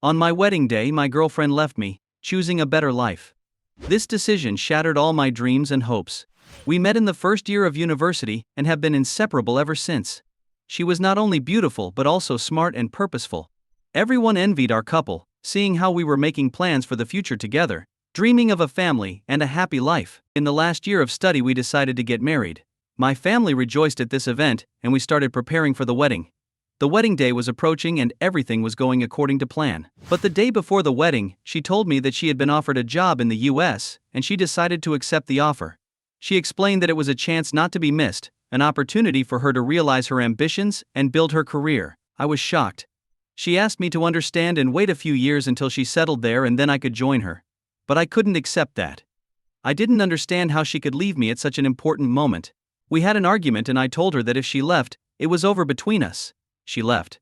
On my wedding day, my girlfriend left me, choosing a better life. This decision shattered all my dreams and hopes. We met in the first year of university and have been inseparable ever since. She was not only beautiful but also smart and purposeful. Everyone envied our couple, seeing how we were making plans for the future together, dreaming of a family and a happy life. In the last year of study, we decided to get married. My family rejoiced at this event, and we started preparing for the wedding. The wedding day was approaching and everything was going according to plan. But the day before the wedding, she told me that she had been offered a job in the US, and she decided to accept the offer. She explained that it was a chance not to be missed, an opportunity for her to realize her ambitions and build her career. I was shocked. She asked me to understand and wait a few years until she settled there and then I could join her. But I couldn't accept that. I didn't understand how she could leave me at such an important moment. We had an argument and I told her that if she left, it was over between us. She left.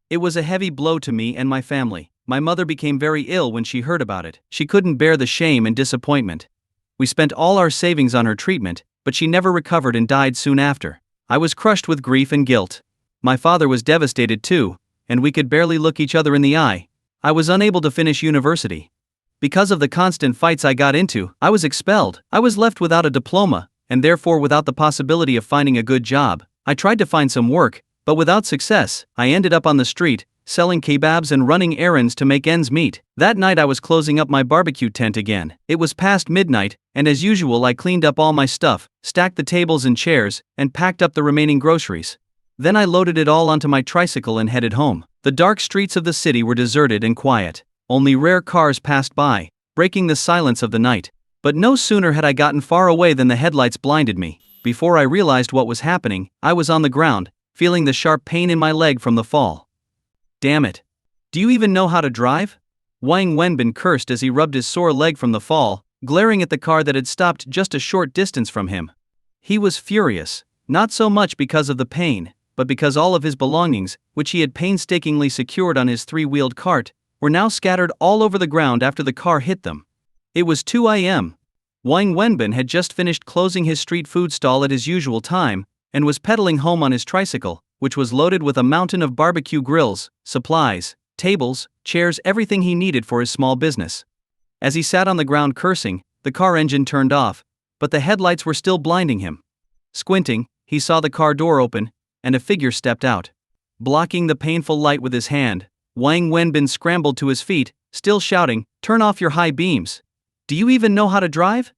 It was a heavy blow to me and my family. My mother became very ill when she heard about it. She couldn't bear the shame and disappointment. We spent all our savings on her treatment, but she never recovered and died soon after. I was crushed with grief and guilt. My father was devastated too, and we could barely look each other in the eye. I was unable to finish university. Because of the constant fights I got into, I was expelled. I was left without a diploma, and therefore without the possibility of finding a good job. I tried to find some work, but without success. I ended up on the street, selling kebabs and running errands to make ends meet. That night I was closing up my barbecue tent again. It was past midnight, and as usual I cleaned up all my stuff, stacked the tables and chairs, and packed up the remaining groceries. Then I loaded it all onto my tricycle and headed home. The dark streets of the city were deserted and quiet. Only rare cars passed by, breaking the silence of the night. But no sooner had I gotten far away than the headlights blinded me. Before I realized what was happening, I was on the ground, feeling the sharp pain in my leg from the fall. Damn it. Do you even know how to drive? Wang Wenbin cursed as he rubbed his sore leg from the fall, glaring at the car that had stopped just a short distance from him. He was furious, not so much because of the pain, but because all of his belongings, which he had painstakingly secured on his three-wheeled cart, were now scattered all over the ground after the car hit them. It was 2 a.m. Wang Wenbin had just finished closing his street food stall at his usual time, and was pedaling home on his tricycle, which was loaded with a mountain of barbecue grills, supplies, tables, chairs, everything he needed for his small business. As he sat on the ground cursing, the car engine turned off, but the headlights were still blinding him. Squinting, he saw the car door open, and a figure stepped out. Blocking the painful light with his hand, Wang Wenbin scrambled to his feet, still shouting, "Turn off your high beams. Do you even know how to drive?"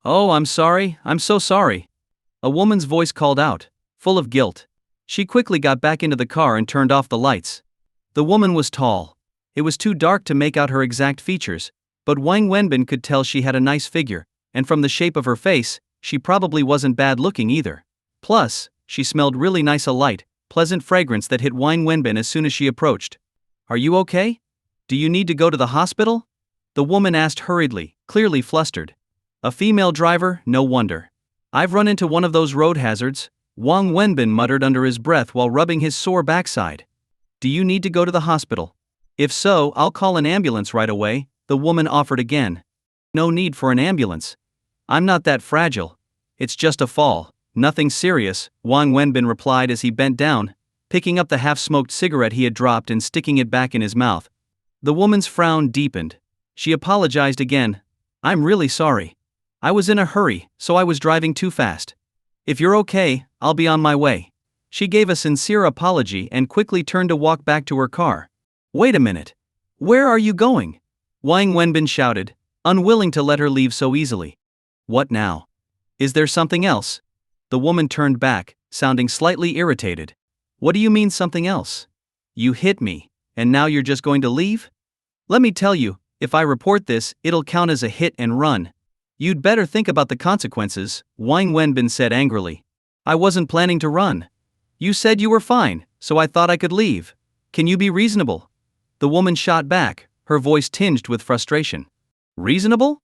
"Oh, I'm sorry, I'm so sorry." A woman's voice called out, full of guilt. She quickly got back into the car and turned off the lights. The woman was tall. It was too dark to make out her exact features, but Wang Wenbin could tell she had a nice figure, and from the shape of her face, she probably wasn't bad looking either. Plus, she smelled really nice, a light, pleasant fragrance that hit Wang Wenbin as soon as she approached. "Are you okay? Do you need to go to the hospital?" The woman asked hurriedly, clearly flustered. A female driver, no wonder. "I've run into one of those road hazards," Wang Wenbin muttered under his breath while rubbing his sore backside. "Do you need to go to the hospital? If so, I'll call an ambulance right away," the woman offered again. "No need for an ambulance. I'm not that fragile. It's just a fall, nothing serious," Wang Wenbin replied as he bent down, picking up the half-smoked cigarette he had dropped and sticking it back in his mouth. The woman's frown deepened. She apologized again. "I'm really sorry. I was in a hurry, so I was driving too fast. If you're okay, I'll be on my way." She gave a sincere apology and quickly turned to walk back to her car. "Wait a minute. Where are you going?" Wang Wenbin shouted, unwilling to let her leave so easily. "What now? Is there something else?" The woman turned back, sounding slightly irritated. "What do you mean something else? You hit me, and now you're just going to leave? Let me tell you, if I report this, it'll count as a hit and run. You'd better think about the consequences," Wang Wenbin said angrily. "I wasn't planning to run. You said you were fine, so I thought I could leave. Can you be reasonable?" The woman shot back, her voice tinged with frustration. "Reasonable?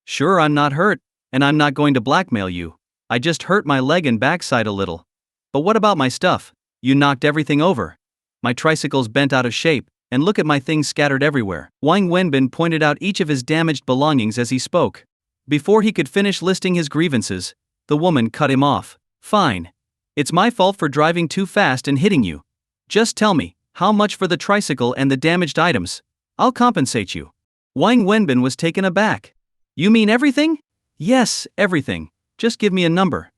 Sure, I'm not hurt, and I'm not going to blackmail you. I just hurt my leg and backside a little. But what about my stuff? You knocked everything over. My tricycle's bent out of shape, and look at my things scattered everywhere." Wang Wenbin pointed out each of his damaged belongings as he spoke. Before he could finish listing his grievances, the woman cut him off. "Fine. It's my fault for driving too fast and hitting you. Just tell me, how much for the tricycle and the damaged items? I'll compensate you. Wang Wenbin was taken aback. You mean everything? Yes, everything. Just give me a number.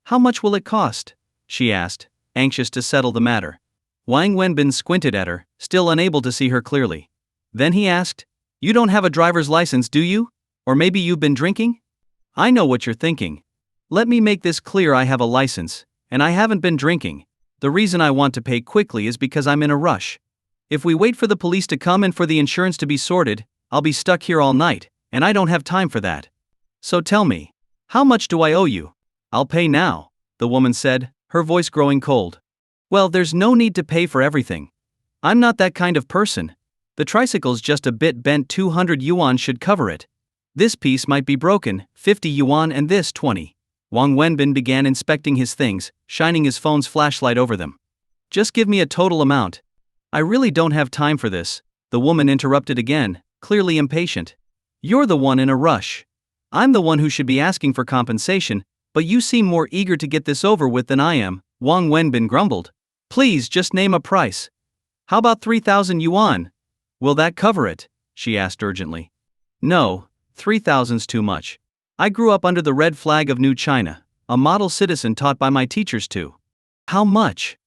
How much will it cost? She asked, anxious to settle the matter. Wang Wenbin squinted at her, still unable to see her clearly. Then he asked, You don't have a driver's license, do you? Or maybe you've been drinking? I know what you're thinking. Let me make this clear, I have a license, and I haven't been drinking. The reason I want to pay quickly is because I'm in a rush. If we wait for the police to come and for the insurance to be sorted, I'll be stuck here all night, and I don't have time for that. So tell me, how much do I owe you? I'll pay now, the woman said, her voice growing cold. Well, there's no need to pay for everything. I'm not that kind of person. The tricycle's just a bit bent, 200 yuan should cover it. This piece might be broken, 50 yuan, and this 20. Wang Wenbin began inspecting his things, shining his phone's flashlight over them. Just give me a total amount. I really don't have time for this, the woman interrupted again, clearly impatient. You're the one in a rush. I'm the one who should be asking for compensation, but you seem more eager to get this over with than I am, Wang Wenbin grumbled. Please just name a price. How about 3,000 yuan? Will that cover it? She asked urgently. No, 3,000's too much. I grew up under the red flag of New China, a model citizen taught by my teachers too. How much?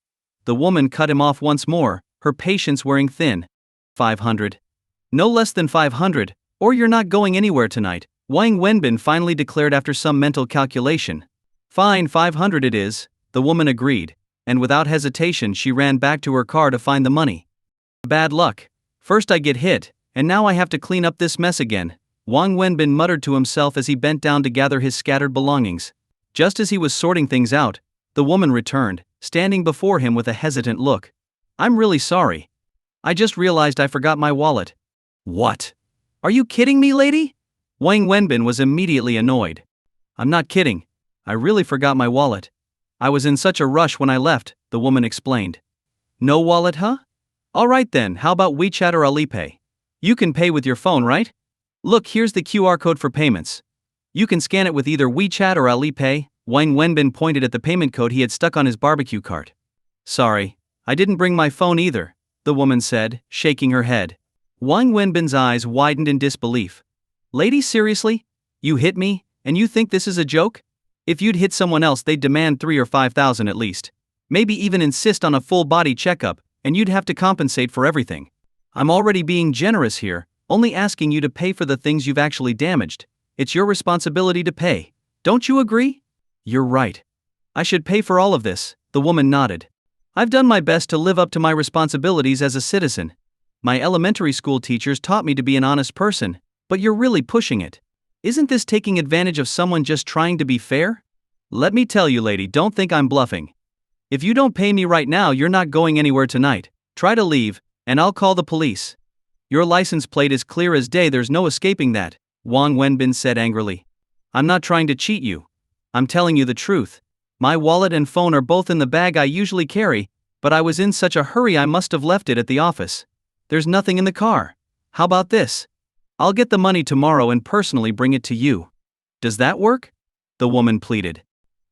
The woman cut him off once more, her patience wearing thin. 500. No less than 500, or you're not going anywhere tonight, Wang Wenbin finally declared after some mental calculation. Fine, 500 it is, the woman agreed, and without hesitation she ran back to her car to find the money. Bad luck. First I get hit, and now I have to clean up this mess again, Wang Wenbin muttered to himself as he bent down to gather his scattered belongings. Just as he was sorting things out, the woman returned, standing before him with a hesitant look. I'm really sorry. I just realized I forgot my wallet. What? Are you kidding me, lady? Wang Wenbin was immediately annoyed. I'm not kidding. I really forgot my wallet. I was in such a rush when I left, the woman explained. No wallet, huh? Alright then, how about WeChat or Alipay? You can pay with your phone, right? Look, here's the QR code for payments. You can scan it with either WeChat or Alipay, Wang Wenbin pointed at the payment code he had stuck on his barbecue cart. Sorry, I didn't bring my phone either, the woman said, shaking her head. Wang Wenbin's eyes widened in disbelief. Lady, seriously? You hit me, and you think this is a joke? If you'd hit someone else they'd demand 3,000 or 5,000 at least. Maybe even insist on a full body checkup, and you'd have to compensate for everything. I'm already being generous here, only asking you to pay for the things you've actually damaged. It's your responsibility to pay. Don't you agree? You're right. I should pay for all of this, the woman nodded. I've done my best to live up to my responsibilities as a citizen. My elementary school teachers taught me to be an honest person, but you're really pushing it. Isn't this taking advantage of someone just trying to be fair? Let me tell you, lady, don't think I'm bluffing. If you don't pay me right now, you're not going anywhere tonight. Try to leave, and I'll call the police. Your license plate is clear as day, there's no escaping that, Wang Wenbin said angrily. I'm not trying to cheat you. I'm telling you the truth. My wallet and phone are both in the bag I usually carry, but I was in such a hurry I must have left it at the office. There's nothing in the car. How about this? I'll get the money tomorrow and personally bring it to you. Does that work? The woman pleaded.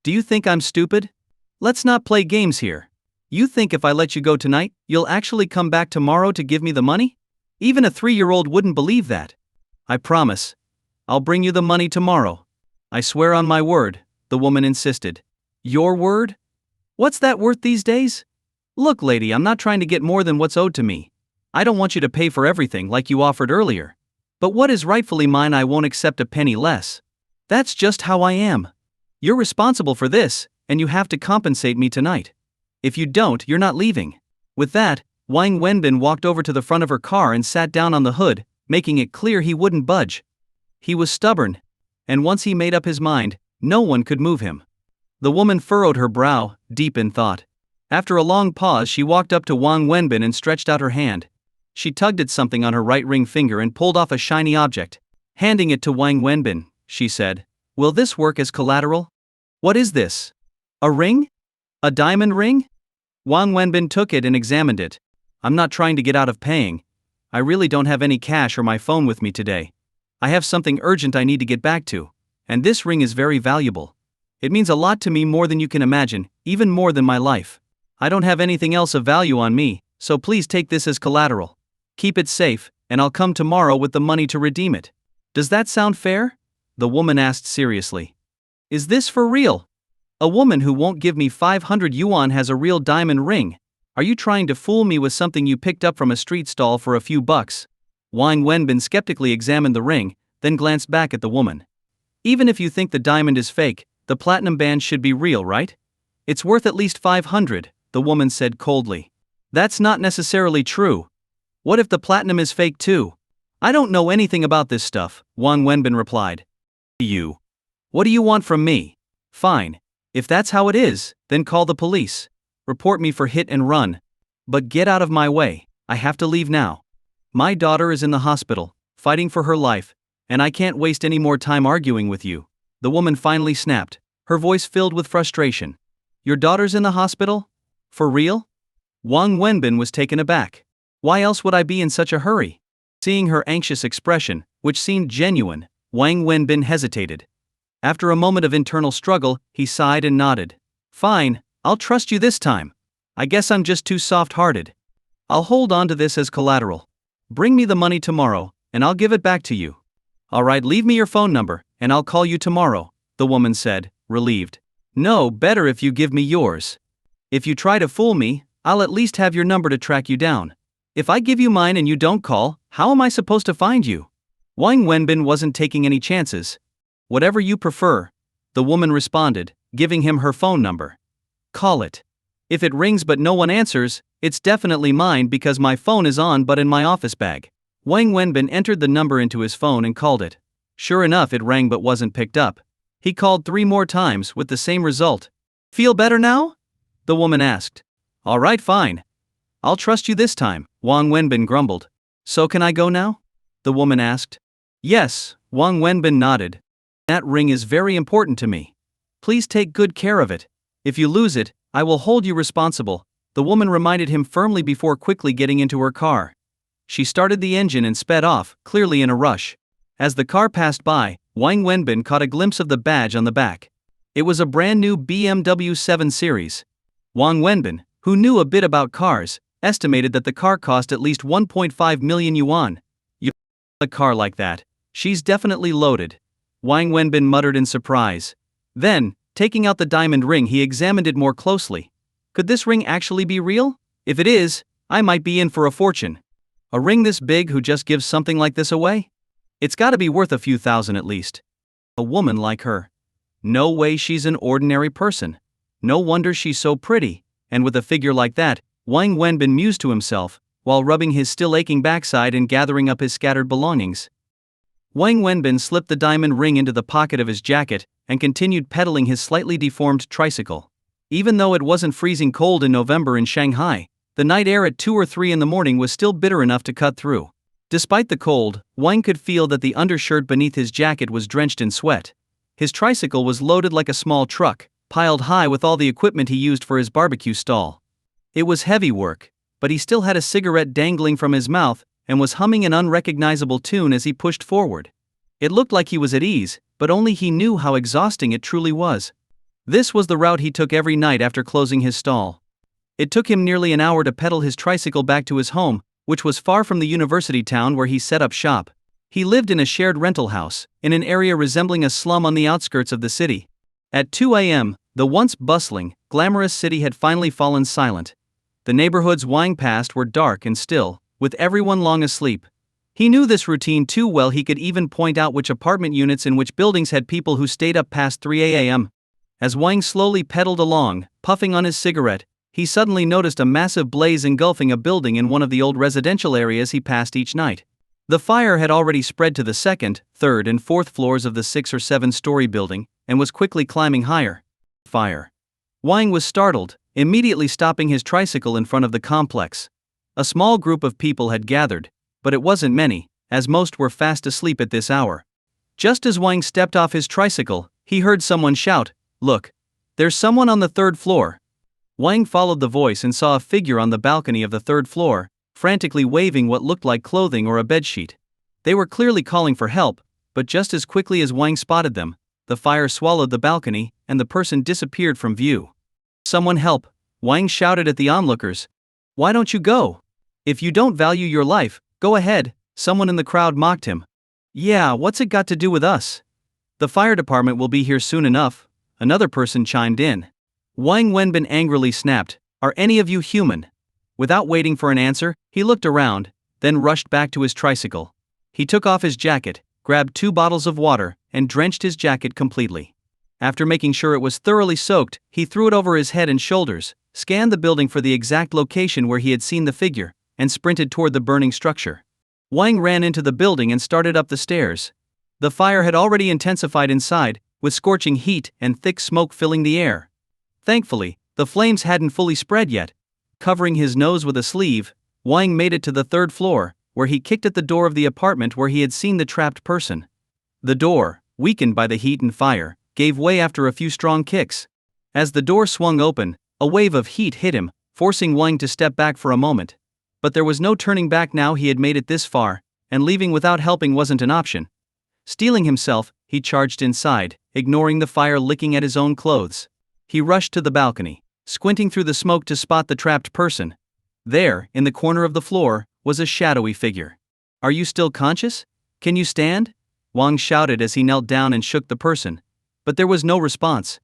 Do you think I'm stupid? Let's not play games here. You think if I let you go tonight, you'll actually come back tomorrow to give me the money? Even a 3-year-old wouldn't believe that. I promise. I'll bring you the money tomorrow. I swear on my word, the woman insisted. Your word? What's that worth these days? Look, lady, I'm not trying to get more than what's owed to me. I don't want you to pay for everything like you offered earlier. But what is rightfully mine, I won't accept a penny less. That's just how I am. You're responsible for this, and you have to compensate me tonight. If you don't, you're not leaving. With that, Wang Wenbin walked over to the front of her car and sat down on the hood, making it clear he wouldn't budge. He was stubborn, and once he made up his mind, no one could move him. The woman furrowed her brow, deep in thought. After a long pause, she walked up to Wang Wenbin and stretched out her hand. She tugged at something on her right ring finger and pulled off a shiny object. Handing it to Wang Wenbin, she said, Will this work as collateral? What is this? A ring? A diamond ring? Wang Wenbin took it and examined it. I'm not trying to get out of paying. I really don't have any cash or my phone with me today. I have something urgent I need to get back to, and this ring is very valuable. It means a lot to me, more than you can imagine, even more than my life. I don't have anything else of value on me, so please take this as collateral. Keep it safe, and I'll come tomorrow with the money to redeem it. Does that sound fair? The woman asked seriously. Is this for real? A woman who won't give me 500 yuan has a real diamond ring. Are you trying to fool me with something you picked up from a street stall for a few bucks? Wang Wenbin skeptically examined the ring, then glanced back at the woman. Even if you think the diamond is fake, the platinum band should be real, right? It's worth at least 500, the woman said coldly. That's not necessarily true. What if the platinum is fake too? I don't know anything about this stuff, Wang Wenbin replied. You. What do you want from me? Fine. If that's how it is, then call the police. Report me for hit and run. But get out of my way, I have to leave now. My daughter is in the hospital, fighting for her life, and I can't waste any more time arguing with you. The woman finally snapped, her voice filled with frustration. Your daughter's in the hospital? For real? Wang Wenbin was taken aback. Why else would I be in such a hurry? Seeing her anxious expression, which seemed genuine, Wang Wenbin hesitated. After a moment of internal struggle, he sighed and nodded. Fine, I'll trust you this time. I guess I'm just too soft-hearted. I'll hold on to this as collateral. Bring me the money tomorrow, and I'll give it back to you. Alright, leave me your phone number, and I'll call you tomorrow, the woman said, relieved. No, better if you give me yours. If you try to fool me, I'll at least have your number to track you down. If I give you mine and you don't call, how am I supposed to find you? Wang Wenbin wasn't taking any chances. Whatever you prefer, the woman responded, giving him her phone number. Call it. If it rings but no one answers, it's definitely mine because my phone is on but in my office bag. Wang Wenbin entered the number into his phone and called it. Sure enough, it rang but wasn't picked up. He called 3 more times with the same result. Feel better now? The woman asked. All right, fine. I'll trust you this time, Wang Wenbin grumbled. So can I go now? The woman asked. Yes, Wang Wenbin nodded. That ring is very important to me. Please take good care of it. If you lose it, I will hold you responsible, the woman reminded him firmly before quickly getting into her car. She started the engine and sped off, clearly in a rush. As the car passed by, Wang Wenbin caught a glimpse of the badge on the back. It was a brand new BMW 7 Series. Wang Wenbin, who knew a bit about cars, estimated that the car cost at least 1.5 million yuan. You a car like that, she's definitely loaded. Wang Wenbin muttered in surprise. Then, taking out the diamond ring, he examined it more closely. Could this ring actually be real? If it is, I might be in for a fortune. A ring this big who just gives something like this away? It's gotta be worth a few thousand at least. A woman like her. No way she's an ordinary person. No wonder she's so pretty, and with a figure like that, Wang Wenbin mused to himself, while rubbing his still aching backside and gathering up his scattered belongings. Wang Wenbin slipped the diamond ring into the pocket of his jacket, and continued pedaling his slightly deformed tricycle. Even though it wasn't freezing cold in November in Shanghai, the night air at 2 or 3 in the morning was still bitter enough to cut through. Despite the cold, Wang could feel that the undershirt beneath his jacket was drenched in sweat. His tricycle was loaded like a small truck, piled high with all the equipment he used for his barbecue stall. It was heavy work, but he still had a cigarette dangling from his mouth and was humming an unrecognizable tune as he pushed forward. It looked like he was at ease, but only he knew how exhausting it truly was. This was the route he took every night after closing his stall. It took him nearly an hour to pedal his tricycle back to his home, which was far from the university town where he set up shop. He lived in a shared rental house, in an area resembling a slum on the outskirts of the city. At 2 a.m., the once bustling, glamorous city had finally fallen silent. The neighborhoods Wang passed were dark and still, with everyone long asleep. He knew this routine too well he could even point out which apartment units in which buildings had people who stayed up past 3 a.m. As Wang slowly pedaled along, puffing on his cigarette, he suddenly noticed a massive blaze engulfing a building in one of the old residential areas he passed each night. The fire had already spread to the 2nd, 3rd and 4th floors of the 6 or 7-story building, and was quickly climbing higher. Fire. Wang was startled, immediately stopping his tricycle in front of the complex. A small group of people had gathered, but it wasn't many, as most were fast asleep at this hour. Just as Wang stepped off his tricycle, he heard someone shout, "Look! There's someone on the 3rd floor." Wang followed the voice and saw a figure on the balcony of the 3rd floor, frantically waving what looked like clothing or a bedsheet. They were clearly calling for help, but just as quickly as Wang spotted them, the fire swallowed the balcony, and the person disappeared from view. "Someone help!" Wang shouted at the onlookers. "Why don't you go? If you don't value your life, go ahead, Someone in the crowd mocked him. "Yeah, what's it got to do with us? The fire department will be here soon enough," another person chimed in. Wang Wenbin angrily snapped, "Are any of you human?" Without waiting for an answer, he looked around, then rushed back to his tricycle. He took off his jacket, grabbed 2 bottles of water, and drenched his jacket completely. After making sure it was thoroughly soaked, he threw it over his head and shoulders, scanned the building for the exact location where he had seen the figure, and sprinted toward the burning structure. Wang ran into the building and started up the stairs. The fire had already intensified inside, with scorching heat and thick smoke filling the air. Thankfully, the flames hadn't fully spread yet. Covering his nose with a sleeve, Wang made it to the 3rd floor, where he kicked at the door of the apartment where he had seen the trapped person. The door, weakened by the heat and fire, gave way after a few strong kicks. As the door swung open, a wave of heat hit him, forcing Wang to step back for a moment. But there was no turning back now he had made it this far, and leaving without helping wasn't an option. Steeling himself, he charged inside, ignoring the fire licking at his own clothes. He rushed to the balcony, squinting through the smoke to spot the trapped person. There, in the corner of the floor, was a shadowy figure. "Are you still conscious? Can you stand?" Wang shouted as he knelt down and shook the person. But there was no response.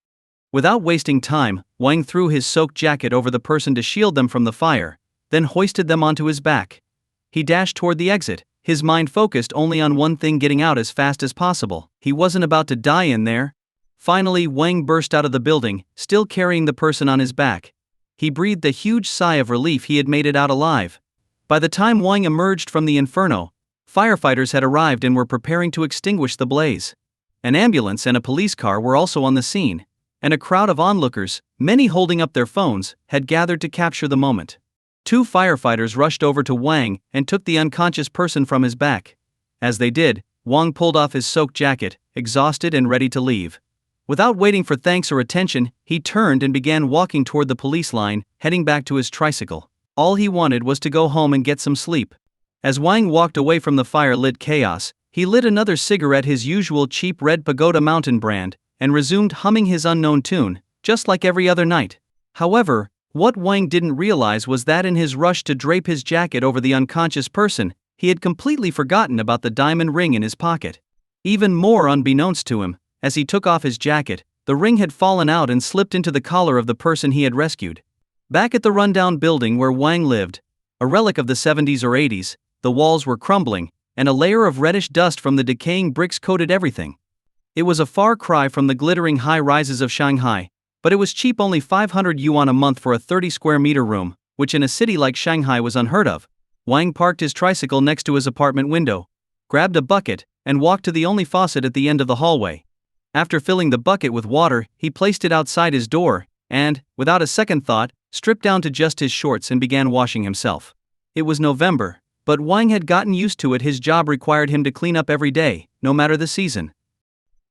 Without wasting time, Wang threw his soaked jacket over the person to shield them from the fire, then hoisted them onto his back. He dashed toward the exit, his mind focused only on one thing: getting out as fast as possible. He wasn't about to die in there. Finally, Wang burst out of the building, still carrying the person on his back. He breathed a huge sigh of relief he had made it out alive. By the time Wang emerged from the inferno, firefighters had arrived and were preparing to extinguish the blaze. An ambulance and a police car were also on the scene, and a crowd of onlookers, many holding up their phones, had gathered to capture the moment. 2 firefighters rushed over to Wang and took the unconscious person from his back. As they did, Wang pulled off his soaked jacket, exhausted and ready to leave. Without waiting for thanks or attention, he turned and began walking toward the police line, heading back to his tricycle. All he wanted was to go home and get some sleep. As Wang walked away from the fire-lit chaos, he lit another cigarette, his usual cheap red Pagoda Mountain brand, and resumed humming his unknown tune, just like every other night. However, what Wang didn't realize was that in his rush to drape his jacket over the unconscious person, he had completely forgotten about the diamond ring in his pocket. Even more unbeknownst to him, as he took off his jacket, the ring had fallen out and slipped into the collar of the person he had rescued. Back at the rundown building where Wang lived, a relic of the 70s or 80s, the walls were crumbling, and a layer of reddish dust from the decaying bricks coated everything. It was a far cry from the glittering high-rises of Shanghai, but it was cheap, only 500 yuan a month for a 30-square-meter room, which in a city like Shanghai was unheard of. Wang parked his tricycle next to his apartment window, grabbed a bucket, and walked to the only faucet at the end of the hallway. After filling the bucket with water, he placed it outside his door, and, without a second thought, stripped down to just his shorts and began washing himself. It was November, but Wang had gotten used to it. His job required him to clean up every day, no matter the season.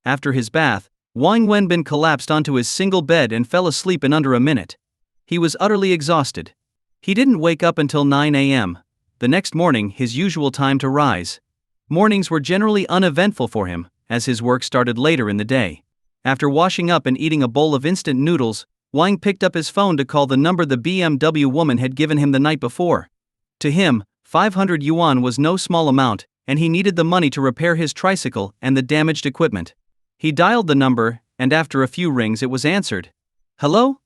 After his bath, Wang Wenbin collapsed onto his single bed and fell asleep in under a minute. He was utterly exhausted. He didn't wake up until 9 a.m., the next morning, his usual time to rise. Mornings were generally uneventful for him, as his work started later in the day. After washing up and eating a bowl of instant noodles, Wang picked up his phone to call the number the BMW woman had given him the night before. To him, 500 yuan was no small amount, and he needed the money to repair his tricycle and the damaged equipment. He dialed the number, and after a few rings it was answered. "Hello?"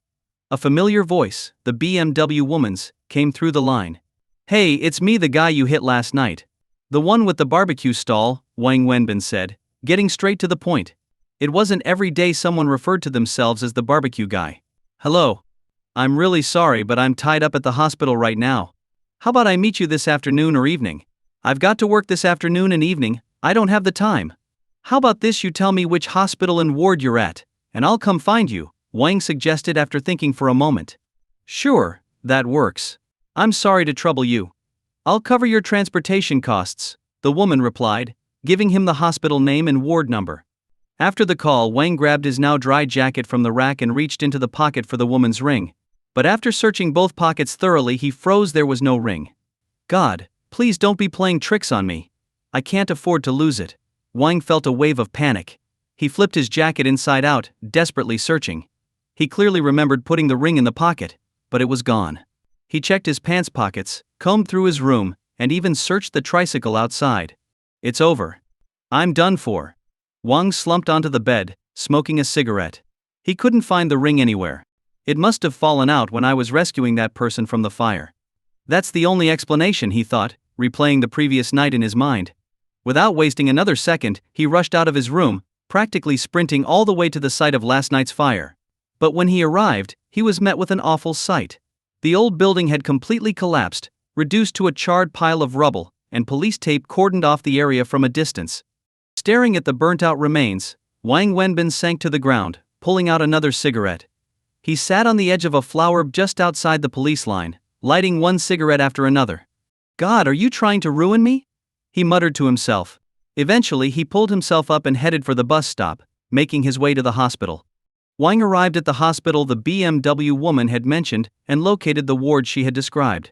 A familiar voice, the BMW woman's, came through the line. "Hey, it's me, the guy you hit last night. The one with the barbecue stall," Wang Wenbin said, getting straight to the point. It wasn't every day someone referred to themselves as the barbecue guy. "Hello. I'm really sorry, but I'm tied up at the hospital right now. How about I meet you this afternoon or evening? I've got to work this afternoon and evening, I don't have the time. How about this, you tell me which hospital and ward you're at, and I'll come find you," Wang suggested after thinking for a moment. "Sure, that works. I'm sorry to trouble you. I'll cover your transportation costs," the woman replied, giving him the hospital name and ward number. After the call, Wang grabbed his now dry jacket from the rack and reached into the pocket for the woman's ring. But after searching both pockets thoroughly, he froze. There was no ring. "God, please don't be playing tricks on me. I can't afford to lose it." Wang felt a wave of panic. He flipped his jacket inside out, desperately searching. He clearly remembered putting the ring in the pocket, but it was gone. He checked his pants pockets, combed through his room, and even searched the tricycle outside. It's over. I'm done for. Wang slumped onto the bed, smoking a cigarette. He couldn't find the ring anywhere. It must have fallen out when I was rescuing that person from the fire. That's the only explanation, he thought, replaying the previous night in his mind. Without wasting another second, he rushed out of his room, practically sprinting all the way to the site of last night's fire. But when he arrived, he was met with an awful sight. The old building had completely collapsed, reduced to a charred pile of rubble, and police tape cordoned off the area from a distance. Staring at the burnt-out remains, Wang Wenbin sank to the ground, pulling out another cigarette. He sat on the edge of a flower just outside the police line, lighting one cigarette after another. God, are you trying to ruin me? He muttered to himself. Eventually he pulled himself up and headed for the bus stop, making his way to the hospital. Wang arrived at the hospital the BMW woman had mentioned and located the ward she had described.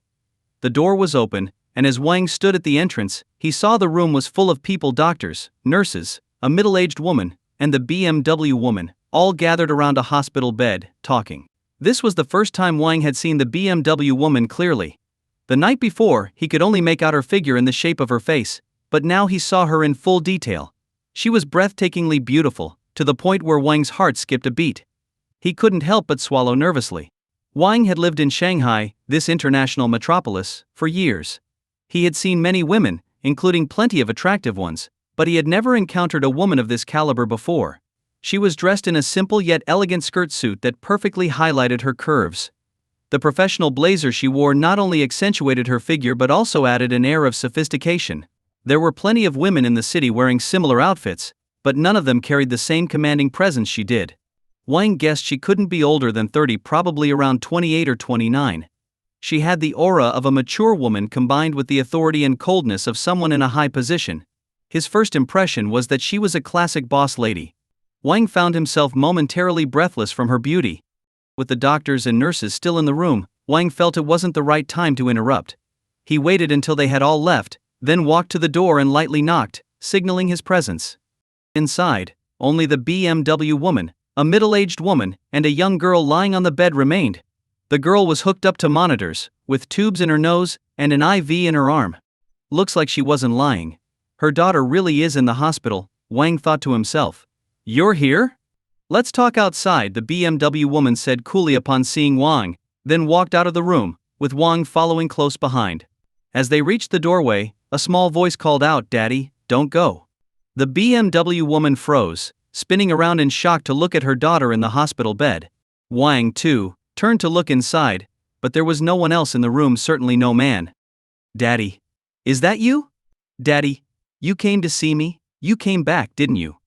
The door was open, and as Wang stood at the entrance, he saw the room was full of people, doctors, nurses, a middle-aged woman, and the BMW woman, all gathered around a hospital bed, talking. This was the first time Wang had seen the BMW woman clearly. The night before, he could only make out her figure and the shape of her face, but now he saw her in full detail. She was breathtakingly beautiful, to the point where Wang's heart skipped a beat. He couldn't help but swallow nervously. Wang had lived in Shanghai, this international metropolis, for years. He had seen many women, including plenty of attractive ones, but he had never encountered a woman of this caliber before. She was dressed in a simple yet elegant skirt suit that perfectly highlighted her curves. The professional blazer she wore not only accentuated her figure but also added an air of sophistication. There were plenty of women in the city wearing similar outfits, but none of them carried the same commanding presence she did. Wang guessed she couldn't be older than 30, probably around 28 or 29. She had the aura of a mature woman combined with the authority and coldness of someone in a high position. His first impression was that she was a classic boss lady. Wang found himself momentarily breathless from her beauty. With the doctors and nurses still in the room, Wang felt it wasn't the right time to interrupt. He waited until they had all left, then walked to the door and lightly knocked, signaling his presence. Inside, only the BMW woman, a middle-aged woman, and a young girl lying on the bed remained. The girl was hooked up to monitors, with tubes in her nose and an IV in her arm. Looks like she wasn't lying. Her daughter really is in the hospital, Wang thought to himself. You're here? Let's talk outside, the BMW woman said coolly upon seeing Wang, then walked out of the room, with Wang following close behind. As they reached the doorway, a small voice called out, "Daddy, don't go." The BMW woman froze, spinning around in shock to look at her daughter in the hospital bed. Wang, too, turned to look inside, but there was no one else in the room, certainly no man. "Daddy. Is that you? Daddy, you came to see me? You came back, didn't you?"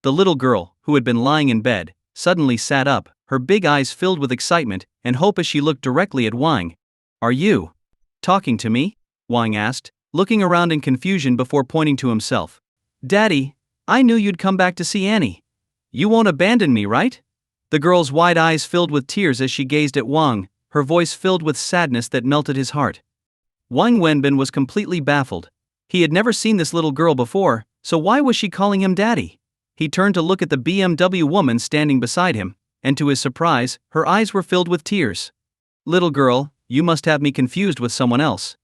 The little girl, who had been lying in bed, suddenly sat up, her big eyes filled with excitement and hope as she looked directly at Wang. "Are you talking to me?" Wang asked, looking around in confusion before pointing to himself. "Daddy, I knew you'd come back to see Annie. You won't abandon me, right?" The girl's wide eyes filled with tears as she gazed at Wang, her voice filled with sadness that melted his heart. Wang Wenbin was completely baffled. He had never seen this little girl before, so why was she calling him daddy? He turned to look at the BMW woman standing beside him, and to his surprise, her eyes were filled with tears. "Little girl, you must have me confused with someone else.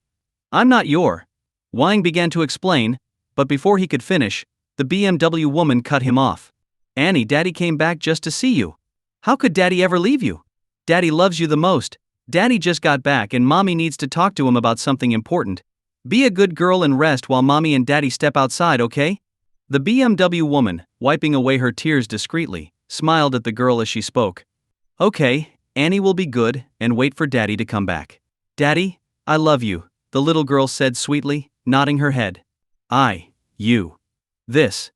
I'm not your..." Wang began to explain, but before he could finish, the BMW woman cut him off. "Annie, Daddy came back just to see you. How could Daddy ever leave you? Daddy loves you the most. Daddy just got back and Mommy needs to talk to him about something important. Be a good girl and rest while Mommy and Daddy step outside, okay?" The BMW woman, wiping away her tears discreetly, smiled at the girl as she spoke. "Okay, Annie will be good and wait for Daddy to come back." "Daddy, I love you," the little girl said sweetly, nodding her head. You. This."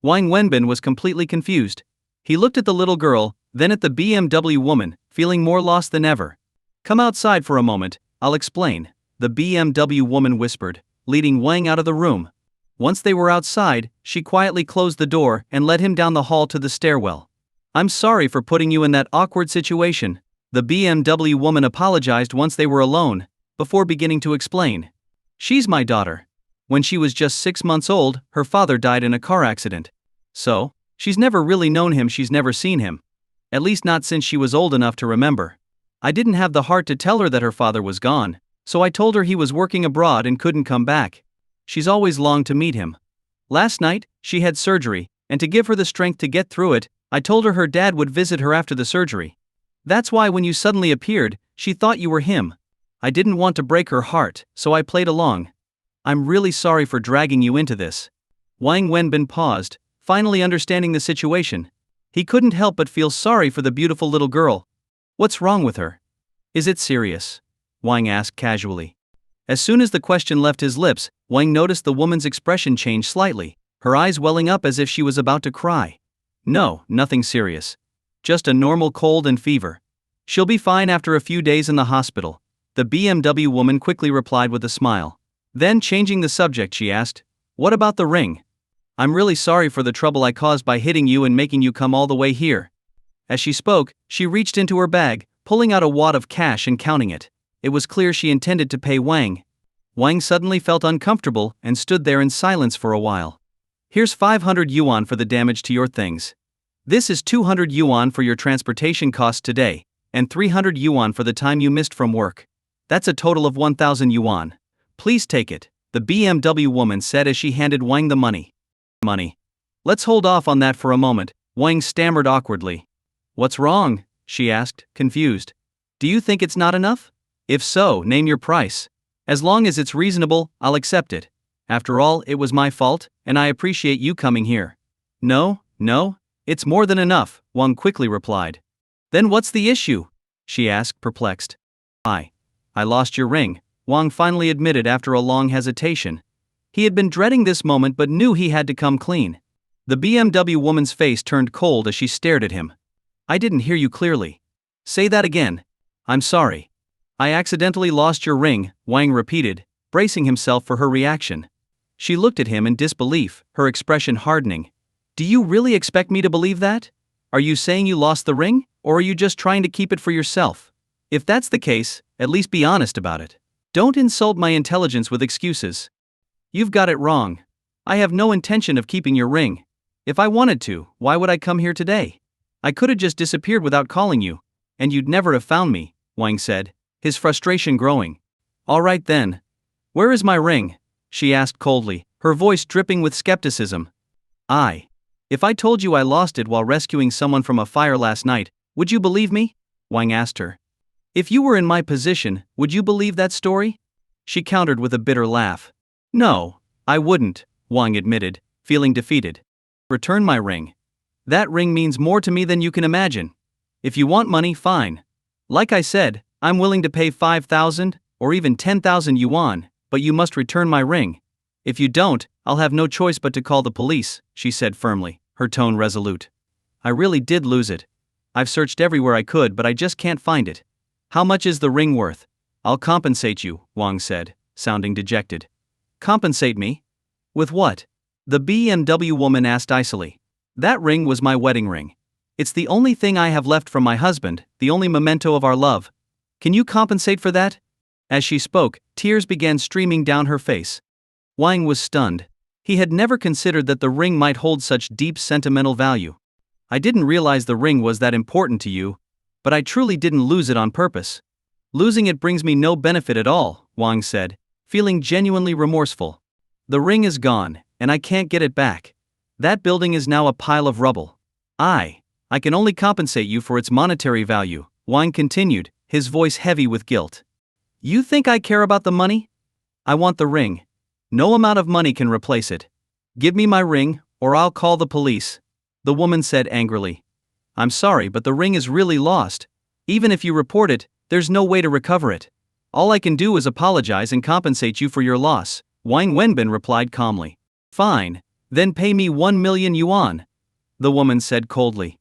Wang Wenbin was completely confused. He looked at the little girl, then at the BMW woman, feeling more lost than ever. "Come outside for a moment, I'll explain," the BMW woman whispered, leading Wang out of the room. Once they were outside, she quietly closed the door and led him down the hall to the stairwell. "I'm sorry for putting you in that awkward situation," the BMW woman apologized once they were alone, before beginning to explain. "She's my daughter. When she was just 6 months old, her father died in a car accident. So, she's never really known him, she's never seen him. At least not since she was old enough to remember. I didn't have the heart to tell her that her father was gone, So I told her he was working abroad and couldn't come back. She's always longed to meet him. Last night, she had surgery, and to give her the strength to get through it, I told her dad would visit her after the surgery. That's why when you suddenly appeared, she thought you were him. I didn't want to break her heart, so I played along. I'm really sorry for dragging you into this. Wang Wenbin paused, finally understanding the situation. He couldn't help but feel sorry for the beautiful little girl. What's wrong with her? Is it serious? Wang asked casually. As soon as the question left his lips, Wang noticed the woman's expression change slightly, her eyes welling up as if she was about to cry. No, nothing serious. Just a normal cold and fever. She'll be fine after a few days in the hospital, the BMW woman quickly replied with a smile. Then, changing the subject, she asked, "What about the ring? I'm really sorry for the trouble I caused by hitting you and making you come all the way here." As she spoke, she reached into her bag, pulling out a wad of cash and counting it. It was clear she intended to pay Wang. Wang suddenly felt uncomfortable and stood there in silence for a while. "Here's 500 yuan for the damage to your things. This is 200 yuan for your transportation costs today, and 300 yuan for the time you missed from work. That's a total of 1,000 yuan. Please take it," the BMW woman said as she handed Wang the money. "Money. Let's hold off on that for a moment," Wang stammered awkwardly. "What's wrong?" she asked, confused. "Do you think it's not enough? If so, name your price. As long as it's reasonable, I'll accept it. After all, it was my fault, and I appreciate you coming here." No, it's more than enough," Wang quickly replied. "Then what's the issue?" she asked, perplexed. I lost your ring," Wang finally admitted after a long hesitation. He had been dreading this moment but knew he had to come clean. The BMW woman's face turned cold as she stared at him. "I didn't hear you clearly. Say that again." "I'm sorry. I accidentally lost your ring," Wang repeated, bracing himself for her reaction. She looked at him in disbelief, her expression hardening. "Do you really expect me to believe that? Are you saying you lost the ring, or are you just trying to keep it for yourself? If that's the case, at least be honest about it. Don't insult my intelligence with excuses." "You've got it wrong. I have no intention of keeping your ring. If I wanted to, why would I come here today? I could have just disappeared without calling you, and you'd never have found me," Wang said, his frustration growing. "All right then. Where is my ring?" she asked coldly, her voice dripping with skepticism. If I told you I lost it while rescuing someone from a fire last night, would you believe me?" Wang asked her. "If you were in my position, would you believe that story?" She countered with a bitter laugh. "No, I wouldn't," Wang admitted, feeling defeated. "Return my ring. That ring means more to me than you can imagine. If you want money, fine. Like I said, I'm willing to pay 5,000 or even 10,000 yuan, but you must return my ring. If you don't, I'll have no choice but to call the police," she said firmly, her tone resolute. "I really did lose it. I've searched everywhere I could but I just can't find it. How much is the ring worth?" "I'll compensate you," Wang said, sounding dejected. "Compensate me? With what?" the BMW woman asked icily. "That ring was my wedding ring. It's the only thing I have left from my husband, the only memento of our love. Can you compensate for that?" As she spoke, tears began streaming down her face. Wang was stunned. He had never considered that the ring might hold such deep sentimental value. "I didn't realize the ring was that important to you, but I truly didn't lose it on purpose. Losing it brings me no benefit at all," Wang said, feeling genuinely remorseful. "The ring is gone, and I can't get it back. That building is now a pile of rubble. I can only compensate you for its monetary value," Wang continued, his voice heavy with guilt. "You think I care about the money? I want the ring. No amount of money can replace it. Give me my ring, or I'll call the police," the woman said angrily. "I'm sorry, but the ring is really lost. Even if you report it, there's no way to recover it. All I can do is apologize and compensate you for your loss," Wang Wenbin replied calmly. "Fine, then pay me 1 million yuan," the woman said coldly.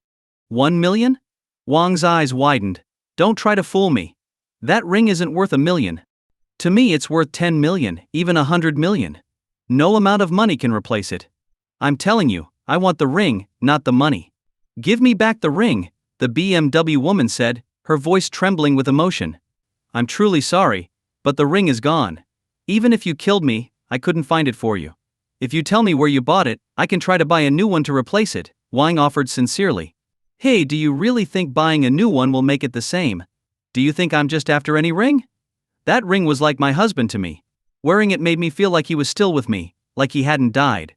1 million? Wang's eyes widened. "Don't try to fool me. That ring isn't worth 1 million. To me it's worth 10 million, even 100 million. No amount of money can replace it. I'm telling you, I want the ring, not the money. Give me back the ring," the BMW woman said, her voice trembling with emotion. "I'm truly sorry, but the ring is gone. Even if you killed me, I couldn't find it for you. If you tell me where you bought it, I can try to buy a new one to replace it," Wang offered sincerely. "Hey, do you really think buying a new one will make it the same? Do you think I'm just after any ring?" That ring was like my husband to me. Wearing it made me feel like he was still with me, like he hadn't died.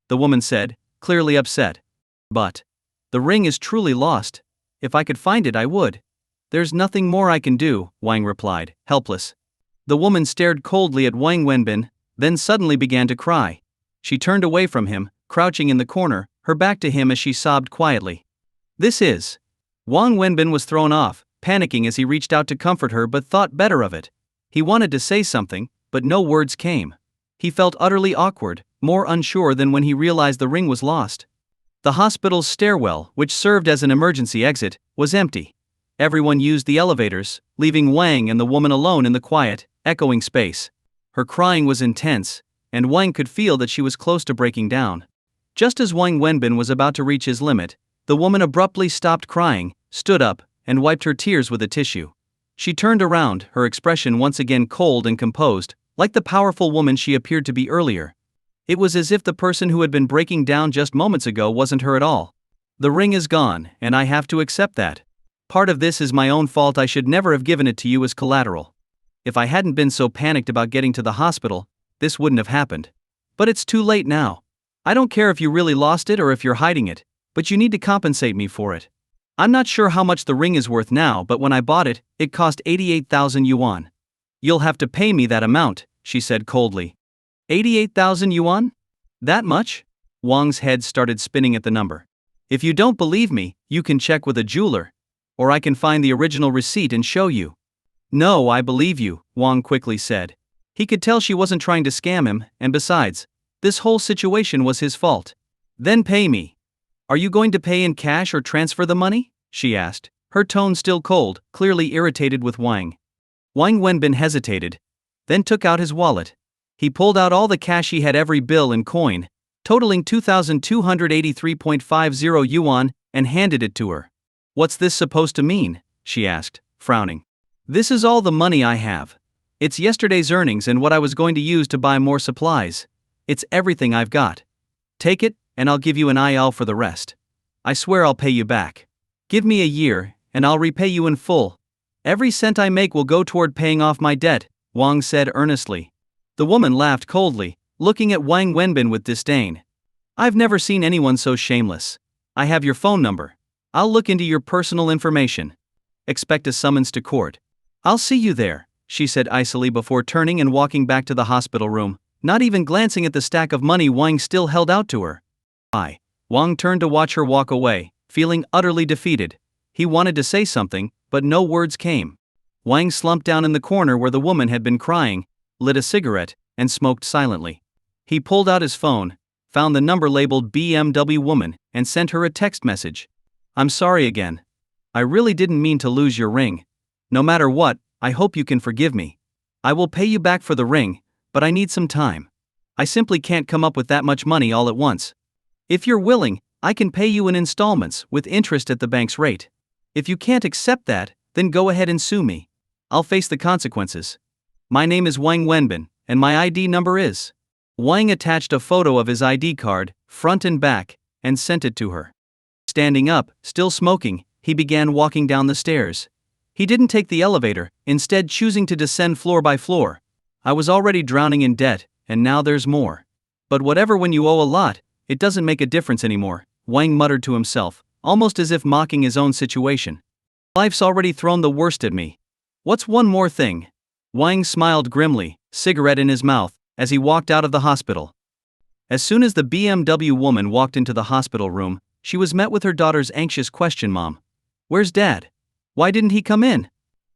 The woman said, clearly upset. But the ring is truly lost. If I could find it, I would. There's nothing more I can do, Wang replied, helpless. The woman stared coldly at Wang Wenbin, then suddenly began to cry. She turned away from him, crouching in the corner, her back to him as she sobbed quietly. This is. Wang Wenbin was thrown off, panicking as he reached out to comfort her but thought better of it. He wanted to say something, but no words came. He felt utterly awkward, more unsure than when he realized the ring was lost. The hospital's stairwell, which served as an emergency exit, was empty. Everyone used the elevators, leaving Wang and the woman alone in the quiet, echoing space. Her crying was intense, and Wang could feel that she was close to breaking down. Just as Wang Wenbin was about to reach his limit, the woman abruptly stopped crying, stood up, and wiped her tears with a tissue. She turned around, her expression once again cold and composed, like the powerful woman she appeared to be earlier. It was as if the person who had been breaking down just moments ago wasn't her at all. The ring is gone, and I have to accept that. Part of this is my own fault. I should never have given it to you as collateral. If I hadn't been so panicked about getting to the hospital, this wouldn't have happened. But it's too late now. I don't care if you really lost it or if you're hiding it, but you need to compensate me for it. I'm not sure how much the ring is worth now, but when I bought it, it cost 88,000 yuan. You'll have to pay me that amount, she said coldly. 88,000 yuan? That much? Wang's head started spinning at the number. If you don't believe me, you can check with a jeweler. Or I can find the original receipt and show you. No, I believe you, Wang quickly said. He could tell she wasn't trying to scam him, and besides, this whole situation was his fault. Then pay me. Are you going to pay in cash or transfer the money? She asked, her tone still cold, clearly irritated with Wang. Wang Wenbin hesitated, then took out his wallet. He pulled out all the cash he had, every bill and coin, totaling 2,283.50 yuan, and handed it to her. What's this supposed to mean? She asked, frowning. This is all the money I have. It's yesterday's earnings and what I was going to use to buy more supplies. It's everything I've got. Take it, and I'll give you an IL for the rest. I swear I'll pay you back. Give me a year, and I'll repay you in full. Every cent I make will go toward paying off my debt, Wang said earnestly. The woman laughed coldly, looking at Wang Wenbin with disdain. I've never seen anyone so shameless. I have your phone number. I'll look into your personal information. Expect a summons to court. I'll see you there, she said icily before turning and walking back to the hospital room, not even glancing at the stack of money Wang still held out to her. Wang turned to watch her walk away, feeling utterly defeated. He wanted to say something, but no words came. Wang slumped down in the corner where the woman had been crying, lit a cigarette, and smoked silently. He pulled out his phone, found the number labeled BMW woman, and sent her a text message. I'm sorry again. I really didn't mean to lose your ring. No matter what, I hope you can forgive me. I will pay you back for the ring, but I need some time. I simply can't come up with that much money all at once. If you're willing, I can pay you in installments with interest at the bank's rate. If you can't accept that, then go ahead and sue me. I'll face the consequences. My name is Wang Wenbin, and my ID number is. Wang attached a photo of his ID card, front and back, and sent it to her. Standing up, still smoking, he began walking down the stairs. He didn't take the elevator, instead choosing to descend floor by floor. I was already drowning in debt, and now there's more. But whatever, when you owe a lot, it doesn't make a difference anymore, Wang muttered to himself, almost as if mocking his own situation. Life's already thrown the worst at me. What's one more thing? Wang smiled grimly, cigarette in his mouth, as he walked out of the hospital. As soon as the BMW woman walked into the hospital room, she was met with her daughter's anxious question. Mom, where's Dad? Why didn't he come in?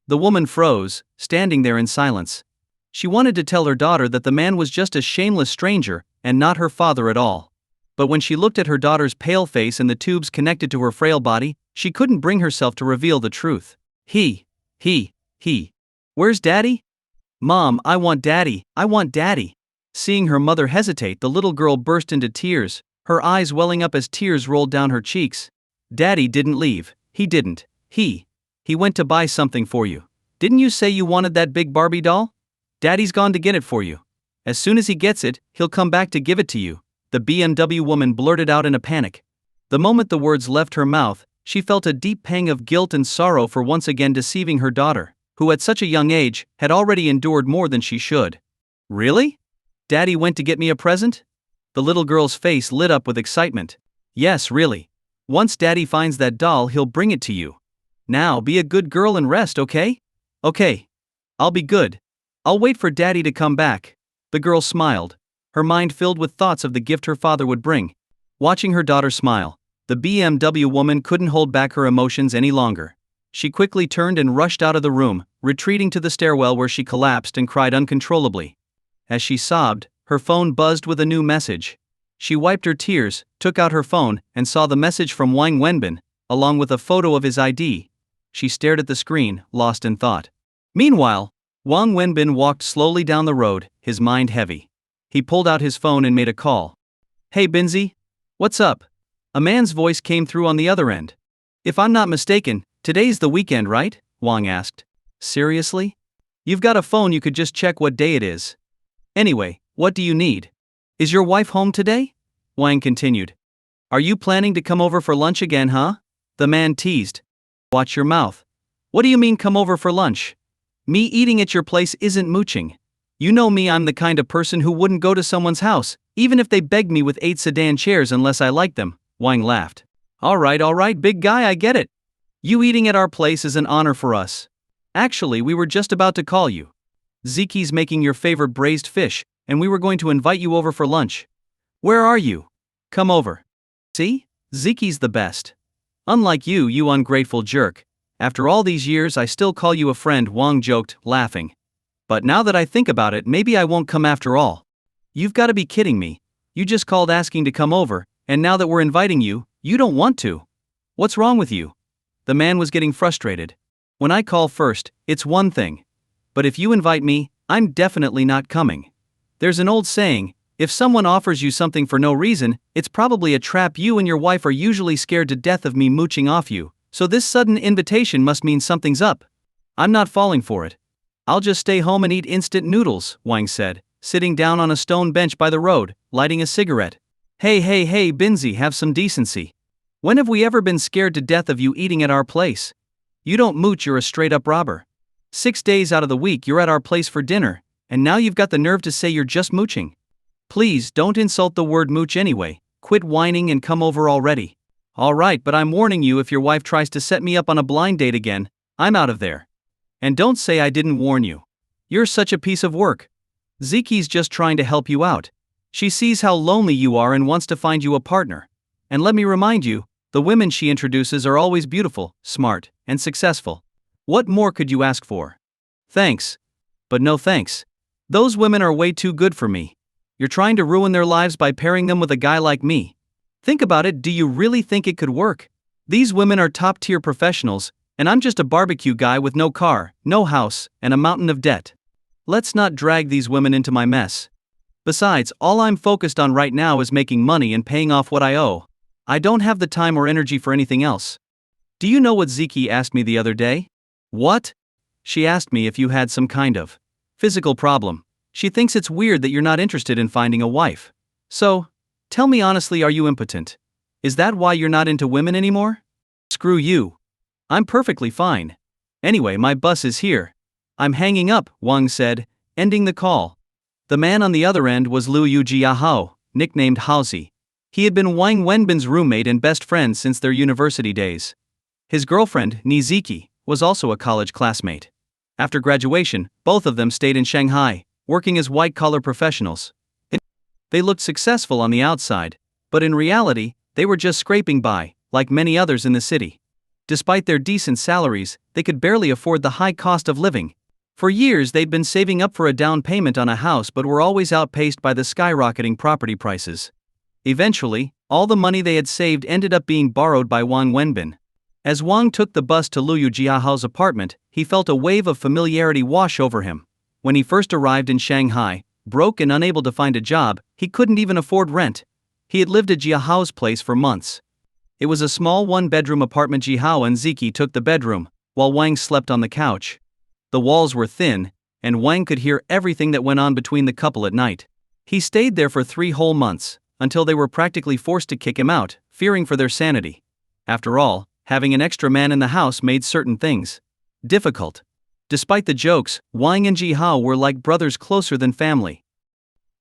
The woman froze, standing there in silence. She wanted to tell her daughter that the man was just a shameless stranger, and not her father at all. But when she looked at her daughter's pale face and the tubes connected to her frail body, she couldn't bring herself to reveal the truth. He. Where's Daddy? Mom, I want Daddy, I want Daddy. Seeing her mother hesitate, the little girl burst into tears, her eyes welling up as tears rolled down her cheeks. Daddy didn't leave, he didn't. He went to buy something for you. Didn't you say you wanted that big Barbie doll? Daddy's gone to get it for you. As soon as he gets it, he'll come back to give it to you, the BMW woman blurted out in a panic. The moment the words left her mouth, she felt a deep pang of guilt and sorrow for once again deceiving her daughter. who at such a young age had already endured more than she should. Really? Daddy went to get me a present? The little girl's face lit up with excitement. Yes, really. Once Daddy finds that doll, he'll bring it to you. Now be a good girl and rest, okay? Okay. I'll be good. I'll wait for Daddy to come back. The girl smiled, her mind filled with thoughts of the gift her father would bring. Watching her daughter smile, the BMW woman couldn't hold back her emotions any longer. She quickly turned and rushed out of the room, retreating to the stairwell where she collapsed and cried uncontrollably. As she sobbed, her phone buzzed with a new message. She wiped her tears, took out her phone, and saw the message from Wang Wenbin, along with a photo of his ID. She stared at the screen, lost in thought. Meanwhile, Wang Wenbin walked slowly down the road, his mind heavy. He pulled out his phone and made a call. Hey Binzi? What's up? A man's voice came through on the other end. If I'm not mistaken, today's the weekend, right? Wang asked. Seriously? You've got a phone, you could just check what day it is. Anyway, what do you need? Is your wife home today? Wang continued. Are you planning to come over for lunch again, huh? The man teased. Watch your mouth. What do you mean come over for lunch? Me eating at your place isn't mooching. You know me, I'm the kind of person who wouldn't go to someone's house, even if they begged me with 8 sedan chairs unless I liked them. Wang laughed. All right, big guy, I get it. You eating at our place is an honor for us. Actually, we were just about to call you. Ziki's making your favorite braised fish, and we were going to invite you over for lunch. Where are you? Come over. See? Ziki's the best. Unlike you, you ungrateful jerk. After all these years, I still call you a friend, Wang joked, laughing. But now that I think about it, maybe I won't come after all. You've got to be kidding me. You just called asking to come over, and now that we're inviting you, you don't want to. What's wrong with you? The man was getting frustrated. When I call first, it's one thing. But if you invite me, I'm definitely not coming. There's an old saying, if someone offers you something for no reason, it's probably a trap. You and your wife are usually scared to death of me mooching off you, so this sudden invitation must mean something's up. I'm not falling for it. I'll just stay home and eat instant noodles, Wang said, sitting down on a stone bench by the road, lighting a cigarette. Hey, Binzi, have some decency. When have we ever been scared to death of you eating at our place? You don't mooch, you're a straight-up robber. 6 days out of the week you're at our place for dinner, and now you've got the nerve to say you're just mooching. Please don't insult the word mooch anyway, quit whining and come over already. Alright, but I'm warning you, if your wife tries to set me up on a blind date again, I'm out of there. And don't say I didn't warn you. You're such a piece of work. Ziki's just trying to help you out. She sees how lonely you are and wants to find you a partner. And let me remind you, the women she introduces are always beautiful, smart, and successful. What more could you ask for? Thanks. But no thanks. Those women are way too good for me. You're trying to ruin their lives by pairing them with a guy like me. Think about it, do you really think it could work? These women are top-tier professionals, and I'm just a barbecue guy with no car, no house, and a mountain of debt. Let's not drag these women into my mess. Besides, all I'm focused on right now is making money and paying off what I owe. I don't have the time or energy for anything else. Do you know what Ziki asked me the other day? What? She asked me if you had some kind of physical problem. She thinks it's weird that you're not interested in finding a wife. So, tell me honestly, are you impotent? Is that why you're not into women anymore? Screw you. I'm perfectly fine. Anyway, my bus is here. I'm hanging up, Wang said, ending the call. The man on the other end was Liu Yujiahao, nicknamed Haozi. He had been Wang Wenbin's roommate and best friend since their university days. His girlfriend, Niziki, was also a college classmate. After graduation, both of them stayed in Shanghai, working as white-collar professionals. They looked successful on the outside, but in reality, they were just scraping by, like many others in the city. Despite their decent salaries, they could barely afford the high cost of living. For years they'd been saving up for a down payment on a house but were always outpaced by the skyrocketing property prices. Eventually, all the money they had saved ended up being borrowed by Wang Wenbin. As Wang took the bus to Liu Jiahao's apartment, he felt a wave of familiarity wash over him. When he first arrived in Shanghai, broke and unable to find a job, he couldn't even afford rent. He had lived at Jiahao's place for months. It was a small one-bedroom apartment. Jihao and Ziki took the bedroom, while Wang slept on the couch. The walls were thin, and Wang could hear everything that went on between the couple at night. He stayed there for 3 whole months, until they were practically forced to kick him out, fearing for their sanity. After all, having an extra man in the house made certain things difficult. Despite the jokes, Wang and Jihao were like brothers closer than family.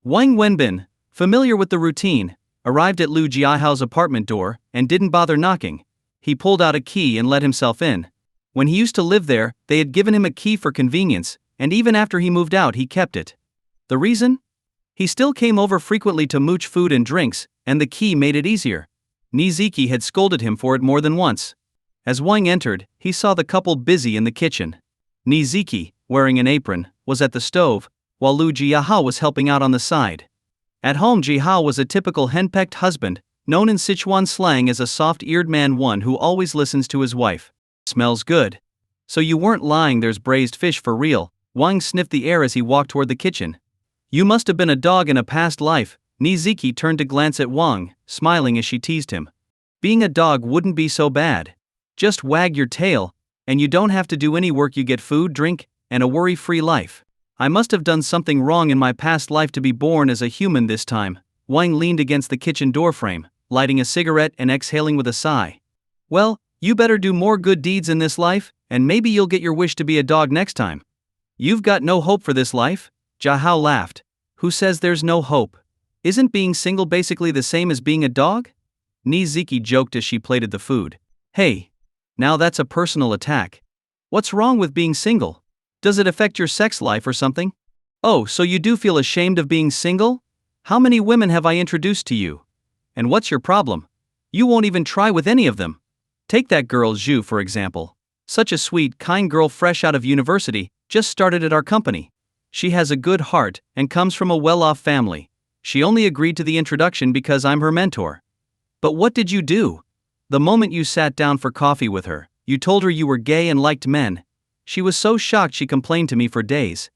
Wang Wenbin, familiar with the routine, arrived at Lu Jiahao's apartment door and didn't bother knocking. He pulled out a key and let himself in. When he used to live there, they had given him a key for convenience, and even after he moved out he kept it. The reason? He still came over frequently to mooch food and drinks, and the key made it easier. Niziki had scolded him for it more than once. As Wang entered, he saw the couple busy in the kitchen. Niziki, wearing an apron, was at the stove, while Lu Jihao was helping out on the side. At home, Jihao was a typical henpecked husband, known in Sichuan slang as a soft-eared man, one who always listens to his wife. Smells good. So you weren't lying, there's braised fish for real. Wang sniffed the air as he walked toward the kitchen. You must have been a dog in a past life. Niziki turned to glance at Wang, smiling as she teased him. Being a dog wouldn't be so bad. Just wag your tail, and you don't have to do any work. You get food, drink, and a worry-free life. I must have done something wrong in my past life to be born as a human this time. Wang leaned against the kitchen doorframe, lighting a cigarette and exhaling with a sigh. Well, you better do more good deeds in this life, and maybe you'll get your wish to be a dog next time. You've got no hope for this life? Jihao laughed. Who says there's no hope? Isn't being single basically the same as being a dog? Niziki joked as she plated the food. Hey, now that's a personal attack. What's wrong with being single? Does it affect your sex life or something? Oh, so you do feel ashamed of being single? How many women have I introduced to you? And what's your problem? You won't even try with any of them. Take that girl Zhu for example. Such a sweet, kind girl fresh out of university, just started at our company. She has a good heart and comes from a well-off family. She only agreed to the introduction because I'm her mentor. But what did you do? The moment you sat down for coffee with her, you told her you were gay and liked men. She was so shocked she complained to me for days.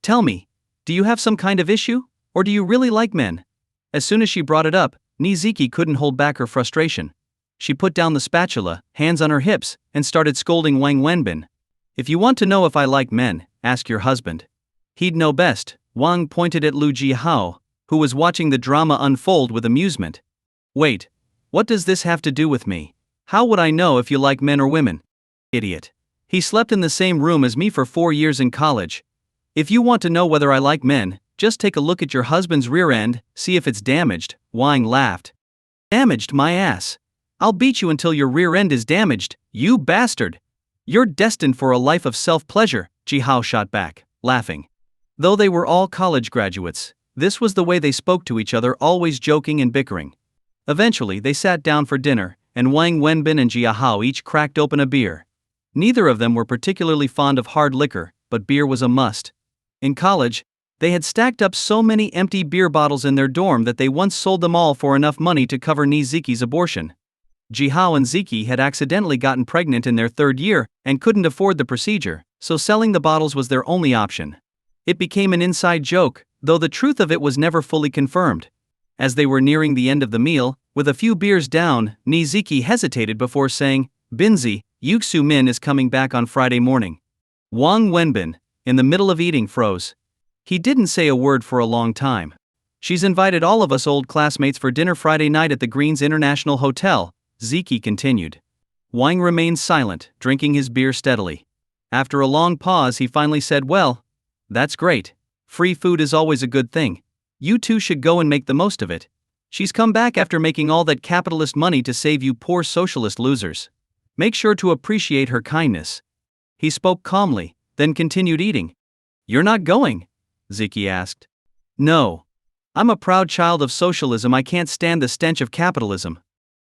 Tell me, do you have some kind of issue, or do you really like men? As soon as she brought it up, Niziki couldn't hold back her frustration. She put down the spatula, hands on her hips, and started scolding Wang Wenbin. If you want to know if I like men, ask your husband. He'd know best. Wang pointed at Lu Jihao, who was watching the drama unfold with amusement. Wait, what does this have to do with me? How would I know if you like men or women? Idiot. He slept in the same room as me for 4 years in college. If you want to know whether I like men, just take a look at your husband's rear end, see if it's damaged. Wang laughed. Damaged my ass. I'll beat you until your rear end is damaged, you bastard. You're destined for a life of self-pleasure, Jihao shot back, laughing. Though they were all college graduates, this was the way they spoke to each other, always joking and bickering. Eventually they sat down for dinner, and Wang Wenbin and Jihao each cracked open a beer. Neither of them were particularly fond of hard liquor, but beer was a must. In college, they had stacked up so many empty beer bottles in their dorm that they once sold them all for enough money to cover Niziki's abortion. Jihao and Ziki had accidentally gotten pregnant in their 3rd year and couldn't afford the procedure, so selling the bottles was their only option. It became an inside joke, though the truth of it was never fully confirmed. As they were nearing the end of the meal, with a few beers down, Niziki hesitated before saying, Binzi, Yuxu Min is coming back on Friday morning. Wang Wenbin, in the middle of eating, froze. He didn't say a word for a long time. She's invited all of us old classmates for dinner Friday night at the Greens International Hotel, Ziki continued. Wang remained silent, drinking his beer steadily. After a long pause he finally said, well, that's great. Free food is always a good thing. You two should go and make the most of it. She's come back after making all that capitalist money to save you poor socialist losers. Make sure to appreciate her kindness. He spoke calmly, then continued eating. You're not going? Ziki asked. No. I'm a proud child of socialism. I can't stand the stench of capitalism.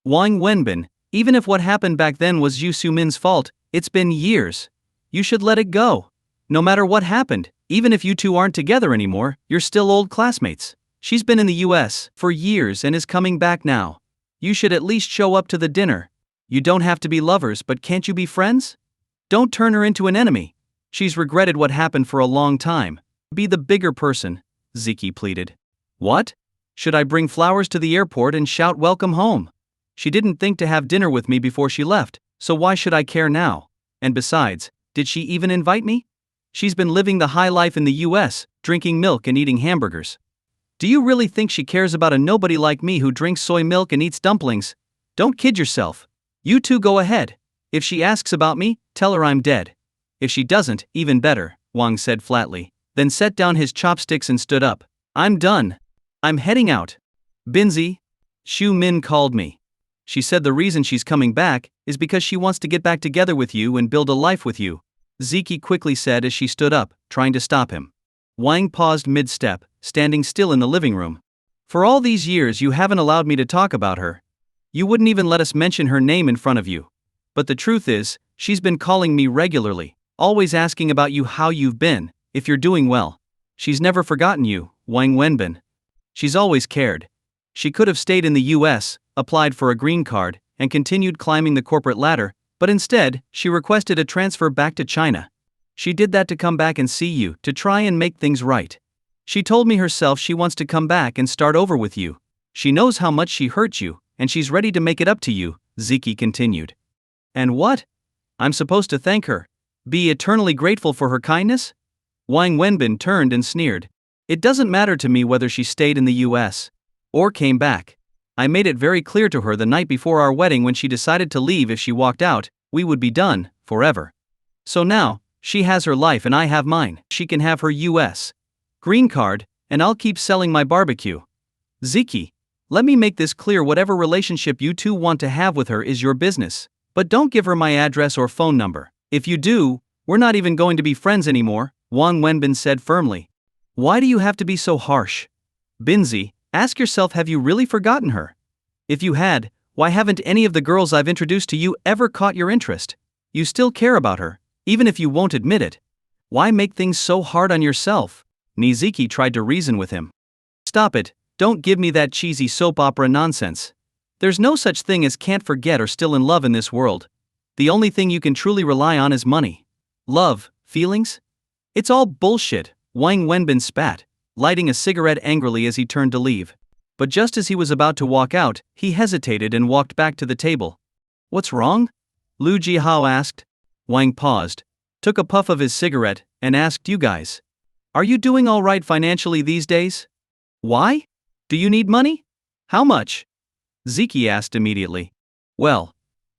Wang Wenbin, even if what happened back then was Yu Sumin's fault, it's been years. You should let it go. No matter what happened, even if you two aren't together anymore, you're still old classmates. She's been in the US for years and is coming back now. You should at least show up to the dinner. You don't have to be lovers, but can't you be friends? Don't turn her into an enemy. She's regretted what happened for a long time. Be the bigger person, Ziki pleaded. What? Should I bring flowers to the airport and shout welcome home? She didn't think to have dinner with me before she left, so why should I care now? And besides, did she even invite me? She's been living the high life in the US, drinking milk and eating hamburgers. Do you really think she cares about a nobody like me who drinks soy milk and eats dumplings? Don't kid yourself. You two go ahead. If she asks about me, tell her I'm dead. If she doesn't, even better, Wang said flatly, then set down his chopsticks and stood up. I'm done. I'm heading out. Binzi, Xu Min called me. She said the reason she's coming back is because she wants to get back together with you and build a life with you, Ziki quickly said as she stood up, trying to stop him. Wang paused mid-step, standing still in the living room. For all these years you haven't allowed me to talk about her. You wouldn't even let us mention her name in front of you. But the truth is, she's been calling me regularly, always asking about you, how you've been, if you're doing well. She's never forgotten you, Wang Wenbin. She's always cared. She could have stayed in the US, applied for a green card, and continued climbing the corporate ladder, but instead, she requested a transfer back to China. She did that to come back and see you, to try and make things right. She told me herself she wants to come back and start over with you. She knows how much she hurt you, and she's ready to make it up to you, Ziki continued. And what? I'm supposed to thank her? Be eternally grateful for her kindness? Wang Wenbin turned and sneered. It doesn't matter to me whether she stayed in the US or came back. I made it very clear to her the night before our wedding when she decided to leave. If she walked out, we would be done, forever. So now, she has her life and I have mine. She can have her US green card, and I'll keep selling my barbecue. Ziki, let me make this clear: whatever relationship you two want to have with her is your business. But don't give her my address or phone number. If you do, we're not even going to be friends anymore, Wang Wenbin said firmly. Why do you have to be so harsh? Binzi, ask yourself, have you really forgotten her? If you had, why haven't any of the girls I've introduced to you ever caught your interest? You still care about her, even if you won't admit it. Why make things so hard on yourself? Niziki tried to reason with him. Stop it, don't give me that cheesy soap opera nonsense. There's no such thing as can't forget or still in love in this world. The only thing you can truly rely on is money. Love, feelings? It's all bullshit, Wang Wenbin spat, lighting a cigarette angrily as he turned to leave. But just as he was about to walk out, he hesitated and walked back to the table. What's wrong? Lu Jihao asked. Wang paused, took a puff of his cigarette, and asked, you guys, are you doing all right financially these days? Why? Do you need money? How much? Ziki asked immediately. Well,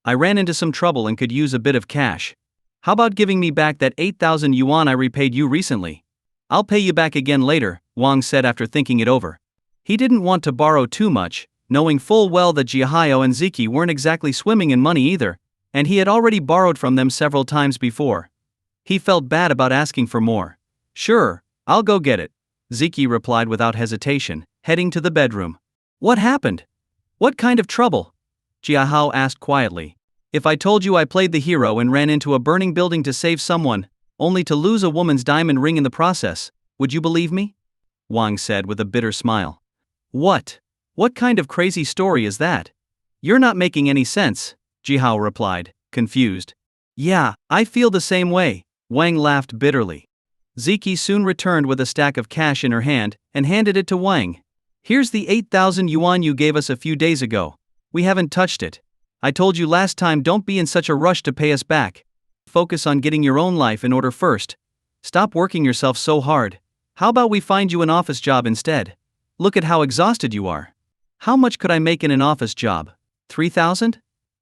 I ran into some trouble and could use a bit of cash. How about giving me back that 8,000 yuan I repaid you recently? I'll pay you back again later, Wang said after thinking it over. He didn't want to borrow too much, knowing full well that Jihao and Ziki weren't exactly swimming in money either, and he had already borrowed from them several times before. He felt bad about asking for more. Sure, I'll go get it, Ziki replied without hesitation, heading to the bedroom. What happened? What kind of trouble? Jihao asked quietly. If I told you I played the hero and ran into a burning building to save someone, only to lose a woman's diamond ring in the process, would you believe me? Wang said with a bitter smile. What? What kind of crazy story is that? You're not making any sense, Jihao replied, confused. Yeah, I feel the same way, Wang laughed bitterly. Ziki soon returned with a stack of cash in her hand and handed it to Wang. Here's the 8,000 yuan you gave us a few days ago. We haven't touched it. I told you last time, don't be in such a rush to pay us back. Focus on getting your own life in order first. Stop working yourself so hard. How about we find you an office job instead? Look at how exhausted you are. How much could I make in an office job? 3,000?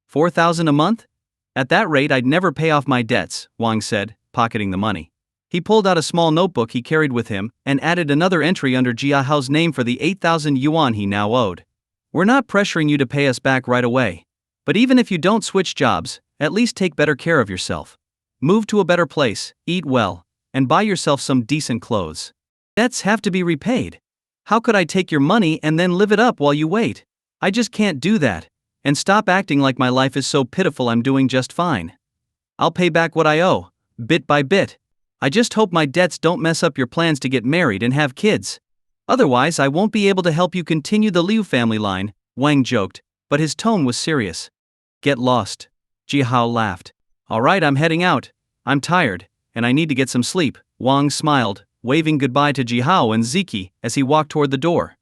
4,000 a month? At that rate I'd never pay off my debts, Wang said, pocketing the money. He pulled out a small notebook he carried with him and added another entry under Jiahao's name for the 8,000 yuan he now owed. We're not pressuring you to pay us back right away. But even if you don't switch jobs, at least take better care of yourself. Move to a better place, eat well, and buy yourself some decent clothes. Debts have to be repaid. How could I take your money and then live it up while you wait? I just can't do that. And stop acting like my life is so pitiful. I'm doing just fine. I'll pay back what I owe, bit by bit. I just hope my debts don't mess up your plans to get married and have kids. Otherwise I won't be able to help you continue the Liu family line, Wang joked, but his tone was serious. Get lost. Jihao laughed. Alright, I'm heading out. I'm tired, and I need to get some sleep, Wang smiled, waving goodbye to Jihao and Ziki as he walked toward the door.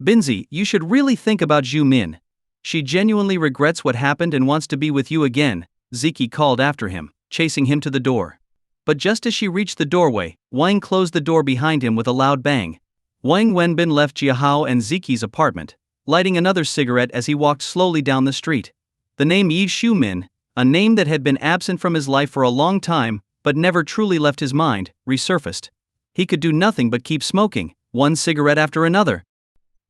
Binzi, you should really think about Zhu Min. She genuinely regrets what happened and wants to be with you again, Ziki called after him, chasing him to the door. But just as she reached the doorway, Wang closed the door behind him with a loud bang. Wang Wenbin left Jihao and Ziki's apartment, lighting another cigarette as he walked slowly down the street. The name Yi Xiumin, a name that had been absent from his life for a long time, but never truly left his mind, resurfaced. He could do nothing but keep smoking, one cigarette after another.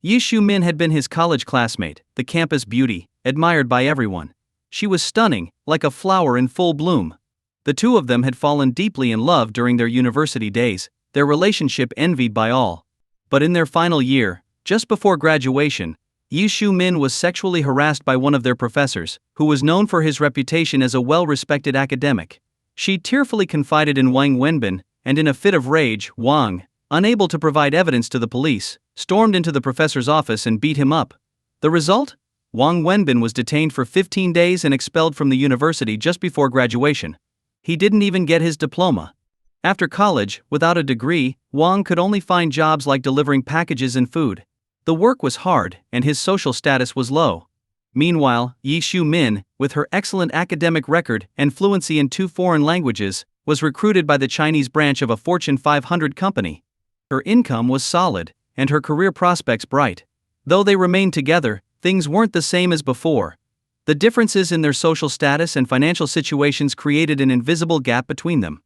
Yi Shu-min had been his college classmate, the campus beauty, admired by everyone. She was stunning, like a flower in full bloom. The two of them had fallen deeply in love during their university days, their relationship envied by all. But in their final year, just before graduation, Yi Shu-min was sexually harassed by one of their professors, who was known for his reputation as a well-respected academic. She tearfully confided in Wang Wenbin, and in a fit of rage, Wang, unable to provide evidence to the police, stormed into the professor's office and beat him up. The result? Wang Wenbin was detained for 15 days and expelled from the university just before graduation. He didn't even get his diploma. After college, without a degree, Wang could only find jobs like delivering packages and food. The work was hard, and his social status was low. Meanwhile, Yi Shu-min, with her excellent academic record and fluency in 2 foreign languages, was recruited by the Chinese branch of a Fortune 500 company. Her income was solid, and her career prospects bright. Though they remained together, things weren't the same as before. The differences in their social status and financial situations created an invisible gap between them.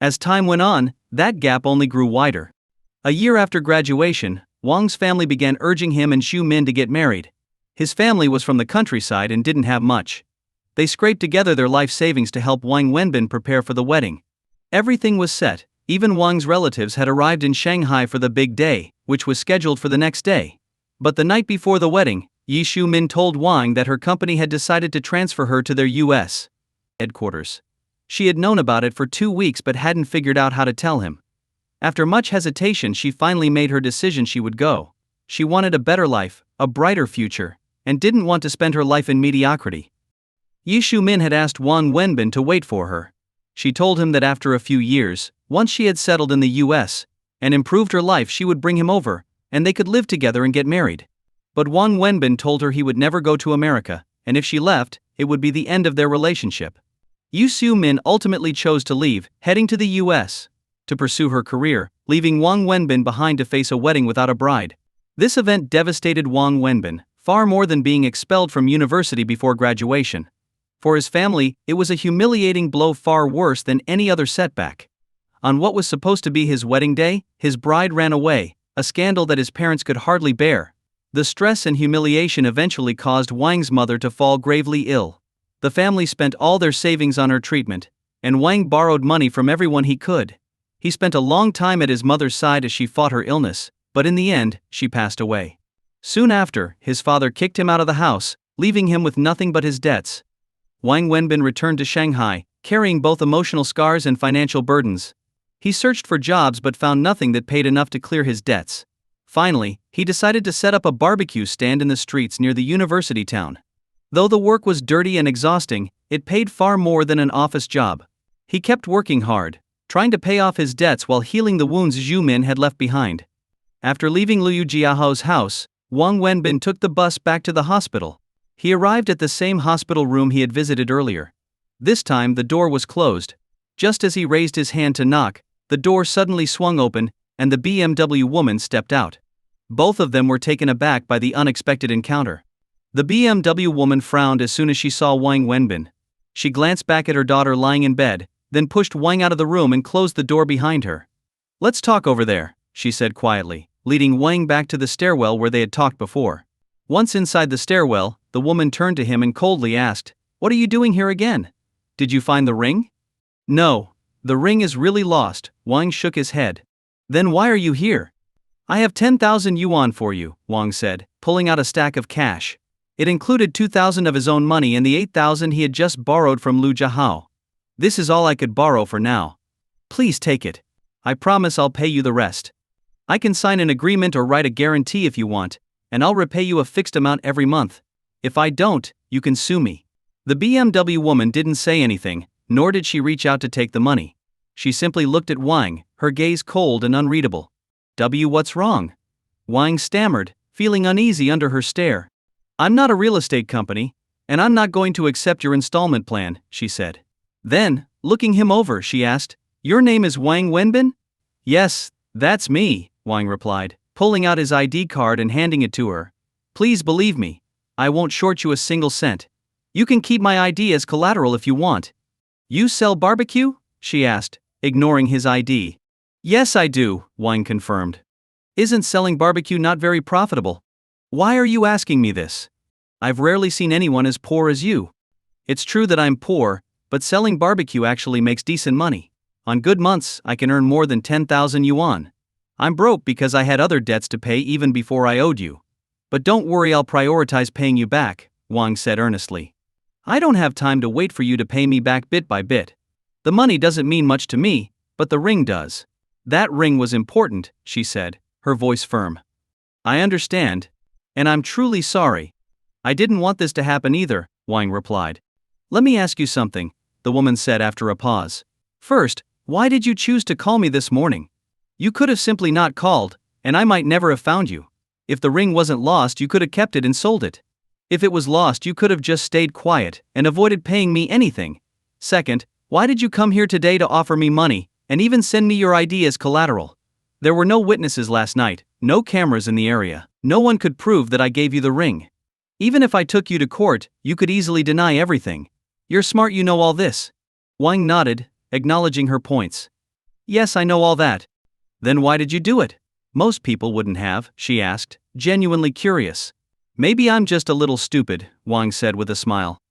As time went on, that gap only grew wider. A year after graduation, Wang's family began urging him and Shu-min to get married. His family was from the countryside and didn't have much. They scraped together their life savings to help Wang Wenbin prepare for the wedding. Everything was set. Even Wang's relatives had arrived in Shanghai for the big day, which was scheduled for the next day. But the night before the wedding, Yi Shu-min told Wang that her company had decided to transfer her to their U.S. headquarters. She had known about it for 2 weeks but hadn't figured out how to tell him. After much hesitation, she finally made her decision. She would go. She wanted a better life, a brighter future, and didn't want to spend her life in mediocrity. Yi Shu-min had asked Wang Wenbin to wait for her. She told him that after a few years, once she had settled in the U.S. and improved her life, she would bring him over, and they could live together and get married. But Wang Wenbin told her he would never go to America, and if she left, it would be the end of their relationship. Yi Shu-min ultimately chose to leave, heading to the U.S. to pursue her career, leaving Wang Wenbin behind to face a wedding without a bride. This event devastated Wang Wenbin, far more than being expelled from university before graduation. For his family, it was a humiliating blow far worse than any other setback. On what was supposed to be his wedding day, his bride ran away, a scandal that his parents could hardly bear. The stress and humiliation eventually caused Wang's mother to fall gravely ill. The family spent all their savings on her treatment, and Wang borrowed money from everyone he could. He spent a long time at his mother's side as she fought her illness, but in the end, she passed away. Soon after, his father kicked him out of the house, leaving him with nothing but his debts. Wang Wenbin returned to Shanghai, carrying both emotional scars and financial burdens. He searched for jobs but found nothing that paid enough to clear his debts. Finally, he decided to set up a barbecue stand in the streets near the university town. Though the work was dirty and exhausting, it paid far more than an office job. He kept working hard, trying to pay off his debts while healing the wounds Zhu Min had left behind. After leaving Liu Jiaho's house, Wang Wenbin took the bus back to the hospital. He arrived at the same hospital room he had visited earlier. This time the door was closed. Just as he raised his hand to knock, the door suddenly swung open, and the BMW woman stepped out. Both of them were taken aback by the unexpected encounter. The BMW woman frowned as soon as she saw Wang Wenbin. She glanced back at her daughter lying in bed, then pushed Wang out of the room and closed the door behind her. "Let's talk over there," she said quietly, leading Wang back to the stairwell where they had talked before. Once inside the stairwell, the woman turned to him and coldly asked, "What are you doing here again? Did you find the ring?" "No, the ring is really lost." Wang shook his head. "Then why are you here?" "I have 10,000 yuan for you," Wang said, pulling out a stack of cash. It included 2,000 of his own money and the 8,000 he had just borrowed from Liu Jiahao. "This is all I could borrow for now. Please take it. I promise I'll pay you the rest. I can sign an agreement or write a guarantee if you want, and I'll repay you a fixed amount every month. If I don't, you can sue me." The BMW woman didn't say anything, nor did she reach out to take the money. She simply looked at Wang, her gaze cold and unreadable. What's wrong?" Wang stammered, feeling uneasy under her stare. "I'm not a real estate company, and I'm not going to accept your installment plan," she said. Then, looking him over, she asked, "Your name is Wang Wenbin?" "Yes, that's me," Wang replied, pulling out his ID card and handing it to her. "Please believe me. I won't short you a single cent. You can keep my ID as collateral if you want." "You sell barbecue?" she asked, ignoring his ID. Yes, I do, Wang confirmed. Isn't selling barbecue not very profitable? Why are you asking me this? I've rarely seen anyone as poor as you. It's true that I'm poor, but selling barbecue actually makes decent money. On good months, I can earn more than 10,000 yuan. I'm broke because I had other debts to pay even before I owed you. But don't worry, I'll prioritize paying you back, Wang said earnestly. I don't have time to wait for you to pay me back bit by bit. The money doesn't mean much to me, but the ring does. That ring was important, she said, her voice firm. I understand. And I'm truly sorry. I didn't want this to happen either, Wang replied. Let me ask you something, the woman said after a pause. First, why did you choose to call me this morning? You could have simply not called, and I might never have found you. If the ring wasn't lost, you could have kept it and sold it. If it was lost, you could have just stayed quiet and avoided paying me anything. Second, why did you come here today to offer me money, and even send me your ID as collateral? There were no witnesses last night, no cameras in the area, no one could prove that I gave you the ring. Even if I took you to court, you could easily deny everything. You're smart, you know all this. Wang nodded, acknowledging her points. Yes, I know all that. Then why did you do it? Most people wouldn't have, she asked, genuinely curious. Maybe I'm just a little stupid, Wang said with a smile.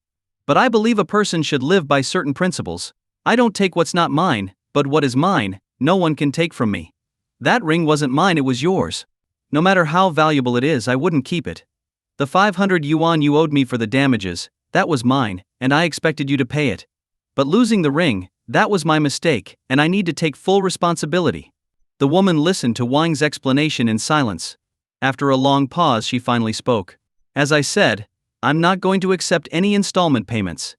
But I believe a person should live by certain principles. I don't take what's not mine, but what is mine, no one can take from me. That ring wasn't mine, it was yours. No matter how valuable it is, I wouldn't keep it. The 500 yuan you owed me for the damages, that was mine, and I expected you to pay it. But losing the ring, that was my mistake, and I need to take full responsibility. The woman listened to Wang's explanation in silence. After a long pause, she finally spoke. As I said, I'm not going to accept any installment payments.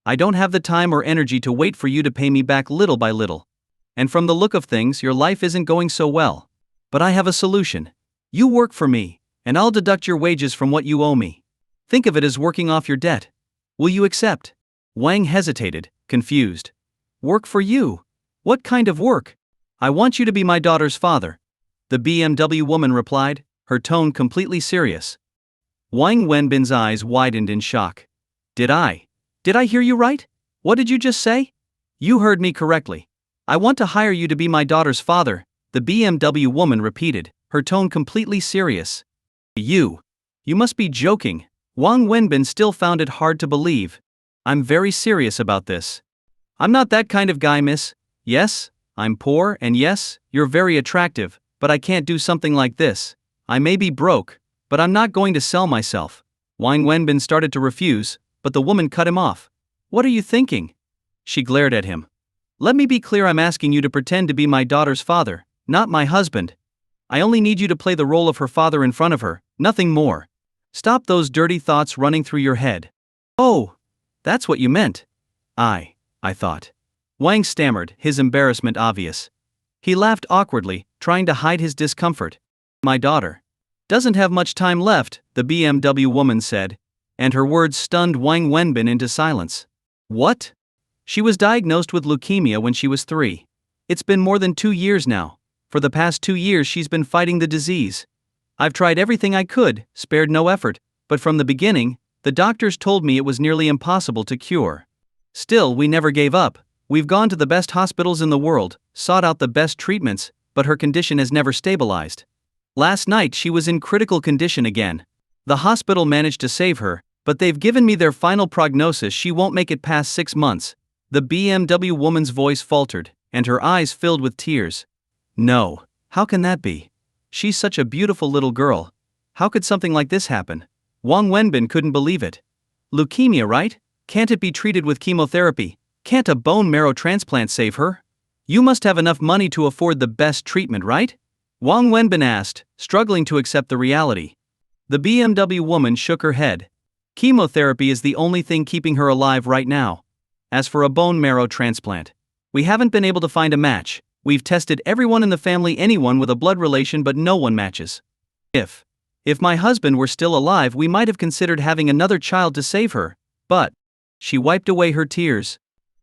I don't have the time or energy to wait for you to pay me back little by little. And from the look of things, your life isn't going so well. But I have a solution. You work for me, and I'll deduct your wages from what you owe me. Think of it as working off your debt. Will you accept? Wang hesitated, confused. Work for you? What kind of work? I want you to be my daughter's father. The BMW woman replied, her tone completely serious. Wang Wenbin's eyes widened in shock. Did I hear you right? What did you just say? You heard me correctly. I want to hire you to be my daughter's father, the BMW woman repeated, her tone completely serious. You must be joking. Wang Wenbin still found it hard to believe. I'm very serious about this. I'm not that kind of guy, miss. Yes, I'm poor, and yes, you're very attractive, but I can't do something like this. I may be broke, but I'm not going to sell myself. Wang Wenbin started to refuse, but the woman cut him off. What are you thinking? She glared at him. Let me be clear, I'm asking you to pretend to be my daughter's father, not my husband. I only need you to play the role of her father in front of her, nothing more. Stop those dirty thoughts running through your head. Oh, that's what you meant. I thought. Wang stammered, his embarrassment obvious. He laughed awkwardly, trying to hide his discomfort. My daughter doesn't have much time left, the BMW woman said, and her words stunned Wang Wenbin into silence. What? She was diagnosed with leukemia when she was 3. It's been more than 2 years now. For the past 2 years she's been fighting the disease. I've tried everything I could, spared no effort, but from the beginning, the doctors told me it was nearly impossible to cure. Still, we never gave up. We've gone to the best hospitals in the world, sought out the best treatments, but her condition has never stabilized. Last night she was in critical condition again. The hospital managed to save her, but they've given me their final prognosis: she won't make it past 6 months. The BMW woman's voice faltered, and her eyes filled with tears. No, how can that be? She's such a beautiful little girl. How could something like this happen? Wang Wenbin couldn't believe it. Leukemia, right? Can't it be treated with chemotherapy? Can't a bone marrow transplant save her? You must have enough money to afford the best treatment, right? Wang Wenbin asked, struggling to accept the reality. The BMW woman shook her head. Chemotherapy is the only thing keeping her alive right now. As for a bone marrow transplant, we haven't been able to find a match. We've tested everyone in the family, anyone with a blood relation, but no one matches. If my husband were still alive, we might have considered having another child to save her, but... She wiped away her tears.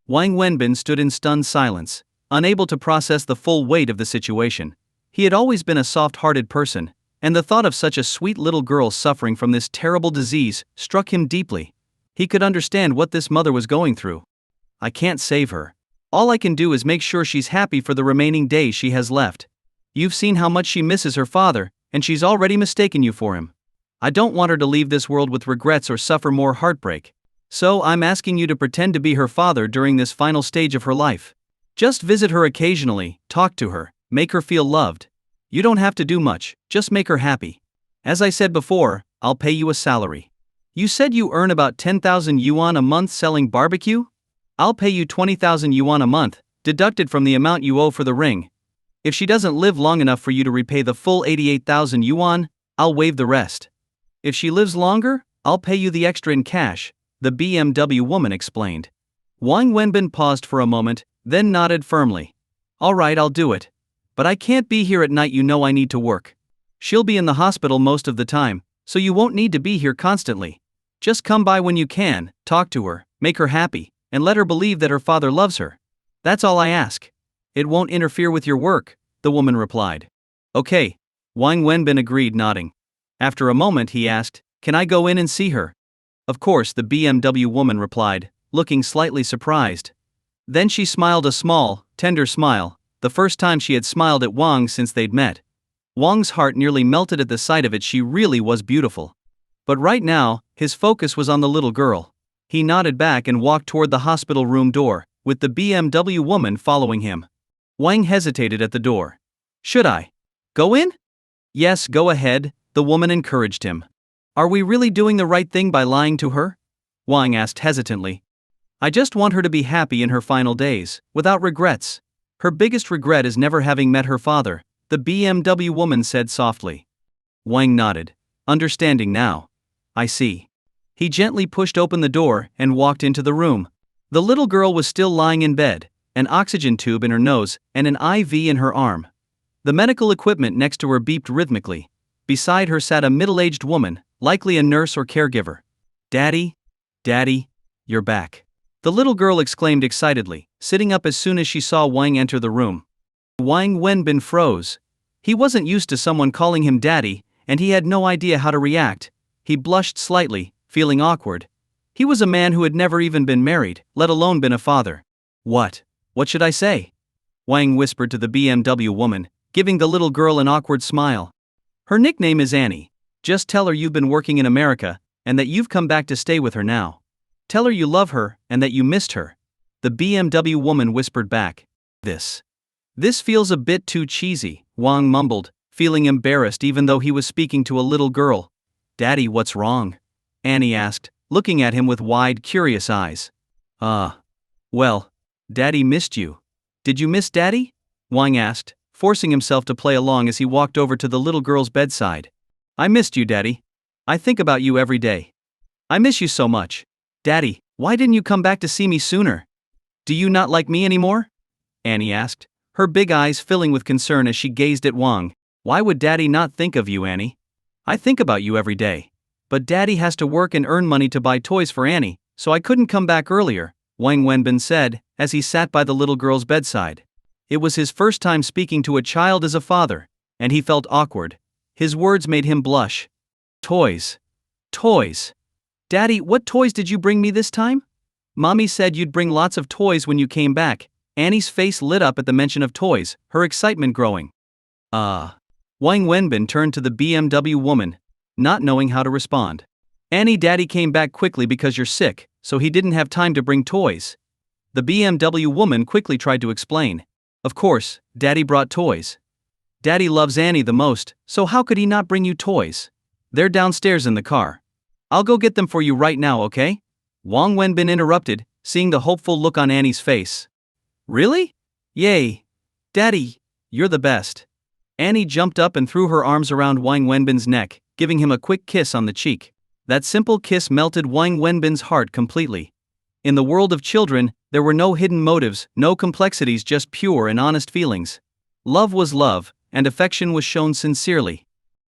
Wang Wenbin stood in stunned silence, unable to process the full weight of the situation. He had always been a soft-hearted person, and the thought of such a sweet little girl suffering from this terrible disease struck him deeply. He could understand what this mother was going through. I can't save her. All I can do is make sure she's happy for the remaining days she has left. You've seen how much she misses her father, and she's already mistaken you for him. I don't want her to leave this world with regrets or suffer more heartbreak. So I'm asking you to pretend to be her father during this final stage of her life. Just visit her occasionally, talk to her, make her feel loved. You don't have to do much, just make her happy. As I said before, I'll pay you a salary. You said you earn about 10,000 yuan a month selling barbecue? I'll pay you 20,000 yuan a month, deducted from the amount you owe for the ring. If she doesn't live long enough for you to repay the full 88,000 yuan, I'll waive the rest. If she lives longer, I'll pay you the extra in cash, the BMW woman explained. Wang Wenbin paused for a moment, then nodded firmly. All right, I'll do it. But I can't be here at night, you know I need to work. She'll be in the hospital most of the time, so you won't need to be here constantly. Just come by when you can, talk to her, make her happy, and let her believe that her father loves her. That's all I ask. It won't interfere with your work, the woman replied. Okay, Wang Wenbin agreed, nodding. After a moment he asked, can I go in and see her? Of course, the BMW woman replied, looking slightly surprised. Then she smiled a small, tender smile, the first time she had smiled at Wang since they'd met. Wang's heart nearly melted at the sight of it. She really was beautiful. But right now, his focus was on the little girl. He nodded back and walked toward the hospital room door, with the BMW woman following him. Wang hesitated at the door. Should I go in? Yes, go ahead, the woman encouraged him. Are we really doing the right thing by lying to her? Wang asked hesitantly. I just want her to be happy in her final days, without regrets. Her biggest regret is never having met her father, the BMW woman said softly. Wang nodded, understanding now. I see. He gently pushed open the door and walked into the room. The little girl was still lying in bed, an oxygen tube in her nose and an IV in her arm. The medical equipment next to her beeped rhythmically. Beside her sat a middle-aged woman, likely a nurse or caregiver. Daddy? Daddy? You're back. The little girl exclaimed excitedly, sitting up as soon as she saw Wang enter the room. Wang Wenbin froze. He wasn't used to someone calling him daddy, and he had no idea how to react. He blushed slightly, feeling awkward. He was a man who had never even been married, let alone been a father. What should I say? Wang whispered to the BMW woman, giving the little girl an awkward smile. Her nickname is Annie. Just tell her you've been working in America, and that you've come back to stay with her now. Tell her you love her, and that you missed her. The BMW woman whispered back. This feels a bit too cheesy, Wang mumbled, feeling embarrassed even though he was speaking to a little girl. Daddy, what's wrong? Annie asked, looking at him with wide, curious eyes. Well, Daddy missed you. Did you miss Daddy? Wang asked, forcing himself to play along as he walked over to the little girl's bedside. I missed you, Daddy. I think about you every day. I miss you so much. Daddy, why didn't you come back to see me sooner? Do you not like me anymore? Annie asked, her big eyes filling with concern as she gazed at Wang. Why would Daddy not think of you, Annie? I think about you every day. But Daddy has to work and earn money to buy toys for Annie, so I couldn't come back earlier, Wang Wenbin said, as he sat by the little girl's bedside. It was his first time speaking to a child as a father, and he felt awkward. His words made him blush. Toys. Toys. Daddy, what toys did you bring me this time? Mommy said you'd bring lots of toys when you came back. Annie's face lit up at the mention of toys, her excitement growing. Wang Wenbin turned to the BMW woman, not knowing how to respond. Annie, Daddy came back quickly because you're sick, so he didn't have time to bring toys. The BMW woman quickly tried to explain. Of course, Daddy brought toys. Daddy loves Annie the most, so how could he not bring you toys? They're downstairs in the car. I'll go get them for you right now, okay? Wang Wenbin interrupted, seeing the hopeful look on Annie's face. Really? Yay. Daddy, you're the best. Annie jumped up and threw her arms around Wang Wenbin's neck, giving him a quick kiss on the cheek. That simple kiss melted Wang Wenbin's heart completely. In the world of children, there were no hidden motives, no complexities, just pure and honest feelings. Love was love, and affection was shown sincerely.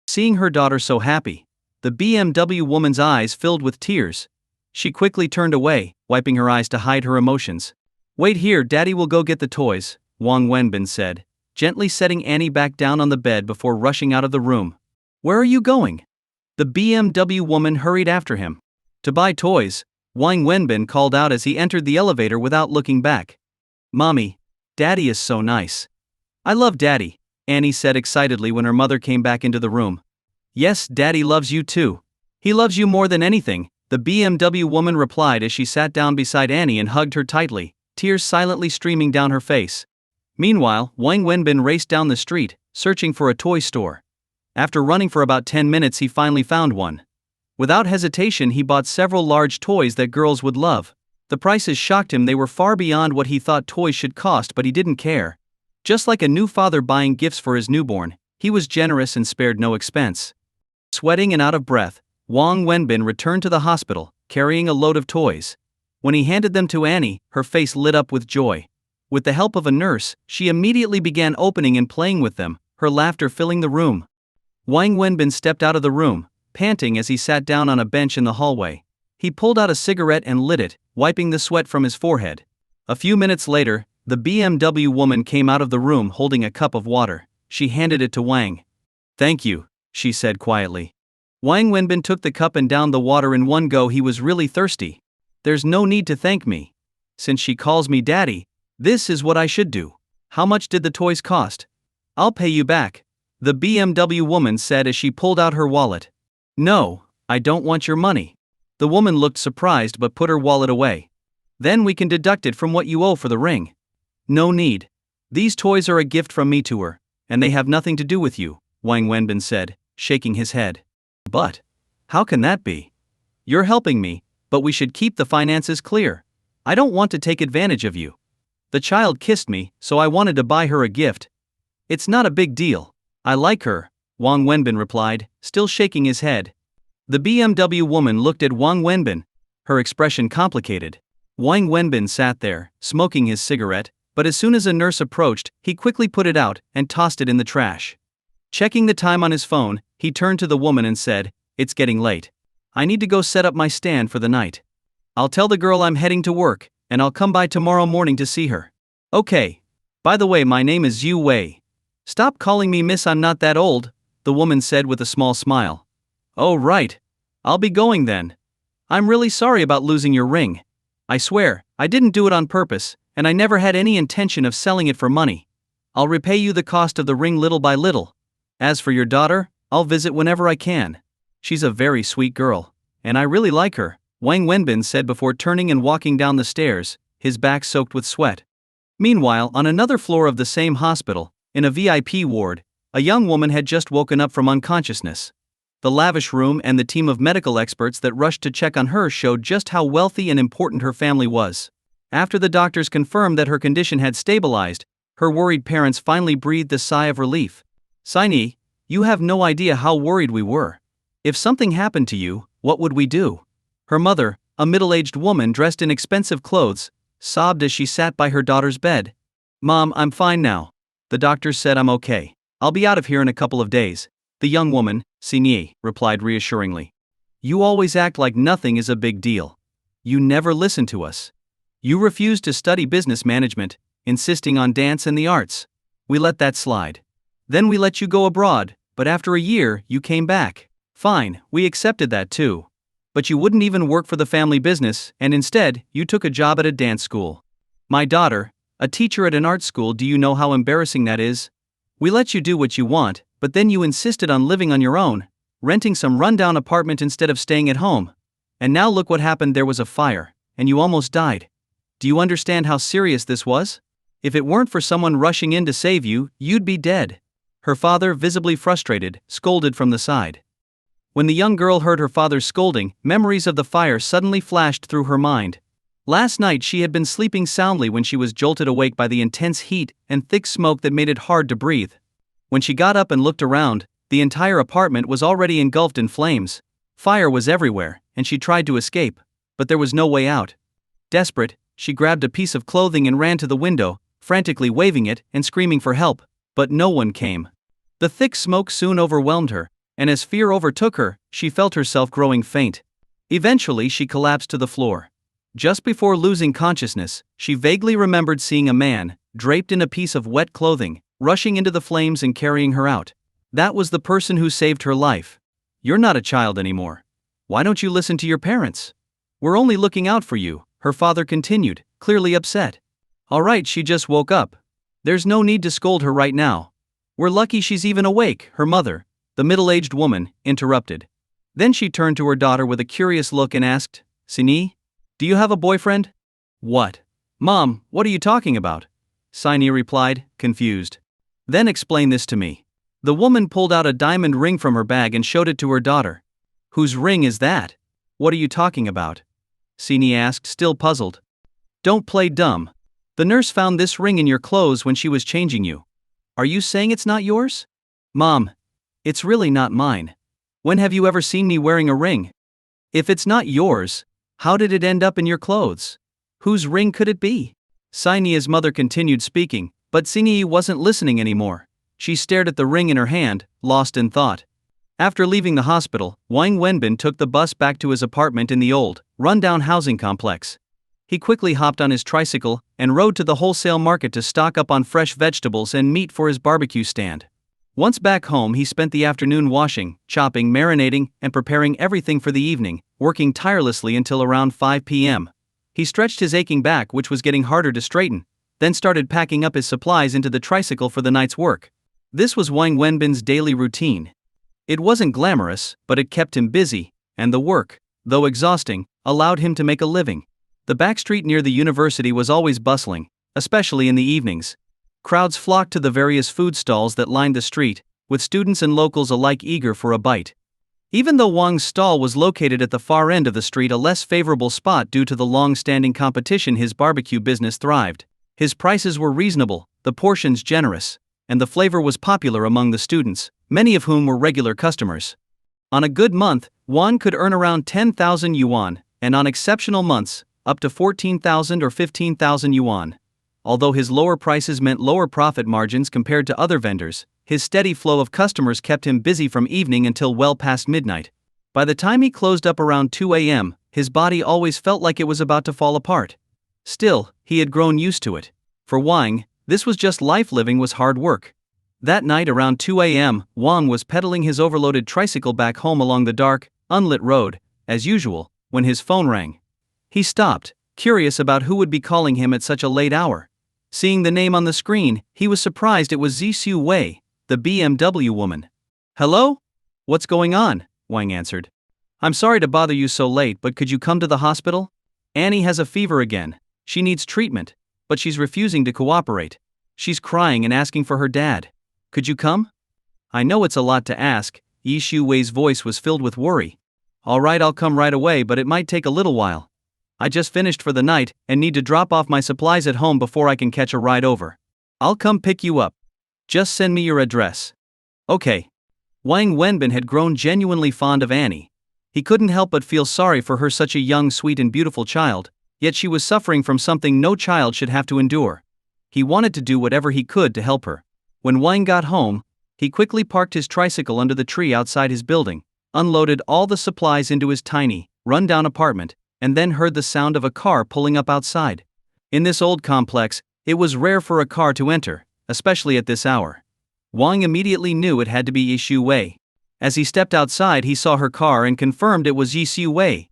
Seeing her daughter so happy, the BMW woman's eyes filled with tears. She quickly turned away, wiping her eyes to hide her emotions. Wait here, Daddy will go get the toys, Wang Wenbin said, gently setting Annie back down on the bed before rushing out of the room. Where are you going? The BMW woman hurried after him. To buy toys, Wang Wenbin called out as he entered the elevator without looking back. Mommy, Daddy is so nice. I love Daddy, Annie said excitedly when her mother came back into the room. Yes, Daddy loves you too. He loves you more than anything, the BMW woman replied as she sat down beside Annie and hugged her tightly, tears silently streaming down her face. Meanwhile, Wang Wenbin raced down the street, searching for a toy store. After running for about 10 minutes, he finally found one. Without hesitation, he bought several large toys that girls would love. The prices shocked him, they were far beyond what he thought toys should cost, but he didn't care. Just like a new father buying gifts for his newborn, he was generous and spared no expense. Sweating and out of breath, Wang Wenbin returned to the hospital, carrying a load of toys. When he handed them to Annie, her face lit up with joy. With the help of a nurse, she immediately began opening and playing with them, her laughter filling the room. Wang Wenbin stepped out of the room, panting as he sat down on a bench in the hallway. He pulled out a cigarette and lit it, wiping the sweat from his forehead. A few minutes later, the BMW woman came out of the room holding a cup of water. She handed it to Wang. Thank you, she said quietly. Wang Wenbin took the cup and downed the water in one go. He was really thirsty. There's no need to thank me. Since she calls me Daddy, this is what I should do. How much did the toys cost? I'll pay you back, the BMW woman said as she pulled out her wallet. No, I don't want your money. The woman looked surprised but put her wallet away. Then we can deduct it from what you owe for the ring. No need. These toys are a gift from me to her, and they have nothing to do with you, Wang Wenbin said, shaking his head. But how can that be? You're helping me, but we should keep the finances clear. I don't want to take advantage of you. The child kissed me, so I wanted to buy her a gift. It's not a big deal. I like her, Wang Wenbin replied, still shaking his head. The BMW woman looked at Wang Wenbin, her expression complicated. Wang Wenbin sat there, smoking his cigarette, but as soon as a nurse approached, he quickly put it out and tossed it in the trash. Checking the time on his phone, he turned to the woman and said, "It's getting late. I need to go set up my stand for the night. I'll tell the girl I'm heading to work, and I'll come by tomorrow morning to see her." Okay. By the way, my name is Zhu Wei. Stop calling me miss, I'm not that old, the woman said with a small smile. Oh right. I'll be going then. I'm really sorry about losing your ring. I swear, I didn't do it on purpose, and I never had any intention of selling it for money. I'll repay you the cost of the ring little by little. As for your daughter, I'll visit whenever I can. She's a very sweet girl, and I really like her, Wang Wenbin said before turning and walking down the stairs, his back soaked with sweat. Meanwhile, on another floor of the same hospital, in a VIP ward, a young woman had just woken up from unconsciousness. The lavish room and the team of medical experts that rushed to check on her showed just how wealthy and important her family was. After the doctors confirmed that her condition had stabilized, her worried parents finally breathed a sigh of relief. Saini, you have no idea how worried we were. If something happened to you, what would we do? Her mother, a middle-aged woman dressed in expensive clothes, sobbed as she sat by her daughter's bed. Mom, I'm fine now. The doctors said I'm okay. I'll be out of here in a couple of days. The young woman, Saini, replied reassuringly. You always act like nothing is a big deal. You never listen to us. You refused to study business management, insisting on dance and the arts. We let that slide. Then we let you go abroad, but after a year, you came back. Fine, we accepted that too. But you wouldn't even work for the family business, and instead, you took a job at a dance school. My daughter, a teacher at an art school, do you know how embarrassing that is? We let you do what you want, but then you insisted on living on your own, renting some rundown apartment instead of staying at home. And now look what happened, there was a fire, and you almost died. Do you understand how serious this was? If it weren't for someone rushing in to save you, you'd be dead. Her father, visibly frustrated, scolded from the side. When the young girl heard her father's scolding, memories of the fire suddenly flashed through her mind. Last night she had been sleeping soundly when she was jolted awake by the intense heat and thick smoke that made it hard to breathe. When she got up and looked around, the entire apartment was already engulfed in flames. Fire was everywhere, and she tried to escape, but there was no way out. Desperate, she grabbed a piece of clothing and ran to the window, frantically waving it and screaming for help, but no one came. The thick smoke soon overwhelmed her, and as fear overtook her, she felt herself growing faint. Eventually she collapsed to the floor. Just before losing consciousness, she vaguely remembered seeing a man, draped in a piece of wet clothing, rushing into the flames and carrying her out. That was the person who saved her life. You're not a child anymore. Why don't you listen to your parents? We're only looking out for you, her father continued, clearly upset. Alright, she just woke up. There's no need to scold her right now. We're lucky she's even awake, her mother, the middle-aged woman, interrupted. Then she turned to her daughter with a curious look and asked, Sini, do you have a boyfriend? What? Mom, what are you talking about? Sini replied, confused. Then explain this to me. The woman pulled out a diamond ring from her bag and showed it to her daughter. Whose ring is that? What are you talking about? Sini asked, still puzzled. Don't play dumb. The nurse found this ring in your clothes when she was changing you. Are you saying it's not yours? Mom, it's really not mine. When have you ever seen me wearing a ring? If it's not yours, how did it end up in your clothes? Whose ring could it be? Sinia's mother continued speaking, but Sinia wasn't listening anymore. She stared at the ring in her hand, lost in thought. After leaving the hospital, Wang Wenbin took the bus back to his apartment in the old, run-down housing complex. He quickly hopped on his tricycle and rode to the wholesale market to stock up on fresh vegetables and meat for his barbecue stand. Once back home, he spent the afternoon washing, chopping, marinating, and preparing everything for the evening, working tirelessly until around 5 p.m. He stretched his aching back, which was getting harder to straighten, then started packing up his supplies into the tricycle for the night's work. This was Wang Wenbin's daily routine. It wasn't glamorous, but it kept him busy, and the work, though exhausting, allowed him to make a living. The backstreet near the university was always bustling, especially in the evenings. Crowds flocked to the various food stalls that lined the street, with students and locals alike eager for a bite. Even though Wang's stall was located at the far end of the street, a less favorable spot due to the long-standing competition, his barbecue business thrived. His prices were reasonable, the portions generous, and the flavor was popular among the students, many of whom were regular customers. On a good month, Wang could earn around 10,000 yuan, and on exceptional months, up to 14,000 or 15,000 yuan. Although his lower prices meant lower profit margins compared to other vendors, his steady flow of customers kept him busy from evening until well past midnight. By the time he closed up around 2 a.m., his body always felt like it was about to fall apart. Still, he had grown used to it. For Wang, this was just life. Living was hard work. That night around 2 a.m., Wang was pedaling his overloaded tricycle back home along the dark, unlit road, as usual, when his phone rang. He stopped, curious about who would be calling him at such a late hour. Seeing the name on the screen, he was surprised it was Zixu Wei, the BMW woman. Hello? What's going on? Wang answered. I'm sorry to bother you so late, but could you come to the hospital? Annie has a fever again. She needs treatment, but she's refusing to cooperate. She's crying and asking for her dad. Could you come? I know it's a lot to ask. Zixu Wei's voice was filled with worry. All right, I'll come right away, but it might take a little while. I just finished for the night and need to drop off my supplies at home before I can catch a ride over. I'll come pick you up. Just send me your address. Okay. Wang Wenbin had grown genuinely fond of Annie. He couldn't help but feel sorry for her, such a young, sweet and beautiful child, yet she was suffering from something no child should have to endure. He wanted to do whatever he could to help her. When Wang got home, he quickly parked his tricycle under the tree outside his building, unloaded all the supplies into his tiny, run-down apartment, and then heard the sound of a car pulling up outside. In this old complex, it was rare for a car to enter, especially at this hour. Wang immediately knew it had to be Zixu Wei. As he stepped outside, he saw her car and confirmed it was Zixu Wei.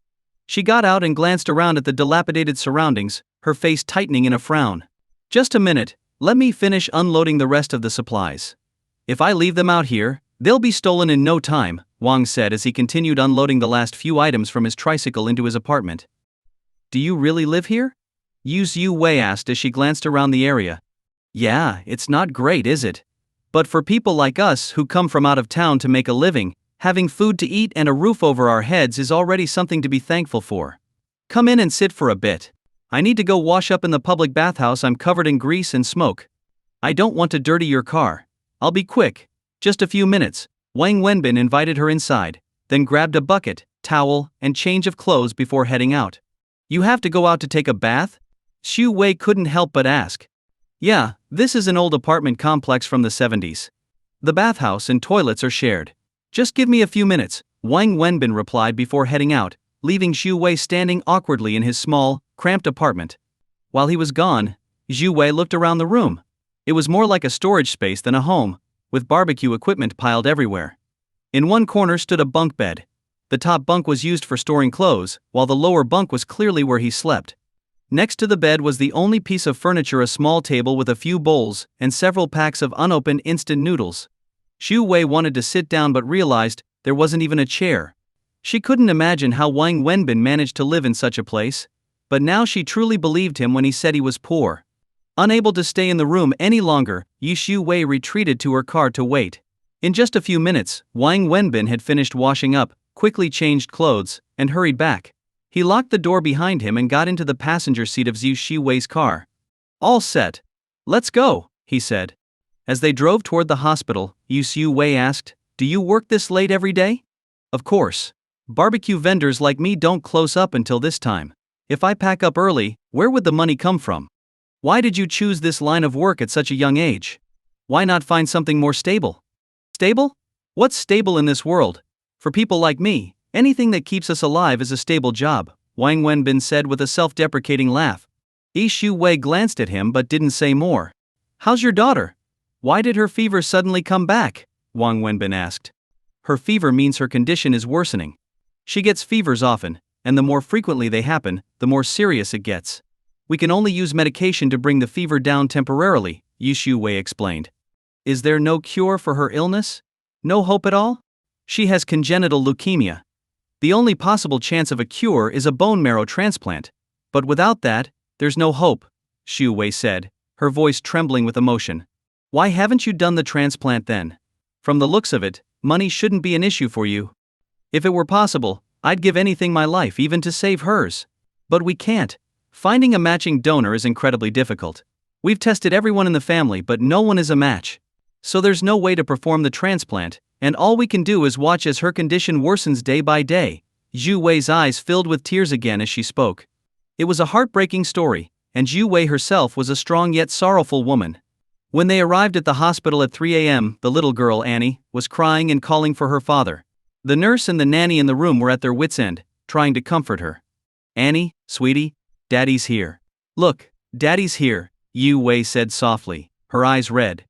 She got out and glanced around at the dilapidated surroundings, her face tightening in a frown. Just a minute, let me finish unloading the rest of the supplies. If I leave them out here, they'll be stolen in no time, Wang said as he continued unloading the last few items from his tricycle into his apartment. Do you really live here? Zixu Wei asked as she glanced around the area. Yeah, it's not great, is it? But for people like us who come from out of town to make a living, having food to eat and a roof over our heads is already something to be thankful for. Come in and sit for a bit. I need to go wash up in the public bathhouse. I'm covered in grease and smoke. I don't want to dirty your car. I'll be quick. Just a few minutes. Wang Wenbin invited her inside, then grabbed a bucket, towel, and change of clothes before heading out. You have to go out to take a bath? Zixu Wei couldn't help but ask. Yeah, this is an old apartment complex from the 70s. The bathhouse and toilets are shared. Just give me a few minutes, Wang Wenbin replied before heading out, leaving Zixu Wei standing awkwardly in his small, cramped apartment. While he was gone, Zixu Wei looked around the room. It was more like a storage space than a home, with barbecue equipment piled everywhere. In one corner stood a bunk bed. The top bunk was used for storing clothes, while the lower bunk was clearly where he slept. Next to the bed was the only piece of furniture, a small table with a few bowls and several packs of unopened instant noodles. Xu Wei wanted to sit down but realized there wasn't even a chair. She couldn't imagine how Wang Wenbin managed to live in such a place, but now she truly believed him when he said he was poor. Unable to stay in the room any longer, Xu Wei retreated to her car to wait. In just a few minutes, Wang Wenbin had finished washing up, quickly changed clothes, and hurried back. He locked the door behind him and got into the passenger seat of Xu Wei's car. "All set. Let's go," he said. As they drove toward the hospital, Xu Wei asked, "Do you work this late every day?" "Of course. Barbecue vendors like me don't close up until this time. If I pack up early, where would the money come from?" "Why did you choose this line of work at such a young age? Why not find something more stable?" "Stable? What's stable in this world? For people like me, anything that keeps us alive is a stable job," Wang Wenbin said with a self-deprecating laugh. Xu Wei glanced at him but didn't say more. "How's your daughter? Why did her fever suddenly come back?" Wang Wenbin asked. "Her fever means her condition is worsening. She gets fevers often, and the more frequently they happen, the more serious it gets. We can only use medication to bring the fever down temporarily," Xu Wei explained. "Is there no cure for her illness? No hope at all? She has congenital leukemia. The only possible chance of a cure is a bone marrow transplant, but without that, there's no hope," Xu Wei said, her voice trembling with emotion. "Why haven't you done the transplant then? From the looks of it, money shouldn't be an issue for you. If it were possible, I'd give anything my life even to save hers. But we can't. Finding a matching donor is incredibly difficult. We've tested everyone in the family but no one is a match. So there's no way to perform the transplant, and all we can do is watch as her condition worsens day by day." Xu Wei's eyes filled with tears again as she spoke. It was a heartbreaking story, and Xu Wei herself was a strong yet sorrowful woman. When they arrived at the hospital at 3 a.m., the little girl, Annie, was crying and calling for her father. The nurse and the nanny in the room were at their wits' end, trying to comfort her. "Annie, sweetie, Daddy's here. Look, Daddy's here," Xu Wei said softly, her eyes red.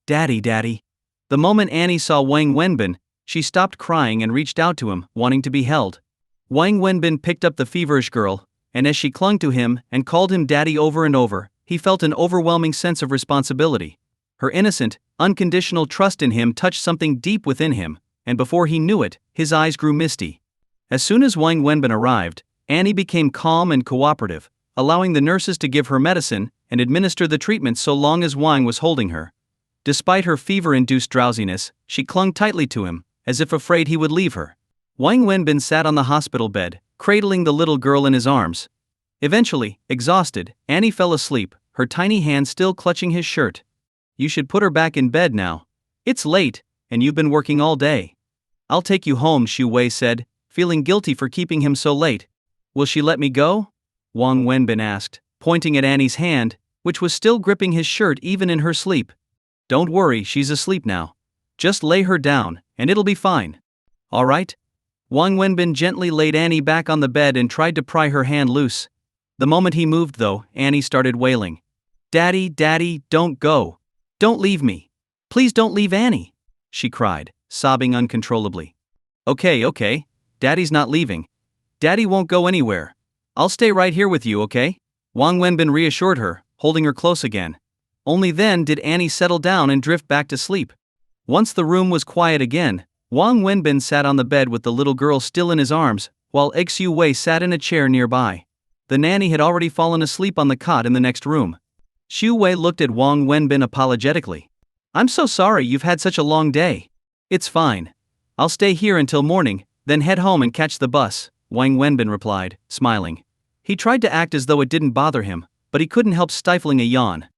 "Daddy, Daddy." The moment Annie saw Wang Wenbin, she stopped crying and reached out to him, wanting to be held. Wang Wenbin picked up the feverish girl, and as she clung to him and called him Daddy over and over, he felt an overwhelming sense of responsibility. Her innocent, unconditional trust in him touched something deep within him, and before he knew it, his eyes grew misty. As soon as Wang Wenbin arrived, Annie became calm and cooperative, allowing the nurses to give her medicine and administer the treatment so long as Wang was holding her. Despite her fever-induced drowsiness, she clung tightly to him, as if afraid he would leave her. Wang Wenbin sat on the hospital bed, cradling the little girl in his arms. Eventually, exhausted, Annie fell asleep, her tiny hand still clutching his shirt. "You should put her back in bed now. It's late, and you've been working all day." "I'll take you home," Xu Wei said, feeling guilty for keeping him so late. "Will she let me go?" Wang Wenbin asked, pointing at Annie's hand, which was still gripping his shirt even in her sleep. "Don't worry, she's asleep now. Just lay her down, and it'll be fine." "All right." Wang Wenbin gently laid Annie back on the bed and tried to pry her hand loose. The moment he moved, though, Annie started wailing. "Daddy, Daddy, don't go. Don't leave me. Please don't leave Annie," she cried, sobbing uncontrollably. Okay, Daddy's not leaving. Daddy won't go anywhere. I'll stay right here with you, okay?" Wang Wenbin reassured her, holding her close again. Only then did Annie settle down and drift back to sleep. Once the room was quiet again, Wang Wenbin sat on the bed with the little girl still in his arms, while Xu Wei sat in a chair nearby. The nanny had already fallen asleep on the cot in the next room. Xu Wei looked at Wang Wenbin apologetically. "I'm so sorry you've had such a long day." "It's fine. I'll stay here until morning, then head home and catch the bus," Wang Wenbin replied, smiling. He tried to act as though it didn't bother him, but he couldn't help stifling a yawn.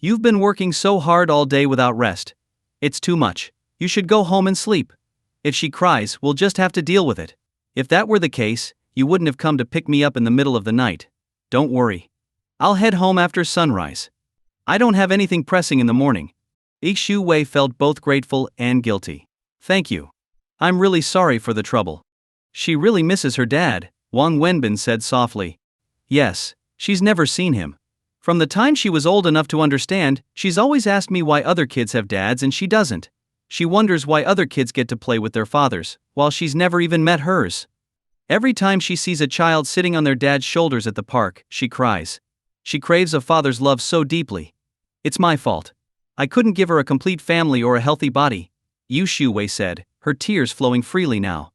"You've been working so hard all day without rest. It's too much. You should go home and sleep. If she cries, we'll just have to deal with it. If that were the case, you wouldn't have come to pick me up in the middle of the night. Don't worry. I'll head home after sunrise. I don't have anything pressing in the morning." Xu Wei felt both grateful and guilty. "Thank you. I'm really sorry for the trouble." "She really misses her dad," Wang Wenbin said softly. "Yes, she's never seen him. From the time she was old enough to understand, she's always asked me why other kids have dads and she doesn't. She wonders why other kids get to play with their fathers, while she's never even met hers. Every time she sees a child sitting on their dad's shoulders at the park, she cries. She craves a father's love so deeply. It's my fault. I couldn't give her a complete family or a healthy body, Yu Shuwei said, her tears flowing freely now.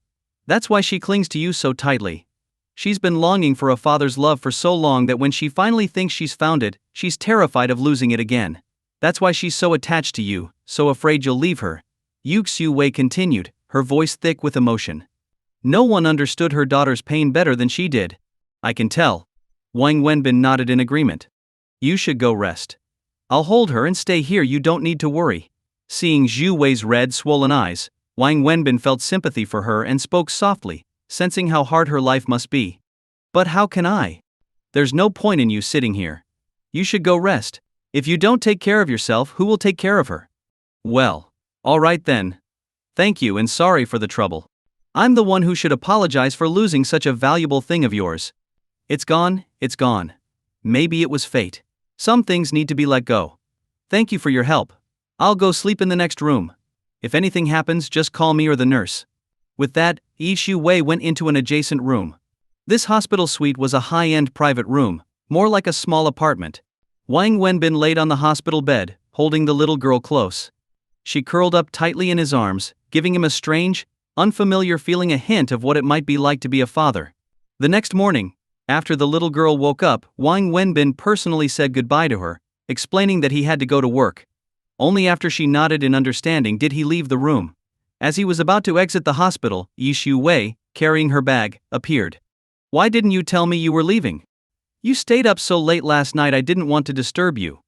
That's why she clings to you so tightly. She's been longing for a father's love for so long that when she finally thinks she's found it, she's terrified of losing it again. That's why she's so attached to you, so afraid you'll leave her, Yu Shuwei continued, her voice thick with emotion. No one understood her daughter's pain better than she did. I can tell. Wang Wenbin nodded in agreement. You should go rest. I'll hold her and stay here, you don't need to worry. Seeing Zhu Wei's red, swollen eyes, Wang Wenbin felt sympathy for her and spoke softly, sensing how hard her life must be. But how can I? There's no point in you sitting here. You should go rest. If you don't take care of yourself, who will take care of her? Well, all right then. Thank you and sorry for the trouble. I'm the one who should apologize for losing such a valuable thing of yours. It's gone, it's gone. Maybe it was fate. Some things need to be let go. Thank you for your help. I'll go sleep in the next room. If anything happens, just call me or the nurse. With that, Yi Shuwei went into an adjacent room. This hospital suite was a high-end private room, more like a small apartment. Wang Wenbin laid on the hospital bed, holding the little girl close. She curled up tightly in his arms, giving him a strange, unfamiliar feeling, a hint of what it might be like to be a father. The next morning, after the little girl woke up, Wang Wenbin personally said goodbye to her, explaining that he had to go to work. Only after she nodded in understanding did he leave the room. As he was about to exit the hospital, Yi Shuwei, carrying her bag, appeared. Why didn't you tell me you were leaving? You stayed up so late last night, I didn't want to disturb you.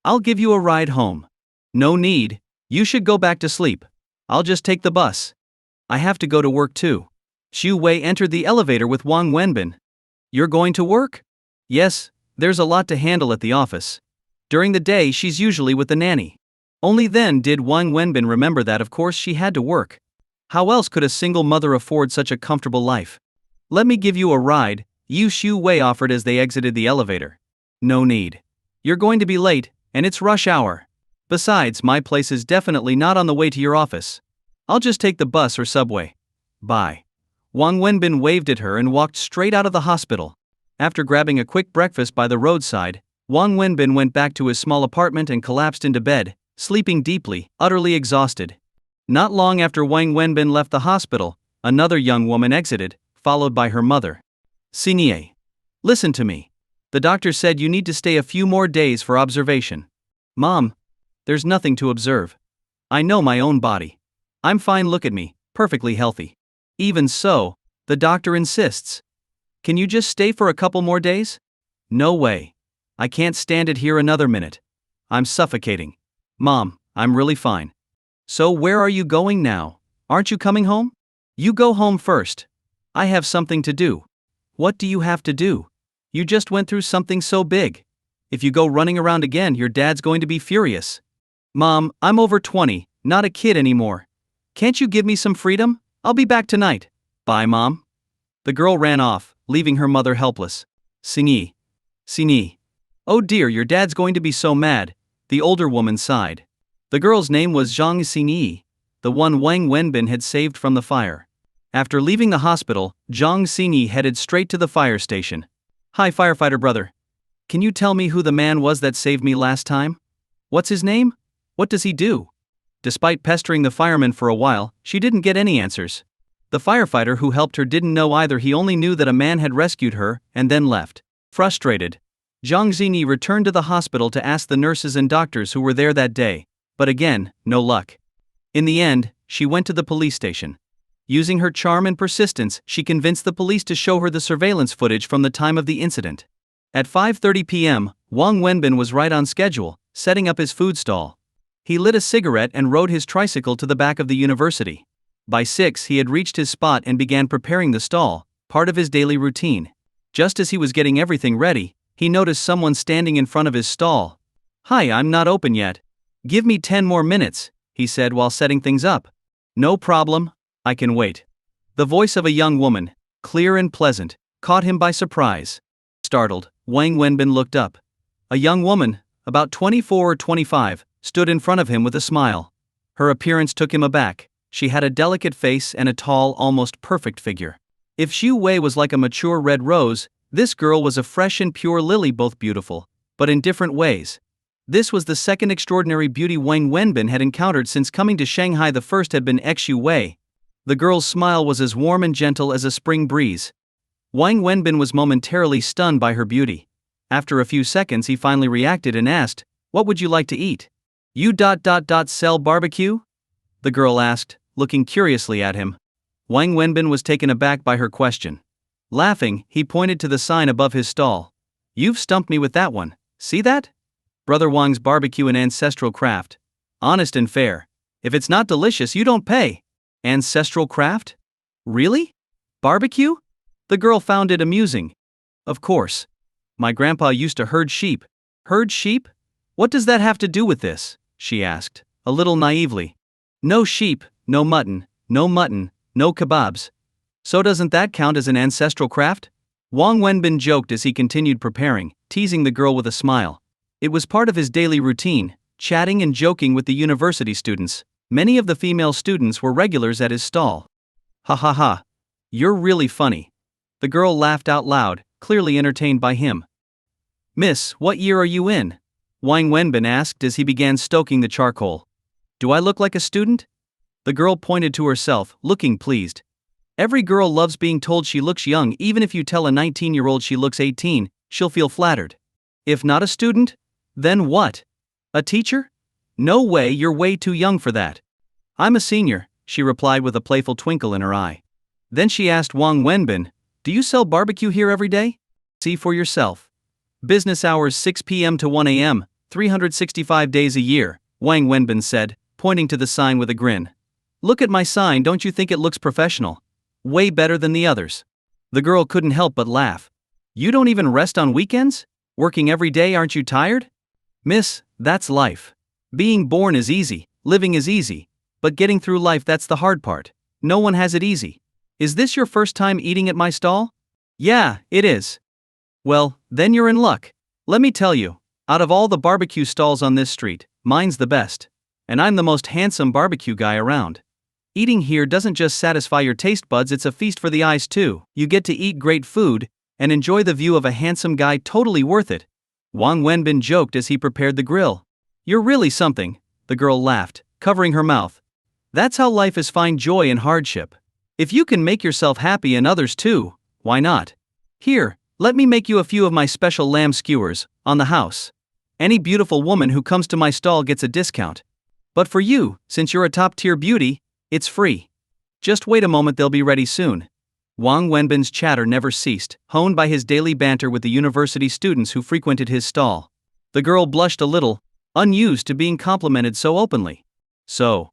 I'll give you a ride home. No need, you should go back to sleep. I'll just take the bus. I have to go to work too. Shu Wei entered the elevator with Wang Wenbin. You're going to work? Yes, there's a lot to handle at the office. During the day she's usually with the nanny. Only then did Wang Wenbin remember that of course she had to work. How else could a single mother afford such a comfortable life? Let me give you a ride, Yu Shu Wei offered as they exited the elevator. No need. You're going to be late, and it's rush hour. Besides, my place is definitely not on the way to your office. I'll just take the bus or subway. Bye. Wang Wenbin waved at her and walked straight out of the hospital. After grabbing a quick breakfast by the roadside, Wang Wenbin went back to his small apartment and collapsed into bed, sleeping deeply, utterly exhausted. Not long after Wang Wenbin left the hospital, another young woman exited, followed by her mother. Xingye. Listen to me. The doctor said you need to stay a few more days for observation. Mom, there's nothing to observe. I know my own body. I'm fine, look at me, perfectly healthy. Even so, the doctor insists. Can you just stay for a couple more days? No way. I can't stand it here another minute. I'm suffocating. Mom, I'm really fine. So where are you going now? Aren't you coming home? You go home first. I have something to do. What do you have to do? You just went through something so big. If you go running around again, your dad's going to be furious. Mom, I'm over 20, not a kid anymore. Can't you give me some freedom? I'll be back tonight. Bye, Mom. The girl ran off, leaving her mother helpless. Xingyi. Xingyi. Oh dear, your dad's going to be so mad, the older woman sighed. The girl's name was Zhang Xingyi, the one Wang Wenbin had saved from the fire. After leaving the hospital, Zhang Xingyi headed straight to the fire station. Hi, firefighter brother. Can you tell me who the man was that saved me last time? What's his name? What does he do? Despite pestering the fireman for a while, she didn't get any answers. The firefighter who helped her didn't know either, he only knew that a man had rescued her and then left. Frustrated, Zhang Xingyi returned to the hospital to ask the nurses and doctors who were there that day, but again, no luck. In the end, she went to the police station. Using her charm and persistence, she convinced the police to show her the surveillance footage from the time of the incident. At 5:30 p.m., Wang Wenbin was right on schedule, setting up his food stall. He lit a cigarette and rode his tricycle to the back of the university. By 6, he had reached his spot and began preparing the stall, part of his daily routine. Just as he was getting everything ready, he noticed someone standing in front of his stall. Hi, I'm not open yet. Give me 10 more minutes, he said while setting things up. No problem, I can wait. The voice of a young woman, clear and pleasant, caught him by surprise. Startled, Wang Wenbin looked up. A young woman, about 24 or 25, stood in front of him with a smile. Her appearance took him aback. She had a delicate face and a tall, almost perfect figure. If Xu Wei was like a mature red rose, this girl was a fresh and pure lily, both beautiful, but in different ways. This was the second extraordinary beauty Wang Wenbin had encountered since coming to Shanghai. The first had been Xu Wei. The girl's smile was as warm and gentle as a spring breeze. Wang Wenbin was momentarily stunned by her beauty. After a few seconds he finally reacted and asked, "What would you like to eat?" "You sell barbecue?" the girl asked, looking curiously at him. Wang Wenbin was taken aback by her question. Laughing, he pointed to the sign above his stall. "You've stumped me with that one. See that? Brother Wang's Barbecue, an ancestral craft. Honest and fair. If it's not delicious, you don't pay." Ancestral craft? Really? Barbecue? The girl found it amusing. "Of course. My grandpa used to herd sheep." "Herd sheep? What does that have to do with this?" she asked, a little naively. "No sheep, no mutton, no kebabs. So doesn't that count as an ancestral craft?" Wang Wenbin joked as he continued preparing, teasing the girl with a smile. It was part of his daily routine, chatting and joking with the university students. Many of the female students were regulars at his stall. "Ha ha ha. You're really funny." The girl laughed out loud, clearly entertained by him. "Miss, what year are you in?" Wang Wenbin asked as he began stoking the charcoal. "Do I look like a student?" The girl pointed to herself, looking pleased. Every girl loves being told she looks young. Even if you tell a 19-year-old she looks 18, she'll feel flattered. If not a student, then what? A teacher? No way, you're way too young for that. "I'm a senior," she replied with a playful twinkle in her eye. Then she asked Wang Wenbin, "Do you sell barbecue here every day?" "See for yourself. Business hours 6 p.m. to 1 a.m., 365 days a year, Wang Wenbin said, pointing to the sign with a grin. "Look at my sign, don't you think it looks professional? Way better than the others." The girl couldn't help but laugh. "You don't even rest on weekends? Working every day, aren't you tired?" "Miss, that's life. Being born is easy, living is easy. But getting through life, that's the hard part. No one has it easy. Is this your first time eating at my stall?" "Yeah, it is." "Well, then you're in luck. Let me tell you, out of all the barbecue stalls on this street, mine's the best. And I'm the most handsome barbecue guy around. Eating here doesn't just satisfy your taste buds, it's a feast for the eyes too. You get to eat great food and enjoy the view of a handsome guy, totally worth it." Wang Wenbin joked as he prepared the grill. "You're really something," the girl laughed, covering her mouth. "That's how life is, find joy in hardship. If you can make yourself happy and others too, why not? Here, let me make you a few of my special lamb skewers, on the house. Any beautiful woman who comes to my stall gets a discount. But for you, since you're a top-tier beauty, it's free. Just wait a moment, they'll be ready soon." Wang Wenbin's chatter never ceased, honed by his daily banter with the university students who frequented his stall. The girl blushed a little, unused to being complimented so openly. "So,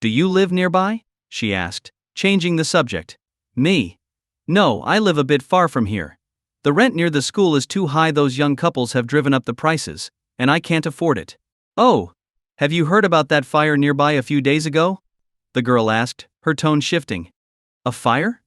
do you live nearby?" she asked, changing the subject. "Me? No, I live a bit far from here. The rent near the school is too high, those young couples have driven up the prices, and I can't afford it." "Oh, have you heard about that fire nearby a few days ago?" the girl asked, her tone shifting. "A fire?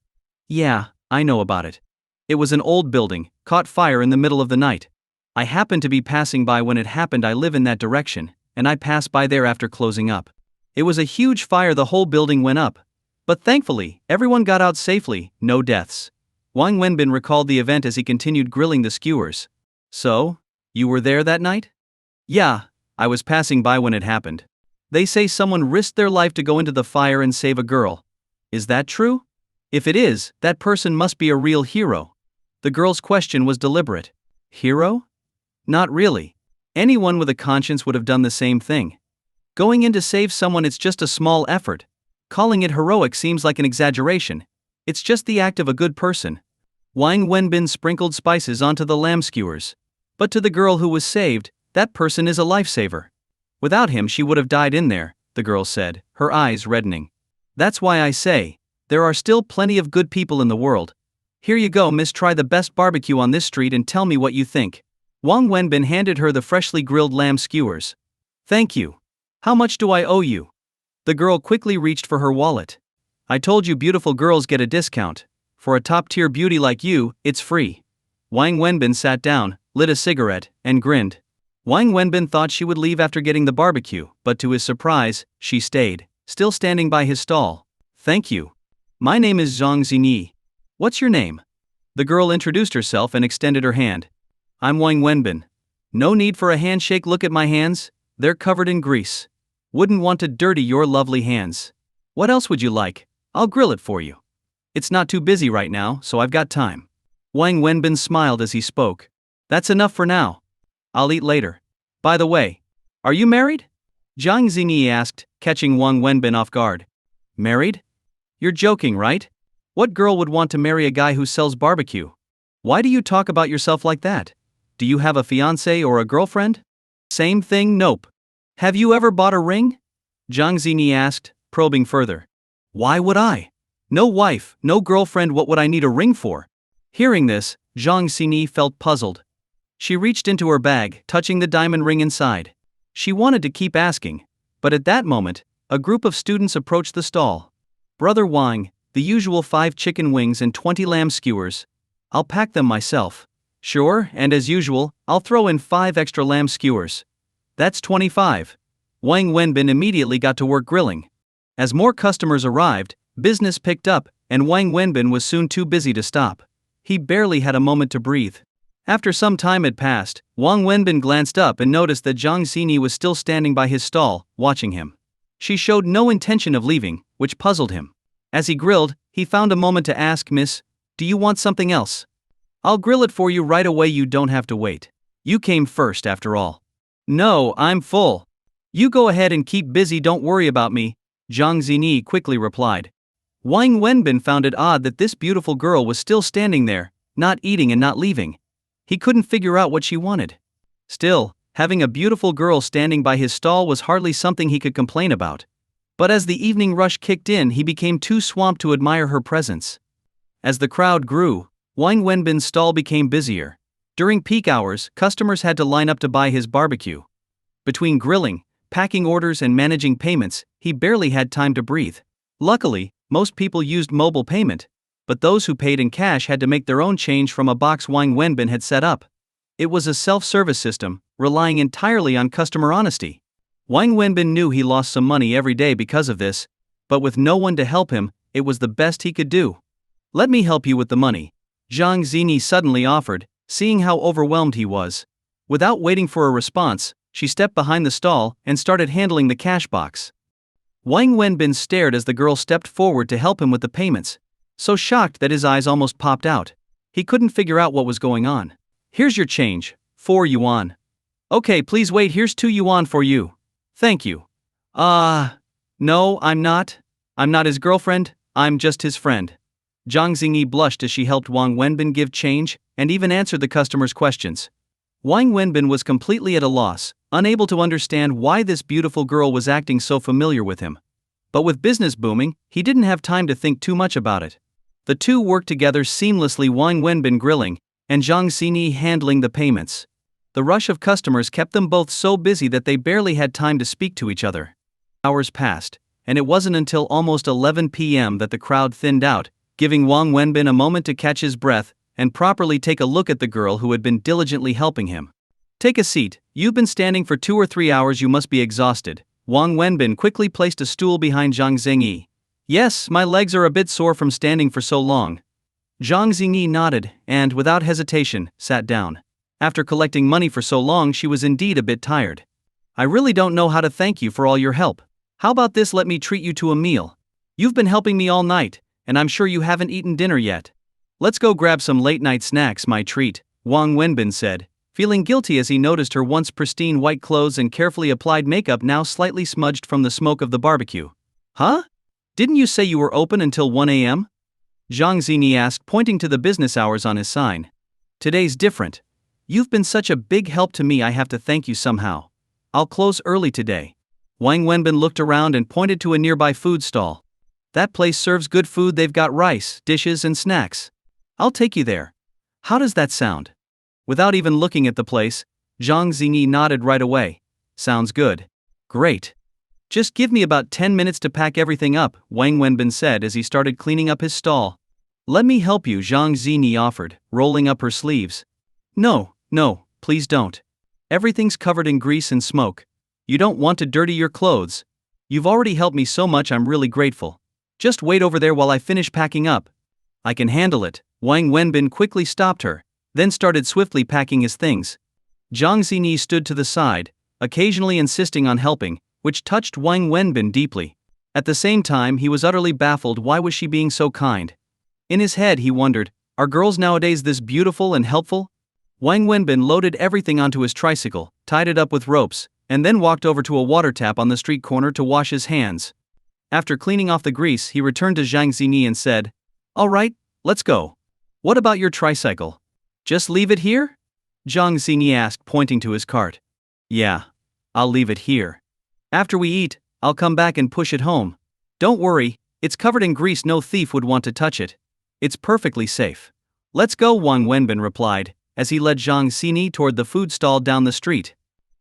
Yeah, I know about it. It was an old building, caught fire in the middle of the night. I happened to be passing by when it happened. I live in that direction, and I passed by there after closing up. It was a huge fire, the whole building went up. But thankfully, everyone got out safely, no deaths." Wang Wenbin recalled the event as he continued grilling the skewers. "So, you were there that night?" "Yeah, I was passing by when it happened. They say someone risked their life to go into the fire and save a girl. Is that true? If it is, that person must be a real hero." The girl's question was deliberate. "Hero? Not really. Anyone with a conscience would have done the same thing. Going in to save someone, it's just a small effort. Calling it heroic seems like an exaggeration. It's just the act of a good person." Wang Wenbin sprinkled spices onto the lamb skewers. "But to the girl who was saved, that person is a lifesaver. Without him she would have died in there," the girl said, her eyes reddening. "That's why I say, there are still plenty of good people in the world. Here you go, miss, try the best barbecue on this street and tell me what you think." Wang Wenbin handed her the freshly grilled lamb skewers. "Thank you. How much do I owe you?" The girl quickly reached for her wallet. "I told you beautiful girls get a discount. For a top-tier beauty like you, it's free." Wang Wenbin sat down, lit a cigarette, and grinned. Wang Wenbin thought she would leave after getting the barbecue, but to his surprise, she stayed, still standing by his stall. "Thank you. My name is Zhang Xinyi. What's your name?" The girl introduced herself and extended her hand. "I'm Wang Wenbin." No need for a handshake. Look at my hands, they're covered in grease. Wouldn't want to dirty your lovely hands. What else would you like? I'll grill it for you. It's not too busy right now, so I've got time. Wang Wenbin smiled as he spoke. That's enough for now. I'll eat later. By the way, are you married? Zhang Zini asked, catching Wang Wenbin off guard. Married? You're joking, right? What girl would want to marry a guy who sells barbecue? Why do you talk about yourself like that? Do you have a fiancé or a girlfriend? Same thing, nope. Have you ever bought a ring? Zhang Zini asked, probing further. Why would I? No wife, no girlfriend, what would I need a ring for? Hearing this, Zhang Zini felt puzzled. She reached into her bag, touching the diamond ring inside. She wanted to keep asking, but at that moment, a group of students approached the stall. Brother Wang, the usual 5 chicken wings and 20 lamb skewers. I'll pack them myself. Sure, and as usual, I'll throw in 5 extra lamb skewers. That's 25. Wang Wenbin immediately got to work grilling. As more customers arrived, business picked up, and Wang Wenbin was soon too busy to stop. He barely had a moment to breathe. After some time had passed, Wang Wenbin glanced up and noticed that Zhang Xini was still standing by his stall, watching him. She showed no intention of leaving, which puzzled him. As he grilled, he found a moment to ask, Miss, do you want something else? I'll grill it for you right away, you don't have to wait. You came first after all. No, I'm full. You go ahead and keep busy, don't worry about me, Zhang Xini quickly replied. Wang Wenbin found it odd that this beautiful girl was still standing there, not eating and not leaving. He couldn't figure out what she wanted. Still, having a beautiful girl standing by his stall was hardly something he could complain about. But as the evening rush kicked in, he became too swamped to admire her presence. As the crowd grew, Wang Wenbin's stall became busier. During peak hours, customers had to line up to buy his barbecue. Between grilling, packing orders and managing payments, he barely had time to breathe. Luckily, most people used mobile payment, but those who paid in cash had to make their own change from a box Wang Wenbin had set up. It was a self-service system, relying entirely on customer honesty. Wang Wenbin knew he lost some money every day because of this, but with no one to help him, it was the best he could do. Let me help you with the money, Zhang Xini suddenly offered, seeing how overwhelmed he was. Without waiting for a response, she stepped behind the stall and started handling the cash box. Wang Wenbin stared as the girl stepped forward to help him with the payments, so shocked that his eyes almost popped out. He couldn't figure out what was going on. Here's your change, 4 yuan. Okay, please wait, here's 2 yuan for you. Thank you. No, I'm not. I'm not his girlfriend, I'm just his friend. Zhang Xingyi blushed as she helped Wang Wenbin give change, and even answered the customers' questions. Wang Wenbin was completely at a loss, unable to understand why this beautiful girl was acting so familiar with him. But with business booming, he didn't have time to think too much about it. The two worked together seamlessly, Wang Wenbin grilling, and Zhang Xingyi handling the payments. The rush of customers kept them both so busy that they barely had time to speak to each other. Hours passed, and it wasn't until almost 11 p.m. that the crowd thinned out, giving Wang Wenbin a moment to catch his breath and properly take a look at the girl who had been diligently helping him. Take a seat, you've been standing for 2 or 3 hours, you must be exhausted. Wang Wenbin quickly placed a stool behind Zhang Xingyi. Yes, my legs are a bit sore from standing for so long. Zhang Xingyi nodded and, without hesitation, sat down. After collecting money for so long, she was indeed a bit tired. I really don't know how to thank you for all your help. How about this, let me treat you to a meal. You've been helping me all night, and I'm sure you haven't eaten dinner yet. Let's go grab some late-night snacks, my treat, Wang Wenbin said, feeling guilty as he noticed her once pristine white clothes and carefully applied makeup now slightly smudged from the smoke of the barbecue. Huh? Didn't you say you were open until 1 a.m.? Zhang Xini asked, pointing to the business hours on his sign. Today's different. You've been such a big help to me, I have to thank you somehow. I'll close early today. Wang Wenbin looked around and pointed to a nearby food stall. That place serves good food, they've got rice, dishes and snacks. I'll take you there. How does that sound? Without even looking at the place, Zhang Xingyi nodded right away. Sounds good. Great. Just give me about 10 minutes to pack everything up, Wang Wenbin said as he started cleaning up his stall. Let me help you, Zhang Xingyi offered, rolling up her sleeves. No, please don't. Everything's covered in grease and smoke. You don't want to dirty your clothes. You've already helped me so much, I'm really grateful. Just wait over there while I finish packing up. I can handle it. Wang Wenbin quickly stopped her, then started swiftly packing his things. Zhang Xini stood to the side, occasionally insisting on helping, which touched Wang Wenbin deeply. At the same time, he was utterly baffled. Why was she being so kind? In his head he wondered, are girls nowadays this beautiful and helpful? Wang Wenbin loaded everything onto his tricycle, tied it up with ropes, and then walked over to a water tap on the street corner to wash his hands. After cleaning off the grease, he returned to Zhang Xini and said, "All right, let's go. What about your tricycle? Just leave it here?" Zhang Xini asked, pointing to his cart. "Yeah, I'll leave it here. After we eat, I'll come back and push it home. Don't worry, it's covered in grease. No thief would want to touch it. It's perfectly safe." "Let's go," Wang Wenbin replied, as he led Zhang Xini toward the food stall down the street.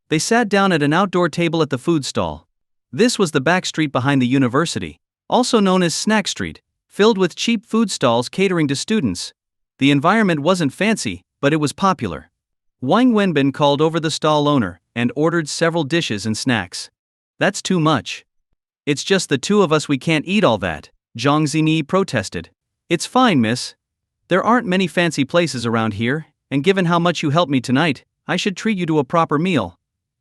They sat down at an outdoor table at the food stall. This was the back street behind the university, also known as Snack Street, filled with cheap food stalls catering to students. The environment wasn't fancy, but it was popular. Wang Wenbin called over the stall owner and ordered several dishes and snacks. "That's too much. It's just the two of us, we can't eat all that," Zhang Xini protested. "It's fine, miss. There aren't many fancy places around here, and given how much you helped me tonight, I should treat you to a proper meal.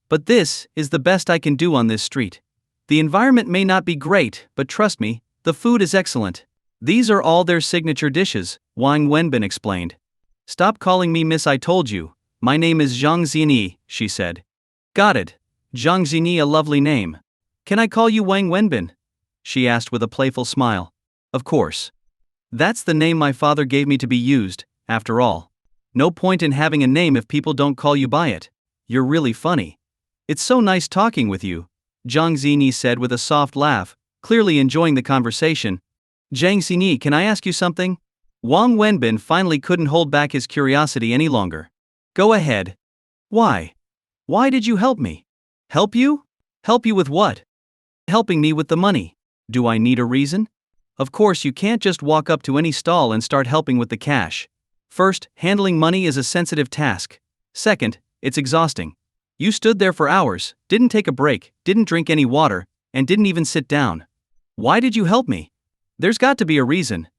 But this is the best I can do on this street. The environment may not be great, but trust me, the food is excellent. These are all their signature dishes," Wang Wenbin explained. "Stop calling me miss, I told you. My name is Zhang Xini," she said. "Got it. Zhang Xini, a lovely name. Can I call you Wang Wenbin?" she asked with a playful smile. "Of course. That's the name my father gave me to be used, after all. No point in having a name if people don't call you by it. You're really funny. It's so nice talking with you," Zhang Xini said with a soft laugh, clearly enjoying the conversation. "Zhang Xini, can I ask you something?" Wang Wenbin finally couldn't hold back his curiosity any longer. "Go ahead." "Why? Why did you help me?" "Help you? Help you with what?" "Helping me with the money. Do I need a reason?" "Of course, you can't just walk up to any stall and start helping with the cash. First, handling money is a sensitive task. Second, it's exhausting. You stood there for hours, didn't take a break, didn't drink any water, and didn't even sit down. Why did you help me?" "There's got to be a reason.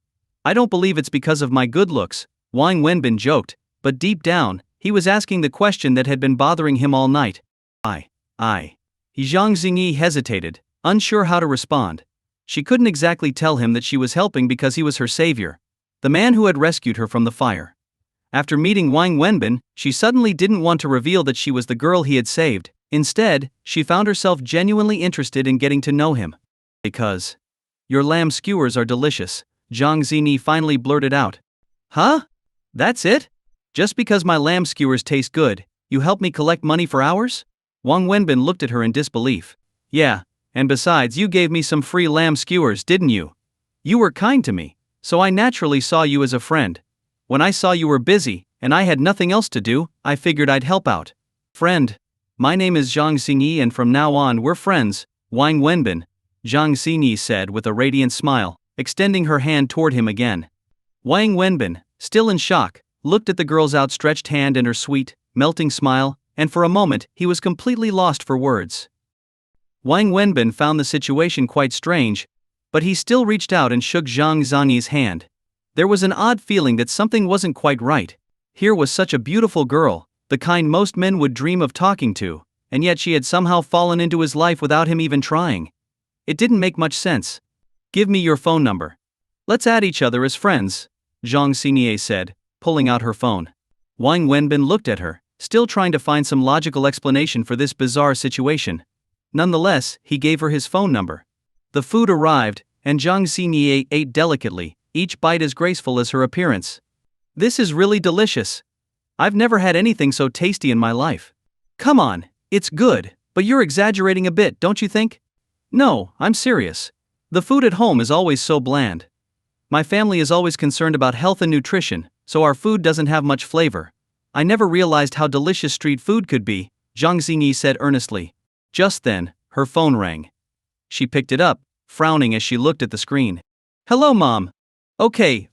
I don't believe it's because of my good looks," Wang Wenbin joked, but deep down, he was asking the question that had been bothering him all night. I. Zhang Xingyi hesitated, unsure how to respond. She couldn't exactly tell him that she was helping because he was her savior, the man who had rescued her from the fire. After meeting Wang Wenbin, she suddenly didn't want to reveal that she was the girl he had saved. Instead, she found herself genuinely interested in getting to know him. "Because your lamb skewers are delicious," Zhang Xingyi finally blurted out. "Huh? That's it? Just because my lamb skewers taste good, you help me collect money for hours?" Wang Wenbin looked at her in disbelief. "Yeah, and besides, you gave me some free lamb skewers, didn't you? You were kind to me, so I naturally saw you as a friend. When I saw you were busy, and I had nothing else to do, I figured I'd help out." "Friend? My name is Zhang Xingyi and from now on we're friends, Wang Wenbin," Zhang Xingyi said with a radiant smile, extending her hand toward him again. Wang Wenbin, still in shock, looked at the girl's outstretched hand and her sweet, melting smile, and for a moment he was completely lost for words. Wang Wenbin found the situation quite strange, but he still reached out and shook Zhang Zhangyi's hand. There was an odd feeling that something wasn't quite right. Here was such a beautiful girl, the kind most men would dream of talking to, and yet she had somehow fallen into his life without him even trying. It didn't make much sense. "Give me your phone number. Let's add each other as friends," Zhang Xingyi said, pulling out her phone. Wang Wenbin looked at her, still trying to find some logical explanation for this bizarre situation. Nonetheless, he gave her his phone number. The food arrived, and Zhang Xingyi ate delicately, each bite as graceful as her appearance. "This is really delicious. I've never had anything so tasty in my life." "Come on, it's good, but you're exaggerating a bit, don't you think?" "No, I'm serious. The food at home is always so bland. My family is always concerned about health and nutrition, so our food doesn't have much flavor. I never realized how delicious street food could be," Zhang Xingyi said earnestly. Just then, her phone rang. She picked it up, frowning as she looked at the screen. "Hello, Mom. Okay,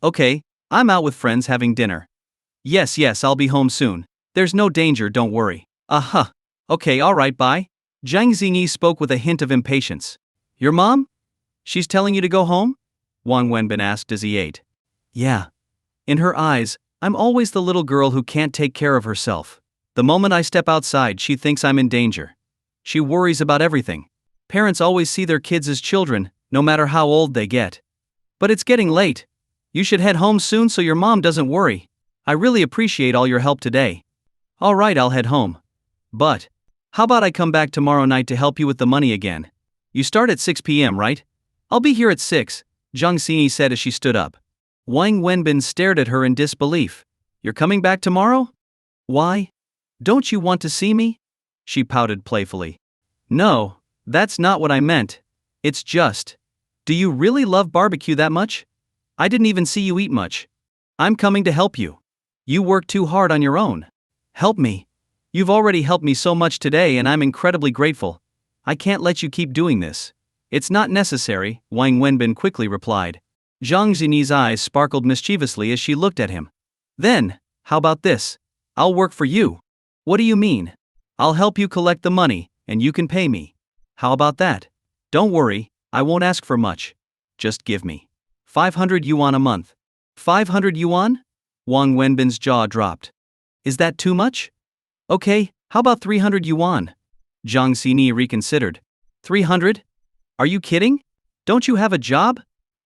I'm out with friends having dinner. Yes, I'll be home soon. There's no danger, don't worry." Okay, alright, bye." Zhang Xingyi spoke with a hint of impatience. "Your mom? She's telling you to go home?" Wang Wenbin asked as he ate. "Yeah. In her eyes, I'm always the little girl who can't take care of herself. The moment I step outside, she thinks I'm in danger. She worries about everything. Parents always see their kids as children, no matter how old they get. But it's getting late. You should head home soon so your mom doesn't worry. I really appreciate all your help today. Alright, I'll head home. But how about I come back tomorrow night to help you with the money again? You start at 6 p.m., right? I'll be here at 6, Zhang Xini said as she stood up. Wang Wenbin stared at her in disbelief. You're coming back tomorrow? Why? Don't you want to see me? She pouted playfully. No, that's not what I meant. It's just, do you really love barbecue that much? I didn't even see you eat much. I'm coming to help you. You work too hard on your own. Help me. You've already helped me so much today and I'm incredibly grateful. I can't let you keep doing this. It's not necessary, Wang Wenbin quickly replied. Zhang Xini's eyes sparkled mischievously as she looked at him. Then, how about this? I'll work for you. What do you mean? I'll help you collect the money, and you can pay me. How about that? Don't worry, I won't ask for much. Just give me 500 yuan a month. 500 yuan? Wang Wenbin's jaw dropped. Is that too much? Okay, how about 300 yuan? Zhang Xini reconsidered. 300? Are you kidding? Don't you have a job?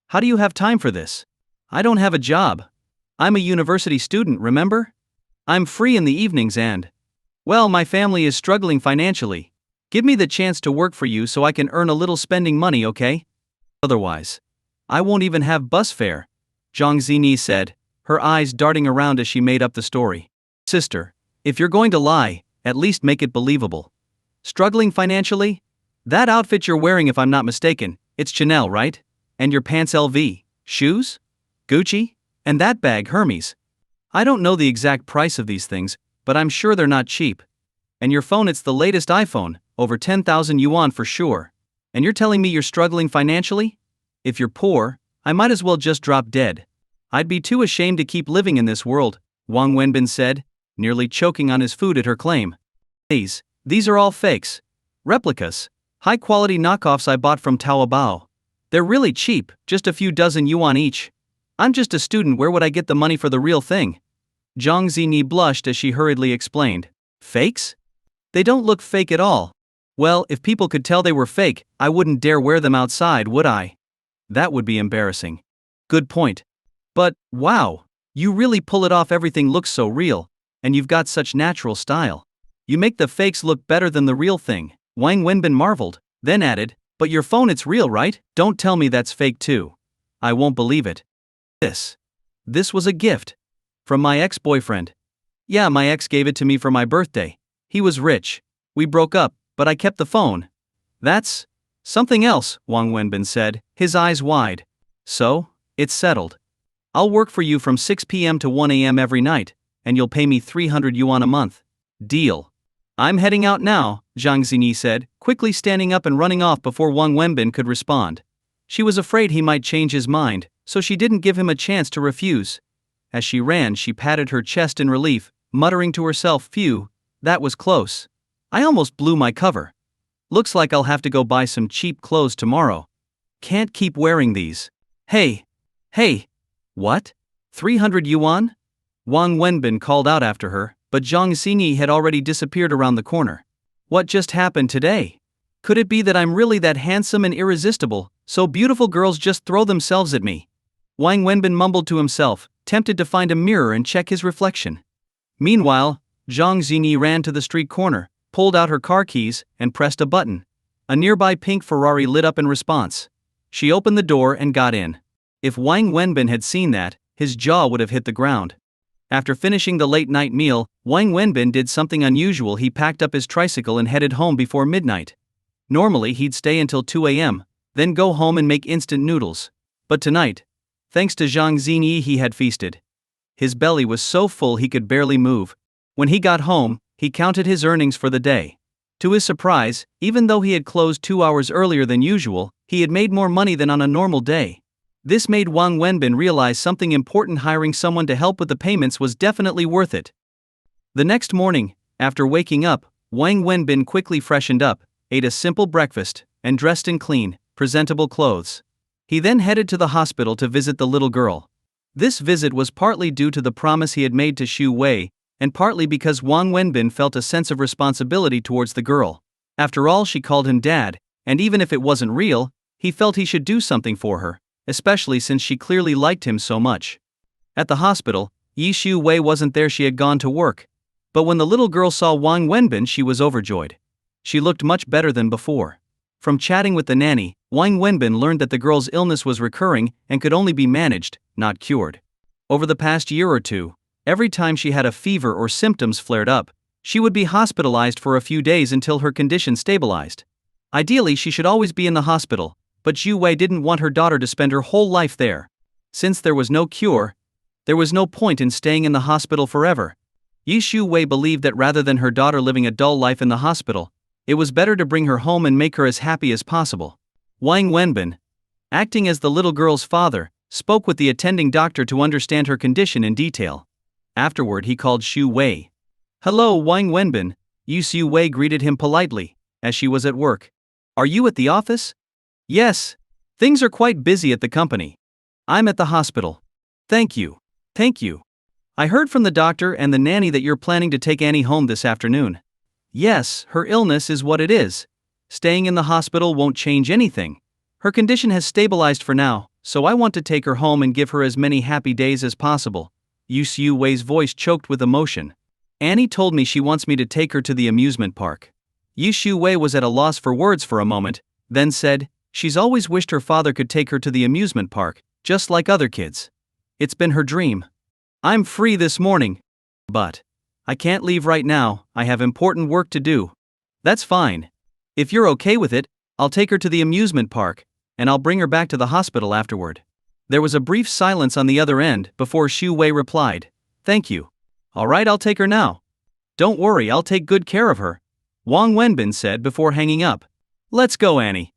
How do you have time for this? I don't have a job. I'm a university student, remember? I'm free in the evenings and, well, my family is struggling financially. Give me the chance to work for you so I can earn a little spending money, okay? Otherwise, I won't even have bus fare, Zhang Xini said, her eyes darting around as she made up the story. Sister, if you're going to lie, at least make it believable. Struggling financially? That outfit you're wearing, if I'm not mistaken, it's Chanel, right? And your pants LV, shoes? Gucci? And that bag Hermes. I don't know the exact price of these things, but I'm sure they're not cheap. And your phone, it's the latest iPhone, over 10,000 yuan for sure. And you're telling me you're struggling financially? If you're poor, I might as well just drop dead. I'd be too ashamed to keep living in this world, Wang Wenbin said, nearly choking on his food at her claim. These are all fakes. Replicas. High-quality knockoffs I bought from Taobao. They're really cheap, just a few dozen yuan each. I'm just a student, where would I get the money for the real thing? Zhang Xini blushed as she hurriedly explained. Fakes? They don't look fake at all. Well, if people could tell they were fake, I wouldn't dare wear them outside, would I? That would be embarrassing. Good point. But, wow, you really pull it off. Everything looks so real, and you've got such natural style. You make the fakes look better than the real thing. Wang Wenbin marveled, then added, but your phone, it's real, right? Don't tell me that's fake too. I won't believe it. This was a gift. From my ex-boyfriend. Yeah, my ex gave it to me for my birthday. He was rich. We broke up, but I kept the phone. That's something else, Wang Wenbin said, his eyes wide. So, it's settled. I'll work for you from 6 p.m. to 1 a.m. every night, and you'll pay me 300 yuan a month. Deal. I'm heading out now, Zhang Xini said, quickly standing up and running off before Wang Wenbin could respond. She was afraid he might change his mind, so she didn't give him a chance to refuse. As she ran, she patted her chest in relief, muttering to herself, phew, that was close. I almost blew my cover. Looks like I'll have to go buy some cheap clothes tomorrow. Can't keep wearing these. Hey! What? 300 yuan? Wang Wenbin called out after her, but Zhang Xini had already disappeared around the corner. What just happened today? Could it be that I'm really that handsome and irresistible, so beautiful girls just throw themselves at me? Wang Wenbin mumbled to himself, tempted to find a mirror and check his reflection. Meanwhile, Zhang Xini ran to the street corner, pulled out her car keys, and pressed a button. A nearby pink Ferrari lit up in response. She opened the door and got in. If Wang Wenbin had seen that, his jaw would have hit the ground. After finishing the late-night meal, Wang Wenbin did something unusual. He packed up his tricycle and headed home before midnight. Normally he'd stay until 2 a.m., then go home and make instant noodles. But tonight, thanks to Zhang Xini, he had feasted. His belly was so full he could barely move. When he got home, he counted his earnings for the day. To his surprise, even though he had closed 2 hours earlier than usual, he had made more money than on a normal day. This made Wang Wenbin realize something important: hiring someone to help with the payments was definitely worth it. The next morning, after waking up, Wang Wenbin quickly freshened up, ate a simple breakfast, and dressed in clean, presentable clothes. He then headed to the hospital to visit the little girl. This visit was partly due to the promise he had made to Xu Wei, and partly because Wang Wenbin felt a sense of responsibility towards the girl. After all, she called him dad, and even if it wasn't real, he felt he should do something for her, especially since she clearly liked him so much. At the hospital, Yi Xiu Wei wasn't there, she had gone to work. But when the little girl saw Wang Wenbin, she was overjoyed. She looked much better than before. From chatting with the nanny, Wang Wenbin learned that the girl's illness was recurring and could only be managed, not cured. Over the past year or two, every time she had a fever or symptoms flared up, she would be hospitalized for a few days until her condition stabilized. Ideally, she should always be in the hospital, but Zhu Wei didn't want her daughter to spend her whole life there. Since there was no cure, there was no point in staying in the hospital forever. Yi Xiu Wei believed that rather than her daughter living a dull life in the hospital, it was better to bring her home and make her as happy as possible. Wang Wenbin, acting as the little girl's father, spoke with the attending doctor to understand her condition in detail. Afterward, he called Xu Wei. "Hello, Wang Wenbin," Yi Xiu Wei greeted him politely, as she was at work. "Are you at the office?" "Yes. Things are quite busy at the company. I'm at the hospital." Thank you. I heard from the doctor and the nanny that you're planning to take Annie home this afternoon." "Yes, her illness is what it is. Staying in the hospital won't change anything. Her condition has stabilized for now, so I want to take her home and give her as many happy days as possible." Yi Xiu Wei's voice choked with emotion. "Annie told me she wants me to take her to the amusement park." Yi Xiu Wei was at a loss for words for a moment, then said, "She's always wished her father could take her to the amusement park, just like other kids. It's been her dream. I'm free this morning. But I can't leave right now, I have important work to do." "That's fine. If you're okay with it, I'll take her to the amusement park, and I'll bring her back to the hospital afterward." There was a brief silence on the other end before Xu Wei replied, "Thank you. Alright, I'll take her now." "Don't worry, I'll take good care of her," Wang Wenbin said before hanging up. "Let's go, Annie.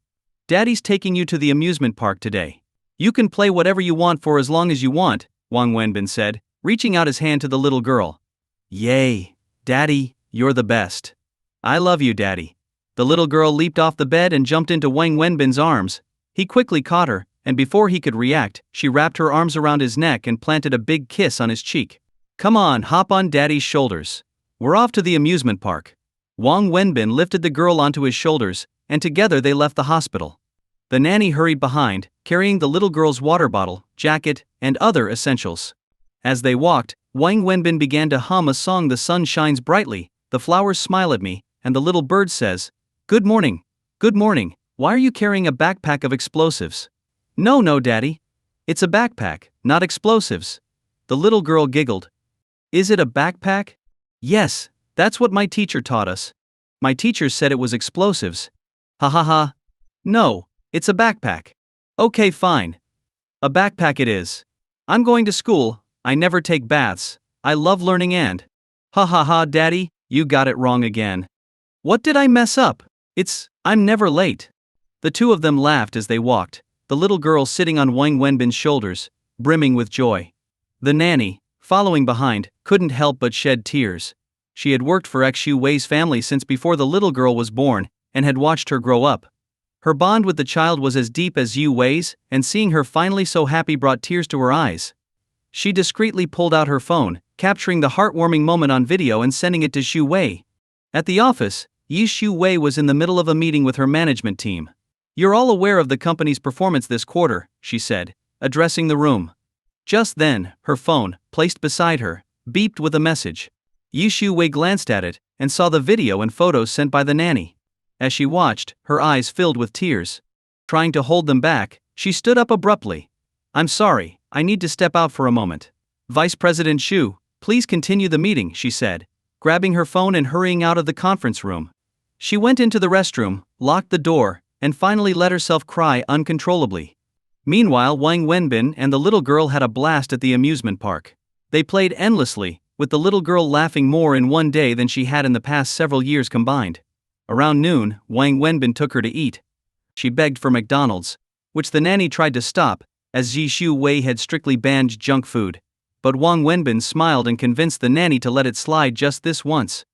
Daddy's taking you to the amusement park today. You can play whatever you want for as long as you want," Wang Wenbin said, reaching out his hand to the little girl. "Yay, Daddy, you're the best. I love you, Daddy." The little girl leaped off the bed and jumped into Wang Wenbin's arms. He quickly caught her, and before he could react, she wrapped her arms around his neck and planted a big kiss on his cheek. "Come on, hop on Daddy's shoulders. We're off to the amusement park." Wang Wenbin lifted the girl onto his shoulders, and together they left the hospital. The nanny hurried behind, carrying the little girl's water bottle, jacket, and other essentials. As they walked, Wang Wenbin began to hum a song. "The sun shines brightly, the flowers smile at me, and the little bird says, 'Good morning, good morning. Why are you carrying a backpack of explosives?'" No, Daddy. It's a backpack, not explosives." The little girl giggled. "Is it a backpack?" "Yes, that's what my teacher taught us. My teacher said it was explosives." "Ha ha ha. No, it's a backpack." "Okay, fine. A backpack it is. I'm going to school, I never take baths, I love learning and..." "Ha ha ha, Daddy, you got it wrong again." "What did I mess up? I'm never late." The two of them laughed as they walked, the little girl sitting on Wang Wenbin's shoulders, brimming with joy. The nanny, following behind, couldn't help but shed tears. She had worked for Xu Wei's family since before the little girl was born, and had watched her grow up. Her bond with the child was as deep as Yu Wei's, and seeing her finally so happy brought tears to her eyes. She discreetly pulled out her phone, capturing the heartwarming moment on video and sending it to Xu Wei. At the office, Yi Xiu Wei was in the middle of a meeting with her management team. "You're all aware of the company's performance this quarter," she said, addressing the room. Just then, her phone, placed beside her, beeped with a message. Yi Xiu Wei glanced at it, and saw the video and photos sent by the nanny. As she watched, her eyes filled with tears. Trying to hold them back, she stood up abruptly. "I'm sorry, I need to step out for a moment. Vice President Xu, please continue the meeting," she said, grabbing her phone and hurrying out of the conference room. She went into the restroom, locked the door, and finally let herself cry uncontrollably. Meanwhile, Wang Wenbin and the little girl had a blast at the amusement park. They played endlessly, with the little girl laughing more in one day than she had in the past several years combined. Around noon, Wang Wenbin took her to eat. She begged for McDonald's, which the nanny tried to stop, as Yi Xiu Wei had strictly banned junk food. But Wang Wenbin smiled and convinced the nanny to let it slide just this once.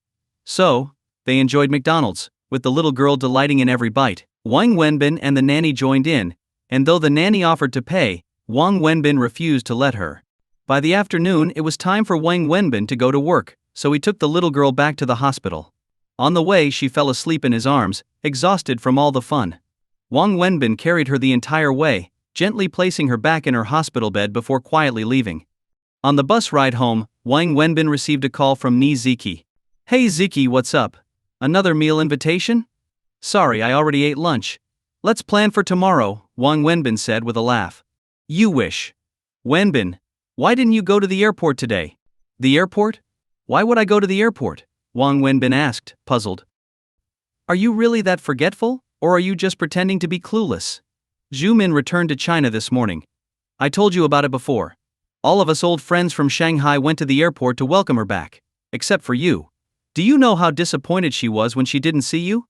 So, they enjoyed McDonald's, with the little girl delighting in every bite. Wang Wenbin and the nanny joined in, and though the nanny offered to pay, Wang Wenbin refused to let her. By the afternoon, it was time for Wang Wenbin to go to work, so he took the little girl back to the hospital. On the way, she fell asleep in his arms, exhausted from all the fun. Wang Wenbin carried her the entire way, gently placing her back in her hospital bed before quietly leaving. On the bus ride home, Wang Wenbin received a call from Ni Ziki. "Hey Ziki, what's up? Another meal invitation? Sorry, I already ate lunch. Let's plan for tomorrow," Wang Wenbin said with a laugh. "You wish. Wenbin, why didn't you go to the airport today?" "The airport? Why would I go to the airport?" Wang Wenbin asked, puzzled. "Are you really that forgetful, or are you just pretending to be clueless? Zhu Min returned to China this morning. I told you about it before. All of us old friends from Shanghai went to the airport to welcome her back. Except for you. Do you know how disappointed she was when she didn't see you?"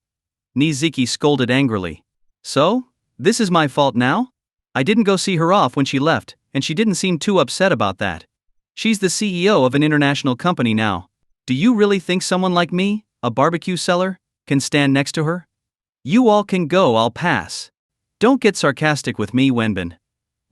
Ni Ziki scolded angrily. "So? This is my fault now? I didn't go see her off when she left, and she didn't seem too upset about that. She's the CEO of an international company now. Do you really think someone like me, a barbecue seller, can stand next to her? You all can go, I'll pass. Don't get sarcastic with me, Wenbin.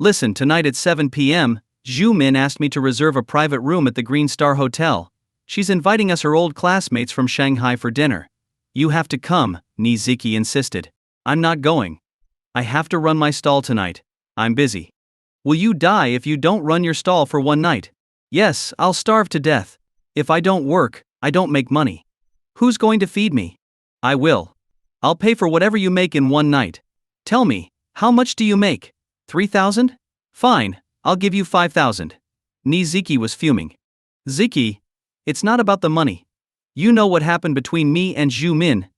Listen, tonight at 7 p.m., Zhu Min asked me to reserve a private room at the Green Star Hotel. She's inviting us her old classmates from Shanghai for dinner. You have to come," Ni Ziki insisted. "I'm not going. I have to run my stall tonight. I'm busy." "Will you die if you don't run your stall for one night?" "Yes, I'll starve to death. If I don't work, I don't make money. Who's going to feed me?" "I will. I'll pay for whatever you make in one night. Tell me, how much do you make? 3,000? Fine, I'll give you 5,000. Ni Ziki was fuming. "Ziki, it's not about the money. You know what happened between me and Zhu Min.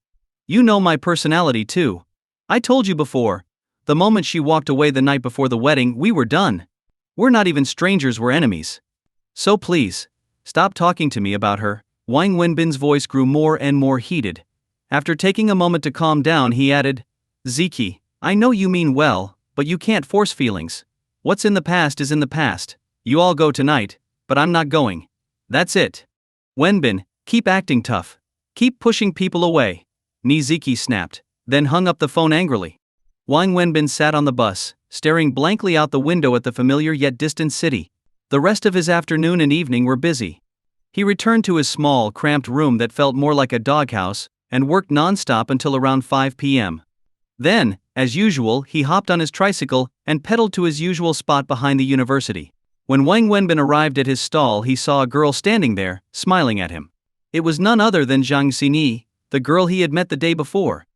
You know my personality too. I told you before. The moment she walked away the night before the wedding, we were done. We're not even strangers, we're enemies. So please, stop talking to me about her." Wang Wenbin's voice grew more and more heated. After taking a moment to calm down, he added, "Ziki, I know you mean well, but you can't force feelings. What's in the past is in the past. You all go tonight, but I'm not going. That's it. Wenbin, keep acting tough. Keep pushing people away." Ni Ziki snapped, then hung up the phone angrily. Wang Wenbin sat on the bus, staring blankly out the window at the familiar yet distant city. The rest of his afternoon and evening were busy. He returned to his small, cramped room that felt more like a doghouse, and worked non-stop until around 5 p.m. Then, as usual, he hopped on his tricycle and pedaled to his usual spot behind the university. When Wang Wenbin arrived at his stall, he saw a girl standing there, smiling at him. It was none other than Zhang Xingyi, the girl he had met the day before.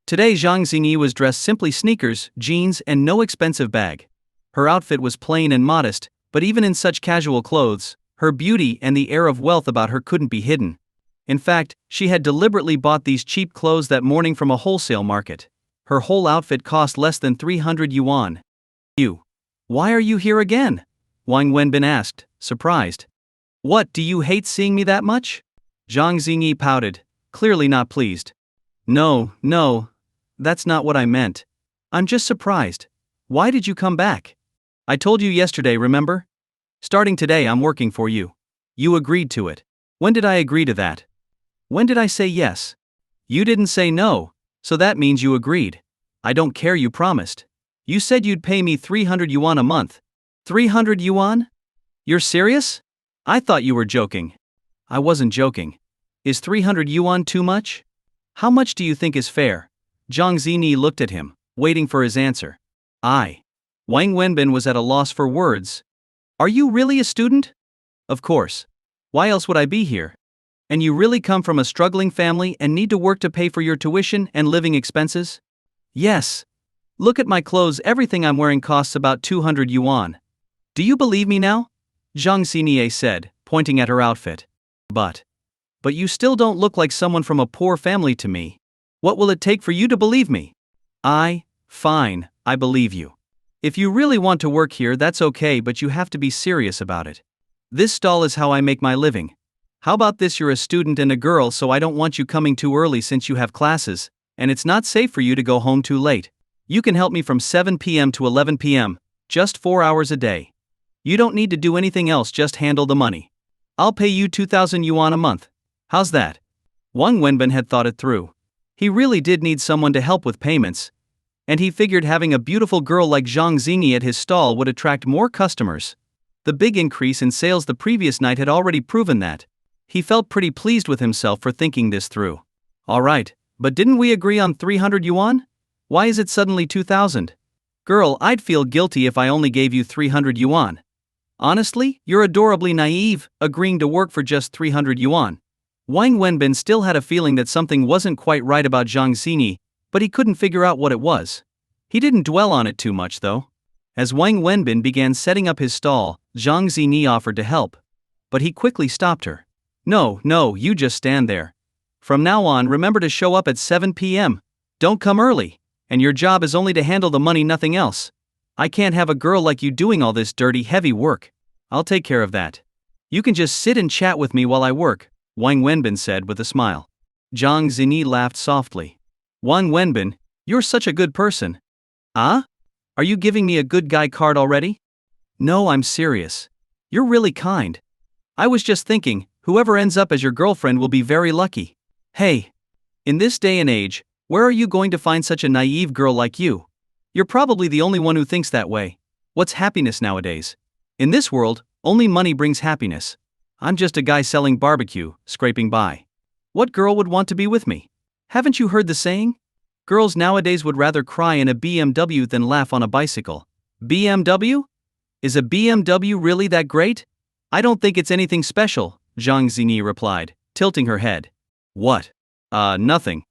Today Zhang Xingyi was dressed simply sneakers, jeans, and no expensive bag. Her outfit was plain and modest, but even in such casual clothes, her beauty and the air of wealth about her couldn't be hidden. In fact, she had deliberately bought these cheap clothes that morning from a wholesale market. Her whole outfit cost less than 300 yuan. "You. Why are you here again?" Wang Wenbin asked, surprised. "What, do you hate seeing me that much?" Zhang Xingyi pouted, clearly not pleased. No, that's not what I meant. I'm just surprised. Why did you come back? I told you yesterday, remember? Starting today I'm working for you. You agreed to it. When did I agree to that? When did I say yes? You didn't say no, so that means you agreed. I don't care, you promised. You said you'd pay me 300 yuan a month. 300 yuan? You're serious? I thought you were joking. I wasn't joking. Is 300 yuan too much? How much do you think is fair? Zhang Xingyi looked at him, waiting for his answer. Wang Wenbin was at a loss for words. Are you really a student? Of course. Why else would I be here? And you really come from a struggling family and need to work to pay for your tuition and living expenses? Yes. Look at my clothes, everything I'm wearing costs about 200 yuan. Do you believe me now? Zhang Xingyi said, pointing at her outfit. But you still don't look like someone from a poor family to me. What will it take for you to believe me? Fine, I believe you. If you really want to work here, that's okay, but you have to be serious about it. This stall is how I make my living. How about this? You're a student and a girl, so I don't want you coming too early since you have classes, and it's not safe for you to go home too late. You can help me from 7 p.m. to 11 p.m., just 4 hours a day. You don't need to do anything else, just handle the money. I'll pay you 2,000 yuan a month. How's that? Wang Wenbin had thought it through. He really did need someone to help with payments, and he figured having a beautiful girl like Zhang Xingyi at his stall would attract more customers. The big increase in sales the previous night had already proven that. He felt pretty pleased with himself for thinking this through. Alright, but didn't we agree on 300 yuan? Why is it suddenly 2,000? Girl, I'd feel guilty if I only gave you 300 yuan. Honestly, you're adorably naive, agreeing to work for just 300 yuan. Wang Wenbin still had a feeling that something wasn't quite right about Zhang Xini, but he couldn't figure out what it was. He didn't dwell on it too much though. As Wang Wenbin began setting up his stall, Zhang Xini offered to help. But he quickly stopped her. No, you just stand there. From now on, remember to show up at 7 p.m. Don't come early. And your job is only to handle the money, nothing else. I can't have a girl like you doing all this dirty, heavy work. I'll take care of that. You can just sit and chat with me while I work, Wang Wenbin said with a smile. Zhang Xini laughed softly. Wang Wenbin, you're such a good person. Ah? Are you giving me a good guy card already? No, I'm serious. You're really kind. I was just thinking, whoever ends up as your girlfriend will be very lucky. Hey. In this day and age, where are you going to find such a naive girl like you? You're probably the only one who thinks that way. What's happiness nowadays? In this world, only money brings happiness. I'm just a guy selling barbecue, scraping by. What girl would want to be with me? Haven't you heard the saying? Girls nowadays would rather cry in a BMW than laugh on a bicycle. BMW? Is a BMW really that great? I don't think it's anything special, Zhang Xini replied, tilting her head. What? Nothing.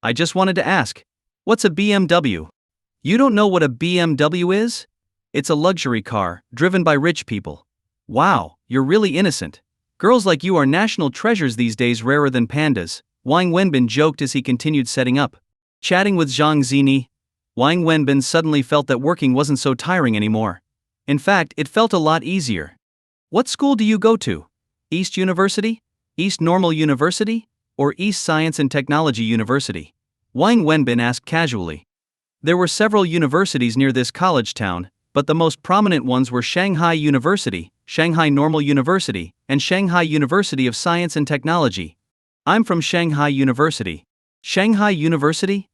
I just wanted to ask. What's a BMW? You don't know what a BMW is? It's a luxury car, driven by rich people. Wow, you're really innocent. Girls like you are national treasures these days, rarer than pandas, Wang Wenbin joked as he continued setting up. Chatting with Zhang Xini, Wang Wenbin suddenly felt that working wasn't so tiring anymore. In fact, it felt a lot easier. What school do you go to? East University? East Normal University? Or East Science and Technology University? Wang Wenbin asked casually. There were several universities near this college town, but the most prominent ones were Shanghai University, Shanghai Normal University, and Shanghai University of Science and Technology. I'm from Shanghai University. Shanghai University?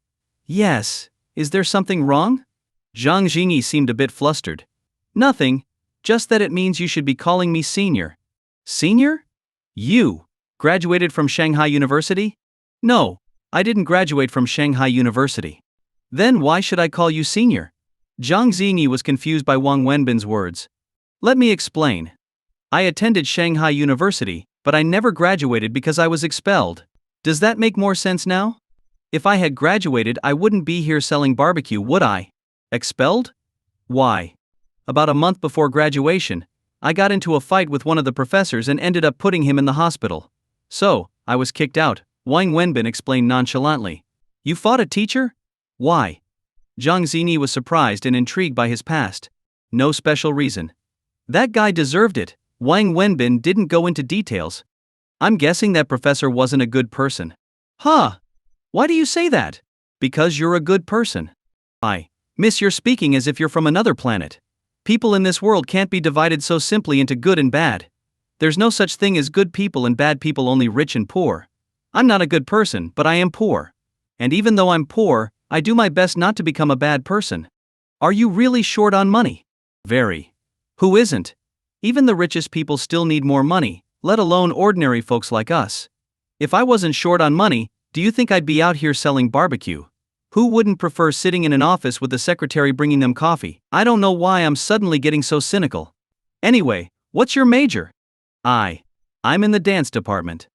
Yes. Is there something wrong? Zhang Xini seemed a bit flustered. Nothing, just that it means you should be calling me senior. Senior? You graduated from Shanghai University? No, I didn't graduate from Shanghai University. Then why should I call you senior? Zhang Xini was confused by Wang Wenbin's words. Let me explain. I attended Shanghai University, but I never graduated because I was expelled. Does that make more sense now? If I had graduated, I wouldn't be here selling barbecue, would I? Expelled? Why? About a month before graduation, I got into a fight with one of the professors and ended up putting him in the hospital. So, I was kicked out, Wang Wenbin explained nonchalantly. You fought a teacher? Why? Zhang Xini was surprised and intrigued by his past. No special reason. That guy deserved it. Wang Wenbin didn't go into details. I'm guessing that professor wasn't a good person. Huh? Why do you say that? Because you're a good person. Miss, you're speaking as if you're from another planet. People in this world can't be divided so simply into good and bad. There's no such thing as good people and bad people, only rich and poor. I'm not a good person, but I am poor. And even though I'm poor, I do my best not to become a bad person. Are you really short on money? Very. Who isn't? Even the richest people still need more money, let alone ordinary folks like us. If I wasn't short on money, do you think I'd be out here selling barbecue? Who wouldn't prefer sitting in an office with the secretary bringing them coffee? I don't know why I'm suddenly getting so cynical. Anyway, what's your major? I'm in the dance department.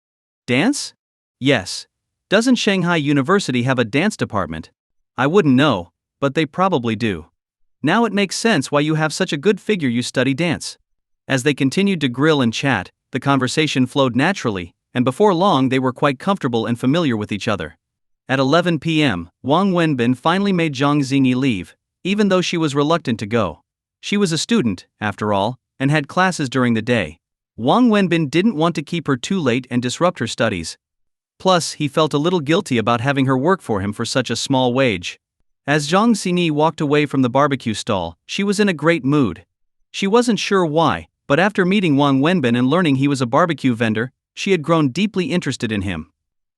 Dance? Yes. Doesn't Shanghai University have a dance department? I wouldn't know, but they probably do. Now it makes sense why you have such a good figure, you study dance. As they continued to grill and chat, the conversation flowed naturally, and before long they were quite comfortable and familiar with each other. At 11 p.m., Wang Wenbin finally made Zhang Xini leave, even though she was reluctant to go. She was a student, after all, and had classes during the day. Wang Wenbin didn't want to keep her too late and disrupt her studies. Plus, he felt a little guilty about having her work for him for such a small wage. As Zhang Xini walked away from the barbecue stall, she was in a great mood. She wasn't sure why, but after meeting Wang Wenbin and learning he was a barbecue vendor, she had grown deeply interested in him.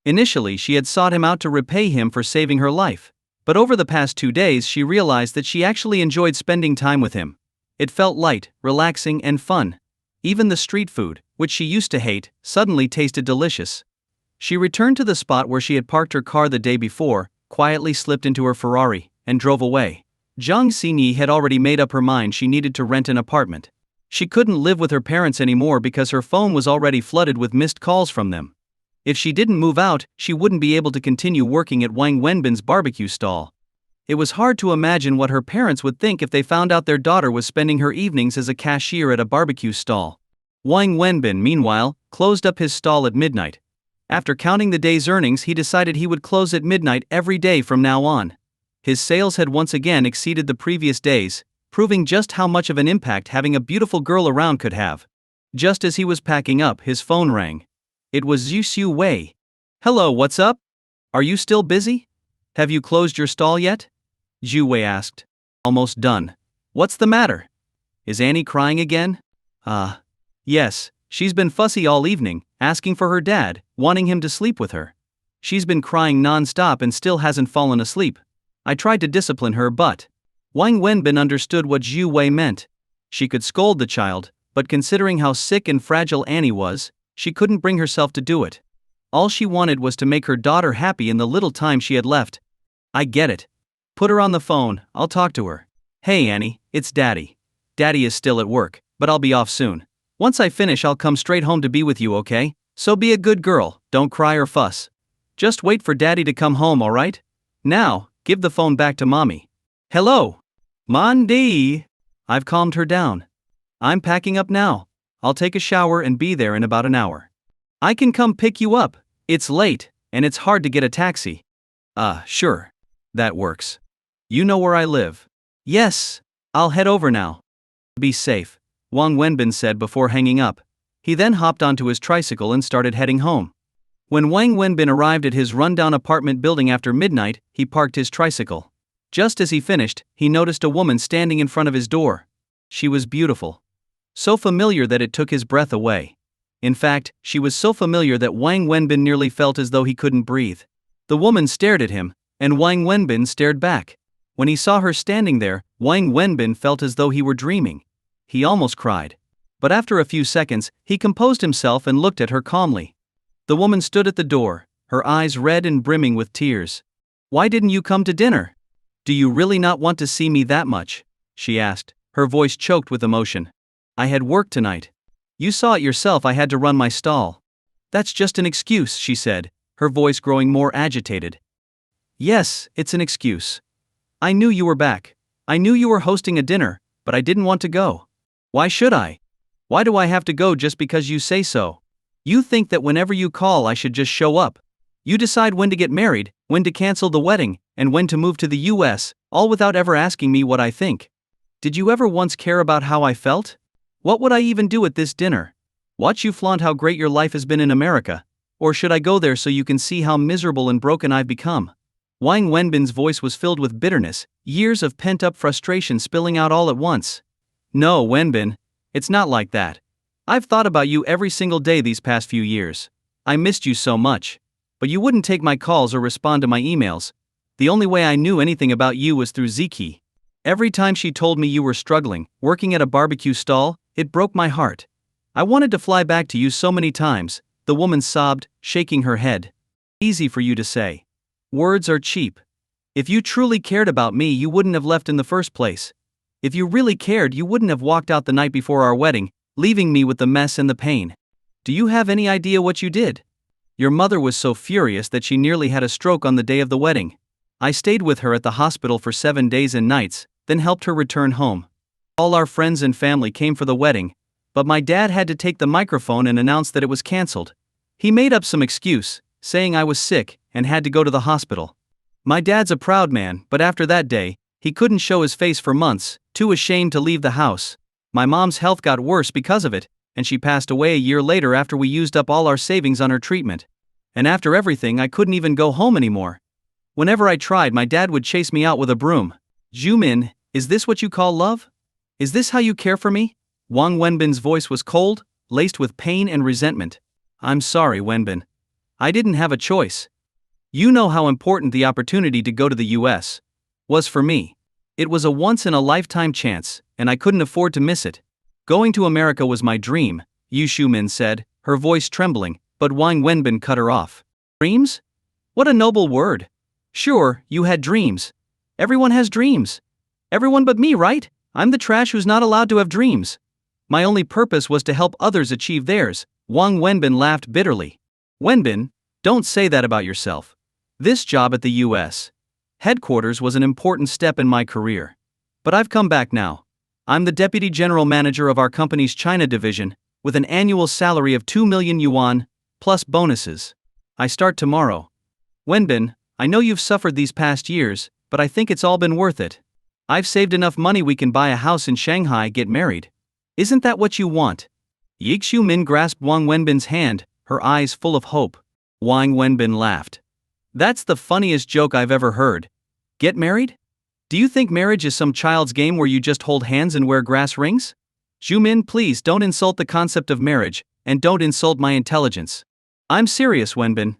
Initially, she had sought him out to repay him for saving her life. But over the past 2 days, she realized that she actually enjoyed spending time with him. It felt light, relaxing, and fun. Even the street food, which she used to hate, suddenly tasted delicious. She returned to the spot where she had parked her car the day before, quietly slipped into her Ferrari, and drove away. Zhang Xinyi had already made up her mind she needed to rent an apartment. She couldn't live with her parents anymore because her phone was already flooded with missed calls from them. If she didn't move out, she wouldn't be able to continue working at Wang Wenbin's barbecue stall. It was hard to imagine what her parents would think if they found out their daughter was spending her evenings as a cashier at a barbecue stall. Wang Wenbin, meanwhile, closed up his stall at midnight. After counting the day's earnings, he decided he would close at midnight every day from now on. His sales had once again exceeded the previous days, proving just how much of an impact having a beautiful girl around could have. Just as he was packing up, his phone rang. It was Zhu Xiu Wei. "Hello, what's up? Are you still busy? Have you closed your stall yet?" Zhu Wei asked. "Almost done. What's the matter? Is Annie crying again?" Yes, she's been fussy all evening, asking for her dad, wanting him to sleep with her. She's been crying non-stop and still hasn't fallen asleep. I tried to discipline her but..." Wang Wenbin understood what Zhu Wei meant. She could scold the child, but considering how sick and fragile Annie was, she couldn't bring herself to do it. All she wanted was to make her daughter happy in the little time she had left. "I get it. Put her on the phone, I'll talk to her. Hey Annie, it's Daddy. Daddy is still at work, but I'll be off soon. Once I finish I'll come straight home to be with you, okay? So be a good girl, don't cry or fuss. Just wait for Daddy to come home, alright? Now, give the phone back to Mommy." "Hello? Mondi." I've calmed her down. "I'm packing up now. I'll take a shower and be there in about an hour. I can come pick you up. It's late, and it's hard to get a taxi." Sure. That works. You know where I live." "Yes. I'll head over now." "Be safe," Wang Wenbin said before hanging up. He then hopped onto his tricycle and started heading home. When Wang Wenbin arrived at his rundown apartment building after midnight, he parked his tricycle. Just as he finished, he noticed a woman standing in front of his door. She was beautiful. So familiar that it took his breath away. In fact, she was so familiar that Wang Wenbin nearly felt as though he couldn't breathe. The woman stared at him, and Wang Wenbin stared back. When he saw her standing there, Wang Wenbin felt as though he were dreaming. He almost cried. But after a few seconds, he composed himself and looked at her calmly. The woman stood at the door, her eyes red and brimming with tears. "Why didn't you come to dinner? Do you really not want to see me that much?" she asked, her voice choked with emotion. "I had work tonight. You saw it yourself, I had to run my stall." "That's just an excuse," she said, her voice growing more agitated. "Yes, it's an excuse. I knew you were back. I knew you were hosting a dinner, but I didn't want to go. Why should I? Why do I have to go just because you say so? You think that whenever you call I should just show up. You decide when to get married, when to cancel the wedding, and when to move to the US, all without ever asking me what I think. Did you ever once care about how I felt? What would I even do at this dinner? Watch you flaunt how great your life has been in America? Or should I go there so you can see how miserable and broken I've become?" Wang Wenbin's voice was filled with bitterness, years of pent-up frustration spilling out all at once. "No, Wenbin. It's not like that. I've thought about you every single day these past few years. I missed you so much. But you wouldn't take my calls or respond to my emails. The only way I knew anything about you was through Ziki. Every time she told me you were struggling, working at a barbecue stall, it broke my heart. I wanted to fly back to you so many times," the woman sobbed, shaking her head. "Easy for you to say. Words are cheap. If you truly cared about me, you wouldn't have left in the first place. If you really cared, you wouldn't have walked out the night before our wedding, leaving me with the mess and the pain. Do you have any idea what you did? Your mother was so furious that she nearly had a stroke on the day of the wedding. I stayed with her at the hospital for 7 days and nights, then helped her return home. All our friends and family came for the wedding, but my dad had to take the microphone and announce that it was cancelled. He made up some excuse, saying I was sick and had to go to the hospital. My dad's a proud man, but after that day, he couldn't show his face for months, too ashamed to leave the house. My mom's health got worse because of it, and she passed away a year later after we used up all our savings on her treatment. And after everything, I couldn't even go home anymore. Whenever I tried, my dad would chase me out with a broom. Jumin, is this what you call love? Is this how you care for me?" Wang Wenbin's voice was cold, laced with pain and resentment. "I'm sorry, Wenbin. I didn't have a choice. You know how important the opportunity to go to the US was for me. It was a once-in-a-lifetime chance, and I couldn't afford to miss it. Going to America was my dream, Yu Shumin said, her voice trembling, but Wang Wenbin cut her off. Dreams? What a noble word. Sure, you had dreams. Everyone has dreams. Everyone but me, right? I'm the trash who's not allowed to have dreams. My only purpose was to help others achieve theirs. Wang Wenbin laughed bitterly. Wenbin, don't say that about yourself. This job at the U.S. headquarters was an important step in my career. But I've come back now. I'm the deputy general manager of our company's China division, with an annual salary of 2 million yuan, plus bonuses. I start tomorrow. Wenbin, I know you've suffered these past years, but I think it's all been worth it. I've saved enough money we can buy a house in Shanghai, get married. Isn't that what you want? Yu Shumin grasped Wang Wenbin's hand, her eyes full of hope. Wang Wenbin laughed. That's the funniest joke I've ever heard. Get married? Do you think marriage is some child's game where you just hold hands and wear grass rings? Shumin, please don't insult the concept of marriage, and don't insult my intelligence. I'm serious, Wenbin.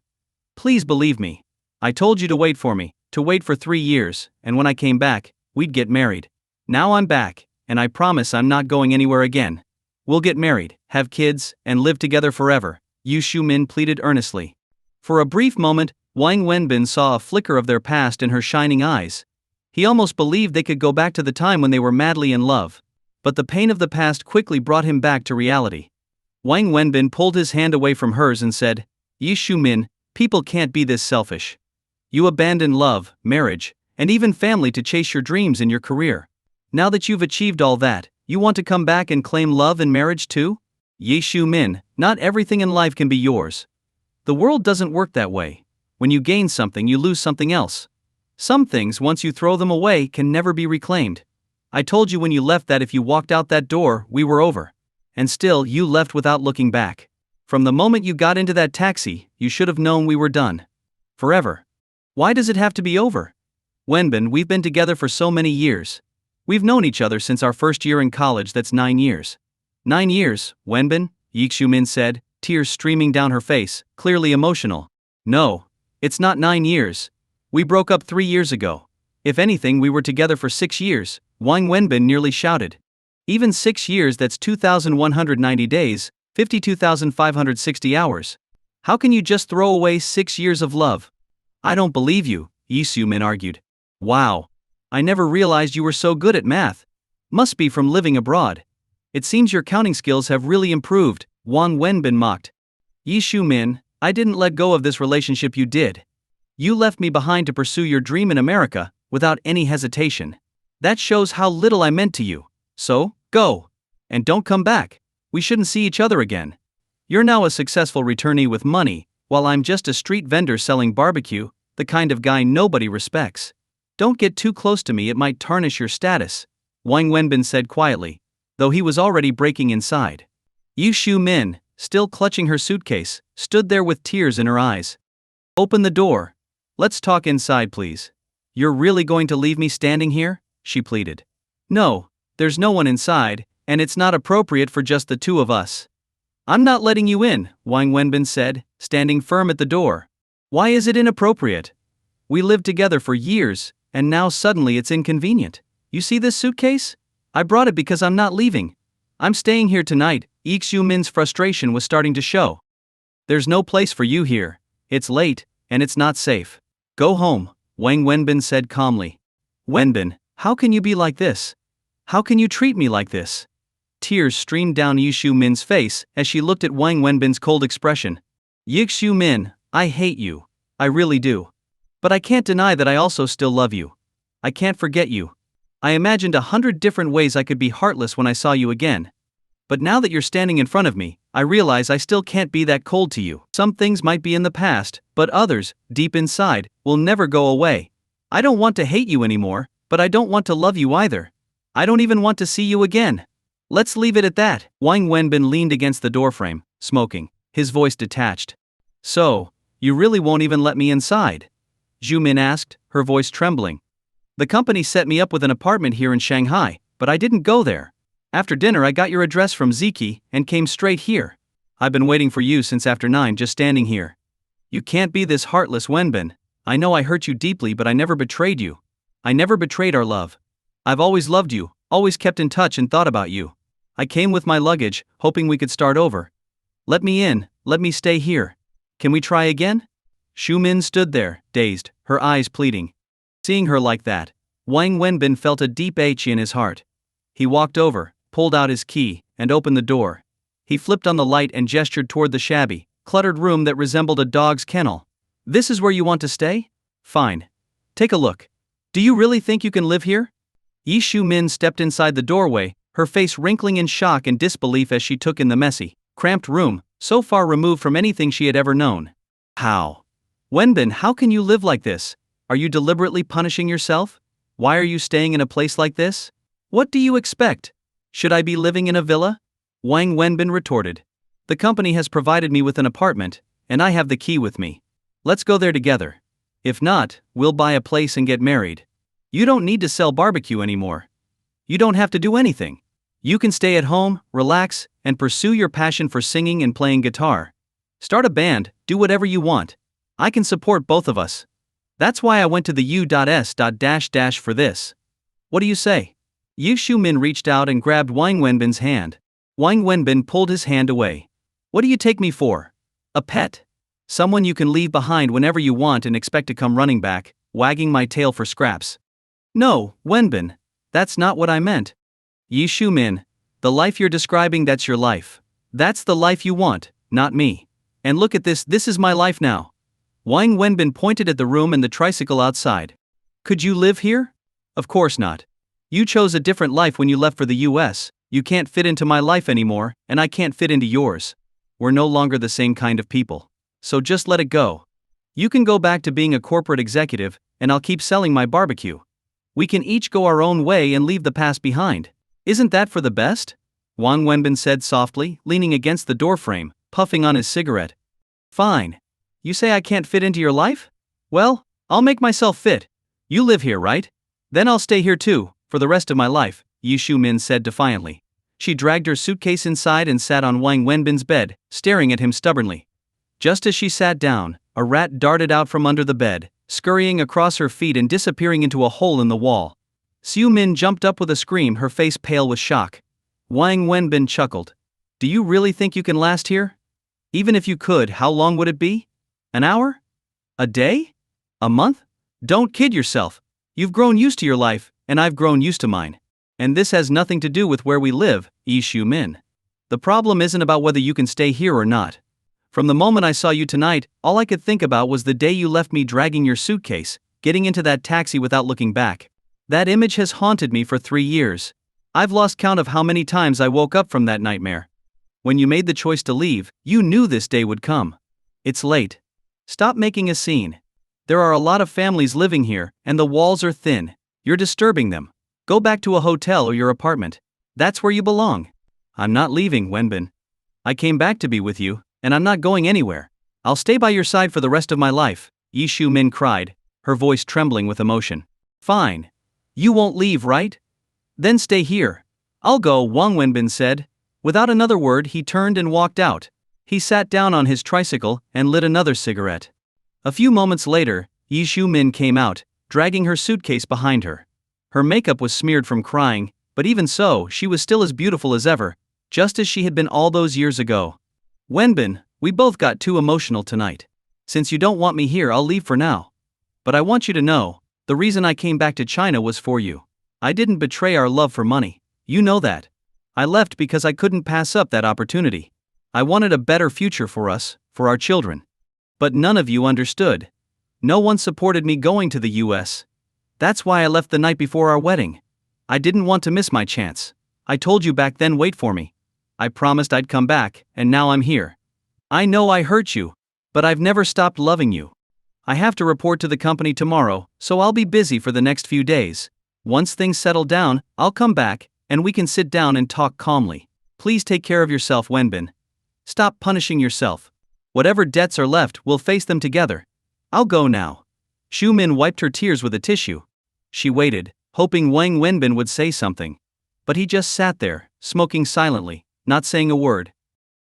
Please believe me. I told you to wait for me, to wait for 3 years, and when I came back, we'd get married. Now I'm back, and I promise I'm not going anywhere again. We'll get married, have kids, and live together forever, Yu Shumin pleaded earnestly. For a brief moment, Wang Wenbin saw a flicker of their past in her shining eyes. He almost believed they could go back to the time when they were madly in love. But the pain of the past quickly brought him back to reality. Wang Wenbin pulled his hand away from hers and said, Yu Shumin, people can't be this selfish. You abandoned love, marriage, and even family to chase your dreams in your career. Now that you've achieved all that, you want to come back and claim love and marriage too? Yu Shumin, not everything in life can be yours. The world doesn't work that way. When you gain something, you lose something else. Some things, once you throw them away, can never be reclaimed. I told you when you left that if you walked out that door, we were over. And still, you left without looking back. From the moment you got into that taxi, you should have known we were done. Forever. Why does it have to be over? Wenbin, we've been together for so many years. We've known each other since our first year in college, that's 9 years. 9 years, Wenbin, Yu Shumin said, tears streaming down her face, clearly emotional. No, it's not 9 years. We broke up 3 years ago. If anything, we were together for 6 years, Wang Wenbin nearly shouted. Even 6 years, that's 2,190 days, 52,560 hours. How can you just throw away 6 years of love? I don't believe you, Yu Shumin argued. Wow. I never realized you were so good at math. Must be from living abroad. It seems your counting skills have really improved, Wang Wenbin mocked. Yu Shumin, I didn't let go of this relationship, you did. You left me behind to pursue your dream in America, without any hesitation. That shows how little I meant to you. So, go. And don't come back. We shouldn't see each other again. You're now a successful returnee with money, while I'm just a street vendor selling barbecue, the kind of guy nobody respects. Don't get too close to me, it might tarnish your status, Wang Wenbin said quietly, though he was already breaking inside. Yu Shumin, still clutching her suitcase, stood there with tears in her eyes. Open the door. Let's talk inside, please. You're really going to leave me standing here? She pleaded. No, there's no one inside, and it's not appropriate for just the two of us. I'm not letting you in, Wang Wenbin said, standing firm at the door. Why is it inappropriate? We lived together for years, and now suddenly it's inconvenient. You see this suitcase? I brought it because I'm not leaving. I'm staying here tonight. Yu Shumin's frustration was starting to show. There's no place for you here. It's late, and it's not safe. Go home, Wang Wenbin said calmly. Wenbin, how can you be like this? How can you treat me like this? Tears streamed down Yu Shumin's face as she looked at Wang Wenbin's cold expression. Yu Shumin, I hate you. I really do. But I can't deny that I also still love you. I can't forget you. I imagined 100 different ways I could be heartless when I saw you again. But now that you're standing in front of me, I realize I still can't be that cold to you. Some things might be in the past, but others, deep inside, will never go away. I don't want to hate you anymore, but I don't want to love you either. I don't even want to see you again. Let's leave it at that. Wang Wenbin leaned against the doorframe, smoking, his voice detached. So, you really won't even let me inside? Zhu Min asked, her voice trembling. The company set me up with an apartment here in Shanghai, but I didn't go there. After dinner I got your address from Ziki and came straight here. I've been waiting for you since after 9, just standing here. You can't be this heartless, Wenbin. I know I hurt you deeply, but I never betrayed you. I never betrayed our love. I've always loved you, always kept in touch and thought about you. I came with my luggage, hoping we could start over. Let me in, let me stay here. Can we try again? Xiumin stood there, dazed, her eyes pleading. Seeing her like that, Wang Wenbin felt a deep ache in his heart. He walked over, pulled out his key, and opened the door. He flipped on the light and gestured toward the shabby, cluttered room that resembled a dog's kennel. This is where you want to stay? Fine. Take a look. Do you really think you can live here? Yi Xiumin stepped inside the doorway, her face wrinkling in shock and disbelief as she took in the messy, cramped room, so far removed from anything she had ever known. How? Wenbin, how can you live like this? Are you deliberately punishing yourself? Why are you staying in a place like this? What do you expect? Should I be living in a villa? Wang Wenbin retorted. The company has provided me with an apartment, and I have the key with me. Let's go there together. If not, we'll buy a place and get married. You don't need to sell barbecue anymore. You don't have to do anything. You can stay at home, relax, and pursue your passion for singing and playing guitar. Start a band, do whatever you want. I can support both of us. That's why I went to the U.S. for this. What do you say? Yi Xiumin reached out and grabbed Wang Wenbin's hand. Wang Wenbin pulled his hand away. What do you take me for? A pet? Someone you can leave behind whenever you want and expect to come running back, wagging my tail for scraps. No, Wenbin. That's not what I meant. Yi Xiumin, the life you're describing, that's your life. That's the life you want, not me. And look at this is my life now. Wang Wenbin pointed at the room and the tricycle outside. Could you live here? Of course not. You chose a different life when you left for the US, you can't fit into my life anymore, and I can't fit into yours. We're no longer the same kind of people. So just let it go. You can go back to being a corporate executive, and I'll keep selling my barbecue. We can each go our own way and leave the past behind. Isn't that for the best? Wang Wenbin said softly, leaning against the doorframe, puffing on his cigarette. Fine. You say I can't fit into your life? Well, I'll make myself fit. You live here, right? Then I'll stay here too, for the rest of my life, Yi Xiumin said defiantly. She dragged her suitcase inside and sat on Wang Wenbin's bed, staring at him stubbornly. Just as she sat down, a rat darted out from under the bed, scurrying across her feet and disappearing into a hole in the wall. Xiumin jumped up with a scream, her face pale with shock. Wang Wenbin chuckled. Do you really think you can last here? Even if you could, how long would it be? An hour? A day? A month? Don't kid yourself. You've grown used to your life, and I've grown used to mine. And this has nothing to do with where we live, Yi Xiumin. The problem isn't about whether you can stay here or not. From the moment I saw you tonight, all I could think about was the day you left me dragging your suitcase, getting into that taxi without looking back. That image has haunted me for 3 years. I've lost count of how many times I woke up from that nightmare. When you made the choice to leave, you knew this day would come. It's late. Stop making a scene. There are a lot of families living here, and the walls are thin. You're disturbing them. Go back to a hotel or your apartment. That's where you belong. I'm not leaving, Wenbin. I came back to be with you, and I'm not going anywhere. I'll stay by your side for the rest of my life, Yi Xiumin cried, her voice trembling with emotion. Fine. You won't leave, right? Then stay here. I'll go, Wang Wenbin said. Without another word, he turned and walked out. He sat down on his tricycle and lit another cigarette. A few moments later, Yi Xiumin came out, dragging her suitcase behind her. Her makeup was smeared from crying, but even so, she was still as beautiful as ever, just as she had been all those years ago. Wenbin, we both got too emotional tonight. Since you don't want me here, I'll leave for now. But I want you to know, the reason I came back to China was for you. I didn't betray our love for money. You know that. I left because I couldn't pass up that opportunity. I wanted a better future for us, for our children. But none of you understood. No one supported me going to the US. That's why I left the night before our wedding. I didn't want to miss my chance. I told you back then, wait for me. I promised I'd come back, and now I'm here. I know I hurt you, but I've never stopped loving you. I have to report to the company tomorrow, so I'll be busy for the next few days. Once things settle down, I'll come back, and we can sit down and talk calmly. Please take care of yourself, Wenbin. Stop punishing yourself. Whatever debts are left, we'll face them together. I'll go now. Xiumin wiped her tears with a tissue. She waited, hoping Wang Wenbin would say something. But he just sat there, smoking silently, not saying a word.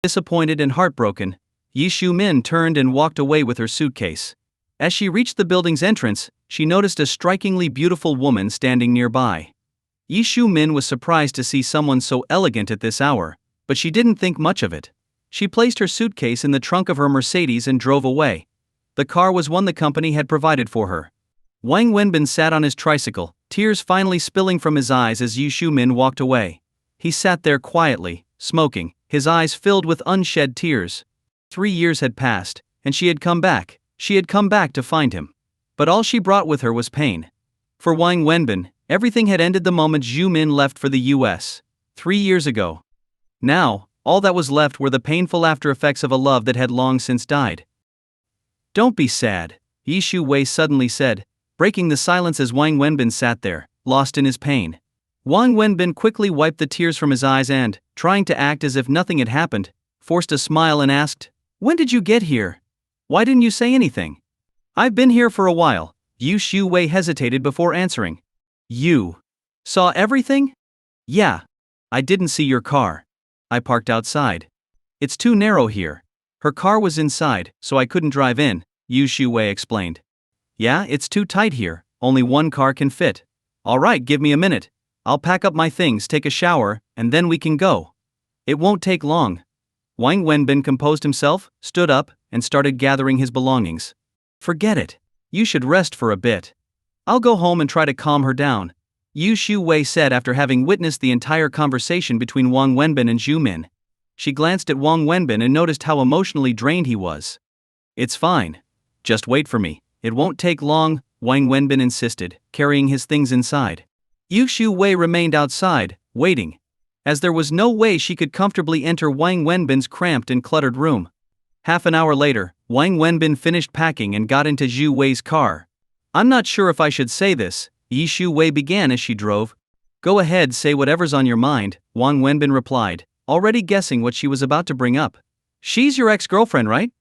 Disappointed and heartbroken, Yi Xiumin turned and walked away with her suitcase. As she reached the building's entrance, she noticed a strikingly beautiful woman standing nearby. Yi Shu-min was surprised to see someone so elegant at this hour, but she didn't think much of it. She placed her suitcase in the trunk of her Mercedes and drove away. The car was one the company had provided for her. Wang Wenbin sat on his tricycle, tears finally spilling from his eyes as Yi Shu-min walked away. He sat there quietly, smoking, his eyes filled with unshed tears. 3 years had passed, and she had come back. She had come back to find him. But all she brought with her was pain. For Wang Wenbin, everything had ended the moment Zhu Min left for the US. 3 years ago. Now, all that was left were the painful after-effects of a love that had long since died. "Don't be sad," Yi Shu-wei suddenly said, breaking the silence as Wang Wenbin sat there, lost in his pain. Wang Wenbin quickly wiped the tears from his eyes and, trying to act as if nothing had happened, forced a smile and asked, "When did you get here? Why didn't you say anything?" "I've been here for a while," Yi Shu-wei hesitated before answering. "You saw everything?" "Yeah. I didn't see your car. I parked outside. It's too narrow here." Her car was inside, so I couldn't drive in, Yi Shu-wei explained. "Yeah, it's too tight here, only one car can fit." "Alright, give me a minute. I'll pack up my things, take a shower, and then we can go." "It won't take long." Wang Wenbin composed himself, stood up, and started gathering his belongings. "Forget it. You should rest for a bit. I'll go home and try to calm her down," Yi Shu-wei said after having witnessed the entire conversation between Wang Wenbin and Zhu Min. She glanced at Wang Wenbin and noticed how emotionally drained he was. "It's fine. Just wait for me. It won't take long," Wang Wenbin insisted, carrying his things inside. Yi Shu-wei remained outside, waiting. As there was no way she could comfortably enter Wang Wenbin's cramped and cluttered room. Half an hour later, Wang Wenbin finished packing and got into Zhu Wei's car. "I'm not sure if I should say this," Yi Shu-wei began as she drove. "Go ahead, say whatever's on your mind," Wang Wenbin replied, already guessing what she was about to bring up. "She's your ex-girlfriend, right?"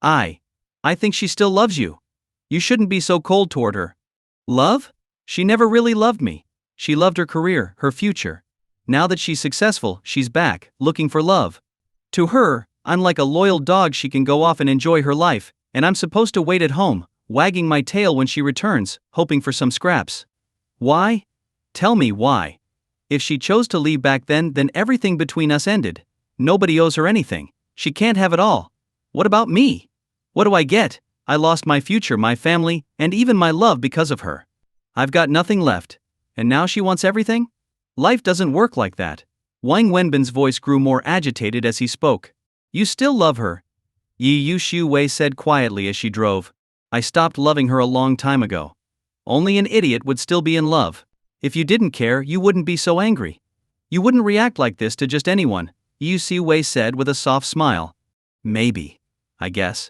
I think she still loves you. You shouldn't be so cold toward her." "Love? She never really loved me. She loved her career, her future. Now that she's successful, she's back, looking for love. To her, I'm like a loyal dog. She can go off and enjoy her life, and I'm supposed to wait at home, wagging my tail when she returns, hoping for some scraps. Why? Tell me why. If she chose to leave back then everything between us ended. Nobody owes her anything. She can't have it all. What about me? What do I get? I lost my future, my family, and even my love because of her. I've got nothing left. And now she wants everything? Life doesn't work like that." Wang Wenbin's voice grew more agitated as he spoke. "You still love her," Yi Shu-wei said quietly as she drove. "I stopped loving her a long time ago. Only an idiot would still be in love. If you didn't care, you wouldn't be so angry. You wouldn't react like this to just anyone," Yi Shu-wei said with a soft smile. "Maybe. I guess.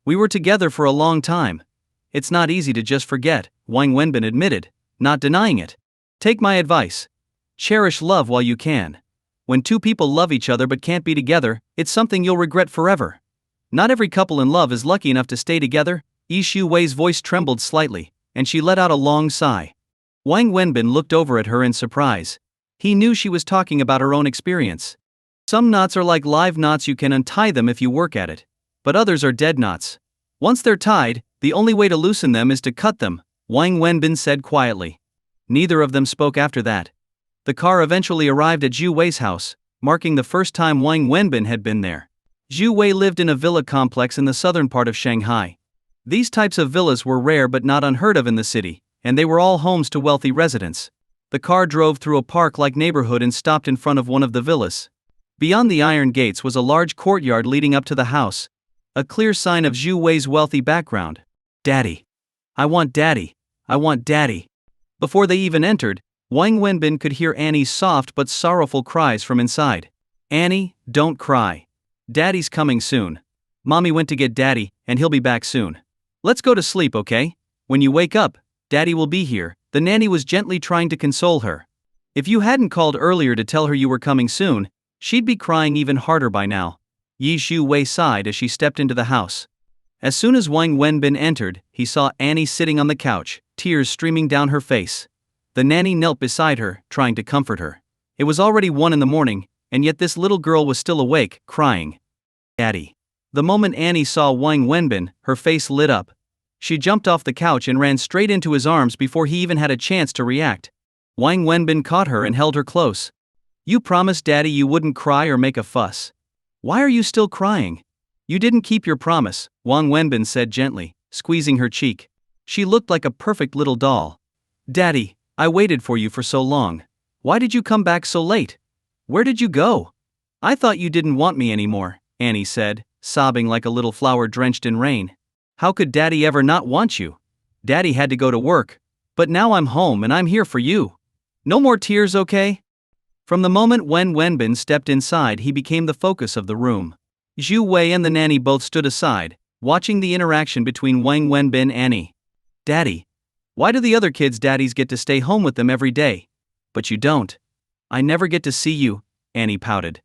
We were together for a long time. It's not easy to just forget," Wang Wenbin admitted, not denying it. "Take my advice. Cherish love while you can. When two people love each other but can't be together, it's something you'll regret forever. Not every couple in love is lucky enough to stay together." Yi Shu-wei's voice trembled slightly, and she let out a long sigh. Wang Wenbin looked over at her in surprise. He knew she was talking about her own experience. "Some knots are like live knots, you can untie them if you work at it. But others are dead knots. Once they're tied, the only way to loosen them is to cut them," Wang Wenbin said quietly. Neither of them spoke after that. The car eventually arrived at Zhu Wei's house, marking the first time Wang Wenbin had been there. Zhu Wei lived in a villa complex in the southern part of Shanghai. These types of villas were rare but not unheard of in the city, and they were all homes to wealthy residents. The car drove through a park-like neighborhood and stopped in front of one of the villas. Beyond the iron gates was a large courtyard leading up to the house, a clear sign of Zhu Wei's wealthy background. "Daddy. I want Daddy. I want Daddy." Before they even entered, Wang Wenbin could hear Annie's soft but sorrowful cries from inside. "Annie, don't cry. Daddy's coming soon. Mommy went to get Daddy, and he'll be back soon. Let's go to sleep, okay? When you wake up, Daddy will be here," the nanny was gently trying to console her. "If you hadn't called earlier to tell her you were coming soon, she'd be crying even harder by now." Yi Shu-wei sighed as she stepped into the house. As soon as Wang Wenbin entered, he saw Annie sitting on the couch, tears streaming down her face. The nanny knelt beside her, trying to comfort her. It was already 1 in the morning, and yet this little girl was still awake, crying. "Daddy." The moment Annie saw Wang Wenbin, her face lit up. She jumped off the couch and ran straight into his arms before he even had a chance to react. Wang Wenbin caught her and held her close. You promised Daddy you wouldn't cry or make a fuss. Why are you still crying? You didn't keep your promise, Wang Wenbin said gently, squeezing her cheek. She looked like a perfect little doll. Daddy, I waited for you for so long. Why did you come back so late? Where did you go? I thought you didn't want me anymore, Annie said, sobbing like a little flower drenched in rain. How could Daddy ever not want you? Daddy had to go to work. But now I'm home and I'm here for you. No more tears, okay? From the moment when Wenbin stepped inside, he became the focus of the room. Zhu Wei and the nanny both stood aside, watching the interaction between Wang Wenbin and Annie. Daddy. Why do the other kids' daddies get to stay home with them every day? But you don't. I never get to see you, Annie pouted.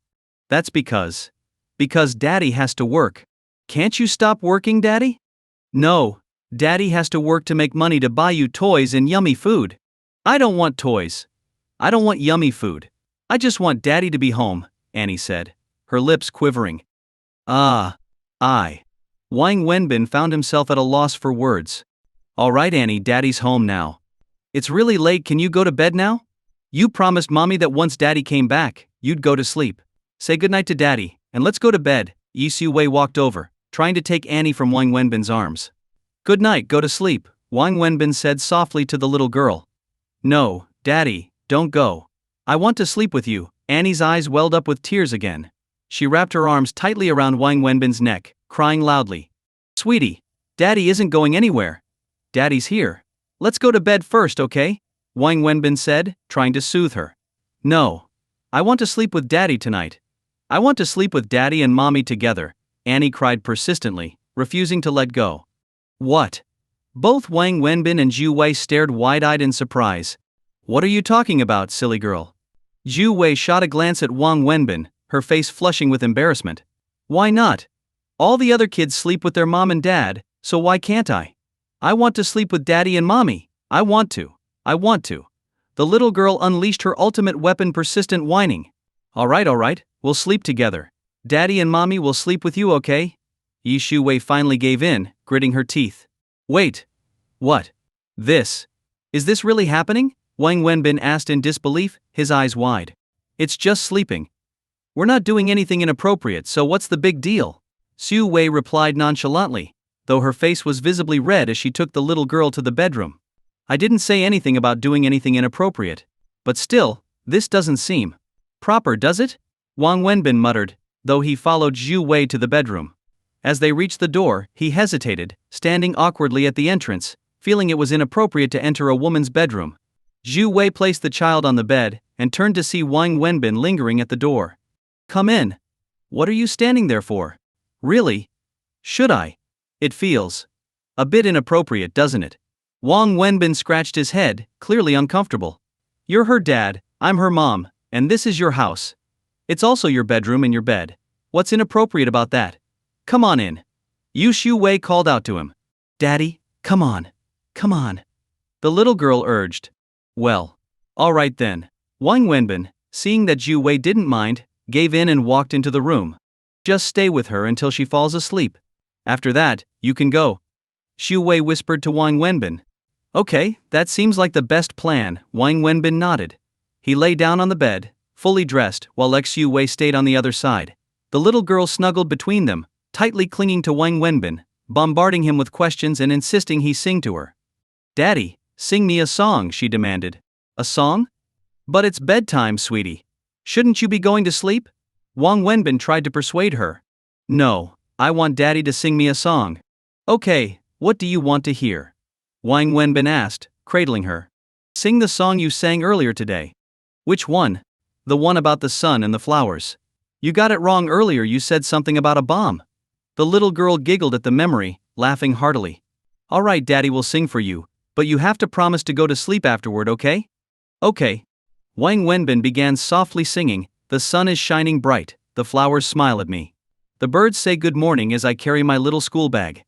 That's because Daddy has to work. Can't you stop working, Daddy? No, Daddy has to work to make money to buy you toys and yummy food. I don't want toys. I don't want yummy food. I just want Daddy to be home, Annie said, her lips quivering. Wang Wenbin found himself at a loss for words. All right, Annie, Daddy's home now. It's really late, can you go to bed now? You promised Mommy that once Daddy came back, you'd go to sleep. Say goodnight to Daddy, and let's go to bed. Zhu Wei walked over, trying to take Annie from Wang Wenbin's arms. Good night, go to sleep, Wang Wenbin said softly to the little girl. No, Daddy, don't go. I want to sleep with you. Annie's eyes welled up with tears again. She wrapped her arms tightly around Wang Wenbin's neck, crying loudly. Sweetie, Daddy isn't going anywhere. Daddy's here. Let's go to bed first, okay? Wang Wenbin said, trying to soothe her. No. I want to sleep with Daddy tonight. I want to sleep with Daddy and Mommy together, Annie cried persistently, refusing to let go. What? Both Wang Wenbin and Zhu Wei stared wide-eyed in surprise. What are you talking about, silly girl? Zhu Wei shot a glance at Wang Wenbin, her face flushing with embarrassment. Why not? All the other kids sleep with their mom and dad, so why can't I? I want to sleep with Daddy and Mommy. I want to. The little girl unleashed her ultimate weapon, persistent whining. All right, we'll sleep together. Daddy and Mommy will sleep with you, okay? Zhu Wei finally gave in, gritting her teeth. Wait. What? Is this really happening? Wang Wenbin asked in disbelief, his eyes wide. It's just sleeping. We're not doing anything inappropriate, so what's the big deal? Zhu Wei replied nonchalantly, though her face was visibly red as she took the little girl to the bedroom. I didn't say anything about doing anything inappropriate. But still, this doesn't seem proper, does it? Wang Wenbin muttered, though he followed Zhu Wei to the bedroom. As they reached the door, he hesitated, standing awkwardly at the entrance, feeling it was inappropriate to enter a woman's bedroom. Zhu Wei placed the child on the bed, and turned to see Wang Wenbin lingering at the door. Come in. What are you standing there for? Really? Should I? It feels a bit inappropriate, doesn't it? Wang Wenbin scratched his head, clearly uncomfortable. You're her dad, I'm her mom, and this is your house. It's also your bedroom and your bed. What's inappropriate about that? Come on in. Zhu Wei called out to him. Daddy, come on. The little girl urged. Well, all right then. Wang Wenbin, seeing that Zhu Wei didn't mind, gave in and walked into the room. Just stay with her until she falls asleep. After that, you can go. Zhu Wei whispered to Wang Wenbin. Okay, that seems like the best plan, Wang Wenbin nodded. He lay down on the bed, fully dressed, while Zhu Wei stayed on the other side. The little girl snuggled between them, tightly clinging to Wang Wenbin, bombarding him with questions and insisting he sing to her. Daddy, sing me a song, she demanded. A song? But it's bedtime, sweetie. Shouldn't you be going to sleep? Wang Wenbin tried to persuade her. No, I want Daddy to sing me a song. Okay, what do you want to hear? Wang Wenbin asked, cradling her. Sing the song you sang earlier today. Which one? The one about the sun and the flowers. You got it wrong earlier, you said something about a bomb. The little girl giggled at the memory, laughing heartily. All right, Daddy will sing for you, but you have to promise to go to sleep afterward, okay? Okay. Wang Wenbin began softly singing, the sun is shining bright, the flowers smile at me. The birds say good morning as I carry my little school bag.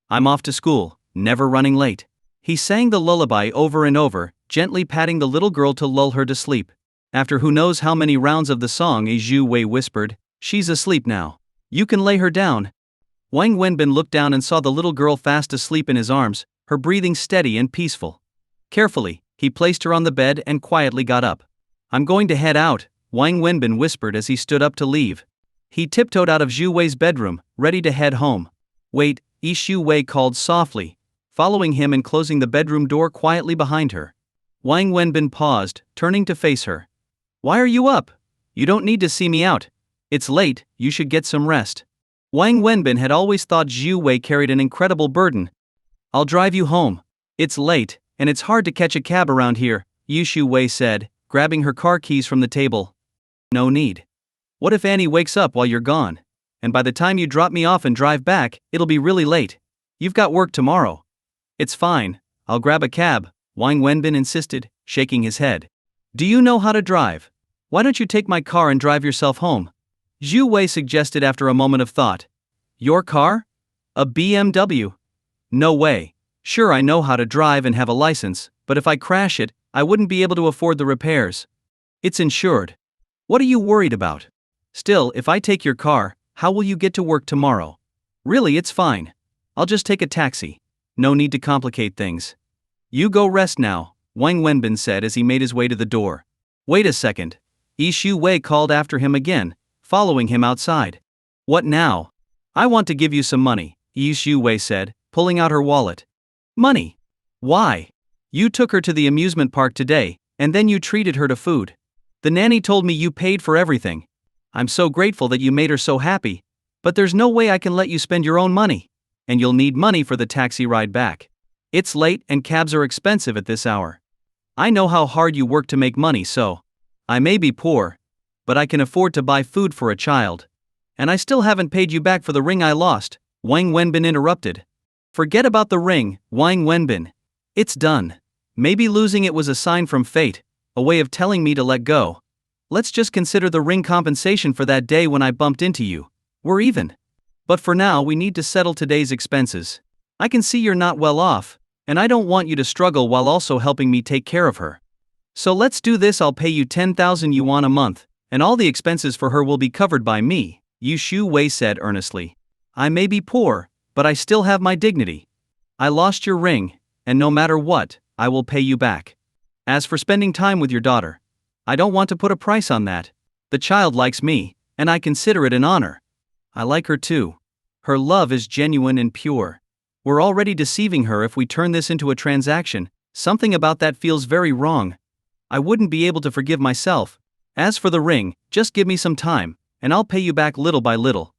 I'm off to school, never running late. He sang the lullaby over and over, gently patting the little girl to lull her to sleep. After who knows how many rounds of the song, Zhu Wei whispered, she's asleep now. You can lay her down. Wang Wenbin looked down and saw the little girl fast asleep in his arms, her breathing steady and peaceful. Carefully, He placed her on the bed and quietly got up. I'm going to head out, Wang Wenbin whispered as he stood up to leave. He tiptoed out of Zhu Wei's bedroom, ready to head home. Wait, Zhu Wei called softly, following him and closing the bedroom door quietly behind her. Wang Wenbin paused, turning to face her. Why are you up? You don't need to see me out. It's late, you should get some rest. Wang Wenbin had always thought Zhu Wei carried an incredible burden. I'll drive you home. It's late, and it's hard to catch a cab around here, Zhu Wei said, grabbing her car keys from the table. No need. What if Annie wakes up while you're gone? And by the time you drop me off and drive back, it'll be really late. You've got work tomorrow. It's fine, I'll grab a cab, Wang Wenbin insisted, shaking his head. Do you know how to drive? Why don't you take my car and drive yourself home? Zhu Wei suggested after a moment of thought. Your car? A BMW? No way. Sure, I know how to drive and have a license, but if I crash it, I wouldn't be able to afford the repairs. It's insured. What are you worried about? Still, if I take your car, how will you get to work tomorrow? Really, it's fine. I'll just take a taxi. No need to complicate things. You go rest now, Wang Wenbin said as he made his way to the door. Wait a second. Zhu Wei called after him again, following him outside. What now? I want to give you some money, Zhu Wei said, pulling out her wallet. Money? Why? You took her to the amusement park today, and then you treated her to food. The nanny told me you paid for everything. I'm so grateful that you made her so happy, but there's no way I can let you spend your own money. And you'll need money for the taxi ride back. It's late and cabs are expensive at this hour. I know how hard you work to make money, so I may be poor, but I can afford to buy food for a child. And I still haven't paid you back for the ring I lost, Wang Wenbin interrupted. Forget about the ring, Wang Wenbin. It's done. Maybe losing it was a sign from fate, a way of telling me to let go. Let's just consider the ring compensation for that day when I bumped into you. We're even. But for now we need to settle today's expenses. I can see you're not well off, and I don't want you to struggle while also helping me take care of her. So let's do this. I'll pay you 10,000 yuan a month, and all the expenses for her will be covered by me, Zhu Wei said earnestly. I may be poor, but I still have my dignity. I lost your ring, and no matter what, I will pay you back. As for spending time with your daughter, I don't want to put a price on that. The child likes me, and I consider it an honor. I like her too. Her love is genuine and pure. We're already deceiving her if we turn this into a transaction. Something about that feels very wrong. I wouldn't be able to forgive myself. As for the ring, just give me some time, and I'll pay you back little by little.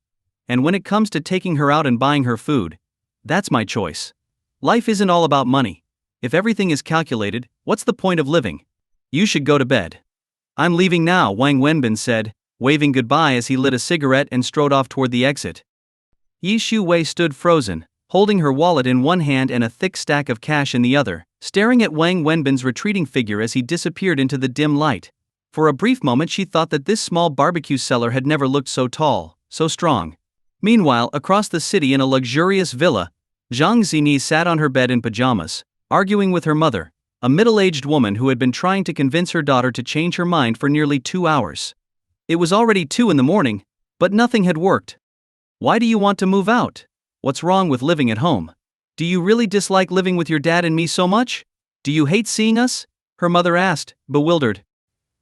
And when it comes to taking her out and buying her food, that's my choice. Life isn't all about money. If everything is calculated, what's the point of living? You should go to bed. I'm leaving now, Wang Wenbin said, waving goodbye as he lit a cigarette and strode off toward the exit. Zhu Wei stood frozen, holding her wallet in one hand and a thick stack of cash in the other, staring at Wang Wenbin's retreating figure as he disappeared into the dim light. For a brief moment she thought that this small barbecue seller had never looked so tall, so strong. Meanwhile, across the city in a luxurious villa, Zhang Zini sat on her bed in pajamas, arguing with her mother, a middle-aged woman who had been trying to convince her daughter to change her mind for nearly 2 hours. It was already 2 in the morning, but nothing had worked. Why do you want to move out? What's wrong with living at home? Do you really dislike living with your dad and me so much? Do you hate seeing us? Her mother asked, bewildered.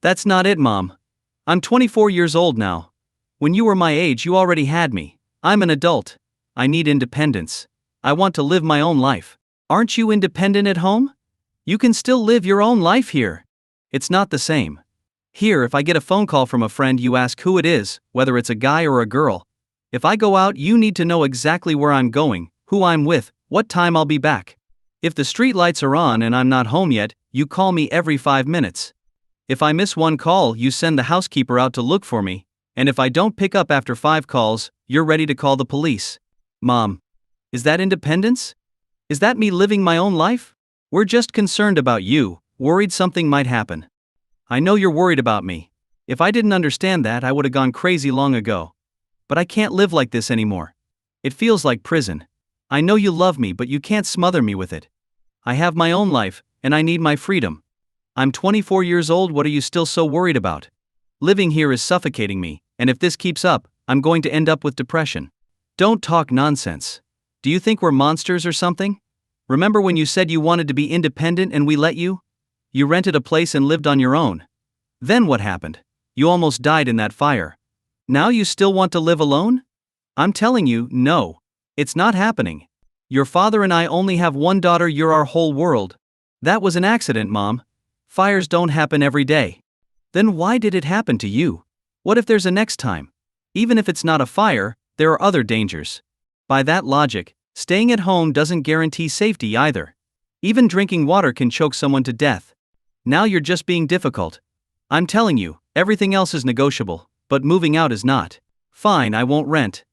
That's not it, Mom. I'm 24 years old now. When you were my age, you already had me. I'm an adult. I need independence. I want to live my own life. Aren't you independent at home? You can still live your own life here. It's not the same. Here, if I get a phone call from a friend, you ask who it is, whether it's a guy or a girl. If I go out, you need to know exactly where I'm going, who I'm with, what time I'll be back. If the street lights are on and I'm not home yet, you call me every 5 minutes. If I miss one call, you send the housekeeper out to look for me, and if I don't pick up after 5 calls, you're ready to call the police. Mom, is that independence? Is that me living my own life? We're just concerned about you, worried something might happen. I know you're worried about me. If I didn't understand that, I would have gone crazy long ago. But I can't live like this anymore. It feels like prison. I know you love me, but you can't smother me with it. I have my own life, and I need my freedom. I'm 24 years old, what are you still so worried about? Living here is suffocating me, and if this keeps up, I'm going to end up with depression. Don't talk nonsense. Do you think we're monsters or something? Remember when you said you wanted to be independent and we let you? You rented a place and lived on your own. Then what happened? You almost died in that fire. Now you still want to live alone? I'm telling you, no. It's not happening. Your father and I only have one daughter, you're our whole world. That was an accident, Mom. Fires don't happen every day. Then why did it happen to you? What if there's a next time? Even if it's not a fire, there are other dangers. By that logic, staying at home doesn't guarantee safety either. Even drinking water can choke someone to death. Now you're just being difficult. I'm telling you, everything else is negotiable, but moving out is not. Fine, I won't rent.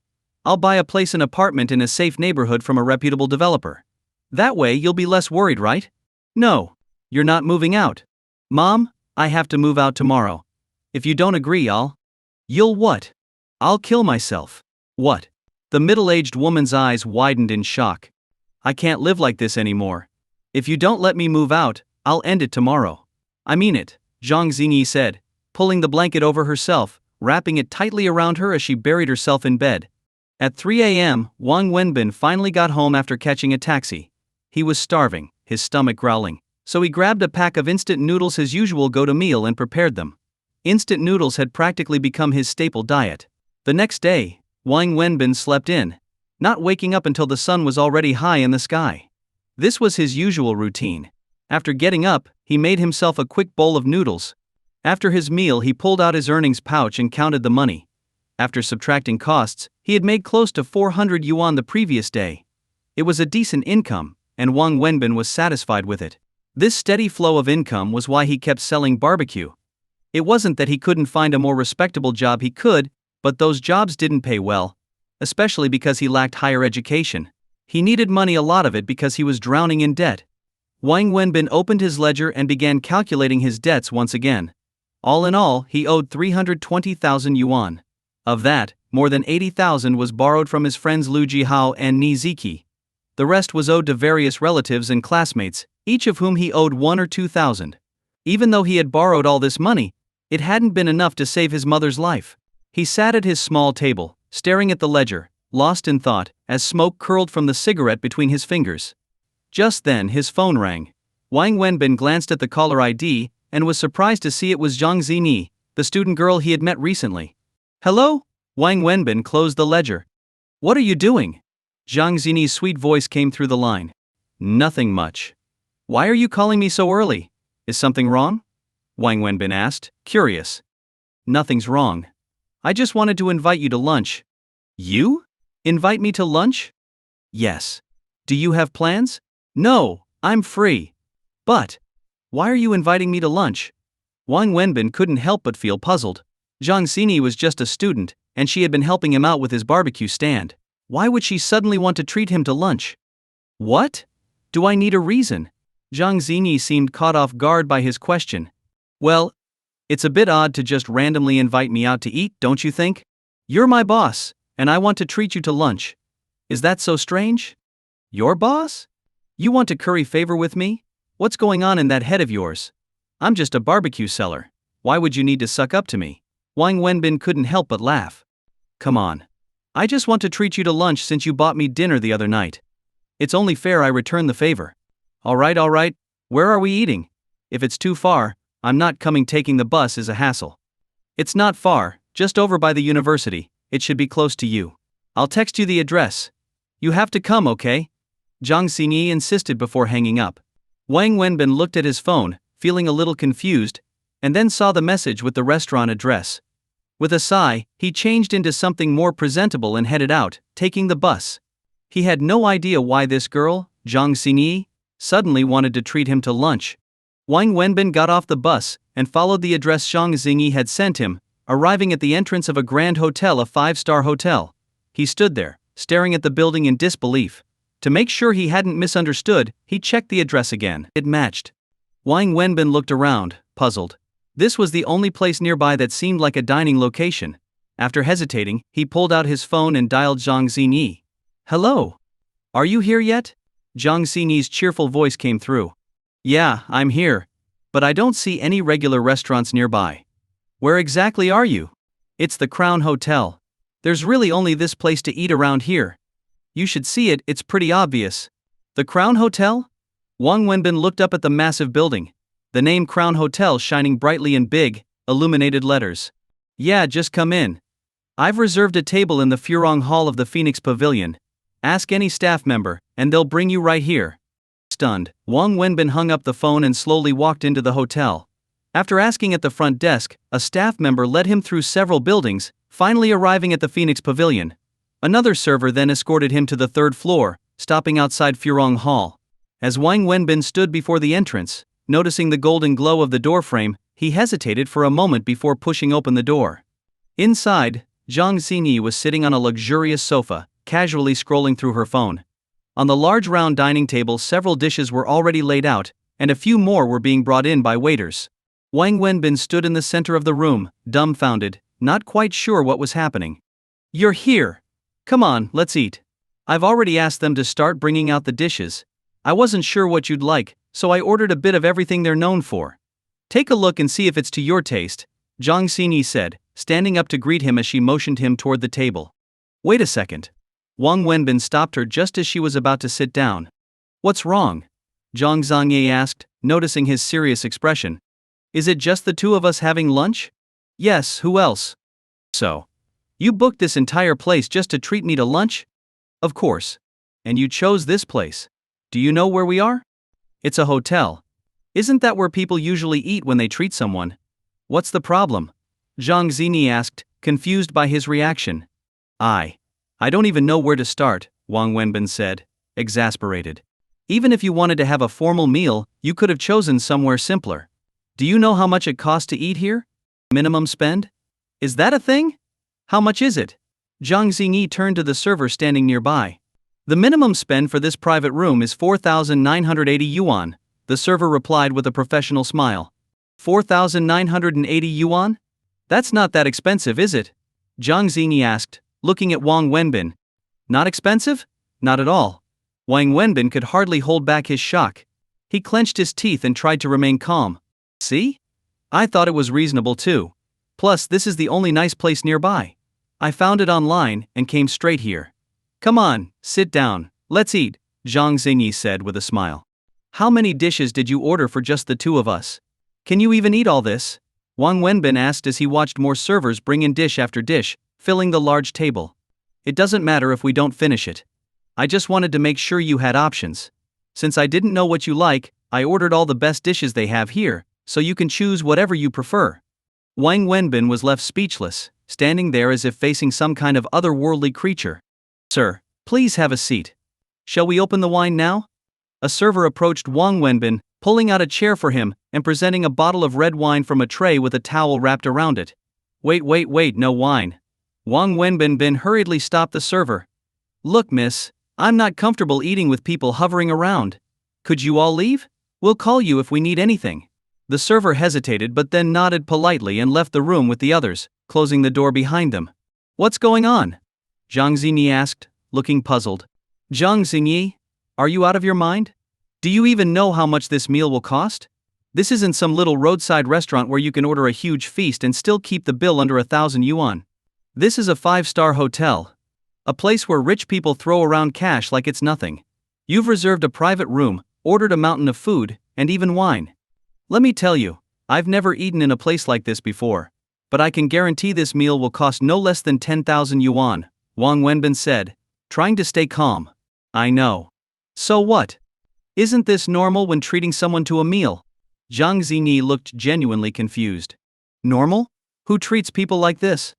I'll buy a place, an apartment in a safe neighborhood from a reputable developer. That way you'll be less worried, right? No, you're not moving out. Mom, I have to move out tomorrow. If you don't agree, You'll what? I'll kill myself. What? The middle-aged woman's eyes widened in shock. I can't live like this anymore. If you don't let me move out, I'll end it tomorrow. I mean it, Zhang Xingyi said, pulling the blanket over herself, wrapping it tightly around her as she buried herself in bed. At 3 a.m., Wang Wenbin finally got home after catching a taxi. He was starving, his stomach growling, so he grabbed a pack of instant noodles, his usual go-to meal, and prepared them. Instant noodles had practically become his staple diet. The next day, Wang Wenbin slept in, not waking up until the sun was already high in the sky. This was his usual routine. After getting up, he made himself a quick bowl of noodles. After his meal, he pulled out his earnings pouch and counted the money. After subtracting costs, he had made close to 400 yuan the previous day. It was a decent income, and Wang Wenbin was satisfied with it. This steady flow of income was why he kept selling barbecue. It wasn't that he couldn't find a more respectable job, he could, but those jobs didn't pay well, especially because he lacked higher education. He needed money, a lot of it, because he was drowning in debt. Wang Wenbin opened his ledger and began calculating his debts once again. All in all, he owed 320,000 yuan. Of that, more than 80,000 was borrowed from his friends Lu Jihao and Ni Ziki. The rest was owed to various relatives and classmates, each of whom he owed 1 or 2,000. Even though he had borrowed all this money, it hadn't been enough to save his mother's life. He sat at his small table, staring at the ledger, lost in thought, as smoke curled from the cigarette between his fingers. Just then his phone rang. Wang Wenbin glanced at the caller ID and was surprised to see it was Zhang Xingyi, the student girl he had met recently. Hello? Wang Wenbin closed the ledger. What are you doing? Zhang Xingyi's sweet voice came through the line. Nothing much. Why are you calling me so early? Is something wrong? Wang Wenbin asked, curious. Nothing's wrong. I just wanted to invite you to lunch. You? Invite me to lunch? Yes. Do you have plans? No, I'm free. But why are you inviting me to lunch? Wang Wenbin couldn't help but feel puzzled. Zhang Xingyi was just a student, and she had been helping him out with his barbecue stand. Why would she suddenly want to treat him to lunch? What? Do I need a reason? Zhang Xingyi seemed caught off guard by his question. Well, it's a bit odd to just randomly invite me out to eat, don't you think? You're my boss, and I want to treat you to lunch. Is that so strange? Your boss? You want to curry favor with me? What's going on in that head of yours? I'm just a barbecue seller. Why would you need to suck up to me? Wang Wenbin couldn't help but laugh. Come on. I just want to treat you to lunch since you bought me dinner the other night. It's only fair I return the favor. All right. Where are we eating? If it's too far, I'm not coming. Taking the bus is a hassle. It's not far, just over by the university. It should be close to you. I'll text you the address. You have to come, okay? Zhang Xingyi insisted before hanging up. Wang Wenbin looked at his phone, feeling a little confused, and then saw the message with the restaurant address. With a sigh, he changed into something more presentable and headed out, taking the bus. He had no idea why this girl, Zhang Xingyi, suddenly wanted to treat him to lunch. Wang Wenbin got off the bus and followed the address Zhang Xingyi had sent him, arriving at the entrance of a grand hotel, a 5-star hotel. He stood there, staring at the building in disbelief. To make sure he hadn't misunderstood, he checked the address again. It matched. Wang Wenbin looked around, puzzled. This was the only place nearby that seemed like a dining location. After hesitating, he pulled out his phone and dialed Zhang Xingyi. Hello? Are you here yet? Zhang Xingyi's cheerful voice came through. Yeah, I'm here. But I don't see any regular restaurants nearby. Where exactly are you? It's the Crown Hotel. There's really only this place to eat around here. You should see it, it's pretty obvious. The Crown Hotel? Wang Wenbin looked up at the massive building. the name Crown Hotel shining brightly in big, illuminated letters. Yeah, just come in. I've reserved a table in the Furong Hall of the Phoenix Pavilion. Ask any staff member, and they'll bring you right here. Stunned, Wang Wenbin hung up the phone and slowly walked into the hotel. After asking at the front desk, a staff member led him through several buildings, finally arriving at the Phoenix Pavilion. Another server then escorted him to the third floor, stopping outside Furong Hall. As Wang Wenbin stood before the entrance, noticing the golden glow of the doorframe, he hesitated for a moment before pushing open the door. Inside, Zhang Xingyi was sitting on a luxurious sofa, casually scrolling through her phone. On the large round dining table, several dishes were already laid out, and a few more were being brought in by waiters. Wang Wenbin stood in the center of the room, dumbfounded, not quite sure what was happening. You're here! Come on, let's eat. I've already asked them to start bringing out the dishes. I wasn't sure what you'd like, so I ordered a bit of everything they're known for. Take a look and see if it's to your taste, Zhang Xingyi said, standing up to greet him as she motioned him toward the table. Wait a second. Wang Wenbin stopped her just as she was about to sit down. What's wrong? Zhang Zhangye asked, noticing his serious expression. Is it just the two of us having lunch? Yes, who else? So, you booked this entire place just to treat me to lunch? Of course. And you chose this place. Do you know where we are? It's a hotel. Isn't that where people usually eat when they treat someone? What's the problem? Zhang Xingyi asked, confused by his reaction. I don't even know where to start, Wang Wenbin said, exasperated. Even if you wanted to have a formal meal, you could have chosen somewhere simpler. Do you know how much it costs to eat here? Minimum spend? Is that a thing? How much is it? Zhang Xingyi turned to the server standing nearby. The minimum spend for this private room is 4,980 yuan, the server replied with a professional smile. 4,980 yuan? That's not that expensive, is it? Zhang Xingyi asked, looking at Wang Wenbin. Not expensive? Not at all. Wang Wenbin could hardly hold back his shock. He clenched his teeth and tried to remain calm. See? I thought it was reasonable too. Plus, this is the only nice place nearby. I found it online and came straight here. Come on, sit down, let's eat, Zhang Xingyi said with a smile. How many dishes did you order for just the two of us? Can you even eat all this? Wang Wenbin asked as he watched more servers bring in dish after dish, filling the large table. It doesn't matter if we don't finish it. I just wanted to make sure you had options. Since I didn't know what you like, I ordered all the best dishes they have here, so you can choose whatever you prefer. Wang Wenbin was left speechless, standing there as if facing some kind of otherworldly creature. Sir, please have a seat. Shall we open the wine now? A server approached Wang Wenbin, pulling out a chair for him and presenting a bottle of red wine from a tray with a towel wrapped around it. Wait, no wine. Wang Wenbin hurriedly stopped the server. Look, miss, I'm not comfortable eating with people hovering around. Could you all leave? We'll call you if we need anything. The server hesitated but then nodded politely and left the room with the others, closing the door behind them. What's going on? Zhang Xingyi asked, looking puzzled. Zhang Xingyi, are you out of your mind? Do you even know how much this meal will cost? This isn't some little roadside restaurant where you can order a huge feast and still keep the bill under 1,000 yuan. This is a 5-star hotel. A place where rich people throw around cash like it's nothing. You've reserved a private room, ordered a mountain of food, and even wine. Let me tell you, I've never eaten in a place like this before. But I can guarantee this meal will cost no less than 10,000 yuan, Wang Wenbin said, trying to stay calm. I know. So what? Isn't this normal when treating someone to a meal? Zhang Xingyi looked genuinely confused. Normal? Who treats people like this?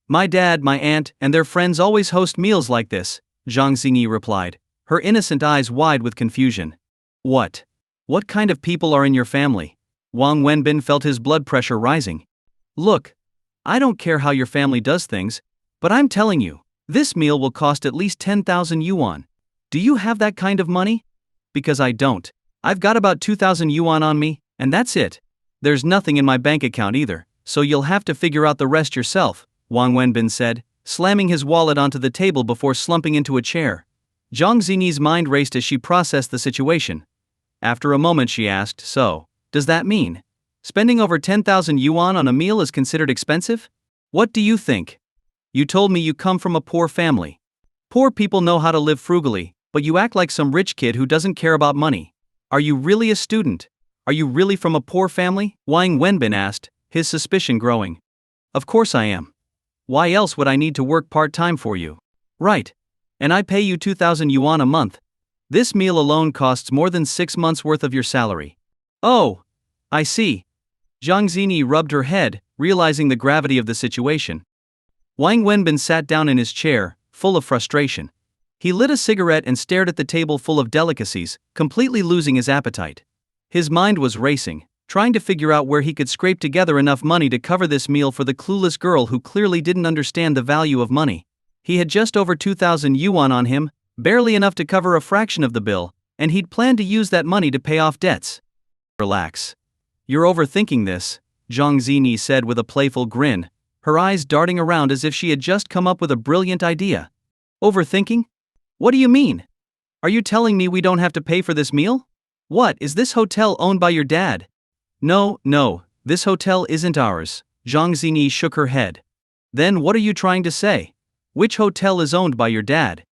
My dad, my aunt, and their friends always host meals like this, Zhang Xingyi replied, her innocent eyes wide with confusion. What? What kind of people are in your family? Wang Wenbin felt his blood pressure rising. Look, I don't care how your family does things, but I'm telling you, this meal will cost at least 10,000 yuan. Do you have that kind of money? Because I don't. I've got about 2,000 yuan on me, and that's it. There's nothing in my bank account either, so you'll have to figure out the rest yourself, Wang Wenbin said, slamming his wallet onto the table before slumping into a chair. Zhang Xingyi's mind raced as she processed the situation. After a moment she asked, so, does that mean spending over 10,000 yuan on a meal is considered expensive? What do you think? You told me you come from a poor family. Poor people know how to live frugally, but you act like some rich kid who doesn't care about money. Are you really a student? Are you really from a poor family? Wang Wenbin asked, his suspicion growing. Of course I am. Why else would I need to work part-time for you? Right. And I pay you 2,000 yuan a month. This meal alone costs more than 6 months' worth of your salary. Oh, I see. Zhang Zini rubbed her head, realizing the gravity of the situation. Wang Wenbin sat down in his chair, full of frustration. He lit a cigarette and stared at the table full of delicacies, completely losing his appetite. His mind was racing, trying to figure out where he could scrape together enough money to cover this meal for the clueless girl who clearly didn't understand the value of money. He had just over 2,000 yuan on him, barely enough to cover a fraction of the bill, and he'd planned to use that money to pay off debts. Relax. You're overthinking this, Zhang Zini said with a playful grin, her eyes darting around as if she had just come up with a brilliant idea. Overthinking? What do you mean? Are you telling me we don't have to pay for this meal? What, is this hotel owned by your dad? No, this hotel isn't ours, Zhang Zini shook her head. Then what are you trying to say? Which hotel is owned by your dad?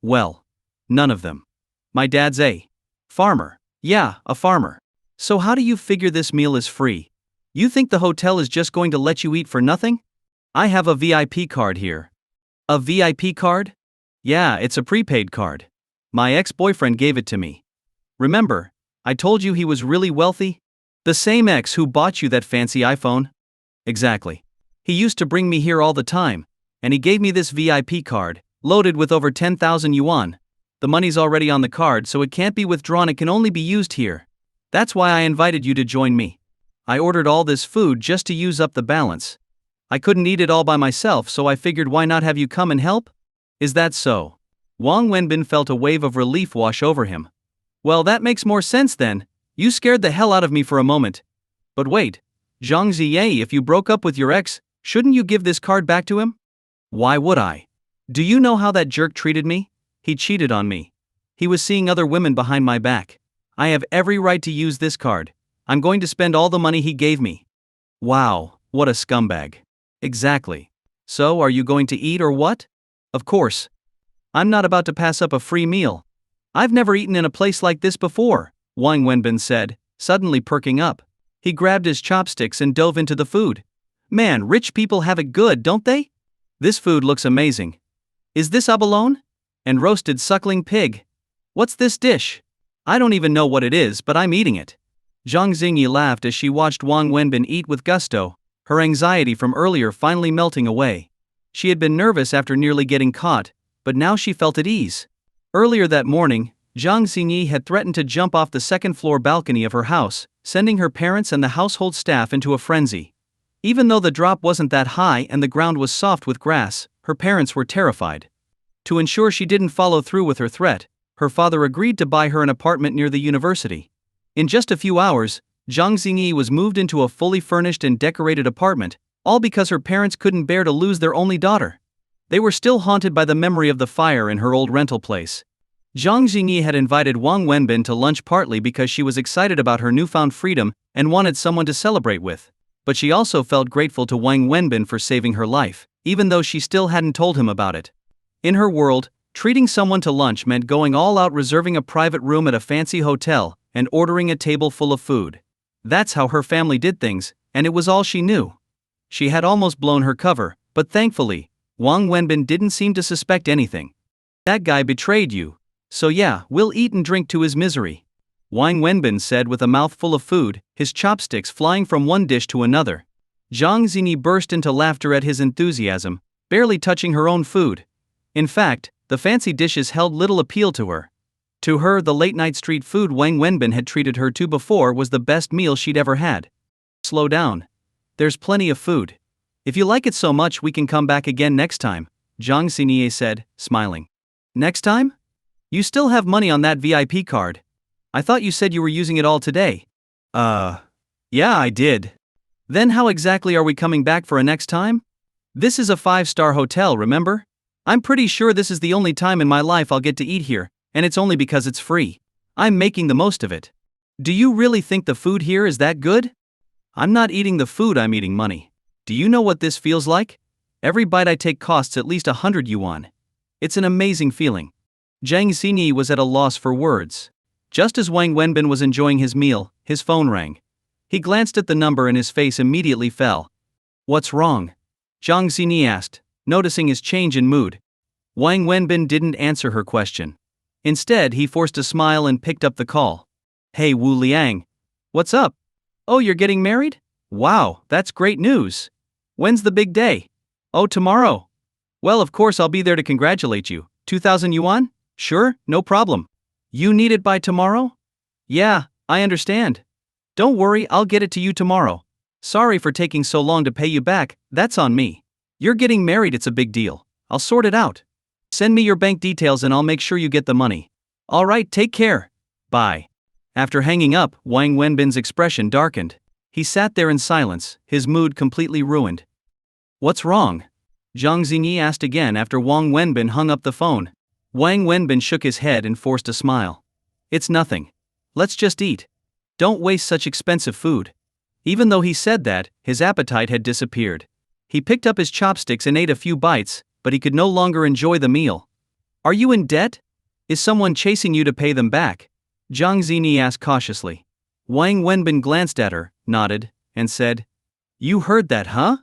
Well, none of them. My dad's a farmer. Yeah, a farmer. So how do you figure this meal is free? You think the hotel is just going to let you eat for nothing? I have a VIP card here. A VIP card? Yeah, it's a prepaid card. My ex-boyfriend gave it to me. Remember, I told you he was really wealthy? The same ex who bought you that fancy iPhone? Exactly. He used to bring me here all the time, and he gave me this VIP card, loaded with over 10,000 yuan. The money's already on the card, so it can't be withdrawn, it can only be used here. That's why I invited you to join me. I ordered all this food just to use up the balance. I couldn't eat it all by myself, so I figured why not have you come and help? Is that so? Wang Wenbin felt a wave of relief wash over him. Well, that makes more sense then. You scared the hell out of me for a moment. But wait, Zhang Ziye, if you broke up with your ex, shouldn't you give this card back to him? Why would I? Do you know how that jerk treated me? He cheated on me. He was seeing other women behind my back. I have every right to use this card. I'm going to spend all the money he gave me. Wow, what a scumbag. Exactly. So, are you going to eat or what? Of course. I'm not about to pass up a free meal. I've never eaten in a place like this before, Wang Wenbin said, suddenly perking up. He grabbed his chopsticks and dove into the food. Man, rich people have it good, don't they? This food looks amazing. Is this abalone? And roasted suckling pig. What's this dish? I don't even know what it is, but I'm eating it. Zhang Zingyi laughed as she watched Wang Wenbin eat with gusto, her anxiety from earlier finally melting away. She had been nervous after nearly getting caught, but now she felt at ease. Earlier that morning, Zhang Zingyi had threatened to jump off the second-floor balcony of her house, sending her parents and the household staff into a frenzy. Even though the drop wasn't that high and the ground was soft with grass, her parents were terrified. To ensure she didn't follow through with her threat, her father agreed to buy her an apartment near the university. In just a few hours, Zhang Zingyi was moved into a fully furnished and decorated apartment, all because her parents couldn't bear to lose their only daughter. They were still haunted by the memory of the fire in her old rental place. Zhang Zingyi had invited Wang Wenbin to lunch partly because she was excited about her newfound freedom and wanted someone to celebrate with. But she also felt grateful to Wang Wenbin for saving her life, even though she still hadn't told him about it. In her world, treating someone to lunch meant going all out, reserving a private room at a fancy hotel, and ordering a table full of food. That's how her family did things, and it was all she knew. She had almost blown her cover, but thankfully, Wang Wenbin didn't seem to suspect anything. That guy betrayed you. So yeah, we'll eat and drink to his misery. Wang Wenbin said with a mouthful of food, his chopsticks flying from one dish to another. Zhang Zini burst into laughter at his enthusiasm, barely touching her own food. In fact, the fancy dishes held little appeal to her. To her, the late-night street food Wang Wenbin had treated her to before was the best meal she'd ever had. Slow down. There's plenty of food. If you like it so much, we can come back again next time, Zhang Xinye said, smiling. Next time? You still have money on that VIP card. I thought you said you were using it all today. Yeah, I did. Then how exactly are we coming back for a next time? This is a 5-star hotel, remember? I'm pretty sure this is the only time in my life I'll get to eat here, and it's only because it's free. I'm making the most of it. Do you really think the food here is that good? I'm not eating the food, I'm eating money. Do you know what this feels like? Every bite I take costs at least 100 yuan. It's an amazing feeling. Zhang Xinyi was at a loss for words. Just as Wang Wenbin was enjoying his meal, his phone rang. He glanced at the number and his face immediately fell. What's wrong? Zhang Xini asked, noticing his change in mood. Wang Wenbin didn't answer her question. Instead, he forced a smile and picked up the call. Hey Wu Liang. What's up? Oh, you're getting married? Wow, that's great news. When's the big day? Oh, tomorrow. Well, of course I'll be there to congratulate you. 2,000 yuan? Sure, no problem. You need it by tomorrow? Yeah, I understand. Don't worry, I'll get it to you tomorrow. Sorry for taking so long to pay you back, that's on me. You're getting married, it's a big deal. I'll sort it out. Send me your bank details and I'll make sure you get the money. Alright, take care. Bye. After hanging up, Wang Wenbin's expression darkened. He sat there in silence, his mood completely ruined. What's wrong? Zhang Xingyi asked again after Wang Wenbin hung up the phone. Wang Wenbin shook his head and forced a smile. It's nothing. Let's just eat. Don't waste such expensive food. Even though he said that, his appetite had disappeared. He picked up his chopsticks and ate a few bites, but he could no longer enjoy the meal. Are you in debt? Is someone chasing you to pay them back? Zhang Xini asked cautiously. Wang Wenbin glanced at her, nodded, and said, You heard that, huh?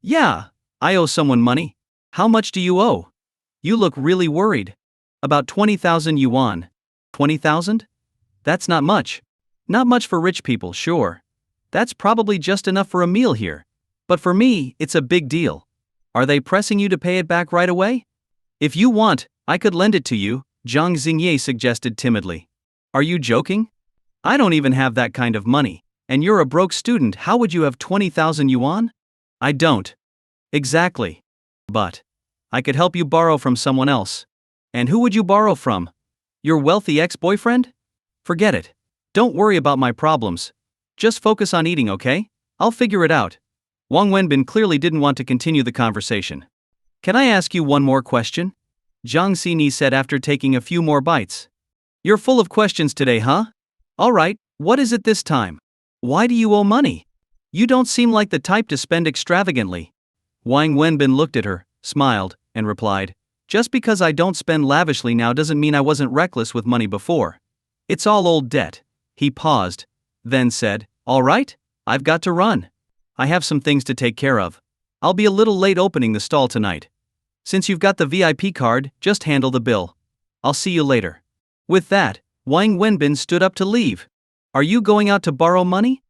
Yeah, I owe someone money. How much do you owe? You look really worried. About 20,000 yuan. 20,000? That's not much. Not much for rich people, sure. That's probably just enough for a meal here. But for me, it's a big deal. Are they pressing you to pay it back right away? If you want, I could lend it to you, Zhang Xingye suggested timidly. Are you joking? I don't even have that kind of money, and you're a broke student, how would you have 20,000 yuan? I don't. Exactly. But I could help you borrow from someone else. And who would you borrow from? Your wealthy ex-boyfriend? Forget it. Don't worry about my problems. Just focus on eating, okay? I'll figure it out. Wang Wenbin clearly didn't want to continue the conversation. Can I ask you one more question? Zhang Xini said after taking a few more bites. You're full of questions today, huh? Alright, what is it this time? Why do you owe money? You don't seem like the type to spend extravagantly. Wang Wenbin looked at her, smiled, and replied, Just because I don't spend lavishly now doesn't mean I wasn't reckless with money before. It's all old debt. He paused, then said, Alright, I've got to run. I have some things to take care of. I'll be a little late opening the stall tonight. Since you've got the VIP card, just handle the bill. I'll see you later. With that, Wang Wenbin stood up to leave. Are you going out to borrow money?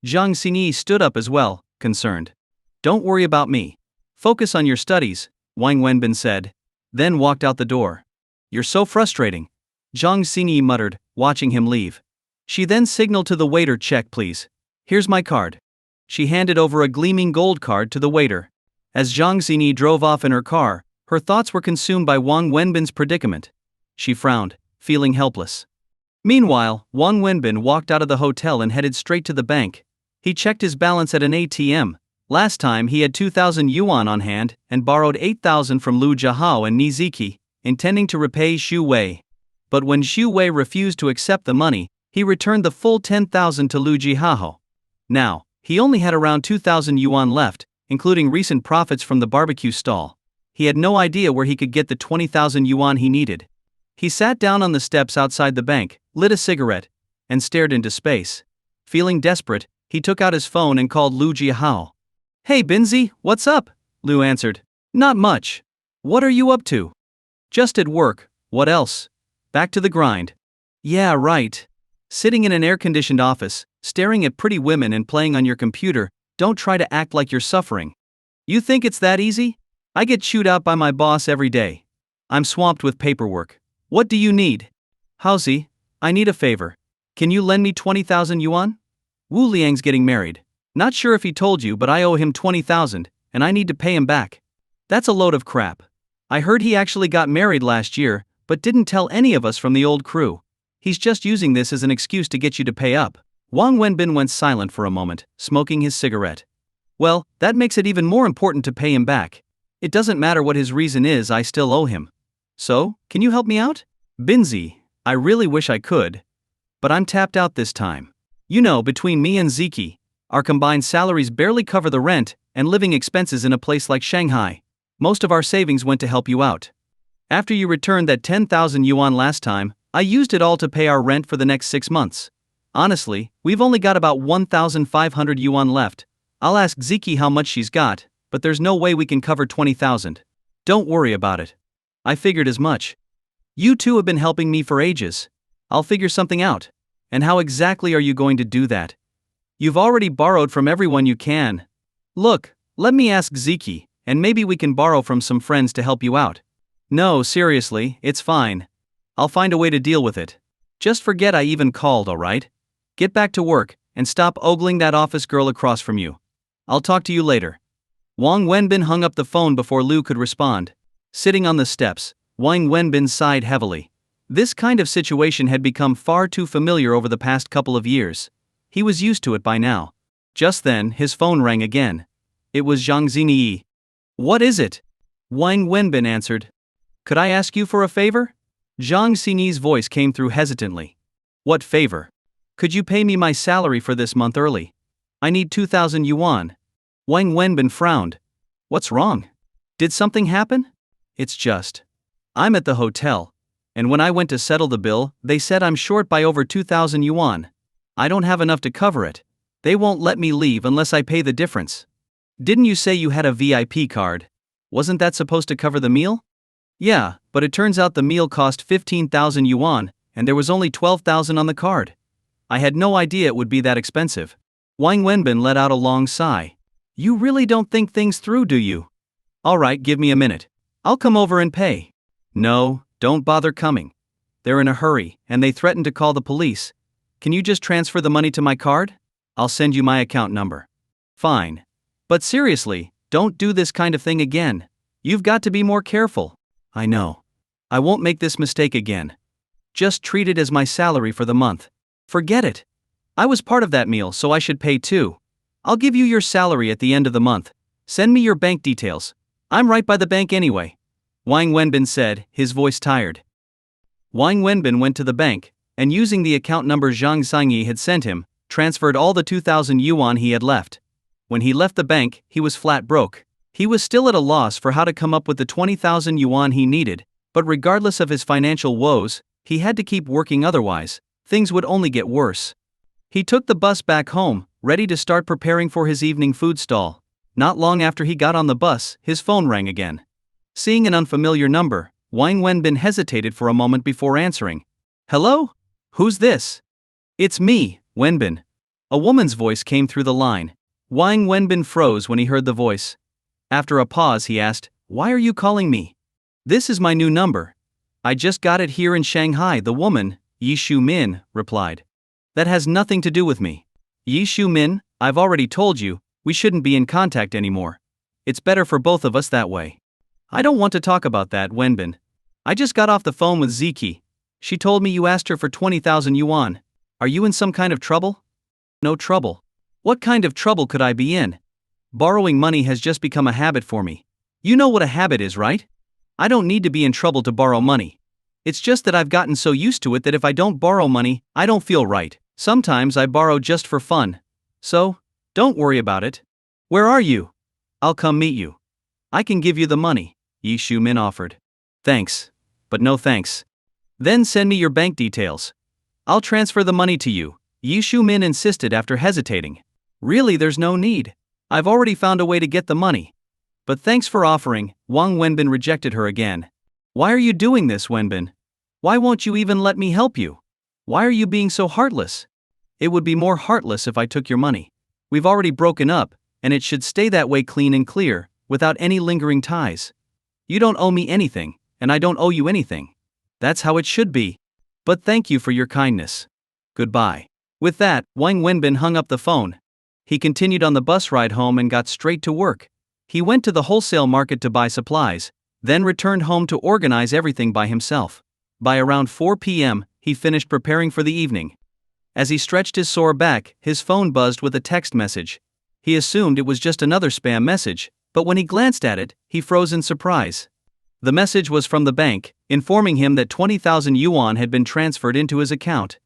Zhang Xinyi stood up as well, concerned. Don't worry about me. Focus on your studies, Wang Wenbin said, then walked out the door. You're so frustrating, Zhang Xinyi muttered, watching him leave. She then signaled to the waiter, check please. Here's my card. She handed over a gleaming gold card to the waiter. As Zhang Xinyi drove off in her car, her thoughts were consumed by Wang Wenbin's predicament. She frowned, feeling helpless. Meanwhile, Wang Wenbin walked out of the hotel and headed straight to the bank. He checked his balance at an ATM. Last time he had 2,000 yuan on hand and borrowed 8,000 from Lu Jihao and Ni Ziki, intending to repay Xu Wei. But when Xu Wei refused to accept the money, he returned the full 10,000 to Lu Jihao. Now, he only had around 2,000 yuan left, including recent profits from the barbecue stall. He had no idea where he could get the 20,000 yuan he needed. He sat down on the steps outside the bank, lit a cigarette, and stared into space. Feeling desperate, he took out his phone and called Lu Jihao. Hey Binzi, what's up? Lu answered. Not much. What are you up to? Just at work, what else? Back to the grind. Yeah, right. Sitting in an air-conditioned office, staring at pretty women and playing on your computer, don't try to act like you're suffering. You think it's that easy? I get chewed out by my boss every day. I'm swamped with paperwork. What do you need? Howsy, I need a favor. Can you lend me 20,000 yuan? Wu Liang's getting married. Not sure if he told you, but I owe him 20,000, and I need to pay him back. That's a load of crap. I heard he actually got married last year, but didn't tell any of us from the old crew. He's just using this as an excuse to get you to pay up. Wang Wenbin went silent for a moment, smoking his cigarette. Well, that makes it even more important to pay him back. It doesn't matter what his reason is, I still owe him. So, can you help me out? Binzi, I really wish I could. But I'm tapped out this time. You know, between me and Ziki, our combined salaries barely cover the rent and living expenses in a place like Shanghai. Most of our savings went to help you out. After you returned that 10,000 yuan last time, I used it all to pay our rent for the next 6 months. Honestly, we've only got about 1,500 yuan left. I'll ask Ziki how much she's got, but there's no way we can cover 20,000. Don't worry about it. I figured as much. You two have been helping me for ages. I'll figure something out. And how exactly are you going to do that? You've already borrowed from everyone you can. Look, let me ask Ziki, and maybe we can borrow from some friends to help you out. No, seriously, it's fine. I'll find a way to deal with it. Just forget I even called, alright? Get back to work, and stop ogling that office girl across from you. I'll talk to you later. Wang Wenbin hung up the phone before Lu could respond. Sitting on the steps, Wang Wenbin sighed heavily. This kind of situation had become far too familiar over the past couple of years. He was used to it by now. Just then, his phone rang again. It was Zhang Xinyi. What is it? Wang Wenbin answered. Could I ask you for a favor? Zhang Xinyi's voice came through hesitantly. What favor? Could you pay me my salary for this month early? I need 2,000 yuan. Wang Wenbin frowned. What's wrong? Did something happen? It's just. I'm at the hotel, and when I went to settle the bill, they said I'm short by over 2,000 yuan. I don't have enough to cover it. They won't let me leave unless I pay the difference. Didn't you say you had a VIP card? Wasn't that supposed to cover the meal? Yeah, but it turns out the meal cost 15,000 yuan, and there was only 12,000 on the card. I had no idea it would be that expensive. Wang Wenbin let out a long sigh. You really don't think things through, do you? Alright, give me a minute. I'll come over and pay. No, don't bother coming. They're in a hurry, and they threatened to call the police. Can you just transfer the money to my card? I'll send you my account number. Fine. But seriously, don't do this kind of thing again. You've got to be more careful. I know. I won't make this mistake again. Just treat it as my salary for the month. Forget it. I was part of that meal, so I should pay too. I'll give you your salary at the end of the month. Send me your bank details. I'm right by the bank anyway. Wang Wenbin said, his voice tired. Wang Wenbin went to the bank, and using the account number Zhang Xinyi had sent him, transferred all the 2,000 yuan he had left. When he left the bank, he was flat broke. He was still at a loss for how to come up with the 20,000 yuan he needed, but regardless of his financial woes, he had to keep working, otherwise things would only get worse. He took the bus back home, ready to start preparing for his evening food stall. Not long after he got on the bus, his phone rang again. Seeing an unfamiliar number, Wang Wenbin hesitated for a moment before answering. Hello? Who's this? It's me, Wenbin. A woman's voice came through the line. Wang Wenbin froze when he heard the voice. After a pause, he asked, Why are you calling me? This is my new number. I just got it here in Shanghai, the woman, Yi Shu-min, replied. That has nothing to do with me. Yi Shu-min, I've already told you, we shouldn't be in contact anymore. It's better for both of us that way. I don't want to talk about that, Wenbin. I just got off the phone with Ziki. She told me you asked her for 20,000 yuan. Are you in some kind of trouble? No trouble. What kind of trouble could I be in? Borrowing money has just become a habit for me. You know what a habit is, right? I don't need to be in trouble to borrow money. It's just that I've gotten so used to it that if I don't borrow money, I don't feel right. Sometimes I borrow just for fun. So, don't worry about it. Where are you? I'll come meet you. I can give you the money, Yi Shu-min offered. Thanks, but no thanks. Then send me your bank details. I'll transfer the money to you, Yi Shu-min insisted after hesitating. Really, there's no need. I've already found a way to get the money. But thanks for offering. Wang Wenbin rejected her again. Why are you doing this, Wenbin? Why won't you even let me help you? Why are you being so heartless? It would be more heartless if I took your money. We've already broken up, and it should stay that way, clean and clear, without any lingering ties. You don't owe me anything, and I don't owe you anything. That's how it should be. But thank you for your kindness. Goodbye. With that, Wang Wenbin hung up the phone. He continued on the bus ride home and got straight to work. He went to the wholesale market to buy supplies, then returned home to organize everything by himself. By around 4 p.m., he finished preparing for the evening. As he stretched his sore back, his phone buzzed with a text message. He assumed it was just another spam message, but when he glanced at it, he froze in surprise. The message was from the bank, informing him that 20,000 yuan had been transferred into his account.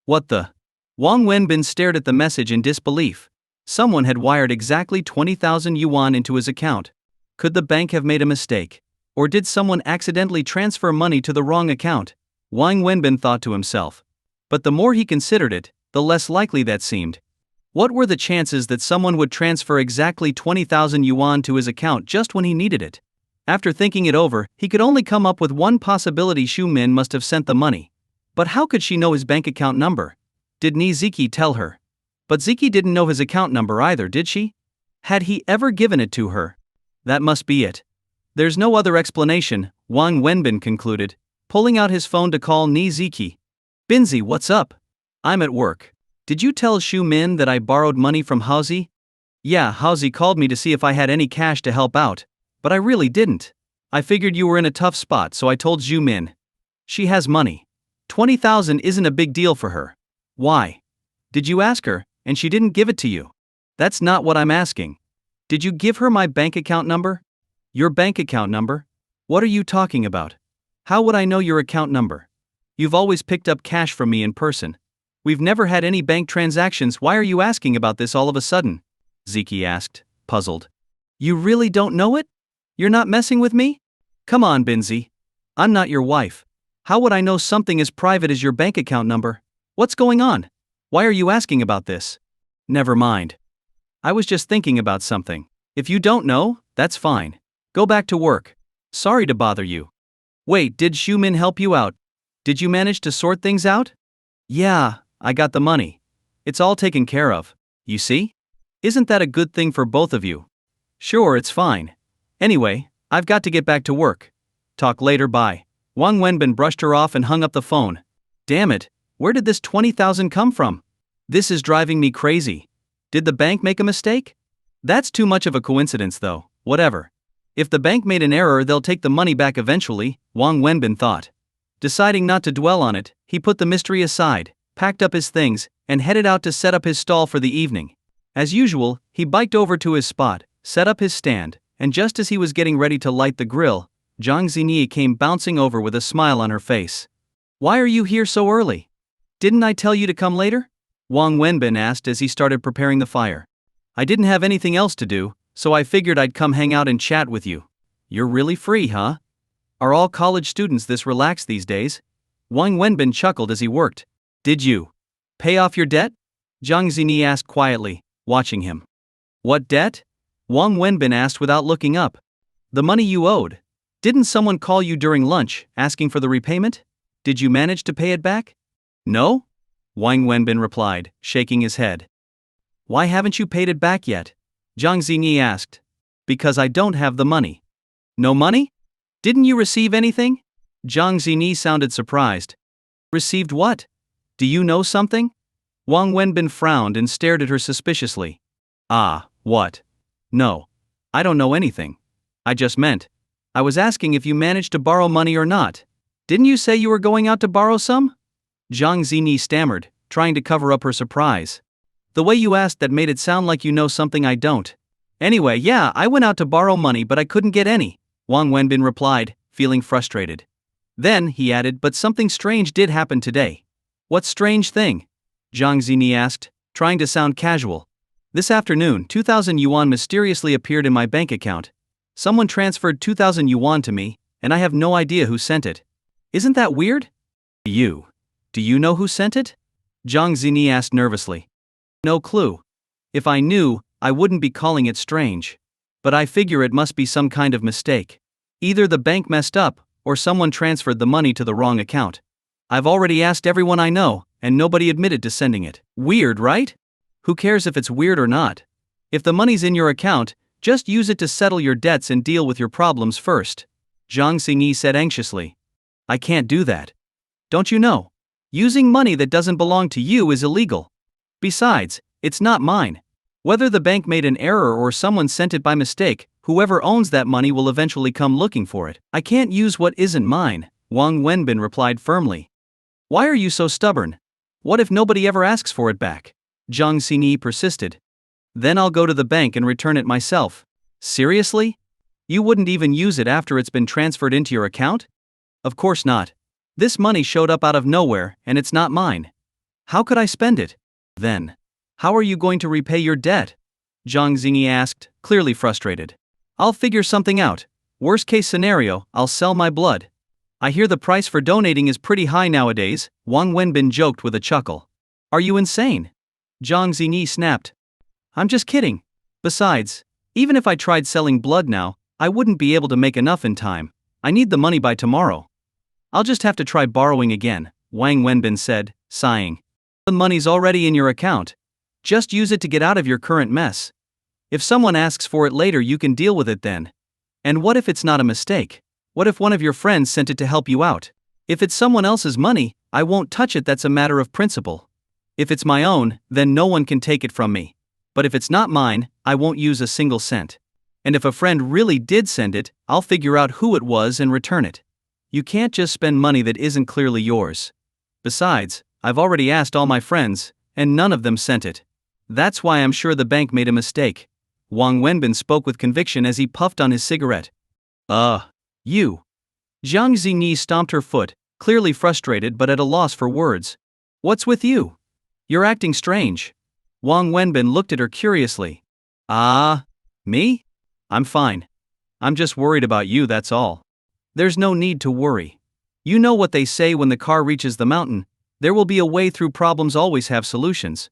What the? Wang Wenbin stared at the message in disbelief. Someone had wired exactly 20,000 yuan into his account. Could the bank have made a mistake? Or did someone accidentally transfer money to the wrong account? Wang Wenbin thought to himself. But the more he considered it, the less likely that seemed. What were the chances that someone would transfer exactly 20,000 yuan to his account just when he needed it? After thinking it over, he could only come up with one possibility: Xu Min must have sent the money. But how could she know his bank account number? Did Ni Ziki tell her? But Ziki didn't know his account number either, did she? Had he ever given it to her? That must be it. There's no other explanation, Wang Wenbin concluded, pulling out his phone to call Ni Ziki. Binzi, what's up? I'm at work. Did you tell Xu Min that I borrowed money from Haozi? Yeah, Haozi called me to see if I had any cash to help out, but I really didn't. I figured you were in a tough spot, so I told Xu Min. She has money. 20,000 isn't a big deal for her. Why? Did you ask her, and she didn't give it to you? That's not what I'm asking. Did you give her my bank account number? Your bank account number? What are you talking about? How would I know your account number? You've always picked up cash from me in person. We've never had any bank transactions. Why are you asking about this all of a sudden? Ziki asked, puzzled. You really don't know it? You're not messing with me? Come on, Binzi. I'm not your wife. How would I know something as private as your bank account number? What's going on? Why are you asking about this? Never mind. I was just thinking about something. If you don't know, that's fine. Go back to work. Sorry to bother you. Wait, did Xu Min help you out? Did you manage to sort things out? Yeah, I got the money. It's all taken care of, you see? Isn't that a good thing for both of you? Sure, it's fine. Anyway, I've got to get back to work. Talk later, bye. Wang Wenbin brushed her off and hung up the phone. Damn it, where did this 20,000 come from? This is driving me crazy. Did the bank make a mistake? That's too much of a coincidence though, whatever. If the bank made an error, they'll take the money back eventually, Wang Wenbin thought. Deciding not to dwell on it, he put the mystery aside, packed up his things, and headed out to set up his stall for the evening. As usual, he biked over to his spot, set up his stand, and just as he was getting ready to light the grill, Zhang Zini came bouncing over with a smile on her face. Why are you here so early? Didn't I tell you to come later? Wang Wenbin asked as he started preparing the fire. I didn't have anything else to do, so I figured I'd come hang out and chat with you. You're really free, huh? Are all college students this relaxed these days? Wang Wenbin chuckled as he worked. Did you pay off your debt? Zhang Zini asked quietly, watching him. What debt? Wang Wenbin asked without looking up. The money you owed. Didn't someone call you during lunch, asking for the repayment? Did you manage to pay it back? No? Wang Wenbin replied, shaking his head. Why haven't you paid it back yet? Zhang Zini asked. Because I don't have the money. No money? Didn't you receive anything? Zhang Zini sounded surprised. Received what? Do you know something? Wang Wenbin frowned and stared at her suspiciously. Ah, what? No. I don't know anything. I just meant. I was asking if you managed to borrow money or not. Didn't you say you were going out to borrow some? Zhang Zini stammered, trying to cover up her surprise. The way you asked that made it sound like you know something I don't. Anyway, yeah, I went out to borrow money but I couldn't get any, Wang Wenbin replied, feeling frustrated. Then, he added, but something strange did happen today. What strange thing? Zhang Zini asked, trying to sound casual. This afternoon, 2,000 yuan mysteriously appeared in my bank account. Someone transferred 2,000 yuan to me, and I have no idea who sent it. Isn't that weird? Do you know who sent it? Zhang Zini asked nervously. No clue. If I knew, I wouldn't be calling it strange. But I figure it must be some kind of mistake. Either the bank messed up, or someone transferred the money to the wrong account. I've already asked everyone I know, and nobody admitted to sending it. Weird, right? Who cares if it's weird or not? If the money's in your account, just use it to settle your debts and deal with your problems first. Zhang Xingyi said anxiously. I can't do that. Don't you know? Using money that doesn't belong to you is illegal. Besides, it's not mine. Whether the bank made an error or someone sent it by mistake, whoever owns that money will eventually come looking for it. I can't use what isn't mine, Wang Wenbin replied firmly. Why are you so stubborn? What if nobody ever asks for it back? Zhang Xingyi persisted. Then I'll go to the bank and return it myself. Seriously? You wouldn't even use it after it's been transferred into your account? Of course not. This money showed up out of nowhere, and it's not mine. How could I spend it? Then, how are you going to repay your debt? Zhang Xingyi asked, clearly frustrated. I'll figure something out. Worst case scenario, I'll sell my blood. I hear the price for donating is pretty high nowadays, Wang Wenbin joked with a chuckle. Are you insane? Zhang Xingyi snapped. I'm just kidding. Besides, even if I tried selling blood now, I wouldn't be able to make enough in time. I need the money by tomorrow. I'll just have to try borrowing again, Wang Wenbin said, sighing. The money's already in your account. Just use it to get out of your current mess. If someone asks for it later, you can deal with it then. And what if it's not a mistake? What if one of your friends sent it to help you out? If it's someone else's money, I won't touch it. That's a matter of principle. If it's my own, then no one can take it from me. But if it's not mine, I won't use a single cent. And if a friend really did send it, I'll figure out who it was and return it. You can't just spend money that isn't clearly yours. Besides, I've already asked all my friends, and none of them sent it. That's why I'm sure the bank made a mistake. Wang Wenbin spoke with conviction as he puffed on his cigarette. You. Zhang Xingyi stomped her foot, clearly frustrated but at a loss for words. What's with you? You're acting strange. Wang Wenbin looked at her curiously. Me? I'm fine. I'm just worried about you, that's all. There's no need to worry. You know what they say when the car reaches the mountain, there will be a way through. Problems always have solutions.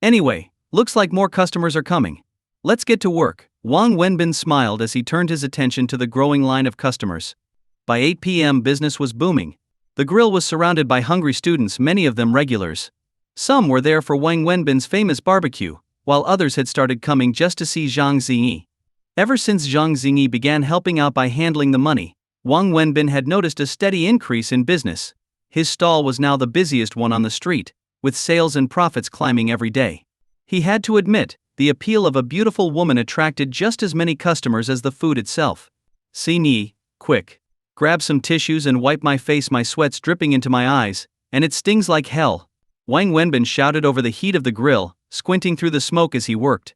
Anyway, looks like more customers are coming. Let's get to work. Wang Wenbin smiled as he turned his attention to the growing line of customers. By 8 p.m. business was booming. The grill was surrounded by hungry students, many of them regulars. Some were there for Wang Wenbin's famous barbecue, while others had started coming just to see Zhang Xingyi. Ever since Zhang Xingyi began helping out by handling the money, Wang Wenbin had noticed a steady increase in business. His stall was now the busiest one on the street, with sales and profits climbing every day. He had to admit, the appeal of a beautiful woman attracted just as many customers as the food itself. Xingyi, quick. Grab some tissues and wipe my face, my sweat's dripping into my eyes, and it stings like hell. Wang Wenbin shouted over the heat of the grill, squinting through the smoke as he worked.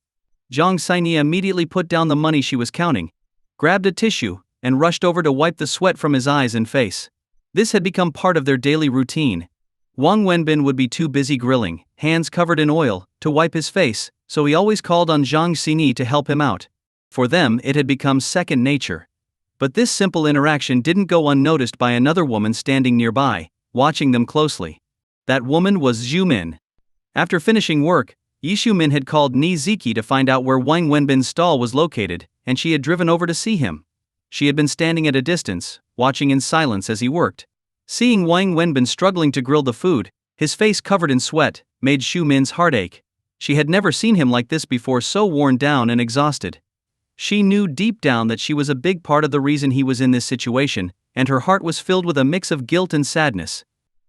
Zhang Xingyi immediately put down the money she was counting, grabbed a tissue, and rushed over to wipe the sweat from his eyes and face. This had become part of their daily routine. Wang Wenbin would be too busy grilling, hands covered in oil, to wipe his face, so he always called on Zhang Xingyi to help him out. For them, it had become second nature. But this simple interaction didn't go unnoticed by another woman standing nearby, watching them closely. That woman was Zhu Min. After finishing work, Yi Xiumin had called Ni Ziki to find out where Wang Wenbin's stall was located, and she had driven over to see him. She had been standing at a distance, watching in silence as he worked. Seeing Wang Wenbin struggling to grill the food, his face covered in sweat, made Xu Min's heart ache. She had never seen him like this before, so worn down and exhausted. She knew deep down that she was a big part of the reason he was in this situation, and her heart was filled with a mix of guilt and sadness.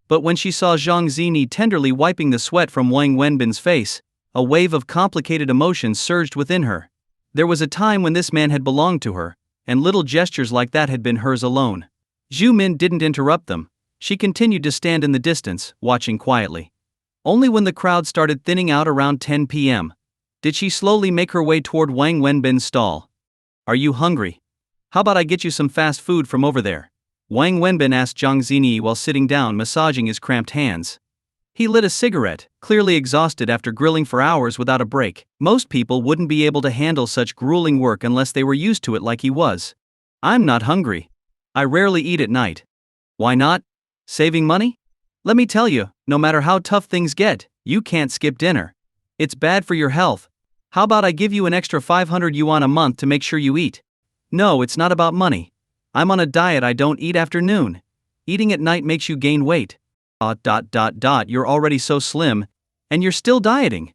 But when she saw Zhang Xingyi tenderly wiping the sweat from Wang Wenbin's face, a wave of complicated emotions surged within her. There was a time when this man had belonged to her, and little gestures like that had been hers alone. Zhu Min didn't interrupt them. She continued to stand in the distance, watching quietly. Only when the crowd started thinning out around 10 p.m. did she slowly make her way toward Wang Wenbin's stall. Are you hungry? How about I get you some fast food from over there? Wang Wenbin asked Zhang Xingyi while sitting down, massaging his cramped hands. He lit a cigarette, clearly exhausted after grilling for hours without a break. Most people wouldn't be able to handle such grueling work unless they were used to it like he was. I'm not hungry. I rarely eat at night. Why not? Saving money? Let me tell you, no matter how tough things get, you can't skip dinner. It's bad for your health. How about I give you an extra 500 yuan a month to make sure you eat? No, it's not about money. I'm on a diet. I don't eat after noon. Eating at night makes you gain weight. You're already so slim, and you're still dieting.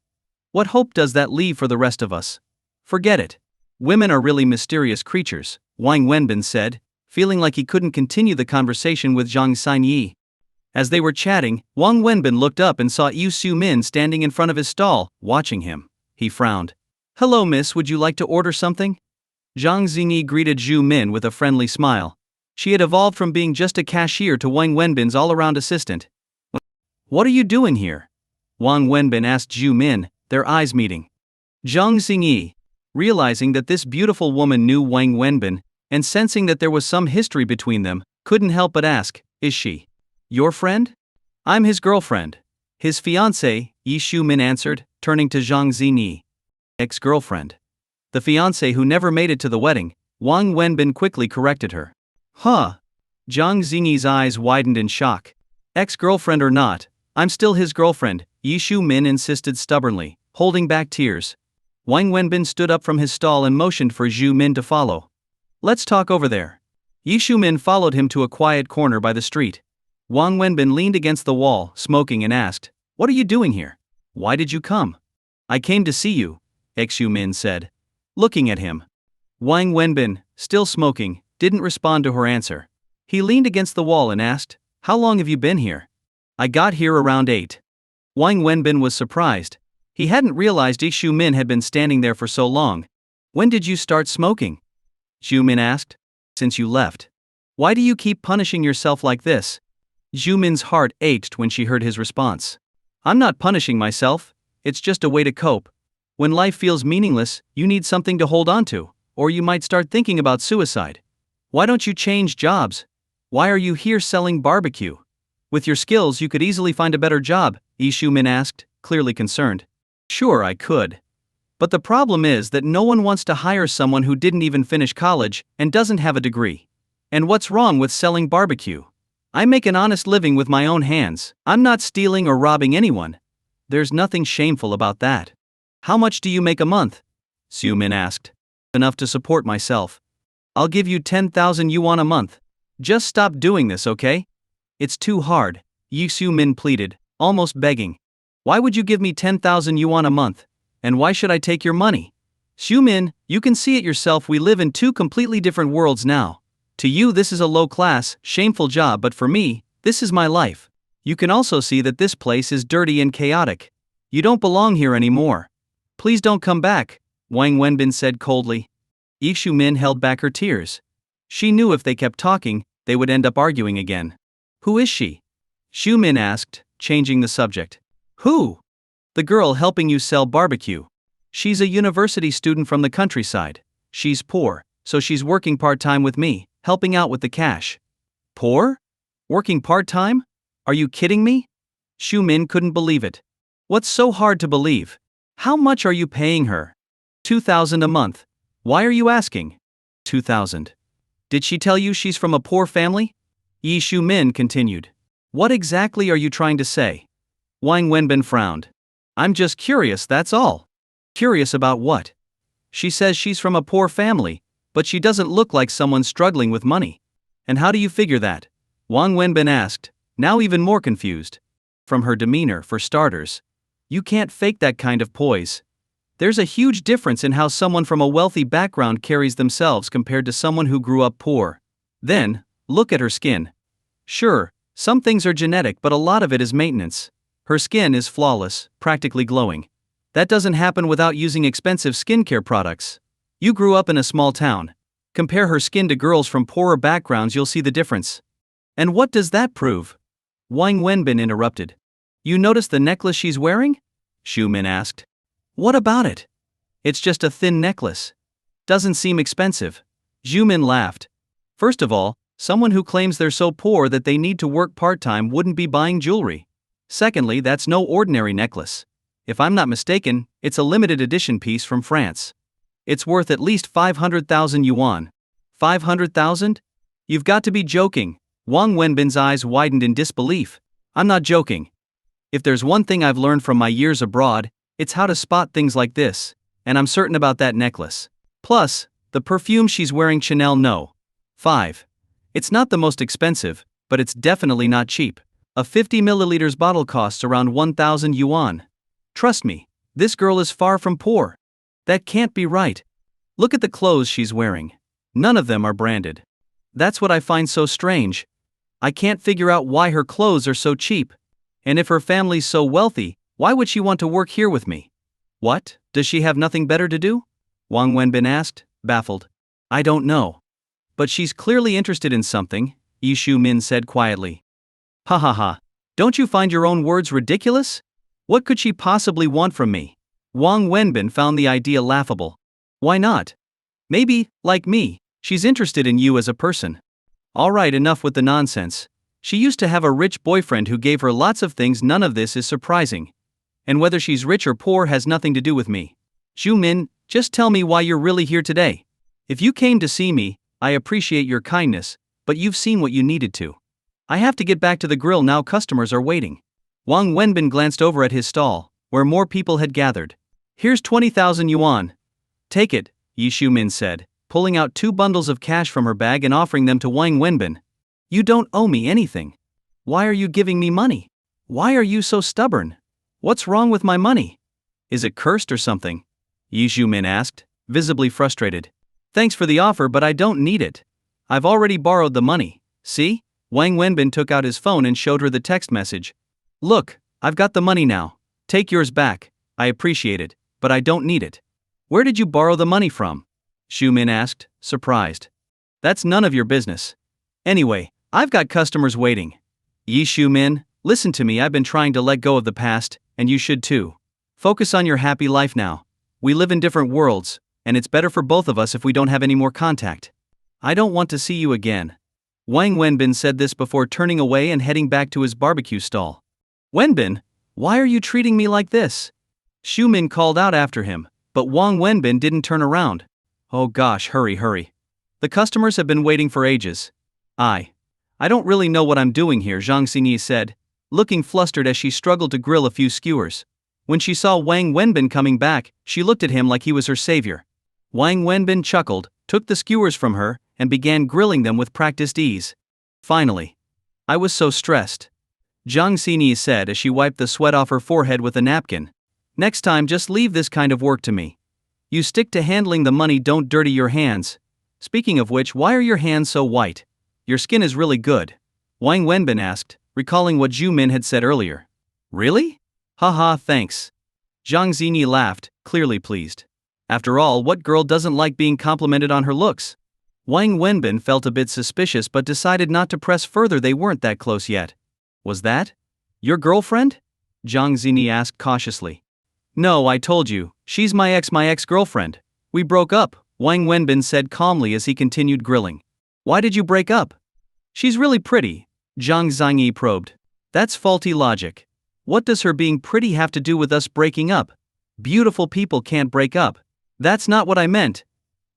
What hope does that leave for the rest of us? Forget it. Women are really mysterious creatures, Wang Wenbin said, feeling like he couldn't continue the conversation with Zhang Xingyi. As they were chatting, Wang Wenbin looked up and saw Yu Xiumin standing in front of his stall, watching him. He frowned. Hello miss, would you like to order something? Zhang Xingyi greeted Zhu Min with a friendly smile. She had evolved from being just a cashier to Wang Wenbin's all-around assistant. What are you doing here? Wang Wenbin asked Zhu Min, their eyes meeting. Zhang Xingyi, realizing that this beautiful woman knew Wang Wenbin, and sensing that there was some history between them, couldn't help but ask, is she your friend? I'm his girlfriend. His fiancée, Yi Xiumin answered, turning to Zhang Xingyi. Ex-girlfriend. The fiancée who never made it to the wedding, Wang Wenbin quickly corrected her. Huh. Jiang Xingyi's eyes widened in shock. Ex-girlfriend or not, I'm still his girlfriend, Yi Shu-min insisted stubbornly, holding back tears. Wang Wenbin stood up from his stall and motioned for Zhu Min to follow. Let's talk over there. Yi Shu-min followed him to a quiet corner by the street. Wang Wenbin leaned against the wall, smoking, and asked, "What are you doing here? Why did you come?" "I came to see you," Xu-min said. Looking at him. Wang Wenbin, still smoking, didn't respond to her answer. He leaned against the wall and asked, "How long have you been here?" "I got here around 8. Wang Wenbin was surprised. He hadn't realized Yi Shu-min had been standing there for so long. "When did you start smoking?" Zhu-min asked. "Since you left." "Why do you keep punishing yourself like this?" Zhu-min's heart ached when she heard his response. "I'm not punishing myself, it's just a way to cope. When life feels meaningless, you need something to hold on to, or you might start thinking about suicide. Why don't you change jobs? Why are you here selling barbecue? With your skills you could easily find a better job," Yi Shu-min asked, clearly concerned. "Sure, I could. But the problem is that no one wants to hire someone who didn't even finish college and doesn't have a degree. And what's wrong with selling barbecue? I make an honest living with my own hands. I'm not stealing or robbing anyone. There's nothing shameful about that." "How much do you make a month?" Zhu-min asked. "Enough to support myself. I'll give you 10,000 yuan a month. Just stop doing this, okay?" "It's too hard," Yi Shu-min pleaded, almost begging. "Why would you give me 10,000 yuan a month? And why should I take your money?" "Shu-min, you can see it yourself, we live in two completely different worlds now. To you this is a low-class, shameful job, but for me, this is my life. You can also see that this place is dirty and chaotic. You don't belong here anymore. Please don't come back," Wang Wenbin said coldly. Yi Shu-min held back her tears. She knew if they kept talking, they would end up arguing again. "Who is she?" Shu-min asked, changing the subject. "Who?" "The girl helping you sell barbecue. She's a university student from the countryside. She's poor, so she's working part-time with me, helping out with the cash." "Poor? Working part-time? Are you kidding me?" Shu-min couldn't believe it. "What's so hard to believe? How much are you paying her?" 2,000 a month. "Why are you asking?" 2,000. "Did she tell you she's from a poor family?" Yi Shu-min continued. "What exactly are you trying to say?" Wang Wenbin frowned. "I'm just curious, that's all." "Curious about what?" "She says she's from a poor family, but she doesn't look like someone struggling with money." "And how do you figure that?" Wang Wenbin asked, now even more confused. "From her demeanor, for starters. You can't fake that kind of poise. There's a huge difference in how someone from a wealthy background carries themselves compared to someone who grew up poor. Then, look at her skin. Sure, some things are genetic, but a lot of it is maintenance. Her skin is flawless, practically glowing. That doesn't happen without using expensive skincare products. You grew up in a small town. Compare her skin to girls from poorer backgrounds, you'll see the difference." "And what does that prove?" Wang Wenbin interrupted. "You notice the necklace she's wearing?" Shu-min asked. "What about it?" "It's just a thin necklace. Doesn't seem expensive." Zhu-min laughed. "First of all, someone who claims they're so poor that they need to work part-time wouldn't be buying jewelry. Secondly, that's no ordinary necklace. If I'm not mistaken, it's a limited edition piece from France. It's worth at least 500,000 yuan. 500,000? You've got to be joking." Wang Wenbin's eyes widened in disbelief. "I'm not joking. If there's one thing I've learned from my years abroad, it's how to spot things like this, and I'm certain about that necklace. Plus, the perfume she's wearing, Chanel No. 5. It's not the most expensive, but it's definitely not cheap. A 50 milliliters bottle costs around 1,000 yuan. Trust me, this girl is far from poor. That can't be right. Look at the clothes she's wearing. None of them are branded. That's what I find so strange. I can't figure out why her clothes are so cheap. And if her family's so wealthy, why would she want to work here with me?" "What, does she have nothing better to do?" Wang Wenbin asked, baffled. "I don't know. But she's clearly interested in something," Yi Shu-min said quietly. "Ha ha ha. Don't you find your own words ridiculous? What could she possibly want from me?" Wang Wenbin found the idea laughable. "Why not? Maybe, like me, she's interested in you as a person." "All right, enough with the nonsense. She used to have a rich boyfriend who gave her lots of things. None of this is surprising. And whether she's rich or poor has nothing to do with me. Zhu-min, just tell me why you're really here today. If you came to see me, I appreciate your kindness, but you've seen what you needed to. I have to get back to the grill now, customers are waiting. Wang Wenbin glanced over at his stall, where more people had gathered. Here's 20,000 yuan. Take it, Yi Shumin said, pulling out 2 bundles of cash from her bag and offering them to Wang Wenbin. You don't owe me anything. Why are you giving me money? Why are you so stubborn? What's wrong with my money? Is it cursed or something? Yi Shumin asked, visibly frustrated. Thanks for the offer, but I don't need it. I've already borrowed the money. See? Wang Wenbin took out his phone and showed her the text message. Look, I've got the money now. Take yours back. I appreciate it, but I don't need it. Where did you borrow the money from? Shumin asked, surprised. That's none of your business. Anyway, I've got customers waiting. Yi Shumin, listen to me, I've been trying to let go of the past, and you should too. Focus on your happy life now. We live in different worlds, and it's better for both of us if we don't have any more contact. I don't want to see you again. Wang Wenbin said this before turning away and heading back to his barbecue stall. Wenbin, why are you treating me like this? Shumin called out after him, but Wang Wenbin didn't turn around. Oh gosh, hurry. The customers have been waiting for ages. I don't really know what I'm doing here, Zhang Xingyi said, looking flustered as she struggled to grill a few skewers. When she saw Wang Wenbin coming back, she looked at him like he was her savior. Wang Wenbin chuckled, took the skewers from her, and began grilling them with practiced ease. Finally. I was so stressed. Zhang Xingyi said as she wiped the sweat off her forehead with a napkin. Next time just leave this kind of work to me. You stick to handling the money, don't dirty your hands. Speaking of which, why are your hands so white? Your skin is really good. Wang Wenbin asked, recalling what Zhu Min had said earlier. Really? Haha, thanks. Zhang Xingyi laughed, clearly pleased. After all, what girl doesn't like being complimented on her looks? Wang Wenbin felt a bit suspicious but decided not to press further, they weren't that close yet. Was that your girlfriend? Zhang Xingyi asked cautiously. No, I told you, she's my ex-girlfriend. We broke up, Wang Wenbin said calmly as he continued grilling. Why did you break up? She's really pretty, Zhang Xingyi probed. That's faulty logic. What does her being pretty have to do with us breaking up? Beautiful people can't break up. That's not what I meant.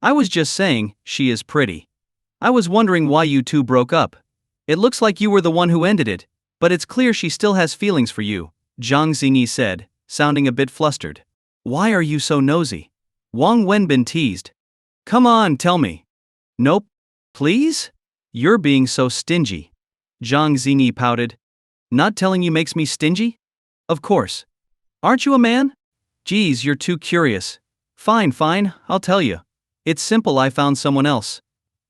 I was just saying, she is pretty. I was wondering why you two broke up. It looks like you were the one who ended it, but it's clear she still has feelings for you, Zhang Xingyi said, sounding a bit flustered. Why are you so nosy? Wang Wenbin teased. Come on, tell me. Nope. Please? You're being so stingy. Zhang Xingyi pouted. Not telling you makes me stingy? Of course. Aren't you a man? Geez, you're too curious. Fine, I'll tell you. It's simple, I found someone else.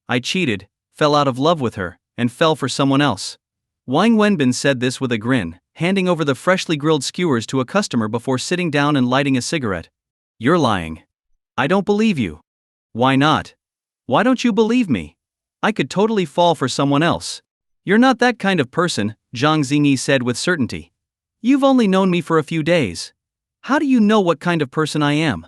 I cheated, fell out of love with her, and fell for someone else. Wang Wenbin said this with a grin, handing over the freshly grilled skewers to a customer before sitting down and lighting a cigarette. You're lying. I don't believe you. Why not? Why don't you believe me? I could totally fall for someone else. You're not that kind of person, Zhang Xingyi said with certainty. You've only known me for a few days. How do you know what kind of person I am?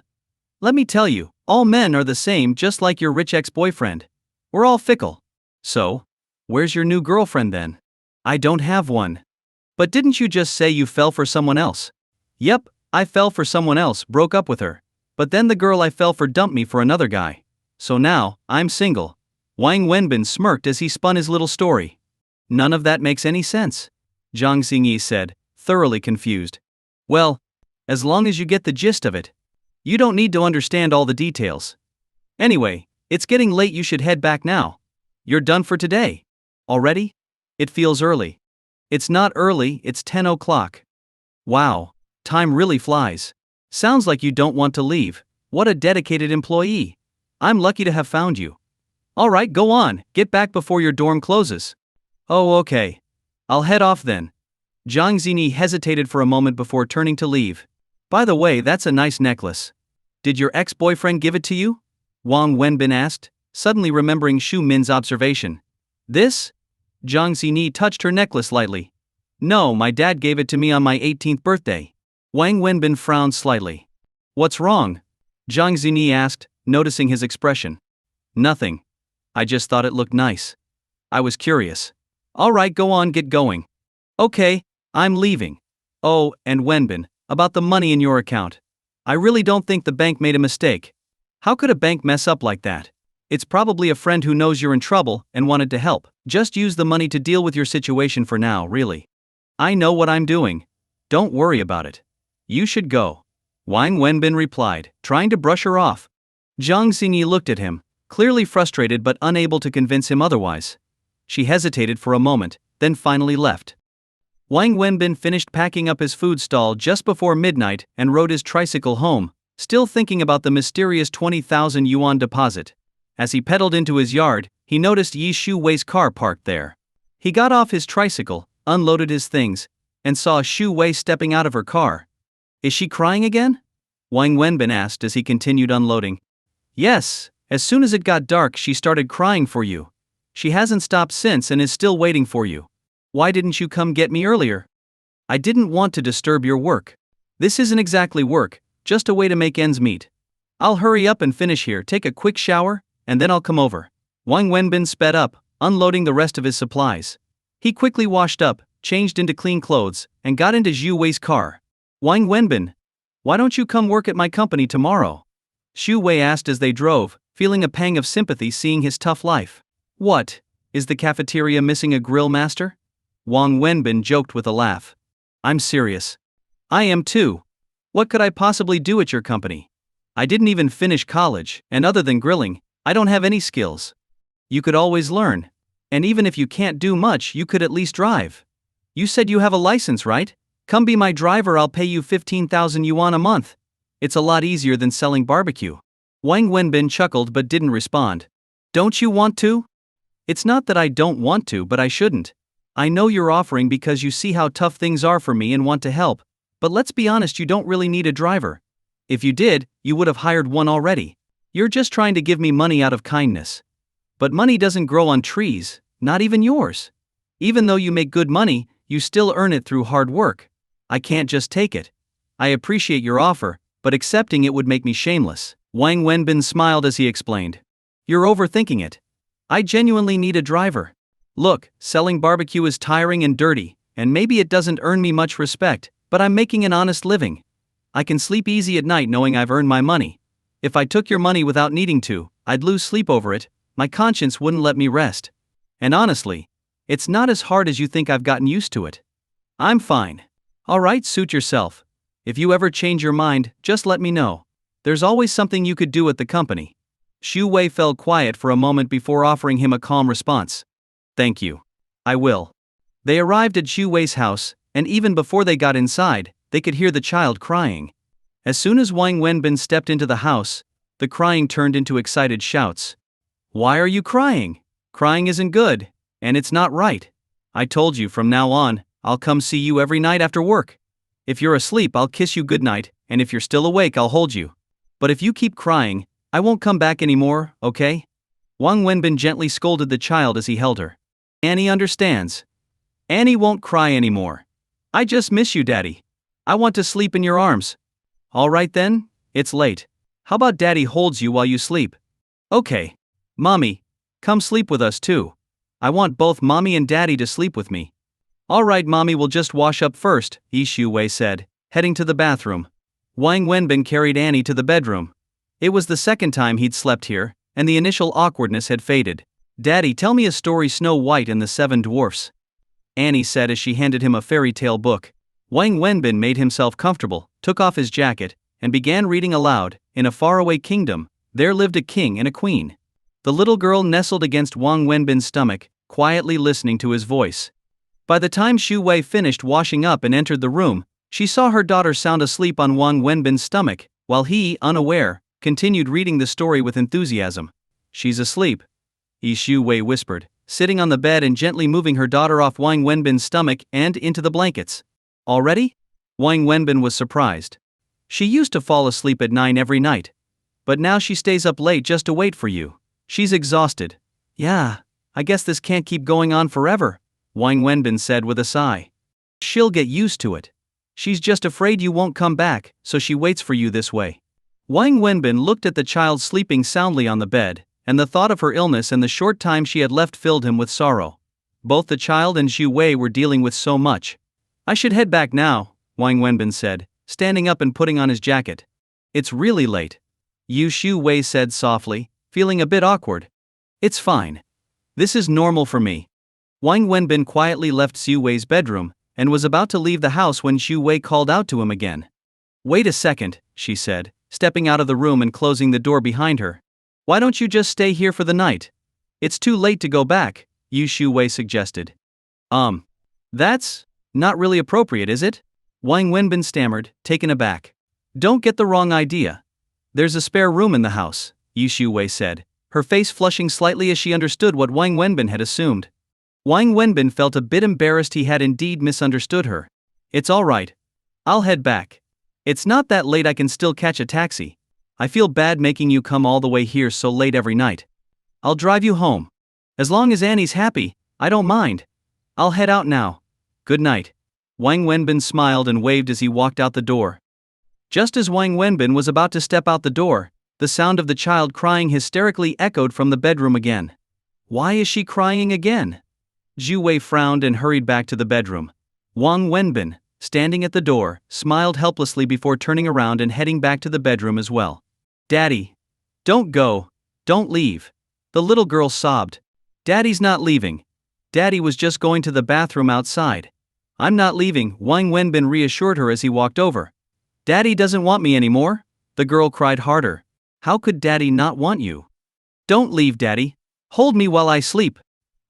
Let me tell you, all men are the same, just like your rich ex-boyfriend. We're all fickle. So, where's your new girlfriend then? I don't have one. But didn't you just say you fell for someone else? Yep, I fell for someone else, broke up with her. But then the girl I fell for dumped me for another guy. So now, I'm single. Wang Wenbin smirked as he spun his little story. None of that makes any sense, Zhang Xingyi said, thoroughly confused. Well, as long as you get the gist of it. You don't need to understand all the details. Anyway, it's getting late, you should head back now. You're done for today. Already? It feels early. It's not early, it's 10 o'clock. Wow, time really flies. Sounds like you don't want to leave. What a dedicated employee. I'm lucky to have found you. Alright, go on, get back before your dorm closes. Oh, okay. I'll head off then. Zhang Xingyi hesitated for a moment before turning to leave. By the way, that's a nice necklace. Did your ex-boyfriend give it to you? Wang Wenbin asked, suddenly remembering Shu Min's observation. This? Zhang Xingyi touched her necklace lightly. No, my dad gave it to me on my 18th birthday. Wang Wenbin frowned slightly. What's wrong? Zhang Xingyi asked, noticing his expression. Nothing. I just thought it looked nice. I was curious. Alright, go on, get going. Okay, I'm leaving. Oh, and Wenbin, about the money in your account. I really don't think the bank made a mistake. How could a bank mess up like that? It's probably a friend who knows you're in trouble and wanted to help. Just use the money to deal with your situation for now, really. I know what I'm doing. Don't worry about it. You should go. Wang Wenbin replied, trying to brush her off. Zhang Xingyi looked at him, clearly frustrated but unable to convince him otherwise. She hesitated for a moment, then finally left. Wang Wenbin finished packing up his food stall just before midnight and rode his tricycle home, still thinking about the mysterious 20,000 yuan deposit. As he pedaled into his yard, he noticed Yi Shu Wei's car parked there. He got off his tricycle, unloaded his things, and saw Shu Wei stepping out of her car. Is she crying again? Wang Wenbin asked as he continued unloading. Yes, as soon as it got dark she started crying for you. She hasn't stopped since and is still waiting for you. Why didn't you come get me earlier? I didn't want to disturb your work. This isn't exactly work, just a way to make ends meet. I'll hurry up and finish here, take a quick shower, and then I'll come over. Wang Wenbin sped up, unloading the rest of his supplies. He quickly washed up, changed into clean clothes, and got into Zhu Wei's car. Wang Wenbin, why don't you come work at my company tomorrow? Shu Wei asked as they drove, feeling a pang of sympathy seeing his tough life. What? Is the cafeteria missing a grill master? Wang Wenbin joked with a laugh. I'm serious. I am too. What could I possibly do at your company? I didn't even finish college, and other than grilling, I don't have any skills. You could always learn. And even if you can't do much, you could at least drive. You said you have a license, right? Come be my driver, I'll pay you 15,000 yuan a month. It's a lot easier than selling barbecue. Wang Wenbin chuckled but didn't respond. Don't you want to? It's not that I don't want to, but I shouldn't. I know you're offering because you see how tough things are for me and want to help, but let's be honest, you don't really need a driver. If you did, you would have hired one already. You're just trying to give me money out of kindness. But money doesn't grow on trees, not even yours. Even though you make good money, you still earn it through hard work. I can't just take it. I appreciate your offer, but accepting it would make me shameless. Wang Wenbin smiled as he explained. You're overthinking it. I genuinely need a driver. Look, selling barbecue is tiring and dirty, and maybe it doesn't earn me much respect, but I'm making an honest living. I can sleep easy at night knowing I've earned my money. If I took your money without needing to, I'd lose sleep over it, my conscience wouldn't let me rest. And honestly, it's not as hard as you think. I've gotten used to it. I'm fine. Alright, suit yourself. If you ever change your mind, just let me know. There's always something you could do at the company. Shu Wei fell quiet for a moment before offering him a calm response. Thank you. I will. They arrived at Shu Wei's house, and even before they got inside, they could hear the child crying. As soon as Wang Wenbin stepped into the house, the crying turned into excited shouts. Why are you crying? Crying isn't good, and it's not right. I told you from now on, I'll come see you every night after work. If you're asleep, I'll kiss you goodnight, and if you're still awake, I'll hold you. But if you keep crying, I won't come back anymore, okay? Wang Wenbin gently scolded the child as he held her. Annie understands. Annie won't cry anymore. I just miss you, Daddy. I want to sleep in your arms. Alright then, it's late. How about Daddy holds you while you sleep? Okay. Mommy, come sleep with us too. I want both Mommy and Daddy to sleep with me. Alright, Mommy will just wash up first, Shu Wei said, heading to the bathroom. Wang Wenbin carried Annie to the bedroom. It was the second time he'd slept here, and the initial awkwardness had faded. Daddy, tell me a story. Snow White and the Seven Dwarfs. Annie said as she handed him a fairy tale book. Wang Wenbin made himself comfortable, took off his jacket, and began reading aloud. In a faraway kingdom, there lived a king and a queen. The little girl nestled against Wang Wenbin's stomach, quietly listening to his voice. By the time Shu Wei finished washing up and entered the room, she saw her daughter sound asleep on Wang Wenbin's stomach, while he, unaware, continued reading the story with enthusiasm. She's asleep, Shu Wei whispered, sitting on the bed and gently moving her daughter off Wang Wenbin's stomach and into the blankets. Already? Wang Wenbin was surprised. She used to fall asleep at 9 every night. But now she stays up late just to wait for you. She's exhausted. Yeah, I guess this can't keep going on forever, Wang Wenbin said with a sigh. She'll get used to it. She's just afraid you won't come back, so she waits for you this way. Wang Wenbin looked at the child sleeping soundly on the bed, and the thought of her illness and the short time she had left filled him with sorrow. Both the child and Shu Wei were dealing with so much. I should head back now, Wang Wenbin said, standing up and putting on his jacket. It's really late. Shu Wei said softly, feeling a bit awkward. It's fine. This is normal for me. Wang Wenbin quietly left Xu Wei's bedroom and was about to leave the house when Xu Wei called out to him again. Wait a second, she said, stepping out of the room and closing the door behind her. Why don't you just stay here for the night? It's too late to go back, Xu Wei suggested. That's not really appropriate, is it? Wang Wenbin stammered, taken aback. Don't get the wrong idea. There's a spare room in the house, Xu Wei said, her face flushing slightly as she understood what Wang Wenbin had assumed. Wang Wenbin felt a bit embarrassed he had indeed misunderstood her. It's all right. I'll head back. It's not that late, I can still catch a taxi. I feel bad making you come all the way here so late every night. I'll drive you home. As long as Annie's happy, I don't mind. I'll head out now. Good night. Wang Wenbin smiled and waved as he walked out the door. Just as Wang Wenbin was about to step out the door, the sound of the child crying hysterically echoed from the bedroom again. Why is she crying again? Xu Wei frowned and hurried back to the bedroom. Wang Wenbin, standing at the door, smiled helplessly before turning around and heading back to the bedroom as well. Daddy! Don't go! Don't leave! The little girl sobbed. Daddy's not leaving. Daddy was just going to the bathroom outside. I'm not leaving, Wang Wenbin reassured her as he walked over. Daddy doesn't want me anymore? The girl cried harder. How could Daddy not want you? Don't leave, Daddy. Hold me while I sleep.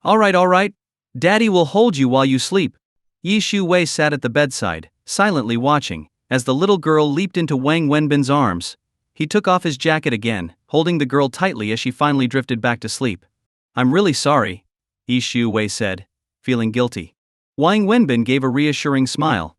All right. Daddy will hold you while you sleep. Xu Wei sat at the bedside, silently watching, as the little girl leaped into Wang Wenbin's arms. He took off his jacket again, holding the girl tightly as she finally drifted back to sleep. I'm really sorry, Xu Wei said, feeling guilty. Wang Wenbin gave a reassuring smile.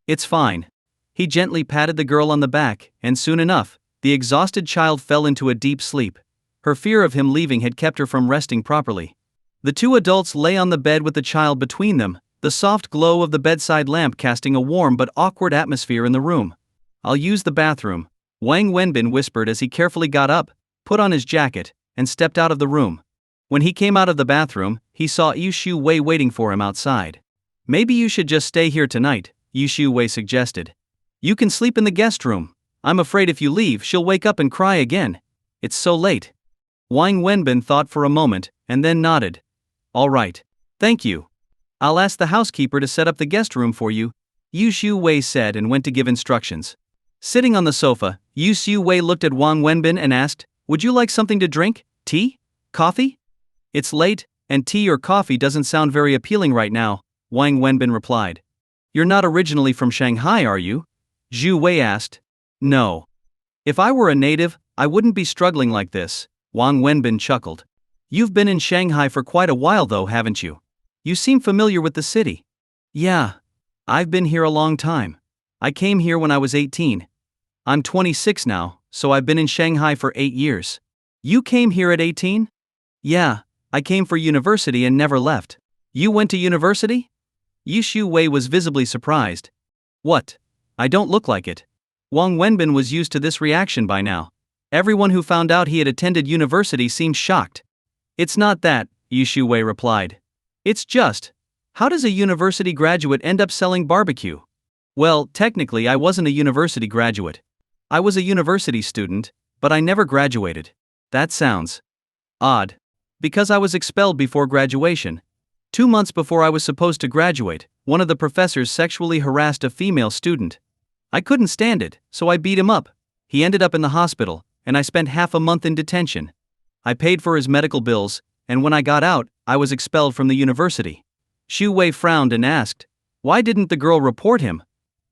It's fine. He gently patted the girl on the back, and soon enough, the exhausted child fell into a deep sleep. Her fear of him leaving had kept her from resting properly. The two adults lay on the bed with the child between them, the soft glow of the bedside lamp casting a warm but awkward atmosphere in the room. I'll use the bathroom, Wang Wenbin whispered as he carefully got up, put on his jacket, and stepped out of the room. When he came out of the bathroom, he saw Xu Wei waiting for him outside. Maybe you should just stay here tonight, Xu Wei suggested. You can sleep in the guest room. I'm afraid if you leave, she'll wake up and cry again. It's so late. Wang Wenbin thought for a moment, and then nodded. All right. Thank you. I'll ask the housekeeper to set up the guest room for you, Xu Wei said and went to give instructions. Sitting on the sofa, Xu Wei looked at Wang Wenbin and asked, Would you like something to drink? Tea? Coffee? It's late, and tea or coffee doesn't sound very appealing right now, Wang Wenbin replied. You're not originally from Shanghai, are you? Xu Wei asked. No. If I were a native, I wouldn't be struggling like this, Wang Wenbin chuckled. You've been in Shanghai for quite a while though, haven't you? You seem familiar with the city. Yeah. I've been here a long time. I came here when I was 18. I'm 26 now, so I've been in Shanghai for 8 years. You came here at 18? Yeah, I came for university and never left. You went to university? Xu Wei was visibly surprised. What? I don't look like it. Wang Wenbin was used to this reaction by now. Everyone who found out he had attended university seemed shocked. It's not that, Xu Wei replied. It's just, how does a university graduate end up selling barbecue? Well, technically I wasn't a university graduate. I was a university student, but I never graduated. That sounds odd. Because I was expelled before graduation. 2 months before I was supposed to graduate, one of the professors sexually harassed a female student. I couldn't stand it, so I beat him up. He ended up in the hospital, and I spent half a month in detention. I paid for his medical bills, and when I got out, I was expelled from the university. Xu Wei frowned and asked, why didn't the girl report him?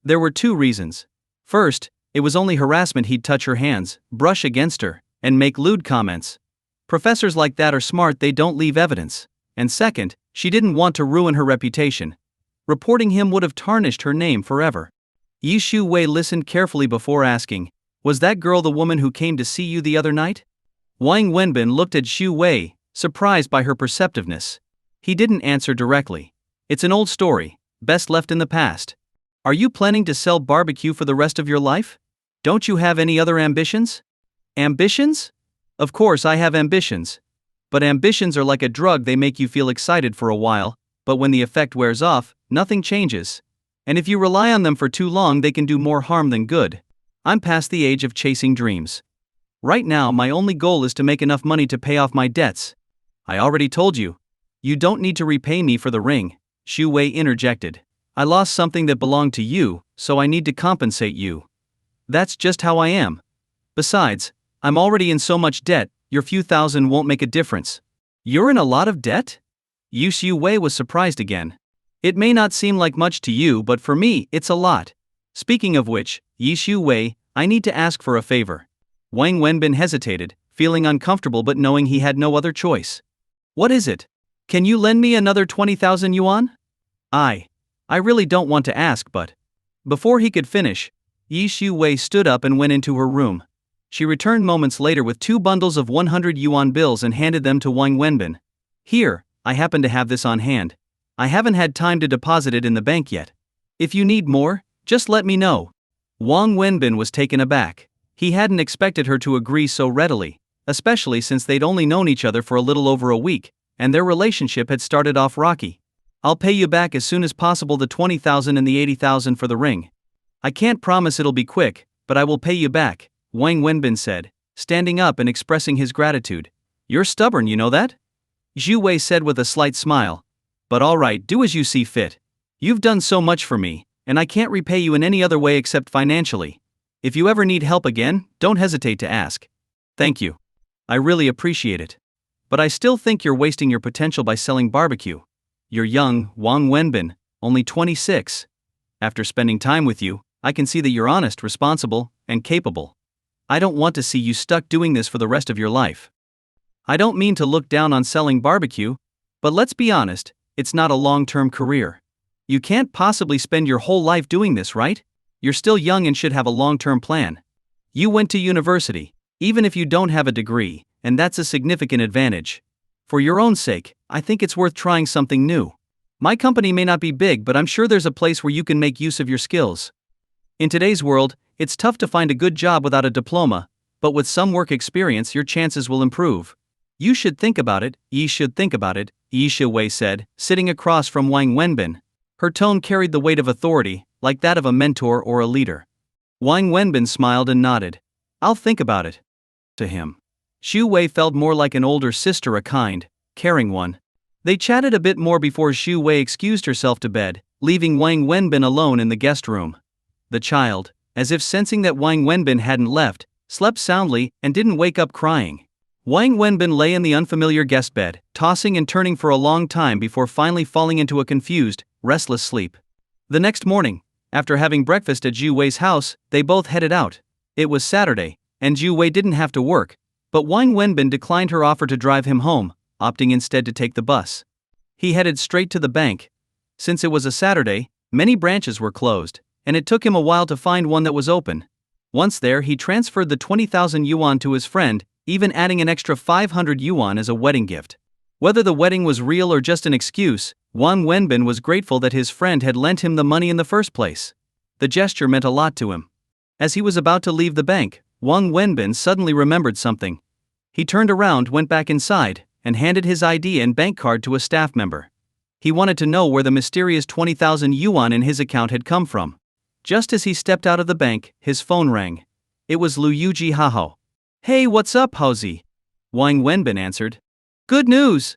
There were 2 reasons. First, it was only harassment. He'd touch her hands, brush against her, and make lewd comments. Professors like that are smart, they don't leave evidence. And second, she didn't want to ruin her reputation. Reporting him would have tarnished her name forever. Xu Wei listened carefully before asking, was that girl the woman who came to see you the other night? Wang Wenbin looked at Xu Wei, surprised by her perceptiveness. He didn't answer directly. It's an old story, best left in the past. Are you planning to sell barbecue for the rest of your life? Don't you have any other ambitions? Ambitions? Of course I have ambitions. But ambitions are like a drug, they make you feel excited for a while, but when the effect wears off, nothing changes. And if you rely on them for too long, they can do more harm than good. I'm past the age of chasing dreams. Right now, my only goal is to make enough money to pay off my debts. I already told you. You don't need to repay me for the ring, Xu Wei interjected. I lost something that belonged to you, so I need to compensate you. That's just how I am. Besides, I'm already in so much debt, your few thousand won't make a difference. You're in a lot of debt? Xu Wei was surprised again. It may not seem like much to you, but for me, it's a lot. Speaking of which, Xu Wei, I need to ask for a favor. Wang Wenbin hesitated, feeling uncomfortable but knowing he had no other choice. What is it? Can you lend me another 20,000 yuan? I really don't want to ask, but. Before he could finish, Xu Wei stood up and went into her room. She returned moments later with 2 bundles of 100 yuan bills and handed them to Wang Wenbin. Here, I happen to have this on hand. I haven't had time to deposit it in the bank yet. If you need more, just let me know. Wang Wenbin was taken aback. He hadn't expected her to agree so readily, especially since they'd only known each other for a little over a week, and their relationship had started off rocky. I'll pay you back as soon as possible the 20,000 and the 80,000 for the ring. I can't promise it'll be quick, but I will pay you back, Wang Wenbin said, standing up and expressing his gratitude. You're stubborn, you know that? Xu Wei said with a slight smile. But alright, do as you see fit. You've done so much for me, and I can't repay you in any other way except financially. If you ever need help again, don't hesitate to ask. Thank you. I really appreciate it. But I still think you're wasting your potential by selling barbecue. You're young, Wang Wenbin, only 26. After spending time with you, I can see that you're honest, responsible, and capable. I don't want to see you stuck doing this for the rest of your life. I don't mean to look down on selling barbecue, but let's be honest, it's not a long-term career. You can't possibly spend your whole life doing this, right? You're still young and should have a long-term plan. You went to university, even if you don't have a degree, and that's a significant advantage. For your own sake, I think it's worth trying something new. My company may not be big, but I'm sure there's a place where you can make use of your skills. In today's world, it's tough to find a good job without a diploma, but with some work experience your chances will improve. You should think about it, Xu Wei said, sitting across from Wang Wenbin. Her tone carried the weight of authority, like that of a mentor or a leader. Wang Wenbin smiled and nodded. I'll think about it. To him, Xu Wei felt more like an older sister, a kind, caring one. They chatted a bit more before Xu Wei excused herself to bed, leaving Wang Wenbin alone in the guest room. The child, as if sensing that Wang Wenbin hadn't left, slept soundly and didn't wake up crying. Wang Wenbin lay in the unfamiliar guest bed, tossing and turning for a long time before finally falling into a confused, restless sleep. The next morning, after having breakfast at Xu Wei's house, they both headed out. It was Saturday, and Xu Wei didn't have to work, but Wang Wenbin declined her offer to drive him home, opting instead to take the bus. He headed straight to the bank. Since it was a Saturday, many branches were closed, and it took him a while to find one that was open. Once there, he transferred the 20,000 yuan to his friend, even adding an extra 500 yuan as a wedding gift. Whether the wedding was real or just an excuse, Wang Wenbin was grateful that his friend had lent him the money in the first place. The gesture meant a lot to him. As he was about to leave the bank, Wang Wenbin suddenly remembered something. He turned around, went back inside, and handed his ID and bank card to a staff member. He wanted to know where the mysterious 20,000 yuan in his account had come from. Just as he stepped out of the bank, his phone rang. It was Liu Yuji Haho. Hey, what's up, Haozi? Wang Wenbin answered. Good news!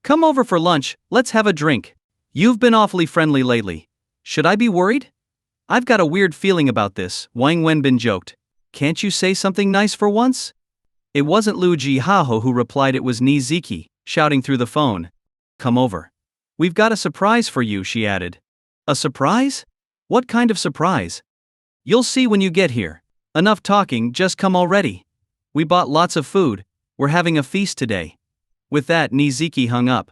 Come over for lunch, let's have a drink. You've been awfully friendly lately. Should I be worried? I've got a weird feeling about this, Wang Wenbin joked. Can't you say something nice for once? It wasn't Liu Jihaho who replied, it was Niziki, shouting through the phone. Come over. We've got a surprise for you, she added. A surprise? What kind of surprise? You'll see when you get here. Enough talking, just come already. We bought lots of food, we're having a feast today. With that, Niziki hung up.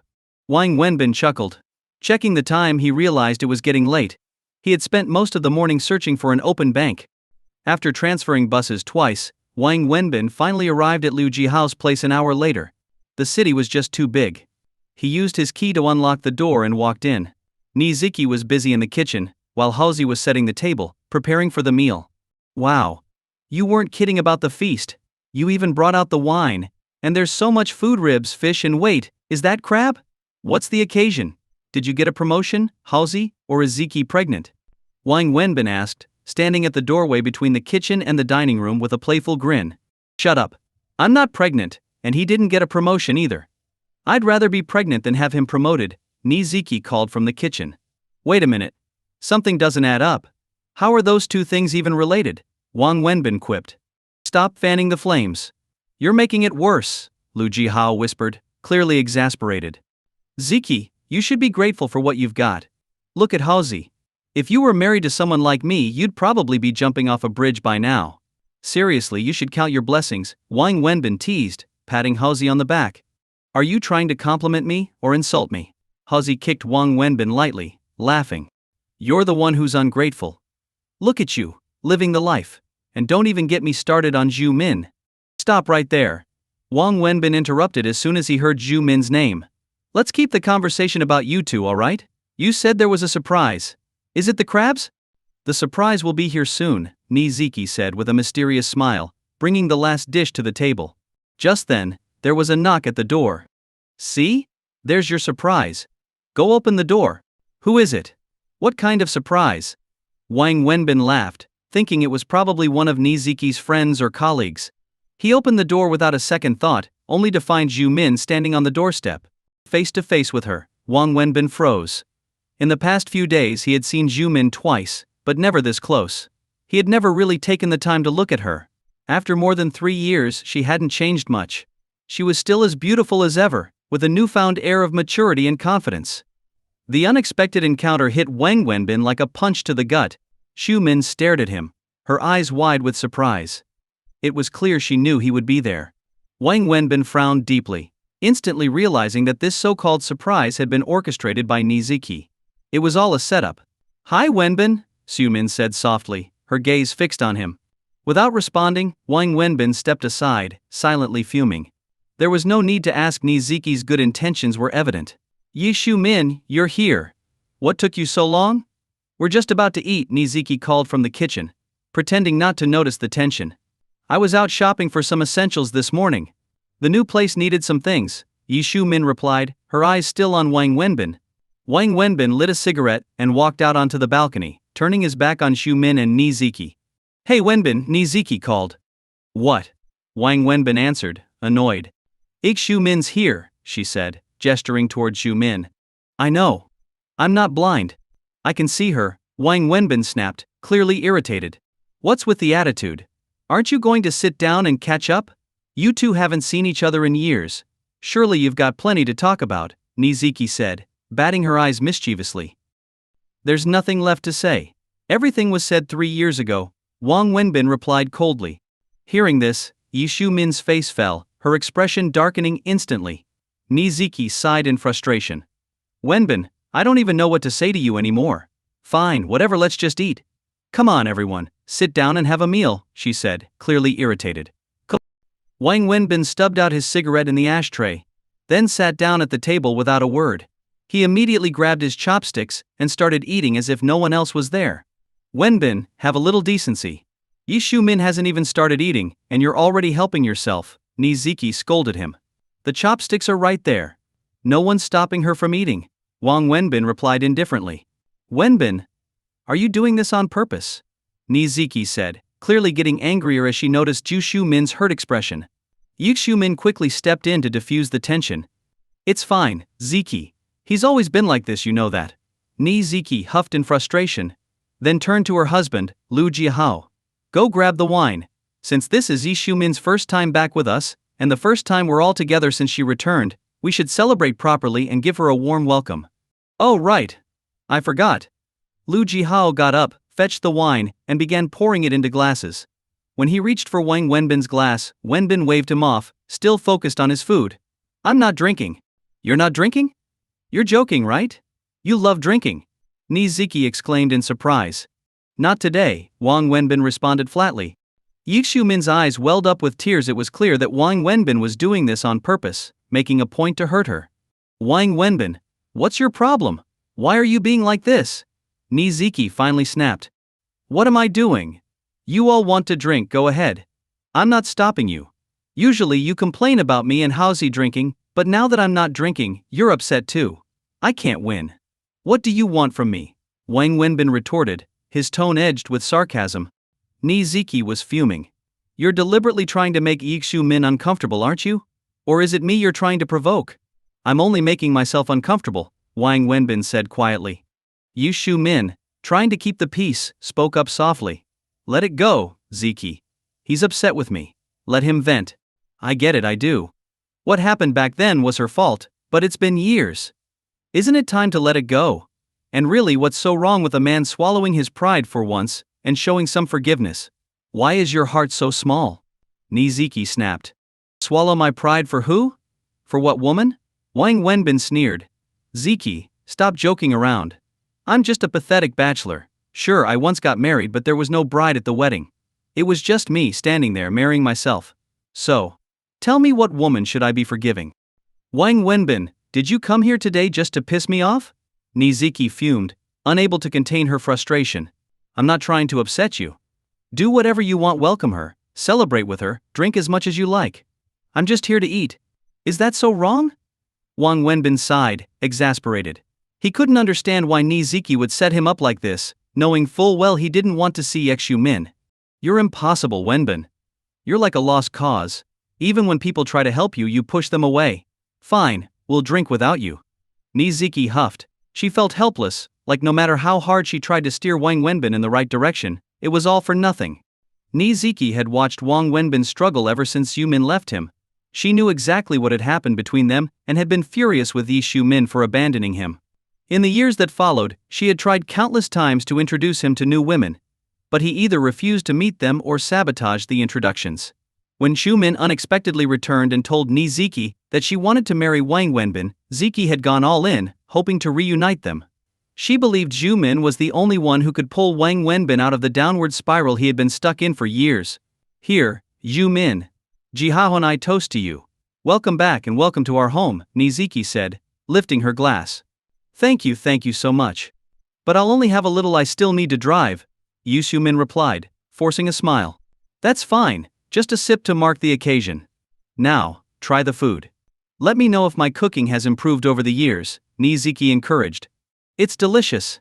Wang Wenbin chuckled. Checking the time, he realized it was getting late. He had spent most of the morning searching for an open bank. After transferring buses twice, Wang Wenbin finally arrived at Liu Jihao's place an hour later. The city was just too big. He used his key to unlock the door and walked in. Niziki was busy in the kitchen, while Haozi was setting the table, preparing for the meal. Wow. You weren't kidding about the feast. You even brought out the wine. And there's so much food, ribs, fish, and wait, is that crab? What's the occasion? Did you get a promotion, Haozi, or is Ziki pregnant? Wang Wenbin asked, standing at the doorway between the kitchen and the dining room with a playful grin. Shut up. I'm not pregnant, and he didn't get a promotion either. I'd rather be pregnant than have him promoted, Nizuki called from the kitchen. Wait a minute. Something doesn't add up. How are those two things even related? Wang Wenbin quipped. Stop fanning the flames. You're making it worse, Lu Jihao whispered, clearly exasperated. Ziki, you should be grateful for what you've got. Look at Haozi. If you were married to someone like me, you'd probably be jumping off a bridge by now. Seriously, you should count your blessings, Wang Wenbin teased, patting Haozi on the back. Are you trying to compliment me or insult me? Haozi kicked Wang Wenbin lightly, laughing. You're the one who's ungrateful. Look at you, living the life. And don't even get me started on Zhu Min. Stop right there. Wang Wenbin interrupted as soon as he heard Zhu Min's name. Let's keep the conversation about you two, alright? You said there was a surprise. Is it the crabs? The surprise will be here soon, Nizuki said with a mysterious smile, bringing the last dish to the table. Just then, there was a knock at the door. See? There's your surprise. Go open the door. Who is it? What kind of surprise? Wang Wenbin laughed, thinking it was probably one of Nizuki's friends or colleagues. He opened the door without a second thought, only to find Zhu Min standing on the doorstep. Face to face with her, Wang Wenbin froze. In the past few days he had seen Zhu Min twice, but never this close. He had never really taken the time to look at her. After more than 3 years, she hadn't changed much. She was still as beautiful as ever, with a newfound air of maturity and confidence. The unexpected encounter hit Wang Wenbin like a punch to the gut. Zhu Min stared at him, her eyes wide with surprise. It was clear she knew he would be there. Wang Wenbin frowned deeply, instantly realizing that this so-called surprise had been orchestrated by Nizuki. It was all a setup. Hi Wenbin, Zhu Min said softly, her gaze fixed on him. Without responding, Wang Wenbin stepped aside, silently fuming. There was no need to ask. Nizuki's good intentions were evident. Yi Zhu Min, you're here. What took you so long? We're just about to eat, Nizuki called from the kitchen, pretending not to notice the tension. I was out shopping for some essentials this morning. The new place needed some things, Yi Zhu Min replied, her eyes still on Wang Wenbin. Wang Wenbin lit a cigarette and walked out onto the balcony, turning his back on Zhu Min and Nizuki. Hey Wenbin, Nizuki called. What? Wang Wenbin answered, annoyed. Zhu Min's here, she said, gesturing toward Zhu Min. I know. I'm not blind. I can see her, Wang Wenbin snapped, clearly irritated. What's with the attitude? Aren't you going to sit down and catch up? You two haven't seen each other in years. Surely you've got plenty to talk about, Nizuki said, batting her eyes mischievously. There's nothing left to say. Everything was said 3 years ago, Wang Wenbin replied coldly. Hearing this, Yi Zhu Min's face fell, her expression darkening instantly. Nizuki sighed in frustration. Wenbin, I don't even know what to say to you anymore. Fine, whatever, let's just eat. Come on everyone, sit down and have a meal, she said, clearly irritated. Wang Wenbin stubbed out his cigarette in the ashtray, then sat down at the table without a word. He immediately grabbed his chopsticks and started eating as if no one else was there. Wenbin, have a little decency. Yi Zhu Min hasn't even started eating, and you're already helping yourself, Nizuki scolded him. The chopsticks are right there. No one's stopping her from eating, Wang Wenbin replied indifferently. Wenbin, are you doing this on purpose? Nizuki said, clearly getting angrier as she noticed Zhu Min's hurt expression. Yi Zhu Min quickly stepped in to diffuse the tension. It's fine, Ziki. He's always been like this, you know that. Nizuki huffed in frustration, then turned to her husband, Lu Jihao. Go grab the wine. Since this is Yi Zhu Min's first time back with us, and the first time we're all together since she returned, we should celebrate properly and give her a warm welcome. Oh right. I forgot. Lu Jihao got up, fetched the wine, and began pouring it into glasses. When he reached for Wang Wenbin's glass, Wenbin waved him off, still focused on his food. I'm not drinking. You're not drinking? You're joking, right? You love drinking. Nizuki exclaimed in surprise. Not today, Wang Wenbin responded flatly. Yi Zhu Min's eyes welled up with tears. It was clear that Wang Wenbin was doing this on purpose, making a point to hurt her. Wang Wenbin, what's your problem? Why are you being like this? Nizuki finally snapped. What am I doing? You all want to drink, go ahead. I'm not stopping you. Usually you complain about me and Haozi drinking, but now that I'm not drinking, you're upset too. I can't win. What do you want from me? Wang Wenbin retorted, his tone edged with sarcasm. Nizuki was fuming. You're deliberately trying to make Yi Xiumin uncomfortable, aren't you? Or is it me you're trying to provoke? I'm only making myself uncomfortable, Wang Wenbin said quietly. Yi Xiumin, trying to keep the peace, spoke up softly. Let it go, Ziki. He's upset with me. Let him vent. I get it, I do. What happened back then was her fault, but it's been years. Isn't it time to let it go? And really, what's so wrong with a man swallowing his pride for once and showing some forgiveness? Why is your heart so small? Ziki snapped. Swallow my pride for who? For what woman? Wang Wenbin sneered. Ziki, stop joking around. I'm just a pathetic bachelor. Sure, I once got married, but there was no bride at the wedding. It was just me standing there marrying myself. So, tell me, what woman should I be forgiving? Wang Wenbin, did you come here today just to piss me off? Ziki fumed, unable to contain her frustration. I'm not trying to upset you. Do whatever you want, welcome her, celebrate with her, drink as much as you like. I'm just here to eat. Is that so wrong? Wang Wenbin sighed, exasperated. He couldn't understand why Ziki would set him up like this, knowing full well he didn't want to see Yi Xiumin. You're impossible, Wenbin. You're like a lost cause. Even when people try to help you, you push them away. Fine, we'll drink without you. Ziki huffed. She felt helpless, like no matter how hard she tried to steer Wang Wenbin in the right direction, it was all for nothing. Ziki had watched Wang Wenbin struggle ever since Xiumin left him. She knew exactly what had happened between them and had been furious with Yi Xiumin for abandoning him. In the years that followed, she had tried countless times to introduce him to new women, but he either refused to meet them or sabotaged the introductions. When Xiumin unexpectedly returned and told Ziki that she wanted to marry Wang Wenbin, Ziki had gone all in, hoping to reunite them. She believed Xiumin was the only one who could pull Wang Wenbin out of the downward spiral he had been stuck in for years. Here, Xiumin. Jihahon, I toast to you. Welcome back and welcome to our home, Ziki said, lifting her glass. Thank you so much. But I'll only have a little, I still need to drive, Yi Xiumin replied, forcing a smile. That's fine, just a sip to mark the occasion. Now, try the food. Let me know if my cooking has improved over the years, Ziki encouraged. It's delicious.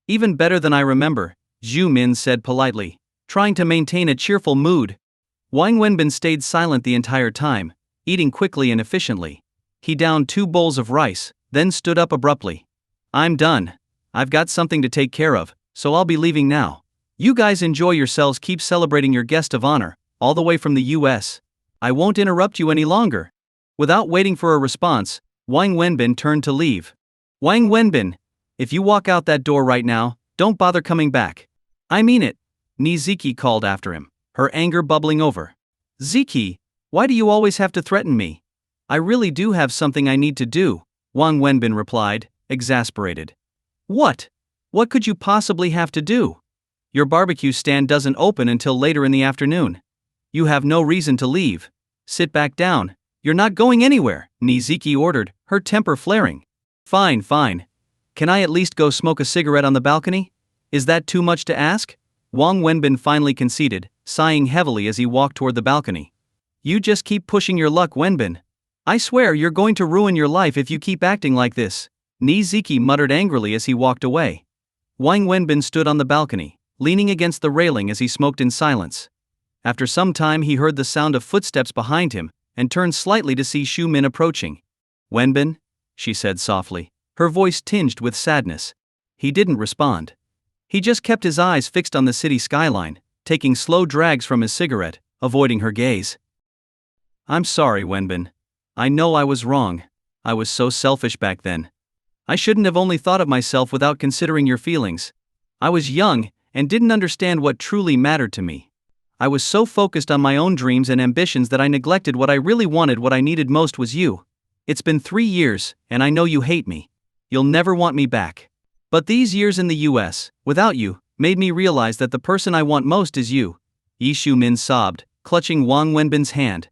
Even better than I remember, Xiumin said politely, trying to maintain a cheerful mood. Wang Wenbin stayed silent the entire time, eating quickly and efficiently. He downed 2 bowls of rice, then stood up abruptly. I'm done. I've got something to take care of, so I'll be leaving now. You guys enjoy yourselves, keep celebrating your guest of honor, all the way from the US. I won't interrupt you any longer. Without waiting for a response, Wang Wenbin turned to leave. Wang Wenbin, if you walk out that door right now, don't bother coming back. I mean it, Ziki called after him, her anger bubbling over. Ziki, why do you always have to threaten me? I really do have something I need to do, Wang Wenbin replied, exasperated. What? What could you possibly have to do? Your barbecue stand doesn't open until later in the afternoon. You have no reason to leave. Sit back down. You're not going anywhere, Ziki ordered, her temper flaring. Fine. Can I at least go smoke a cigarette on the balcony? Is that too much to ask? Wang Wenbin finally conceded, sighing heavily as he walked toward the balcony. You just keep pushing your luck, Wenbin. I swear you're going to ruin your life if you keep acting like this, Ziki muttered angrily as he walked away. Wang Wenbin stood on the balcony, leaning against the railing as he smoked in silence. After some time he heard the sound of footsteps behind him, and turned slightly to see Xiumin approaching. Wenbin? She said softly, her voice tinged with sadness. He didn't respond. He just kept his eyes fixed on the city skyline, taking slow drags from his cigarette, avoiding her gaze. I'm sorry, Wenbin. I know I was wrong. I was so selfish back then. I shouldn't have only thought of myself without considering your feelings. I was young and didn't understand what truly mattered to me. I was so focused on my own dreams and ambitions that I neglected what I really wanted. What I needed most was you. It's been 3 years, and I know you hate me. You'll never want me back. But these years in the US, without you, made me realize that the person I want most is you. Yi Xiumin sobbed, clutching Wang Wenbin's hand.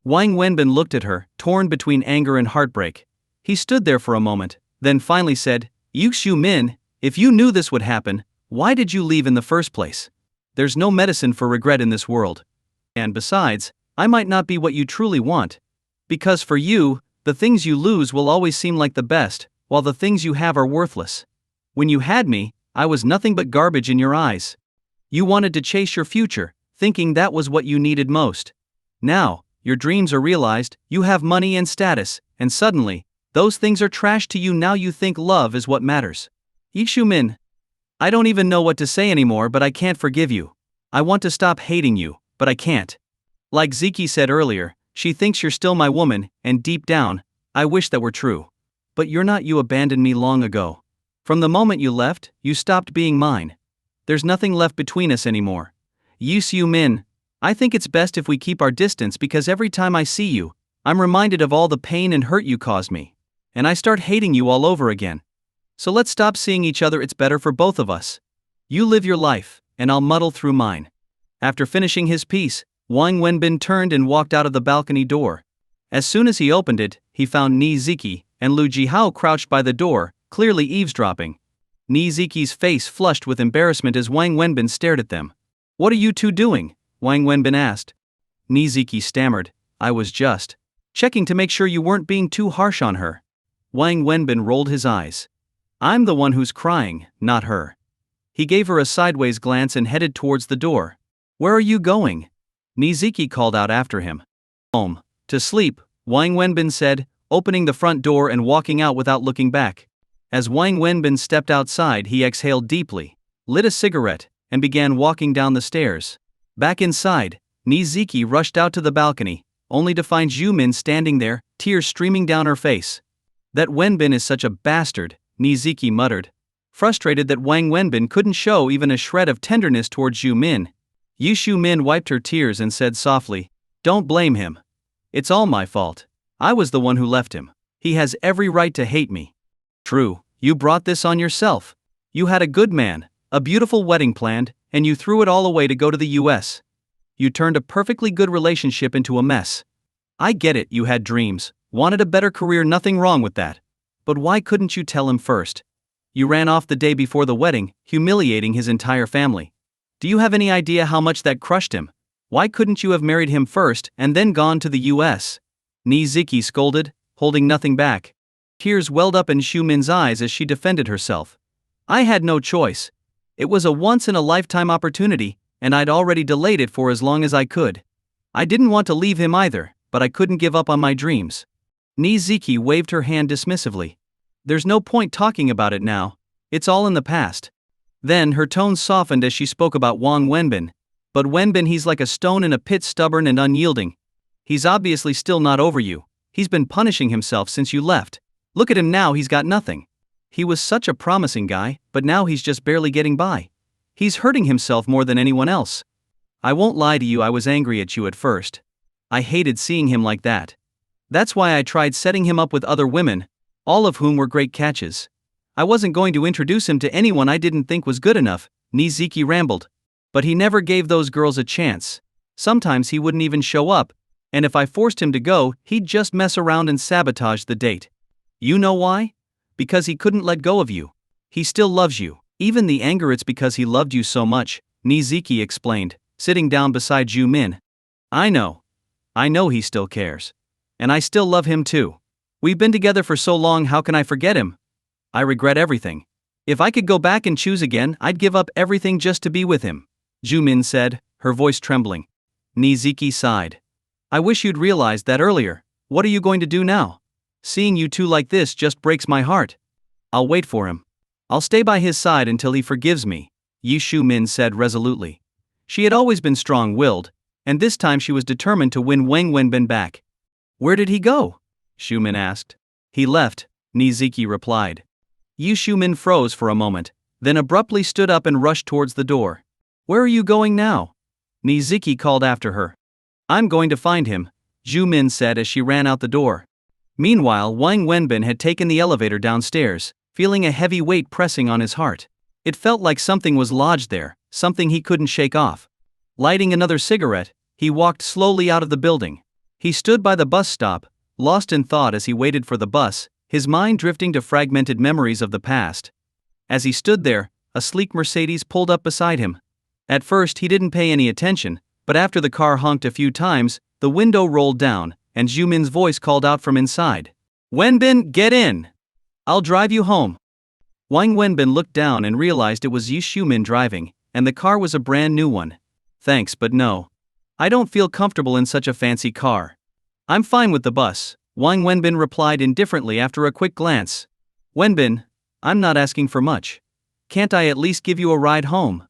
Wang Wenbin looked at her, torn between anger and heartbreak. He stood there for a moment, then finally said, Yi Xiumin, if you knew this would happen, why did you leave in the first place? There's no medicine for regret in this world. And besides, I might not be what you truly want. Because for you, the things you lose will always seem like the best, while the things you have are worthless. When you had me, I was nothing but garbage in your eyes. You wanted to chase your future, thinking that was what you needed most. Now, your dreams are realized, you have money and status, and suddenly, those things are trash to you. Now you think love is what matters. Yi Shu-min, I don't even know what to say anymore, but I can't forgive you. I want to stop hating you, but I can't. Like Ziki said earlier, she thinks you're still my woman, and deep down, I wish that were true. But you're not. You abandoned me long ago. From the moment you left, you stopped being mine. There's nothing left between us anymore. Yi Shu-min, I think it's best if we keep our distance because every time I see you, I'm reminded of all the pain and hurt you caused me. And I start hating you all over again. So let's stop seeing each other. It's better for both of us. You live your life, and I'll muddle through mine. After finishing his piece, Wang Wenbin turned and walked out of the balcony door. As soon as he opened it, he found Ni Ziki and Lu Jihao crouched by the door, clearly eavesdropping. Ni Ziki's face flushed with embarrassment as Wang Wenbin stared at them. What are you two doing? Wang Wenbin asked. Ni Ziki stammered, I was just checking to make sure you weren't being too harsh on her. Wang Wenbin rolled his eyes. I'm the one who's crying, not her. He gave her a sideways glance and headed towards the door. Where are you going? Ni Ziki called out after him. Home. To sleep, Wang Wenbin said, opening the front door and walking out without looking back. As Wang Wenbin stepped outside, he exhaled deeply, lit a cigarette, and began walking down the stairs. Back inside, Ni Ziki rushed out to the balcony, only to find Zhu Min standing there, tears streaming down her face. That Wenbin is such a bastard, Ni Ziki muttered. Frustrated that Wang Wenbin couldn't show even a shred of tenderness towards Zhu Min. Yi Shu-min wiped her tears and said softly, Don't blame him. It's all my fault. I was the one who left him. He has every right to hate me. True, you brought this on yourself. You had a good man, a beautiful wedding planned, and you threw it all away to go to the US. You turned a perfectly good relationship into a mess. I get it, you had dreams, wanted a better career, nothing wrong with that. But why couldn't you tell him first? You ran off the day before the wedding, humiliating his entire family. Do you have any idea how much that crushed him? Why couldn't you have married him first and then gone to the US? Ni Ziki scolded, holding nothing back. Tears welled up in Shu-min's eyes as she defended herself. I had no choice. It was a once-in-a-lifetime opportunity, and I'd already delayed it for as long as I could. I didn't want to leave him either, but I couldn't give up on my dreams. Ni Ziki waved her hand dismissively. There's no point talking about it now. It's all in the past. Then her tone softened as she spoke about Wang Wenbin. But Wenbin, he's like a stone in a pit, stubborn and unyielding. He's obviously still not over you. He's been punishing himself since you left. Look at him now, he's got nothing. He was such a promising guy, but now he's just barely getting by. He's hurting himself more than anyone else. I won't lie to you, I was angry at you at first. I hated seeing him like that. That's why I tried setting him up with other women, all of whom were great catches. I wasn't going to introduce him to anyone I didn't think was good enough, Ni Ziki rambled. But he never gave those girls a chance. Sometimes he wouldn't even show up, and if I forced him to go, he'd just mess around and sabotage the date. You know why? Because he couldn't let go of you. He still loves you. Even the anger, it's because he loved you so much, Ni Ziki explained, sitting down beside Zhu Min. I know he still cares. And I still love him too. We've been together for so long, how can I forget him? I regret everything. If I could go back and choose again, I'd give up everything just to be with him, Zhu Min said, her voice trembling. Ni Ziki sighed. I wish you'd realized that earlier. What are you going to do now? Seeing you two like this just breaks my heart. I'll wait for him. I'll stay by his side until he forgives me, Yi Shu-min said resolutely. She had always been strong-willed, and this time she was determined to win Wang Wenbin back. Where did he go? Shu-min asked. He left, Ni Ziki replied. Yi Shu-min froze for a moment, then abruptly stood up and rushed towards the door. Where are you going now? Ni Ziki called after her. I'm going to find him, Zhu Min said as she ran out the door. Meanwhile, Wang Wenbin had taken the elevator downstairs, feeling a heavy weight pressing on his heart. It felt like something was lodged there, something he couldn't shake off. Lighting another cigarette, he walked slowly out of the building. He stood by the bus stop, lost in thought as he waited for the bus, his mind drifting to fragmented memories of the past. As he stood there, a sleek Mercedes pulled up beside him. At first he didn't pay any attention, but after the car honked a few times, the window rolled down, and Zhu Min's voice called out from inside. Wenbin, get in! I'll drive you home. Wang Wenbin looked down and realized it was Yi Shu-min driving, and the car was a brand new one. Thanks, but no. I don't feel comfortable in such a fancy car. I'm fine with the bus, Wang Wenbin replied indifferently after a quick glance. Wenbin, I'm not asking for much. Can't I at least give you a ride home?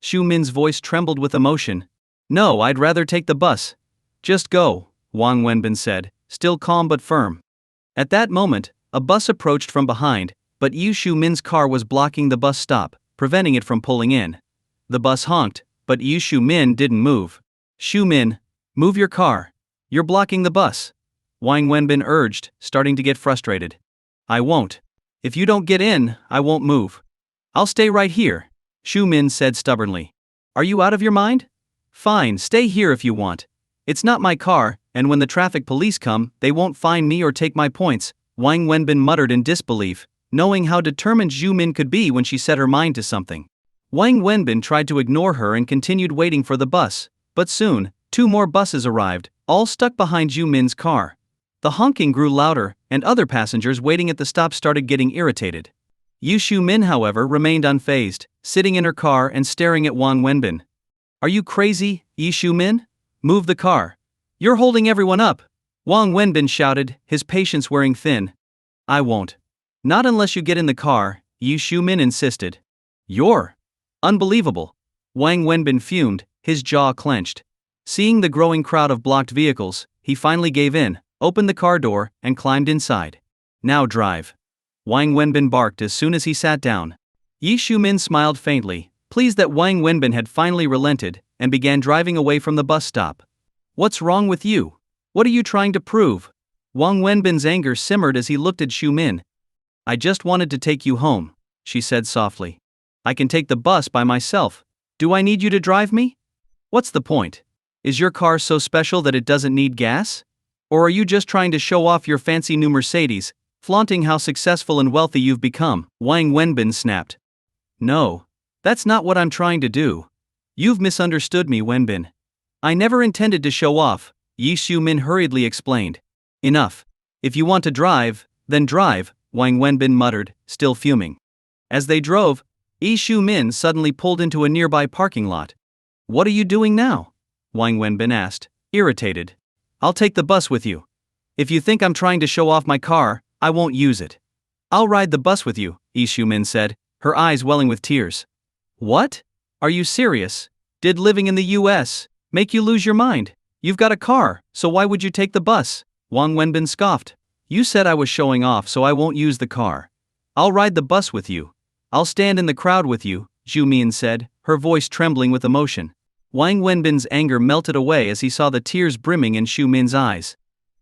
Xu Min's voice trembled with emotion. No, I'd rather take the bus. Just go, Wang Wenbin said, still calm but firm. At that moment, a bus approached from behind, but Xu Min's car was blocking the bus stop, preventing it from pulling in. The bus honked, but Xu Min didn't move. Xu Min, move your car. You're blocking the bus. Wang Wenbin urged, starting to get frustrated. I won't. If you don't get in, I won't move. I'll stay right here, Xu Min said stubbornly. Are you out of your mind? Fine, stay here if you want. It's not my car, and when the traffic police come, they won't fine me or take my points, Wang Wenbin muttered in disbelief, knowing how determined Xu Min could be when she set her mind to something. Wang Wenbin tried to ignore her and continued waiting for the bus, but soon, 2 more buses arrived, all stuck behind Xu Min's car. The honking grew louder, and other passengers waiting at the stop started getting irritated. Xu Min, however, remained unfazed, sitting in her car and staring at Wang Wenbin. Are you crazy, Xu Min? Move the car. You're holding everyone up, Wang Wenbin shouted, his patience wearing thin. I won't. Not unless you get in the car, Xu Min insisted. You're unbelievable. Wang Wenbin fumed, his jaw clenched. Seeing the growing crowd of blocked vehicles, he finally gave in, opened the car door, and climbed inside. Now drive. Wang Wenbin barked as soon as he sat down. Xu Min smiled faintly, pleased that Wang Wenbin had finally relented, and began driving away from the bus stop. What's wrong with you? What are you trying to prove? Wang Wenbin's anger simmered as he looked at Xu Min. I just wanted to take you home, she said softly. I can take the bus by myself. Do I need you to drive me? What's the point? Is your car so special that it doesn't need gas? Or are you just trying to show off your fancy new Mercedes, flaunting how successful and wealthy you've become? Wang Wenbin snapped. No, that's not what I'm trying to do. You've misunderstood me, Wenbin. I never intended to show off, Xu Min hurriedly explained. Enough. If you want to drive, then drive, Wang Wenbin muttered, still fuming. As they drove, Xu Min suddenly pulled into a nearby parking lot. What are you doing now? Wang Wenbin asked, irritated. I'll take the bus with you. If you think I'm trying to show off my car, I won't use it. I'll ride the bus with you, Xu Min said, her eyes welling with tears. What? Are you serious? Did living in the US make you lose your mind? You've got a car, so why would you take the bus? Wang Wenbin scoffed. You said I was showing off, so I won't use the car. I'll ride the bus with you. I'll stand in the crowd with you, Xu Min said, her voice trembling with emotion. Wang Wenbin's anger melted away as he saw the tears brimming in Xu Min's eyes.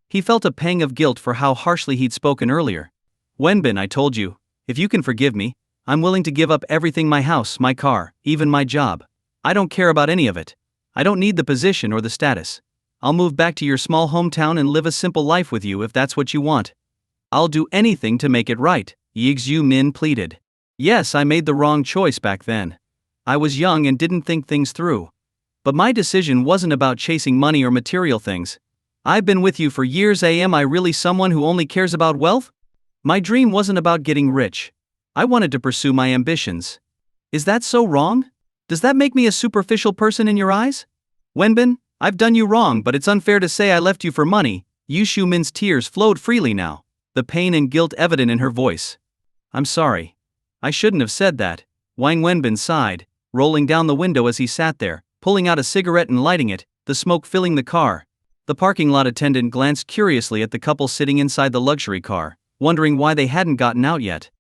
He felt a pang of guilt for how harshly he'd spoken earlier. Wenbin, I told you, if you can forgive me, I'm willing to give up everything, my house, my car, even my job. I don't care about any of it. I don't need the position or the status. I'll move back to your small hometown and live a simple life with you if that's what you want. I'll do anything to make it right, Xu Min pleaded. Yes, I made the wrong choice back then. I was young and didn't think things through. But my decision wasn't about chasing money or material things. I've been with you for years. Am I really someone who only cares about wealth? My dream wasn't about getting rich. I wanted to pursue my ambitions. Is that so wrong? Does that make me a superficial person in your eyes? Wenbin, I've done you wrong, but it's unfair to say I left you for money. Xu Min's tears flowed freely now, the pain and guilt evident in her voice. I'm sorry. I shouldn't have said that, Wang Wenbin sighed, rolling down the window as he sat there, pulling out a cigarette and lighting it, the smoke filling the car. The parking lot attendant glanced curiously at the couple sitting inside the luxury car, wondering why they hadn't gotten out yet.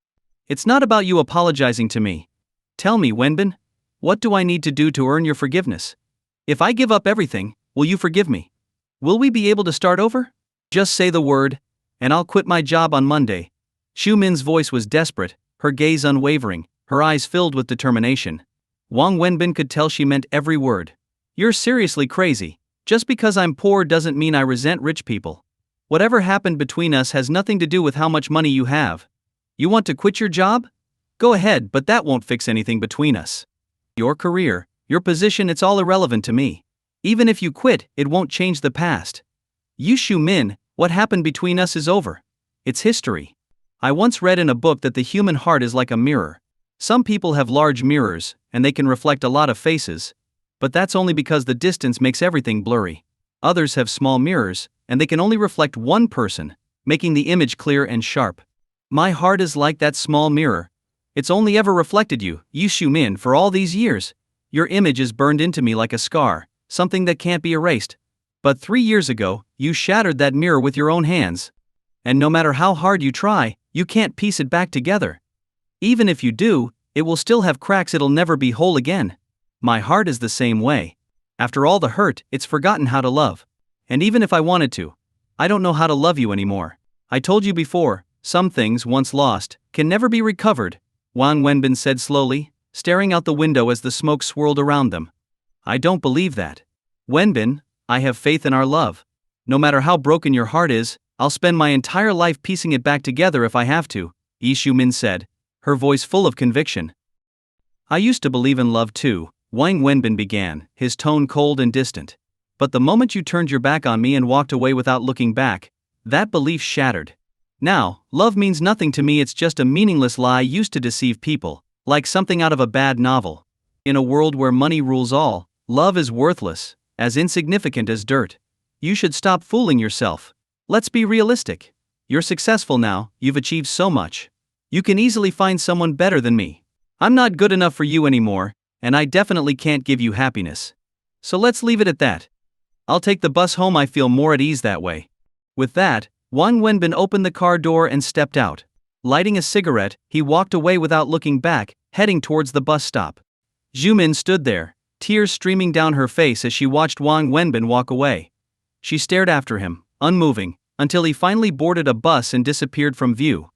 It's not about you apologizing to me. Tell me, Wenbin, what do I need to do to earn your forgiveness? If I give up everything, will you forgive me? Will we be able to start over? Just say the word, and I'll quit my job on Monday. Xu Min's voice was desperate, her gaze unwavering, her eyes filled with determination. Wang Wenbin could tell she meant every word. You're seriously crazy. Just because I'm poor doesn't mean I resent rich people. Whatever happened between us has nothing to do with how much money you have. You want to quit your job? Go ahead, but that won't fix anything between us. Your career, your position, it's all irrelevant to me. Even if you quit, it won't change the past. Xu Min, what happened between us is over. It's history. I once read in a book that the human heart is like a mirror. Some people have large mirrors, and they can reflect a lot of faces. But that's only because the distance makes everything blurry. Others have small mirrors, and they can only reflect one person, making the image clear and sharp. My heart is like that small mirror. It's only ever reflected you, Yu Xiumin, for all these years. Your image is burned into me like a scar, something that can't be erased. But 3 years ago, you shattered that mirror with your own hands. And no matter how hard you try, you can't piece it back together. Even if you do, it will still have cracks, it'll never be whole again. My heart is the same way. After all the hurt, it's forgotten how to love. And even if I wanted to, I don't know how to love you anymore. I told you before, some things once lost can never be recovered, Wang Wenbin said slowly, staring out the window as the smoke swirled around them. I don't believe that. Wenbin, I have faith in our love. No matter how broken your heart is, I'll spend my entire life piecing it back together if I have to, Yu Xiumin said, her voice full of conviction. I used to believe in love too, Wang Wenbin began, his tone cold and distant. But the moment you turned your back on me and walked away without looking back, that belief shattered. Now, love means nothing to me, it's just a meaningless lie used to deceive people, like something out of a bad novel. In a world where money rules all, love is worthless, as insignificant as dirt. You should stop fooling yourself. Let's be realistic. You're successful now, you've achieved so much. You can easily find someone better than me. I'm not good enough for you anymore, and I definitely can't give you happiness. So let's leave it at that. I'll take the bus home, I feel more at ease that way. With that, Wang Wenbin opened the car door and stepped out. Lighting a cigarette, he walked away without looking back, heading towards the bus stop. Xiumin stood there, tears streaming down her face as she watched Wang Wenbin walk away. She stared after him, unmoving, until he finally boarded a bus and disappeared from view.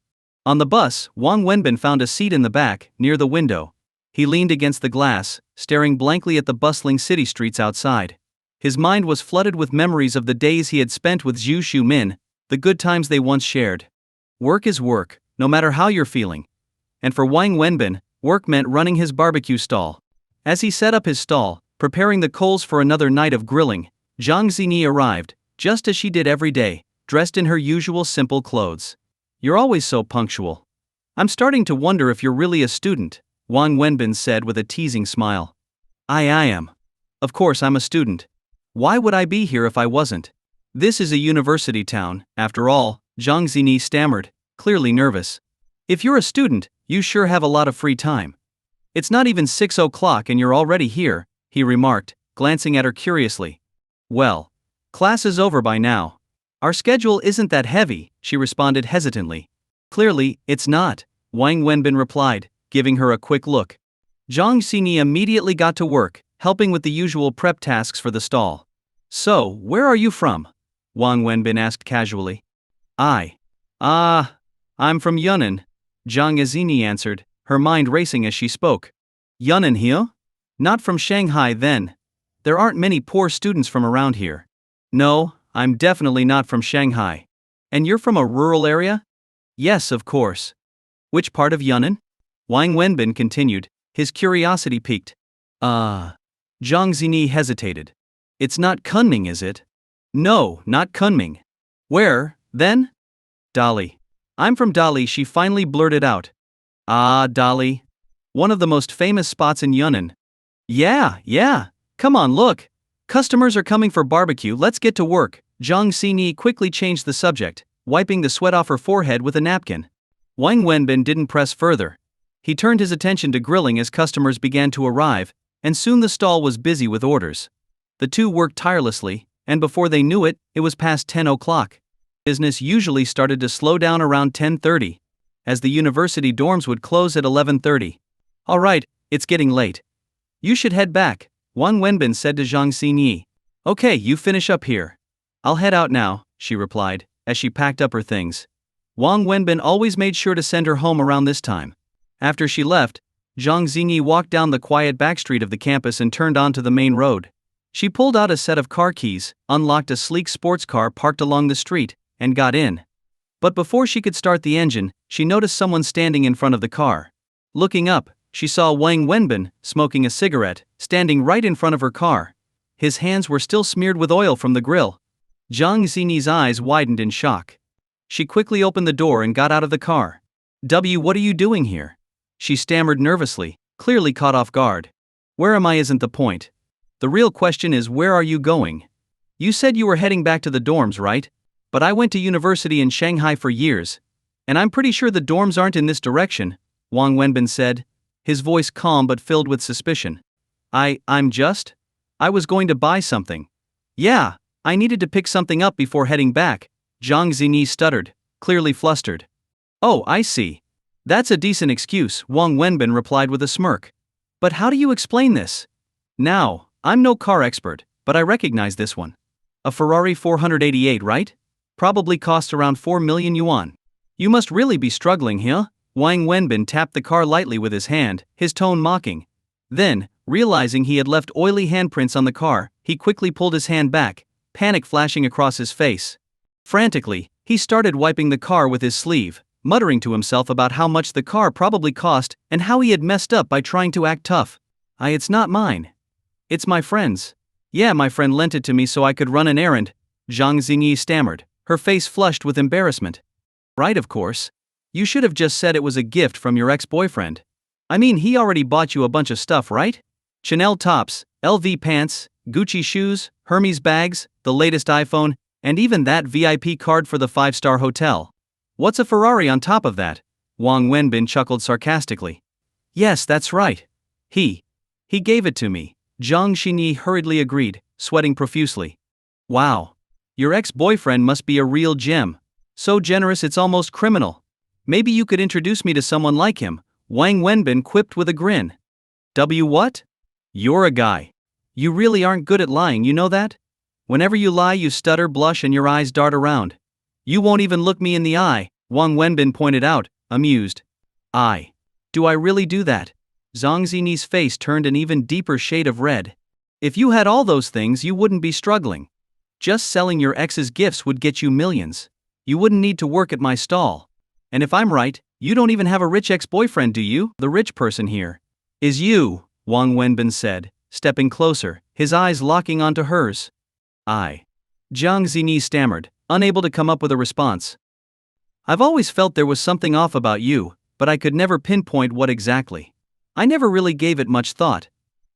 On the bus, Wang Wenbin found a seat in the back, near the window. He leaned against the glass, staring blankly at the bustling city streets outside. His mind was flooded with memories of the days he had spent with Yu Xiumin, the good times they once shared. Work is work, no matter how you're feeling. And for Wang Wenbin, work meant running his barbecue stall. As he set up his stall, preparing the coals for another night of grilling, Zhang Zini arrived, just as she did every day, dressed in her usual simple clothes. You're always so punctual. I'm starting to wonder if you're really a student, Wang Wenbin said with a teasing smile. I am. Of course I'm a student. Why would I be here if I wasn't? This is a university town, after all, Zhang Zini stammered, clearly nervous. If you're a student, you sure have a lot of free time. It's not even 6 o'clock and you're already here, he remarked, glancing at her curiously. Well, class is over by now. Our schedule isn't that heavy, she responded hesitantly. Clearly, it's not, Wang Wenbin replied, giving her a quick look. Zhang Zini immediately got to work, helping with the usual prep tasks for the stall. So, where are you from? Wang Wenbin asked casually. I'm from Yunnan, Zhang Zini answered, her mind racing as she spoke. Yunnan here? Not from Shanghai then. There aren't many poor students from around here. No, I'm definitely not from Shanghai. And you're from a rural area? Yes, of course. Which part of Yunnan? Wang Wenbin continued, his curiosity piqued. Zhang Zini hesitated. It's not Kunming, is it? No, not Kunming. Where, then? Dali. I'm from Dali, she finally blurted out. Ah, Dali. One of the most famous spots in Yunnan. Yeah. Come on, look. Customers are coming for barbecue, let's get to work. Zhang Zini quickly changed the subject, wiping the sweat off her forehead with a napkin. Wang Wenbin didn't press further. He turned his attention to grilling as customers began to arrive, and soon the stall was busy with orders. The two worked tirelessly, and before they knew it, it was past 10 o'clock. Business usually started to slow down around 10:30, as the university dorms would close at 11:30. All right, it's getting late. You should head back, Wang Wenbin said to Zhang Xinyi. Okay, you finish up here. I'll head out now, she replied, as she packed up her things. Wang Wenbin always made sure to send her home around this time. After she left, Zhang Xinyi walked down the quiet back street of the campus and turned onto the main road. She pulled out a set of car keys, unlocked a sleek sports car parked along the street, and got in. But before she could start the engine, she noticed someone standing in front of the car. Looking up, she saw Wang Wenbin, smoking a cigarette, standing right in front of her car. His hands were still smeared with oil from the grill. Zhang Zini's eyes widened in shock. She quickly opened the door and got out of the car. What are you doing here? She stammered nervously, clearly caught off guard. Where am I isn't the point. The real question is, where are you going? You said you were heading back to the dorms, right? But I went to university in Shanghai for years. And I'm pretty sure the dorms aren't in this direction, Wang Wenbin said, his voice calm but filled with suspicion. I was going to buy something. Yeah, I needed to pick something up before heading back, Zhang Zini stuttered, clearly flustered. Oh, I see. That's a decent excuse, Wang Wenbin replied with a smirk. But how do you explain this? Now, I'm no car expert, but I recognize this one. A Ferrari 488, right? Probably costs around 4 million yuan. You must really be struggling, huh? Wang Wenbin tapped the car lightly with his hand, his tone mocking. Then, realizing he had left oily handprints on the car, he quickly pulled his hand back, panic flashing across his face. Frantically, he started wiping the car with his sleeve, muttering to himself about how much the car probably cost and how he had messed up by trying to act tough. It's not mine. It's my friend's. Yeah, my friend lent it to me so I could run an errand, Zhang Zingyi stammered, her face flushed with embarrassment. Right, of course. You should have just said it was a gift from your ex-boyfriend. I mean, he already bought you a bunch of stuff, right? Chanel tops, LV pants, Gucci shoes, Hermes bags, the latest iPhone, and even that VIP card for the 5-star hotel. What's a Ferrari on top of that? Wang Wenbin chuckled sarcastically. Yes, that's right. He gave it to me, Zhang Xinyi hurriedly agreed, sweating profusely. Wow. Your ex-boyfriend must be a real gem. So generous it's almost criminal. Maybe you could introduce me to someone like him, Wang Wenbin quipped with a grin. What? You're a guy. You really aren't good at lying, you know that? Whenever you lie you stutter, blush and your eyes dart around. You won't even look me in the eye, Wang Wenbin pointed out, amused. Do I really do that? Zhang Zini's face turned an even deeper shade of red. If you had all those things you wouldn't be struggling. Just selling your ex's gifts would get you millions. You wouldn't need to work at my stall. And if I'm right, you don't even have a rich ex-boyfriend, do you? The rich person here is you, Wang Wenbin said, stepping closer, his eyes locking onto hers. Zhang Zini stammered, unable to come up with a response. I've always felt there was something off about you, but I could never pinpoint what exactly. I never really gave it much thought.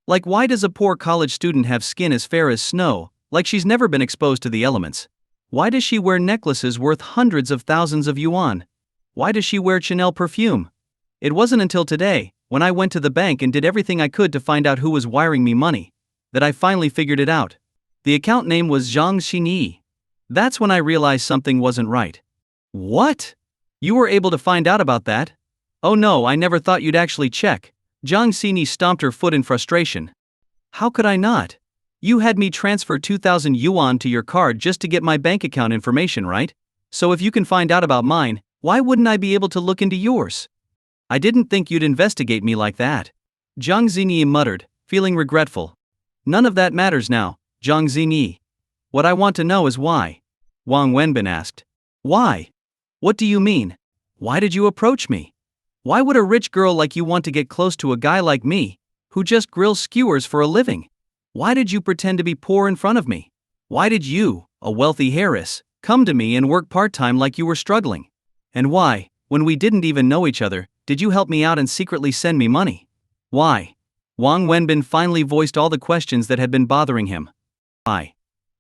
Like, why does a poor college student have skin as fair as snow, like she's never been exposed to the elements? Why does she wear necklaces worth hundreds of thousands of yuan? Why does she wear Chanel perfume? It wasn't until today, when I went to the bank and did everything I could to find out who was wiring me money, that I finally figured it out. The account name was Zhang Xinyi. That's when I realized something wasn't right. What? You were able to find out about that? Oh no, I never thought you'd actually check. Zhang Xinyi stomped her foot in frustration. How could I not? You had me transfer 2,000 yuan to your card just to get my bank account information, right? So if you can find out about mine, why wouldn't I be able to look into yours? I didn't think you'd investigate me like that. Zhang Xinyi muttered, feeling regretful. None of that matters now, Zhang Xinyi. What I want to know is why. Wang Wenbin asked. Why? What do you mean? Why did you approach me? Why would a rich girl like you want to get close to a guy like me, who just grills skewers for a living? Why did you pretend to be poor in front of me? Why did you, a wealthy heiress, come to me and work part-time like you were struggling? And why, when we didn't even know each other, did you help me out and secretly send me money? Why? Wang Wenbin finally voiced all the questions that had been bothering him. Zhang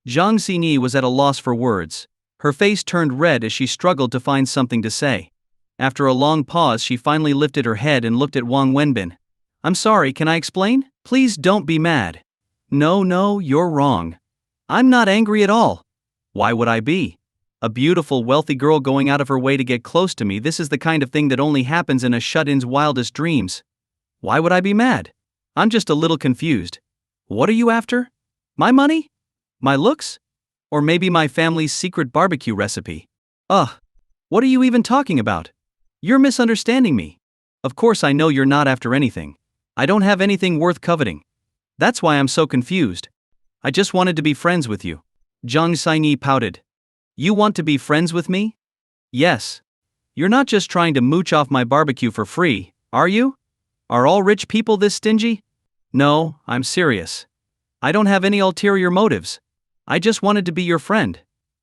Xinyi was at a loss for words. Her face turned red as she struggled to find something to say. After a long pause she finally lifted her head and looked at Wang Wenbin. I'm sorry, can I explain? Please don't be mad. No, you're wrong. I'm not angry at all. Why would I be? A beautiful, wealthy girl going out of her way to get close to me, this is the kind of thing that only happens in a shut-in's wildest dreams. Why would I be mad? I'm just a little confused. What are you after? My money? My looks? Or maybe my family's secret barbecue recipe? What are you even talking about? You're misunderstanding me. Of course I know you're not after anything. I don't have anything worth coveting. That's why I'm so confused. I just wanted to be friends with you. Zhang Xinyi pouted. You want to be friends with me? Yes. You're not just trying to mooch off my barbecue for free, are you? Are all rich people this stingy? No, I'm serious. I don't have any ulterior motives. I just wanted to be your friend.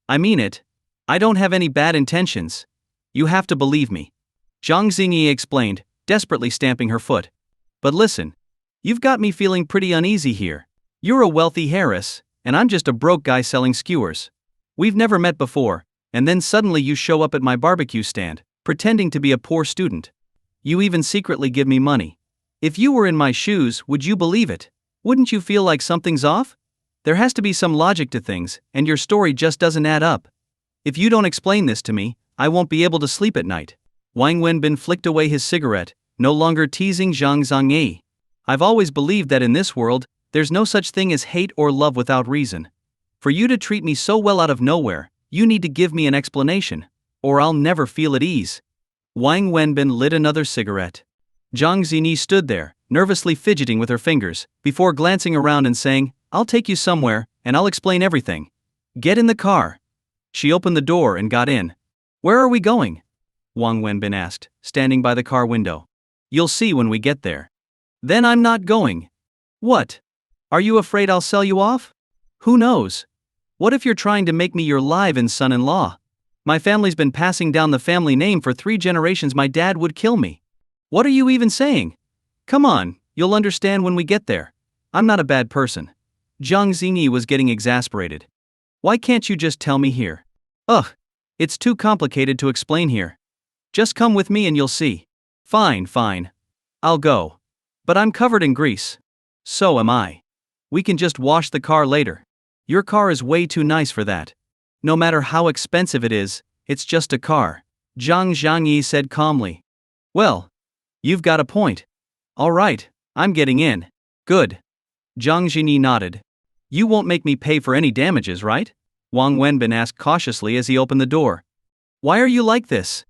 I mean it. I don't have any bad intentions. You have to believe me. Zhang Xinyi explained, desperately stamping her foot. But listen. You've got me feeling pretty uneasy here. You're a wealthy heiress, and I'm just a broke guy selling skewers. We've never met before, and then suddenly you show up at my barbecue stand, pretending to be a poor student. You even secretly give me money. If you were in my shoes, would you believe it? Wouldn't you feel like something's off? There has to be some logic to things, and your story just doesn't add up. If you don't explain this to me, I won't be able to sleep at night. Wang Wenbin flicked away his cigarette, no longer teasing Zhang Zhangyi. I've always believed that in this world, there's no such thing as hate or love without reason. For you to treat me so well out of nowhere, you need to give me an explanation, or I'll never feel at ease. Wang Wenbin lit another cigarette. Zhang Zini stood there, nervously fidgeting with her fingers, before glancing around and saying, I'll take you somewhere, and I'll explain everything. Get in the car. She opened the door and got in. Where are we going? Wang Wenbin asked, standing by the car window. You'll see when we get there. Then I'm not going. What? Are you afraid I'll sell you off? Who knows? What if you're trying to make me your live-in son-in-law? My family's been passing down the family name for 3 generations. My dad would kill me. What are you even saying? Come on, you'll understand when we get there. I'm not a bad person. Zhang Zini was getting exasperated. Why can't you just tell me here? Ugh, it's too complicated to explain here. Just come with me and you'll see. Fine. I'll go. But I'm covered in grease. So am I. We can just wash the car later. Your car is way too nice for that. No matter how expensive it is, it's just a car, Zhang Zhangyi said calmly. Well, you've got a point. All right, I'm getting in. Good. Zhang Zhini nodded. You won't make me pay for any damages, right? Wang Wenbin asked cautiously as he opened the door. Why are you like this?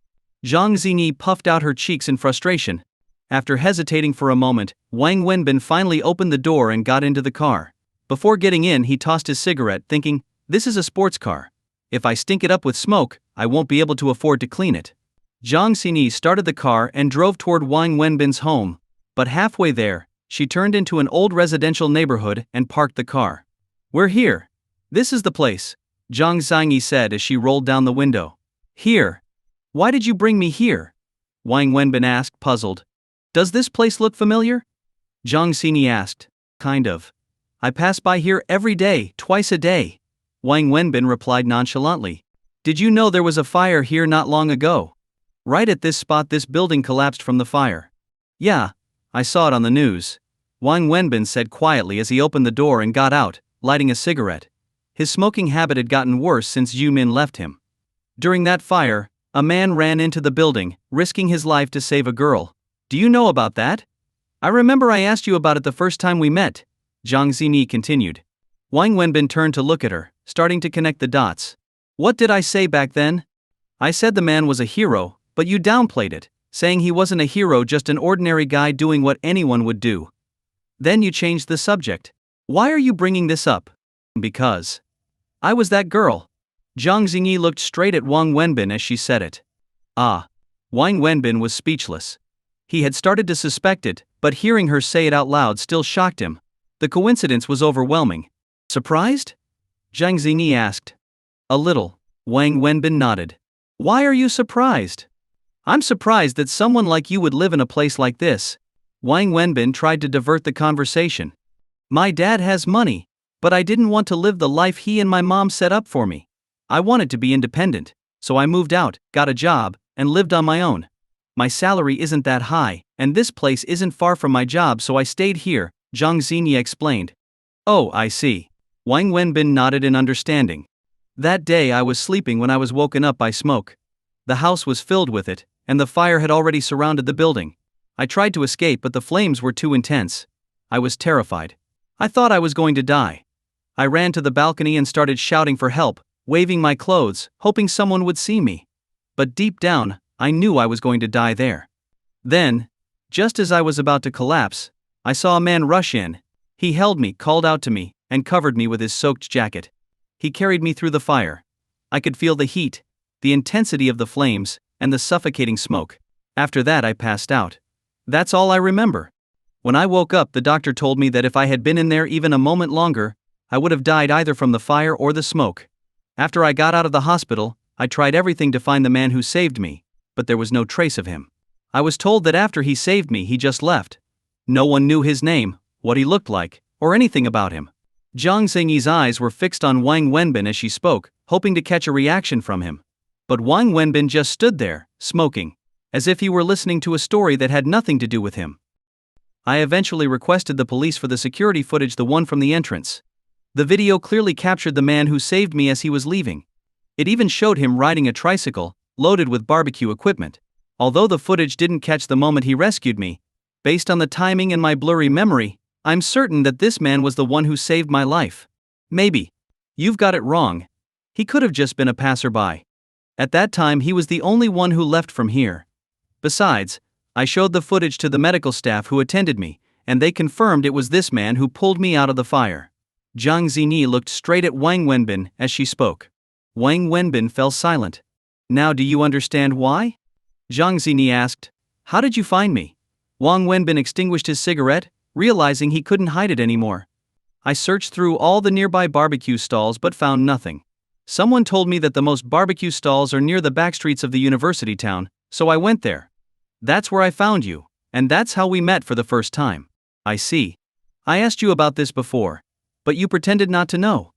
Zhang Zini puffed out her cheeks in frustration. After hesitating for a moment, Wang Wenbin finally opened the door and got into the car. Before getting in, he tossed his cigarette, thinking, this is a sports car. If I stink it up with smoke, I won't be able to afford to clean it. Zhang Xini started the car and drove toward Wang Wenbin's home, but halfway there, she turned into an old residential neighborhood and parked the car. We're here. This is the place, Zhang Zhangyi said as she rolled down the window. Here? Why did you bring me here? Wang Wenbin asked, puzzled. Does this place look familiar? Zhang Xini asked. Kind of. I pass by here every day, twice a day. Wang Wenbin replied nonchalantly. Did you know there was a fire here not long ago? Right at this spot this building collapsed from the fire. Yeah, I saw it on the news. Wang Wenbin said quietly as he opened the door and got out, lighting a cigarette. His smoking habit had gotten worse since Yu Min left him. During that fire, a man ran into the building, risking his life to save a girl. Do you know about that? I remember I asked you about it the first time we met, Zhang Zini continued. Wang Wenbin turned to look at her, starting to connect the dots. What did I say back then? I said the man was a hero, but you downplayed it, saying he wasn't a hero, just an ordinary guy doing what anyone would do. Then you changed the subject. Why are you bringing this up? Because I was that girl. Zhang Zini looked straight at Wang Wenbin as she said it. Ah. Wang Wenbin was speechless. He had started to suspect it, but hearing her say it out loud still shocked him. The coincidence was overwhelming. Surprised? Zhang Zini asked. A little. Wang Wenbin nodded. Why are you surprised? I'm surprised that someone like you would live in a place like this. Wang Wenbin tried to divert the conversation. My dad has money, but I didn't want to live the life he and my mom set up for me. I wanted to be independent, so I moved out, got a job, and lived on my own. My salary isn't that high, and this place isn't far from my job, so I stayed here, Zhang Zini explained. Oh, I see. Wang Wenbin nodded in understanding. That day I was sleeping when I was woken up by smoke. The house was filled with it, and the fire had already surrounded the building. I tried to escape, but the flames were too intense. I was terrified. I thought I was going to die. I ran to the balcony and started shouting for help, waving my clothes, hoping someone would see me. But deep down, I knew I was going to die there. Then, just as I was about to collapse, I saw a man rush in. He held me, called out to me, and covered me with his soaked jacket. He carried me through the fire. I could feel the heat, the intensity of the flames, and the suffocating smoke. After that I passed out. That's all I remember. When I woke up, the doctor told me that if I had been in there even a moment longer, I would have died either from the fire or the smoke. After I got out of the hospital, I tried everything to find the man who saved me, but there was no trace of him. I was told that after he saved me, he just left. No one knew his name, what he looked like, or anything about him. Jiang Xingyi's eyes were fixed on Wang Wenbin as she spoke, hoping to catch a reaction from him. But Wang Wenbin just stood there, smoking, as if he were listening to a story that had nothing to do with him. I eventually requested the police for the security footage, the one from the entrance. The video clearly captured the man who saved me as he was leaving. It even showed him riding a tricycle, loaded with barbecue equipment. Although the footage didn't catch the moment he rescued me, based on the timing and my blurry memory, I'm certain that this man was the one who saved my life. Maybe. You've got it wrong. He could have just been a passerby. At that time he was the only one who left from here. Besides, I showed the footage to the medical staff who attended me, and they confirmed it was this man who pulled me out of the fire. Jiang Xingyi looked straight at Wang Wenbin as she spoke. Wang Wenbin fell silent. Now do you understand why? Jiang Xingyi asked. How did you find me? Wang Wenbin extinguished his cigarette, realizing he couldn't hide it anymore. I searched through all the nearby barbecue stalls but found nothing. Someone told me that the most barbecue stalls are near the backstreets of the university town, so I went there. That's where I found you, and that's how we met for the first time. I see. I asked you about this before, but you pretended not to know.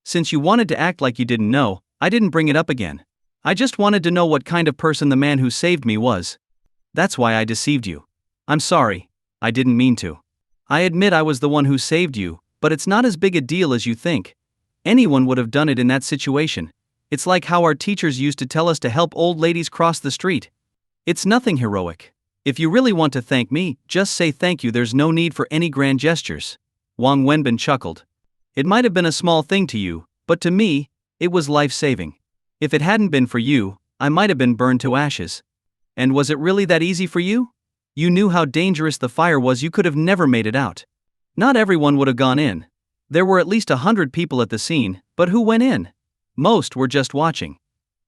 Since you wanted to act like you didn't know, I didn't bring it up again. I just wanted to know what kind of person the man who saved me was. That's why I deceived you. I'm sorry, I didn't mean to. I admit I was the one who saved you, but it's not as big a deal as you think. Anyone would have done it in that situation. It's like how our teachers used to tell us to help old ladies cross the street. It's nothing heroic. If you really want to thank me, just say thank you. There's no need for any grand gestures. Wang Wenbin chuckled. It might have been a small thing to you, but to me, it was life-saving. If it hadn't been for you, I might have been burned to ashes. And was it really that easy for you? You knew how dangerous the fire was. You could have never made it out. Not everyone would have gone in. There were at least 100 people at the scene, but who went in? Most were just watching.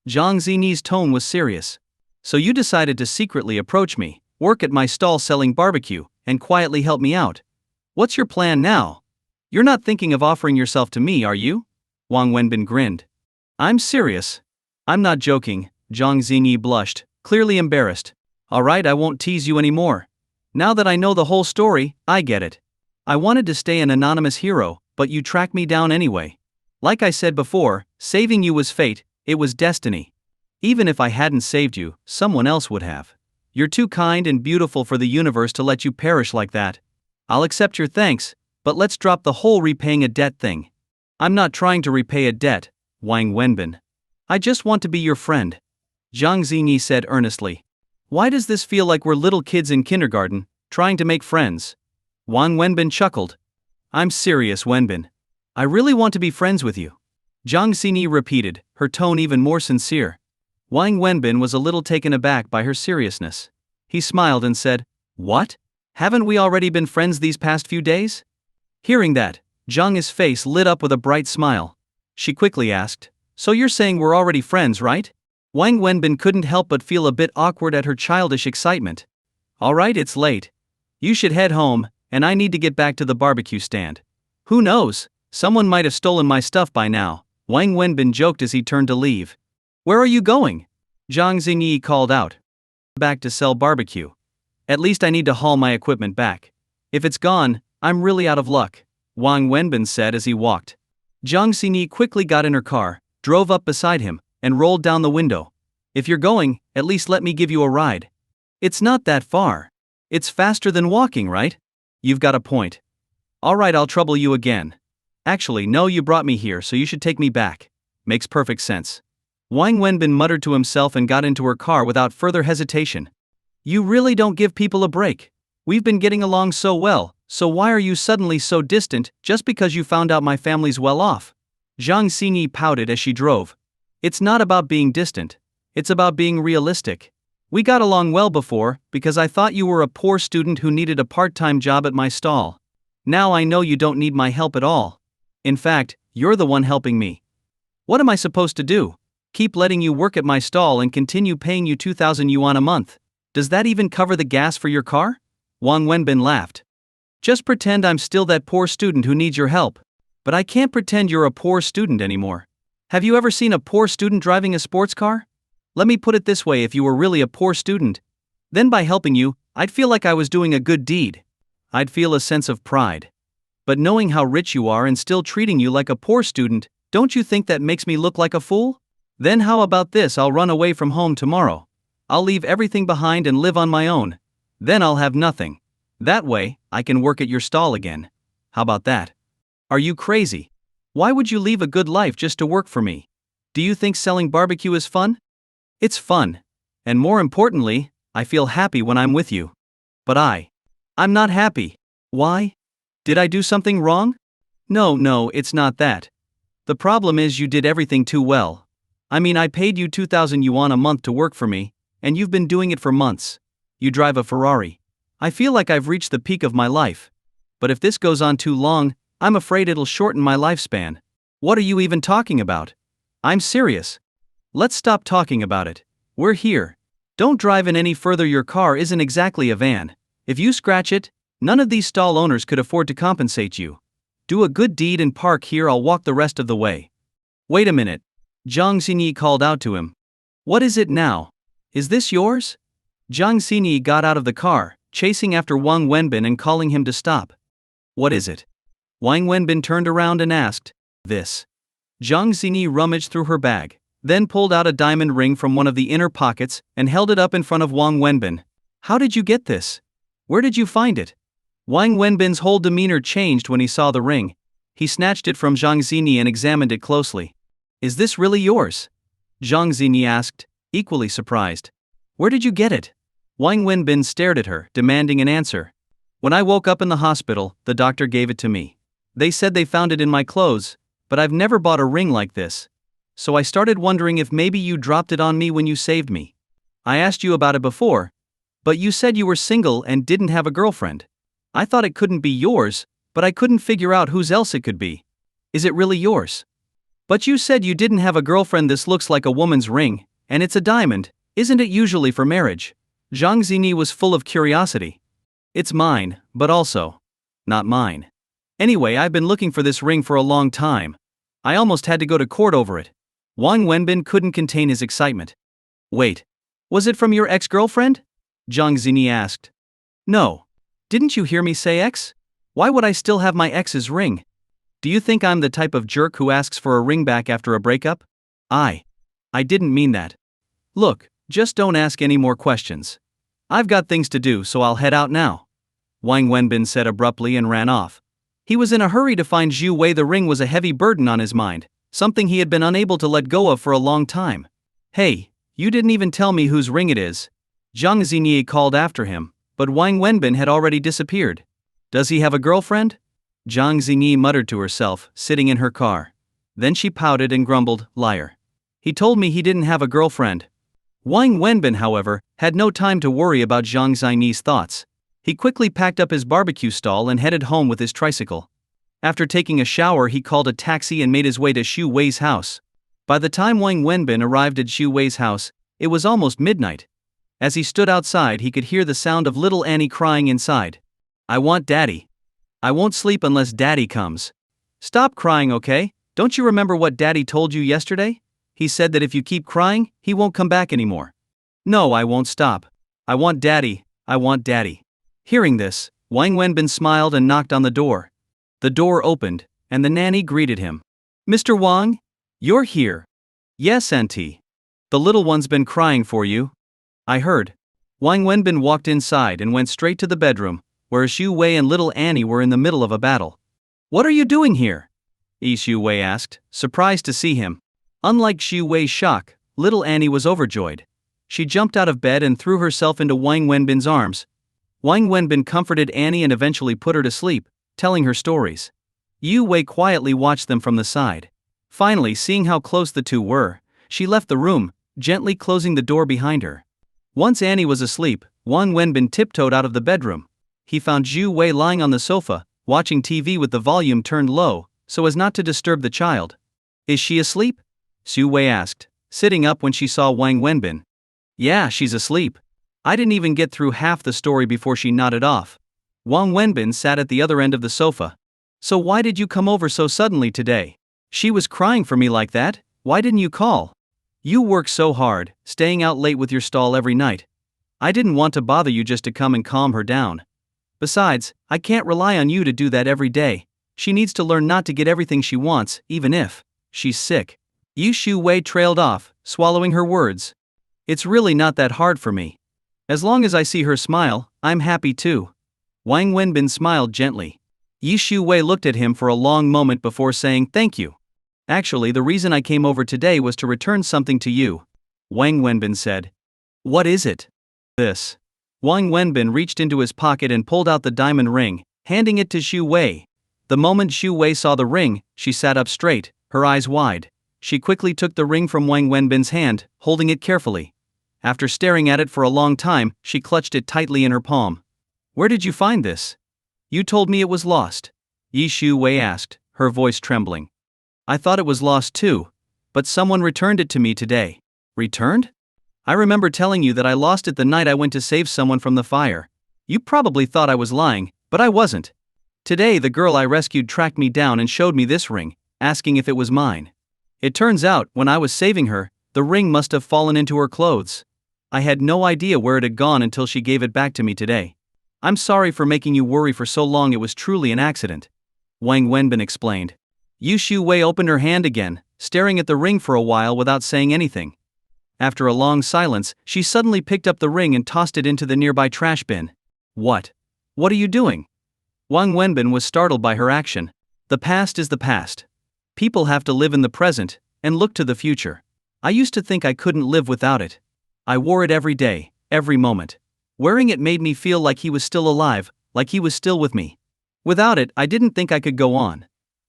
Jiang Xingyi's tone was serious. So you decided to secretly approach me, work at my stall selling barbecue, and quietly help me out. What's your plan now? You're not thinking of offering yourself to me, are you? Wang Wenbin grinned. I'm serious. I'm not joking. Jiang Xingyi blushed, clearly embarrassed. Alright, I won't tease you anymore. Now that I know the whole story, I get it. I wanted to stay an anonymous hero, but you tracked me down anyway. Like I said before, saving you was fate, it was destiny. Even if I hadn't saved you, someone else would have. You're too kind and beautiful for the universe to let you perish like that. I'll accept your thanks, but let's drop the whole repaying a debt thing. I'm not trying to repay a debt, Wang Wenbin. I just want to be your friend. Jiang Xingyi said earnestly. Why does this feel like we're little kids in kindergarten, trying to make friends? Wang Wenbin chuckled. I'm serious, Wenbin. I really want to be friends with you. Jiang Xingyi repeated, her tone even more sincere. Wang Wenbin was a little taken aback by her seriousness. He smiled and said, What? Haven't we already been friends these past few days? Hearing that, Jiang's face lit up with a bright smile. She quickly asked, So you're saying we're already friends, right? Wang Wenbin couldn't help but feel a bit awkward at her childish excitement. Alright, it's late. You should head home, and I need to get back to the barbecue stand. Who knows, someone might have stolen my stuff by now, Wang Wenbin joked as he turned to leave. Where are you going? Jiang Xingyi called out. Back to sell barbecue. At least I need to haul my equipment back. If it's gone, I'm really out of luck, Wang Wenbin said as he walked. Jiang Xingyi quickly got in her car, drove up beside him, and rolled down the window. If you're going, at least let me give you a ride. It's not that far. It's faster than walking, right? You've got a point. Alright, I'll trouble you again. Actually, no, you brought me here, so you should take me back. Makes perfect sense. Wang Wenbin muttered to himself and got into her car without further hesitation. You really don't give people a break. We've been getting along so well, so why are you suddenly so distant just because you found out my family's well off? Jiang Xingyi pouted as she drove. It's not about being distant. It's about being realistic. We got along well before because I thought you were a poor student who needed a part-time job at my stall. Now I know you don't need my help at all. In fact, you're the one helping me. What am I supposed to do? Keep letting you work at my stall and continue paying you 2,000 yuan a month? Does that even cover the gas for your car? Wang Wenbin laughed. Just pretend I'm still that poor student who needs your help. But I can't pretend you're a poor student anymore. Have you ever seen a poor student driving a sports car? Let me put it this way, if you were really a poor student, then by helping you, I'd feel like I was doing a good deed. I'd feel a sense of pride. But knowing how rich you are and still treating you like a poor student, don't you think that makes me look like a fool? Then how about this? I'll run away from home tomorrow. I'll leave everything behind and live on my own. Then I'll have nothing. That way, I can work at your stall again. How about that? Are you crazy? Why would you leave a good life just to work for me? Do you think selling barbecue is fun? It's fun. And more importantly, I feel happy when I'm with you. But I'm not happy. Why? Did I do something wrong? No, it's not that. The problem is you did everything too well. I mean, I paid you 2,000 yuan a month to work for me, and you've been doing it for months. You drive a Ferrari. I feel like I've reached the peak of my life. But if this goes on too long, I'm afraid it'll shorten my lifespan. What are you even talking about? I'm serious. Let's stop talking about it. We're here. Don't drive in any further. Your car isn't exactly a van. If you scratch it, none of these stall owners could afford to compensate you. Do a good deed and park here. I'll walk the rest of the way. Wait a minute. Zhang Xinyi called out to him. What is it now? Is this yours? Zhang Xinyi got out of the car, chasing after Wang Wenbin and calling him to stop. What is it? Wang Wenbin turned around and asked. This. Zhang Xinyi rummaged through her bag, then pulled out a diamond ring from one of the inner pockets and held it up in front of Wang Wenbin. How did you get this? Where did you find it? Wang Wenbin's whole demeanor changed when he saw the ring. He snatched it from Zhang Xinyi and examined it closely. Is this really yours? Zhang Xinyi asked, equally surprised. Where did you get it? Wang Wenbin stared at her, demanding an answer. When I woke up in the hospital, the doctor gave it to me. They said they found it in my clothes, but I've never bought a ring like this. So I started wondering if maybe you dropped it on me when you saved me. I asked you about it before, but you said you were single and didn't have a girlfriend. I thought it couldn't be yours, but I couldn't figure out whose else it could be. Is it really yours? But you said you didn't have a girlfriend. This looks like a woman's ring, and it's a diamond. Isn't it usually for marriage? Zhang Xinyi was full of curiosity. It's mine, but also not mine. Anyway, I've been looking for this ring for a long time. I almost had to go to court over it. Wang Wenbin couldn't contain his excitement. Wait, was it from your ex-girlfriend? Zhang Xinyi asked. No. Didn't you hear me say ex? Why would I still have my ex's ring? Do you think I'm the type of jerk who asks for a ring back after a breakup? I didn't mean that. Look, just don't ask any more questions. I've got things to do, so I'll head out now. Wang Wenbin said abruptly and ran off. He was in a hurry to find Zhu Wei. The ring was a heavy burden on his mind, something he had been unable to let go of for a long time. Hey, you didn't even tell me whose ring it is. Zhang Xinyi called after him, but Wang Wenbin had already disappeared. Does he have a girlfriend? Zhang Xinyi muttered to herself, sitting in her car. Then she pouted and grumbled, liar. He told me he didn't have a girlfriend. Wang Wenbin, however, had no time to worry about Zhang Xinyi's thoughts. He quickly packed up his barbecue stall and headed home with his tricycle. After taking a shower, he called a taxi and made his way to Xu Wei's house. By the time Wang Wenbin arrived at Xu Wei's house, it was almost midnight. As he stood outside, he could hear the sound of little Annie crying inside. I want daddy. I won't sleep unless daddy comes. Stop crying, okay? Don't you remember what daddy told you yesterday? He said that if you keep crying, he won't come back anymore. No, I won't stop. I want daddy. I want daddy. Hearing this, Wang Wenbin smiled and knocked on the door. The door opened, and the nanny greeted him. Mr. Wang? You're here. Yes, auntie. The little one's been crying for you. I heard. Wang Wenbin walked inside and went straight to the bedroom, where Xu Wei and little Annie were in the middle of a battle. What are you doing here? Xu Wei asked, surprised to see him. Unlike Xu Wei's shock, little Annie was overjoyed. She jumped out of bed and threw herself into Wang Wenbin's arms. Wang Wenbin comforted Annie and eventually put her to sleep, telling her stories. Xu Wei quietly watched them from the side. Finally, seeing how close the two were, she left the room, gently closing the door behind her. Once Annie was asleep, Wang Wenbin tiptoed out of the bedroom. He found Xu Wei lying on the sofa, watching TV with the volume turned low, so as not to disturb the child. Is she asleep? Xu Wei asked, sitting up when she saw Wang Wenbin. Yeah, she's asleep. I didn't even get through half the story before she nodded off. Wang Wenbin sat at the other end of the sofa. So why did you come over so suddenly today? She was crying for me like that. Why didn't you call? You work so hard, staying out late with your stall every night. I didn't want to bother you just to come and calm her down. Besides, I can't rely on you to do that every day. She needs to learn not to get everything she wants, even if she's sick. Yu Shu Wei trailed off, swallowing her words. It's really not that hard for me. As long as I see her smile, I'm happy too. Wang Wenbin smiled gently. Yu Shu Wei looked at him for a long moment before saying thank you. Actually, the reason I came over today was to return something to you. Wang Wenbin said. What is it? This. Wang Wenbin reached into his pocket and pulled out the diamond ring, handing it to Shu Wei. The moment Shu Wei saw the ring, she sat up straight, her eyes wide. She quickly took the ring from Wang Wenbin's hand, holding it carefully. After staring at it for a long time, she clutched it tightly in her palm. Where did you find this? You told me it was lost. Yi Shu Wei asked, her voice trembling. I thought it was lost too, but someone returned it to me today. Returned? I remember telling you that I lost it the night I went to save someone from the fire. You probably thought I was lying, but I wasn't. Today the girl I rescued tracked me down and showed me this ring, asking if it was mine. It turns out, when I was saving her, the ring must have fallen into her clothes. I had no idea where it had gone until she gave it back to me today. I'm sorry for making you worry for so long, it was truly an accident. Wang Wenbin explained. Yu Shu Wei opened her hand again, staring at the ring for a while without saying anything. After a long silence, she suddenly picked up the ring and tossed it into the nearby trash bin. What? What are you doing? Wang Wenbin was startled by her action. The past is the past. People have to live in the present and look to the future. I used to think I couldn't live without it. I wore it every day, every moment. Wearing it made me feel like he was still alive, like he was still with me. Without it, I didn't think I could go on.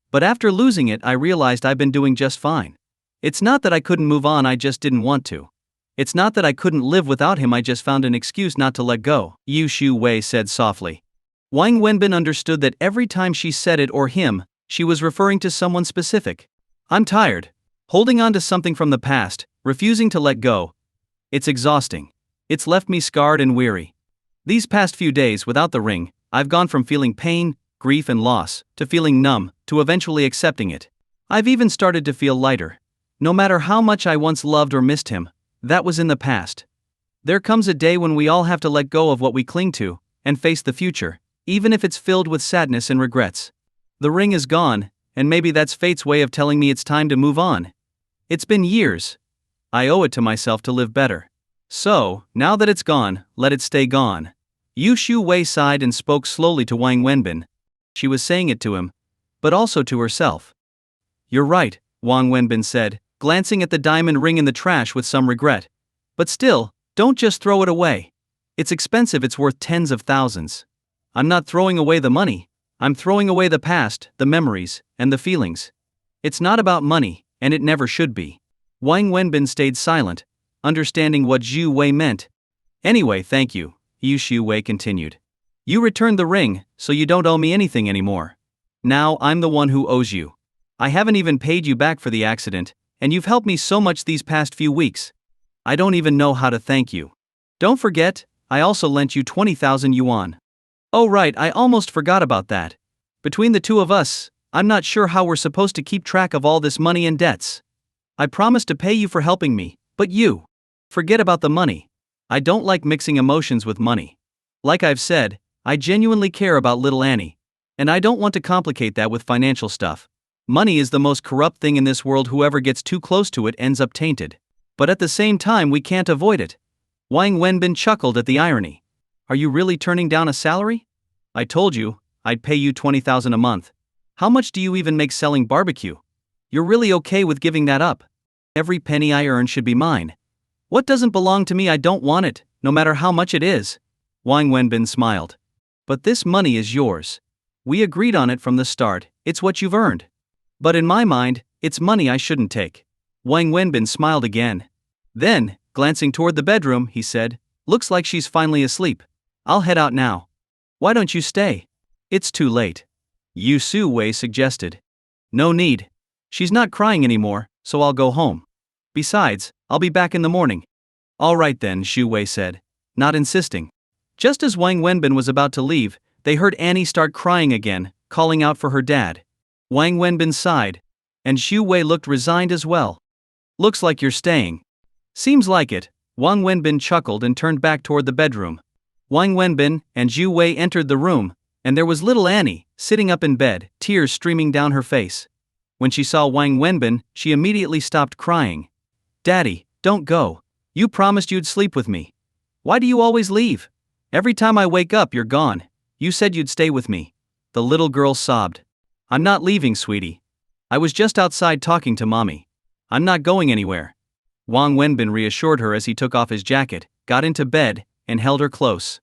But after losing it, I realized I've been doing just fine. It's not that I couldn't move on, I just didn't want to. It's not that I couldn't live without him, I just found an excuse not to let go, Yu Shu Wei said softly. Wang Wenbin understood that every time she said it or him, she was referring to someone specific. I'm tired. Holding on to something from the past, refusing to let go. It's exhausting. It's left me scarred and weary. These past few days without the ring, I've gone from feeling pain, grief and loss, to feeling numb, to eventually accepting it. I've even started to feel lighter. No matter how much I once loved or missed him, that was in the past. There comes a day when we all have to let go of what we cling to, and face the future, even if it's filled with sadness and regrets. The ring is gone, and maybe that's fate's way of telling me it's time to move on. It's been years. I owe it to myself to live better. So, now that it's gone, let it stay gone. Yu Shu Wei sighed and spoke slowly to Wang Wenbin. She was saying it to him, but also to herself. You're right, Wang Wenbin said, glancing at the diamond ring in the trash with some regret. But still, don't just throw it away. It's expensive, it's worth tens of thousands. I'm not throwing away the money. I'm throwing away the past, the memories, and the feelings. It's not about money, and it never should be. Wang Wenbin stayed silent, understanding what Zhu Wei meant. Anyway, thank you, Yu Shu Wei continued. You returned the ring, so you don't owe me anything anymore. Now I'm the one who owes you. I haven't even paid you back for the accident, and you've helped me so much these past few weeks. I don't even know how to thank you. Don't forget, I also lent you 20,000 yuan. Oh right, I almost forgot about that. Between the two of us, I'm not sure how we're supposed to keep track of all this money and debts. I promised to pay you for helping me, but you. Forget about the money. I don't like mixing emotions with money. Like I've said, I genuinely care about little Annie. And I don't want to complicate that with financial stuff. Money is the most corrupt thing in this world, whoever gets too close to it ends up tainted. But at the same time we can't avoid it. Wang Wenbin chuckled at the irony. Are you really turning down a salary? I told you, I'd pay you 20,000 a month. How much do you even make selling barbecue? You're really okay with giving that up? Every penny I earn should be mine. What doesn't belong to me, I don't want it, no matter how much it is. Wang Wenbin smiled. But this money is yours. We agreed on it from the start, it's what you've earned. But in my mind, it's money I shouldn't take. Wang Wenbin smiled again. Then, glancing toward the bedroom, he said, looks like she's finally asleep. I'll head out now. Why don't you stay? It's too late. Yu Shu Wei suggested. No need. She's not crying anymore, so I'll go home. Besides, I'll be back in the morning. All right then, Shu Wei said, not insisting. Just as Wang Wenbin was about to leave, they heard Annie start crying again, calling out for her dad. Wang Wenbin sighed, and Shu Wei looked resigned as well. Looks like you're staying. Seems like it. Wang Wenbin chuckled and turned back toward the bedroom. Wang Wenbin and Zhu Wei entered the room, And there was little Annie, sitting up in bed, tears streaming down her face. When she saw Wang Wenbin, she immediately stopped crying. "Daddy, don't go. You promised you'd sleep with me. Why do you always leave? Every time I wake up you're gone. You said you'd stay with me." The little girl sobbed. "I'm not leaving, sweetie. I was just outside talking to mommy. I'm not going anywhere." Wang Wenbin reassured her as he took off his jacket, got into bed, and held her close.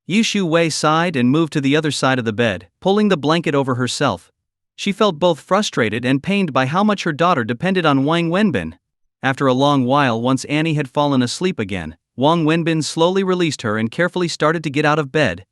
Yishu Wei sighed and moved to the other side of the bed, pulling the blanket over herself. She felt both frustrated and pained by how much her daughter depended on Wang Wenbin. After a long while, once Annie had fallen asleep again, Wang Wenbin slowly released her and carefully started to get out of bed.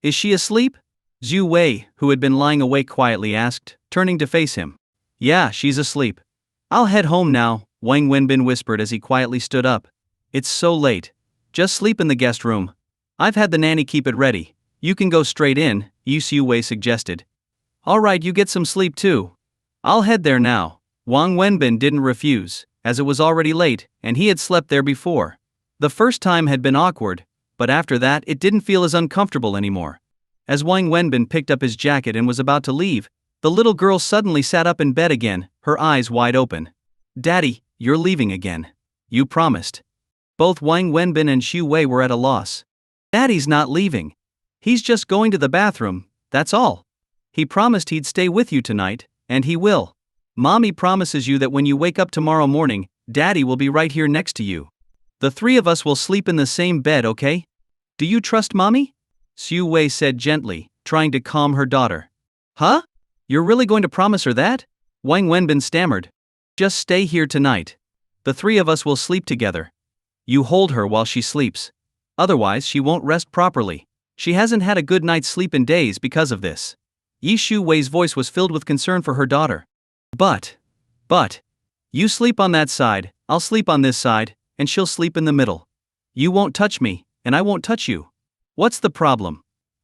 "Is she asleep?" Zhu Wei, who had been lying awake, quietly asked, turning to face him. "Yeah, she's asleep. I'll head home now," Wang Wenbin whispered as he quietly stood up. "It's so late. Just sleep in the guest room. I've had the nanny keep it ready. You can go straight in," Zhu Wei suggested. "All right, you get some sleep too. I'll head there now." Wang Wenbin didn't refuse, as it was already late, and he had slept there before. The first time had been awkward, but after that it didn't feel as uncomfortable anymore. As Wang Wenbin picked up his jacket and was about to leave, the little girl suddenly sat up in bed again, her eyes wide open. "Daddy, you're leaving again. You promised." Both Wang Wenbin and Xu Wei were at a loss. "Daddy's not leaving. He's just going to the bathroom, that's all. He promised he'd stay with you tonight, and he will. Mommy promises you that when you wake up tomorrow morning, Daddy will be right here next to you. The three of us will sleep in the same bed, okay? Do you trust Mommy?" Xu Wei said gently, trying to calm her daughter. "Huh? You're really going to promise her that?" Wang Wenbin stammered. "Just stay here tonight. The three of us will sleep together. You hold her while she sleeps. Otherwise she won't rest properly. She hasn't had a good night's sleep in days because of this." Yishu Wei's voice was filled with concern for her daughter. But, you sleep on that side, I'll sleep on this side, and she'll sleep in the middle. You won't touch me, and I won't touch you. What's the problem?"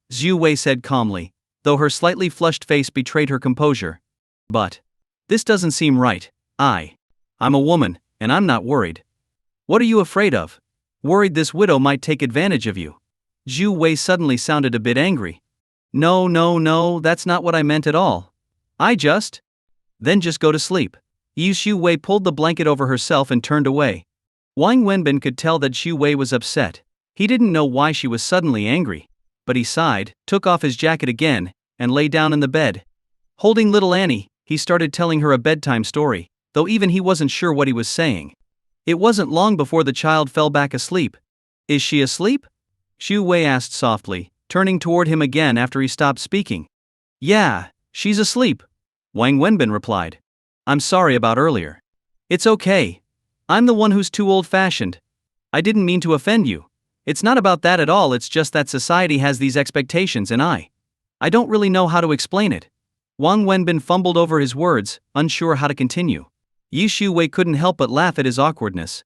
Zhu Wei said calmly, though her slightly flushed face betrayed her composure. "But this doesn't seem right. I'm a woman, and I'm not worried." "What are you afraid of?" "Worried this widow might take advantage of you." Zhu Wei suddenly sounded a bit angry. No, that's not what I meant at all. Then just go to sleep." Xu Wei pulled the blanket over herself and turned away. Wang Wenbin could tell that Xu Wei was upset. He didn't know why she was suddenly angry, but he sighed, took off his jacket again, and lay down in the bed. Holding little Annie, he started telling her a bedtime story, though even he wasn't sure what he was saying. It wasn't long before the child fell back asleep. "Is she asleep?" Xu Wei asked softly, turning toward him again after he stopped speaking. "Yeah, she's asleep," Wang Wenbin replied. "I'm sorry about earlier." "It's okay. I'm the one who's too old-fashioned. I didn't mean to offend you. It's not about that at all, it's just that society has these expectations and I don't really know how to explain it." Wang Wenbin fumbled over his words, unsure how to continue. Yishu Wei couldn't help but laugh at his awkwardness.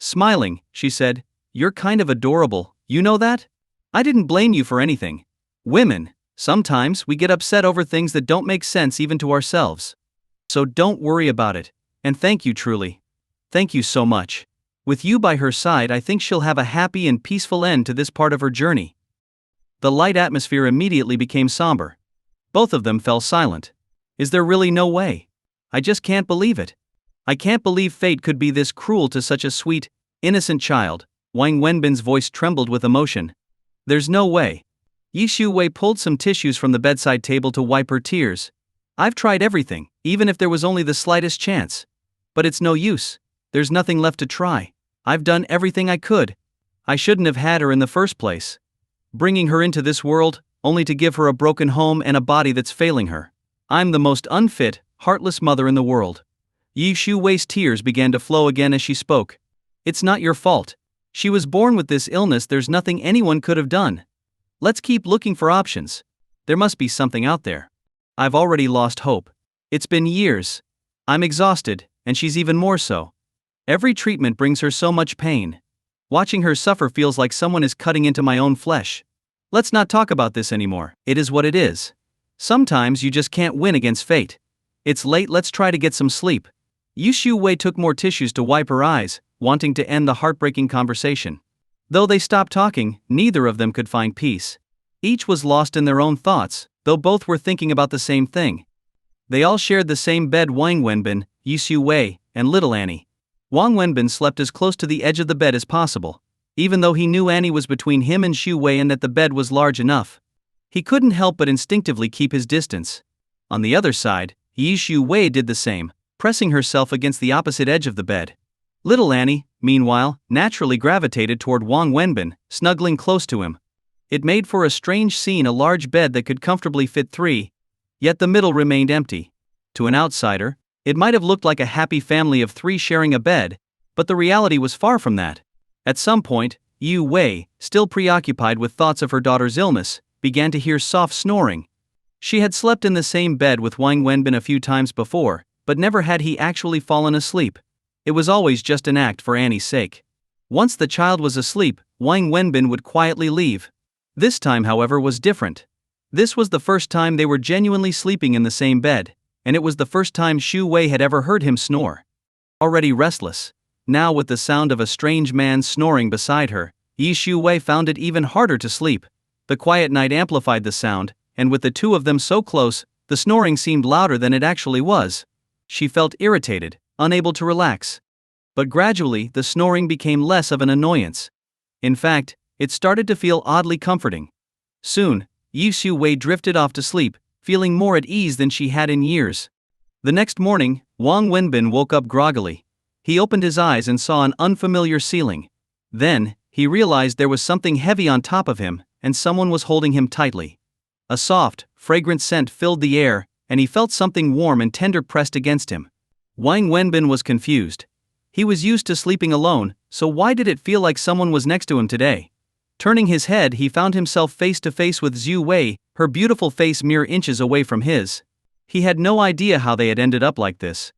Smiling, she said, "You're kind of adorable, you know that? I didn't blame you for anything. Women, sometimes we get upset over things that don't make sense even to ourselves. So don't worry about it, and thank you truly. Thank you so much. With you by her side, I think she'll have a happy and peaceful end to this part of her journey." The light atmosphere immediately became somber. Both of them fell silent. Is there really no way? I just can't believe it. I can't believe fate could be this cruel to such a sweet, innocent child. Wang Wenbin's voice trembled with emotion. There's no way. Yishu Wei pulled some tissues from the bedside table to wipe her tears. I've tried everything, even if there was only the slightest chance. But it's no use. There's nothing left to try. I've done everything I could. I shouldn't have had her in the first place. Bringing her into this world, only to give her a broken home and a body that's failing her. I'm the most unfit, heartless mother in the world. Yishu Wei's tears began to flow again as she spoke. It's not your fault. She was born with this illness, there's nothing anyone could have done. Let's keep looking for options. There must be something out there. I've already lost hope. It's been years. I'm exhausted, and she's even more so. Every treatment brings her so much pain. Watching her suffer feels like someone is cutting into my own flesh. Let's not talk about this anymore, it is what it is. Sometimes you just can't win against fate. It's late, let's try to get some sleep. Yishu Wei took more tissues to wipe her eyes, wanting to end the heartbreaking conversation. Though they stopped talking, neither of them could find peace. Each was lost in their own thoughts, though both were thinking about the same thing. They all shared the same bed: Wang Wenbin, Yi Xiu Wei, and little Annie. Wang Wenbin slept as close to the edge of the bed as possible, even though he knew Annie was between him and Xiu Wei and that the bed was large enough. He couldn't help but instinctively keep his distance. On the other side, Yi Xiu Wei did the same, pressing herself against the opposite edge of the bed. Little Annie, meanwhile, naturally gravitated toward Wang Wenbin, snuggling close to him. It made for a strange scene: a large bed that could comfortably fit three, yet the middle remained empty. To an outsider, it might have looked like a happy family of three sharing a bed, but the reality was far from that. At some point, Yu Wei, still preoccupied with thoughts of her daughter's illness, began to hear soft snoring. She had slept in the same bed with Wang Wenbin a few times before, but never had he actually fallen asleep. It was always just an act for Annie's sake. Once the child was asleep, Wang Wenbin would quietly leave. This time, however, was different. This was the first time they were genuinely sleeping in the same bed, and it was the first time Xiu Wei had ever heard him snore. Already restless, now with the sound of a strange man snoring beside her, Yi Xiu Wei found it even harder to sleep. The quiet night amplified the sound, and with the two of them so close, the snoring seemed louder than it actually was. She felt irritated, unable to relax. But gradually, the snoring became less of an annoyance. In fact, it started to feel oddly comforting. Soon, Yi Xiu Wei drifted off to sleep, feeling more at ease than she had in years. The next morning, Wang Wenbin woke up groggily. He opened his eyes and saw an unfamiliar ceiling. Then, he realized there was something heavy on top of him, and someone was holding him tightly. A soft, fragrant scent filled the air, and he felt something warm and tender pressed against him. Wang Wenbin was confused. He was used to sleeping alone, so why did it feel like someone was next to him today? Turning his head, he found himself face to face with Xiu Wei, her beautiful face mere inches away from his. He had no idea how they had ended up like this.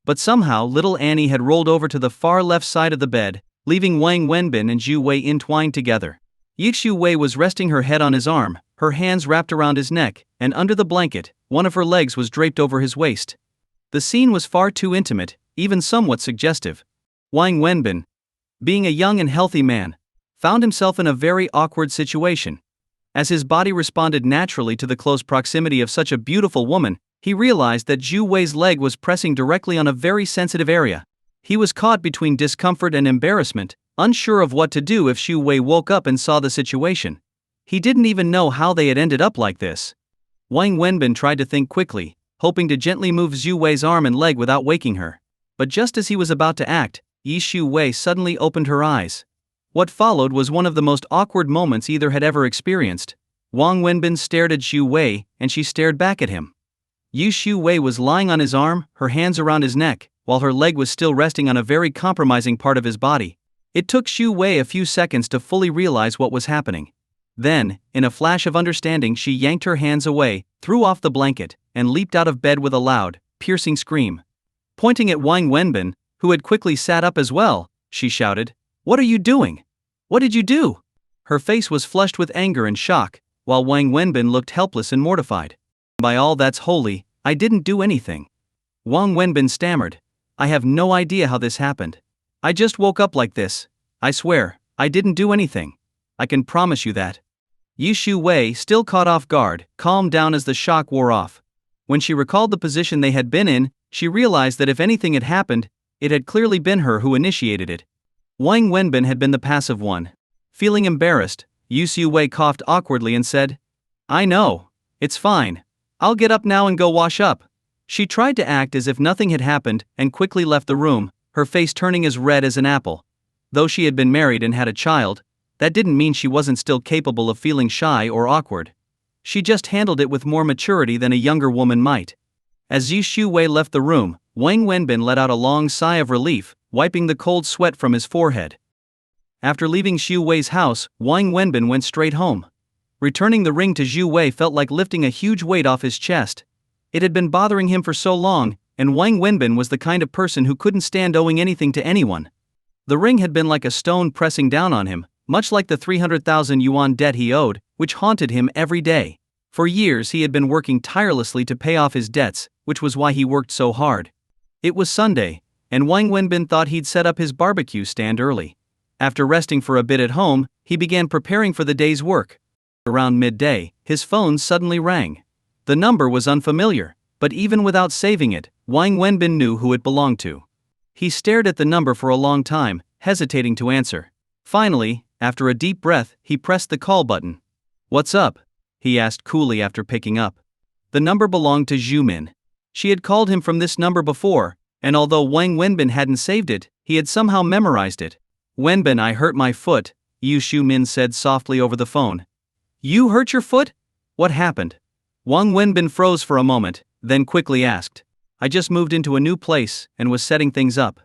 But somehow little Annie had rolled over to the far left side of the bed, leaving Wang Wenbin and Xiu Wei entwined together. Yi Xiu Wei was resting her head on his arm, her hands wrapped around his neck, and under the blanket, one of her legs was draped over his waist. The scene was far too intimate, even somewhat suggestive. Wang Wenbin, being a young and healthy man, found himself in a very awkward situation. As his body responded naturally to the close proximity of such a beautiful woman, he realized that Xiu Wei's leg was pressing directly on a very sensitive area. He was caught between discomfort and embarrassment, unsure of what to do if Xiu Wei woke up and saw the situation. He didn't even know how they had ended up like this. Wang Wenbin tried to think quickly, hoping to gently move Xiu Wei's arm and leg without waking her. But just as he was about to act, Yi Xiu Wei suddenly opened her eyes. What followed was one of the most awkward moments either had ever experienced. Wang Wenbin stared at Xiu Wei, and she stared back at him. Yi Xiu Wei was lying on his arm, her hands around his neck, while her leg was still resting on a very compromising part of his body. It took Xiu Wei a few seconds to fully realize what was happening. Then, in a flash of understanding, she yanked her hands away, threw off the blanket, and leaped out of bed with a loud, piercing scream. Pointing at Wang Wenbin, who had quickly sat up as well, she shouted, "What are you doing? What did you do?" Her face was flushed with anger and shock, while Wang Wenbin looked helpless and mortified. "By all that's holy, I didn't do anything." Wang Wenbin stammered. "I have no idea how this happened. I just woke up like this. I swear, I didn't do anything. I can promise you that." Yi Xiu Wei, still caught off guard, calmed down as the shock wore off. When she recalled the position they had been in, she realized that if anything had happened, it had clearly been her who initiated it. Wang Wenbin had been the passive one. Feeling embarrassed, Yi Xiu Wei coughed awkwardly and said, "I know. It's fine. I'll get up now and go wash up." She tried to act as if nothing had happened and quickly left the room, her face turning as red as an apple. Though she had been married and had a child, that didn't mean she wasn't still capable of feeling shy or awkward. She just handled it with more maturity than a younger woman might. As Yi Xiu Wei left the room, Wang Wenbin let out a long sigh of relief, wiping the cold sweat from his forehead. After leaving Xiu Wei's house, Wang Wenbin went straight home. Returning the ring to Xiu Wei felt like lifting a huge weight off his chest. It had been bothering him for so long, and Wang Wenbin was the kind of person who couldn't stand owing anything to anyone. The ring had been like a stone pressing down on him, much like the 300,000 yuan debt he owed, which haunted him every day. For years he had been working tirelessly to pay off his debts, which was why he worked so hard. It was Sunday, and Wang Wenbin thought he'd set up his barbecue stand early. After resting for a bit at home, he began preparing for the day's work. Around midday, his phone suddenly rang. The number was unfamiliar, but even without saving it, Wang Wenbin knew who it belonged to. He stared at the number for a long time, hesitating to answer. Finally, after a deep breath, he pressed the call button. "What's up?" he asked coolly after picking up. The number belonged to Zhu Min. She had called him from this number before, and although Wang Wenbin hadn't saved it, he had somehow memorized it. "Wenbin, I hurt my foot," Zhu Min said softly over the phone. "You hurt your foot? What happened?" Wang Wenbin froze for a moment, then quickly asked. "I just moved into a new place and was setting things up.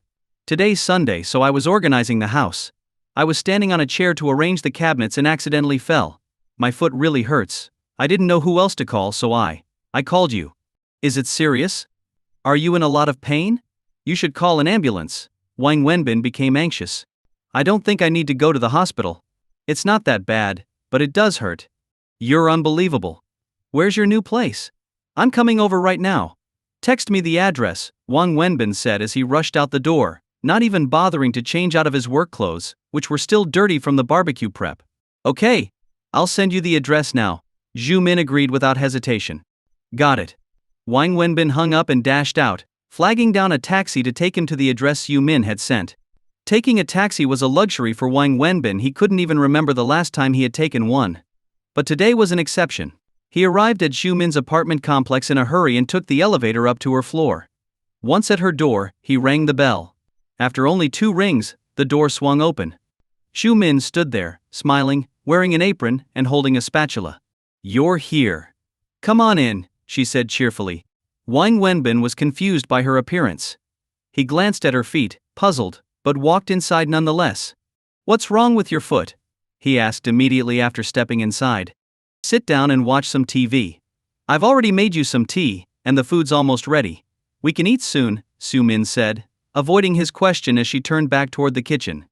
Today's Sunday, so I was organizing the house. I was standing on a chair to arrange the cabinets and accidentally fell. My foot really hurts. I didn't know who else to call, so I called you." "Is it serious? Are you in a lot of pain? You should call an ambulance." Wang Wenbin became anxious. "I don't think I need to go to the hospital. It's not that bad, but it does hurt." "You're unbelievable. Where's your new place? I'm coming over right now. Text me the address," Wang Wenbin said as he rushed out the door, not even bothering to change out of his work clothes, which were still dirty from the barbecue prep. "Okay, I'll send you the address now," Zhu Min agreed without hesitation. "Got it." Wang Wenbin hung up and dashed out, flagging down a taxi to take him to the address Zhu Min had sent. Taking a taxi was a luxury for Wang Wenbin. He couldn't even remember the last time he had taken one. But today was an exception. He arrived at Zhu Min's apartment complex in a hurry and took the elevator up to her floor. Once at her door, he rang the bell. After only 2 rings, the door swung open. Zhu Min stood there, smiling, wearing an apron and holding a spatula. "You're here. Come on in," she said cheerfully. Wang Wenbin was confused by her appearance. He glanced at her feet, puzzled, but walked inside nonetheless. "What's wrong with your foot?" he asked immediately after stepping inside. "Sit down and watch some TV. I've already made you some tea, and the food's almost ready. We can eat soon," Zhu Min said, avoiding his question as she turned back toward the kitchen.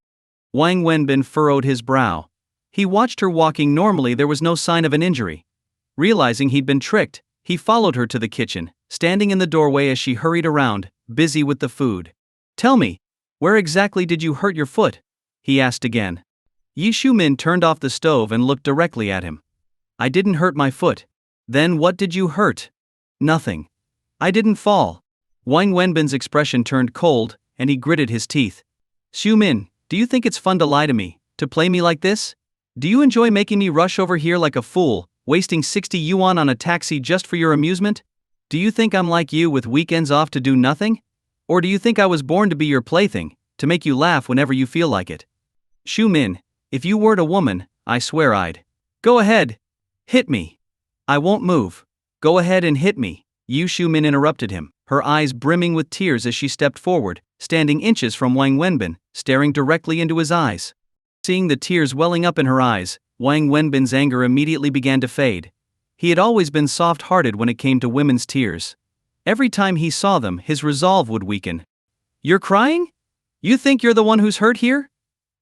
Wang Wenbin furrowed his brow. He watched her walking normally. There was no sign of an injury. Realizing he'd been tricked, he followed her to the kitchen, standing in the doorway as she hurried around, busy with the food. "Tell me, where exactly did you hurt your foot?" he asked again. Zhu Min turned off the stove and looked directly at him. "I didn't hurt my foot." "Then what did you hurt?" "Nothing. I didn't fall." Wang Wenbin's expression turned cold, and he gritted his teeth. "Zhu Min, do you think it's fun to lie to me, to play me like this? Do you enjoy making me rush over here like a fool, wasting 60 yuan on a taxi just for your amusement? Do you think I'm like you with weekends off to do nothing? Or do you think I was born to be your plaything, to make you laugh whenever you feel like it? Zhu Min, if you weren't a woman, I swear I'd..." "Go ahead. Hit me. I won't move. Go ahead and hit me," Zhu Min interrupted him, her eyes brimming with tears as she stepped forward, standing inches from Wang Wenbin, staring directly into his eyes. Seeing the tears welling up in her eyes, Wang Wenbin's anger immediately began to fade. He had always been soft-hearted when it came to women's tears. Every time he saw them, his resolve would weaken. "You're crying? You think you're the one who's hurt here?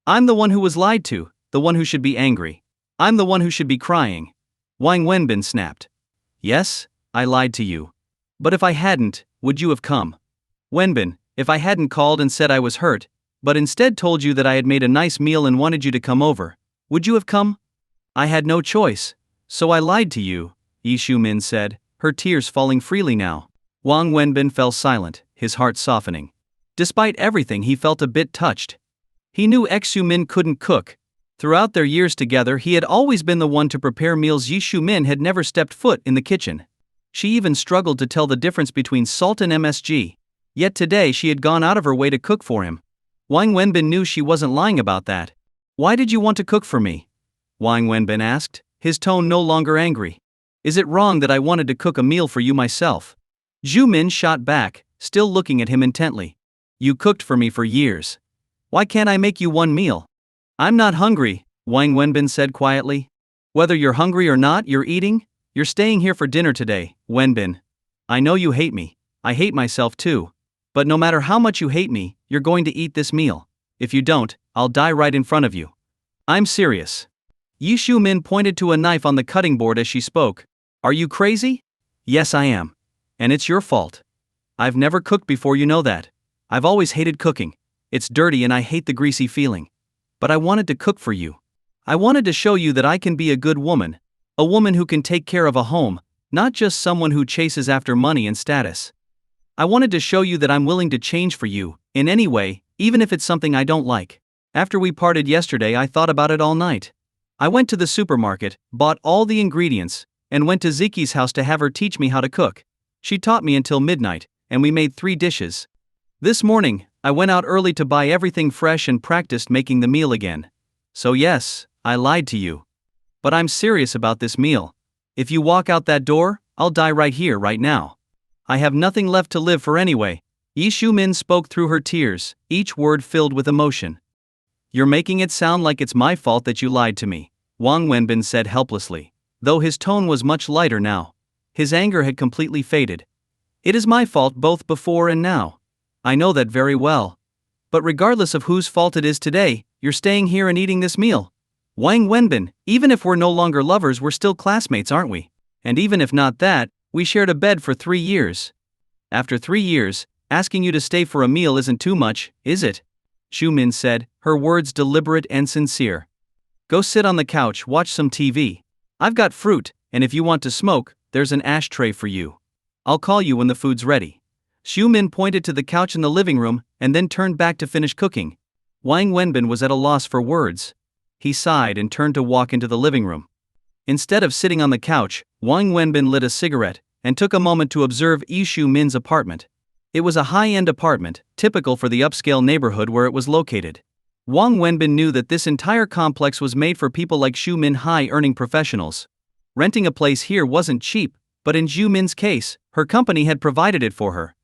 I'm the one who was lied to, the one who should be angry. I'm the one who should be crying." Wang Wenbin snapped. "Yes, I lied to you. But if I hadn't, would you have come? Wenbin, if I hadn't called and said I was hurt, but instead told you that I had made a nice meal and wanted you to come over, would you have come? I had no choice, so I lied to you," Zhu Min said, her tears falling freely now. Wang Wenbin fell silent, his heart softening. Despite everything, he felt a bit touched. He knew Zhu Min couldn't cook. Throughout their years together, he had always been the one to prepare meals. Zhu Min had never stepped foot in the kitchen. She even struggled to tell the difference between salt and MSG. Yet today she had gone out of her way to cook for him. Wang Wenbin knew she wasn't lying about that. "Why did you want to cook for me?" Wang Wenbin asked, his tone no longer angry. "Is it wrong that I wanted to cook a meal for you myself?" Zhu Min shot back, still looking at him intently. "You cooked for me for years. Why can't I make you one meal?" "I'm not hungry," Wang Wenbin said quietly. "Whether you're hungry or not, you're eating. You're staying here for dinner today, Wenbin. I know you hate me. I hate myself too. But no matter how much you hate me, you're going to eat this meal. If you don't, I'll die right in front of you. I'm serious." Zhu Min pointed to a knife on the cutting board as she spoke. "Are you crazy?" "Yes, I am. And it's your fault. I've never cooked before, you know that. I've always hated cooking. It's dirty and I hate the greasy feeling. But I wanted to cook for you. I wanted to show you that I can be a good woman. A woman who can take care of a home, not just someone who chases after money and status. I wanted to show you that I'm willing to change for you, in any way, even if it's something I don't like. After we parted yesterday, I thought about it all night. I went to the supermarket, bought all the ingredients, and went to Ziki's house to have her teach me how to cook. She taught me until midnight, and we made 3 dishes. This morning, I went out early to buy everything fresh and practiced making the meal again. So yes, I lied to you. But I'm serious about this meal. If you walk out that door, I'll die right here, right now. I have nothing left to live for anyway. Yi Shu-min spoke through her tears, each word filled with emotion. You're making it sound like it's my fault that you lied to me, Wang Wenbin said helplessly, though his tone was much lighter now. His anger had completely faded. It is my fault both before and now. I know that very well. But regardless of whose fault it is today, you're staying here and eating this meal. Wang Wenbin, even if we're no longer lovers, we're still classmates, aren't we? And even if not that, we shared a bed for 3 years. After 3 years, asking you to stay for a meal isn't too much, is it? Shu-min said, her words deliberate and sincere. Go sit on the couch, watch some TV. I've got fruit, and if you want to smoke, there's an ashtray for you. I'll call you when the food's ready. Shu-min pointed to the couch in the living room, and then turned back to finish cooking. Wang Wenbin was at a loss for words. He sighed and turned to walk into the living room. Instead of sitting on the couch, Wang Wenbin lit a cigarette, and took a moment to observe Yi Shu-min's apartment. It was a high-end apartment, typical for the upscale neighborhood where it was located. Wang Wenbin knew that this entire complex was made for people like Shu-min, high-earning professionals. Renting a place here wasn't cheap, but in Shu-min's case, her company had provided it for her.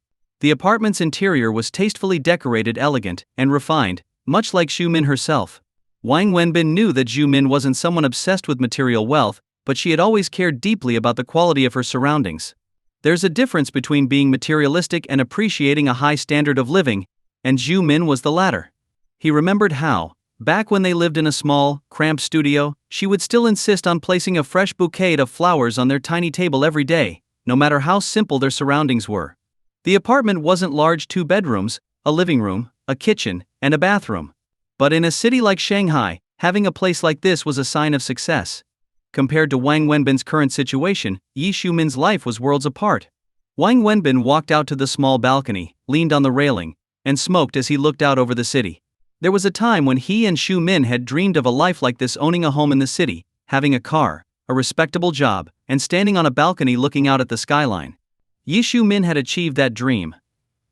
The apartment's interior was tastefully decorated, elegant, and refined, much like Shu-min herself. Wang Wenbin knew that Shu-min wasn't someone obsessed with material wealth, but she had always cared deeply about the quality of her surroundings. There's a difference between being materialistic and appreciating a high standard of living, and Shu-min was the latter. He remembered how, back when they lived in a small, cramped studio, she would still insist on placing a fresh bouquet of flowers on their tiny table every day, no matter how simple their surroundings were. The apartment wasn't large: 2 bedrooms, a living room, a kitchen, and a bathroom. But in a city like Shanghai, having a place like this was a sign of success. Compared to Wang Wenbin's current situation, Yi Shu-min's life was worlds apart. Wang Wenbin walked out to the small balcony, leaned on the railing, and smoked as he looked out over the city. There was a time when he and Shu-min had dreamed of a life like this, owning a home in the city, having a car, a respectable job, and standing on a balcony looking out at the skyline. Yi Shu-min had achieved that dream.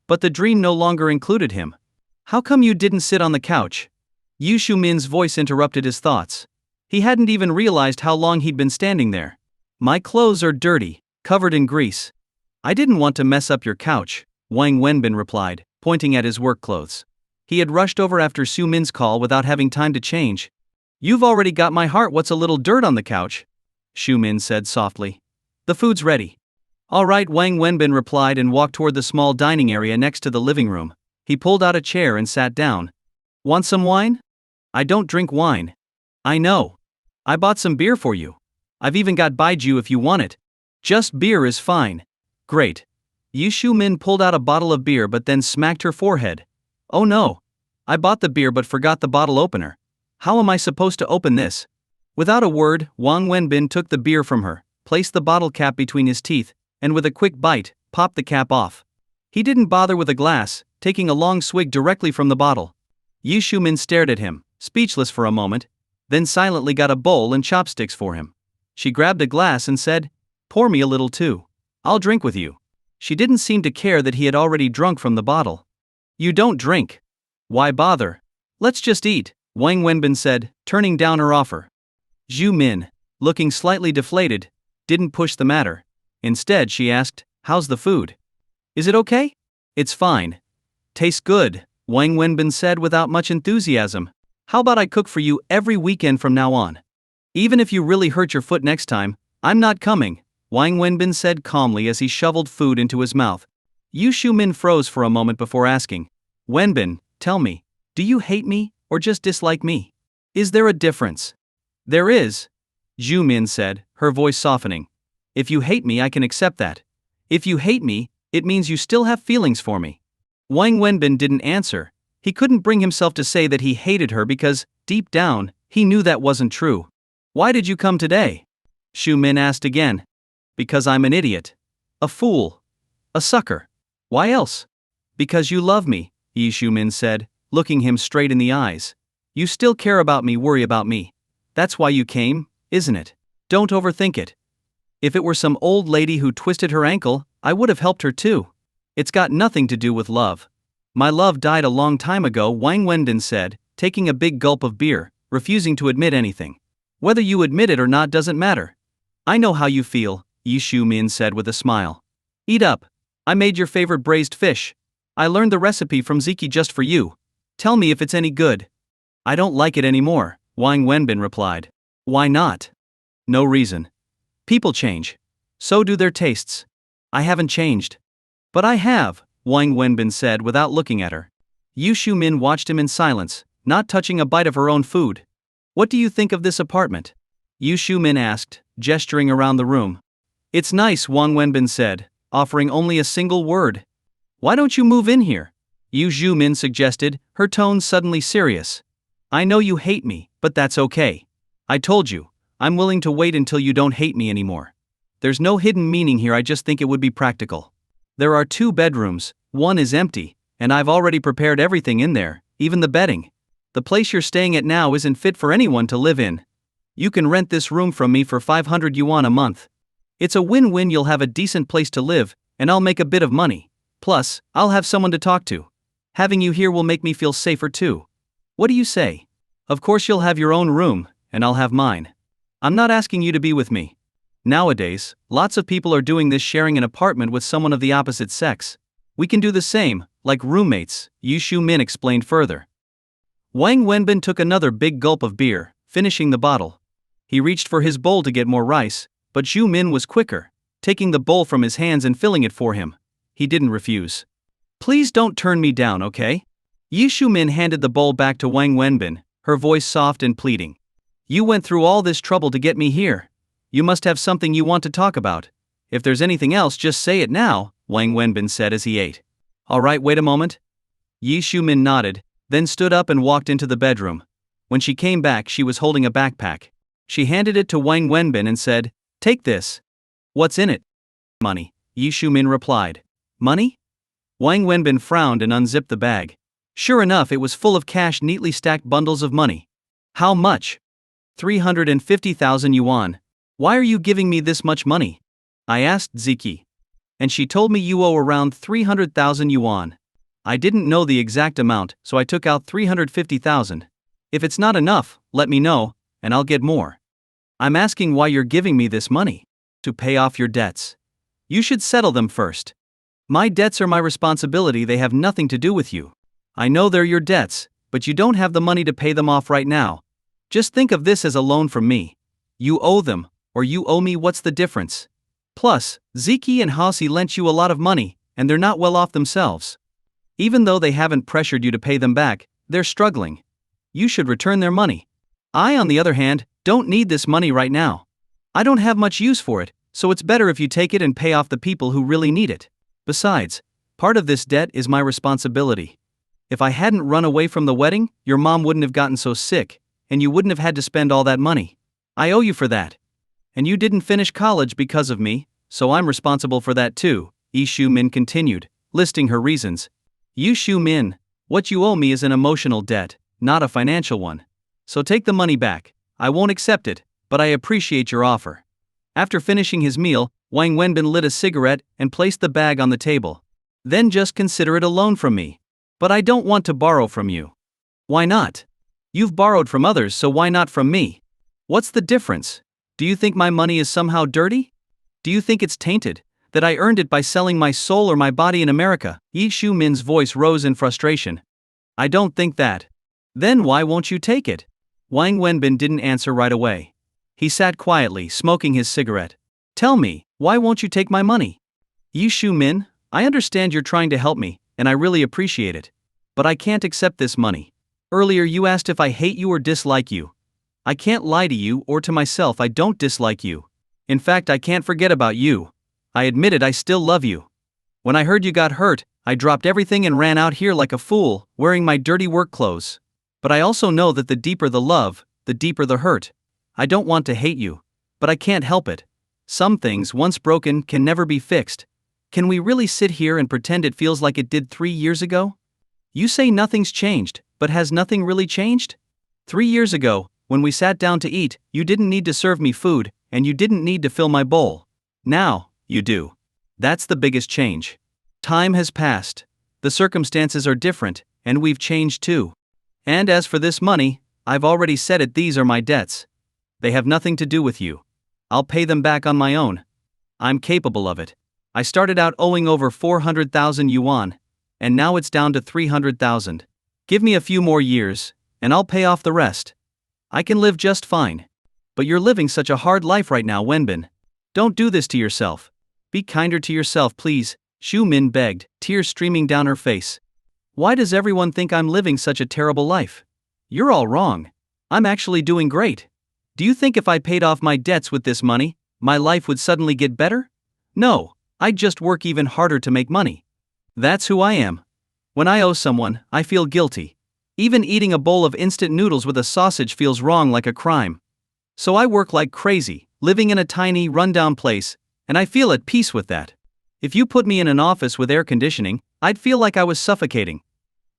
But the dream no longer included him. How come you didn't sit on the couch? Yi Shu-min's voice interrupted his thoughts. He hadn't even realized how long he'd been standing there. My clothes are dirty, covered in grease. I didn't want to mess up your couch, Wang Wenbin replied, pointing at his work clothes. He had rushed over after Shu-min's call without having time to change. You've already got my heart. What's a little dirt on the couch? Shu-min said softly. The food's ready. All right, Wang Wenbin replied and walked toward the small dining area next to the living room. He pulled out a chair and sat down. Want some wine? I don't drink wine. I know. I bought some beer for you. I've even got baijiu if you want it. Just beer is fine. Great. Yi Shu-min pulled out a bottle of beer but then smacked her forehead. Oh no. I bought the beer but forgot the bottle opener. How am I supposed to open this? Without a word, Wang Wenbin took the beer from her, placed the bottle cap between his teeth, and with a quick bite, popped the cap off. He didn't bother with a glass, taking a long swig directly from the bottle. Yi Shu-min stared at him, speechless for a moment, then silently got a bowl and chopsticks for him. She grabbed a glass and said, Pour me a little too. I'll drink with you. She didn't seem to care that he had already drunk from the bottle. You don't drink. Why bother? Let's just eat, Wang Wenbin said, turning down her offer. Shu-min, looking slightly deflated, didn't push the matter. Instead, she asked, How's the food? Is it okay? It's fine. Tastes good, Wang Wenbin said without much enthusiasm. How about I cook for you every weekend from now on? Even if you really hurt your foot next time, I'm not coming, Wang Wenbin said calmly as he shoveled food into his mouth. Yi Shu-min froze for a moment before asking, Wenbin, tell me, do you hate me or just dislike me? Is there a difference? There is, Shu-min said, her voice softening. If you hate me, I can accept that. If you hate me, it means you still have feelings for me. Wang Wenbin didn't answer. He couldn't bring himself to say that he hated her because, deep down, he knew that wasn't true. Why did you come today? Shu Min asked again. Because I'm an idiot. A fool. A sucker. Why else? Because you love me, Shu Min said, looking him straight in the eyes. You still care about me, worry about me. That's why you came, isn't it? Don't overthink it. If it were some old lady who twisted her ankle, I would have helped her too. It's got nothing to do with love. My love died a long time ago, Wang Wenbin said, taking a big gulp of beer, refusing to admit anything. Whether you admit it or not doesn't matter. I know how you feel, Shu Min said with a smile. Eat up. I made your favorite braised fish. I learned the recipe from Ziki just for you. Tell me if it's any good. I don't like it anymore, Wang Wenbin replied. Why not? No reason. People change. So do their tastes. I haven't changed. But I have, Wang Wenbin said without looking at her. Shu Min watched him in silence, not touching a bite of her own food. What do you think of this apartment? Shu Min asked, gesturing around the room. It's nice, Wang Wenbin said, offering only a single word. Why don't you move in here? Shu Min suggested, her tone suddenly serious. I know you hate me, but that's okay. I told you, I'm willing to wait until you don't hate me anymore. There's no hidden meaning here, I just think it would be practical. There are 2 bedrooms, one is empty, and I've already prepared everything in there, even the bedding. The place you're staying at now isn't fit for anyone to live in. You can rent this room from me for 500 yuan a month. It's a win-win, you'll have a decent place to live, and I'll make a bit of money. Plus, I'll have someone to talk to. Having you here will make me feel safer too. What do you say? Of course you'll have your own room, and I'll have mine. I'm not asking you to be with me. Nowadays, lots of people are doing this, sharing an apartment with someone of the opposite sex. We can do the same, like roommates, Shu Min explained further. Wang Wenbin took another big gulp of beer, finishing the bottle. He reached for his bowl to get more rice, but Shu Min was quicker, taking the bowl from his hands and filling it for him. He didn't refuse. Please don't turn me down, okay? Shu Min handed the bowl back to Wang Wenbin, her voice soft and pleading. You went through all this trouble to get me here. You must have something you want to talk about. If there's anything else, just say it now, Wang Wenbin said as he ate. All right, wait a moment. Shu Min nodded, then stood up and walked into the bedroom. When she came back, she was holding a backpack. She handed it to Wang Wenbin and said, Take this. What's in it? Money, Shu Min replied. Money? Wang Wenbin frowned and unzipped the bag. Sure enough, it was full of cash, neatly stacked bundles of money. How much? 350,000 yuan. Why are you giving me this much money? I asked Ziki. And she told me you owe around 300,000 yuan. I didn't know the exact amount, so I took out 350,000. If it's not enough, let me know, and I'll get more. I'm asking why you're giving me this money. To pay off your debts. You should settle them first. My debts are my responsibility, they have nothing to do with you. I know they're your debts, but you don't have the money to pay them off right now. Just think of this as a loan from me. You owe them, or you owe me, what's the difference? Plus, Ziki and Hasi lent you a lot of money, and they're not well off themselves. Even though they haven't pressured you to pay them back, they're struggling. You should return their money. I, on the other hand, don't need this money right now. I don't have much use for it, so it's better if you take it and pay off the people who really need it. Besides, part of this debt is my responsibility. If I hadn't run away from the wedding, your mom wouldn't have gotten so sick, and you wouldn't have had to spend all that money. I owe you for that. And you didn't finish college because of me, so I'm responsible for that too, Shu Min continued, listing her reasons. Shu Min, what you owe me is an emotional debt, not a financial one. So take the money back. I won't accept it, but I appreciate your offer. After finishing his meal, Wang Wenbin lit a cigarette and placed the bag on the table. Then just consider it a loan from me. But I don't want to borrow from you. Why not? You've borrowed from others, so why not from me? What's the difference? Do you think my money is somehow dirty? Do you think it's tainted, that I earned it by selling my soul or my body in America? Shu Min's voice rose in frustration. I don't think that. Then why won't you take it? Wang Wenbin didn't answer right away. He sat quietly, smoking his cigarette. Tell me, why won't you take my money? Shu Min, I understand you're trying to help me, and I really appreciate it. But I can't accept this money. Earlier you asked if I hate you or dislike you. I can't lie to you or to myself, I don't dislike you. In fact, I can't forget about you. I admit it, I still love you. When I heard you got hurt, I dropped everything and ran out here like a fool, wearing my dirty work clothes. But I also know that the deeper the love, the deeper the hurt. I don't want to hate you. but I can't help it. Some things, once broken, can never be fixed. Can we really sit here and pretend it feels like it did 3 years ago? You say nothing's changed, but has nothing really changed? 3 years ago, when we sat down to eat, you didn't need to serve me food, and you didn't need to fill my bowl. Now, you do. That's the biggest change. Time has passed. The circumstances are different, and we've changed too. And as for this money, I've already said it, these are my debts. They have nothing to do with you. I'll pay them back on my own. I'm capable of it. I started out owing over 400,000 yuan, and now it's down to 300,000. Give me a few more years, and I'll pay off the rest. I can live just fine. But you're living such a hard life right now, Wenbin. Don't do this to yourself. Be kinder to yourself, please, Xu Min begged, tears streaming down her face. Why does everyone think I'm living such a terrible life? You're all wrong. I'm actually doing great. Do you think if I paid off my debts with this money, my life would suddenly get better? No, I'd just work even harder to make money. That's who I am. When I owe someone, I feel guilty. Even eating a bowl of instant noodles with a sausage feels wrong, like a crime. So I work like crazy, living in a tiny, rundown place, and I feel at peace with that. If you put me in an office with air conditioning, I'd feel like I was suffocating.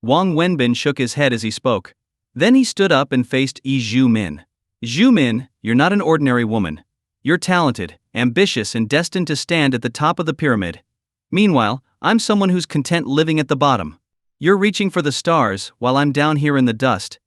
Wang Wenbin shook his head as he spoke. Then he stood up and faced Xu Min. Xu Min, you're not an ordinary woman. You're talented, ambitious, and destined to stand at the top of the pyramid. Meanwhile, I'm someone who's content living at the bottom. You're reaching for the stars, while I'm down here in the dust.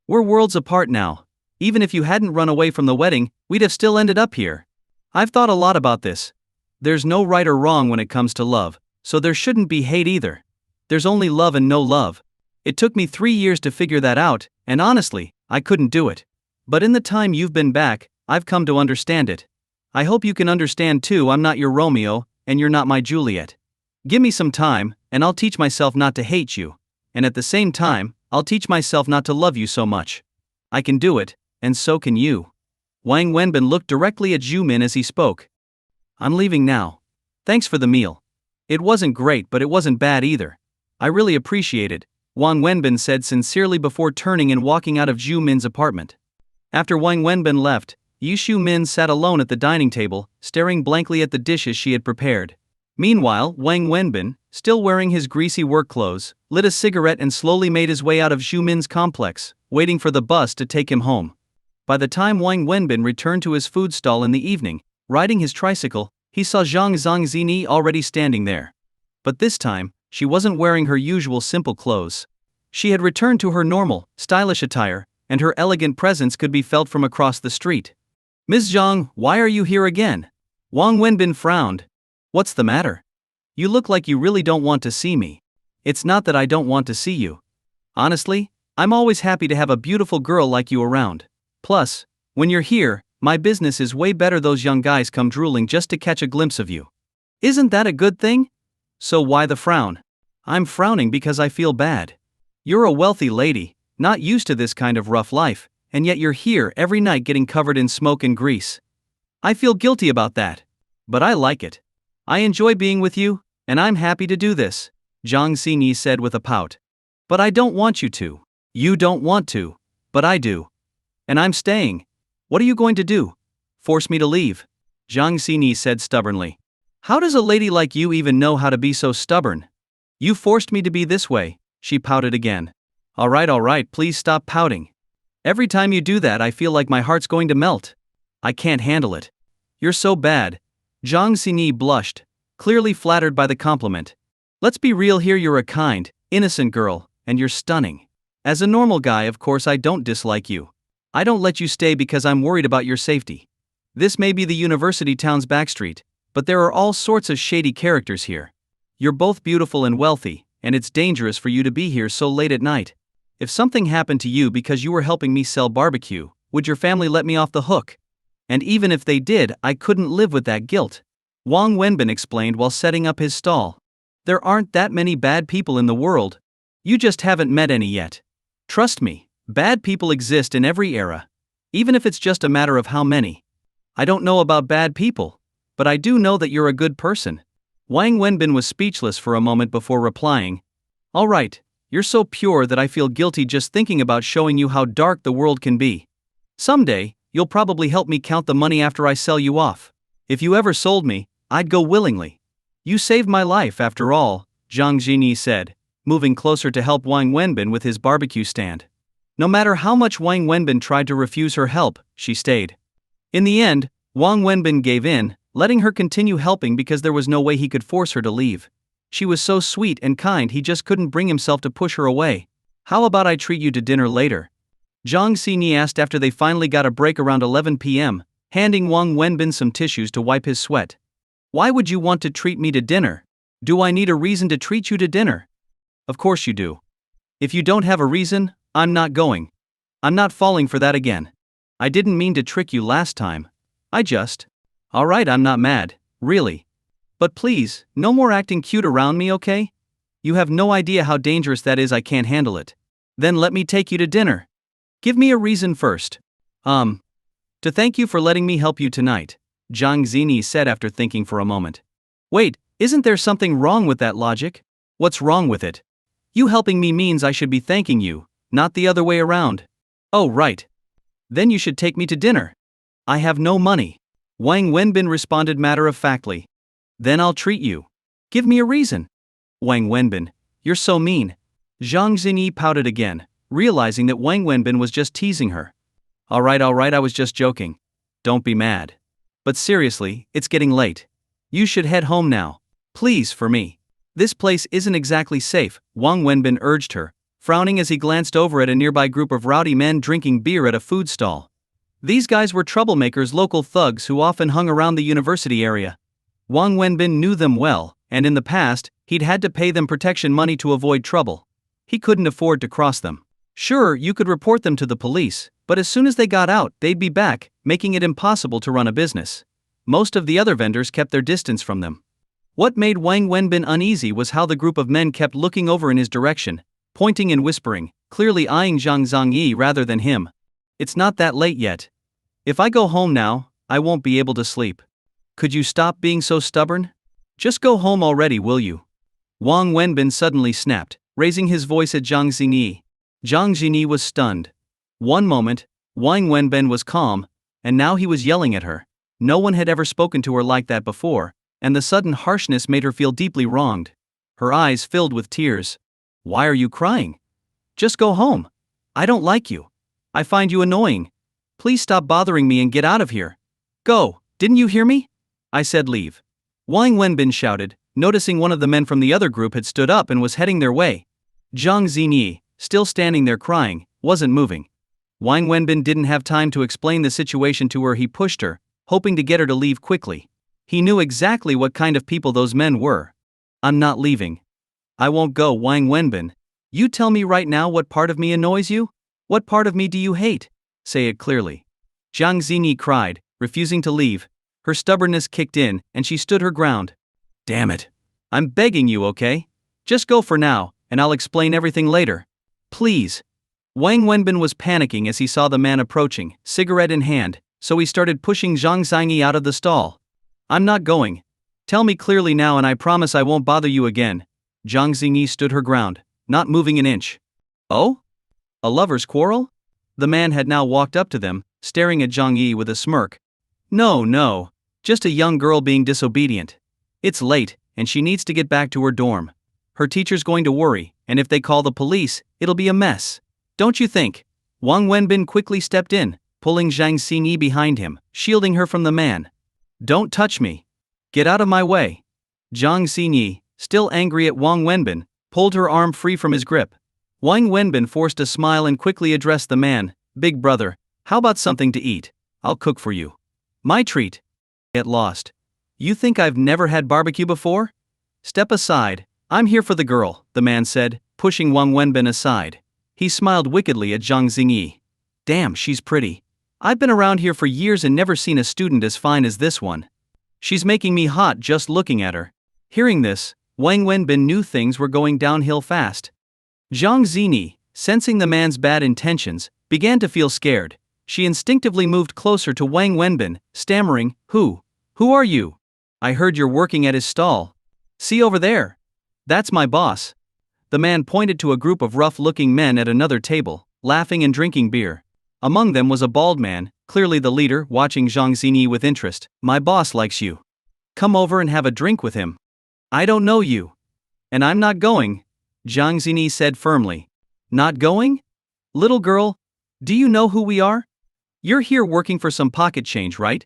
We're worlds apart now. Even if you hadn't run away from the wedding, we'd have still ended up here. I've thought a lot about this. There's no right or wrong when it comes to love, so there shouldn't be hate either. There's only love and no love. It took me 3 years to figure that out, and honestly, I couldn't do it. But in the time you've been back, I've come to understand it. I hope you can understand too. I'm not your Romeo, and you're not my Juliet. Give me some time, and I'll teach myself not to hate you. And at the same time, I'll teach myself not to love you so much. I can do it, and so can you. Wang Wenbin looked directly at Xu Min as he spoke. I'm leaving now. Thanks for the meal. It wasn't great, but it wasn't bad either. I really appreciate it, Wang Wenbin said sincerely before turning and walking out of Xu Min's apartment. After Wang Wenbin left, Xu Min sat alone at the dining table, staring blankly at the dishes she had prepared. Meanwhile, Wang Wenbin, still wearing his greasy work clothes, lit a cigarette and slowly made his way out of Xu Min's complex, waiting for the bus to take him home. By the time Wang Wenbin returned to his food stall in the evening, riding his tricycle, he saw Zhang Zhangzini already standing there. But this time, she wasn't wearing her usual simple clothes. She had returned to her normal, stylish attire, and her elegant presence could be felt from across the street. Ms. Zhang, why are you here again? Wang Wenbin frowned. What's the matter? You look like you really don't want to see me. It's not that I don't want to see you. Honestly, I'm always happy to have a beautiful girl like you around. Plus, when you're here, my business is way better. Those young guys come drooling just to catch a glimpse of you. Isn't that a good thing? So why the frown? I'm frowning because I feel bad. You're a wealthy lady, not used to this kind of rough life, and yet you're here every night getting covered in smoke and grease. I feel guilty about that. But I like it. I enjoy being with you, and I'm happy to do this, Zhang Xini said with a pout. But I don't want you to. You don't want to, but I do. And I'm staying. What are you going to do? Force me to leave? Zhang Xini said stubbornly. How does a lady like you even know how to be so stubborn? You forced me to be this way, she pouted again. All right, please stop pouting. Every time you do that I feel like my heart's going to melt. I can't handle it. You're so bad. Zhang Xini blushed, clearly flattered by the compliment. Let's be real here, you're a kind, innocent girl, and you're stunning. As a normal guy, of course I don't dislike you. I don't let you stay because I'm worried about your safety. This may be the university town's backstreet, but there are all sorts of shady characters here. You're both beautiful and wealthy, and it's dangerous for you to be here so late at night. If something happened to you because you were helping me sell barbecue, would your family let me off the hook? And even if they did, I couldn't live with that guilt. Wang Wenbin explained while setting up his stall. There aren't that many bad people in the world. You just haven't met any yet. Trust me, bad people exist in every era. Even if it's just a matter of how many. I don't know about bad people, but I do know that you're a good person. Wang Wenbin was speechless for a moment before replying. All right, you're so pure that I feel guilty just thinking about showing you how dark the world can be. Someday, you'll probably help me count the money after I sell you off. If you ever sold me, I'd go willingly. You saved my life after all, Zhang Jini said, moving closer to help Wang Wenbin with his barbecue stand. No matter how much Wang Wenbin tried to refuse her help, she stayed. In the end, Wang Wenbin gave in, letting her continue helping because there was no way he could force her to leave. She was so sweet and kind he just couldn't bring himself to push her away. How about I treat you to dinner later? Zhang Xini asked after they finally got a break around 11 p.m., handing Wang Wenbin some tissues to wipe his sweat. Why would you want to treat me to dinner? Do I need a reason to treat you to dinner? Of course you do. If you don't have a reason, I'm not going. I'm not falling for that again. I didn't mean to trick you last time. Alright, I'm not mad, really. But please, no more acting cute around me, okay? You have no idea how dangerous that is. I can't handle it. Then let me take you to dinner. Give me a reason first. To thank you for letting me help you tonight, Zhang Xini said after thinking for a moment. Wait, isn't there something wrong with that logic? What's wrong with it? You helping me means I should be thanking you, not the other way around. Oh, right. Then you should take me to dinner. I have no money. Wang Wenbin responded matter-of-factly. Then I'll treat you. Give me a reason. Wang Wenbin, you're so mean. Zhang Xinyi pouted again, realizing that Wang Wenbin was just teasing her. Alright, I was just joking. Don't be mad. But seriously, it's getting late. You should head home now. Please, for me. This place isn't exactly safe, Wang Wenbin urged her, frowning as he glanced over at a nearby group of rowdy men drinking beer at a food stall. These guys were troublemakers, local thugs who often hung around the university area. Wang Wenbin knew them well, and in the past, he'd had to pay them protection money to avoid trouble. He couldn't afford to cross them. Sure, you could report them to the police, but as soon as they got out, they'd be back, making it impossible to run a business. Most of the other vendors kept their distance from them. What made Wang Wenbin uneasy was how the group of men kept looking over in his direction, pointing and whispering, clearly eyeing Zhang Zhangyi rather than him. It's not that late yet. If I go home now, I won't be able to sleep. Could you stop being so stubborn? Just go home already, will you? Wang Wenbin suddenly snapped, raising his voice at Zhang Xinyi. Zhang Xinyi was stunned. One moment, Wang Wenbin was calm, and now he was yelling at her. No one had ever spoken to her like that before, and the sudden harshness made her feel deeply wronged. Her eyes filled with tears. Why are you crying? Just go home. I don't like you. I find you annoying. Please stop bothering me and get out of here. Go, didn't you hear me? I said leave. Wang Wenbin shouted, noticing one of the men from the other group had stood up and was heading their way. Zhang Xinyi, still standing there crying, wasn't moving. Wang Wenbin didn't have time to explain the situation to her. He pushed her, hoping to get her to leave quickly. He knew exactly what kind of people those men were. I'm not leaving. I won't go, Wang Wenbin. You tell me right now what part of me annoys you? What part of me do you hate? Say it clearly. Zhang Xinyi cried, refusing to leave. Her stubbornness kicked in, and she stood her ground. Damn it. I'm begging you, okay? Just go for now, and I'll explain everything later. Please. Wang Wenbin was panicking as he saw the man approaching, cigarette in hand, so he started pushing Zhang Xinyi out of the stall. I'm not going. Tell me clearly now and I promise I won't bother you again. Zhang Xinyi stood her ground, not moving an inch. Oh? A lover's quarrel? The man had now walked up to them, staring at Zhang Yi with a smirk. No, just a young girl being disobedient. It's late, and she needs to get back to her dorm. Her teacher's going to worry, and if they call the police, it'll be a mess. Don't you think? Wang Wenbin quickly stepped in, pulling Zhang Xinyi behind him, shielding her from the man. Don't touch me. Get out of my way. Zhang Xinyi, still angry at Wang Wenbin, pulled her arm free from his grip. Wang Wenbin forced a smile and quickly addressed the man. Big brother, how about something to eat? I'll cook for you. My treat. Get lost. You think I've never had barbecue before? Step aside, I'm here for the girl, the man said, pushing Wang Wenbin aside. He smiled wickedly at Zhang Xinyi. Damn, she's pretty. I've been around here for years and never seen a student as fine as this one. She's making me hot just looking at her. Hearing this, Wang Wenbin knew things were going downhill fast. Zhang Xinyi, sensing the man's bad intentions, began to feel scared. She instinctively moved closer to Wang Wenbin, stammering, Who are you? I heard you're working at his stall. See over there? That's my boss. The man pointed to a group of rough-looking men at another table, laughing and drinking beer. Among them was a bald man, clearly the leader, watching Zhang Zini with interest. My boss likes you. Come over and have a drink with him. I don't know you. And I'm not going, Zhang Zini said firmly. Not going? Little girl, do you know who we are? You're here working for some pocket change, right?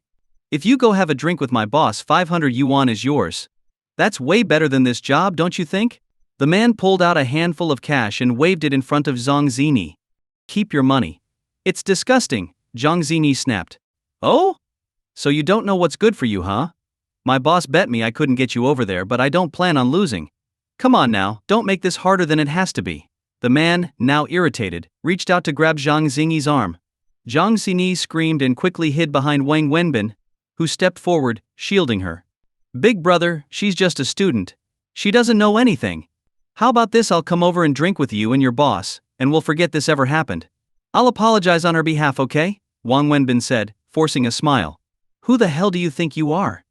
If you go have a drink with my boss, 500 yuan is yours. That's way better than this job, don't you think? The man pulled out a handful of cash and waved it in front of Zhang Zini. Keep your money. It's disgusting, Zhang Zini snapped. Oh? So you don't know what's good for you, huh? My boss bet me I couldn't get you over there, but I don't plan on losing. Come on now, don't make this harder than it has to be. The man, now irritated, reached out to grab Zhang Zini's arm. Zhang Zini screamed and quickly hid behind Wang Wenbin, who stepped forward, shielding her. Big brother, she's just a student. She doesn't know anything. How about this? I'll come over and drink with you and your boss, and we'll forget this ever happened. I'll apologize on her behalf, okay? Wang Wenbin said, forcing a smile. Who the hell do you think you are?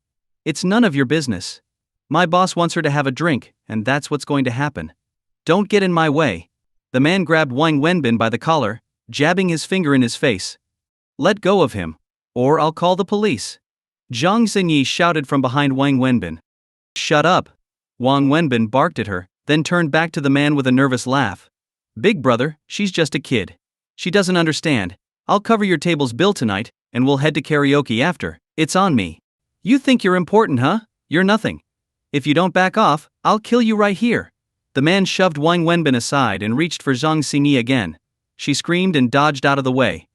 It's none of your business. My boss wants her to have a drink, and that's what's going to happen. Don't get in my way. The man grabbed Wang Wenbin by the collar, jabbing his finger in his face. Let go of him, or I'll call the police. Zhang Zini shouted from behind Wang Wenbin. Shut up. Wang Wenbin barked at her, then turned back to the man with a nervous laugh. Big brother, she's just a kid. She doesn't understand. I'll cover your table's bill tonight, and we'll head to karaoke after. It's on me. You think you're important, huh? You're nothing. If you don't back off, I'll kill you right here. The man shoved Wang Wenbin aside and reached for Zhang Zini again. She screamed and dodged out of the way.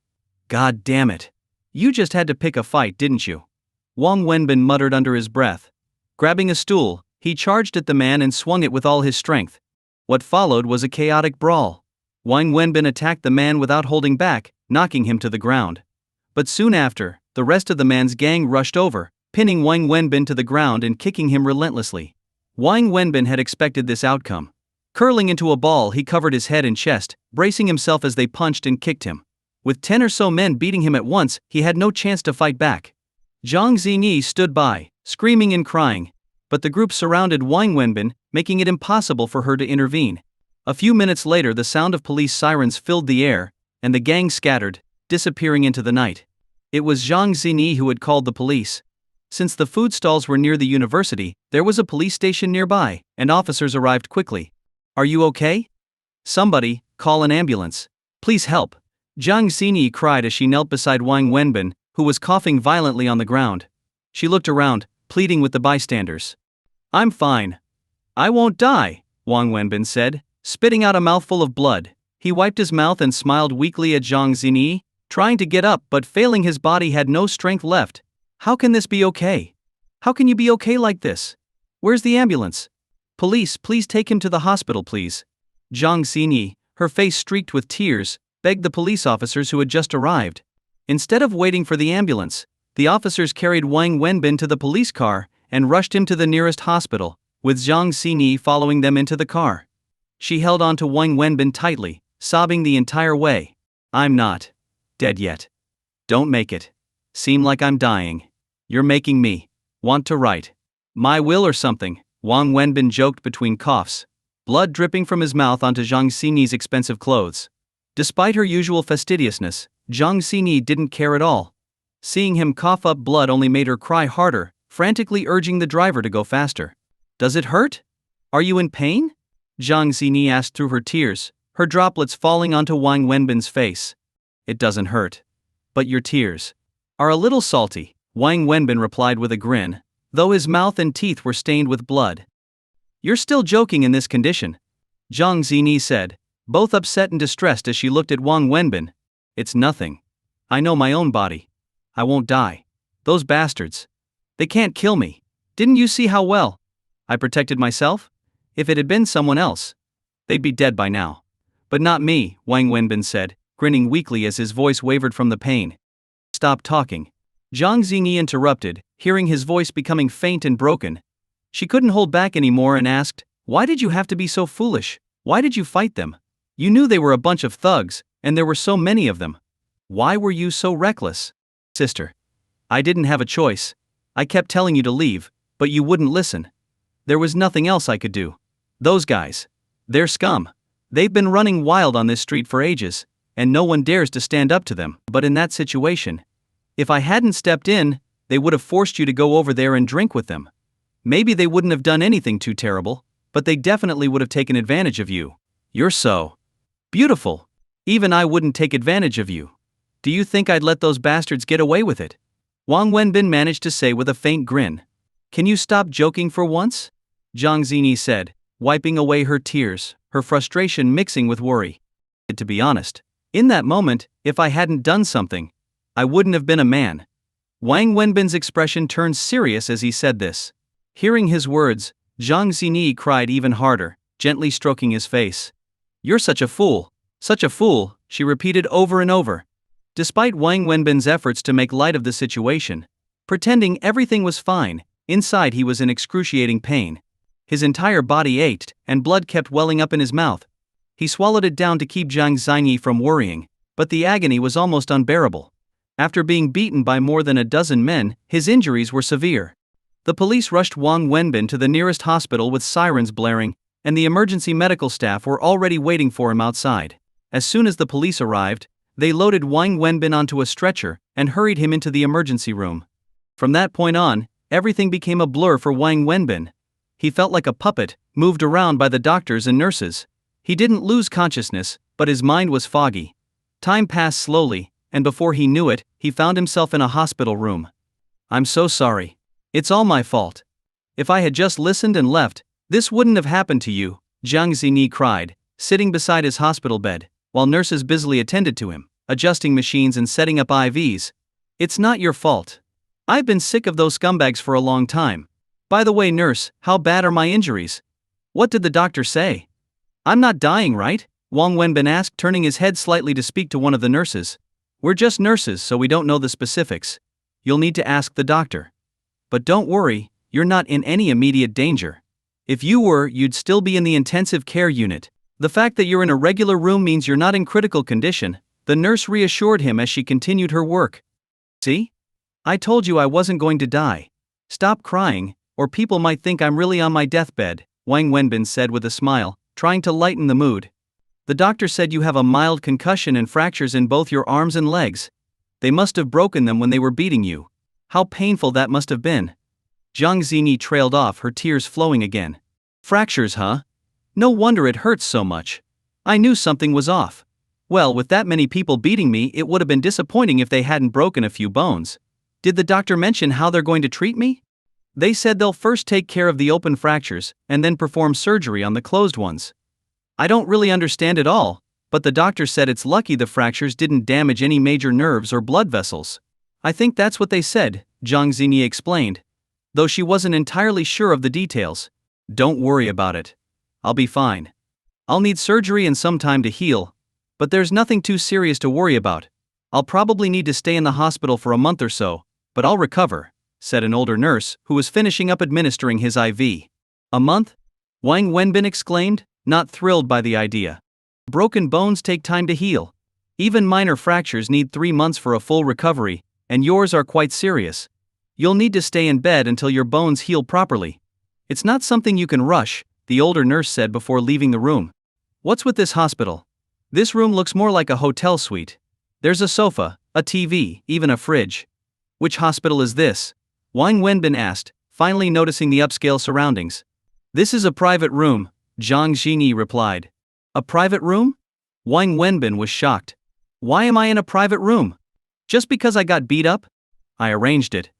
God damn it. You just had to pick a fight, didn't you? Wang Wenbin muttered under his breath. Grabbing a stool, he charged at the man and swung it with all his strength. What followed was a chaotic brawl. Wang Wenbin attacked the man without holding back, knocking him to the ground. But soon after, the rest of the man's gang rushed over, pinning Wang Wenbin to the ground and kicking him relentlessly. Wang Wenbin had expected this outcome. Curling into a ball, he covered his head and chest, bracing himself as they punched and kicked him. With 10 or so men beating him at once, he had no chance to fight back. Zhang Zini stood by, screaming and crying, but the group surrounded Wang Wenbin, making it impossible for her to intervene. A few minutes later, the sound of police sirens filled the air, and the gang scattered, disappearing into the night. It was Zhang Zini who had called the police. Since the food stalls were near the university, there was a police station nearby, and officers arrived quickly. Are you okay? Somebody, call an ambulance. Please help. Zhang Zini cried as she knelt beside Wang Wenbin, who was coughing violently on the ground. She looked around, pleading with the bystanders. I'm fine. I won't die, Wang Wenbin said, spitting out a mouthful of blood. He wiped his mouth and smiled weakly at Zhang Zini, trying to get up but failing. His body had no strength left. How can this be okay? How can you be okay like this? Where's the ambulance? Police, please take him to the hospital, please. Zhang Zini, her face streaked with tears, begged the police officers who had just arrived. Instead of waiting for the ambulance, the officers carried Wang Wenbin to the police car and rushed him to the nearest hospital, with Zhang Zini following them into the car. She held on to Wang Wenbin tightly, sobbing the entire way. I'm not dead yet. Don't make it seem like I'm dying. You're making me want to write my will or something, Wang Wenbin joked between coughs, blood dripping from his mouth onto Zhang Zini's expensive clothes. Despite her usual fastidiousness, Zhang Zini didn't care at all. Seeing him cough up blood only made her cry harder, frantically urging the driver to go faster. Does it hurt? Are you in pain? Zhang Zini asked through her tears, her droplets falling onto Wang Wenbin's face. It doesn't hurt. But your tears are a little salty, Wang Wenbin replied with a grin, though his mouth and teeth were stained with blood. You're still joking in this condition, Zhang Zini said, both upset and distressed as she looked at Wang Wenbin. It's nothing. I know my own body. I won't die. Those bastards. They can't kill me. Didn't you see how well I protected myself? If it had been someone else, they'd be dead by now. But not me, Wang Wenbin said, grinning weakly as his voice wavered from the pain. Stop talking. Zhang Zini interrupted, hearing his voice becoming faint and broken. She couldn't hold back anymore and asked, why did you have to be so foolish? Why did you fight them? You knew they were a bunch of thugs, and there were so many of them. Why were you so reckless? Sister. I didn't have a choice. I kept telling you to leave, but you wouldn't listen. There was nothing else I could do. Those guys. They're scum. They've been running wild on this street for ages, and no one dares to stand up to them. But in that situation, If I hadn't stepped in, they would have forced you to go over there and drink with them. Maybe they wouldn't have done anything too terrible, but they definitely would have taken advantage of you. You're so beautiful. Even I wouldn't take advantage of you. Do you think I'd let those bastards get away with it? Wang Wenbin managed to say with a faint grin. Can you stop joking for once? Zhang Zini said, wiping away her tears, her frustration mixing with worry. To be honest, in that moment, if I hadn't done something, I wouldn't have been a man. Wang Wenbin's expression turned serious as he said this. Hearing his words, Zhang Zini cried even harder, gently stroking his face. You're such a fool, she repeated over and over. Despite Wang Wenbin's efforts to make light of the situation, pretending everything was fine, inside he was in excruciating pain. His entire body ached, and blood kept welling up in his mouth. He swallowed it down to keep Zhang Zini from worrying, but the agony was almost unbearable. After being beaten by more than a dozen men, his injuries were severe. The police rushed Wang Wenbin to the nearest hospital with sirens blaring, and the emergency medical staff were already waiting for him outside. As soon as the police arrived, they loaded Wang Wenbin onto a stretcher and hurried him into the emergency room. From that point on, everything became a blur for Wang Wenbin. He felt like a puppet, moved around by the doctors and nurses. He didn't lose consciousness, but his mind was foggy. Time passed slowly, and before he knew it, he found himself in a hospital room. I'm so sorry. It's all my fault. If I had just listened and left, this wouldn't have happened to you, Zhang Zini cried, sitting beside his hospital bed, while nurses busily attended to him, adjusting machines and setting up IVs. It's not your fault. I've been sick of those scumbags for a long time. By the way, nurse, how bad are my injuries? What did the doctor say? I'm not dying, right? Wang Wenbin asked, turning his head slightly to speak to one of the nurses. We're just nurses, so we don't know the specifics. You'll need to ask the doctor. But don't worry, you're not in any immediate danger. If you were, you'd still be in the intensive care unit. The fact that you're in a regular room means you're not in critical condition, the nurse reassured him as she continued her work. See? I told you I wasn't going to die. Stop crying, or people might think I'm really on my deathbed, Wang Wenbin said with a smile, trying to lighten the mood. The doctor said you have a mild concussion and fractures in both your arms and legs. They must have broken them when they were beating you. How painful that must have been. Zhang Zini trailed off, her tears flowing again. Fractures, huh? No wonder it hurts so much. I knew something was off. Well, with that many people beating me, it would have been disappointing if they hadn't broken a few bones. Did the doctor mention how they're going to treat me? They said they'll first take care of the open fractures, and then perform surgery on the closed ones. I don't really understand it all, but the doctor said it's lucky the fractures didn't damage any major nerves or blood vessels. I think that's what they said, Zhang Zini explained, though she wasn't entirely sure of the details. Don't worry about it. I'll be fine. I'll need surgery and some time to heal, but there's nothing too serious to worry about. I'll probably need to stay in the hospital for a month or so, but I'll recover, said an older nurse who was finishing up administering his IV. A month? Wang Wenbin exclaimed, not thrilled by the idea. Broken bones take time to heal. Even minor fractures need 3 months for a full recovery, and yours are quite serious. You'll need to stay in bed until your bones heal properly. It's not something you can rush, the older nurse said before leaving the room. What's with this hospital? This room looks more like a hotel suite. There's a sofa, a TV, even a fridge. Which hospital is this? Wang Wenbin asked, finally noticing the upscale surroundings. This is a private room, Zhang Zini replied. A private room? Wang Wenbin was shocked. Why am I in a private room? Just because I got beat up? I arranged it.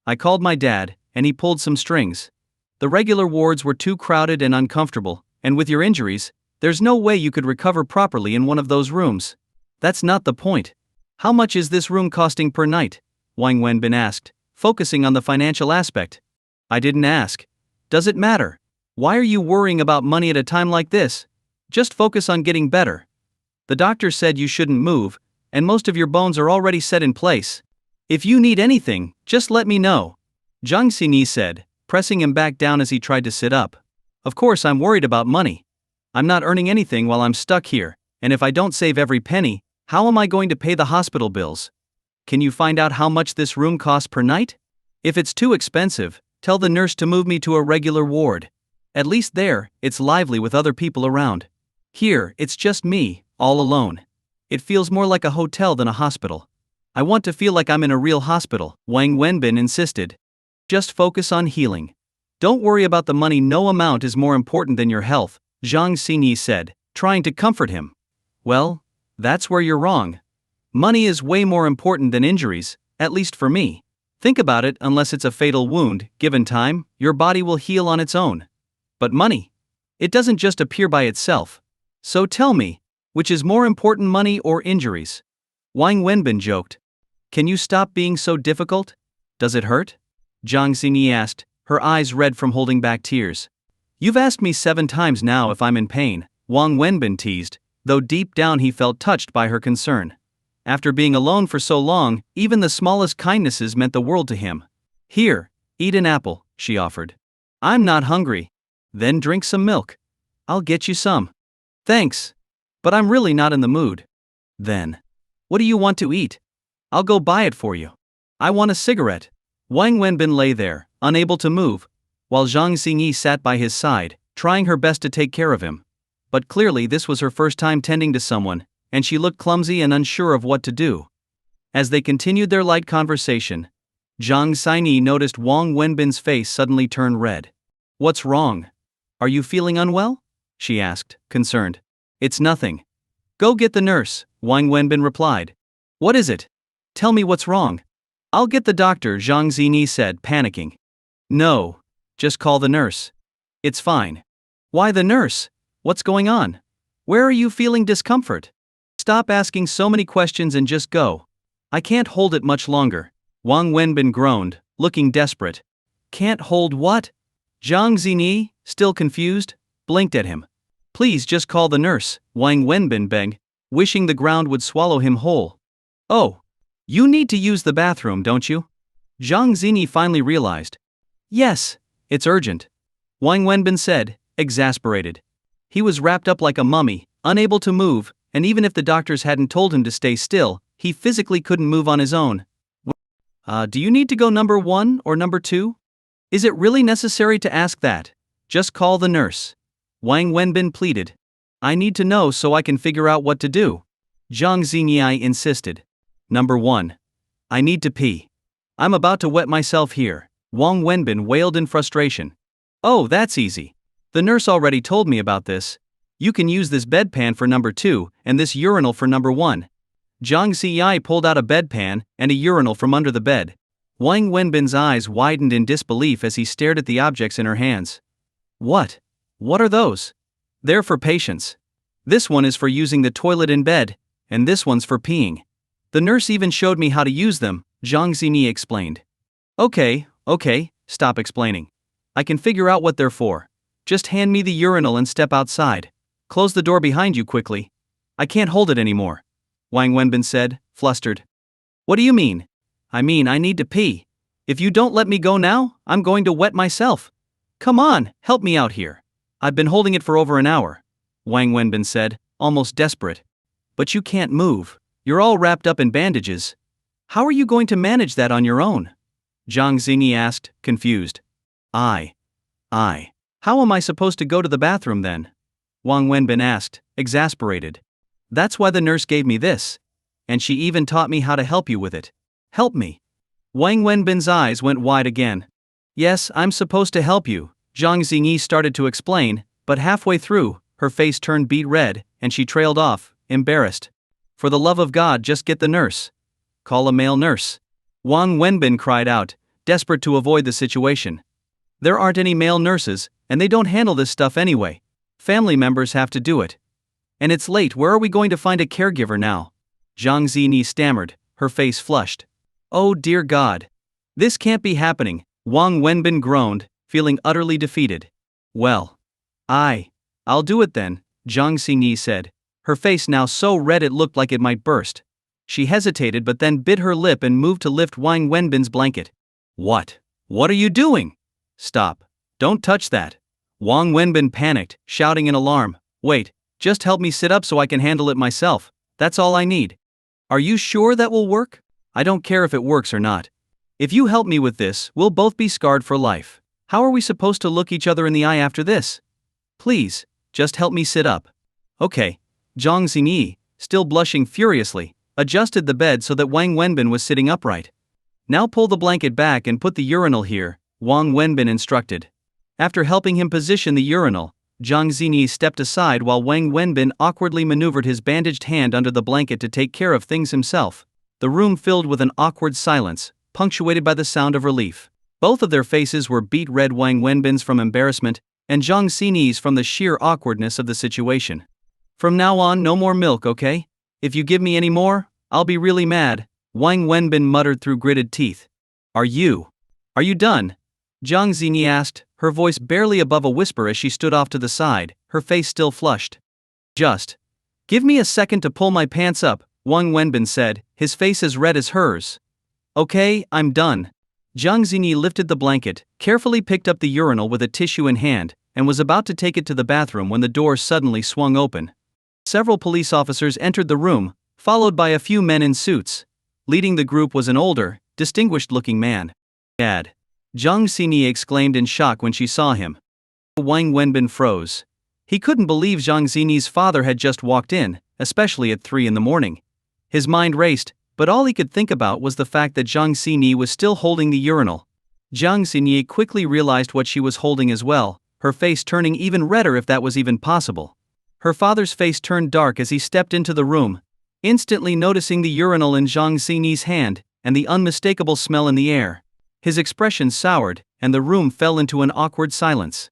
I called my dad, and he pulled some strings. The regular wards were too crowded and uncomfortable, and with your injuries, there's no way you could recover properly in one of those rooms. That's not the point. How much is this room costing per night? Wang Wenbin asked, focusing on the financial aspect. I didn't ask. Does it matter? Why are you worrying about money at a time like this? Just focus on getting better. The doctor said you shouldn't move, and most of your bones are already set in place. If you need anything, just let me know, Zhang Zini said, pressing him back down as he tried to sit up. Of course I'm worried about money. I'm not earning anything while I'm stuck here, and if I don't save every penny, how am I going to pay the hospital bills? Can you find out how much this room costs per night? If it's too expensive, tell the nurse to move me to a regular ward. At least there, it's lively with other people around. Here, it's just me, all alone. It feels more like a hotel than a hospital. I want to feel like I'm in a real hospital, Wang Wenbin insisted. Just focus on healing. Don't worry about the money, no amount is more important than your health, Zhang Xingyi said, trying to comfort him. Well, that's where you're wrong. Money is way more important than injuries, at least for me. Think about it, unless it's a fatal wound, given time, your body will heal on its own. But money? It doesn't just appear by itself. So tell me, which is more important, money or injuries? Wang Wenbin joked. Can you stop being so difficult? Does it hurt? Zhang Xingyi asked, her eyes red from holding back tears. You've asked me 7 times now if I'm in pain, Wang Wenbin teased, though deep down he felt touched by her concern. After being alone for so long, even the smallest kindnesses meant the world to him. Here, eat an apple, she offered. I'm not hungry. Then drink some milk. I'll get you some. Thanks. But I'm really not in the mood. Then. What do you want to eat? I'll go buy it for you. I want a cigarette. Wang Wenbin lay there, unable to move, while Zhang Xingyi sat by his side, trying her best to take care of him. But clearly this was her first time tending to someone, and she looked clumsy and unsure of what to do. As they continued their light conversation, Zhang Xingyi noticed Wang Wenbin's face suddenly turn red. What's wrong? Are you feeling unwell? She asked, concerned. It's nothing. Go get the nurse, Wang Wenbin replied. What is it? Tell me what's wrong. I'll get the doctor, Zhang Xingyi said, panicking. No. Just call the nurse. It's fine. Why the nurse? What's going on? Where are you feeling discomfort? Stop asking so many questions and just go. I can't hold it much longer. Wang Wenbin groaned, looking desperate. Can't hold what? Zhang Xingyi, still confused, blinked at him. Please just call the nurse, Wang Wenbin begged, wishing the ground would swallow him whole. Oh. You need to use the bathroom, don't you? Zhang Xingyi finally realized. Yes, it's urgent. Wang Wenbin said, exasperated. He was wrapped up like a mummy, unable to move, and even if the doctors hadn't told him to stay still, he physically couldn't move on his own. Do you need to go number 1 or number 2? Is it really necessary to ask that? Just call the nurse. Wang Wenbin pleaded. I need to know so I can figure out what to do. Zhang Xingyi insisted. Number 1. I need to pee. I'm about to wet myself here, Wang Wenbin wailed in frustration. Oh, that's easy. The nurse already told me about this. You can use this bedpan for number 2 and this urinal for number 1. Zhang Xingyi pulled out a bedpan and a urinal from under the bed. Wang Wenbin's eyes widened in disbelief as he stared at the objects in her hands. What? What are those? They're for patients. This one is for using the toilet in bed, and this one's for peeing. The nurse even showed me how to use them, Zhang Xingyi explained. Okay, stop explaining. I can figure out what they're for. Just hand me the urinal and step outside. Close the door behind you quickly. I can't hold it anymore, Wang Wenbin said, flustered. What do you mean? I mean I need to pee. If you don't let me go now, I'm going to wet myself. Come on, help me out here. I've been holding it for over an hour, Wang Wenbin said, almost desperate. But you can't move. You're all wrapped up in bandages. How are you going to manage that on your own? Zhang Xingyi asked, confused. How am I supposed to go to the bathroom then? Wang Wenbin asked, exasperated. That's why the nurse gave me this. And she even taught me how to help you with it. Help me. Wang Wenbin's eyes went wide again. Yes, I'm supposed to help you, Zhang Xingyi started to explain, but halfway through, her face turned beet red, and she trailed off, embarrassed. For the love of God, just get the nurse. Call a male nurse. Wang Wenbin cried out, desperate to avoid the situation. There aren't any male nurses, and they don't handle this stuff anyway. Family members have to do it. And it's late, where are we going to find a caregiver now? Zhang Xingyi stammered, her face flushed. Oh dear God. This can't be happening, Wang Wenbin groaned, feeling utterly defeated. Well. I'll do it then, Zhang Xingyi said, her face now so red it looked like it might burst. She hesitated but then bit her lip and moved to lift Wang Wenbin's blanket. What? What are you doing? Stop. Don't touch that. Wang Wenbin panicked, shouting in alarm. Wait, just help me sit up so I can handle it myself. That's all I need. Are you sure that will work? I don't care if it works or not. If you help me with this, we'll both be scarred for life. How are we supposed to look each other in the eye after this? Please, just help me sit up. Okay. Zhang Xingyi, still blushing furiously, adjusted the bed so that Wang Wenbin was sitting upright. Now pull the blanket back and put the urinal here, Wang Wenbin instructed. After helping him position the urinal, Zhang Zini stepped aside while Wang Wenbin awkwardly maneuvered his bandaged hand under the blanket to take care of things himself. The room filled with an awkward silence, punctuated by the sound of relief. Both of their faces were beet red, Wang Wenbin's from embarrassment, and Zhang Zini's from the sheer awkwardness of the situation. From now on, no more milk, okay? If you give me any more, I'll be really mad, Wang Wenbin muttered through gritted teeth. Are you done? Zhang Zini asked, her voice barely above a whisper as she stood off to the side, her face still flushed. Just give me a second to pull my pants up, Wang Wenbin said, his face as red as hers. Okay, I'm done. Zhang Zini lifted the blanket, carefully picked up the urinal with a tissue in hand, and was about to take it to the bathroom when the door suddenly swung open. Several police officers entered the room, followed by a few men in suits. Leading the group was an older, distinguished-looking man. Dad! Zhang Zini exclaimed in shock when she saw him. Wang Wenbin froze. He couldn't believe Zhang Zini's father had just walked in, especially at 3 a.m. His mind raced, but all he could think about was the fact that Zhang Zini was still holding the urinal. Zhang Zini quickly realized what she was holding as well, her face turning even redder if that was even possible. Her father's face turned dark as he stepped into the room, instantly noticing the urinal in Zhang Zini's hand, and the unmistakable smell in the air. His expression soured, and the room fell into an awkward silence.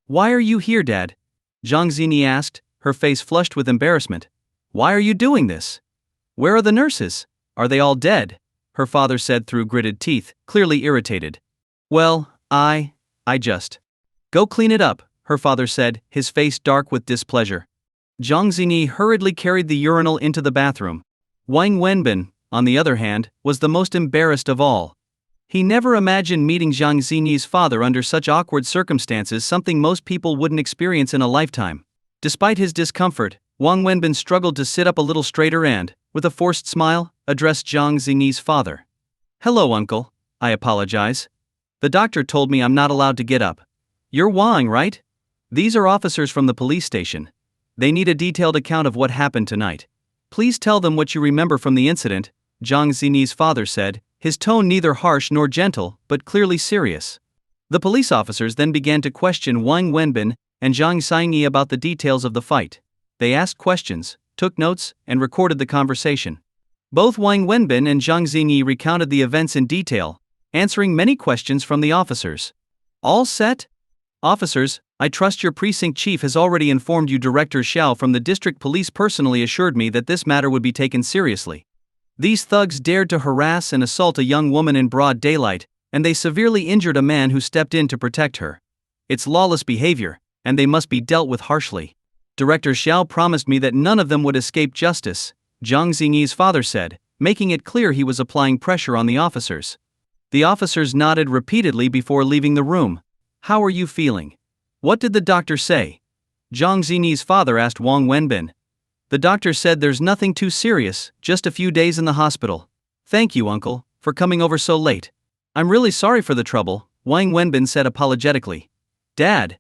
Why are you here, Dad? Zhang Zini asked, her face flushed with embarrassment. Why are you doing this? Where are the nurses? Are they all dead? Her father said through gritted teeth, clearly irritated. Well, I just. Go clean it up, her father said, his face dark with displeasure. Zhang Zini hurriedly carried the urinal into the bathroom. Wang Wenbin, on the other hand, was the most embarrassed of all. He never imagined meeting Zhang Zini's father under such awkward circumstances, something most people wouldn't experience in a lifetime. Despite his discomfort, Wang Wenbin struggled to sit up a little straighter and, with a forced smile, addressed Zhang Zini's father. Hello, uncle. I apologize. The doctor told me I'm not allowed to get up. You're Wang, right? These are officers from the police station. They need a detailed account of what happened tonight. Please tell them what you remember from the incident, Zhang Zini's father said, his tone neither harsh nor gentle, but clearly serious. The police officers then began to question Wang Wenbin and Zhang Zini about the details of the fight. They asked questions, took notes, and recorded the conversation. Both Wang Wenbin and Zhang Zini recounted the events in detail, answering many questions from the officers. All set? Officers, I trust your precinct chief has already informed you. Director Xiao from the district police personally assured me that this matter would be taken seriously. These thugs dared to harass and assault a young woman in broad daylight, and they severely injured a man who stepped in to protect her. It's lawless behavior, and they must be dealt with harshly. Director Xiao promised me that none of them would escape justice, Zhang Zini's father said, making it clear he was applying pressure on the officers. The officers nodded repeatedly before leaving the room. How are you feeling? What did the doctor say? Zhang Zini's father asked Wang Wenbin. The doctor said there's nothing too serious, just a few days in the hospital. Thank you, uncle, for coming over so late. I'm really sorry for the trouble, Wang Wenbin said apologetically. Dad,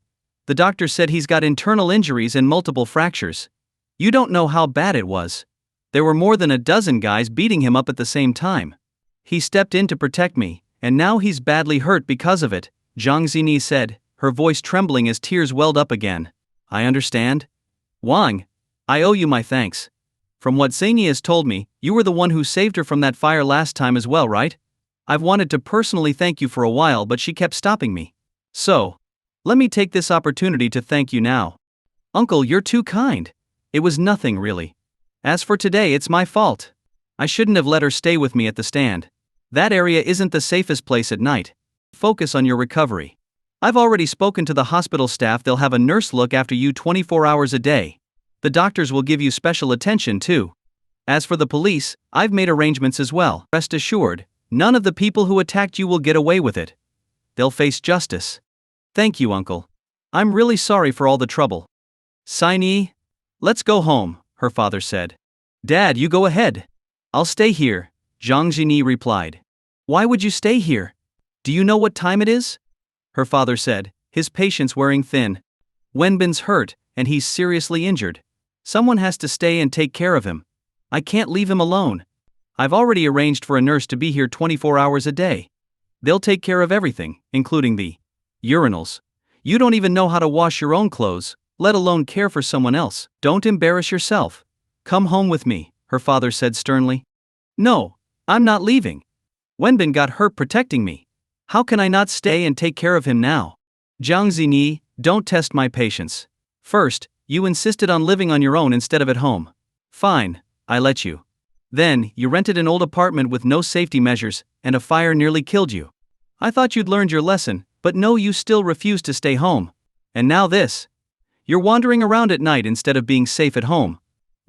the doctor said he's got internal injuries and multiple fractures. You don't know how bad it was. There were more than a dozen guys beating him up at the same time. He stepped in to protect me, and now he's badly hurt because of it, Zhang Zini said, her voice trembling as tears welled up again. I understand. Wang, I owe you my thanks. From what Zini has told me, you were the one who saved her from that fire last time as well, right? I've wanted to personally thank you for a while, but she kept stopping me. So, let me take this opportunity to thank you now. Uncle, you're too kind. It was nothing really. As for today, it's my fault. I shouldn't have let her stay with me at the stand. That area isn't the safest place at night. Focus on your recovery. I've already spoken to the hospital staff. They'll have a nurse look after you 24 hours a day. The doctors will give you special attention too. As for the police, I've made arrangements as well. Rest assured, none of the people who attacked you will get away with it. They'll face justice. Thank you, uncle. I'm really sorry for all the trouble. Zini, let's go home, her father said. Dad, you go ahead. I'll stay here, Zhang Zini replied. Why would you stay here? Do you know what time it is? Her father said, his patience wearing thin. Wenbin's hurt, and he's seriously injured. Someone has to stay and take care of him. I can't leave him alone. I've already arranged for a nurse to be here 24 hours a day. They'll take care of everything, including the urinals. You don't even know how to wash your own clothes, let alone care for someone else. Don't embarrass yourself. Come home with me, her father said sternly. No, I'm not leaving. Wenbin got hurt protecting me. How can I not stay and take care of him now? Jiang Xingyi, don't test my patience. First, you insisted on living on your own instead of at home. Fine, I let you. Then, you rented an old apartment with no safety measures, and a fire nearly killed you. I thought you'd learned your lesson, but no, you still refused to stay home. And now this. You're wandering around at night instead of being safe at home.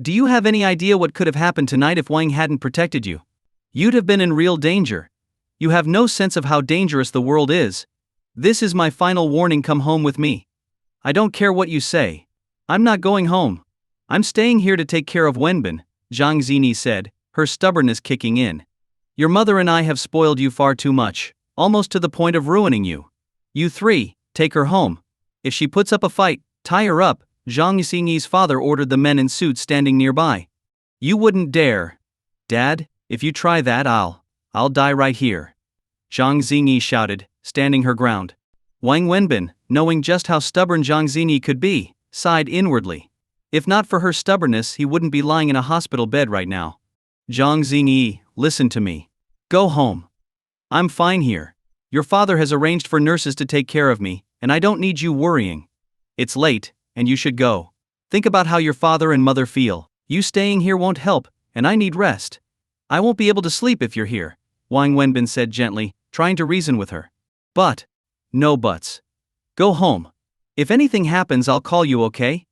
Do you have any idea what could have happened tonight if Wang hadn't protected you? You'd have been in real danger. You have no sense of how dangerous the world is. This is my final warning, come home with me. I don't care what you say. I'm not going home. I'm staying here to take care of Wenbin, Jiang Xingyi said, her stubbornness kicking in. Your mother and I have spoiled you far too much, almost to the point of ruining you. You three, take her home. If she puts up a fight, tie her up, Jiang Xingyi's father ordered the men in suits standing nearby. You wouldn't dare. Dad, if you try that I'll die right here. Jiang Xingyi shouted, standing her ground. Wang Wenbin, knowing just how stubborn Jiang Xingyi could be, sighed inwardly. If not for her stubbornness, he wouldn't be lying in a hospital bed right now. Jiang Xingyi, listen to me. Go home. I'm fine here. Your father has arranged for nurses to take care of me, and I don't need you worrying. It's late, and you should go. Think about how your father and mother feel. You staying here won't help, and I need rest. I won't be able to sleep if you're here, Wang Wenbin said gently, trying to reason with her. But. No buts. Go home. If anything happens, I'll call you, okay?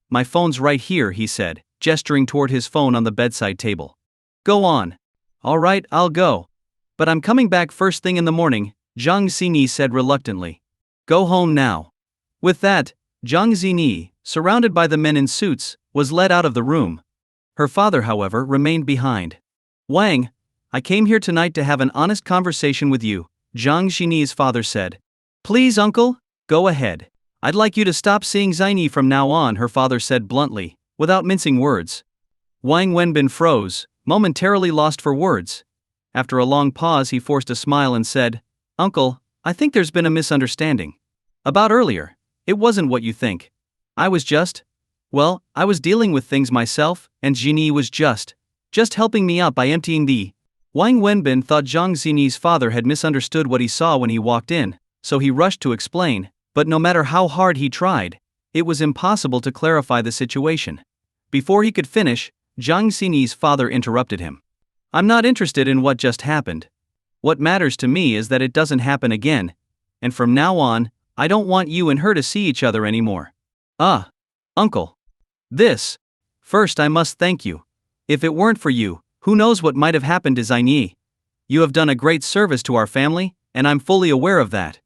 My phone's right here, he said, gesturing toward his phone on the bedside table. Go on. All right, I'll go. But I'm coming back first thing in the morning, Jiang Xingyi said reluctantly. Go home now. With that, Jiang Xingyi, surrounded by the men in suits, was led out of the room. Her father, however, remained behind. Wang, I came here tonight to have an honest conversation with you, Jiang Xingyi's father said. Please, uncle, go ahead. I'd like you to stop seeing Xingyi from now on, her father said bluntly, without mincing words. Wang Wenbin froze, momentarily lost for words. After a long pause, he forced a smile and said, Uncle, I think there's been a misunderstanding. About earlier, it wasn't what you think. I was dealing with things myself, and Xingyi was just helping me out by emptying the. Wang Wenbin thought Jiang Xingyi's father had misunderstood what he saw when he walked in, so he rushed to explain, but no matter how hard he tried, it was impossible to clarify the situation. Before he could finish, Jiang Xingyi's father interrupted him. I'm not interested in what just happened. What matters to me is that it doesn't happen again, and from now on, I don't want you and her to see each other anymore. Uncle. First I must thank you. If it weren't for you, who knows what might have happened to Xingyi. You have done a great service to our family, and I'm fully aware of that.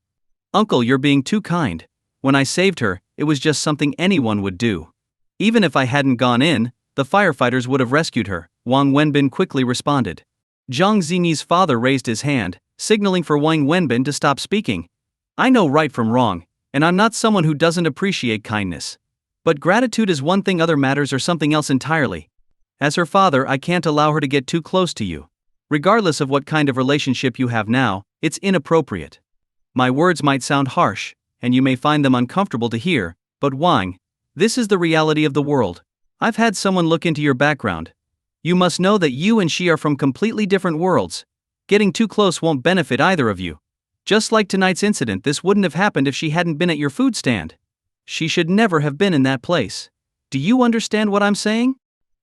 Uncle, you're being too kind. When I saved her, it was just something anyone would do. Even if I hadn't gone in, the firefighters would have rescued her, Wang Wenbin quickly responded. Jiang Xingyi's father raised his hand, signaling for Wang Wenbin to stop speaking. I know right from wrong, and I'm not someone who doesn't appreciate kindness. But gratitude is one thing, other matters are something else entirely. As her father, I can't allow her to get too close to you. Regardless of what kind of relationship you have now, it's inappropriate. My words might sound harsh, and you may find them uncomfortable to hear, but Wang, this is the reality of the world. I've had someone look into your background. You must know that you and she are from completely different worlds. Getting too close won't benefit either of you. Just like tonight's incident, this wouldn't have happened if she hadn't been at your food stand. She should never have been in that place. Do you understand what I'm saying?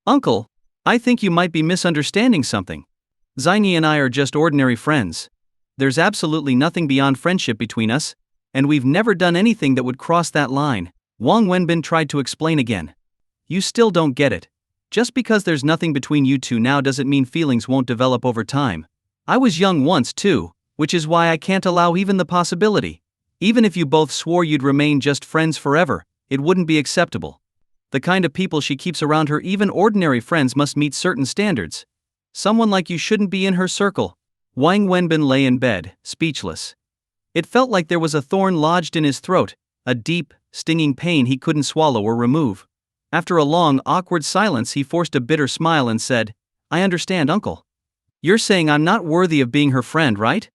Uncle, I think you might be misunderstanding something. Xingyi and I are just ordinary friends. There's absolutely nothing beyond friendship between us, and we've never done anything that would cross that line, Wang Wenbin tried to explain again. You still don't get it. Just because there's nothing between you two now doesn't mean feelings won't develop over time. I was young once too, which is why I can't allow even the possibility. Even if you both swore you'd remain just friends forever, it wouldn't be acceptable. The kind of people she keeps around her, even ordinary friends, must meet certain standards. Someone like you shouldn't be in her circle. Wang Wenbin lay in bed, speechless. It felt like there was a thorn lodged in his throat, a deep, stinging pain he couldn't swallow or remove. After a long, awkward silence, he forced a bitter smile and said, I understand, uncle. You're saying I'm not worthy of being her friend, right?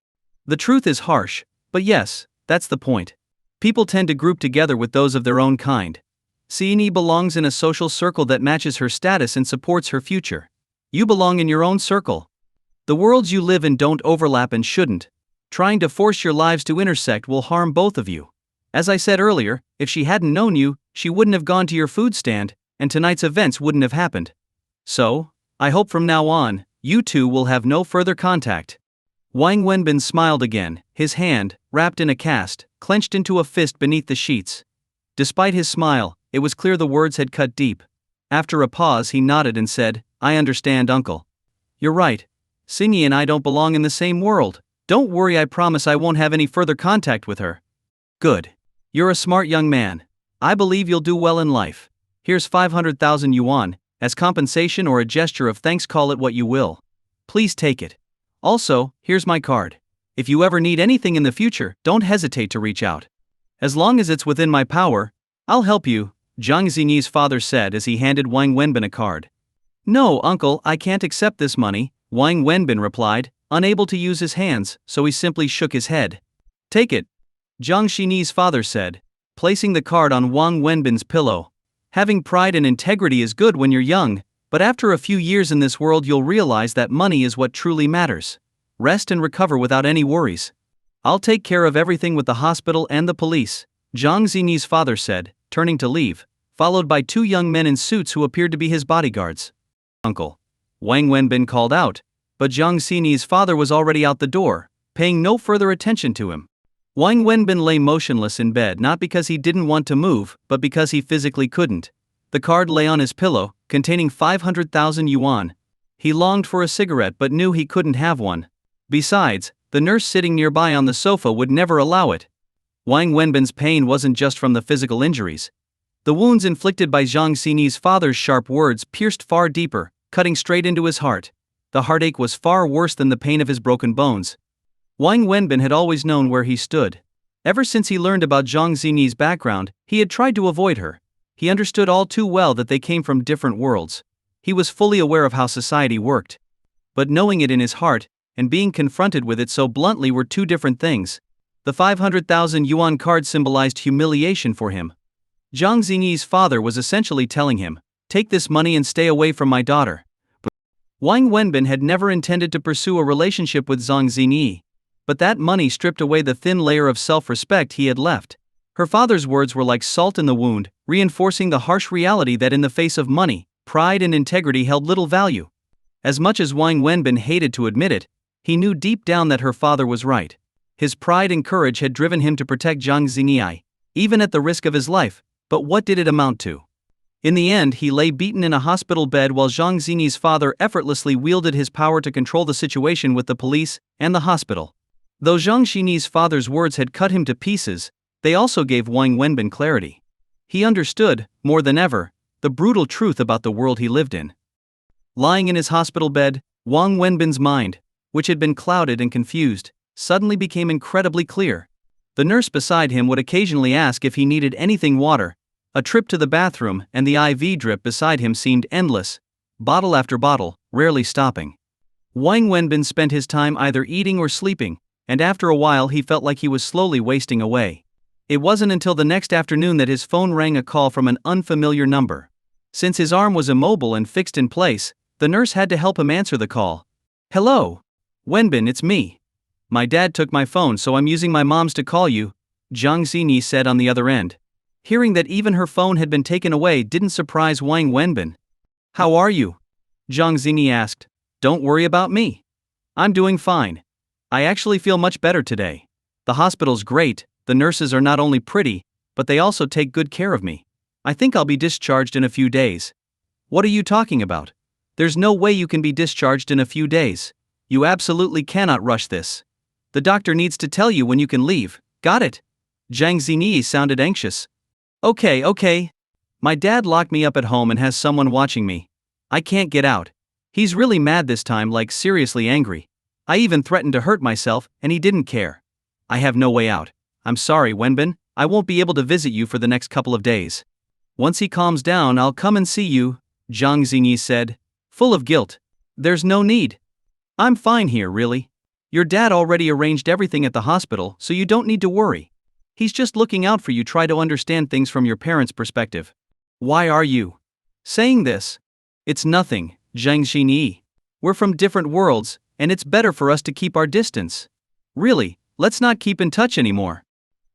The truth is harsh, but yes, that's the point. People tend to group together with those of their own kind. Seini belongs in a social circle that matches her status and supports her future. You belong in your own circle. The worlds you live in don't overlap and shouldn't. Trying to force your lives to intersect will harm both of you. As I said earlier, if she hadn't known you, she wouldn't have gone to your food stand, and tonight's events wouldn't have happened. So, I hope from now on, you two will have no further contact. Wang Wenbin smiled again, his hand, wrapped in a cast, clenched into a fist beneath the sheets. Despite his smile, it was clear the words had cut deep. After a pause, he nodded and said, I understand, uncle. You're right. Sinyi and I don't belong in the same world. Don't worry, I promise I won't have any further contact with her. Good. You're a smart young man. I believe you'll do well in life. Here's 500,000 yuan, as compensation or a gesture of thanks, call it what you will. Please take it. Also, here's my card. If you ever need anything in the future, don't hesitate to reach out. As long as it's within my power, I'll help you, Zhang Xinyi's father said as he handed Wang Wenbin a card. No, uncle, I can't accept this money, Wang Wenbin replied, unable to use his hands, so he simply shook his head. Take it, Zhang Xinyi's father said, placing the card on Wang Wenbin's pillow. Having pride and integrity is good when you're young, but after a few years in this world you'll realize that money is what truly matters. Rest and recover without any worries. I'll take care of everything with the hospital and the police, Zhang Xinyi's father said, turning to leave, followed by two young men in suits who appeared to be his bodyguards. Uncle, Wang Wenbin called out, but Zhang Xinyi's father was already out the door, paying no further attention to him. Wang Wenbin lay motionless in bed, not because he didn't want to move, but because he physically couldn't. The card lay on his pillow, containing 500,000 yuan. He longed for a cigarette but knew he couldn't have one. Besides, the nurse sitting nearby on the sofa would never allow it. Wang Wenbin's pain wasn't just from the physical injuries. The wounds inflicted by Zhang Xinyi's father's sharp words pierced far deeper, cutting straight into his heart. The heartache was far worse than the pain of his broken bones. Wang Wenbin had always known where he stood. Ever since he learned about Zhang Xinyi's background, he had tried to avoid her. He understood all too well that they came from different worlds. He was fully aware of how society worked. But knowing it in his heart, and being confronted with it so bluntly were two different things. The 500,000 yuan card symbolized humiliation for him. Zhang Xinyi's father was essentially telling him, take this money and stay away from my daughter. But Wang Wenbin had never intended to pursue a relationship with Zhang Xinyi. But that money stripped away the thin layer of self-respect he had left. Her father's words were like salt in the wound, reinforcing the harsh reality that in the face of money, pride and integrity held little value. As much as Wang Wenbin hated to admit it, he knew deep down that her father was right. His pride and courage had driven him to protect Zhang Xinyi, even at the risk of his life, but what did it amount to? In the end, he lay beaten in a hospital bed while Zhang Xinyi's father effortlessly wielded his power to control the situation with the police and the hospital. Though Zhang Xinyi's father's words had cut him to pieces, they also gave Wang Wenbin clarity. He understood, more than ever, the brutal truth about the world he lived in. Lying in his hospital bed, Wang Wenbin's mind, which had been clouded and confused, suddenly became incredibly clear. The nurse beside him would occasionally ask if he needed anything water. A trip to the bathroom and the IV drip beside him seemed endless, bottle after bottle, rarely stopping. Wang Wenbin spent his time either eating or sleeping, and after a while he felt like he was slowly wasting away. It wasn't until the next afternoon that his phone rang, a call from an unfamiliar number. Since his arm was immobile and fixed in place, the nurse had to help him answer the call. Hello? Wenbin, it's me. My dad took my phone, so I'm using my mom's to call you, Zhang Xinyi said on the other end. Hearing that even her phone had been taken away didn't surprise Wang Wenbin. How are you? Zhang Xinyi asked. Don't worry about me. I'm doing fine. I actually feel much better today. The hospital's great, the nurses are not only pretty, but they also take good care of me. I think I'll be discharged in a few days. What are you talking about? There's no way you can be discharged in a few days. You absolutely cannot rush this. The doctor needs to tell you when you can leave, got it? Zhang Xinyi sounded anxious. Okay. My dad locked me up at home and has someone watching me. I can't get out. He's really mad this time, like seriously angry. I even threatened to hurt myself, and he didn't care. I have no way out. I'm sorry, Wenbin, I won't be able to visit you for the next couple of days. Once he calms down, I'll come and see you, Zhang Xingyi said, full of guilt. There's no need. I'm fine here, really. Your dad already arranged everything at the hospital, so you don't need to worry. He's just looking out for you. Try to understand things from your parents' perspective. Why are you saying this? It's nothing, Zhang Xingyi. We're from different worlds, and it's better for us to keep our distance. Really, let's not keep in touch anymore.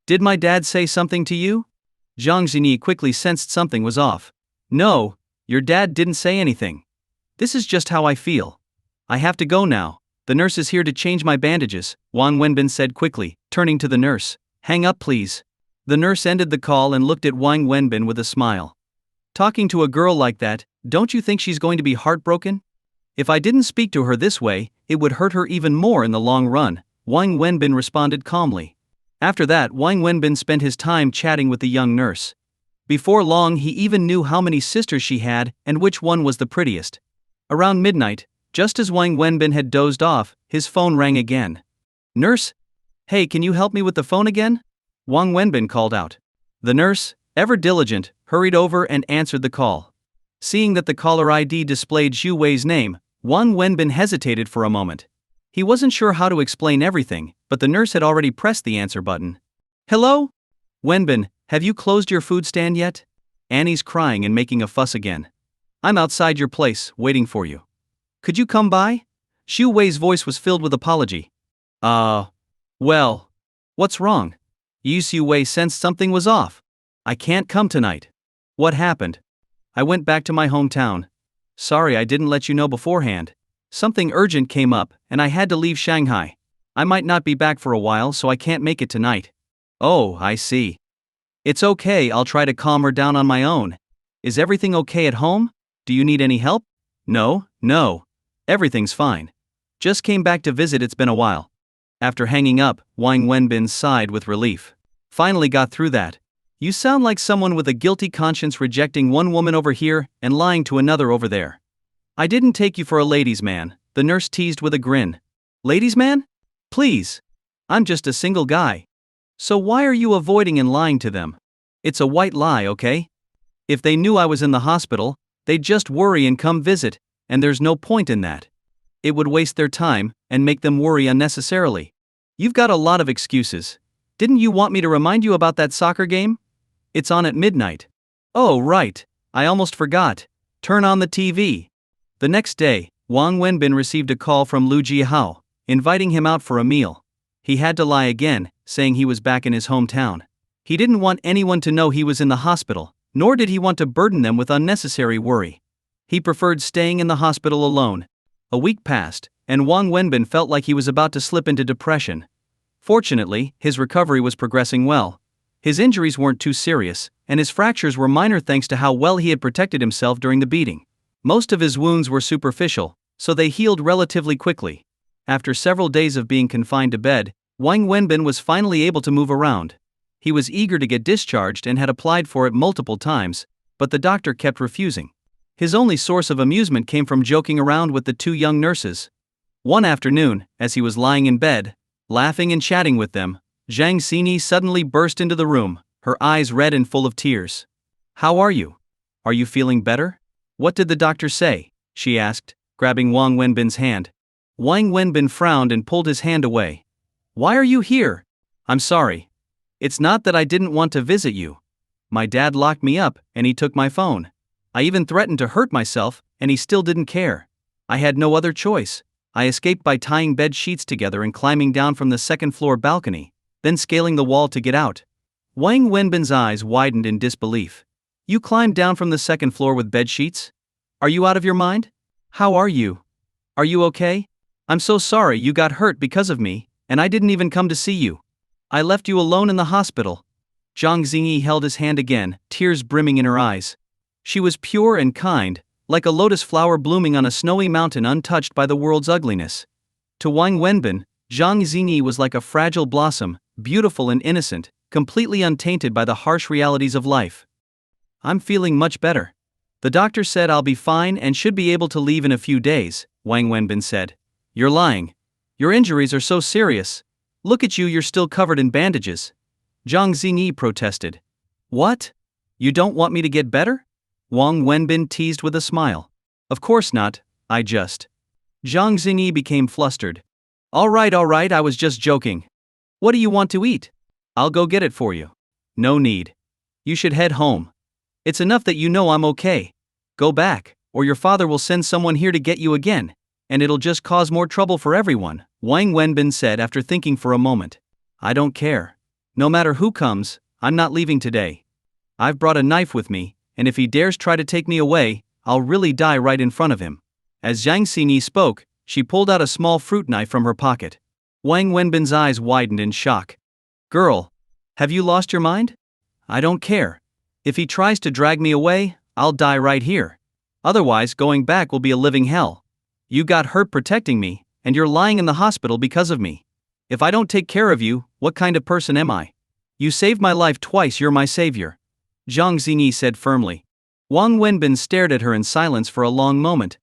Did my dad say something to you? Zhang Xingyi quickly sensed something was off. No, your dad didn't say anything. This is just how I feel. I have to go now. The nurse is here to change my bandages, Wang Wenbin said quickly, turning to the nurse. Hang up, please. The nurse ended the call and looked at Wang Wenbin with a smile. Talking to a girl like that, don't you think she's going to be heartbroken? If I didn't speak to her this way, it would hurt her even more in the long run, Wang Wenbin responded calmly. After that, Wang Wenbin spent his time chatting with the young nurse. Before long, he even knew how many sisters she had and which one was the prettiest. Around midnight, just as Wang Wenbin had dozed off, his phone rang again. Nurse? Hey, can you help me with the phone again? Wang Wenbin called out. The nurse, ever diligent, hurried over and answered the call. Seeing that the caller ID displayed Xu Wei's name, Wang Wenbin hesitated for a moment. He wasn't sure how to explain everything, but the nurse had already pressed the answer button. Hello? Wenbin, have you closed your food stand yet? Annie's crying and making a fuss again. I'm outside your place, waiting for you. Could you come by? Xu Wei's voice was filled with apology. Well, what's wrong? Xu Wei sensed something was off. I can't come tonight. What happened? I went back to my hometown. Sorry I didn't let you know beforehand. Something urgent came up, and I had to leave Shanghai. I might not be back for a while, so I can't make it tonight. Oh, I see. It's okay, I'll try to calm her down on my own. Is everything okay at home? Do you need any help? No. Everything's fine. Just came back to visit, it's been a while. After hanging up, Wang Wenbin sighed with relief. Finally got through that. You sound like someone with a guilty conscience, rejecting one woman over here and lying to another over there. I didn't take you for a ladies' man, the nurse teased with a grin. Ladies' man? Please. I'm just a single guy. So why are you avoiding and lying to them? It's a white lie, okay? If they knew I was in the hospital, they'd just worry and come visit, and there's no point in that. It would waste their time and make them worry unnecessarily. You've got a lot of excuses. Didn't you want me to remind you about that soccer game? It's on at midnight. Oh, right. I almost forgot. Turn on the TV. The next day, Wang Wenbin received a call from Lu Jihao, inviting him out for a meal. He had to lie again, saying he was back in his hometown. He didn't want anyone to know he was in the hospital, nor did he want to burden them with unnecessary worry. He preferred staying in the hospital alone. A week passed, and Wang Wenbin felt like he was about to slip into depression. Fortunately, his recovery was progressing well. His injuries weren't too serious, and his fractures were minor thanks to how well he had protected himself during the beating. Most of his wounds were superficial, so they healed relatively quickly. After several days of being confined to bed, Wang Wenbin was finally able to move around. He was eager to get discharged and had applied for it multiple times, but the doctor kept refusing. His only source of amusement came from joking around with the two young nurses. One afternoon, as he was lying in bed, laughing and chatting with them, Zhang Xingyi suddenly burst into the room, her eyes red and full of tears. How are you? Are you feeling better? What did the doctor say? She asked, grabbing Wang Wenbin's hand. Wang Wenbin frowned and pulled his hand away. Why are you here? I'm sorry. It's not that I didn't want to visit you. My dad locked me up and he took my phone. I even threatened to hurt myself and he still didn't care. I had no other choice. I escaped by tying bed sheets together and climbing down from the second-floor balcony, then scaling the wall to get out. Wang Wenbin's eyes widened in disbelief. You climbed down from the second floor with bed sheets? Are you out of your mind? How are you? Are you okay? I'm so sorry you got hurt because of me, and I didn't even come to see you. I left you alone in the hospital. Zhang Xingyi held his hand again, tears brimming in her eyes. She was pure and kind, like a lotus flower blooming on a snowy mountain untouched by the world's ugliness. To Wang Wenbin, Zhang Xingyi was like a fragile blossom, beautiful and innocent, completely untainted by the harsh realities of life. I'm feeling much better. The doctor said I'll be fine and should be able to leave in a few days, Wang Wenbin said. You're lying. Your injuries are so serious. Look at you, you're still covered in bandages. Zhang Xingyi protested. What? You don't want me to get better? Wang Wenbin teased with a smile. Of course not, I just. Zhang Xingyi became flustered. Alright, I was just joking. What do you want to eat? I'll go get it for you. No need. You should head home. It's enough that you know I'm okay. Go back, or your father will send someone here to get you again, and it'll just cause more trouble for everyone, Wang Wenbin said after thinking for a moment. I don't care. No matter who comes, I'm not leaving today. I've brought a knife with me, and if he dares try to take me away, I'll really die right in front of him. As Zhang Xingyi spoke, she pulled out a small fruit knife from her pocket. Wang Wenbin's eyes widened in shock. Girl, have you lost your mind? I don't care. If he tries to drag me away, I'll die right here. Otherwise, going back will be a living hell. You got hurt protecting me, and you're lying in the hospital because of me. If I don't take care of you, what kind of person am I? You saved my life twice, you're my savior. Zhang Xingyi said firmly. Wang Wenbin stared at her in silence for a long moment.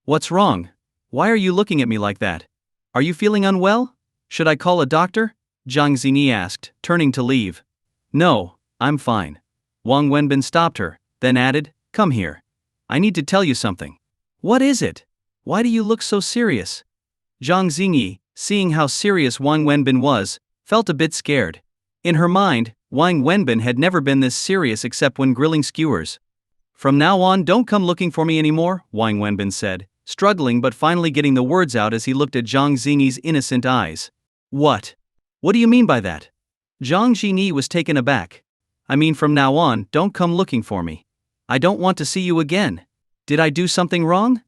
What's wrong? Why are you looking at me like that? Are you feeling unwell? Should I call a doctor? Zhang Xingyi asked, turning to leave. No, I'm fine. Wang Wenbin stopped her, then added, Come here. I need to tell you something. What is it? Why do you look so serious? Zhang Xingyi, seeing how serious Wang Wenbin was, felt a bit scared. In her mind, Wang Wenbin had never been this serious except when grilling skewers. From now on, don't come looking for me anymore, Wang Wenbin said, struggling but finally getting the words out as he looked at Zhang Xingyi's innocent eyes. What? What do you mean by that? Zhang Xingyi was taken aback. I mean, from now on, don't come looking for me. I don't want to see you again. Did I do something wrong?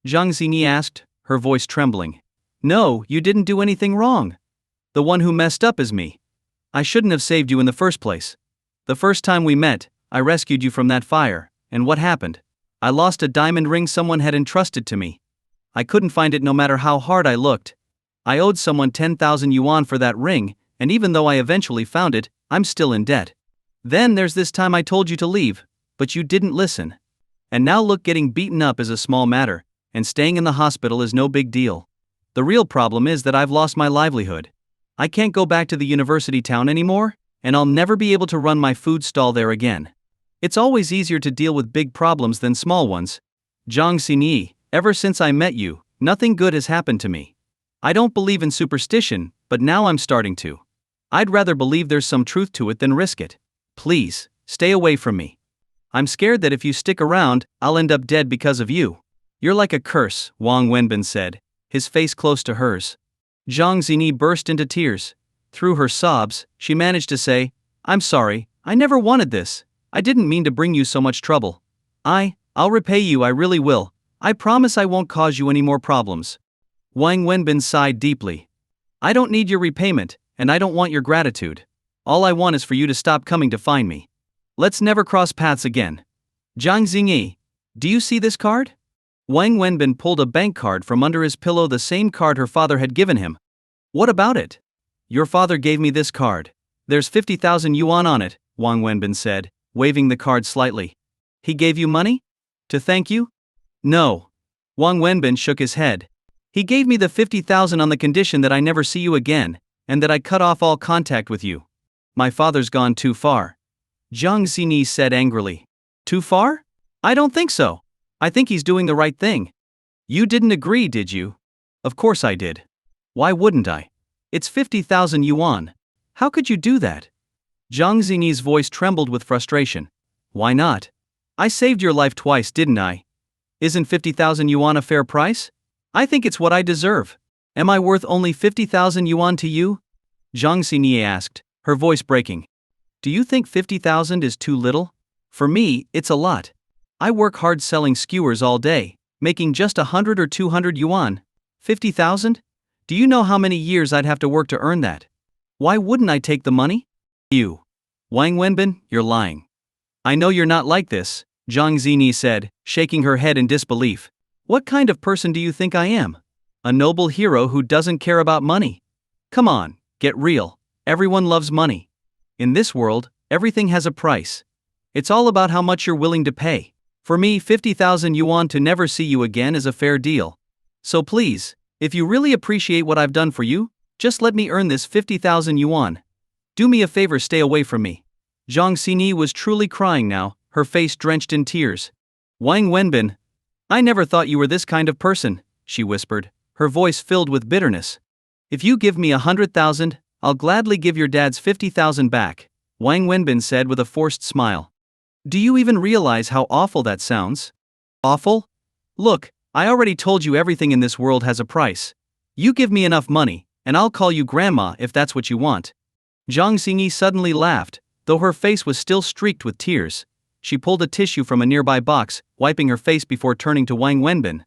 Zhang Xingyi asked, her voice trembling. No, you didn't do anything wrong. The one who messed up is me. I shouldn't have saved you in the first place. The first time we met, I rescued you from that fire, and what happened? I lost a diamond ring someone had entrusted to me. I couldn't find it no matter how hard I looked. I owed someone 10,000 yuan for that ring, and even though I eventually found it, I'm still in debt. Then there's this time I told you to leave, but you didn't listen. And now look, getting beaten up is a small matter, and staying in the hospital is no big deal. The real problem is that I've lost my livelihood. I can't go back to the university town anymore, and I'll never be able to run my food stall there again. It's always easier to deal with big problems than small ones. Zhang Xingyi, ever since I met you, nothing good has happened to me. I don't believe in superstition, but now I'm starting to. I'd rather believe there's some truth to it than risk it. Please, stay away from me. I'm scared that if you stick around, I'll end up dead because of you. You're like a curse, Wang Wenbin said, his face close to hers. Zhang Xingyi burst into tears. Through her sobs, she managed to say, I'm sorry, I never wanted this. I didn't mean to bring you so much trouble. I'll repay you, I really will. I promise I won't cause you any more problems. Wang Wenbin sighed deeply. I don't need your repayment, and I don't want your gratitude. All I want is for you to stop coming to find me. Let's never cross paths again. Zhang Xingyi, do you see this card? Wang Wenbin pulled a bank card from under his pillow, the same card her father had given him. What about it? Your father gave me this card. There's 50,000 yuan on it, Wang Wenbin said, waving the card slightly. He gave you money? To thank you? No. Wang Wenbin shook his head. He gave me the 50,000 on the condition that I never see you again, and that I cut off all contact with you. My father's gone too far. Zhang Xingyi said angrily. Too far? I don't think so. I think he's doing the right thing. You didn't agree, did you? Of course I did. Why wouldn't I? It's 50,000 yuan. How could you do that? Zhang Xingyi's voice trembled with frustration. Why not? I saved your life twice, didn't I? Isn't 50,000 yuan a fair price? I think it's what I deserve. Am I worth only 50,000 yuan to you? Zhang Xingyi asked, her voice breaking. Do you think 50,000 is too little? For me, it's a lot. I work hard selling skewers all day, making just 100 or 200 yuan. 50,000? Do you know how many years I'd have to work to earn that? Why wouldn't I take the money? You. Wang Wenbin, you're lying. I know you're not like this, Zhang Xingyi said, shaking her head in disbelief. What kind of person do you think I am? A noble hero who doesn't care about money? Come on, get real. Everyone loves money. In this world, everything has a price. It's all about how much you're willing to pay. For me, 50,000 yuan to never see you again is a fair deal. So please, if you really appreciate what I've done for you, just let me earn this 50,000 yuan. Do me a favor, stay away from me. Zhang Xini was truly crying now, her face drenched in tears. Wang Wenbin, I never thought you were this kind of person, she whispered, her voice filled with bitterness. If you give me 100,000, I'll gladly give your dad's 50,000 back, Wang Wenbin said with a forced smile. Do you even realize how awful that sounds? Awful? Look, I already told you everything in this world has a price. You give me enough money, and I'll call you grandma if that's what you want. Zhang Xingyi suddenly laughed, though her face was still streaked with tears. She pulled a tissue from a nearby box, wiping her face before turning to Wang Wenbin.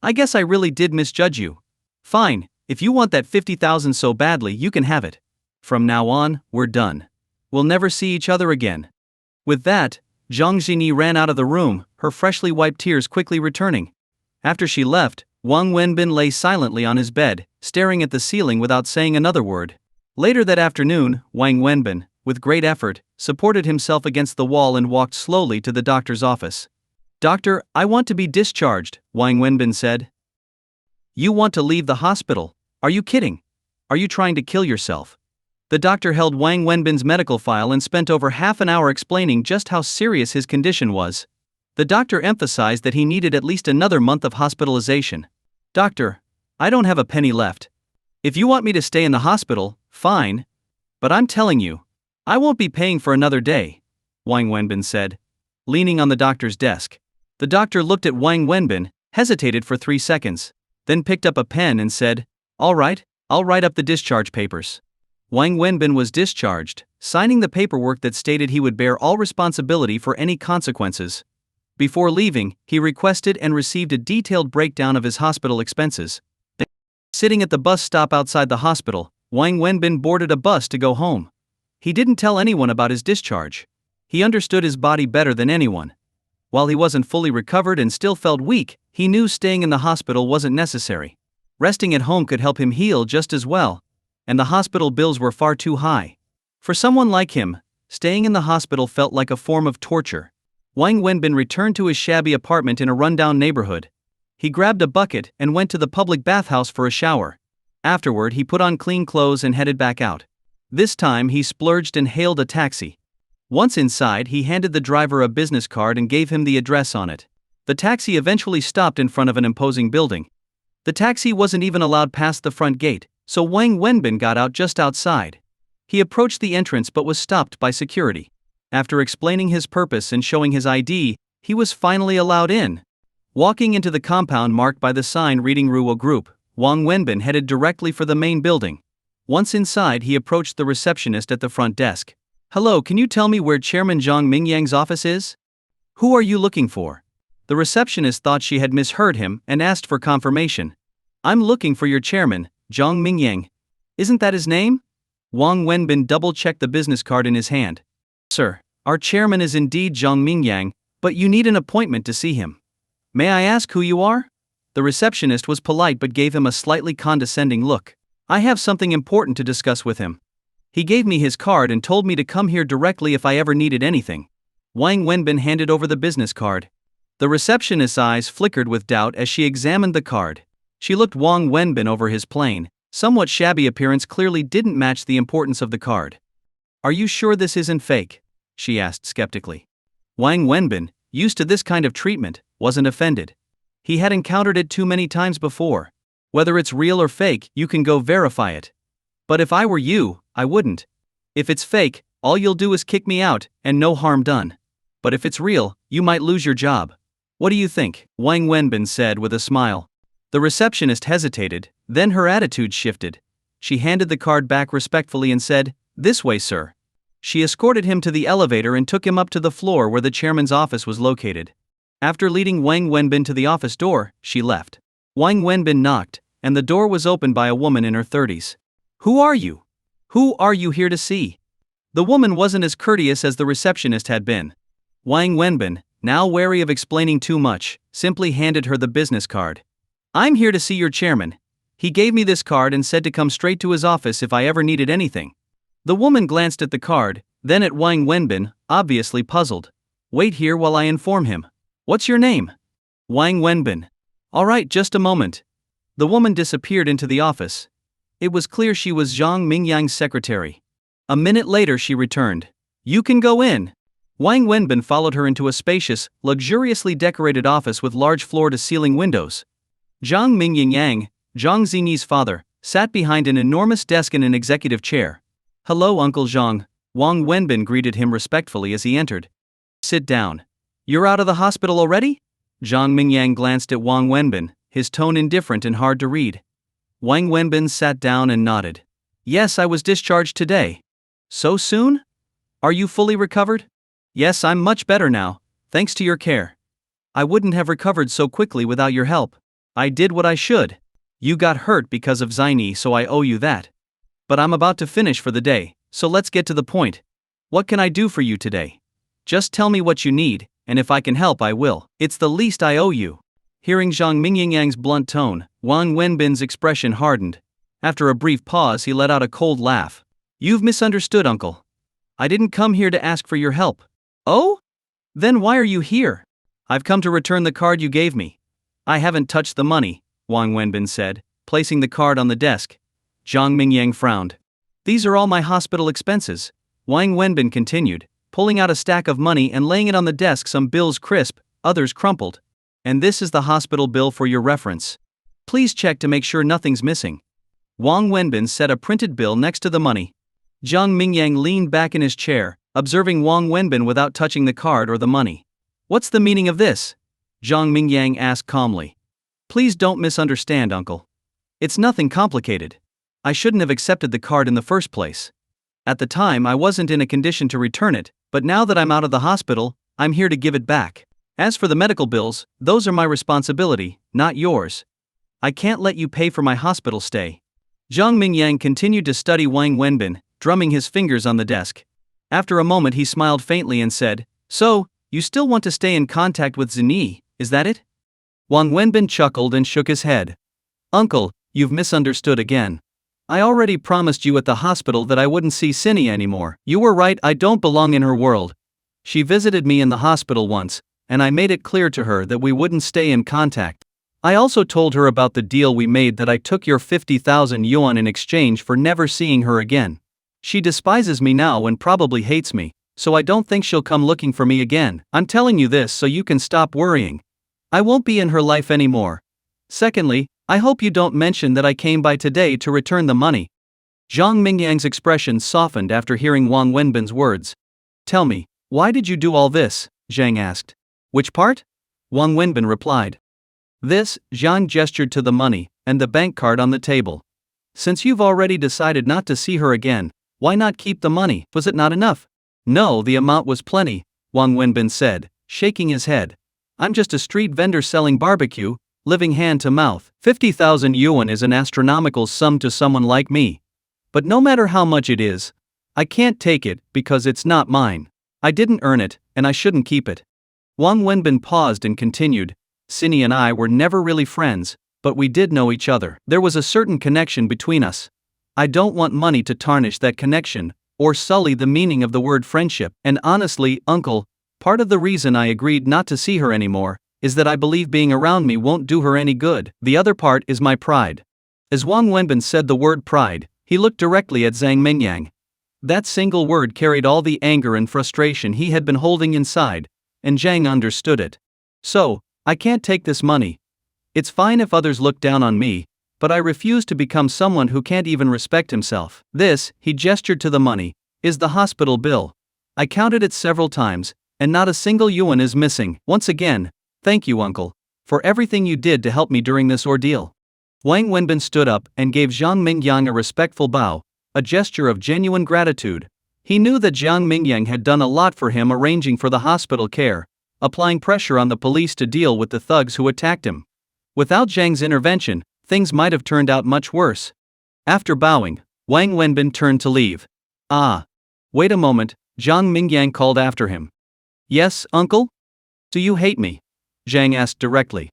I guess I really did misjudge you. Fine, if you want that 50,000 so badly, you can have it. From now on, we're done. We'll never see each other again. With that, Zhang Xingyi ran out of the room, her freshly wiped tears quickly returning. After she left, Wang Wenbin lay silently on his bed, staring at the ceiling without saying another word. Later that afternoon, Wang Wenbin, with great effort, supported himself against the wall and walked slowly to the doctor's office. Doctor, I want to be discharged, Wang Wenbin said. You want to leave the hospital? Are you kidding? Are you trying to kill yourself? The doctor held Wang Wenbin's medical file and spent over half an hour explaining just how serious his condition was. The doctor emphasized that he needed at least another month of hospitalization. Doctor, I don't have a penny left. If you want me to stay in the hospital, fine. But I'm telling you, I won't be paying for another day, Wang Wenbin said, leaning on the doctor's desk. The doctor looked at Wang Wenbin, hesitated for 3 seconds, then picked up a pen and said, All right, I'll write up the discharge papers. Wang Wenbin was discharged, signing the paperwork that stated he would bear all responsibility for any consequences. Before leaving, he requested and received a detailed breakdown of his hospital expenses. Sitting at the bus stop outside the hospital, Wang Wenbin boarded a bus to go home. He didn't tell anyone about his discharge. He understood his body better than anyone. While he wasn't fully recovered and still felt weak, he knew staying in the hospital wasn't necessary. Resting at home could help him heal just as well, and the hospital bills were far too high. For someone like him, staying in the hospital felt like a form of torture. Wang Wenbin returned to his shabby apartment in a rundown neighborhood. He grabbed a bucket and went to the public bathhouse for a shower. Afterward, he put on clean clothes and headed back out. This time, he splurged and hailed a taxi. Once inside, he handed the driver a business card and gave him the address on it. The taxi eventually stopped in front of an imposing building. The taxi wasn't even allowed past the front gate, so Wang Wenbin got out just outside. He approached the entrance but was stopped by security. After explaining his purpose and showing his ID, he was finally allowed in. Walking into the compound marked by the sign reading Ruo Group, Wang Wenbin headed directly for the main building. Once inside, he approached the receptionist at the front desk. Hello, can you tell me where Chairman Zhang Mingyang's office is? Who are you looking for? The receptionist thought she had misheard him and asked for confirmation. I'm looking for your chairman, Zhang Mingyang. Isn't that his name? Wang Wenbin double-checked the business card in his hand. Sir, our chairman is indeed Zhang Mingyang, but you need an appointment to see him. May I ask who you are? The receptionist was polite but gave him a slightly condescending look. I have something important to discuss with him. He gave me his card and told me to come here directly if I ever needed anything. Wang Wenbin handed over the business card. The receptionist's eyes flickered with doubt as she examined the card. She looked Wang Wenbin over his plain, somewhat shabby appearance clearly didn't match the importance of the card. Are you sure this isn't fake? She asked skeptically. Wang Wenbin, used to this kind of treatment, wasn't offended. He had encountered it too many times before. Whether it's real or fake, you can go verify it. But if I were you, I wouldn't. If it's fake, all you'll do is kick me out, and no harm done. But if it's real, you might lose your job. What do you think? Wang Wenbin said with a smile. The receptionist hesitated, then her attitude shifted. She handed the card back respectfully and said, This way, sir. She escorted him to the elevator and took him up to the floor where the chairman's office was located. After leading Wang Wenbin to the office door, she left. Wang Wenbin knocked, and the door was opened by a woman in her 30s. Who are you? Who are you here to see? The woman wasn't as courteous as the receptionist had been. Wang Wenbin, now wary of explaining too much, simply handed her the business card. I'm here to see your chairman. He gave me this card and said to come straight to his office if I ever needed anything. The woman glanced at the card, then at Wang Wenbin, obviously puzzled. Wait here while I inform him. What's your name? Wang Wenbin. All right, just a moment. The woman disappeared into the office. It was clear she was Zhang Mingyang's secretary. A minute later she returned. You can go in. Wang Wenbin followed her into a spacious, luxuriously decorated office with large floor-to-ceiling windows. Zhang Mingyang, Zhang Zini's father, sat behind an enormous desk in an executive chair. Hello, Uncle Zhang, Wang Wenbin greeted him respectfully as he entered. Sit down. You're out of the hospital already? Zhang Mingyang glanced at Wang Wenbin, his tone indifferent and hard to read. Wang Wenbin sat down and nodded. Yes, I was discharged today. So soon? Are you fully recovered? Yes, I'm much better now, thanks to your care. I wouldn't have recovered so quickly without your help. I did what I should. You got hurt because of Zini, so I owe you that. But I'm about to finish for the day, so let's get to the point. What can I do for you today? Just tell me what you need, and if I can help I will. It's the least I owe you. Hearing Zhang Mingyang's blunt tone, Wang Wenbin's expression hardened. After a brief pause he let out a cold laugh. You've misunderstood, uncle. I didn't come here to ask for your help. Oh? Then why are you here? I've come to return the card you gave me. I haven't touched the money, Wang Wenbin said, placing the card on the desk. Zhang Mingyang frowned. These are all my hospital expenses, Wang Wenbin continued, pulling out a stack of money and laying it on the desk, some bills crisp, others crumpled. And this is the hospital bill for your reference. Please check to make sure nothing's missing. Wang Wenbin set a printed bill next to the money. Zhang Mingyang leaned back in his chair, observing Wang Wenbin without touching the card or the money. What's the meaning of this? Zhang Mingyang asked calmly. Please don't misunderstand, uncle. It's nothing complicated. I shouldn't have accepted the card in the first place. At the time I wasn't in a condition to return it, but now that I'm out of the hospital, I'm here to give it back. As for the medical bills, those are my responsibility, not yours. I can't let you pay for my hospital stay. Zhang Mingyang continued to study Wang Wenbin, drumming his fingers on the desk. After a moment he smiled faintly and said, So, you still want to stay in contact with Zini, is that it? Wang Wenbin chuckled and shook his head. Uncle, you've misunderstood again. I already promised you at the hospital that I wouldn't see Zini anymore. You were right, I don't belong in her world. She visited me in the hospital once, and I made it clear to her that we wouldn't stay in contact. I also told her about the deal we made, that I took your 50,000 yuan in exchange for never seeing her again. She despises me now and probably hates me, so I don't think she'll come looking for me again. I'm telling you this so you can stop worrying. I won't be in her life anymore. Secondly, I hope you don't mention that I came by today to return the money. Zhang Mingyang's expression softened after hearing Wang Wenbin's words. Tell me, why did you do all this? Zhang asked. Which part? Wang Wenbin replied. This, Zhang gestured to the money and the bank card on the table. Since you've already decided not to see her again, why not keep the money? Was it not enough? No, the amount was plenty, Wang Wenbin said, shaking his head. I'm just a street vendor selling barbecue, living hand to mouth. 50,000 yuan is an astronomical sum to someone like me. But no matter how much it is, I can't take it because it's not mine. I didn't earn it, and I shouldn't keep it. Wang Wenbin paused and continued. Zini and I were never really friends, but we did know each other. There was a certain connection between us. I don't want money to tarnish that connection, or sully the meaning of the word friendship. And honestly, uncle, part of the reason I agreed not to see her anymore is that I believe being around me won't do her any good. The other part is my pride. As Wang Wenbin said the word pride, he looked directly at Zhang Mingyang. That single word carried all the anger and frustration he had been holding inside, and Zhang understood it. So, I can't take this money. It's fine if others look down on me, but I refuse to become someone who can't even respect himself. This, he gestured to the money, is the hospital bill. I counted it several times, and not a single yuan is missing. Once again, thank you, uncle, for everything you did to help me during this ordeal. Wang Wenbin stood up and gave Zhang Mingyang a respectful bow, a gesture of genuine gratitude. He knew that Zhang Mingyang had done a lot for him, arranging for the hospital care, applying pressure on the police to deal with the thugs who attacked him. Without Zhang's intervention, things might have turned out much worse. After bowing, Wang Wenbin turned to leave. Wait a moment, Zhang Mingyang called after him. Yes, uncle? Do you hate me? Zhang asked directly.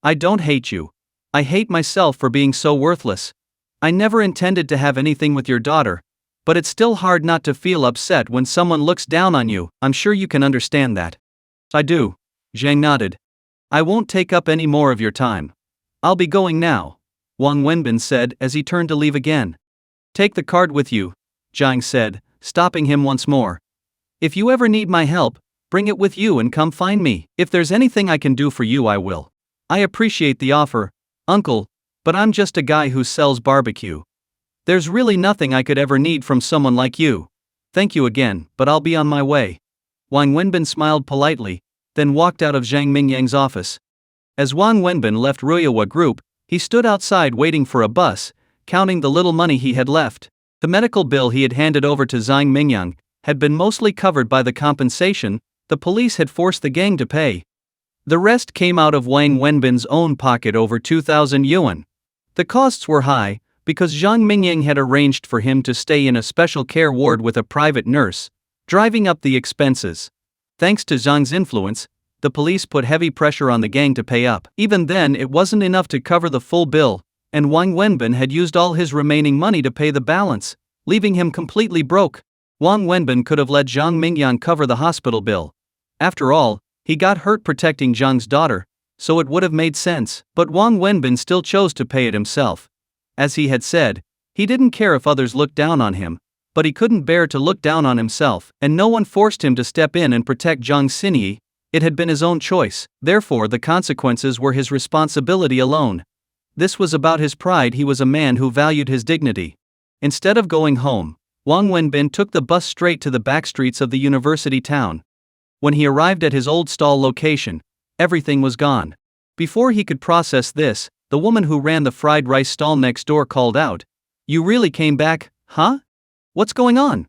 I don't hate you. I hate myself for being so worthless. I never intended to have anything with your daughter, but it's still hard not to feel upset when someone looks down on you. I'm sure you can understand that. I do. Zhang nodded. I won't take up any more of your time. I'll be going now, Wang Wenbin said as he turned to leave again. Take the card with you, Zhang said, stopping him once more. If you ever need my help, bring it with you and come find me. If there's anything I can do for you, I will. I appreciate the offer, uncle, but I'm just a guy who sells barbecue. There's really nothing I could ever need from someone like you. Thank you again, but I'll be on my way. Wang Wenbin smiled politely, then walked out of Zhang Mingyang's office. As Wang Wenbin left Ruyawa Group, he stood outside waiting for a bus, counting the little money he had left. The medical bill he had handed over to Zhang Mingyang had been mostly covered by the compensation the police had forced the gang to pay. The rest came out of Wang Wenbin's own pocket, over 2,000 yuan. The costs were high, because Zhang Mingyang had arranged for him to stay in a special care ward with a private nurse, driving up the expenses. Thanks to Zhang's influence, the police put heavy pressure on the gang to pay up. Even then, it wasn't enough to cover the full bill, and Wang Wenbin had used all his remaining money to pay the balance, leaving him completely broke. Wang Wenbin could have let Zhang Mingyang cover the hospital bill. After all, he got hurt protecting Zhang's daughter, so it would have made sense, but Wang Wenbin still chose to pay it himself. As he had said, he didn't care if others looked down on him, but he couldn't bear to look down on himself, and no one forced him to step in and protect Zhang Xinyi. It had been his own choice, therefore the consequences were his responsibility alone. This was about his pride. He was a man who valued his dignity. Instead of going home, Wang Wenbin took the bus straight to the back streets of the university town. When he arrived at his old stall location, everything was gone. Before he could process this, the woman who ran the fried rice stall next door called out, "You really came back, huh? What's going on?"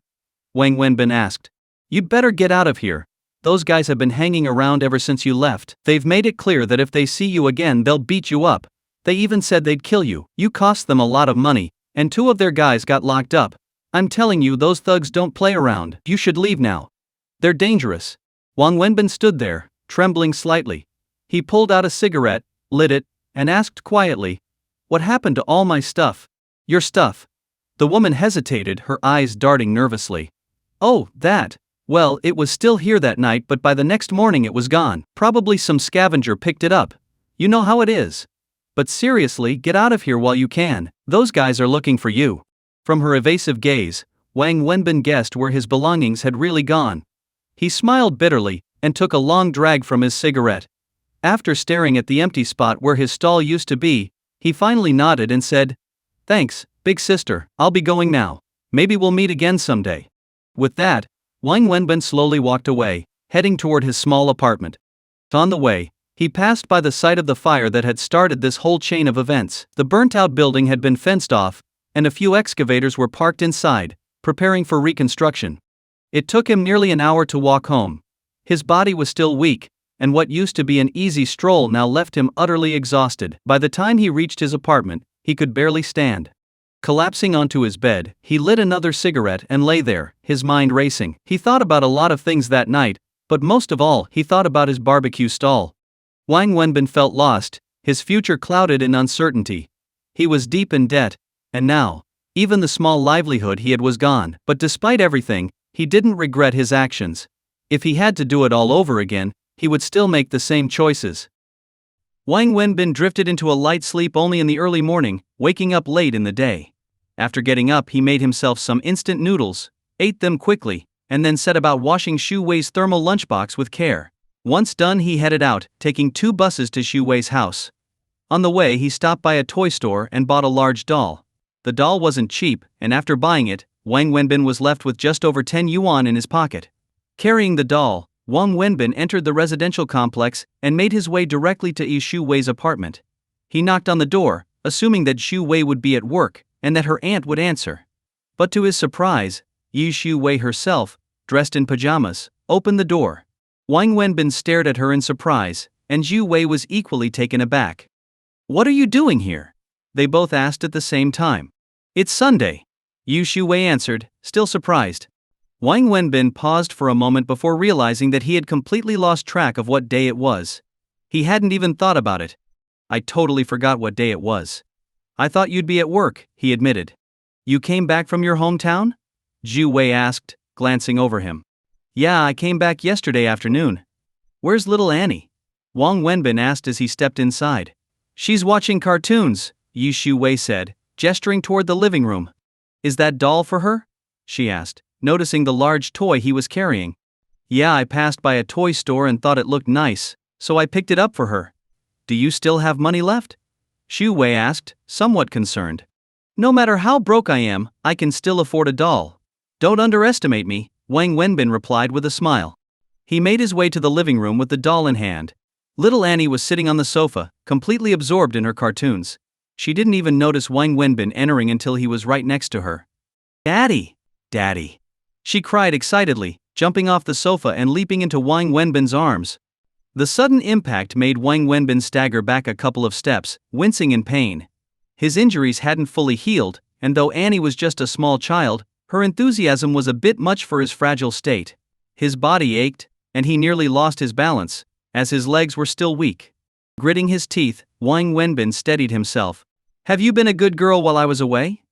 Wang Wenbin asked. "You'd better get out of here. Those guys have been hanging around ever since you left. They've made it clear that if they see you again, they'll beat you up. They even said they'd kill you. You cost them a lot of money, and 2 of their guys got locked up. I'm telling you, those thugs don't play around. You should leave now. They're dangerous." Wang Wenbin stood there, trembling slightly. He pulled out a cigarette, lit it, and asked quietly, "What happened to all my stuff?" "Your stuff?" The woman hesitated, her eyes darting nervously. "Oh, that. Well, it was still here that night, but by the next morning it was gone. Probably some scavenger picked it up. You know how it is. But seriously, get out of here while you can. Those guys are looking for you." From her evasive gaze, Wang Wenbin guessed where his belongings had really gone. He smiled bitterly, and took a long drag from his cigarette. After staring at the empty spot where his stall used to be, he finally nodded and said, "Thanks, big sister, I'll be going now. Maybe we'll meet again someday." With that, Wang Wenbin slowly walked away, heading toward his small apartment. On the way, he passed by the site of the fire that had started this whole chain of events. The burnt-out building had been fenced off, and a few excavators were parked inside, preparing for reconstruction. It took him nearly an hour to walk home. His body was still weak, and what used to be an easy stroll now left him utterly exhausted. By the time he reached his apartment, he could barely stand. Collapsing onto his bed, he lit another cigarette and lay there, his mind racing. He thought about a lot of things that night, but most of all, he thought about his barbecue stall. Wang Wenbin felt lost, his future clouded in uncertainty. He was deep in debt, and now, even the small livelihood he had was gone. But despite everything, he didn't regret his actions. If he had to do it all over again, he would still make the same choices. Wang Wenbin drifted into a light sleep only in the early morning, waking up late in the day. After getting up, he made himself some instant noodles, ate them quickly, and then set about washing Xu Wei's thermal lunchbox with care. Once done, he headed out, taking 2 buses to Xu Wei's house. On the way, he stopped by a toy store and bought a large doll. The doll wasn't cheap, and after buying it, Wang Wenbin was left with just over 10 yuan in his pocket. Carrying the doll, Wang Wenbin entered the residential complex and made his way directly to Xu Wei's apartment. He knocked on the door, assuming that Xu Wei would be at work and that her aunt would answer. But to his surprise, Xu Wei herself, dressed in pajamas, opened the door. Wang Wenbin stared at her in surprise, and Xu Wei was equally taken aback. "What are you doing here?" they both asked at the same time. "It's Sunday," Xu Wei answered, still surprised. Wang Wenbin paused for a moment before realizing that he had completely lost track of what day it was. He hadn't even thought about it. "I totally forgot what day it was. I thought you'd be at work," he admitted. "You came back from your hometown?" Xu Wei asked, glancing over him. "Yeah, I came back yesterday afternoon." "Where's little Annie?" Wang Wenbin asked as he stepped inside. "She's watching cartoons," Xu Wei said, gesturing toward the living room. "Is that doll for her?" she asked, noticing the large toy he was carrying. Yeah, I passed by a toy store and thought it looked nice, so I picked it up for her. Do you still have money left? Xu Wei asked, somewhat concerned. No matter how broke I am, I can still afford a doll. Don't underestimate me, Wang Wenbin replied with a smile. He made his way to the living room with the doll in hand. Little Annie was sitting on the sofa, completely absorbed in her cartoons. She didn't even notice Wang Wenbin entering until he was right next to her. Daddy! Daddy! She cried excitedly, jumping off the sofa and leaping into Wang Wenbin's arms. The sudden impact made Wang Wenbin stagger back a couple of steps, wincing in pain. His injuries hadn't fully healed, and though Annie was just a small child, her enthusiasm was a bit much for his fragile state. His body ached, and he nearly lost his balance, as his legs were still weak. Gritting his teeth, Wang Wenbin steadied himself. Have you been a good girl while I was away?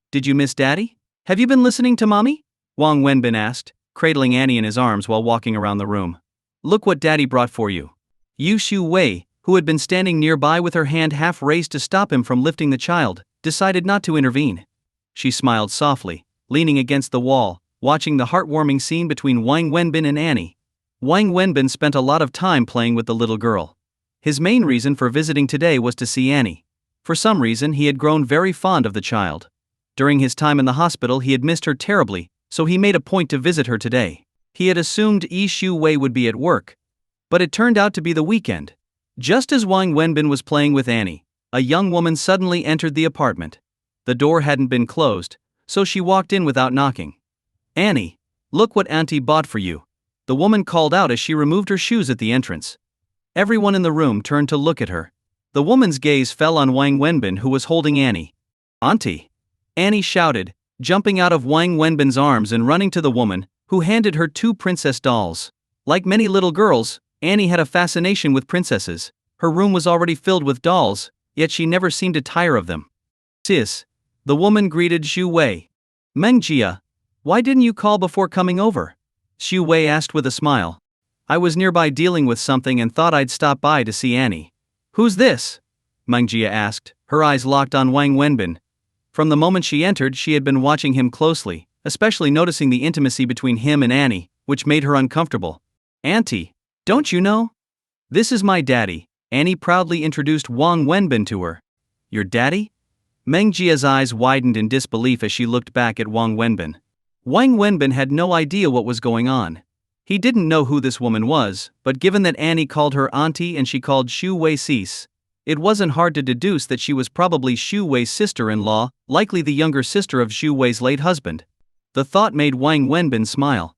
Did you miss Daddy? Have you been listening to Mommy? Wang Wenbin asked, cradling Annie in his arms while walking around the room. Look what Daddy brought for you. Xu Wei, who had been standing nearby with her hand half raised to stop him from lifting the child, decided not to intervene. She smiled softly, leaning against the wall, watching the heartwarming scene between Wang Wenbin and Annie. Wang Wenbin spent a lot of time playing with the little girl. His main reason for visiting today was to see Annie. For some reason, he had grown very fond of the child. During his time in the hospital, he had missed her terribly, so he made a point to visit her today. He had assumed Xu Wei would be at work, but it turned out to be the weekend. Just as Wang Wenbin was playing with Annie, a young woman suddenly entered the apartment. The door hadn't been closed, so she walked in without knocking. Annie, look what Auntie bought for you, the woman called out as she removed her shoes at the entrance. Everyone in the room turned to look at her. The woman's gaze fell on Wang Wenbin, who was holding Annie. Auntie! Annie shouted, jumping out of Wang Wenbin's arms and running to the woman, who handed her 2 princess dolls. Like many little girls, Annie had a fascination with princesses. Her room was already filled with dolls, yet she never seemed to tire of them. Sis, the woman greeted Xu Wei. Mengjia, why didn't you call before coming over? Xu Wei asked with a smile. I was nearby dealing with something and thought I'd stop by to see Annie. Who's this? Mengjia asked, her eyes locked on Wang Wenbin. From the moment she entered, she had been watching him closely, especially noticing the intimacy between him and Annie, which made her uncomfortable. Auntie, don't you know? This is my daddy, Annie proudly introduced Wang Wenbin to her. Your daddy? Mengjia's eyes widened in disbelief as she looked back at Wang Wenbin. Wang Wenbin had no idea what was going on. He didn't know who this woman was, but given that Annie called her auntie and she called Xu Wei sis, it wasn't hard to deduce that she was probably Xu Wei's sister-in-law, likely the younger sister of Xu Wei's late husband. The thought made Wang Wenbin smile.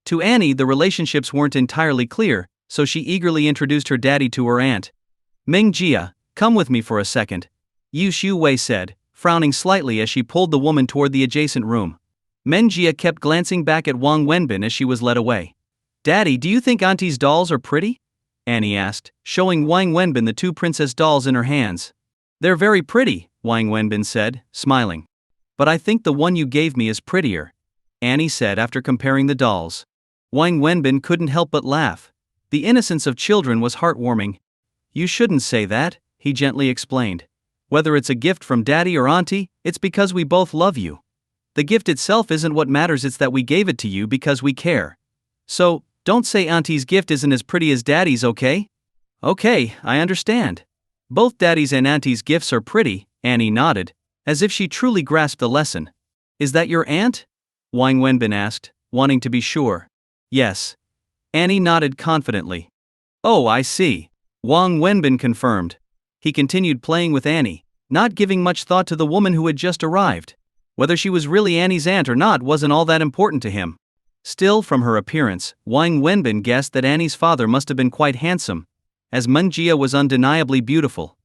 To Annie, the relationships weren't entirely clear, so she eagerly introduced her daddy to her aunt. Mengjia, come with me for a second, Xu Wei said, frowning slightly as she pulled the woman toward the adjacent room. Mengjia kept glancing back at Wang Wenbin as she was led away. Daddy, do you think Auntie's dolls are pretty? Annie asked, showing Wang Wenbin the 2 princess dolls in her hands. They're very pretty, Wang Wenbin said, smiling. But I think the one you gave me is prettier, Annie said after comparing the dolls. Wang Wenbin couldn't help but laugh. The innocence of children was heartwarming. You shouldn't say that, he gently explained. Whether it's a gift from Daddy or Auntie, it's because we both love you. The gift itself isn't what matters, it's that we gave it to you because we care. So, don't say Auntie's gift isn't as pretty as Daddy's, okay? Okay, I understand. Both Daddy's and Auntie's gifts are pretty, Annie nodded, as if she truly grasped the lesson. Is that your aunt? Wang Wenbin asked, wanting to be sure. Yes. Annie nodded confidently. Oh, I see. Wang Wenbin confirmed. He continued playing with Annie, not giving much thought to the woman who had just arrived. Whether she was really Annie's aunt or not wasn't all that important to him. Still, from her appearance, Wang Wenbin guessed that Annie's father must have been quite handsome, as Mengjia was undeniably beautiful.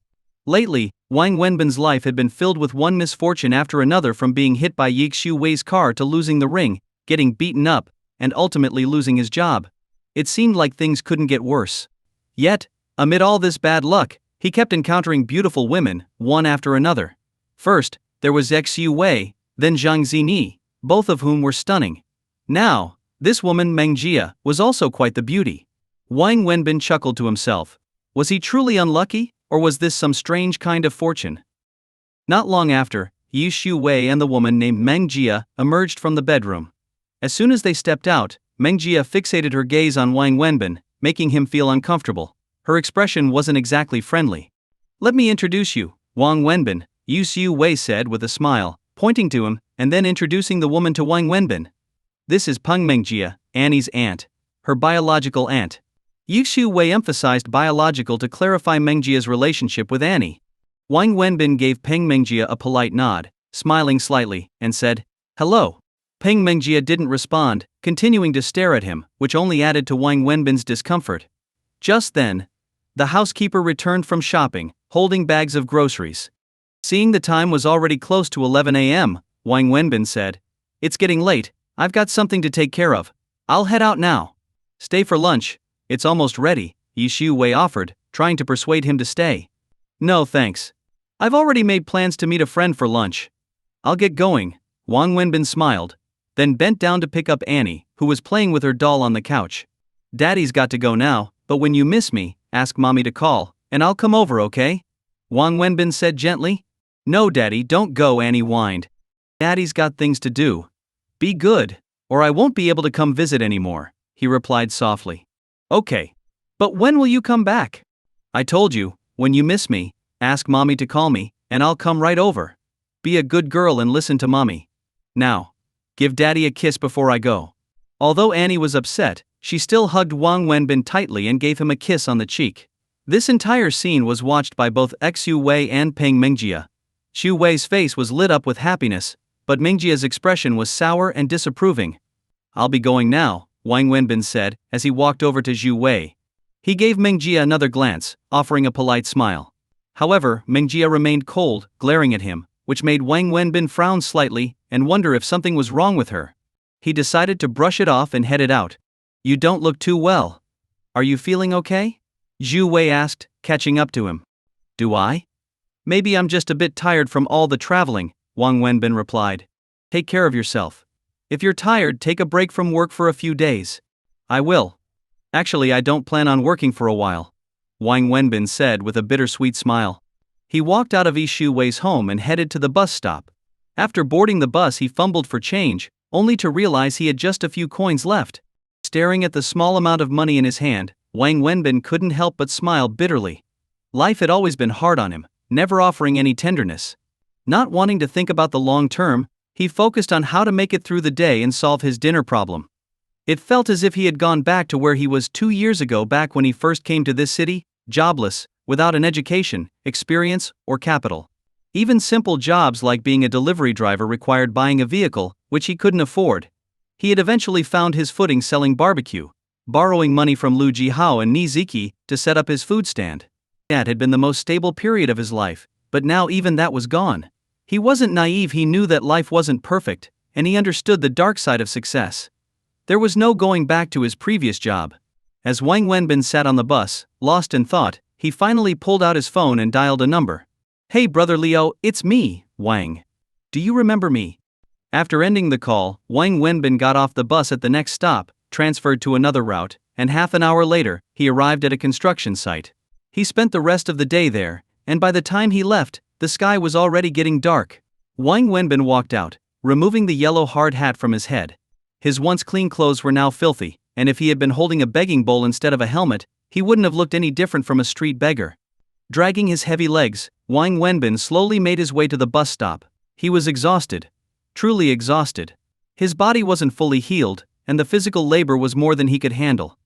Lately, Wang Wenbin's life had been filled with one misfortune after another, from being hit by Xu Wei's car to losing the ring, getting beaten up, and ultimately losing his job. It seemed like things couldn't get worse. Yet, amid all this bad luck, he kept encountering beautiful women, one after another. First, there was Xu Wei, then Zhang Zini, both of whom were stunning. Now, this woman Mengjia was also quite the beauty. Wang Wenbin chuckled to himself. Was he truly unlucky, or was this some strange kind of fortune? Not long after, Xu Wei and the woman named Mengjia emerged from the bedroom. As soon as they stepped out, Mengjia fixated her gaze on Wang Wenbin, making him feel uncomfortable. Her expression wasn't exactly friendly. "Let me introduce you, Wang Wenbin," Yu Xiu Wei said with a smile, pointing to him, and then introducing the woman to Wang Wenbin. "This is Peng Mengjia, Annie's aunt. Her biological aunt." Yu Xiu Wei emphasized biological to clarify Mengjia's relationship with Annie. Wang Wenbin gave Peng Mengjia a polite nod, smiling slightly, and said, "Hello." Peng Mengjia didn't respond, continuing to stare at him, which only added to Wang Wenbin's discomfort. Just then, the housekeeper returned from shopping, holding bags of groceries. Seeing the time was already close to 11 a.m., Wang Wenbin said, "It's getting late, I've got something to take care of. I'll head out now." "Stay for lunch, it's almost ready," Yu Xiu Wei offered, trying to persuade him to stay. "No thanks. I've already made plans to meet a friend for lunch. I'll get going." Wang Wenbin smiled, then bent down to pick up Annie, who was playing with her doll on the couch. "Daddy's got to go now, but when you miss me, ask Mommy to call, and I'll come over, okay?" Wang Wenbin said gently. "No Daddy, don't go," Annie whined. "Daddy's got things to do. Be good, or I won't be able to come visit anymore," he replied softly. "Okay. But when will you come back?" "I told you, when you miss me, ask Mommy to call me, and I'll come right over. Be a good girl and listen to Mommy. Now, give Daddy a kiss before I go." Although Annie was upset, she still hugged Wang Wenbin tightly and gave him a kiss on the cheek. This entire scene was watched by both Xu Wei and Peng Mengjia. Xu Wei's face was lit up with happiness, but Mengjia's expression was sour and disapproving. "I'll be going now," Wang Wenbin said, as he walked over to Xu Wei. He gave Mengjia another glance, offering a polite smile. However, Mengjia remained cold, glaring at him, which made Wang Wenbin frown slightly and wonder if something was wrong with her. He decided to brush it off and headed out. "You don't look too well. Are you feeling okay?" Xu Wei asked, catching up to him. "Do I? Maybe I'm just a bit tired from all the traveling," Wang Wenbin replied. "Take care of yourself. If you're tired, take a break from work for a few days." "I will. Actually, I don't plan on working for a while," Wang Wenbin said with a bittersweet smile. He walked out of Xu Wei's home and headed to the bus stop. After boarding the bus, he fumbled for change, only to realize he had just a few coins left. Staring at the small amount of money in his hand, Wang Wenbin couldn't help but smile bitterly. Life had always been hard on him, never offering any tenderness. Not wanting to think about the long term, he focused on how to make it through the day and solve his dinner problem. It felt as if he had gone back to where he was 2 years ago, back when he first came to this city, jobless, without an education, experience, or capital. Even simple jobs like being a delivery driver required buying a vehicle, which he couldn't afford. He had eventually found his footing selling barbecue, borrowing money from Lu Jihao and Ni Ziki to set up his food stand. That had been the most stable period of his life, but now even that was gone. He wasn't naive, he knew that life wasn't perfect, and he understood the dark side of success. There was no going back to his previous job. As Wang Wenbin sat on the bus, lost in thought, he finally pulled out his phone and dialed a number. "Hey brother Leo, it's me, Wang. Do you remember me?" After ending the call, Wang Wenbin got off the bus at the next stop, transferred to another route, and half an hour later, he arrived at a construction site. He spent the rest of the day there, and by the time he left, the sky was already getting dark. Wang Wenbin walked out, removing the yellow hard hat from his head. His once clean clothes were now filthy, and if he had been holding a begging bowl instead of a helmet, he wouldn't have looked any different from a street beggar. Dragging his heavy legs, Wang Wenbin slowly made his way to the bus stop. He was exhausted. Truly exhausted. His body wasn't fully healed, and the physical labor was more than he could handle.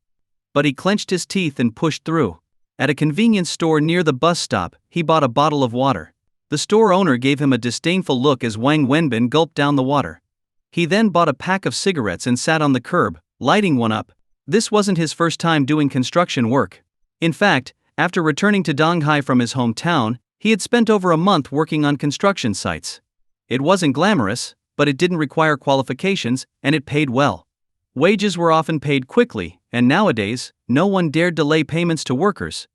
But he clenched his teeth and pushed through. At a convenience store near the bus stop, he bought a bottle of water. The store owner gave him a disdainful look as Wang Wenbin gulped down the water. He then bought a pack of cigarettes and sat on the curb, lighting one up. This wasn't his first time doing construction work. In fact, after returning to Donghai from his hometown, he had spent over a month working on construction sites. It wasn't glamorous, but it didn't require qualifications, and it paid well. Wages were often paid quickly, and nowadays, no one dared delay payments to workers.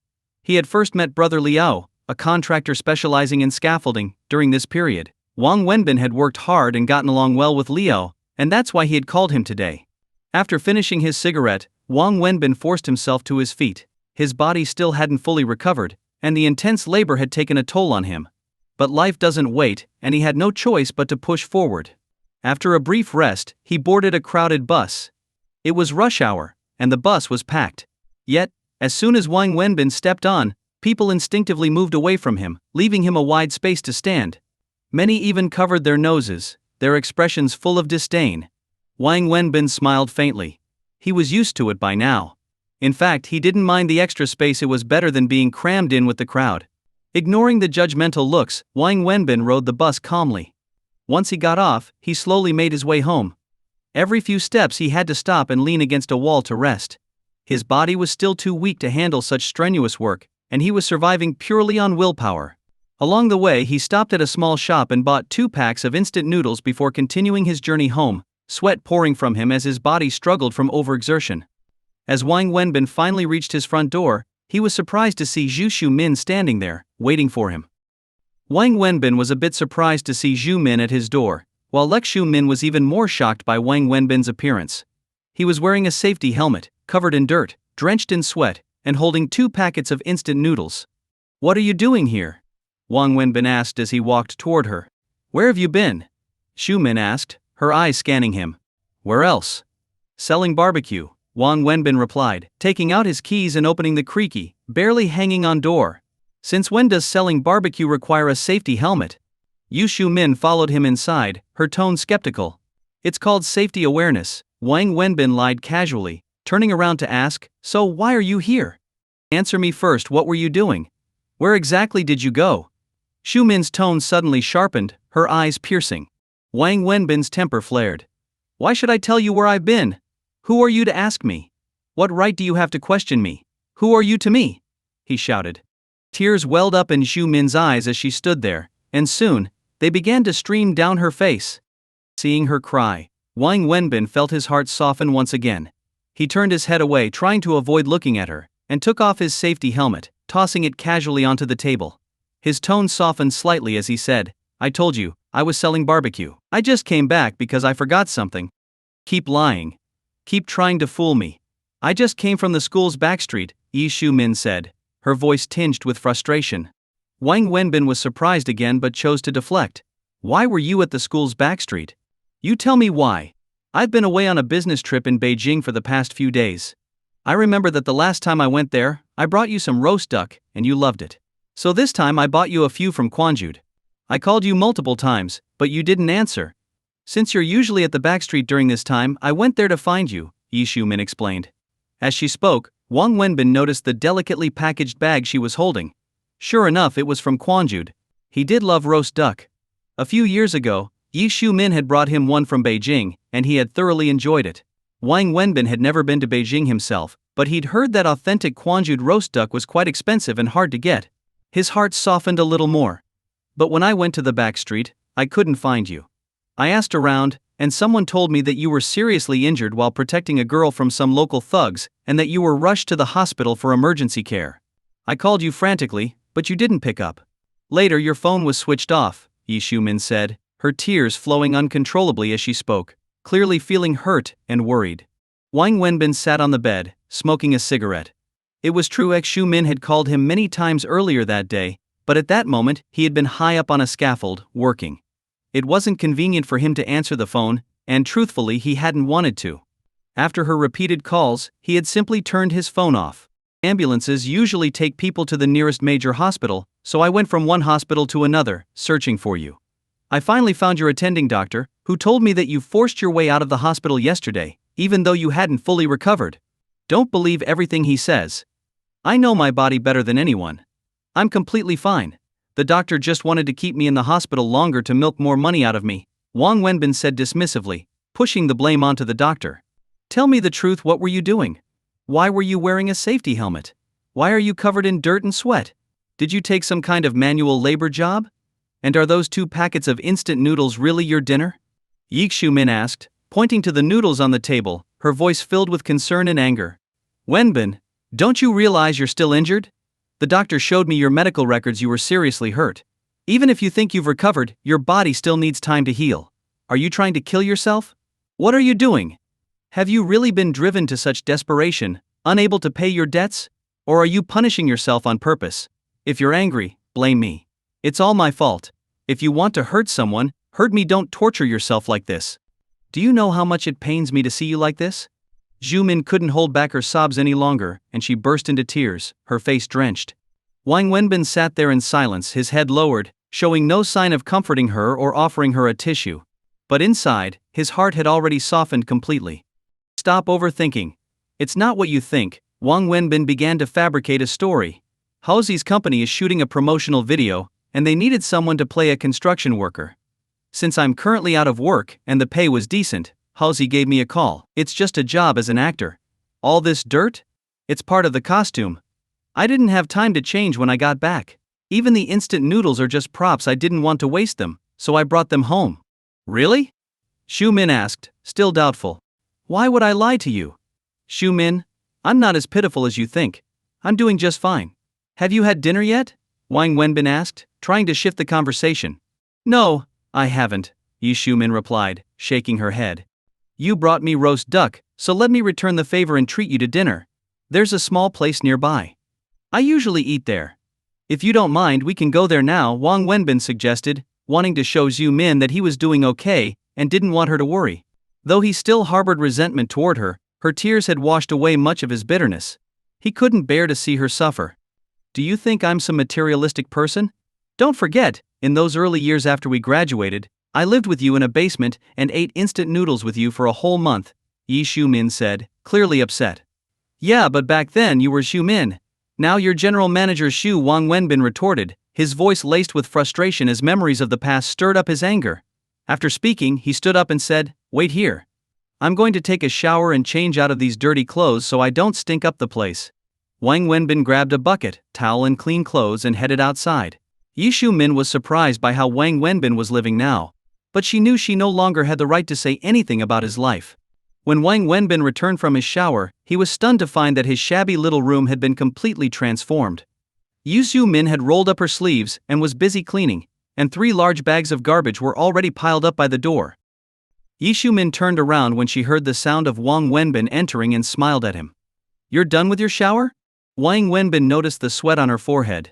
He had first met Brother Liao, a contractor specializing in scaffolding, during this period. Wang Wenbin had worked hard and gotten along well with Liao, and that's why he had called him today. After finishing his cigarette, Wang Wenbin forced himself to his feet. His body still hadn't fully recovered, and the intense labor had taken a toll on him. But life doesn't wait, and he had no choice but to push forward. After a brief rest, he boarded a crowded bus. It was rush hour, and the bus was packed. Yet, as soon as Wang Wenbin stepped on, people instinctively moved away from him, leaving him a wide space to stand. Many even covered their noses, their expressions full of disdain. Wang Wenbin smiled faintly. He was used to it by now. In fact, he didn't mind the extra space. It was better than being crammed in with the crowd. Ignoring the judgmental looks, Wang Wenbin rode the bus calmly. Once he got off, he slowly made his way home. Every few steps he had to stop and lean against a wall to rest. His body was still too weak to handle such strenuous work, and he was surviving purely on willpower. Along the way, he stopped at a small shop and bought 2 packs of instant noodles before continuing his journey home, sweat pouring from him as his body struggled from overexertion. As Wang Wenbin finally reached his front door, he was surprised to see Zhu Xiumin standing there, waiting for him. Wang Wenbin was a bit surprised to see Zhu Min at his door, while Lek Xiumin was even more shocked by Wang Wenbin's appearance. He was wearing a safety helmet, covered in dirt, drenched in sweat, and holding 2 packets of instant noodles. "What are you doing here?" Wang Wenbin asked as he walked toward her. "Where have you been?" Xiumin asked, her eyes scanning him. "Where else?" "Selling barbecue," Wang Wenbin replied, taking out his keys and opening the creaky, barely hanging on door. "Since when does selling barbecue require a safety helmet?" Yu Xiumin followed him inside, her tone skeptical. "It's called safety awareness," Wang Wenbin lied casually, turning around to ask, "So why are you here? Answer me first, what were you doing? Where exactly did you go?" Xiumin's tone suddenly sharpened, her eyes piercing. Wang Wenbin's temper flared. "Why should I tell you where I've been? Who are you to ask me? What right do you have to question me? Who are you to me?" he shouted. Tears welled up in Xiumin's eyes as she stood there, and soon, they began to stream down her face. Seeing her cry, Wang Wenbin felt his heart soften once again. He turned his head away, trying to avoid looking at her, and took off his safety helmet, tossing it casually onto the table. His tone softened slightly as he said, "I told you, I was selling barbecue. I just came back because I forgot something." "Keep lying. Keep trying to fool me. I just came from the school's backstreet," Yi Xiumin said, her voice tinged with frustration. Wang Wenbin was surprised again but chose to deflect. "Why were you at the school's backstreet? You tell me why. I've been away on a business trip in Beijing for the past few days. I remember that the last time I went there, I brought you some roast duck, and you loved it. So this time I bought you a few from Quanjude. I called you multiple times, but you didn't answer. Since you're usually at the backstreet during this time, I went there to find you," Yi Xiumin explained. As she spoke, Wang Wenbin noticed the delicately packaged bag she was holding. Sure enough, it was from Quanjude. He did love roast duck. A few years ago, Yi Xiumin had brought him one from Beijing, and he had thoroughly enjoyed it. Wang Wenbin had never been to Beijing himself, but he'd heard that authentic Quanjude roast duck was quite expensive and hard to get. His heart softened a little more. "But when I went to the back street, I couldn't find you. I asked around, and someone told me that you were seriously injured while protecting a girl from some local thugs, and that you were rushed to the hospital for emergency care. I called you frantically, but you didn't pick up. Later your phone was switched off," Yi Xiumin said, her tears flowing uncontrollably as she spoke, clearly feeling hurt and worried. Wang Wenbin sat on the bed, smoking a cigarette. It was true Xiumin had called him many times earlier that day, but at that moment he had been high up on a scaffold, working. It wasn't convenient for him to answer the phone, and truthfully he hadn't wanted to. After her repeated calls, he had simply turned his phone off. "Ambulances usually take people to the nearest major hospital, so I went from one hospital to another, searching for you. I finally found your attending doctor, who told me that you forced your way out of the hospital yesterday, even though you hadn't fully recovered. Don't believe everything he says. I know my body better than anyone. I'm completely fine. The doctor just wanted to keep me in the hospital longer to milk more money out of me," Wang Wenbin said dismissively, pushing the blame onto the doctor. "Tell me the truth, what were you doing? Why were you wearing a safety helmet? Why are you covered in dirt and sweat? Did you take some kind of manual labor job? And are those 2 packets of instant noodles really your dinner?" Yi Xiumin asked, pointing to the noodles on the table, her voice filled with concern and anger. "Wenbin, don't you realize you're still injured? The doctor showed me your medical records, you were seriously hurt. Even if you think you've recovered, your body still needs time to heal. Are you trying to kill yourself? What are you doing? Have you really been driven to such desperation, unable to pay your debts? Or are you punishing yourself on purpose? If you're angry, blame me. It's all my fault. If you want to hurt someone, hurt me, don't torture yourself like this. Do you know how much it pains me to see you like this?" Zhu Min couldn't hold back her sobs any longer, and she burst into tears, her face drenched. Wang Wenbin sat there in silence, his head lowered, showing no sign of comforting her or offering her a tissue. But inside, his heart had already softened completely. Stop overthinking. It's not what you think. Wang Wenbin began to fabricate a story. Halsey's company is shooting a promotional video, and they needed someone to play a construction worker. Since I'm currently out of work and the pay was decent, Halsey gave me a call. It's just a job as an actor. All this dirt? It's part of the costume. I didn't have time to change when I got back. Even the instant noodles are just props. I didn't want to waste them, so I brought them home. Really? Zhu Min asked, still doubtful. Why would I lie to you? Zhu Min, I'm not as pitiful as you think. I'm doing just fine. Have you had dinner yet? Wang Wenbin asked, trying to shift the conversation. No, I haven't, Zhu Min replied, shaking her head. You brought me roast duck, so let me return the favor and treat you to dinner. There's a small place nearby. I usually eat there. If you don't mind, we can go there now, Wang Wenbin suggested, wanting to show Zhu Min that he was doing okay and didn't want her to worry. Though he still harbored resentment toward her, her tears had washed away much of his bitterness. He couldn't bear to see her suffer. Do you think I'm some materialistic person? Don't forget, in those early years after we graduated, I lived with you in a basement and ate instant noodles with you for a whole month, Zhu Min said, clearly upset. Yeah, but back then you were Zhu Min. Now you're general manager Xu, Wang Wenbin retorted, his voice laced with frustration as memories of the past stirred up his anger. After speaking, he stood up and said, Wait here. I'm going to take a shower and change out of these dirty clothes so I don't stink up the place. Wang Wenbin grabbed a bucket, towel and clean clothes and headed outside. Zhu Min was surprised by how Wang Wenbin was living now, but she knew she no longer had the right to say anything about his life. When Wang Wenbin returned from his shower, he was stunned to find that his shabby little room had been completely transformed. Zhu Min had rolled up her sleeves and was busy cleaning, and 3 large bags of garbage were already piled up by the door. Zhu Min turned around when she heard the sound of Wang Wenbin entering and smiled at him. You're done with your shower? Wang Wenbin noticed the sweat on her forehead.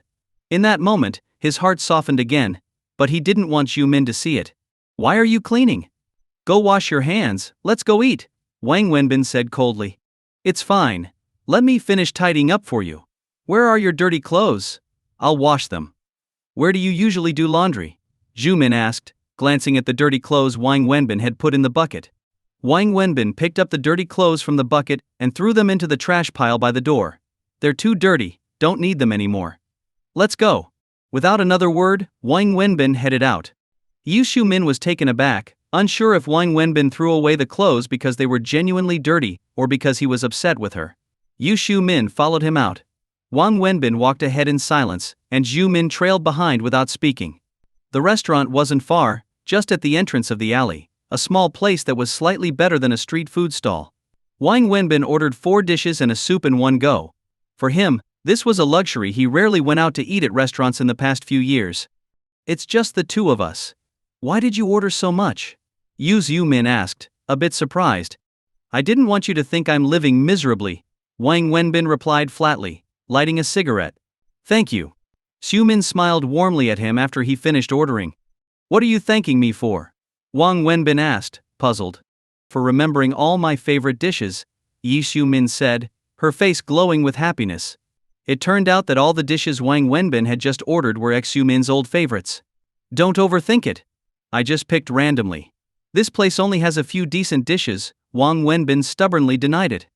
In that moment, his heart softened again, but he didn't want Zhu Min to see it. Why are you cleaning? Go wash your hands, let's go eat, Wang Wenbin said coldly. It's fine. Let me finish tidying up for you. Where are your dirty clothes? I'll wash them. Where do you usually do laundry? Zhu Min asked, glancing at the dirty clothes Wang Wenbin had put in the bucket. Wang Wenbin picked up the dirty clothes from the bucket and threw them into the trash pile by the door. They're too dirty, don't need them anymore. Let's go. Without another word, Wang Wenbin headed out. Zhu Min was taken aback, unsure if Wang Wenbin threw away the clothes because they were genuinely dirty or because he was upset with her. Zhu Min followed him out. Wang Wenbin walked ahead in silence, and Zhu Min trailed behind without speaking. The restaurant wasn't far, just at the entrance of the alley, a small place that was slightly better than a street food stall. Wang Wenbin ordered 4 dishes and a soup in one go. For him, this was a luxury. He rarely went out to eat at restaurants in the past few years. It's just the 2 of us. Why did you order so much? Zhu Min asked, a bit surprised. I didn't want you to think I'm living miserably, Wang Wenbin replied flatly, lighting a cigarette. Thank you. Zhu Min smiled warmly at him after he finished ordering. What are you thanking me for? Wang Wenbin asked, puzzled. For remembering all my favorite dishes, Zhu Min said, her face glowing with happiness. It turned out that all the dishes Wang Wenbin had just ordered were Zhu Min's old favorites. Don't overthink it. I just picked randomly. This place only has a few decent dishes, Wang Wenbin stubbornly denied it.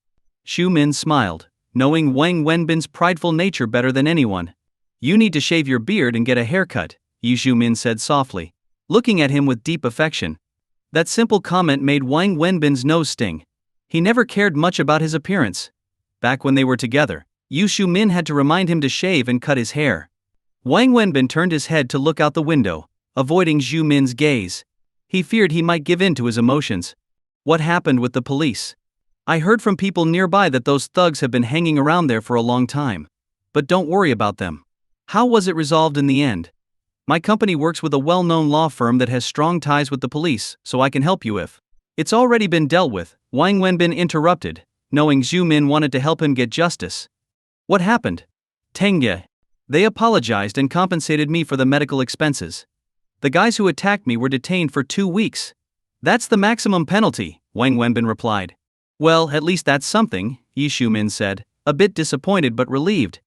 Zhu Min smiled, knowing Wang Wenbin's prideful nature better than anyone. You need to shave your beard and get a haircut, Zhu Min said softly, looking at him with deep affection. That simple comment made Wang Wenbin's nose sting. He never cared much about his appearance. Back when they were together, Zhu Min had to remind him to shave and cut his hair. Wang Wenbin turned his head to look out the window, avoiding Zhu Min's gaze. He feared he might give in to his emotions. What happened with the police? I heard from people nearby that those thugs have been hanging around there for a long time. But don't worry about them. How was it resolved in the end? My company works with a well-known law firm that has strong ties with the police, so I can help you if it's already been dealt with, Wang Wenbin interrupted, knowing Zhu Min wanted to help him get justice. What happened? Tengye. They apologized and compensated me for the medical expenses. The guys who attacked me were detained for 2 weeks. That's the maximum penalty, Wang Wenbin replied. Well, at least that's something, Yi Shu-min said, a bit disappointed but relieved.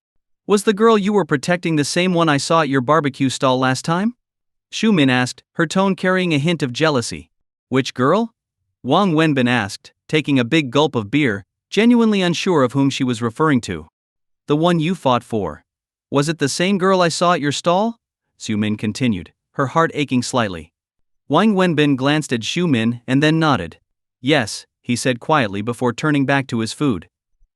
Was the girl you were protecting the same one I saw at your barbecue stall last time? Shu-min asked, her tone carrying a hint of jealousy. Which girl? Wang Wenbin asked, taking a big gulp of beer, genuinely unsure of whom she was referring to. The one you fought for. Was it the same girl I saw at your stall? Shu-min continued, her heart aching slightly. Wang Wenbin glanced at Shu-min and then nodded. Yes, he said quietly before turning back to his food.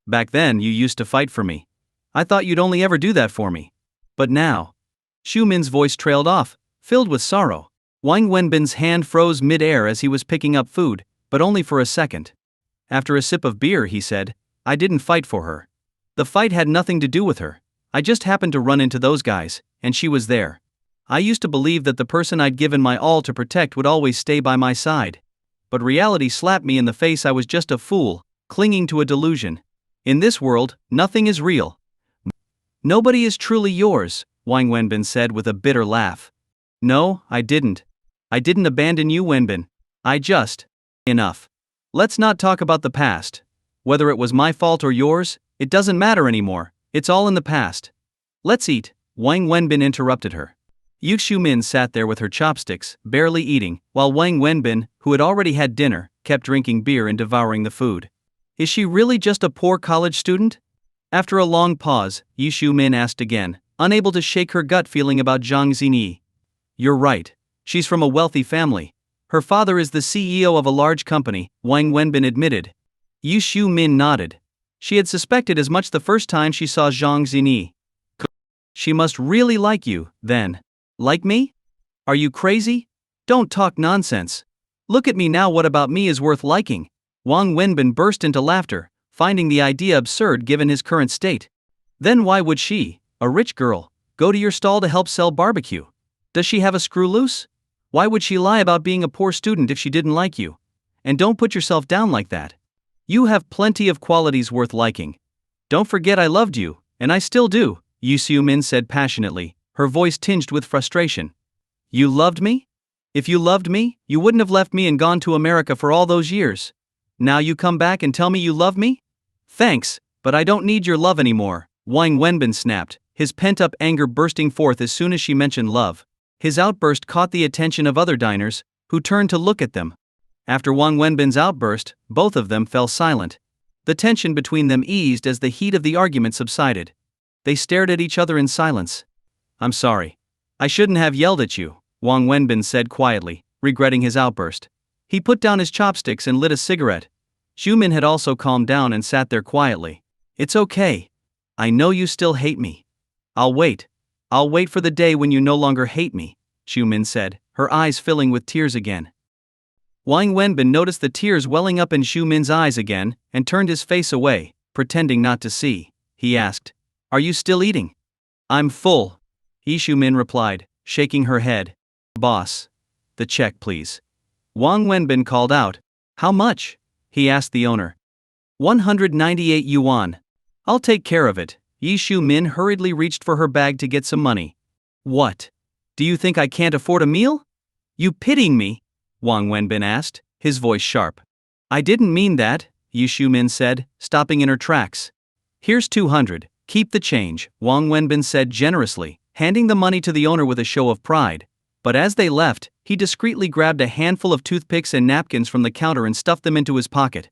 Back then you used to fight for me. I thought you'd only ever do that for me. But now. Shu-min's voice trailed off, filled with sorrow. Wang Wenbin's hand froze mid-air as he was picking up food, but only for a second. After a sip of beer, he said, I didn't fight for her. The fight had nothing to do with her. I just happened to run into those guys, and she was there. I used to believe that the person I'd given my all to protect would always stay by my side. But reality slapped me in the face. I was just a fool, clinging to a delusion. In this world, nothing is real. Nobody is truly yours, Wang Wenbin said with a bitter laugh. No, I didn't. I didn't abandon you, Wenbin. I just... Enough. Let's not talk about the past. Whether it was my fault or yours, it doesn't matter anymore. It's all in the past. Let's eat, Wang Wenbin interrupted her. Yu Shu-min sat there with her chopsticks, barely eating, while Wang Wenbin, who had already had dinner, kept drinking beer and devouring the food. Is she really just a poor college student? After a long pause, Yu Shu-min asked again, unable to shake her gut feeling about Zhang Xinyi. You're right. She's from a wealthy family. Her father is the CEO of a large company, Wang Wenbin admitted. Yu Shu-min nodded. She had suspected as much the first time she saw Zhang Xinyi. She must really like you, then. Like me? Are you crazy? Don't talk nonsense. Look at me now. What about me is worth liking? Wang Wenbin burst into laughter, finding the idea absurd given his current state. Then why would she, a rich girl, go to your stall to help sell barbecue? Does she have a screw loose? Why would she lie about being a poor student if she didn't like you? And don't put yourself down like that. You have plenty of qualities worth liking. Don't forget I loved you, and I still do, Yu Shu-min said passionately, her voice tinged with frustration. You loved me? If you loved me, you wouldn't have left me and gone to America for all those years. Now you come back and tell me you love me? Thanks, but I don't need your love anymore, Wang Wenbin snapped, his pent-up anger bursting forth as soon as she mentioned love. His outburst caught the attention of other diners, who turned to look at them. After Wang Wenbin's outburst, both of them fell silent. The tension between them eased as the heat of the argument subsided. They stared at each other in silence. I'm sorry. I shouldn't have yelled at you, Wang Wenbin said quietly, regretting his outburst. He put down his chopsticks and lit a cigarette. Shu-min had also calmed down and sat there quietly. It's okay. I know you still hate me. I'll wait. I'll wait for the day when you no longer hate me, Shu-min said, her eyes filling with tears again. Wang Wenbin noticed the tears welling up in Shu-min's eyes again, and turned his face away, pretending not to see. He asked, Are you still eating? I'm full, Yi Shu-min replied, shaking her head. Boss. The check please. Wang Wenbin called out. How much? He asked the owner. 198 yuan. I'll take care of it. Yi Shu-min hurriedly reached for her bag to get some money. What? Do you think I can't afford a meal? You pitying me? Wang Wenbin asked, his voice sharp. I didn't mean that, Yi Shu-min said, stopping in her tracks. Here's 200, keep the change, Wang Wenbin said generously, handing the money to the owner with a show of pride. But as they left, he discreetly grabbed a handful of toothpicks and napkins from the counter and stuffed them into his pocket.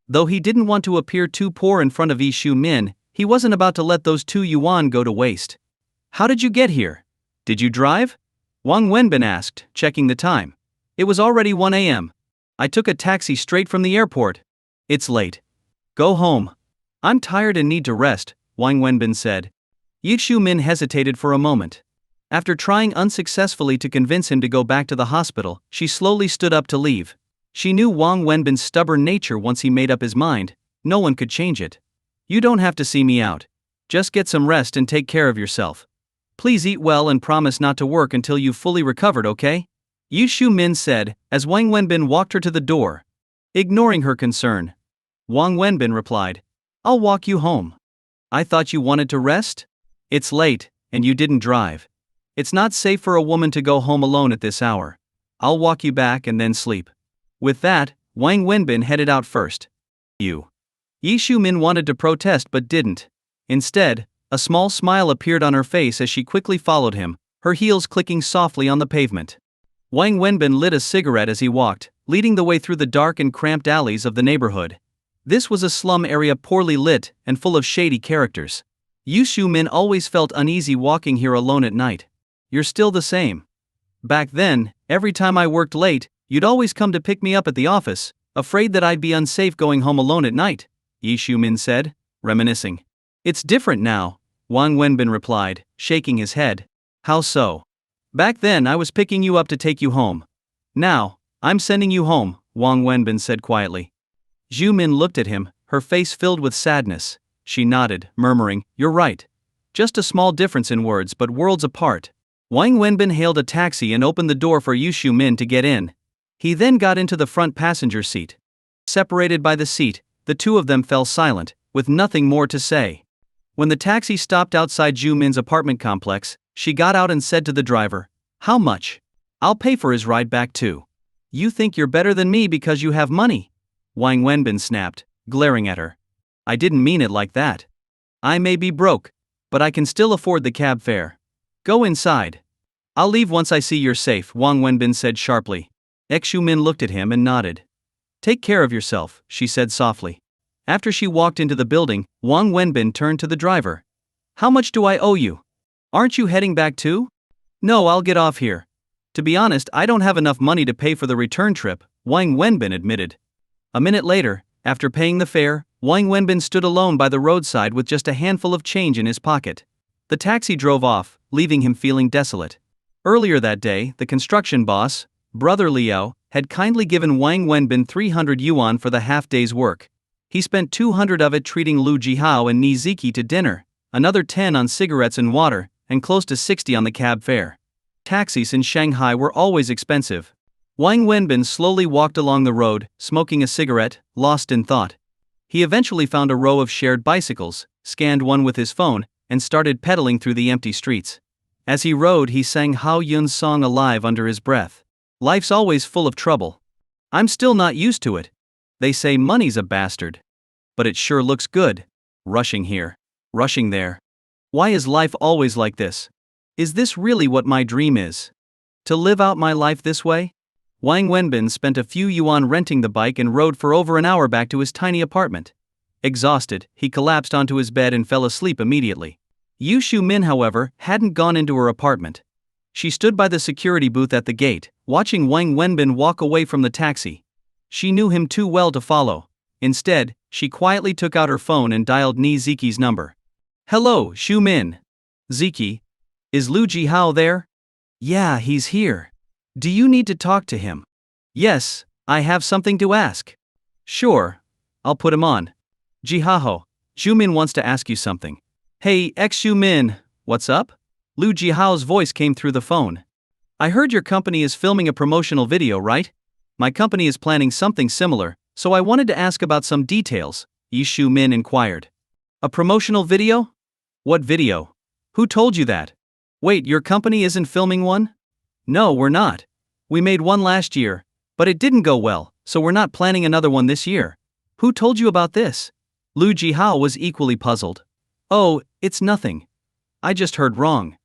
Though he didn't want to appear too poor in front of Yi Shu-min, he wasn't about to let those 2 yuan go to waste. How did you get here? Did you drive? Wang Wenbin asked, checking the time. It was already 1 a.m. I took a taxi straight from the airport. It's late. Go home. I'm tired and need to rest, Wang Wenbin said. Yi Shu-min hesitated for a moment. After trying unsuccessfully to convince him to go back to the hospital, she slowly stood up to leave. She knew Wang Wenbin's stubborn nature. Once he made up his mind, no one could change it. You don't have to see me out. Just get some rest and take care of yourself. Please eat well and promise not to work until you've fully recovered, okay? Yi Shu-min said, as Wang Wenbin walked her to the door. Ignoring her concern, Wang Wenbin replied, I'll walk you home. I thought you wanted to rest? It's late, and you didn't drive. It's not safe for a woman to go home alone at this hour. I'll walk you back and then sleep. With that, Wang Wenbin headed out first. You. Yi Shu-min wanted to protest but didn't. Instead, a small smile appeared on her face as she quickly followed him, her heels clicking softly on the pavement. Wang Wenbin lit a cigarette as he walked, leading the way through the dark and cramped alleys of the neighborhood. This was a slum area poorly lit and full of shady characters. Yi Shu-min always felt uneasy walking here alone at night. You're still the same. Back then, every time I worked late, you'd always come to pick me up at the office, afraid that I'd be unsafe going home alone at night, Yi Shu-min said, reminiscing. It's different now, Wang Wenbin replied, shaking his head. How so? Back then I was picking you up to take you home. Now, I'm sending you home, Wang Wenbin said quietly. Zhu Min looked at him, her face filled with sadness. She nodded, murmuring, You're right. Just a small difference in words but worlds apart. Wang Wenbin hailed a taxi and opened the door for Yi Shu-min to get in. He then got into the front passenger seat. Separated by the seat, the two of them fell silent, with nothing more to say. When the taxi stopped outside Zhu Min's apartment complex, she got out and said to the driver, How much? I'll pay for his ride back too. You think you're better than me because you have money? Wang Wenbin snapped, glaring at her. I didn't mean it like that. I may be broke, but I can still afford the cab fare. Go inside. I'll leave once I see you're safe, Wang Wenbin said sharply. Xu Min looked at him and nodded. Take care of yourself, she said softly. After she walked into the building, Wang Wenbin turned to the driver. How much do I owe you? Aren't you heading back too? No, I'll get off here. To be honest, I don't have enough money to pay for the return trip, Wang Wenbin admitted. A minute later, after paying the fare, Wang Wenbin stood alone by the roadside with just a handful of change in his pocket. The taxi drove off, leaving him feeling desolate. Earlier that day, the construction boss, Brother Liao, had kindly given Wang Wenbin 300 yuan for the half-day's work. He spent 200 of it treating Lu Jihao and Ni Ziki to dinner, another 10 on cigarettes and water, and close to 60 on the cab fare. Taxis in Shanghai were always expensive. Wang Wenbin slowly walked along the road, smoking a cigarette, lost in thought. He eventually found a row of shared bicycles, scanned one with his phone, and started pedaling through the empty streets. As he rode, he sang Hao Yun's song Alive under his breath. Life's always full of trouble. I'm still not used to it. They say money's a bastard. But it sure looks good. Rushing here. Rushing there. Why is life always like this? Is this really what my dream is? To live out my life this way? Wang Wenbin spent a few yuan renting the bike and rode for over an hour back to his tiny apartment. Exhausted, he collapsed onto his bed and fell asleep immediately. Yi Shu-min, however, hadn't gone into her apartment. She stood by the security booth at the gate, watching Wang Wenbin walk away from the taxi. She knew him too well to follow. Instead, she quietly took out her phone and dialed Ni Ziki's number. Hello, Shu-min. Ziki. Is Lu Jihao there? Yeah, he's here. Do you need to talk to him? Yes, I have something to ask. Sure. I'll put him on. Jihao, Shu-min wants to ask you something. Hey, Shu-min, what's up? Lu Jihao's voice came through the phone. I heard your company is filming a promotional video, right? My company is planning something similar, so I wanted to ask about some details, Yi Shu-min inquired. A promotional video? What video? Who told you that? Wait, your company isn't filming one? No, we're not. We made one last year, but it didn't go well, so we're not planning another one this year. Who told you about this? Lu Jihao was equally puzzled. Oh, it's nothing. I just heard wrong.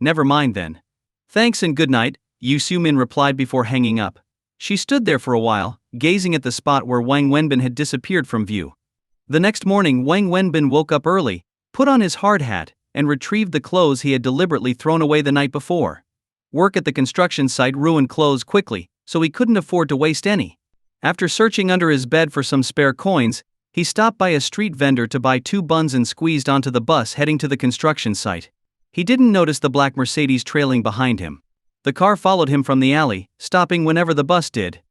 Never mind then. Thanks and good night, Yi Shu-min replied before hanging up. She stood there for a while, gazing at the spot where Wang Wenbin had disappeared from view. The next morning, Wang Wenbin woke up early, put on his hard hat, and retrieved the clothes he had deliberately thrown away the night before. Work at the construction site ruined clothes quickly, so he couldn't afford to waste any. After searching under his bed for some spare coins, he stopped by a street vendor to buy 2 buns and squeezed onto the bus heading to the construction site. He didn't notice the black Mercedes trailing behind him. The car followed him from the alley, stopping whenever the bus did.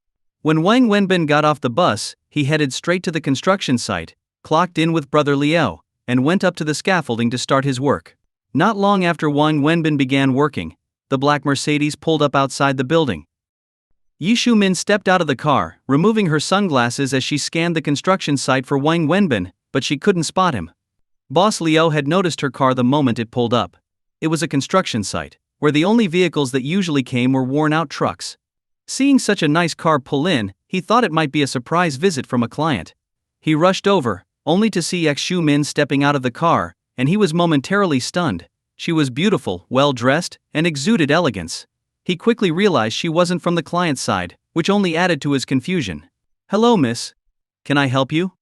When Wang Wenbin got off the bus, he headed straight to the construction site, clocked in with Brother Liao, and went up to the scaffolding to start his work. Not long after Wang Wenbin began working, the black Mercedes pulled up outside the building. Yi Shu-min stepped out of the car, removing her sunglasses as she scanned the construction site for Wang Wenbin, but she couldn't spot him. Boss Liao had noticed her car the moment it pulled up. It was a construction site, where the only vehicles that usually came were worn-out trucks. Seeing such a nice car pull in, he thought it might be a surprise visit from a client. He rushed over, only to see Xu Min stepping out of the car, and he was momentarily stunned. She was beautiful, well-dressed, and exuded elegance. He quickly realized she wasn't from the client's side, which only added to his confusion. "Hello, miss. Can I help you?"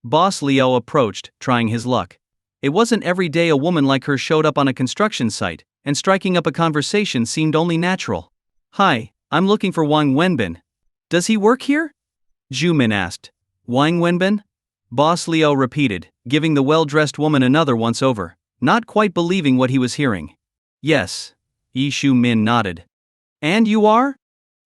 Boss Leo approached, trying his luck. It wasn't every day a woman like her showed up on a construction site, and striking up a conversation seemed only natural. "Hi, I'm looking for Wang Wenbin. Does he work here?" Zhu Min asked. "Wang Wenbin?" Boss Leo repeated, giving the well-dressed woman another once-over, not quite believing what he was hearing. "Yes." Yi Shu Min nodded. "And you are?"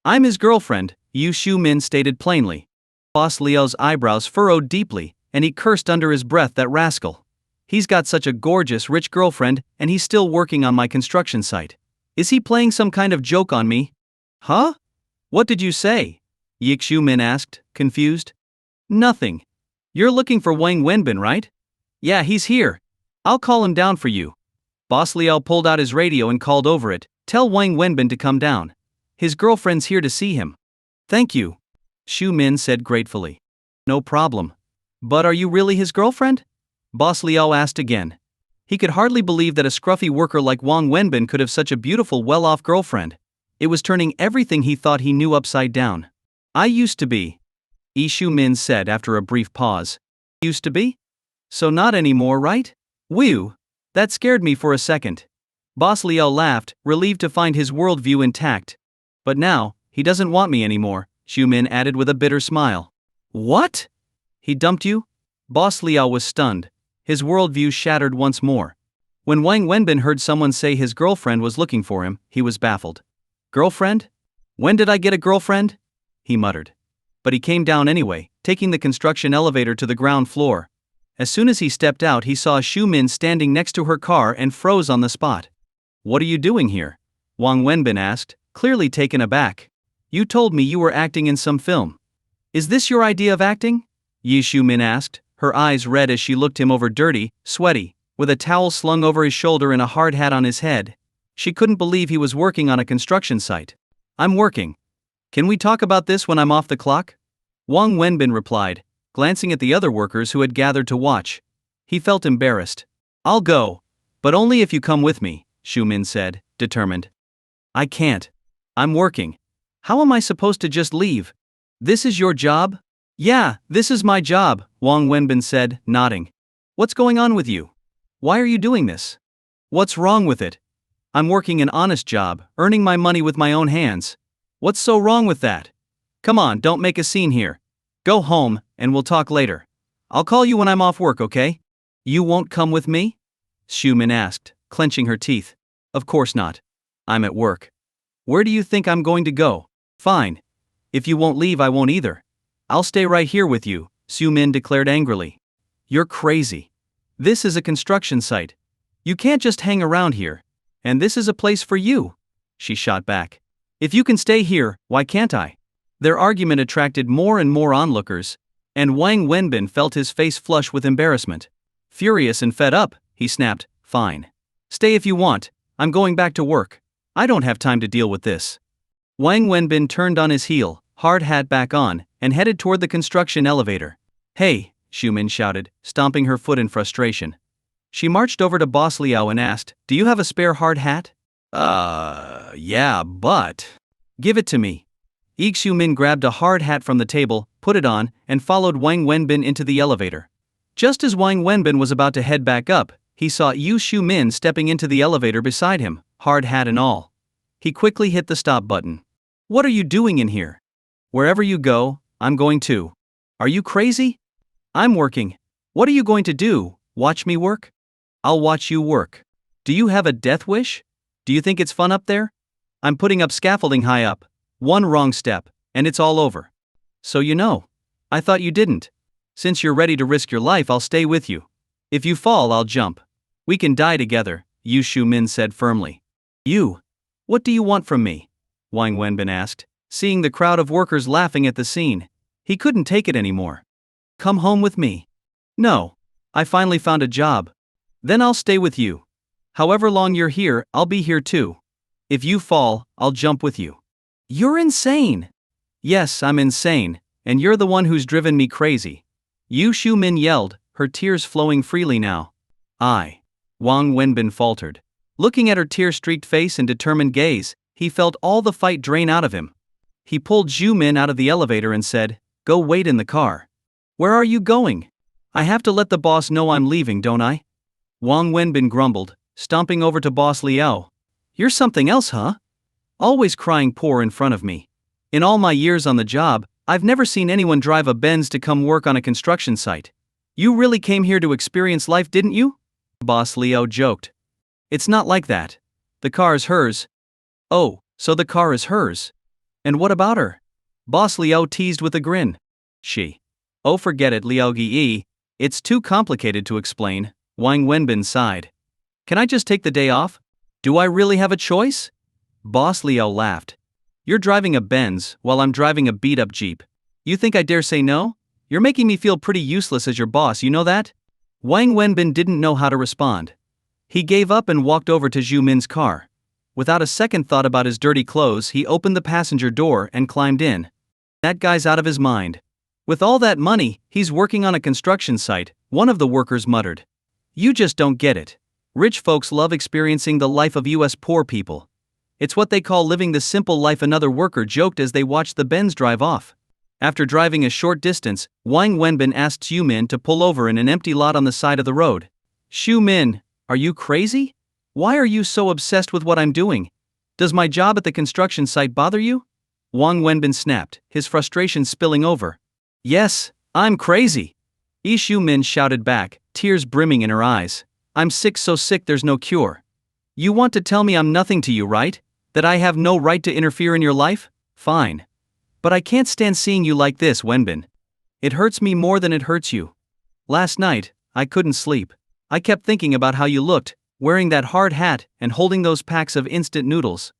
"I'm his girlfriend," Yu Shu Min stated plainly. Boss Leo's eyebrows furrowed deeply, and he cursed under his breath, "That rascal. He's got such a gorgeous, rich girlfriend, and he's still working on my construction site. Is he playing some kind of joke on me?" "Huh? What did you say?" Yi Shu Min asked, confused. "Nothing. You're looking for Wang Wenbin, right?" "Yeah, he's here. I'll call him down for you." Boss Liao pulled out his radio and called over it, "Tell Wang Wenbin to come down. His girlfriend's here to see him." "Thank you," Shu Min said gratefully. "No problem. But are you really his girlfriend?" Boss Liao asked again. He could hardly believe that a scruffy worker like Wang Wenbin could have such a beautiful, well-off girlfriend. It was turning everything he thought he knew upside down. "I used to be," Yi Shu Min said after a brief pause. "Used to be? So not anymore, right?" "Whew. That scared me for a second." Boss Liao laughed, relieved to find his worldview intact. "But now, he doesn't want me anymore," Shu Min added with a bitter smile. "What? He dumped you?" Boss Liao was stunned. His worldview shattered once more. When Wang Wenbin heard someone say his girlfriend was looking for him, he was baffled. "Girlfriend? When did I get a girlfriend?" he muttered. But he came down anyway, taking the construction elevator to the ground floor. As soon as he stepped out, he saw Shu Min standing next to her car and froze on the spot. "What are you doing here?" Wang Wenbin asked, clearly taken aback. "You told me you were acting in some film. Is this your idea of acting?" Yi Shu Min asked, her eyes red as she looked him over, dirty, sweaty, with a towel slung over his shoulder and a hard hat on his head. She couldn't believe he was working on a construction site. "I'm working. Can we talk about this when I'm off the clock?" Wang Wenbin replied, glancing at the other workers who had gathered to watch. He felt embarrassed. "I'll go. But only if you come with me," Shu Min said, determined. "I can't. I'm working. How am I supposed to just leave?" "This is your job?" "Yeah, this is my job," Wang Wenbin said, nodding. "What's going on with you? Why are you doing this?" "What's wrong with it? I'm working an honest job, earning my money with my own hands. What's so wrong with that? Come on, don't make a scene here. Go home, and we'll talk later. I'll call you when I'm off work, okay?" "You won't come with me?" Shu Min asked, clenching her teeth. "Of course not. I'm at work. Where do you think I'm going to go?" "Fine. If you won't leave, I won't either. I'll stay right here with you," Shu Min declared angrily. "You're crazy. This is a construction site. You can't just hang around here. And this is a place for you," she shot back. "If you can stay here, why can't I?" Their argument attracted more and more onlookers, and Wang Wenbin felt his face flush with embarrassment. Furious and fed up, he snapped, "Fine. Stay if you want. I'm going back to work. I don't have time to deal with this." Wang Wenbin turned on his heel, hard hat back on, and headed toward the construction elevator. "Hey," Shu Min shouted, stomping her foot in frustration. She marched over to Boss Liao and asked, "Do you have a spare hard hat?" Yeah, but..." "Give it to me." Shu Min grabbed a hard hat from the table, put it on, and followed Wang Wenbin into the elevator. Just as Wang Wenbin was about to head back up, he saw Yu Shu Min stepping into the elevator beside him, hard hat and all. He quickly hit the stop button. "What are you doing in here?" "Wherever you go, I'm going too." "Are you crazy?" "I'm working." "What are you going to do, watch me work?" "I'll watch you work." "Do you have a death wish? Do you think it's fun up there?" "I'm putting up scaffolding high up. One wrong step, and it's all over." "So you know. I thought you didn't. Since you're ready to risk your life, I'll stay with you. If you fall, I'll jump. We can die together," Yu Shu Min said firmly. "You? What do you want from me?" Wang Wenbin asked, seeing the crowd of workers laughing at the scene. He couldn't take it anymore. "Come home with me." "No. I finally found a job." "Then I'll stay with you. However long you're here, I'll be here too. If you fall, I'll jump with you." "You're insane." "Yes, I'm insane, and you're the one who's driven me crazy. Yu Xiumin yelled, her tears flowing freely now. I. Wang Wenbin faltered. Looking at her tear-streaked face and determined gaze, he felt all the fight drain out of him. He pulled Zhu Min out of the elevator and said, "Go wait in the car." "Where are you going?" "I have to let the boss know I'm leaving, don't I?" Wang Wenbin grumbled, stomping over to Boss Liao. "You're something else, huh? Always crying poor in front of me. In all my years on the job, I've never seen anyone drive a Benz to come work on a construction site. You really came here to experience life, didn't you?" Boss Liao joked. "It's not like that. The car is hers." "Oh, so the car is hers. And what about her?" Boss Liao teased with a grin. "She." "Oh, forget it, Liao Gi. It's too complicated to explain," Wang Wenbin sighed. "Can I just take the day off? Do I really have a choice?" Boss Liao laughed. "You're driving a Benz, while I'm driving a beat-up Jeep. You think I dare say no? You're making me feel pretty useless as your boss, you know that?" Wang Wenbin didn't know how to respond. He gave up and walked over to Zhu Min's car. Without a second thought about his dirty clothes, he opened the passenger door and climbed in. "That guy's out of his mind. With all that money, he's working on a construction site," one of the workers muttered. "You just don't get it. Rich folks love experiencing the life of US poor people. It's what they call living the simple life," another worker joked as they watched the Benz drive off. After driving a short distance, Wang Wenbin asked Xu Min to pull over in an empty lot on the side of the road. "Xu Min, are you crazy? Why are you so obsessed with what I'm doing? Does my job at the construction site bother you?" Wang Wenbin snapped, his frustration spilling over. "Yes, I'm crazy," Xu Min shouted back, tears brimming in her eyes. "I'm sick, so sick there's no cure. You want to tell me I'm nothing to you, right? That I have no right to interfere in your life? Fine. But I can't stand seeing you like this, Wenbin. It hurts me more than it hurts you. Last night, I couldn't sleep. I kept thinking about how you looked, wearing that hard hat and holding those packs of instant noodles.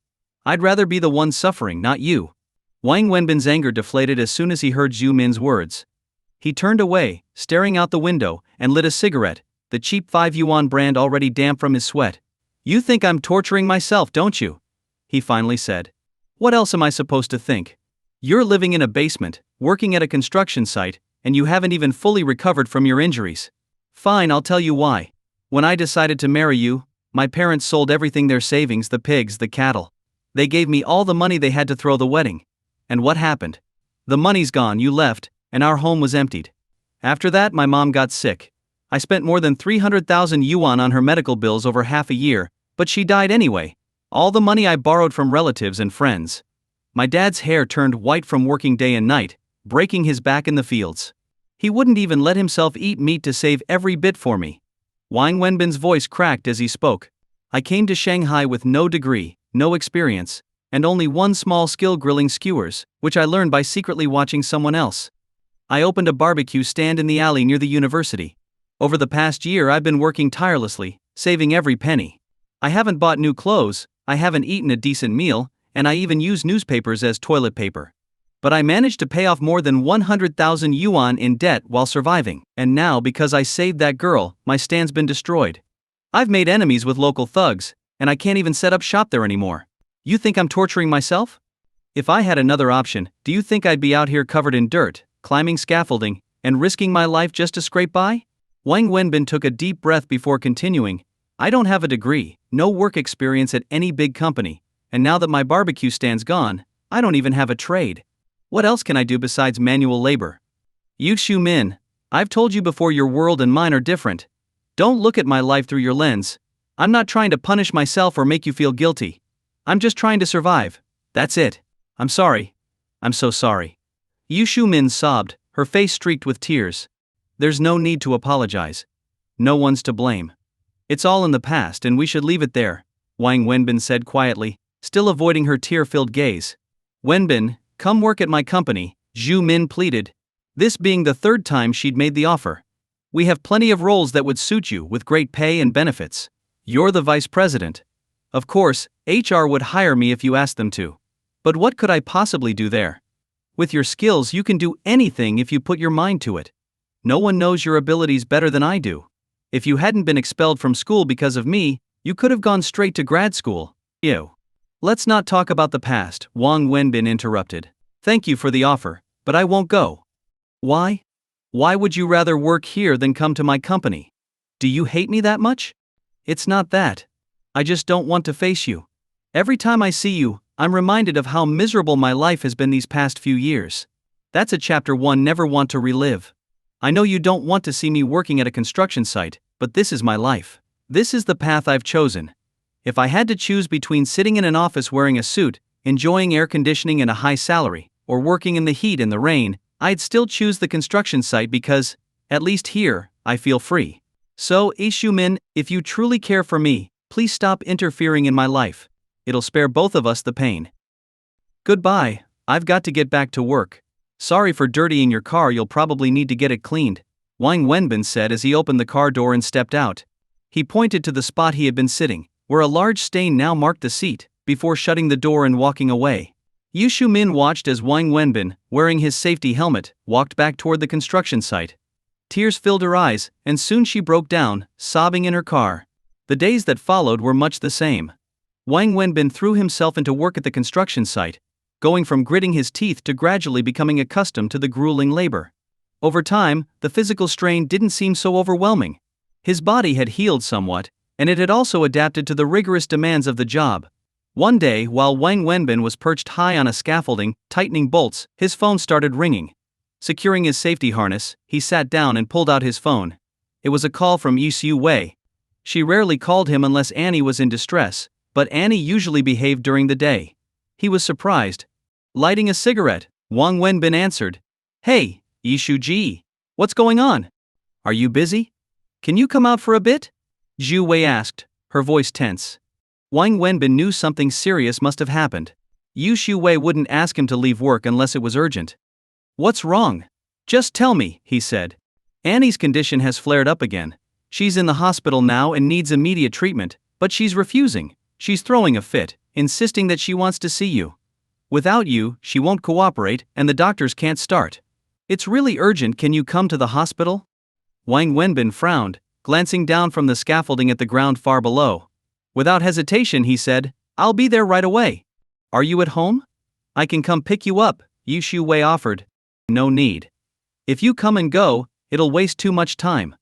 I'd rather be the one suffering, not you." Wang Wenbin's anger deflated as soon as he heard Zhu Min's words. He turned away, staring out the window, and lit a cigarette, the cheap 5 yuan brand already damp from his sweat. "You think I'm torturing myself, don't you?" he finally said. "What else am I supposed to think? You're living in a basement, working at a construction site, and you haven't even fully recovered from your injuries. Fine, I'll tell you why. When I decided to marry you, my parents sold everything, their savings, the pigs, the cattle. They gave me all the money they had to throw the wedding. And what happened? The money's gone, you left, and our home was emptied. After that, my mom got sick. I spent more than 300,000 yuan on her medical bills over half a year, but she died anyway. All the money I borrowed from relatives and friends. My dad's hair turned white from working day and night, breaking his back in the fields. He wouldn't even let himself eat meat to save every bit for me." Wang Wenbin's voice cracked as he spoke. "I came to Shanghai with no degree, no experience, and only one small skill, grilling skewers, which I learned by secretly watching someone else. I opened a barbecue stand in the alley near the university. Over the past year I've been working tirelessly, saving every penny. I haven't bought new clothes, I haven't eaten a decent meal, and I even use newspapers as toilet paper. But I managed to pay off more than 100,000 yuan in debt while surviving, and now because I saved that girl, my stand's been destroyed. I've made enemies with local thugs, and I can't even set up shop there anymore. You think I'm torturing myself? If I had another option, do you think I'd be out here covered in dirt, climbing scaffolding, and risking my life just to scrape by?" Wang Wenbin took a deep breath before continuing. "I don't have a degree, no work experience at any big company, and now that my barbecue stand's gone, I don't even have a trade. What else can I do besides manual labor?" "Yu Xiumin, I've told you before, your world and mine are different. Don't look at my life through your lens. I'm not trying to punish myself or make you feel guilty. I'm just trying to survive. That's it. I'm sorry. I'm so sorry." Yu Xiumin sobbed, her face streaked with tears. "There's no need to apologize. No one's to blame. It's all in the past and we should leave it there," Wang Wenbin said quietly, still avoiding her tear-filled gaze. "Wenbin, come work at my company," Zhu Min pleaded, this being the third time she'd made the offer. "We have plenty of roles that would suit you with great pay and benefits. You're the vice president. Of course, HR would hire me if you asked them to. But what could I possibly do there? With your skills you can do anything if you put your mind to it. No one knows your abilities better than I do. If you hadn't been expelled from school because of me, you could have gone straight to grad school." "Ew. Let's not talk about the past," Wang Wenbin interrupted. "Thank you for the offer, but I won't go." "Why?" Why would you rather work here than come to my company? Do you hate me that much? It's not that. I just don't want to face you. Every time I see you, I'm reminded of how miserable my life has been these past few years. That's a chapter one never want to relive. I know you don't want to see me working at a construction site, but this is my life. This is the path I've chosen. If I had to choose between sitting in an office wearing a suit, enjoying air conditioning and a high salary, or working in the heat and the rain, I'd still choose the construction site because, at least here, I feel free. So, Ishu-min, if you truly care for me, please stop interfering in my life. It'll spare both of us the pain. Goodbye, I've got to get back to work. Sorry for dirtying your car, you'll probably need to get it cleaned, Wang Wenbin said as he opened the car door and stepped out. He pointed to the spot he had been sitting, where a large stain now marked the seat, before shutting the door and walking away. Yushu Min watched as Wang Wenbin, wearing his safety helmet, walked back toward the construction site. Tears filled her eyes, and soon she broke down, sobbing in her car. The days that followed were much the same. Wang Wenbin threw himself into work at the construction site, going from gritting his teeth to gradually becoming accustomed to the grueling labor. Over time, the physical strain didn't seem so overwhelming. His body had healed somewhat, and it had also adapted to the rigorous demands of the job. One day, while Wang Wenbin was perched high on a scaffolding, tightening bolts, his phone started ringing. Securing his safety harness, he sat down and pulled out his phone. It was a call from Yisu Wei. She rarely called him unless Annie was in distress, but Annie usually behaved during the day. He was surprised. Lighting a cigarette, Wang Wenbin answered. Hey, Yisu Ji. What's going on? Are you busy? Can you come out for a bit? Zhu Wei asked, her voice tense. Wang Wenbin knew something serious must have happened. Yisu Wei wouldn't ask him to leave work unless it was urgent. What's wrong? Just tell me, he said. Annie's condition has flared up again. She's in the hospital now and needs immediate treatment, but she's refusing. She's throwing a fit, insisting that she wants to see you. Without you, she won't cooperate and the doctors can't start. It's really urgent, can you come to the hospital? Wang Wenbin frowned, glancing down from the scaffolding at the ground far below. Without hesitation he said, I'll be there right away. Are you at home? I can come pick you up, Yisu Wei offered. No need. If you come and go, it'll waste too much time.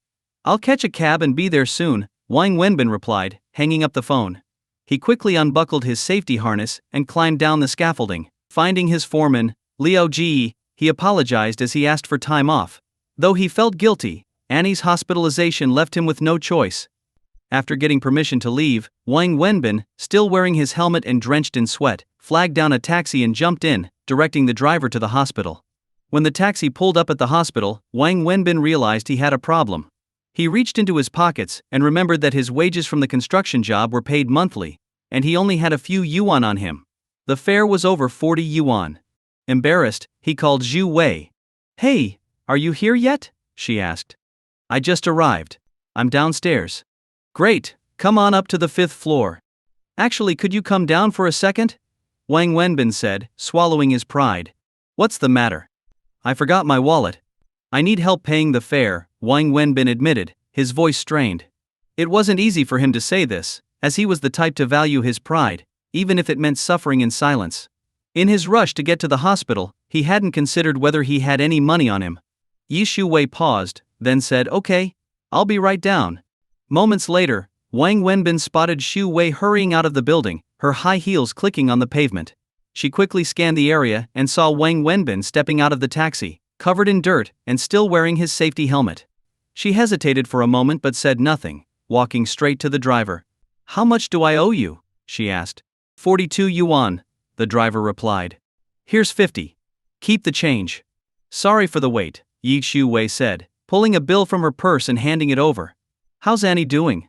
I'll catch a cab and be there soon, Wang Wenbin replied, hanging up the phone. He quickly unbuckled his safety harness and climbed down the scaffolding. Finding his foreman, Liu Ji, he apologized as he asked for time off. Though he felt guilty, Annie's hospitalization left him with no choice. After getting permission to leave, Wang Wenbin, still wearing his helmet and drenched in sweat, flagged down a taxi and jumped in, directing the driver to the hospital. When the taxi pulled up at the hospital, Wang Wenbin realized he had a problem. He reached into his pockets and remembered that his wages from the construction job were paid monthly, and he only had a few yuan on him. The fare was over 40 yuan. Embarrassed, he called Zhu Wei. Hey, are you here yet? She asked. I just arrived. I'm downstairs. Great, come on up to the 5th floor. Actually, could you come down for a second? Wang Wenbin said, swallowing his pride. What's the matter? I forgot my wallet. I need help paying the fare, Wang Wenbin admitted, his voice strained. It wasn't easy for him to say this, as he was the type to value his pride, even if it meant suffering in silence. In his rush to get to the hospital, he hadn't considered whether he had any money on him. Yisu Wei paused, then said, Okay, I'll be right down. Moments later, Wang Wenbin spotted Zhu Wei hurrying out of the building, her high heels clicking on the pavement. She quickly scanned the area and saw Wang Wenbin stepping out of the taxi, covered in dirt and still wearing his safety helmet. She hesitated for a moment but said nothing, walking straight to the driver. How much do I owe you? She asked. 42 yuan, the driver replied. Here's 50. Keep the change. Sorry for the wait, Yisu Wei said, pulling a bill from her purse and handing it over. How's Annie doing?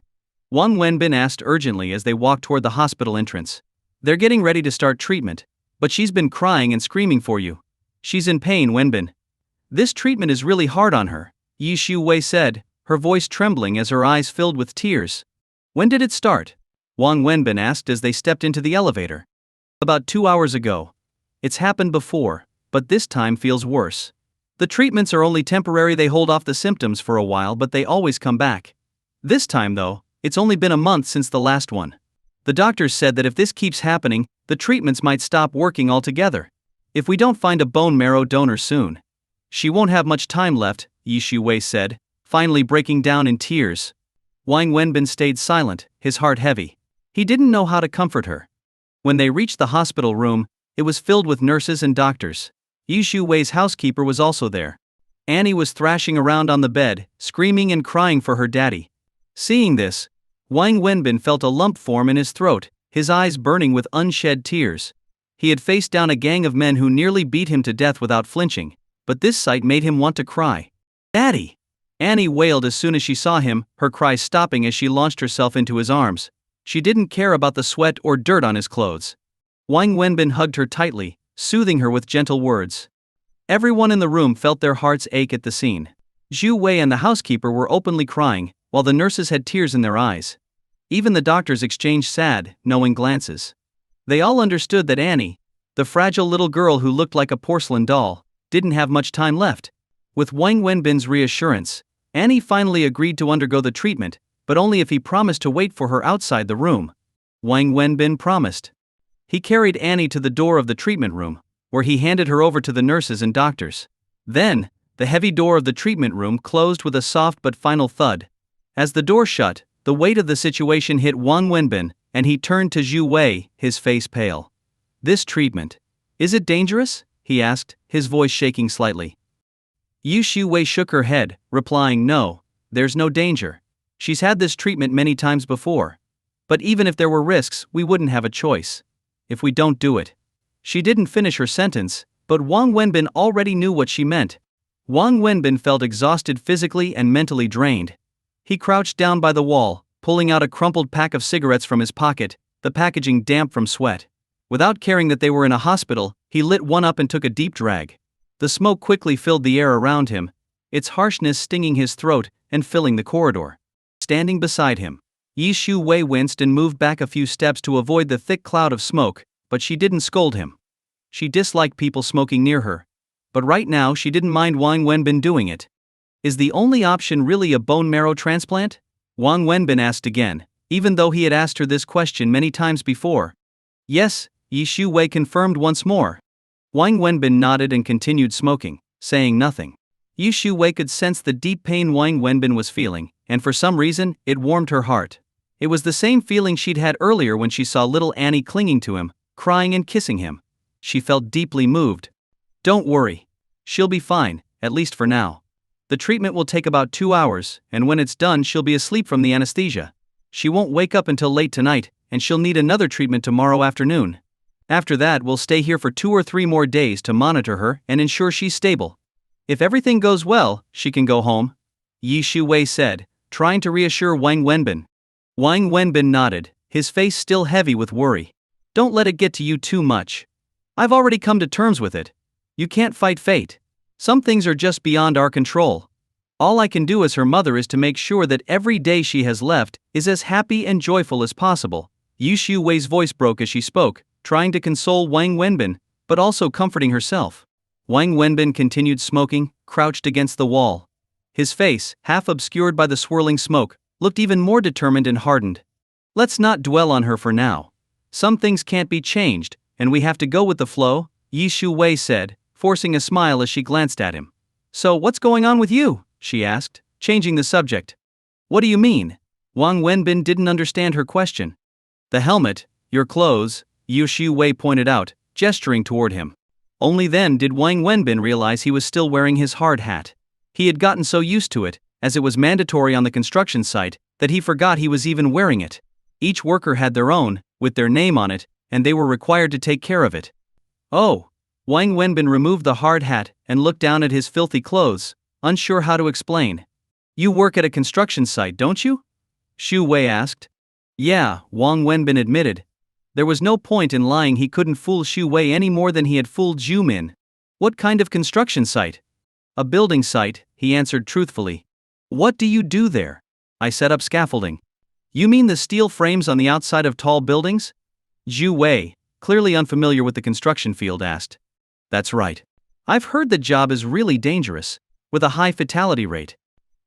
Wang Wenbin asked urgently as they walked toward the hospital entrance. They're getting ready to start treatment, but she's been crying and screaming for you. She's in pain, Wenbin. This treatment is really hard on her, Yisu Wei said, her voice trembling as her eyes filled with tears. When did it start? Wang Wenbin asked as they stepped into the elevator. About 2 hours ago. It's happened before, but this time feels worse. The treatments are only temporary, they hold off the symptoms for a while but they always come back. This time though, it's only been a month since the last one. The doctors said that if this keeps happening, the treatments might stop working altogether. If we don't find a bone marrow donor soon. She won't have much time left, Yi Shu-wei said, finally breaking down in tears. Wang Wenbin stayed silent, his heart heavy. He didn't know how to comfort her. When they reached the hospital room, it was filled with nurses and doctors. Yi Shu-wei's housekeeper was also there. Annie was thrashing around on the bed, screaming and crying for her daddy. Seeing this, Wang Wenbin felt a lump form in his throat, his eyes burning with unshed tears. He had faced down a gang of men who nearly beat him to death without flinching, but this sight made him want to cry. "Daddy!" Annie wailed as soon as she saw him, her cries stopping as she launched herself into his arms. She didn't care about the sweat or dirt on his clothes. Wang Wenbin hugged her tightly, soothing her with gentle words. Everyone in the room felt their hearts ache at the scene. Zhu Wei and the housekeeper were openly crying, while the nurses had tears in their eyes. Even the doctors exchanged sad, knowing glances. They all understood that Annie, the fragile little girl who looked like a porcelain doll, didn't have much time left. With Wang Wenbin's reassurance, Annie finally agreed to undergo the treatment, but only if he promised to wait for her outside the room. Wang Wenbin promised. He carried Annie to the door of the treatment room, where he handed her over to the nurses and doctors. Then, the heavy door of the treatment room closed with a soft but final thud. As the door shut, the weight of the situation hit Wang Wenbin, and he turned to Zhu Wei, his face pale. "This treatment. Is it dangerous?" he asked, his voice shaking slightly. Yi Shu-wei shook her head, replying, "No, there's no danger. She's had this treatment many times before. But even if there were risks, we wouldn't have a choice. If we don't do it." She didn't finish her sentence, but Wang Wenbin already knew what she meant. Wang Wenbin felt exhausted physically and mentally drained. He crouched down by the wall, pulling out a crumpled pack of cigarettes from his pocket, the packaging damp from sweat. Without caring that they were in a hospital, he lit one up and took a deep drag. The smoke quickly filled the air around him, its harshness stinging his throat and filling the corridor. Standing beside him, Yi Shu-wei winced and moved back a few steps to avoid the thick cloud of smoke, but she didn't scold him. She disliked people smoking near her. But right now she didn't mind Wang Wenbin doing it. "Is the only option really a bone marrow transplant?" Wang Wenbin asked again, even though he had asked her this question many times before. "Yes," Yi Shu-wei confirmed once more. Wang Wenbin nodded and continued smoking, saying nothing. Yi Shu-wei could sense the deep pain Wang Wenbin was feeling, and for some reason, it warmed her heart. It was the same feeling she'd had earlier when she saw little Annie clinging to him, crying and kissing him. She felt deeply moved. "Don't worry. She'll be fine, at least for now. The treatment will take about 2 hours, and when it's done she'll be asleep from the anesthesia. She won't wake up until late tonight, and she'll need another treatment tomorrow afternoon. After that we'll stay here for 2 or 3 more days to monitor her and ensure she's stable. If everything goes well, she can go home," Yi Shu-wei said, trying to reassure Wang Wenbin. Wang Wenbin nodded, his face still heavy with worry. "Don't let it get to you too much. I've already come to terms with it. You can't fight fate. Some things are just beyond our control. All I can do as her mother is to make sure that every day she has left is as happy and joyful as possible." Yi Shu-wei's voice broke as she spoke, trying to console Wang Wenbin, but also comforting herself. Wang Wenbin continued smoking, crouched against the wall. His face, half obscured by the swirling smoke, looked even more determined and hardened. "Let's not dwell on her for now. Some things can't be changed, and we have to go with the flow," Yi Shu-wei said, forcing a smile as she glanced at him. "So what's going on with you?" she asked, changing the subject. "What do you mean?" Wang Wenbin didn't understand her question. "The helmet, your clothes," Yi Shu-wei pointed out, gesturing toward him. Only then did Wang Wenbin realize he was still wearing his hard hat. He had gotten so used to it, as it was mandatory on the construction site, that he forgot he was even wearing it. Each worker had their own, with their name on it, and they were required to take care of it. "Oh." Wang Wenbin removed the hard hat and looked down at his filthy clothes, unsure how to explain. "You work at a construction site, don't you?" Shu-wei asked. "Yeah," Wang Wenbin admitted. There was no point in lying. He couldn't fool Shu-wei any more than he had fooled Zhu Min. "What kind of construction site?" "A building site," he answered truthfully. "What do you do there?" "I set up scaffolding." "You mean the steel frames on the outside of tall buildings?" Zhu Wei, clearly unfamiliar with the construction field, asked. "That's right. I've heard the job is really dangerous, with a high fatality rate."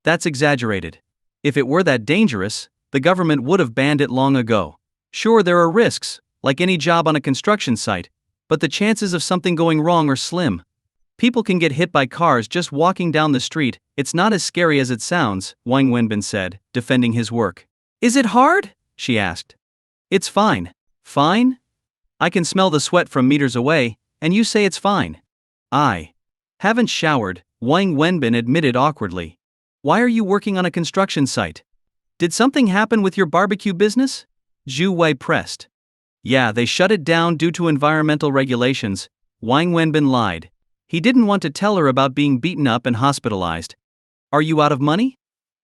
"That's exaggerated. If it were that dangerous, the government would have banned it long ago. Sure, there are risks, like any job on a construction site, but the chances of something going wrong are slim." People can get hit by cars just walking down the street. It's not as scary as it sounds, Wang Wenbin said, defending his work. Is it hard? She asked. It's fine. Fine? I can smell the sweat from meters away, and you say it's fine. I haven't showered, Wang Wenbin admitted awkwardly. Why are you working on a construction site? Did something happen with your barbecue business? Zhu Wei pressed. Yeah, they shut it down due to environmental regulations, Wang Wenbin lied. He didn't want to tell her about being beaten up and hospitalized. Are you out of money?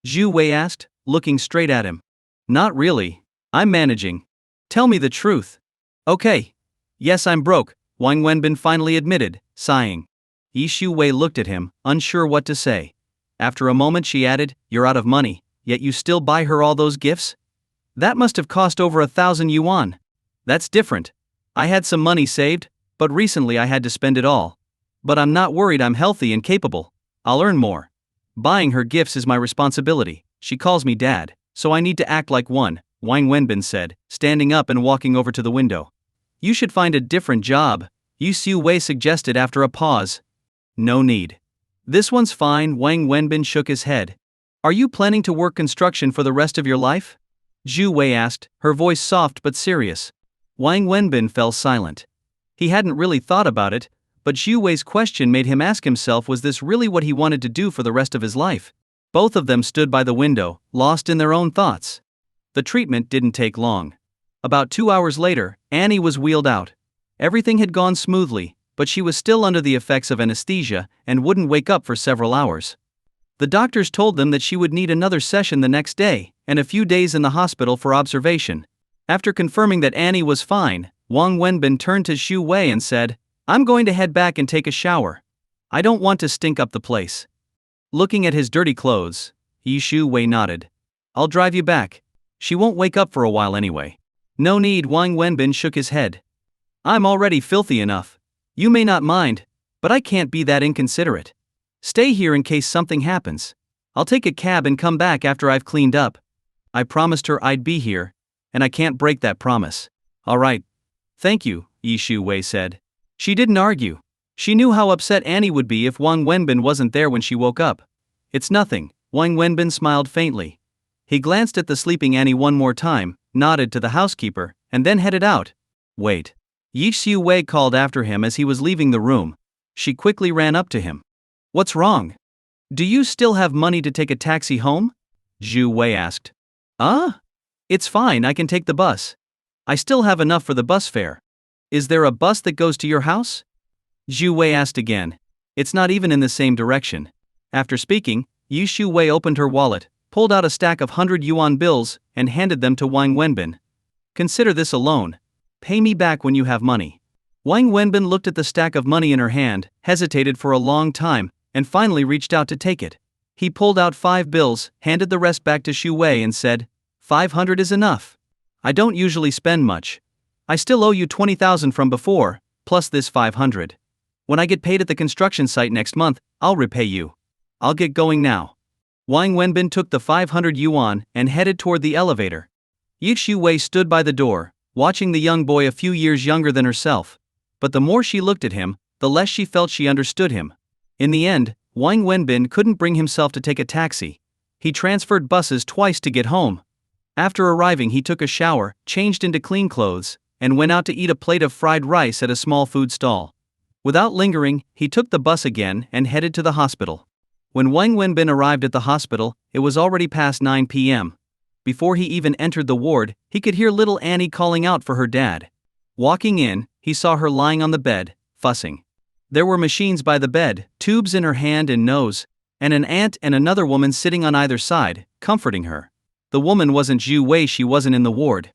Zhu Wei asked, looking straight at him. Not really. I'm managing. Tell me the truth. Okay. Yes, I'm broke, Wang Wenbin finally admitted, sighing. Zhu Wei looked at him, unsure what to say. After a moment she added, You're out of money, yet you still buy her all those gifts? That must have cost over 1,000 yuan. That's different. I had some money saved, but recently I had to spend it all. But I'm not worried, I'm healthy and capable. I'll earn more. Buying her gifts is my responsibility. She calls me dad, so I need to act like one, Wang Wenbin said, standing up and walking over to the window. You should find a different job, Zhu Wei suggested after a pause. No need. This one's fine, Wang Wenbin shook his head. Are you planning to work construction for the rest of your life? Zhu Wei asked, her voice soft but serious. Wang Wenbin fell silent. He hadn't really thought about it, but Zhu Wei's question made him ask himself, was this really what he wanted to do for the rest of his life? Both of them stood by the window, lost in their own thoughts. The treatment didn't take long. About 2 hours later, Annie was wheeled out. Everything had gone smoothly, but she was still under the effects of anesthesia and wouldn't wake up for several hours. The doctors told them that she would need another session the next day, and a few days in the hospital for observation. After confirming that Annie was fine, Wang Wenbin turned to Zhu Wei and said, I'm going to head back and take a shower. I don't want to stink up the place. Looking at his dirty clothes, Zhu Wei nodded. I'll drive you back. She won't wake up for a while anyway. No need, Wang Wenbin shook his head. I'm already filthy enough. You may not mind, but I can't be that inconsiderate. Stay here in case something happens. I'll take a cab and come back after I've cleaned up. I promised her I'd be here, and I can't break that promise. All right. Thank you, Zhu Wei said. She didn't argue. She knew how upset Annie would be if Wang Wenbin wasn't there when she woke up. It's nothing, Wang Wenbin smiled faintly. He glanced at the sleeping Annie one more time, nodded to the housekeeper, and then headed out. Wait. Zhu Wei called after him as he was leaving the room. She quickly ran up to him. What's wrong? Do you still have money to take a taxi home? Zhu Wei asked. It's fine, I can take the bus. I still have enough for the bus fare. Is there a bus that goes to your house? Zhu Wei asked again. It's not even in the same direction. After speaking, Zhu Wei opened her wallet, pulled out a stack of 100 yuan bills, and handed them to Wang Wenbin. Consider this a loan. Pay me back when you have money. Wang Wenbin looked at the stack of money in her hand, hesitated for a long time, and finally reached out to take it. He pulled out 5 bills, handed the rest back to Zhu Wei and said, 500 is enough. I don't usually spend much. I still owe you 20,000 from before, plus this 500. When I get paid at the construction site next month, I'll repay you. I'll get going now. Wang Wenbin took the 500 yuan and headed toward the elevator. Zhu Wei stood by the door, watching the young boy a few years younger than herself. But the more she looked at him, the less she felt she understood him. In the end, Wang Wenbin couldn't bring himself to take a taxi. He transferred buses twice to get home. After arriving, he took a shower, changed into clean clothes, and went out to eat a plate of fried rice at a small food stall. Without lingering, he took the bus again and headed to the hospital. When Wang Wenbin arrived at the hospital, it was already past 9 p.m. Before he even entered the ward, he could hear little Annie calling out for her dad. Walking in, he saw her lying on the bed, fussing. There were machines by the bed, tubes in her hand and nose, and an aunt and another woman sitting on either side, comforting her. The woman wasn't Zhu Wei, she wasn't in the ward.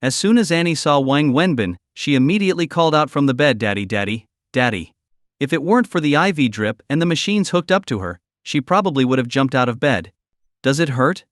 As soon as Annie saw Wang Wenbin, she immediately called out from the bed, Daddy, Daddy, Daddy. If it weren't for the IV drip and the machines hooked up to her, she probably would have jumped out of bed. Does it hurt?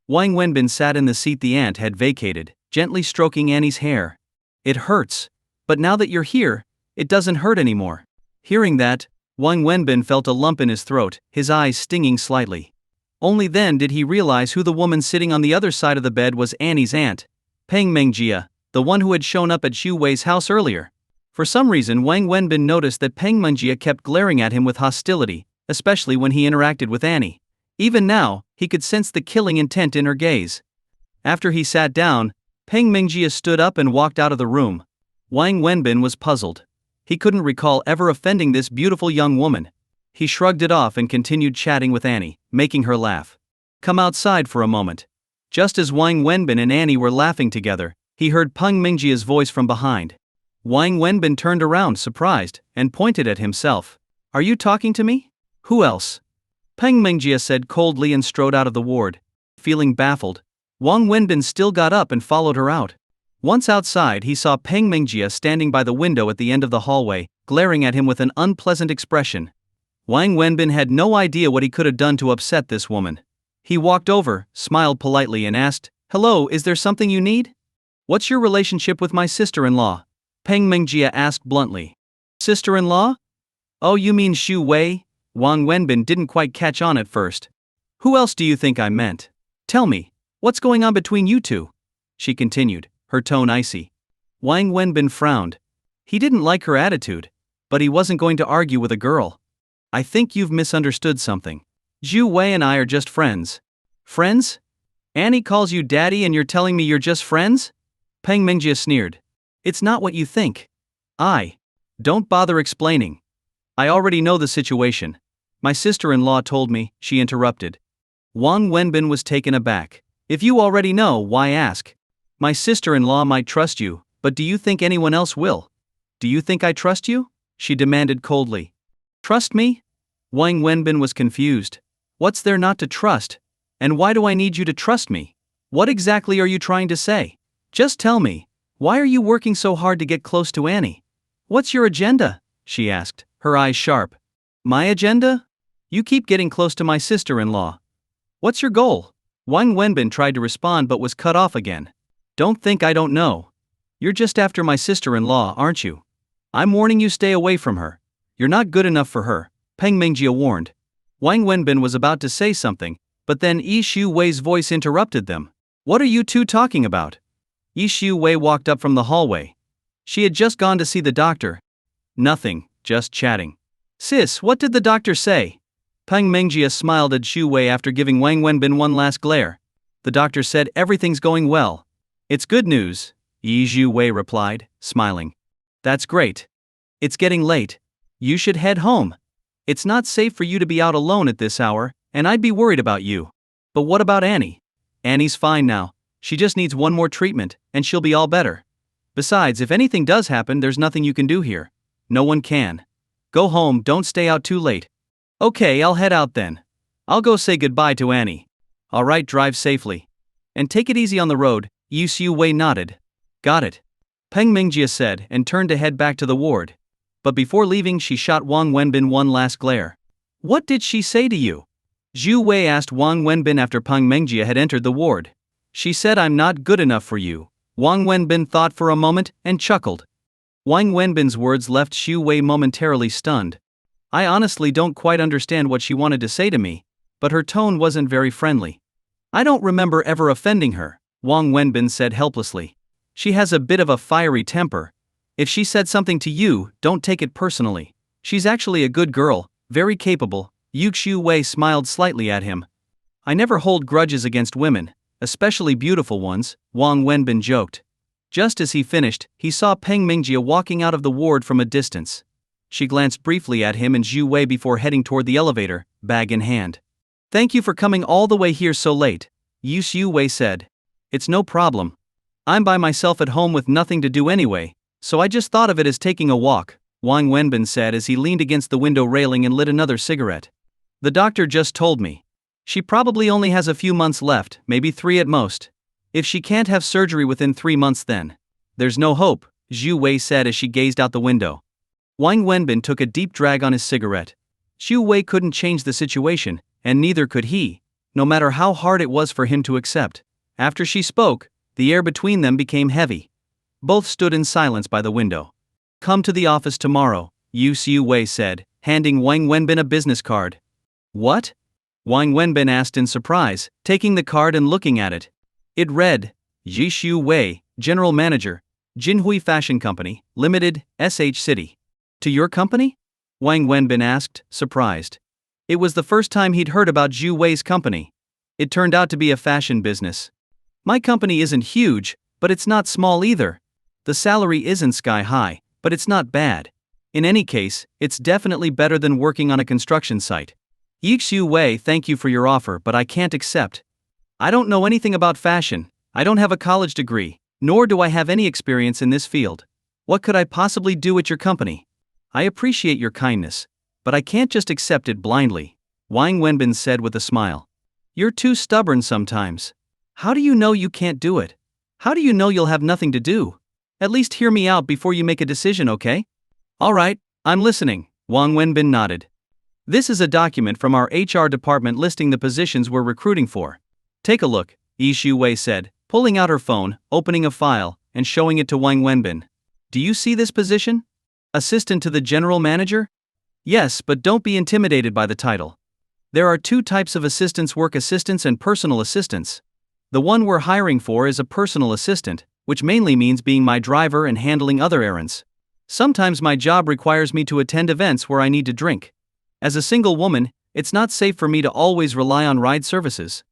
Wang Wenbin sat in the seat the aunt had vacated, gently stroking Annie's hair. It hurts. But now that you're here, it doesn't hurt anymore. Hearing that, Wang Wenbin felt a lump in his throat, his eyes stinging slightly. Only then did he realize who the woman sitting on the other side of the bed was. Annie's aunt, Peng Mengjia, the one who had shown up at Zhu Wei's house earlier. For some reason, Wang Wenbin noticed that Peng Mengjie kept glaring at him with hostility, especially when he interacted with Annie. Even now, he could sense the killing intent in her gaze. After he sat down, Peng Mengjie stood up and walked out of the room. Wang Wenbin was puzzled. He couldn't recall ever offending this beautiful young woman. He shrugged it off and continued chatting with Annie, making her laugh. Come outside for a moment. Just as Wang Wenbin and Annie were laughing together, he heard Peng Mengjie's voice from behind. Wang Wenbin turned around, surprised, and pointed at himself. Are you talking to me? Who else? Peng Mengjie said coldly and strode out of the ward. Feeling baffled, Wang Wenbin still got up and followed her out. Once outside, he saw Peng Mengjie standing by the window at the end of the hallway, glaring at him with an unpleasant expression. Wang Wenbin had no idea what he could have done to upset this woman. He walked over, smiled politely and asked, Hello, is there something you need? What's your relationship with my sister-in-law? Peng Mengjie asked bluntly. Sister-in-law? Oh, you mean Xu Wei? Wang Wenbin didn't quite catch on at first. Who else do you think I meant? Tell me, what's going on between you two? She continued, her tone icy. Wang Wenbin frowned. He didn't like her attitude, but he wasn't going to argue with a girl. I think you've misunderstood something. Xu Wei and I are just friends. Friends? Annie calls you daddy and you're telling me you're just friends? Peng Mengjie sneered. It's not what you think. Don't bother explaining. I already know the situation. My sister-in-law told me, she interrupted. Wang Wenbin was taken aback. If you already know, why ask? My sister-in-law might trust you, but do you think anyone else will? Do you think I trust you? She demanded coldly. Trust me? Wang Wenbin was confused. What's there not to trust? And why do I need you to trust me? What exactly are you trying to say? Just tell me, why are you working so hard to get close to Annie? What's your agenda? She asked, her eyes sharp. My agenda? You keep getting close to my sister-in-law. What's your goal? Wang Wenbin tried to respond but was cut off again. Don't think I don't know. You're just after my sister-in-law, aren't you? I'm warning you, stay away from her. You're not good enough for her, Peng Mengjie warned. Wang Wenbin was about to say something, but then Yi Xu Wei's voice interrupted them. What are you two talking about? Yi Xu Wei walked up from the hallway. She had just gone to see the doctor. Nothing, just chatting. Sis, what did the doctor say? Peng Mengjie smiled at Xu Wei after giving Wang Wenbin one last glare. The doctor said everything's going well. It's good news, Yi Xu Wei replied, smiling. That's great. It's getting late. You should head home. It's not safe for you to be out alone at this hour, and I'd be worried about you. But what about Annie? Annie's fine now. She just needs one more treatment, and she'll be all better. Besides, if anything does happen, there's nothing you can do here. No one can. Go home, don't stay out too late. Okay, I'll head out then. I'll go say goodbye to Annie. Alright, drive safely. And take it easy on the road, Yi Xu Wei nodded. Got it. Peng Mengjie said and turned to head back to the ward. But before leaving, she shot Wang Wenbin one last glare. What did she say to you? Xu Wei asked Wang Wenbin after Peng Mengjie had entered the ward. She said I'm not good enough for you. Wang Wenbin thought for a moment and chuckled. Wang Wenbin's words left Xu Wei momentarily stunned. I honestly don't quite understand what she wanted to say to me, but her tone wasn't very friendly. I don't remember ever offending her, Wang Wenbin said helplessly. She has a bit of a fiery temper. If she said something to you, don't take it personally. She's actually a good girl, very capable. Yu Xu Wei smiled slightly at him. I never hold grudges against women, especially beautiful ones, Wang Wenbin joked. Just as he finished, he saw Peng Mengjie walking out of the ward from a distance. She glanced briefly at him and Xu Wei before heading toward the elevator, bag in hand. Thank you for coming all the way here so late, Yu Xu Wei said. It's no problem. I'm by myself at home with nothing to do anyway, so I just thought of it as taking a walk, Wang Wenbin said as he leaned against the window railing and lit another cigarette. The doctor just told me. She probably only has a few months left, maybe 3 at most. If she can't have surgery within 3 months then there's no hope, Xu Wei said as she gazed out the window. Wang Wenbin took a deep drag on his cigarette. Xu Wei couldn't change the situation, and neither could he, no matter how hard it was for him to accept. After she spoke, the air between them became heavy. Both stood in silence by the window. Come to the office tomorrow, Yu Xu Wei said, handing Wang Wenbin a business card. What? Wang Wenbin asked in surprise, taking the card and looking at it. It read, Yi Xu Wei, General Manager, Jinhui Fashion Company, Limited, SH City. To your company? Wang Wenbin asked, surprised. It was the first time he'd heard about Zhu Wei's company. It turned out to be a fashion business. My company isn't huge, but it's not small either. The salary isn't sky high, but it's not bad. In any case, it's definitely better than working on a construction site. Zhu Wei, thank you for your offer, but I can't accept. I don't know anything about fashion, I don't have a college degree, nor do I have any experience in this field. What could I possibly do at your company? I appreciate your kindness, but I can't just accept it blindly, Wang Wenbin said with a smile. You're too stubborn sometimes. How do you know you can't do it? How do you know you'll have nothing to do? At least hear me out before you make a decision, okay? Alright, I'm listening, Wang Wenbin nodded. This is a document from our HR department listing the positions we're recruiting for. Take a look, Zhu Wei said, pulling out her phone, opening a file, and showing it to Wang Wenbin. Do you see this position? Assistant to the general manager? Yes, but don't be intimidated by the title. There are two types of assistants: work assistants and personal assistants. The one we're hiring for is a personal assistant, which mainly means being my driver and handling other errands. Sometimes my job requires me to attend events where I need to drink. As a single woman, it's not safe for me to always rely on ride services.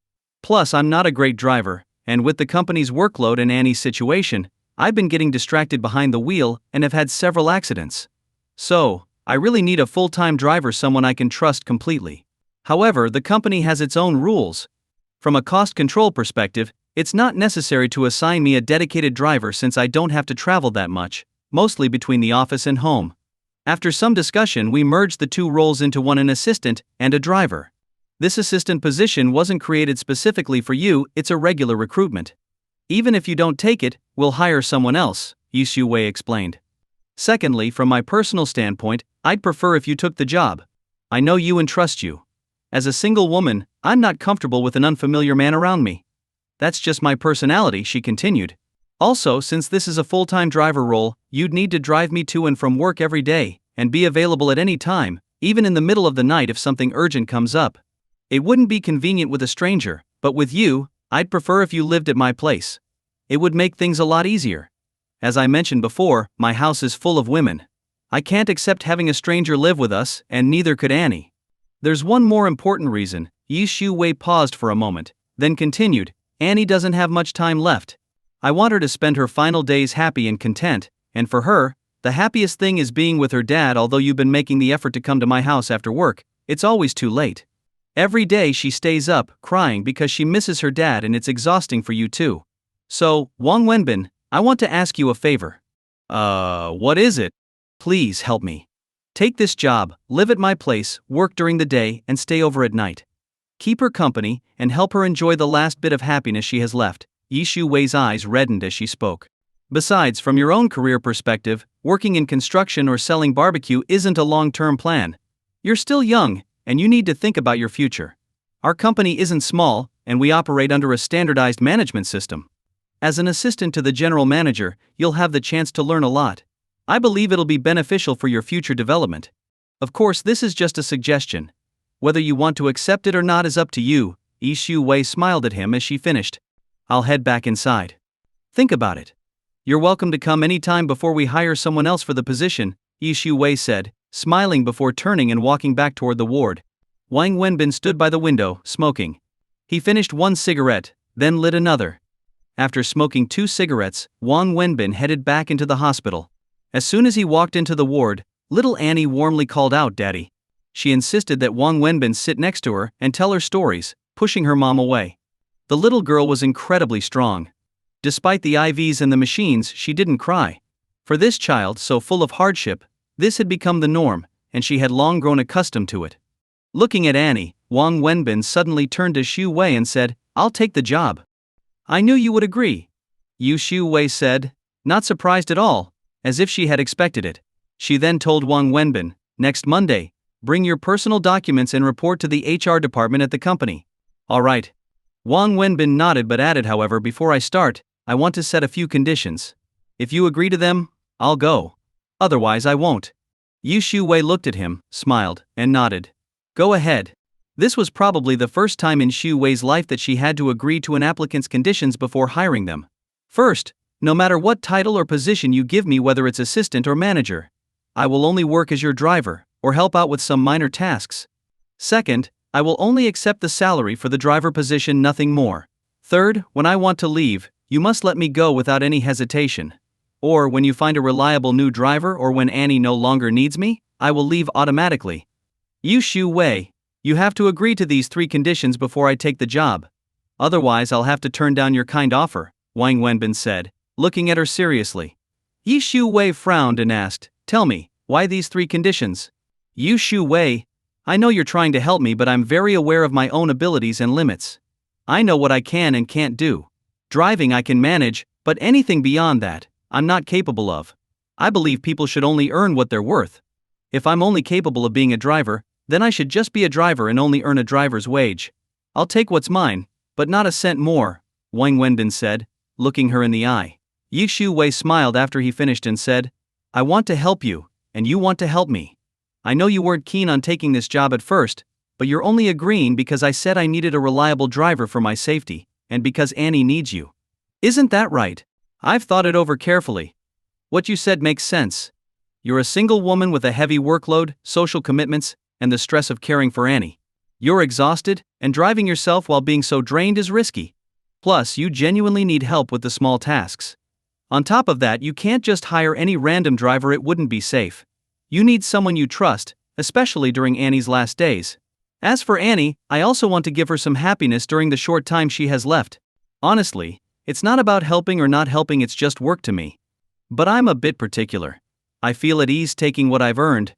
Plus, I'm not a great driver, and with the company's workload and Annie's situation, I've been getting distracted behind the wheel and have had several accidents. So, I really need a full-time driver, someone I can trust completely. However, the company has its own rules. From a cost control perspective, it's not necessary to assign me a dedicated driver since I don't have to travel that much, mostly between the office and home. After some discussion, we merged the two roles into one: an assistant and a driver. This assistant position wasn't created specifically for you, it's a regular recruitment. Even if you don't take it, we'll hire someone else, Zhu Wei explained. Secondly, from my personal standpoint, I'd prefer if you took the job. I know you and trust you. As a single woman, I'm not comfortable with an unfamiliar man around me. That's just my personality, she continued. Also, since this is a full-time driver role, you'd need to drive me to and from work every day, and be available at any time, even in the middle of the night if something urgent comes up. It wouldn't be convenient with a stranger, but with you, I'd prefer if you lived at my place. It would make things a lot easier. As I mentioned before, my house is full of women. I can't accept having a stranger live with us, and neither could Annie. There's one more important reason. Zhu Wei paused for a moment, then continued. Annie doesn't have much time left. I want her to spend her final days happy and content, and for her, the happiest thing is being with her dad. Although you've been making the effort to come to my house after work, it's always too late. Every day she stays up, crying because she misses her dad, and it's exhausting for you too. So, Wang Wenbin, I want to ask you a favor. What is it? Please help me. Take this job, live at my place, work during the day, and stay over at night. Keep her company, and help her enjoy the last bit of happiness she has left. Zhu Wei's eyes reddened as she spoke. Besides, from your own career perspective, working in construction or selling barbecue isn't a long-term plan. You're still young, and you need to think about your future. Our company isn't small, and we operate under a standardized management system. As an assistant to the general manager, you'll have the chance to learn a lot. I believe it'll be beneficial for your future development. Of course, this is just a suggestion. Whether you want to accept it or not is up to you. Zhu Wei smiled at him as she finished. I'll head back inside. Think about it. You're welcome to come anytime before we hire someone else for the position, Zhu Wei said, smiling before turning and walking back toward the ward. Wang Wenbin stood by the window, smoking. He finished one cigarette, then lit another. After smoking 2 cigarettes, Wang Wenbin headed back into the hospital. As soon as he walked into the ward, little Annie warmly called out, "Daddy." She insisted that Wang Wenbin sit next to her and tell her stories, pushing her mom away. The little girl was incredibly strong. Despite the IVs and the machines, she didn't cry. For this child so full of hardship, this had become the norm, and she had long grown accustomed to it. Looking at Annie, Wang Wenbin suddenly turned to Zhu Wei and said, "I'll take the job." "I knew you would agree," Zhu Wei said, not surprised at all, as if she had expected it. She then told Wang Wenbin, "Next Monday, bring your personal documents and report to the HR department at the company." "All right." Wang Wenbin nodded but added, "However, before I start, I want to set a few conditions. If you agree to them, I'll go. Otherwise I won't." Zhu Wei looked at him, smiled, and nodded. "Go ahead." This was probably the first time in Zhu Wei's life that she had to agree to an applicant's conditions before hiring them. First, No matter what title or position you give me, whether it's assistant or manager, I will only work as your driver, or help out with some minor tasks. Second, I will only accept the salary for the driver position, nothing more. Third, when I want to leave, you must let me go without any hesitation. Or when you find a reliable new driver, or when Annie no longer needs me, I will leave automatically. Yu Shu Wei, you have to agree to these 3 conditions before I take the job. Otherwise I'll have to turn down your kind offer, Wang Wenbin said, looking at her seriously. Yi Shu Wei frowned and asked, tell me, why these 3 conditions? Yu Shu Wei, I know you're trying to help me, but I'm very aware of my own abilities and limits. I know what I can and can't do. Driving I can manage, but anything beyond that, I'm not capable of. I believe people should only earn what they're worth. If I'm only capable of being a driver, then I should just be a driver and only earn a driver's wage. I'll take what's mine, but not a cent more, Wang Wenbin said, looking her in the eye. Yi Shu Wei smiled after he finished and said, I want to help you, and you want to help me. I know you weren't keen on taking this job at first, but you're only agreeing because I said I needed a reliable driver for my safety, and because Annie needs you. Isn't that right? I've thought it over carefully. What you said makes sense. You're a single woman with a heavy workload, social commitments, and the stress of caring for Annie. You're exhausted, and driving yourself while being so drained is risky. Plus, you genuinely need help with the small tasks. On top of that, you can't just hire any random driver, it wouldn't be safe. You need someone you trust, especially during Annie's last days. As for Annie, I also want to give her some happiness during the short time she has left. Honestly, it's not about helping or not helping, it's just work to me. But I'm a bit particular. I feel at ease taking what I've earned.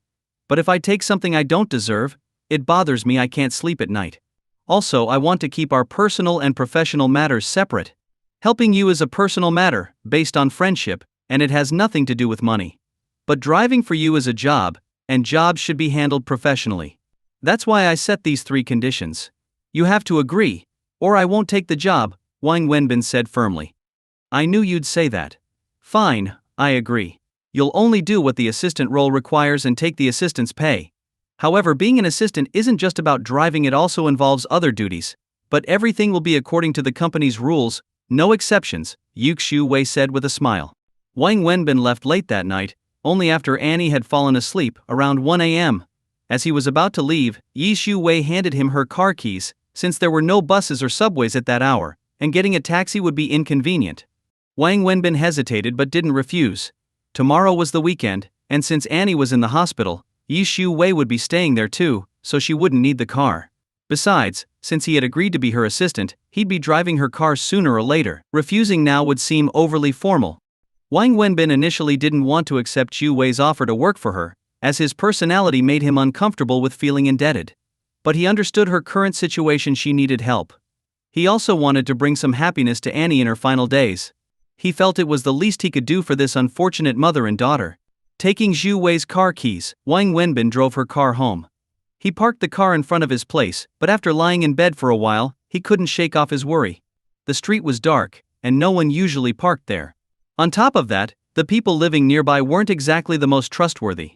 But if I take something I don't deserve, it bothers me, I can't sleep at night. Also, I want to keep our personal and professional matters separate. Helping you is a personal matter, based on friendship, and it has nothing to do with money. But driving for you is a job, and jobs should be handled professionally. That's why I set these 3 conditions. You have to agree, or I won't take the job, Wang Wenbin said firmly. I knew you'd say that. Fine, I agree. You'll only do what the assistant role requires and take the assistant's pay. However, being an assistant isn't just about driving, it also involves other duties. But everything will be according to the company's rules, no exceptions, Yu Shu Wei said with a smile. Wang Wenbin left late that night, only after Annie had fallen asleep, around 1 a.m. As he was about to leave, Yi Shu Wei handed him her car keys, since there were no buses or subways at that hour, and getting a taxi would be inconvenient. Wang Wenbin hesitated but didn't refuse. Tomorrow was the weekend, and since Annie was in the hospital, Yi Shu Wei would be staying there too, so she wouldn't need the car. Besides, since he had agreed to be her assistant, he'd be driving her car sooner or later. Refusing now would seem overly formal. Wang Wenbin initially didn't want to accept Shu Wei's offer to work for her, as his personality made him uncomfortable with feeling indebted. But he understood her current situation, she needed help. He also wanted to bring some happiness to Annie in her final days. He felt it was the least he could do for this unfortunate mother and daughter. Taking Zhu Wei's car keys, Wang Wenbin drove her car home. He parked the car in front of his place, but after lying in bed for a while, he couldn't shake off his worry. The street was dark, and no one usually parked there. On top of that, the people living nearby weren't exactly the most trustworthy.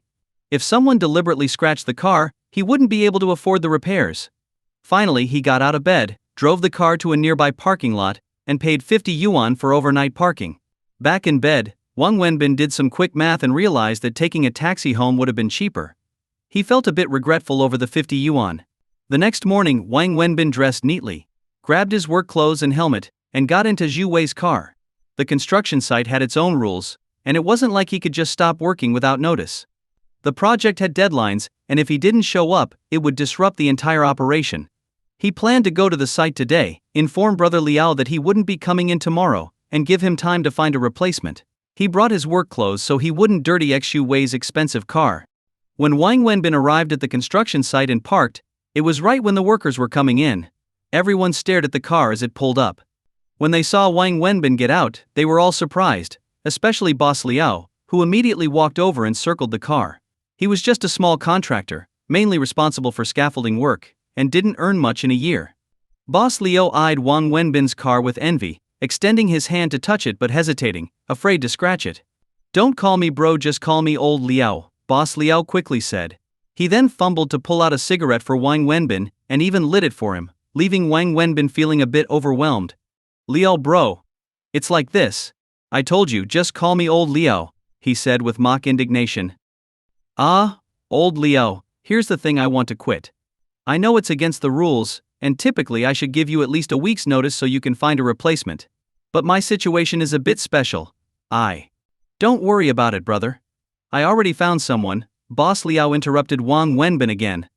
If someone deliberately scratched the car, he wouldn't be able to afford the repairs. Finally, he got out of bed, drove the car to a nearby parking lot, and paid 50 yuan for overnight parking. Back in bed, Wang Wenbin did some quick math and realized that taking a taxi home would have been cheaper. He felt a bit regretful over the 50 yuan. The next morning, Wang Wenbin dressed neatly, grabbed his work clothes and helmet, and got into Zhu Wei's car. The construction site had its own rules, and it wasn't like he could just stop working without notice. The project had deadlines, and if he didn't show up, it would disrupt the entire operation. He planned to go to the site today, inform Brother Liao that he wouldn't be coming in tomorrow, and give him time to find a replacement. He brought his work clothes so he wouldn't dirty Xu Wei's expensive car. When Wang Wenbin arrived at the construction site and parked, it was right when the workers were coming in. Everyone stared at the car as it pulled up. When they saw Wang Wenbin get out, they were all surprised, especially Boss Liao, who immediately walked over and circled the car. He was just a small contractor, mainly responsible for scaffolding work, and didn't earn much in a year. Boss Liao eyed Wang Wenbin's car with envy, extending his hand to touch it but hesitating, afraid to scratch it. "Don't call me bro, just call me old Liao," Boss Liao quickly said. He then fumbled to pull out a cigarette for Wang Wenbin, and even lit it for him, leaving Wang Wenbin feeling a bit overwhelmed. "Liao bro. It's like this. I told you, just call me old Leo, he said with mock indignation. Ah, old Leo, here's the thing, I want to quit. I know it's against the rules, and typically I should give you at least a week's notice so you can find a replacement. But my situation is a bit special. Don't worry about it, brother. I already found someone, Boss Liao interrupted Wang Wenbin again.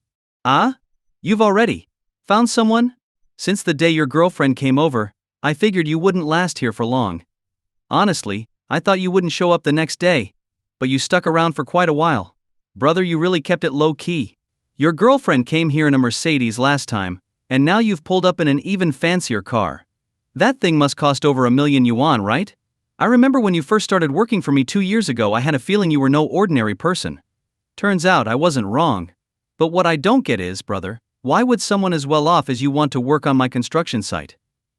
Ah? You've already found someone? Since the day your girlfriend came over, I figured you wouldn't last here for long. Honestly, I thought you wouldn't show up the next day. But you stuck around for quite a while. Brother, you really kept it low-key. Your girlfriend came here in a Mercedes last time, and now you've pulled up in an even fancier car. That thing must cost over 1,000,000 yuan, right? I remember when you first started working for me 2 years ago, I had a feeling you were no ordinary person. Turns out I wasn't wrong. But what I don't get is, brother, why would someone as well off as you want to work on my construction site?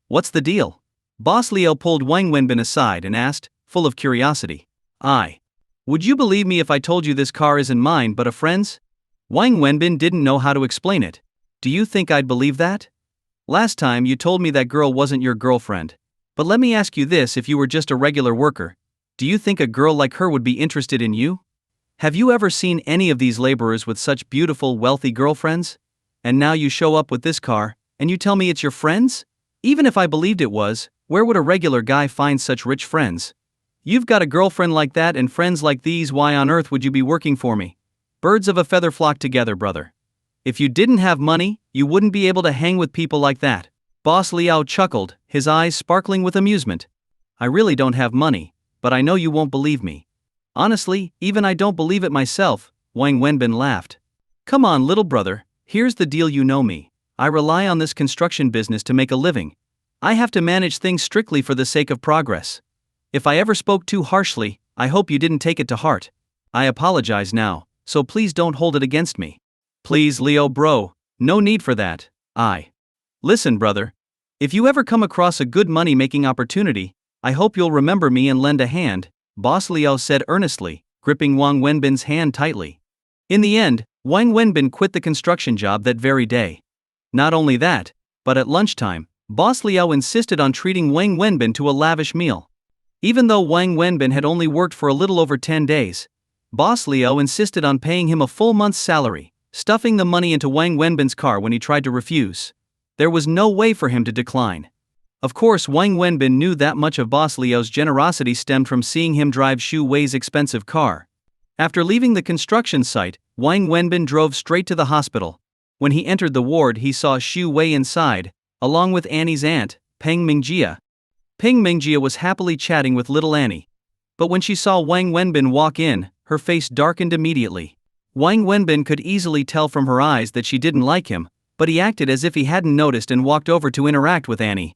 What's the deal? Boss Leo pulled Wang Wenbin aside and asked, full of curiosity. Would you believe me if I told you this car isn't mine but a friend's? Wang Wenbin didn't know how to explain it. Do you think I'd believe that? Last time you told me that girl wasn't your girlfriend. But let me ask you this, if you were just a regular worker, do you think a girl like her would be interested in you? Have you ever seen any of these laborers with such beautiful, wealthy girlfriends? And now you show up with this car, and you tell me it's your friend's? Even if I believed it was, where would a regular guy find such rich friends? You've got a girlfriend like that and friends like these, why on earth would you be working for me? Birds of a feather flock together, brother. If you didn't have money, you wouldn't be able to hang with people like that. Boss Liao chuckled, his eyes sparkling with amusement. I really don't have money, but I know you won't believe me. Honestly, even I don't believe it myself, Wang Wenbin laughed. Come on, little brother, here's the deal, you know me. I rely on this construction business to make a living. I have to manage things strictly for the sake of progress. If I ever spoke too harshly, I hope you didn't take it to heart. I apologize now, so please don't hold it against me. Please, Leo bro, no need for that. Listen, brother. If you ever come across a good money-making opportunity, I hope you'll remember me and lend a hand, Boss Liao said earnestly, gripping Wang Wenbin's hand tightly. In the end, Wang Wenbin quit the construction job that very day. Not only that, but at lunchtime, Boss Liao insisted on treating Wang Wenbin to a lavish meal. Even though Wang Wenbin had only worked for a little over 10 days, Boss Liao insisted on paying him a full month's salary, stuffing the money into Wang Wenbin's car when he tried to refuse. There was no way for him to decline. Of course, Wang Wenbin knew that much of Boss Liao's generosity stemmed from seeing him drive Xu Wei's expensive car. After leaving the construction site, Wang Wenbin drove straight to the hospital. When he entered the ward, he saw Xu Wei inside, along with Annie's aunt, Peng Mingjie. Peng Mingjie was happily chatting with little Annie. But when she saw Wang Wenbin walk in, her face darkened immediately. Wang Wenbin could easily tell from her eyes that she didn't like him, but he acted as if he hadn't noticed and walked over to interact with Annie.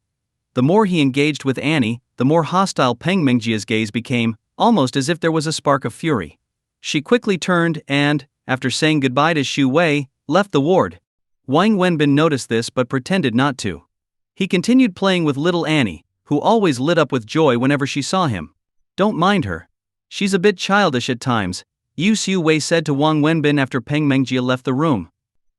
The more he engaged with Annie, the more hostile Peng Mingjie's gaze became, almost as if there was a spark of fury. She quickly turned and, after saying goodbye to Xu Wei, left the ward. Wang Wenbin noticed this but pretended not to. He continued playing with little Annie, who always lit up with joy whenever she saw him. Don't mind her. She's a bit childish at times, Xu Wei said to Wang Wenbin after Peng Mingjie left the room.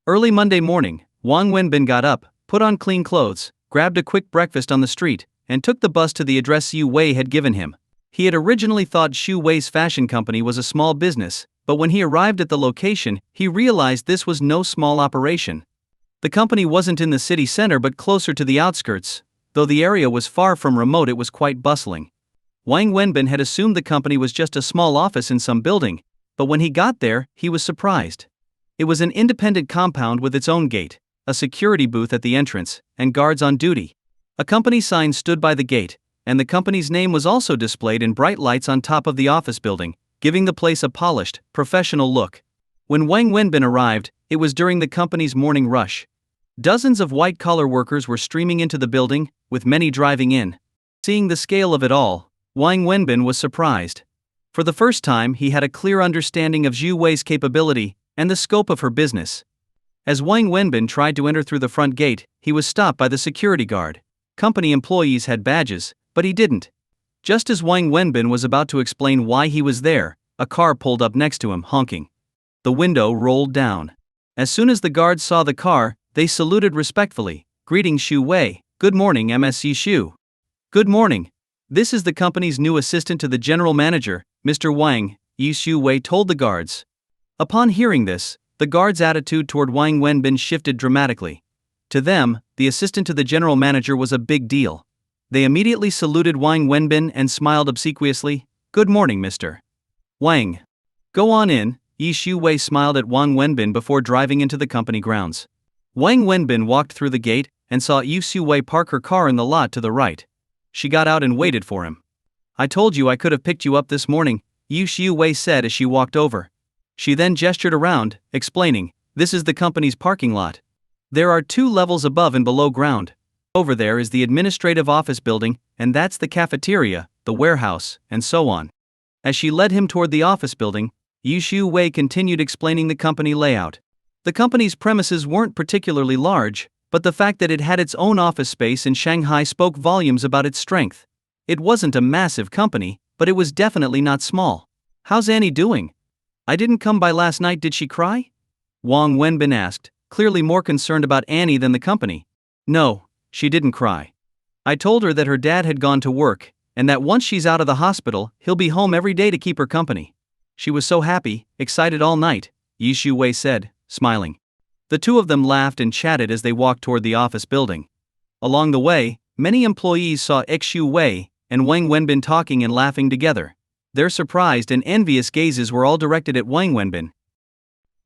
Early Monday morning, Wang Wenbin got up, put on clean clothes, grabbed a quick breakfast on the street, and took the bus to the address Xu Wei had given him. He had originally thought Xu Wei's fashion company was a small business, but when he arrived at the location, he realized this was no small operation. The company wasn't in the city center but closer to the outskirts. Though the area was far from remote, it was quite bustling. Wang Wenbin had assumed the company was just a small office in some building, but when he got there, he was surprised. It was an independent compound with its own gate, a security booth at the entrance, and guards on duty. A company sign stood by the gate, and the company's name was also displayed in bright lights on top of the office building, giving the place a polished, professional look. When Wang Wenbin arrived, it was during the company's morning rush. Dozens of white-collar workers were streaming into the building, with many driving in. Seeing the scale of it all, Wang Wenbin was surprised. For the first time, he had a clear understanding of Xu Wei's capability and the scope of her business. As Wang Wenbin tried to enter through the front gate, he was stopped by the security guard. Company employees had badges, but he didn't. Just as Wang Wenbin was about to explain why he was there, a car pulled up next to him, honking. The window rolled down. As soon as the guards saw the car, they saluted respectfully, greeting Xu Wei. Good morning, MSC Xu. Good morning. This is the company's new assistant to the general manager, Mr. Wang, Yi Shu-wei told the guards. Upon hearing this, the guards' attitude toward Wang Wenbin shifted dramatically. To them, the assistant to the general manager was a big deal. They immediately saluted Wang Wenbin and smiled obsequiously. "Good morning, Mr. Wang. Go on in." Yi Shu-wei smiled at Wang Wenbin before driving into the company grounds. Wang Wenbin walked through the gate and saw Yi Shu-wei park her car in the lot to the right. She got out and waited for him. "I told you I could have picked you up this morning," Yi Shu-wei said as she walked over. She then gestured around, explaining, "This is the company's parking lot. There are 2 levels above and below ground. Over there is the administrative office building, and that's the cafeteria, the warehouse, and so on." As she led him toward the office building, Yi Shu-wei continued explaining the company layout. The company's premises weren't particularly large, but the fact that it had its own office space in Shanghai spoke volumes about its strength. It wasn't a massive company, but it was definitely not small. "How's Annie doing? I didn't come by last night, did she cry?" Wang Wenbin asked, clearly more concerned about Annie than the company. "No, she didn't cry. I told her that her dad had gone to work, and that once she's out of the hospital, he'll be home every day to keep her company. She was so happy, excited all night," Yi Shu-wei said, smiling. The two of them laughed and chatted as they walked toward the office building. Along the way, many employees saw Yi Shu-wei and Wang Wenbin talking and laughing together. Their surprised and envious gazes were all directed at Wang Wenbin.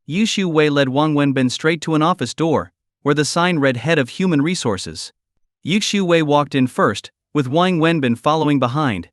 Yi Shu-wei led Wang Wenbin straight to an office door, where the sign read Head of Human Resources. Yi Shu-wei walked in first, with Wang Wenbin following behind.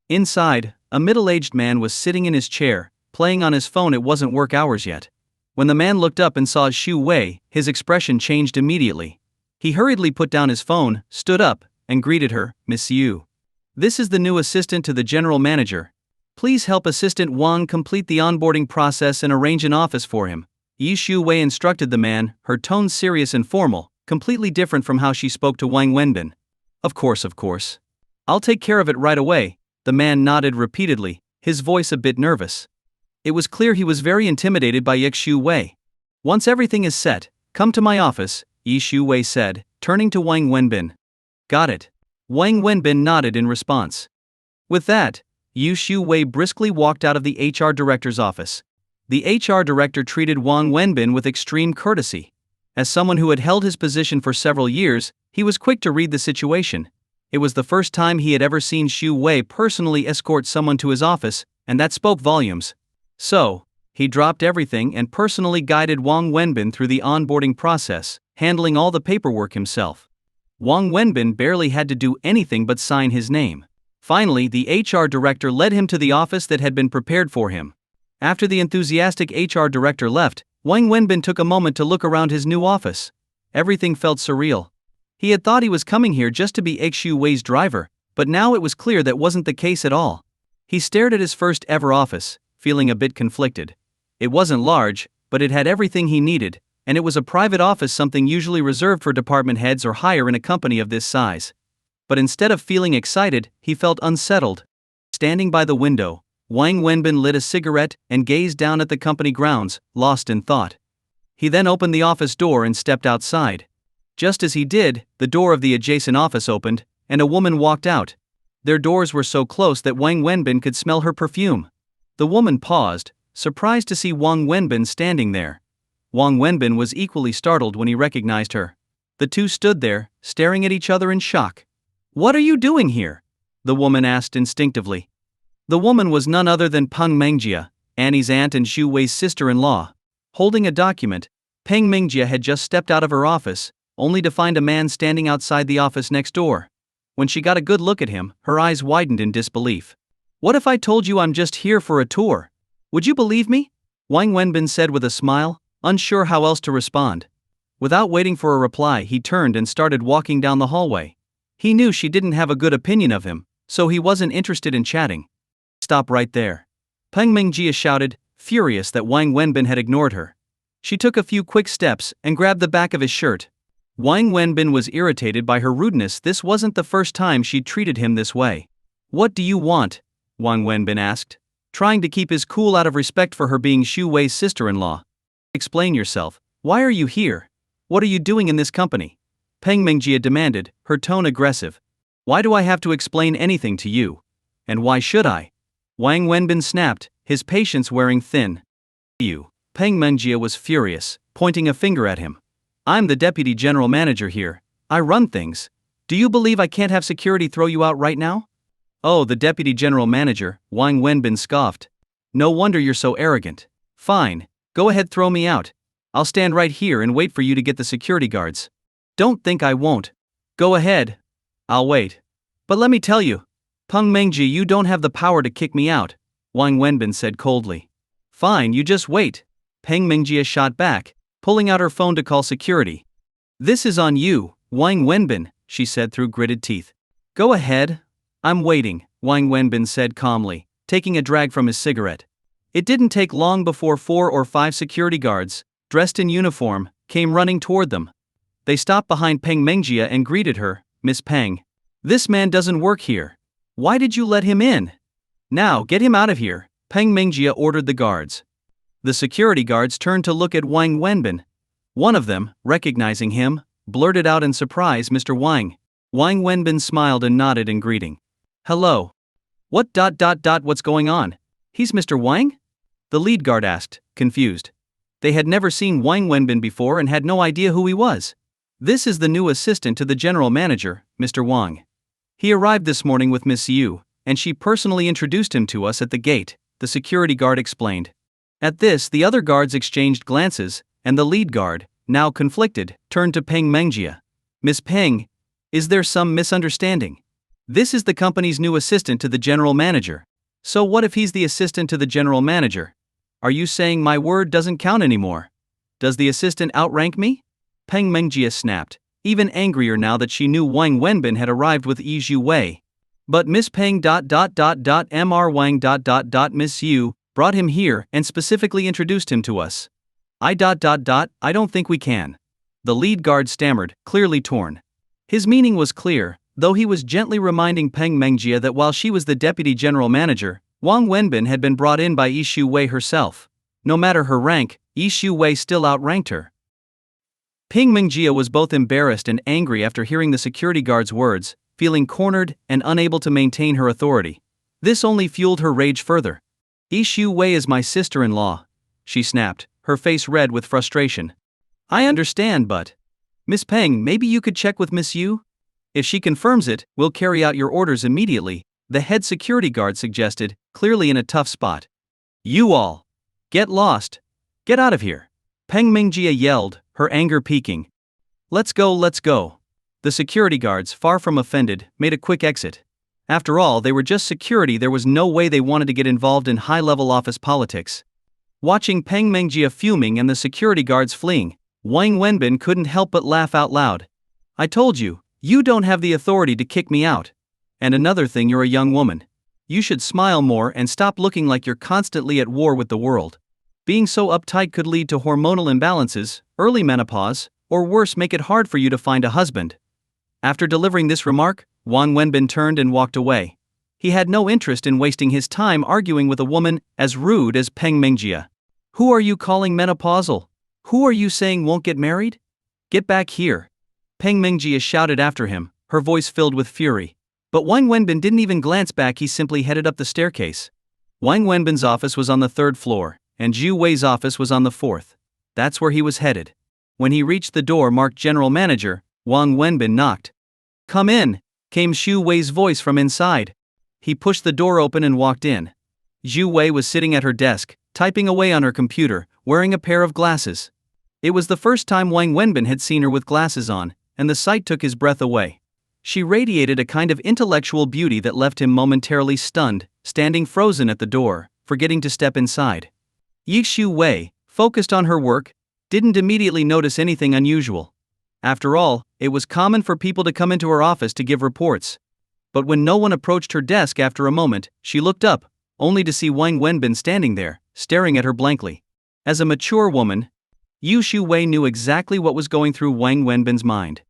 Inside, a middle-aged man was sitting in his chair, playing on his phone. It wasn't work hours yet. When the man looked up and saw Shu-wei, his expression changed immediately. He hurriedly put down his phone, stood up, and greeted her, "Miss Yu. This is the new assistant to the general manager. Please help Assistant Wang complete the onboarding process and arrange an office for him." Yi Shu-wei instructed the man, her tone serious and formal, completely different from how she spoke to Wang Wenbin. Of course. I'll take care of it right away," the man nodded repeatedly, his voice a bit nervous. It was clear he was very intimidated by Yi Shu-wei. "Once everything is set, come to my office," Yi Shu-wei said, turning to Wang Wenbin. "Got it." Wang Wenbin nodded in response. With that, Yi Shu-wei briskly walked out of the HR director's office. The HR director treated Wang Wenbin with extreme courtesy. As someone who had held his position for several years, he was quick to read the situation. It was the first time he had ever seen Shu-wei personally escort someone to his office, and that spoke volumes. So, he dropped everything and personally guided Wang Wenbin through the onboarding process, handling all the paperwork himself. Wang Wenbin barely had to do anything but sign his name. Finally, the HR director led him to the office that had been prepared for him. After the enthusiastic HR director left, Wang Wenbin took a moment to look around his new office. Everything felt surreal. He had thought he was coming here just to be Yi Shu-wei's driver, but now it was clear that wasn't the case at all. He stared at his first ever office, feeling a bit conflicted. It wasn't large, but it had everything he needed, and it was a private office, something usually reserved for department heads or higher in a company of this size. But instead of feeling excited, he felt unsettled. Standing by the window, Wang Wenbin lit a cigarette and gazed down at the company grounds, lost in thought. He then opened the office door and stepped outside. Just as he did, the door of the adjacent office opened, and a woman walked out. Their doors were so close that Wang Wenbin could smell her perfume. The woman paused, surprised to see Wang Wenbin standing there. Wang Wenbin was equally startled when he recognized her. The two stood there, staring at each other in shock. "What are you doing here?" the woman asked instinctively. The woman was none other than Peng Mengjia, Annie's aunt and Shu-wei's sister-in-law. Holding a document, Peng Mengjia had just stepped out of her office, only to find a man standing outside the office next door. When she got a good look at him, her eyes widened in disbelief. "What if I told you I'm just here for a tour? Would you believe me?" Wang Wenbin said with a smile, unsure how else to respond. Without waiting for a reply, he turned and started walking down the hallway. He knew she didn't have a good opinion of him, so he wasn't interested in chatting. "Stop right there," Peng Mengjia shouted, furious that Wang Wenbin had ignored her. She took a few quick steps and grabbed the back of his shirt. Wang Wenbin was irritated by her rudeness. This wasn't the first time she'd treated him this way. "What do you want?" Wang Wenbin asked, trying to keep his cool out of respect for her being Shu-wei's sister-in-law. "Explain yourself. Why are you here? What are you doing in this company?" Peng Mengjia demanded, her tone aggressive. Why do I have to explain anything to you? And why should I? Wang Wenbin snapped, his patience wearing thin. You. Peng Mengjie was furious, pointing a finger at him. I'm the deputy general manager here. I run things. Do you believe I can't have security throw you out right now? Oh, the deputy general manager, Wang Wenbin scoffed. No wonder you're so arrogant. Fine, go ahead, throw me out. I'll stand right here and wait for you to get the security guards. Don't think I won't. Go ahead. I'll wait. But let me tell you, Peng Mengjie, you don't have the power to kick me out, Wang Wenbin said coldly. Fine, you just wait. Peng Mengjie shot back, pulling out her phone to call security. This is on you, Wang Wenbin, she said through gritted teeth. Go ahead. I'm waiting, Wang Wenbin said calmly, taking a drag from his cigarette. It didn't take long before 4 or 5 security guards, dressed in uniform, came running toward them. They stopped behind Peng Mengjie and greeted her. Miss Peng. This man doesn't work here. Why did you let him in? Now get him out of here, Peng Mengjie ordered the guards. The security guards turned to look at Wang Wenbin. One of them, recognizing him, blurted out in surprise, Mr. Wang. Wang Wenbin smiled and nodded in greeting. Hello. What's going on? He's Mr. Wang? The lead guard asked, confused. They had never seen Wang Wenbin before and had no idea who he was. This is the new assistant to the general manager, Mr. Wang. He arrived this morning with Miss Yu, and she personally introduced him to us at the gate, the security guard explained. At this, the other guards exchanged glances, and the lead guard, now conflicted, turned to Peng Mengjie. Miss Peng, is there some misunderstanding? This is the company's new assistant to the general manager. So what if he's the assistant to the general manager? Are you saying my word doesn't count anymore? Does the assistant outrank me? Peng Mengjie snapped, even angrier now that she knew Wang Wenbin had arrived with Yi Zhu Wei. But Miss Peng Mr. Wang Miss Yu brought him here and specifically introduced him to us. I don't think we can. The lead guard stammered, clearly torn. His meaning was clear, though he was gently reminding Peng Mengjie that while she was the deputy general manager, Wang Wenbin had been brought in by Yi Zhu Wei herself. No matter her rank, Yi Zhu Wei still outranked her. Peng Mengjie was both embarrassed and angry after hearing the security guard's words, feeling cornered and unable to maintain her authority. This only fueled her rage further. Yi Zhu Wei is my sister-in-law, she snapped, her face red with frustration. I understand, but... Miss Peng, maybe you could check with Miss Yu? If she confirms it, we'll carry out your orders immediately, the head security guard suggested, clearly in a tough spot. You all! Get lost! Get out of here! Peng Mengjie yelled, her anger peaking. Let's go. The security guards, far from offended, made a quick exit. After all, they were just security. There was no way they wanted to get involved in high-level office politics. Watching Peng Mengjie fuming and the security guards fleeing, Wang Wenbin couldn't help but laugh out loud. I told you, you don't have the authority to kick me out. And another thing, you're a young woman. You should smile more and stop looking like you're constantly at war with the world. Being so uptight could lead to hormonal imbalances, early menopause, or worse, make it hard for you to find a husband. After delivering this remark, Wang Wenbin turned and walked away. He had no interest in wasting his time arguing with a woman as rude as Peng Mengjie. Who are you calling menopausal? Who are you saying won't get married? Get back here! Peng Mengjie shouted after him, her voice filled with fury. But Wang Wenbin didn't even glance back, he simply headed up the staircase. Wang Wenbin's office was on the 3rd floor, and Zhu Wei's office was on the 4th. That's where he was headed. When he reached the door marked General Manager, Wang Wenbin knocked. Come in, came Zhu Wei's voice from inside. He pushed the door open and walked in. Zhu Wei was sitting at her desk, typing away on her computer, wearing a pair of glasses. It was the first time Wang Wenbin had seen her with glasses on, and the sight took his breath away. She radiated a kind of intellectual beauty that left him momentarily stunned, standing frozen at the door, forgetting to step inside. Yi Zhu Wei, focused on her work, didn't immediately notice anything unusual. After all, it was common for people to come into her office to give reports. But when no one approached her desk after a moment, she looked up, only to see Wang Wenbin standing there, staring at her blankly. As a mature woman, Yi Zhu Wei knew exactly what was going through Wang Wenbin's mind.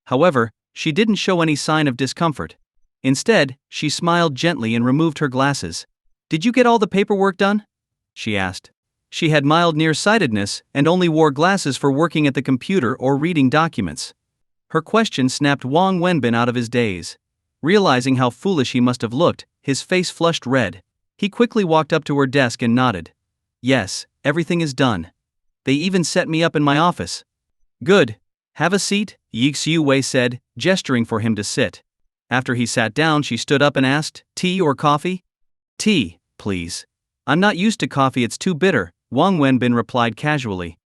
However, she didn't show any sign of discomfort. Instead, she smiled gently and removed her glasses. Did you get all the paperwork done? She asked. She had mild nearsightedness and only wore glasses for working at the computer or reading documents. Her question snapped Wang Wenbin out of his daze. Realizing how foolish he must have looked, his face flushed red. He quickly walked up to her desk and nodded. Yes, everything is done. They even set me up in my office. Good. Have a seat, Yi Xiu-wei said, gesturing for him to sit. After he sat down, she stood up and asked, tea or coffee? Tea, please. I'm not used to coffee, it's too bitter, Wang Wenbin replied casually.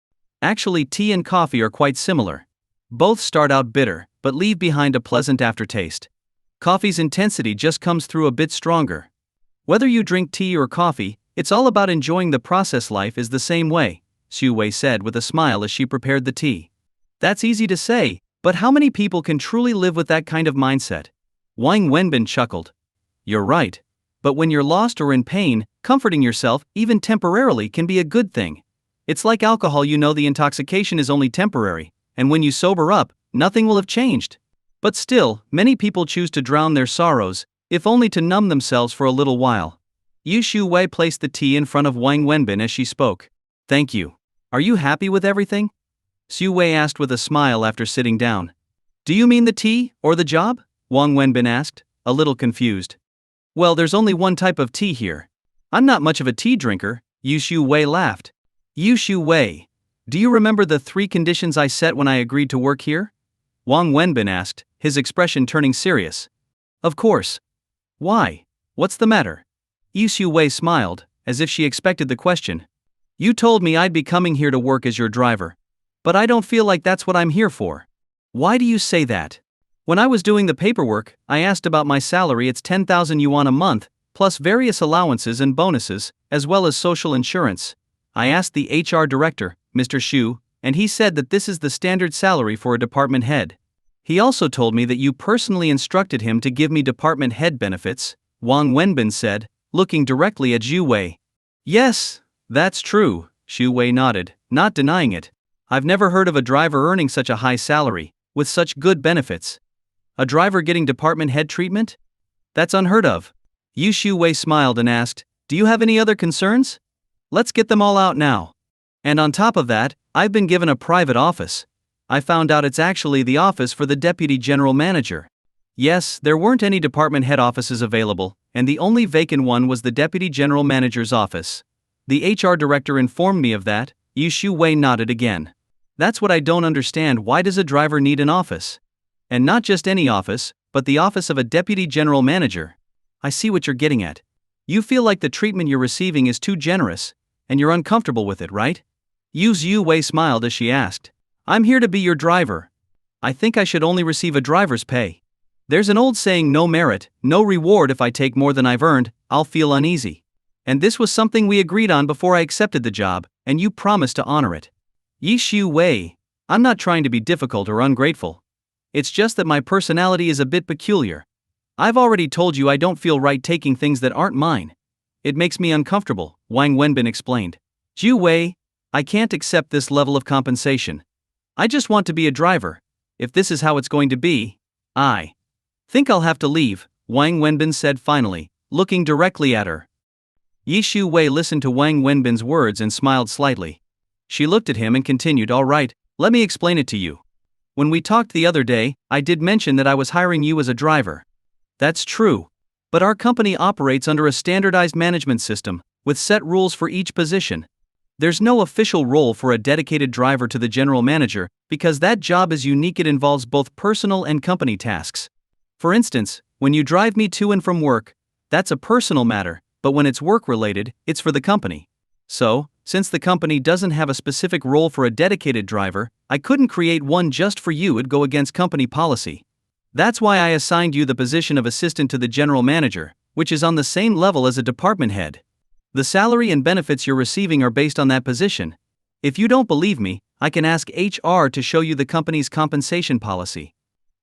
Actually, tea and coffee are quite similar. Both start out bitter, but leave behind a pleasant aftertaste. Coffee's intensity just comes through a bit stronger. Whether you drink tea or coffee, it's all about enjoying the process. Life is the same way, Xiu-wei said with a smile as she prepared the tea. That's easy to say, but how many people can truly live with that kind of mindset? Wang Wenbin chuckled. You're right. But when you're lost or in pain, comforting yourself, even temporarily, can be a good thing. It's like alcohol, the intoxication is only temporary, and when you sober up, nothing will have changed. But still, many people choose to drown their sorrows, if only to numb themselves for a little while. Yi Xiu-wei placed the tea in front of Wang Wenbin as she spoke. Thank you. Are you happy with everything? Xiu-wei asked with a smile after sitting down. Do you mean the tea, or the job? Wang Wenbin asked, a little confused. Well, there's only one type of tea here. I'm not much of a tea drinker, Yi Xiu-wei laughed. Yi Xiu-wei, do you remember the 3 conditions I set when I agreed to work here? Wang Wenbin asked, his expression turning serious. Of course. Why? What's the matter? Yi Xiu-wei smiled, as if she expected the question. You told me I'd be coming here to work as your driver. But I don't feel like that's what I'm here for. Why do you say that? When I was doing the paperwork, I asked about my salary. It's 10,000 yuan a month, plus various allowances and bonuses, as well as social insurance. I asked the HR director, Mr. Xu, and he said that this is the standard salary for a department head. He also told me that you personally instructed him to give me department head benefits, Wang Wenbin said, looking directly at Xu Wei. Yes, that's true, Xu Wei nodded, not denying it. I've never heard of a driver earning such a high salary, with such good benefits. A driver getting department head treatment? That's unheard of. Yi Xiu-wei smiled and asked, do you have any other concerns? Let's get them all out now. And on top of that, I've been given a private office. I found out it's actually the office for the deputy general manager. Yes, there weren't any department head offices available, and the only vacant one was the deputy general manager's office. The HR director informed me of that. Yi Xiu-wei nodded again. That's what I don't understand. Why does a driver need an office? And not just any office, but the office of a deputy general manager. I see what you're getting at. You feel like the treatment you're receiving is too generous, and you're uncomfortable with it, right? Yi Xiu-wei smiled as she asked. I'm here to be your driver. I think I should only receive a driver's pay. There's an old saying, no merit, no reward. If I take more than I've earned, I'll feel uneasy. And this was something we agreed on before I accepted the job, and you promised to honor it. Yi Xiu-wei, I'm not trying to be difficult or ungrateful. It's just that my personality is a bit peculiar. I've already told you I don't feel right taking things that aren't mine. It makes me uncomfortable, Wang Wenbin explained. Xu Wei, I can't accept this level of compensation. I just want to be a driver. If this is how it's going to be, I think I'll have to leave, Wang Wenbin said finally, looking directly at her. Yi Xiu-wei listened to Wang Wenbin's words and smiled slightly. She looked at him and continued, all right, let me explain it to you. When we talked the other day, I did mention that I was hiring you as a driver. That's true. But our company operates under a standardized management system, with set rules for each position. There's no official role for a dedicated driver to the general manager, because that job is unique. It involves both personal and company tasks. For instance, when you drive me to and from work, that's a personal matter, but when it's work-related, it's for the company. So, since the company doesn't have a specific role for a dedicated driver, I couldn't create one just for you. It'd go against company policy. That's why I assigned you the position of assistant to the general manager, which is on the same level as a department head. The salary and benefits you're receiving are based on that position. If you don't believe me, I can ask HR to show you the company's compensation policy.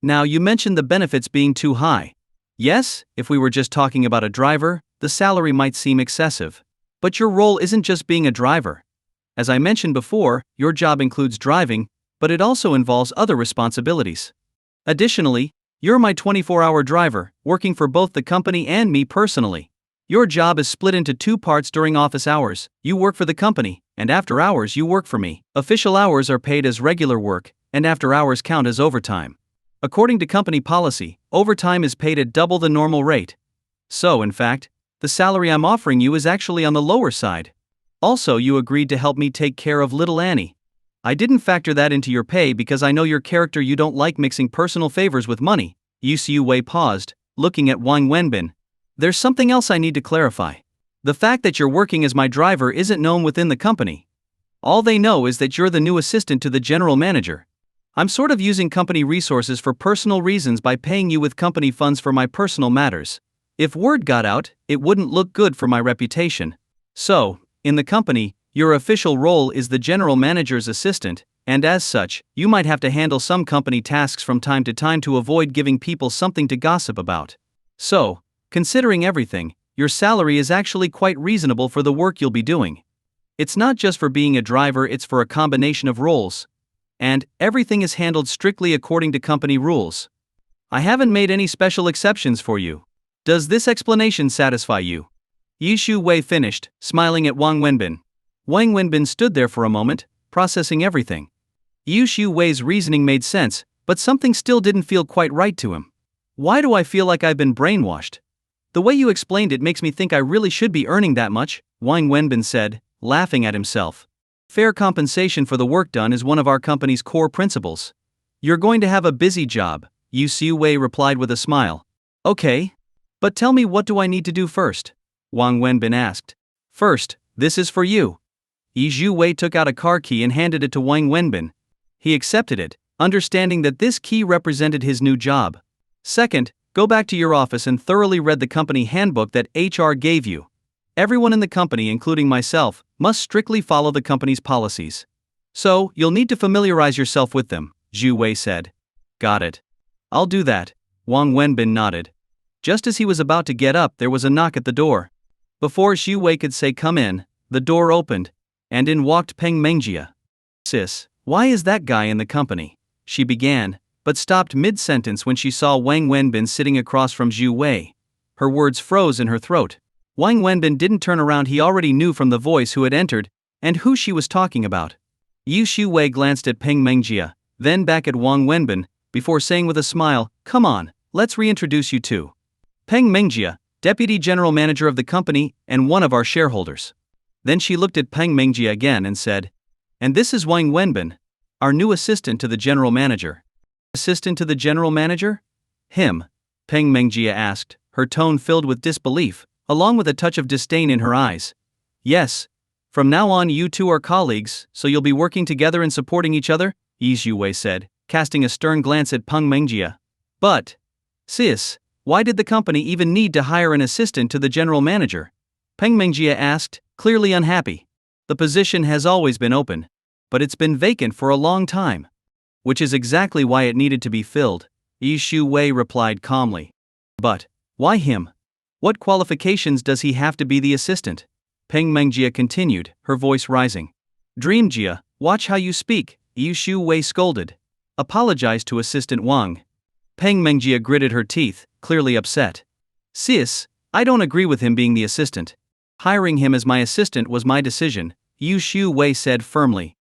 Now, you mentioned the benefits being too high. Yes, if we were just talking about a driver, the salary might seem excessive. But your role isn't just being a driver. As I mentioned before, your job includes driving, but it also involves other responsibilities. Additionally, you're my 24-hour driver, working for both the company and me personally. Your job is split into 2 parts. During office hours, you work for the company, and after hours you work for me. Official hours are paid as regular work, and after hours count as overtime. According to company policy, overtime is paid at double the normal rate. So, in fact, the salary I'm offering you is actually on the lower side. Also, you agreed to help me take care of little Annie. I didn't factor that into your pay because I know your character. You don't like mixing personal favors with money. Yu Xiuwei paused, looking at Wang Wenbin. There's something else I need to clarify. The fact that you're working as my driver isn't known within the company. All they know is that you're the new assistant to the general manager. I'm sort of using company resources for personal reasons by paying you with company funds for my personal matters. If word got out, it wouldn't look good for my reputation. So, in the company, your official role is the general manager's assistant, and as such, you might have to handle some company tasks from time to time to avoid giving people something to gossip about. So, considering everything, your salary is actually quite reasonable for the work you'll be doing. It's not just for being a driver, it's for a combination of roles. And everything is handled strictly according to company rules. I haven't made any special exceptions for you. Does this explanation satisfy you? Yu Xiuwei finished, smiling at Wang Wenbin. Wang Wenbin stood there for a moment, processing everything. Yu Xiuwei's reasoning made sense, but something still didn't feel quite right to him. Why do I feel like I've been brainwashed? The way you explained it makes me think I really should be earning that much, Wang Wenbin said, laughing at himself. Fair compensation for the work done is one of our company's core principles. You're going to have a busy job, Yu Xiuwei replied with a smile. Okay. But tell me, what do I need to do first? Wang Wenbin asked. First, this is for you. Yu Xiuwei took out a car key and handed it to Wang Wenbin. He accepted it, understanding that this key represented his new job. Second, go back to your office and thoroughly read the company handbook that HR gave you. Everyone in the company, including myself, must strictly follow the company's policies. So, you'll need to familiarize yourself with them, Xiuwei said. Got it. I'll do that, Wang Wenbin nodded. Just as he was about to get up, there was a knock at the door. Before Xiuwei could say come in, the door opened, and in walked Peng Mengjie. Sis, why is that guy in the company? She began, but stopped mid-sentence when she saw Wang Wenbin sitting across from Xiuwei. Her words froze in her throat. Wang Wenbin didn't turn around. He already knew from the voice who had entered, and who she was talking about. Yu Xiuwei glanced at Peng Mengjie, then back at Wang Wenbin, before saying with a smile, come on, let's reintroduce you to Peng Mengjie, Deputy General Manager of the company and one of our shareholders. Then she looked at Peng Mengjie again and said, and this is Wang Wenbin, our new assistant to the General Manager. Assistant to the General Manager? Him? Peng Mengjie asked, her tone filled with disbelief, along with a touch of disdain in her eyes. Yes. From now on you two are colleagues, so you'll be working together and supporting each other, Yu Xiuwei said, casting a stern glance at Peng Mengjie. But, sis, why did the company even need to hire an assistant to the general manager? Peng Mengjie asked, clearly unhappy. The position has always been open, but it's been vacant for a long time. Which is exactly why it needed to be filled, Yu Xiuwei replied calmly. But, why him? What qualifications does he have to be the assistant? Peng Mengjie continued, her voice rising. Dreamjie, watch how you speak, Yu Xiuwei scolded. Apologize to Assistant Wang. Peng Mengjie gritted her teeth, clearly upset. Sis, I don't agree with him being the assistant. Hiring him as my assistant was my decision, Yu Xiuwei said firmly.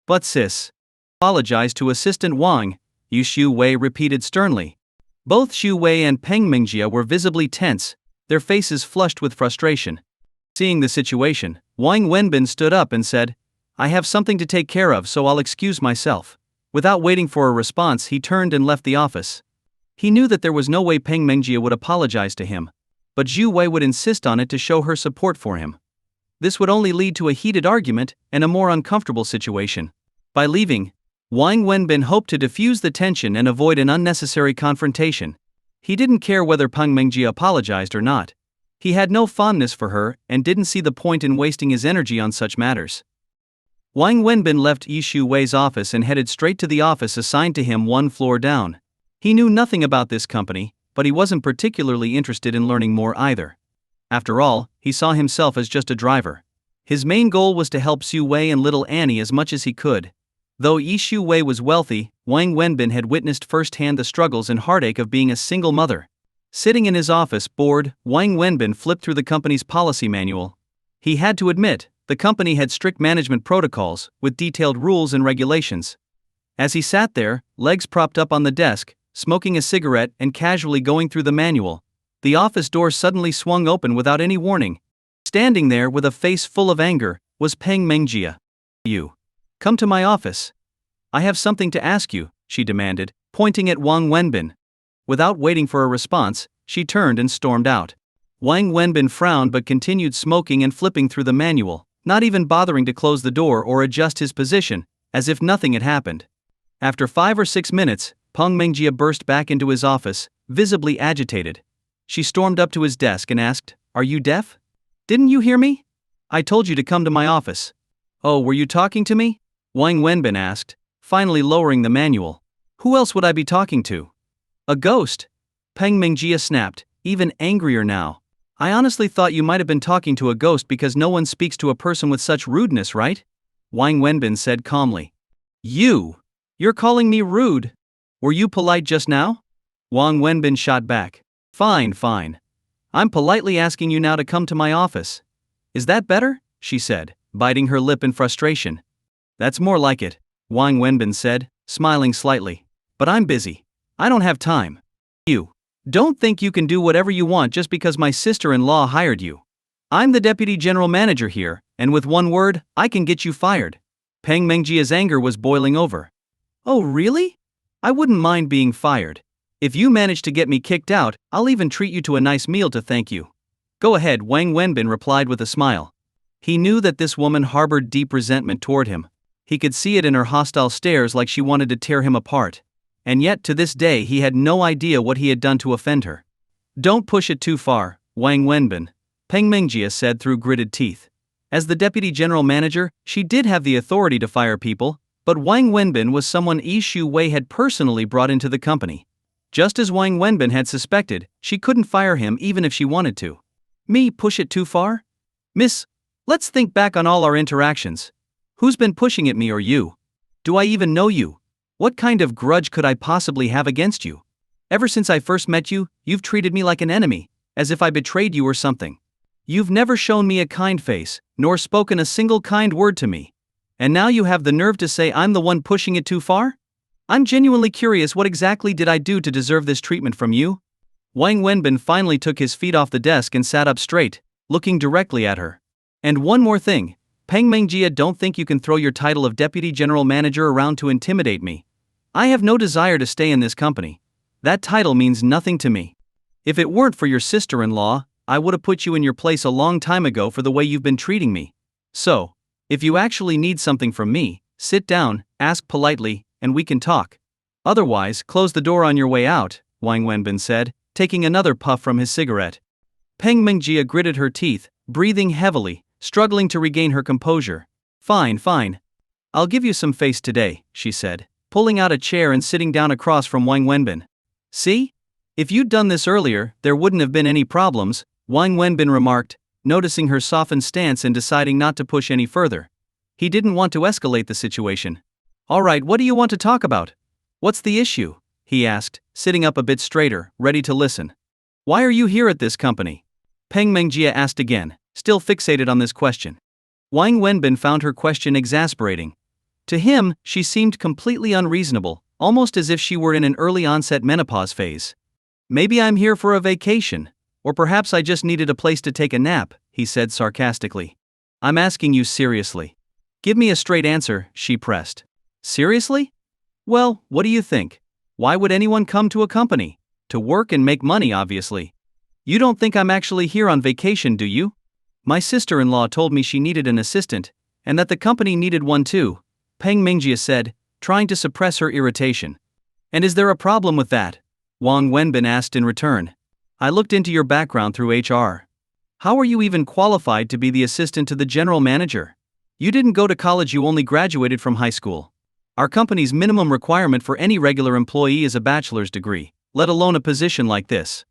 But sis. Apologize to Assistant Wang, Yu Xiuwei repeated sternly. Both Xiuwei and Peng Mengjie were visibly tense, their faces flushed with frustration. Seeing the situation, Wang Wenbin stood up and said, I have something to take care of, so I'll excuse myself. Without waiting for a response, he turned and left the office. He knew that there was no way Peng Mengjie would apologize to him, but Xiuwei would insist on it to show her support for him. This would only lead to a heated argument and a more uncomfortable situation. By leaving, Wang Wenbin hoped to diffuse the tension and avoid an unnecessary confrontation. He didn't care whether Peng Mengjie apologized or not. He had no fondness for her and didn't see the point in wasting his energy on such matters. Wang Wenbin left Yu Xiuwei's office and headed straight to the office assigned to him one floor down. He knew nothing about this company, but he wasn't particularly interested in learning more either. After all, he saw himself as just a driver. His main goal was to help Xiuwei and little Annie as much as he could. Though Yu Xiuwei was wealthy, Wang Wenbin had witnessed firsthand the struggles and heartache of being a single mother. Sitting in his office, bored, Wang Wenbin flipped through the company's policy manual. He had to admit, the company had strict management protocols, with detailed rules and regulations. As he sat there, legs propped up on the desk, smoking a cigarette and casually going through the manual. The office door suddenly swung open without any warning. Standing there with a face full of anger was Peng Mengjia. "You. Come to my office. I have something to ask you," she demanded, pointing at Wang Wenbin. Without waiting for a response, she turned and stormed out. Wang Wenbin frowned but continued smoking and flipping through the manual, not even bothering to close the door or adjust his position, as if nothing had happened. After 5 or 6 minutes, Peng Mengjia burst back into his office, visibly agitated. She stormed up to his desk and asked, "Are you deaf? Didn't you hear me? I told you to come to my office." "Oh, were you talking to me?" Wang Wenbin asked, finally lowering the manual. "Who else would I be talking to? A ghost?" Peng Mengjia snapped, even angrier now. "I honestly thought you might have been talking to a ghost because no one speaks to a person with such rudeness, right?" Wang Wenbin said calmly. You're calling me rude? Were you polite just now?" Wang Wenbin shot back. Fine. I'm politely asking you now to come to my office. Is that better?" she said, biting her lip in frustration. "That's more like it," Wang Wenbin said, smiling slightly. "But I'm busy. I don't have time. You don't think you can do whatever you want just because my sister-in-law hired you. I'm the deputy general manager here, and with one word, I can get you fired." Peng Mengjia's anger was boiling over. "Oh, really? I wouldn't mind being fired. If you manage to get me kicked out, I'll even treat you to a nice meal to thank you." "Go ahead," Wang Wenbin replied with a smile. He knew that this woman harbored deep resentment toward him. He could see it in her hostile stares, like she wanted to tear him apart. And yet to this day he had no idea what he had done to offend her. "Don't push it too far, Wang Wenbin," Peng Mengjia said through gritted teeth. As the deputy general manager, she did have the authority to fire people, but Wang Wenbin was someone Yi Shu Wei had personally brought into the company. Just as Wang Wenbin had suspected, she couldn't fire him even if she wanted to. "Me push it too far? Miss, let's think back on all our interactions. Who's been pushing at me or you? Do I even know you? What kind of grudge could I possibly have against you? Ever since I first met you, you've treated me like an enemy, as if I betrayed you or something. You've never shown me a kind face, nor spoken a single kind word to me. And now you have the nerve to say I'm the one pushing it too far? I'm genuinely curious, what exactly did I do to deserve this treatment from you?" Wang Wenbin finally took his feet off the desk and sat up straight, looking directly at her. "And one more thing, Peng Mengjia, don't think you can throw your title of deputy general manager around to intimidate me. I have no desire to stay in this company. That title means nothing to me. If it weren't for your sister-in-law, I would have put you in your place a long time ago for the way you've been treating me. So, if you actually need something from me, sit down, ask politely, and we can talk. Otherwise, close the door on your way out," Wang Wenbin said, taking another puff from his cigarette. Peng Mengjia gritted her teeth, breathing heavily, struggling to regain her composure. Fine. I'll give you some face today," she said, pulling out a chair and sitting down across from Wang Wenbin. "See? If you'd done this earlier, there wouldn't have been any problems," Wang Wenbin remarked, noticing her softened stance and deciding not to push any further. He didn't want to escalate the situation. "Alright, what do you want to talk about? What's the issue?" he asked, sitting up a bit straighter, ready to listen. "Why are you here at this company?" Peng Mengjia asked again, still fixated on this question. Wang Wenbin found her question exasperating. To him, she seemed completely unreasonable, almost as if she were in an early onset menopause phase. "Maybe I'm here for a vacation, or perhaps I just needed a place to take a nap," he said sarcastically. "I'm asking you seriously. Give me a straight answer," she pressed. "Seriously? Well, what do you think? Why would anyone come to a company? To work and make money, obviously. You don't think I'm actually here on vacation, do you? My sister-in-law told me she needed an assistant, and that the company needed one too," Peng Mengjia said, trying to suppress her irritation. "And is there a problem with that?" Wang Wenbin asked in return. "I looked into your background through HR. How are you even qualified to be the assistant to the general manager? You didn't go to college, you only graduated from high school. Our company's minimum requirement for any regular employee is a bachelor's degree, let alone a position like this.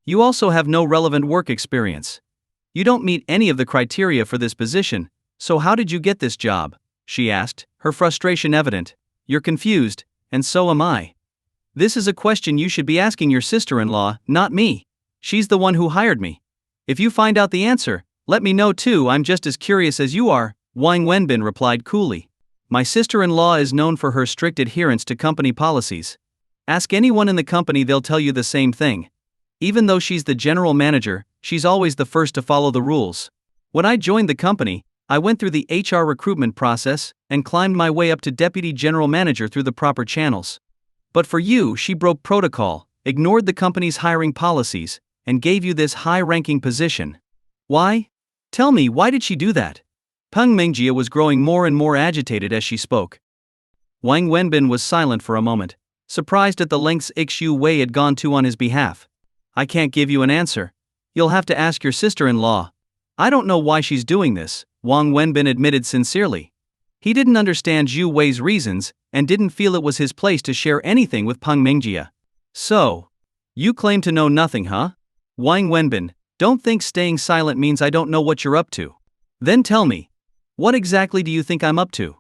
You also have no relevant work experience. You don't meet any of the criteria for this position, so how did you get this job?" she asked, her frustration evident. "You're confused, and so am I. This is a question you should be asking your sister-in-law, not me. She's the one who hired me. If you find out the answer, let me know too, I'm just as curious as you are," Wang Wenbin replied coolly. "My sister-in-law is known for her strict adherence to company policies. Ask anyone in the company, they'll tell you the same thing. Even though she's the general manager, she's always the first to follow the rules. When I joined the company, I went through the HR recruitment process and climbed my way up to deputy general manager through the proper channels. But for you, she broke protocol, ignored the company's hiring policies, and gave you this high-ranking position. Why? Tell me, why did she do that? Peng Mingjie was growing more and more agitated as she spoke. Wang Wenbin was silent for a moment, surprised at the lengths Xu Wei had gone to on his behalf. I can't give you an answer. You'll have to ask your sister-in-law. I don't know why she's doing this, Wang Wenbin admitted sincerely. He didn't understand Xu Wei's reasons and didn't feel it was his place to share anything with Peng Mingjie. So, you claim to know nothing, huh? Wang Wenbin, don't think staying silent means I don't know what you're up to. Then tell me, what exactly do you think I'm up to?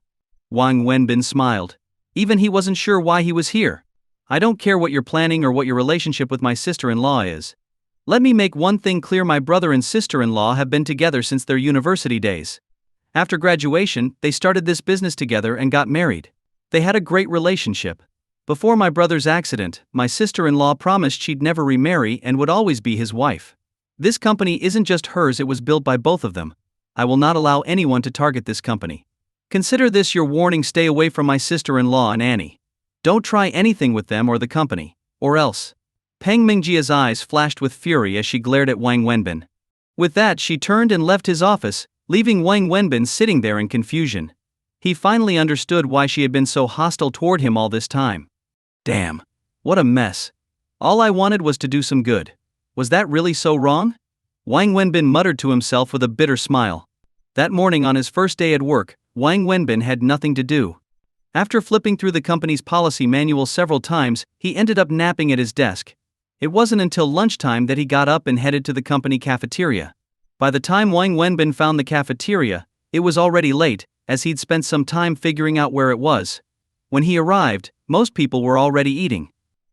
Wang Wenbin smiled. Even he wasn't sure why he was here. I don't care what you're planning or what your relationship with my sister-in-law is. Let me make one thing clear, my brother and sister-in-law have been together since their university days. After graduation, they started this business together and got married. They had a great relationship. Before my brother's accident, my sister-in-law promised she'd never remarry and would always be his wife. This company isn't just hers, it was built by both of them. I will not allow anyone to target this company. Consider this your warning, stay away from my sister-in-law and Annie. Don't try anything with them or the company, or else. Peng Mingjie's eyes flashed with fury as she glared at Wang Wenbin. With that, she turned and left his office, leaving Wang Wenbin sitting there in confusion. He finally understood why she had been so hostile toward him all this time. Damn. What a mess. All I wanted was to do some good. Was that really so wrong? Wang Wenbin muttered to himself with a bitter smile. That morning on his first day at work, Wang Wenbin had nothing to do. After flipping through the company's policy manual several times, he ended up napping at his desk. It wasn't until lunchtime that he got up and headed to the company cafeteria. By the time Wang Wenbin found the cafeteria, it was already late, as he'd spent some time figuring out where it was. When he arrived, most people were already eating.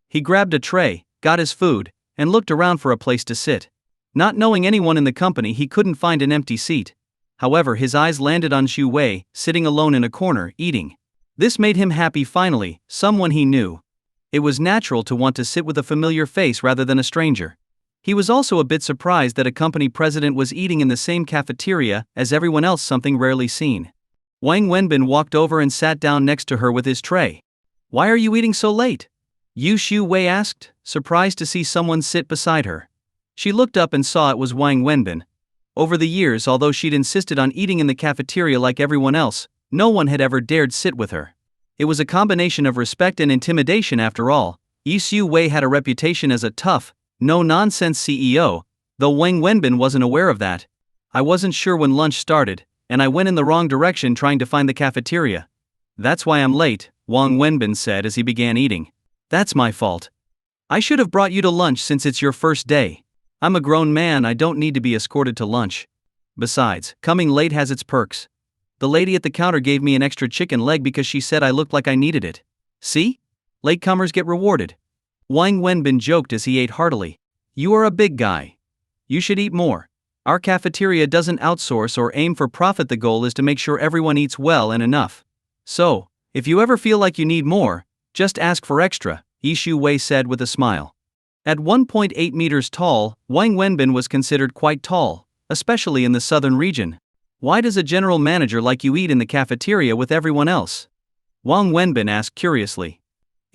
He grabbed a tray, got his food, and looked around for a place to sit. Not knowing anyone in the company, he couldn't find an empty seat. However, his eyes landed on Xu Wei, sitting alone in a corner, eating. This made him happy. Finally, someone he knew. It was natural to want to sit with a familiar face rather than a stranger. He was also a bit surprised that a company president was eating in the same cafeteria as everyone else, something rarely seen. Wang Wenbin walked over and sat down next to her with his tray. Why are you eating so late? Xu Wei asked, surprised to see someone sit beside her. She looked up and saw it was Wang Wenbin. Over the years, although she'd insisted on eating in the cafeteria like everyone else, no one had ever dared sit with her. It was a combination of respect and intimidation after all. Xu Wei had a reputation as a tough, no-nonsense CEO, though Wang Wenbin wasn't aware of that. I wasn't sure when lunch started, and I went in the wrong direction trying to find the cafeteria. That's why I'm late, Wang Wenbin said as he began eating. That's my fault. I should have brought you to lunch since it's your first day. I'm a grown man, I don't need to be escorted to lunch. Besides, coming late has its perks. The lady at the counter gave me an extra chicken leg because she said I looked like I needed it. See? Latecomers get rewarded. Wang Wenbin joked as he ate heartily. You are a big guy. You should eat more. Our cafeteria doesn't outsource or aim for profit. The goal is to make sure everyone eats well and enough. So, if you ever feel like you need more, just ask for extra, Xu Wei said with a smile. At 1.8 meters tall, Wang Wenbin was considered quite tall, especially in the southern region. Why does a general manager like you eat in the cafeteria with everyone else? Wang Wenbin asked curiously.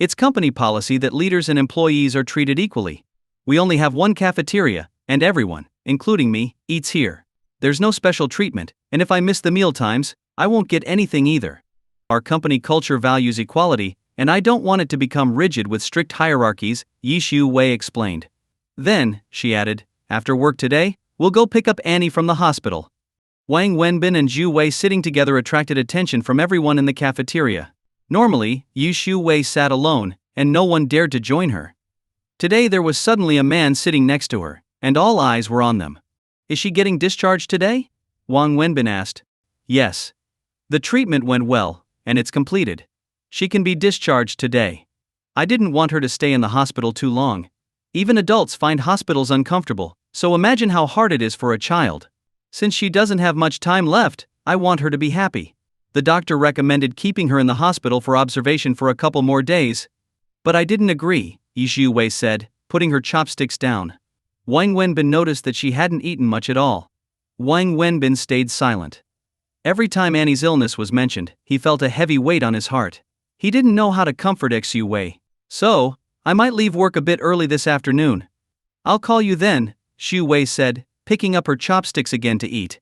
It's company policy that leaders and employees are treated equally. We only have one cafeteria, and everyone, including me, eats here. There's no special treatment, and if I miss the meal times, I won't get anything either. Our company culture values equality, and I don't want it to become rigid with strict hierarchies, Xu Wei explained. Then, she added, after work today, we'll go pick up Annie from the hospital. Wang Wenbin and Xu Wei sitting together attracted attention from everyone in the cafeteria. Normally, Xu Wei sat alone, and no one dared to join her. Today there was suddenly a man sitting next to her, and all eyes were on them. Is she getting discharged today? Wang Wenbin asked. Yes. The treatment went well, and it's completed. She can be discharged today. I didn't want her to stay in the hospital too long. Even adults find hospitals uncomfortable, so imagine how hard it is for a child. Since she doesn't have much time left, I want her to be happy. The doctor recommended keeping her in the hospital for observation for a couple more days. But I didn't agree, Yi Xiuwei said, putting her chopsticks down. Wang Wenbin noticed that she hadn't eaten much at all. Wang Wenbin stayed silent. Every time Annie's illness was mentioned, he felt a heavy weight on his heart. He didn't know how to comfort Xiuwei. So, I might leave work a bit early this afternoon. I'll call you then, Xiuwei said, picking up her chopsticks again to eat.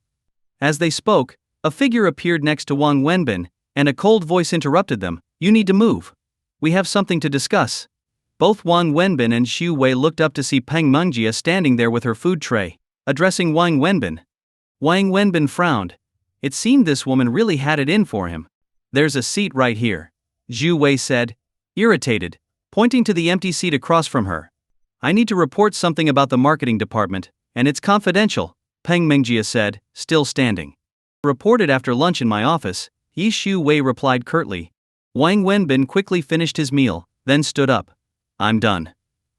As they spoke, a figure appeared next to Wang Wenbin, and a cold voice interrupted them. You need to move. We have something to discuss. Both Wang Wenbin and Xiuwei looked up to see Peng Mengjie standing there with her food tray, addressing Wang Wenbin. Wang Wenbin frowned. It seemed this woman really had it in for him. There's a seat right here, Zhu Wei said, irritated, pointing to the empty seat across from her. I need to report something about the marketing department, and it's confidential, Peng Mengjie said, still standing. Reported after lunch in my office, Yi Xiuwei replied curtly. Wang Wenbin quickly finished his meal, then stood up. I'm done.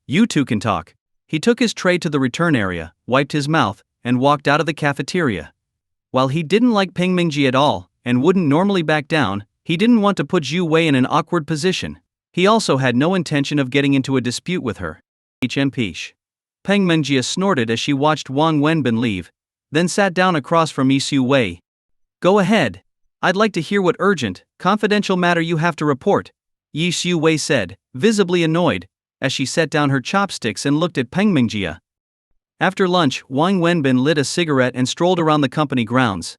You two can talk. He took his tray to the return area, wiped his mouth, and walked out of the cafeteria. While he didn't like Peng Mengjie at all, and wouldn't normally back down, he didn't want to put Zhu Wei in an awkward position. He also had no intention of getting into a dispute with her. HMPsh. Peng Mengjie snorted as she watched Wang Wenbin leave, then sat down across from Yi Xiuwei. Go ahead. I'd like to hear what urgent, confidential matter you have to report, Yi Xiuwei said, visibly annoyed, as she set down her chopsticks and looked at Peng Mengjie. After lunch, Wang Wenbin lit a cigarette and strolled around the company grounds.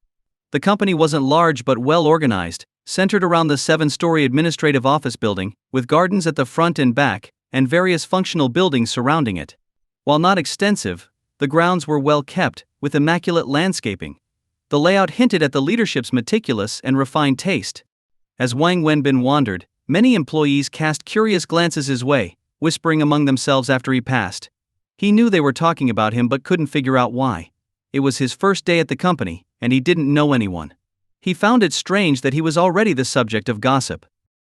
The company wasn't large but well organized, centered around the 7-story administrative office building, with gardens at the front and back, and various functional buildings surrounding it. While not extensive, the grounds were well kept, with immaculate landscaping. The layout hinted at the leadership's meticulous and refined taste. As Wang Wenbin wandered, many employees cast curious glances his way, whispering among themselves after he passed. He knew they were talking about him but couldn't figure out why. It was his first day at the company, and he didn't know anyone. He found it strange that he was already the subject of gossip.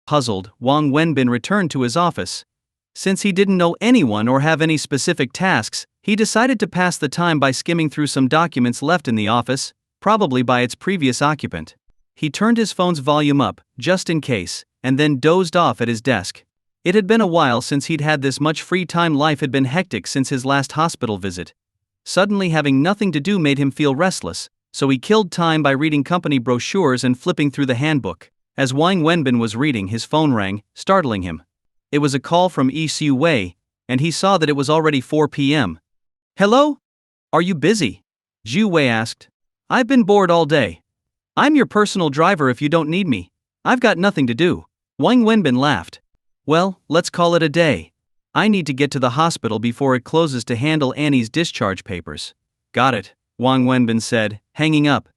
Puzzled, Wang Wenbin returned to his office. Since he didn't know anyone or have any specific tasks, he decided to pass the time by skimming through some documents left in the office, probably by its previous occupant. He turned his phone's volume up, just in case, and then dozed off at his desk. It had been a while since he'd had this much free time. Life had been hectic since his last hospital visit. Suddenly having nothing to do made him feel restless, so he killed time by reading company brochures and flipping through the handbook. As Wang Wenbin was reading, his phone rang, startling him. It was a call from Yi Xiuwei, and he saw that it was already 4 p.m. Hello? Are you busy? Zhu Wei asked. I've been bored all day. I'm your personal driver if you don't need me. I've got nothing to do. Wang Wenbin laughed. Well, let's call it a day. I need to get to the hospital before it closes to handle Annie's discharge papers. Got it, Wang Wenbin said, hanging up.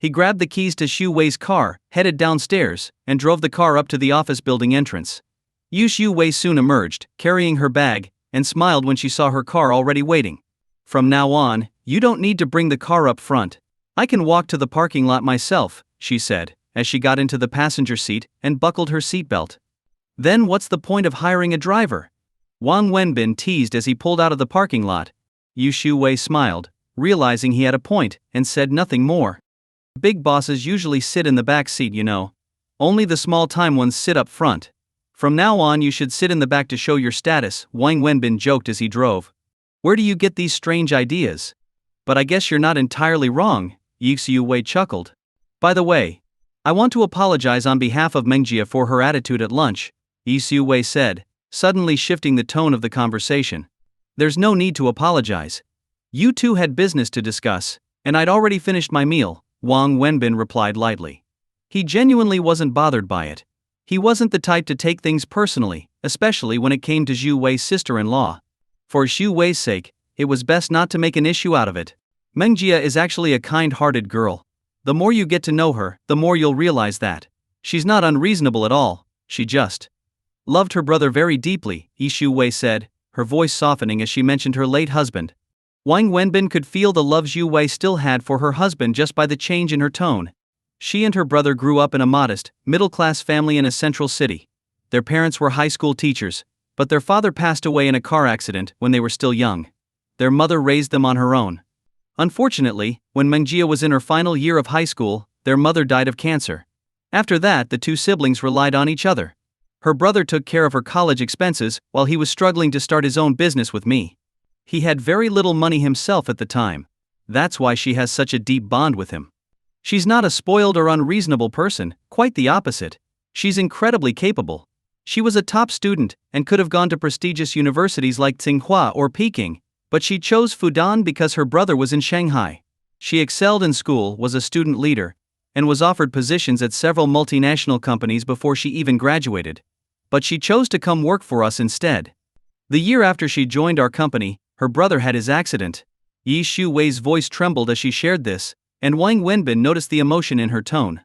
He grabbed the keys to Xu Wei's car, headed downstairs, and drove the car up to the office building entrance. Xu Wei soon emerged, carrying her bag, and smiled when she saw her car already waiting. From now on, you don't need to bring the car up front. I can walk to the parking lot myself, she said, as she got into the passenger seat and buckled her seatbelt. Then what's the point of hiring a driver? Wang Wenbin teased as he pulled out of the parking lot. Xu Wei smiled, realizing he had a point, and said nothing more. Big bosses usually sit in the back seat, you know. Only the small-time ones sit up front. From now on you should sit in the back to show your status, Wang Wenbin joked as he drove. Where do you get these strange ideas? But I guess you're not entirely wrong, Xu Wei chuckled. By the way, I want to apologize on behalf of Mengjie for her attitude at lunch, Xu Wei said, suddenly shifting the tone of the conversation. There's no need to apologize. You two had business to discuss, and I'd already finished my meal, Wang Wenbin replied lightly. He genuinely wasn't bothered by it. He wasn't the type to take things personally, especially when it came to Zhu Wei's sister-in-law. For Xu Wei's sake, it was best not to make an issue out of it. Mengjie is actually a kind-hearted girl. The more you get to know her, the more you'll realize that. She's not unreasonable at all, she just loved her brother very deeply, Xu Wei said, her voice softening as she mentioned her late husband. Wang Wenbin could feel the love Zhu Wei still had for her husband just by the change in her tone. She and her brother grew up in a modest, middle-class family in a central city. Their parents were high school teachers, but their father passed away in a car accident when they were still young. Their mother raised them on her own. Unfortunately, when Mengjie was in her final year of high school, their mother died of cancer. After that, the two siblings relied on each other. Her brother took care of her college expenses while he was struggling to start his own business with me. He had very little money himself at the time. That's why she has such a deep bond with him. She's not a spoiled or unreasonable person, quite the opposite. She's incredibly capable. She was a top student and could have gone to prestigious universities like Tsinghua or Peking, but she chose Fudan because her brother was in Shanghai. She excelled in school, was a student leader, and was offered positions at several multinational companies before she even graduated. But she chose to come work for us instead. The year after she joined our company, her brother had his accident. Yi Shu-wei's voice trembled as she shared this, and Wang Wenbin noticed the emotion in her tone.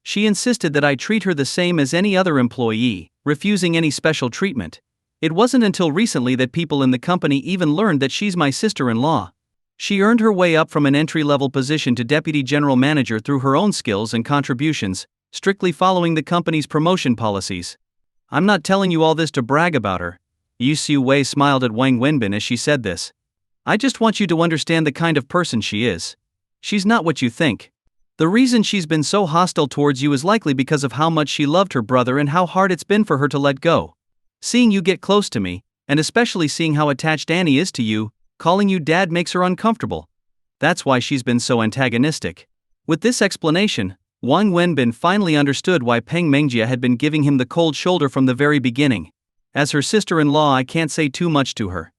She insisted that I treat her the same as any other employee, refusing any special treatment. It wasn't until recently that people in the company even learned that she's my sister-in-law. She earned her way up from an entry-level position to deputy general manager through her own skills and contributions, strictly following the company's promotion policies. I'm not telling you all this to brag about her. Yi Shu-wei smiled at Wang Wenbin as she said this. I just want you to understand the kind of person she is. She's not what you think. The reason she's been so hostile towards you is likely because of how much she loved her brother and how hard it's been for her to let go. Seeing you get close to me, and especially seeing how attached Annie is to you, calling you dad makes her uncomfortable. That's why she's been so antagonistic. With this explanation, Wang Wenbin finally understood why Peng Mengjia had been giving him the cold shoulder from the very beginning. As her sister-in-law, I can't say too much to her.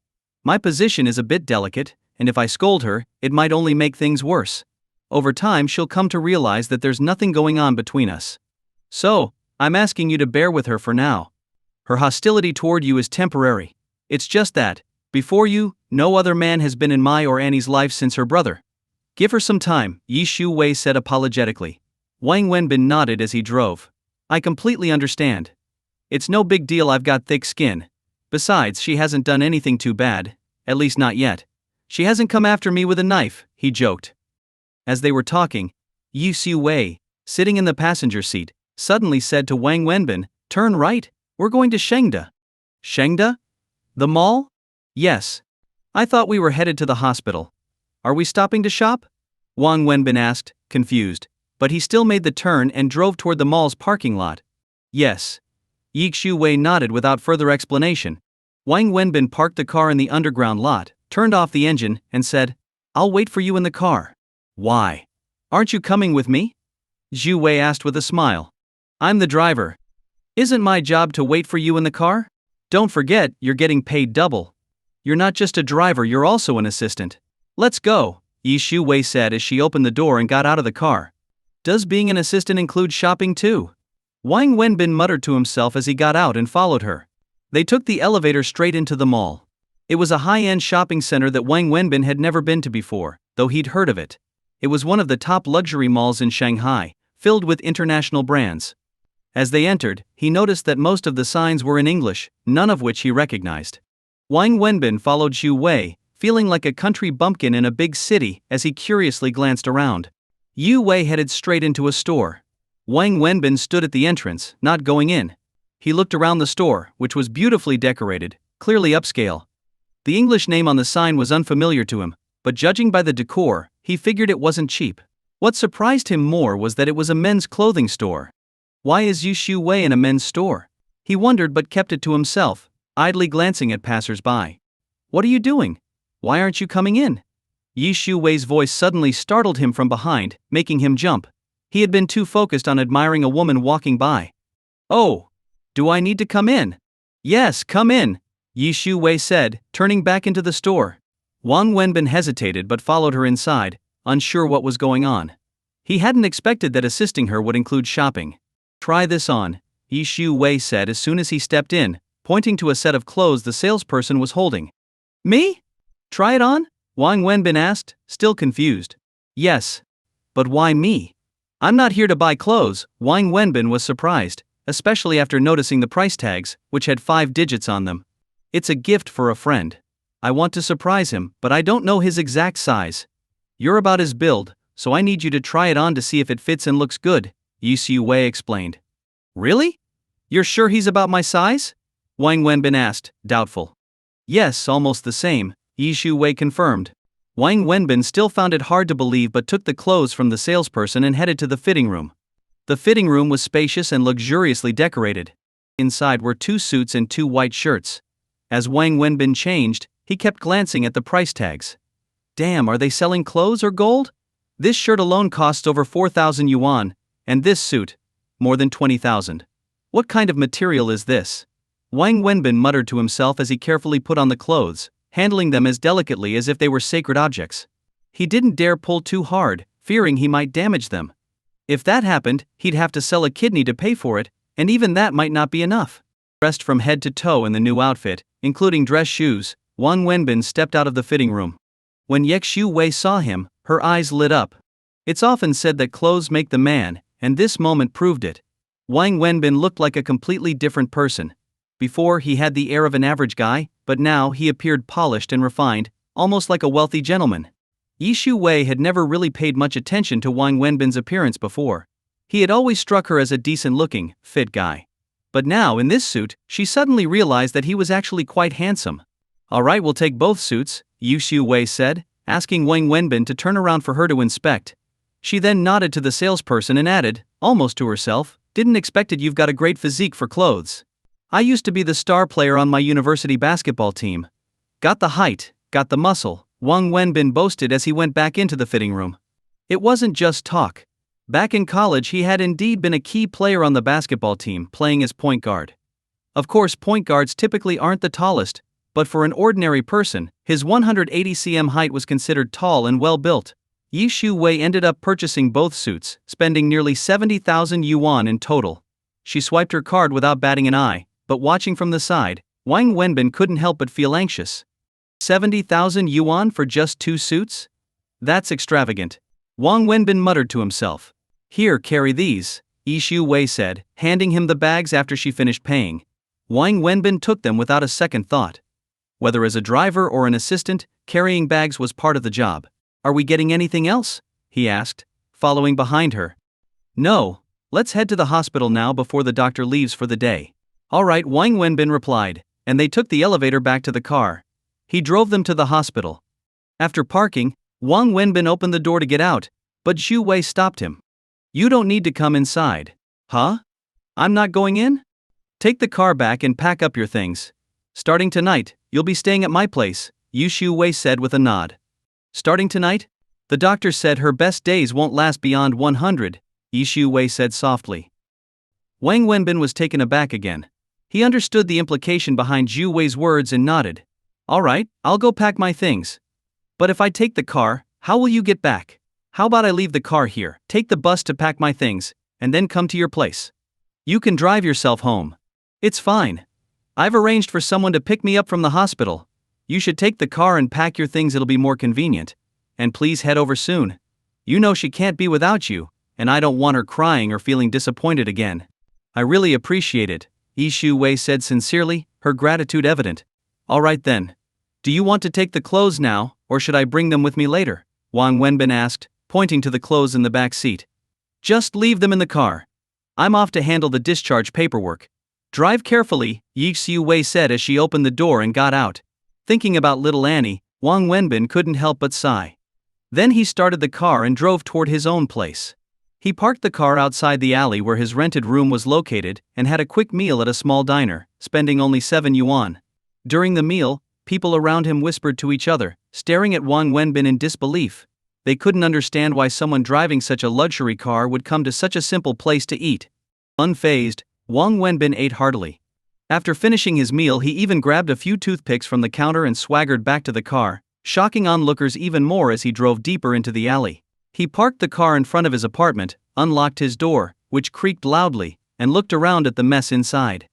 My position is a bit delicate, and if I scold her, it might only make things worse. Over time she'll come to realize that there's nothing going on between us. So, I'm asking you to bear with her for now. Her hostility toward you is temporary. It's just that, before you, no other man has been in my or Annie's life since her brother. Give her some time, Yi Shu-wei said apologetically. Wang Wenbin nodded as he drove. I completely understand. It's no big deal, I've got thick skin. Besides, she hasn't done anything too bad, at least not yet. She hasn't come after me with a knife, he joked. As they were talking, Yi Shu-wei, sitting in the passenger seat, suddenly said to Wang Wenbin, turn right, we're going to Shengda. Shengda? The mall? Yes. I thought we were headed to the hospital. Are we stopping to shop? Wang Wenbin asked, confused, but he still made the turn and drove toward the mall's parking lot. Yes. Yi Shu-wei nodded without further explanation. Wang Wenbin parked the car in the underground lot, turned off the engine, and said, I'll wait for you in the car. Why? Aren't you coming with me? Zhu Wei asked with a smile. I'm the driver. Isn't my job to wait for you in the car? Don't forget, you're getting paid double. You're not just a driver, you're also an assistant. Let's go, Yi Shu-wei said as she opened the door and got out of the car. Does being an assistant include shopping too? Wang Wenbin muttered to himself as he got out and followed her. They took the elevator straight into the mall. It was a high-end shopping center that Wang Wenbin had never been to before, though he'd heard of it. It was one of the top luxury malls in Shanghai, filled with international brands. As they entered, he noticed that most of the signs were in English, none of which he recognized. Wang Wenbin followed Zhu Wei, feeling like a country bumpkin in a big city as he curiously glanced around. Yu Wei headed straight into a store. Wang Wenbin stood at the entrance, not going in. He looked around the store, which was beautifully decorated, clearly upscale. The English name on the sign was unfamiliar to him, but judging by the decor, he figured it wasn't cheap. What surprised him more was that it was a men's clothing store. Why is Yi Shu-wei in a men's store? He wondered but kept it to himself, idly glancing at passers-by. What are you doing? Why aren't you coming in? Yi Shu-wei's voice suddenly startled him from behind, making him jump. He had been too focused on admiring a woman walking by. Oh! Do I need to come in? Yes, come in, Yi Shu-wei said, turning back into the store. Wang Wenbin hesitated but followed her inside, unsure what was going on. He hadn't expected that assisting her would include shopping. Try this on, Yi Shu-wei said as soon as he stepped in, pointing to a set of clothes the salesperson was holding. Me? Try it on? Wang Wenbin asked, still confused. Yes. But why me? I'm not here to buy clothes, Wang Wenbin was surprised, especially after noticing the price tags, which had 5 digits on them. It's a gift for a friend. I want to surprise him, but I don't know his exact size. You're about his build, so I need you to try it on to see if it fits and looks good, Yi Shu-wei explained. Really? You're sure he's about my size? Wang Wenbin asked, doubtful. Yes, almost the same, Yi Shu-wei confirmed. Wang Wenbin still found it hard to believe but took the clothes from the salesperson and headed to the fitting room. The fitting room was spacious and luxuriously decorated. Inside were 2 suits and 2 white shirts. As Wang Wenbin changed, he kept glancing at the price tags. Damn, are they selling clothes or gold? This shirt alone costs over 4,000 yuan, and this suit, more than 20,000. What kind of material is this? Wang Wenbin muttered to himself as he carefully put on the clothes, handling them as delicately as if they were sacred objects. He didn't dare pull too hard, fearing he might damage them. If that happened, he'd have to sell a kidney to pay for it, and even that might not be enough. Dressed from head to toe in the new outfit, including dress shoes, Wang Wenbin stepped out of the fitting room. When Xiu Wei saw him, her eyes lit up. It's often said that clothes make the man, and this moment proved it. Wang Wenbin looked like a completely different person. Before, he had the air of an average guy, but now he appeared polished and refined, almost like a wealthy gentleman. Xiu Wei had never really paid much attention to Wang Wenbin's appearance before. He had always struck her as a decent-looking, fit guy. But now, in this suit, she suddenly realized that he was actually quite handsome. Alright, we'll take both suits, Xiu Wei said, asking Wang Wenbin to turn around for her to inspect. She then nodded to the salesperson and added, almost to herself, didn't expect it, you've got a great physique for clothes. I used to be the star player on my university basketball team. Got the height, got the muscle, Wang Wenbin boasted as he went back into the fitting room. It wasn't just talk. Back in college he had indeed been a key player on the basketball team, playing as point guard. Of course, point guards typically aren't the tallest, but for an ordinary person, his 180 cm height was considered tall and well-built. Xiu Wei ended up purchasing both suits, spending nearly 70,000 yuan in total. She swiped her card without batting an eye, but watching from the side, Wang Wenbin couldn't help but feel anxious. 70,000 yuan for just 2 suits? That's extravagant. Wang Wenbin muttered to himself. Here, carry these, Xiu Wei said, handing him the bags after she finished paying. Wang Wenbin took them without a second thought. Whether as a driver or an assistant, carrying bags was part of the job. Are we getting anything else? He asked, following behind her. No, let's head to the hospital now before the doctor leaves for the day. Alright, Wang Wenbin replied, and they took the elevator back to the car. He drove them to the hospital. After parking, Wang Wenbin opened the door to get out, but Xiu Wei stopped him. You don't need to come inside. Huh? I'm not going in? Take the car back and pack up your things. Starting tonight, you'll be staying at my place, Xiu Wei said with a nod. Starting tonight? The doctor said her best days won't last beyond 100, Xiu Wei said softly. Wang Wenbin was taken aback again. He understood the implication behind Xiu Wei's words and nodded. Alright, I'll go pack my things. But if I take the car, how will you get back? How about I leave the car here, take the bus to pack my things, and then come to your place? You can drive yourself home. It's fine. I've arranged for someone to pick me up from the hospital. You should take the car and pack your things, it'll be more convenient. And please head over soon. You know she can't be without you, and I don't want her crying or feeling disappointed again. I really appreciate it, Xiu Wei said sincerely, her gratitude evident. Alright then. Do you want to take the clothes now, or should I bring them with me later? Wang Wenbin asked, pointing to the clothes in the back seat. Just leave them in the car. I'm off to handle the discharge paperwork. Drive carefully, Xiu Wei said as she opened the door and got out. Thinking about little Annie, Wang Wenbin couldn't help but sigh. Then he started the car and drove toward his own place. He parked the car outside the alley where his rented room was located and had a quick meal at a small diner, spending only 7 yuan. During the meal, people around him whispered to each other, staring at Wang Wenbin in disbelief. They couldn't understand why someone driving such a luxury car would come to such a simple place to eat. Unfazed, Wang Wenbin ate heartily. After finishing his meal, he even grabbed a few toothpicks from the counter and swaggered back to the car, shocking onlookers even more as he drove deeper into the alley. He parked the car in front of his apartment, unlocked his door, which creaked loudly, and looked around at the mess inside.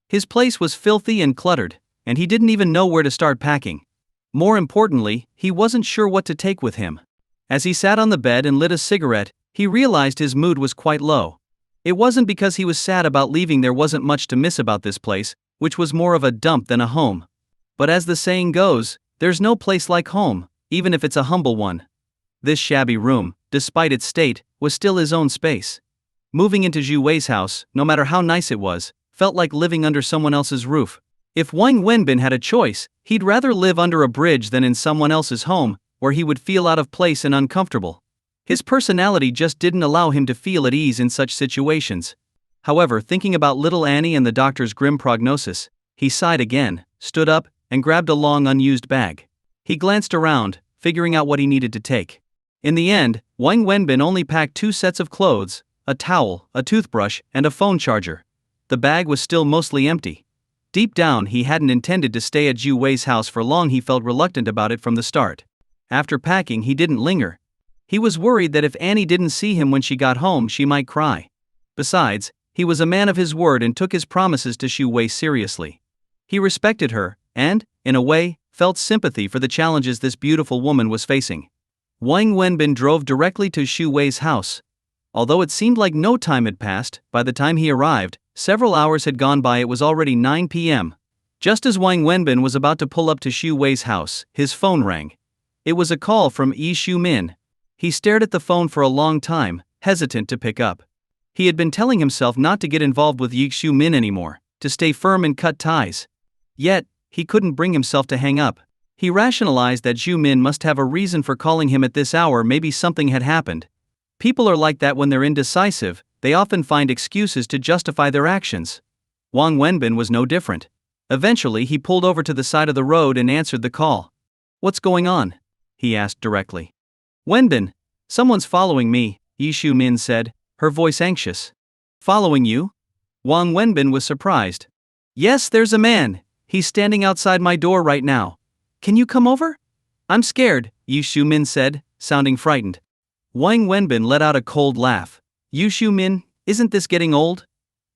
His place was filthy and cluttered, and he didn't even know where to start packing. More importantly, he wasn't sure what to take with him. As he sat on the bed and lit a cigarette, he realized his mood was quite low. It wasn't because he was sad about leaving, there wasn't much to miss about this place, which was more of a dump than a home. But as the saying goes, there's no place like home, even if it's a humble one. This shabby room, despite its state, was still his own space. Moving into Xiu Wei's house, no matter how nice it was, felt like living under someone else's roof. If Wang Wenbin had a choice, he'd rather live under a bridge than in someone else's home, where he would feel out of place and uncomfortable. His personality just didn't allow him to feel at ease in such situations. However, thinking about little Annie and the doctor's grim prognosis, he sighed again, stood up, and grabbed a long unused bag. He glanced around, figuring out what he needed to take. In the end, Wang Wenbin only packed 2 sets of clothes, a towel, a toothbrush, and a phone charger. The bag was still mostly empty. Deep down, he hadn't intended to stay at Zhu Wei's house for long. He felt reluctant about it from the start. After packing, he didn't linger. He was worried that if Annie didn't see him when she got home, she might cry. Besides, he was a man of his word and took his promises to Zhu Wei seriously. He respected her, and, in a way, felt sympathy for the challenges this beautiful woman was facing. Wang Wenbin drove directly to Zhu Wei's house. Although it seemed like no time had passed, by the time he arrived, several hours had gone by. It was already 9 p.m. Just as Wang Wenbin was about to pull up to Zhu Wei's house, his phone rang. It was a call from Yi Xiumin. He stared at the phone for a long time, hesitant to pick up. He had been telling himself not to get involved with Yi Xiumin anymore, to stay firm and cut ties. Yet, he couldn't bring himself to hang up. He rationalized that Zhu Min must have a reason for calling him at this hour. Maybe something had happened. People are like that when they're indecisive. They often find excuses to justify their actions. Wang Wenbin was no different. Eventually, he pulled over to the side of the road and answered the call. "What's going on?" he asked directly. "Wenbin, someone's following me," Yi Xiumin said, her voice anxious. "Following you?" Wang Wenbin was surprised. "Yes, there's a man. He's standing outside my door right now. Can you come over?" "I'm scared," Yi Xiumin said, sounding frightened. Wang Wenbin let out a cold laugh. "Yi Xiumin, isn't this getting old?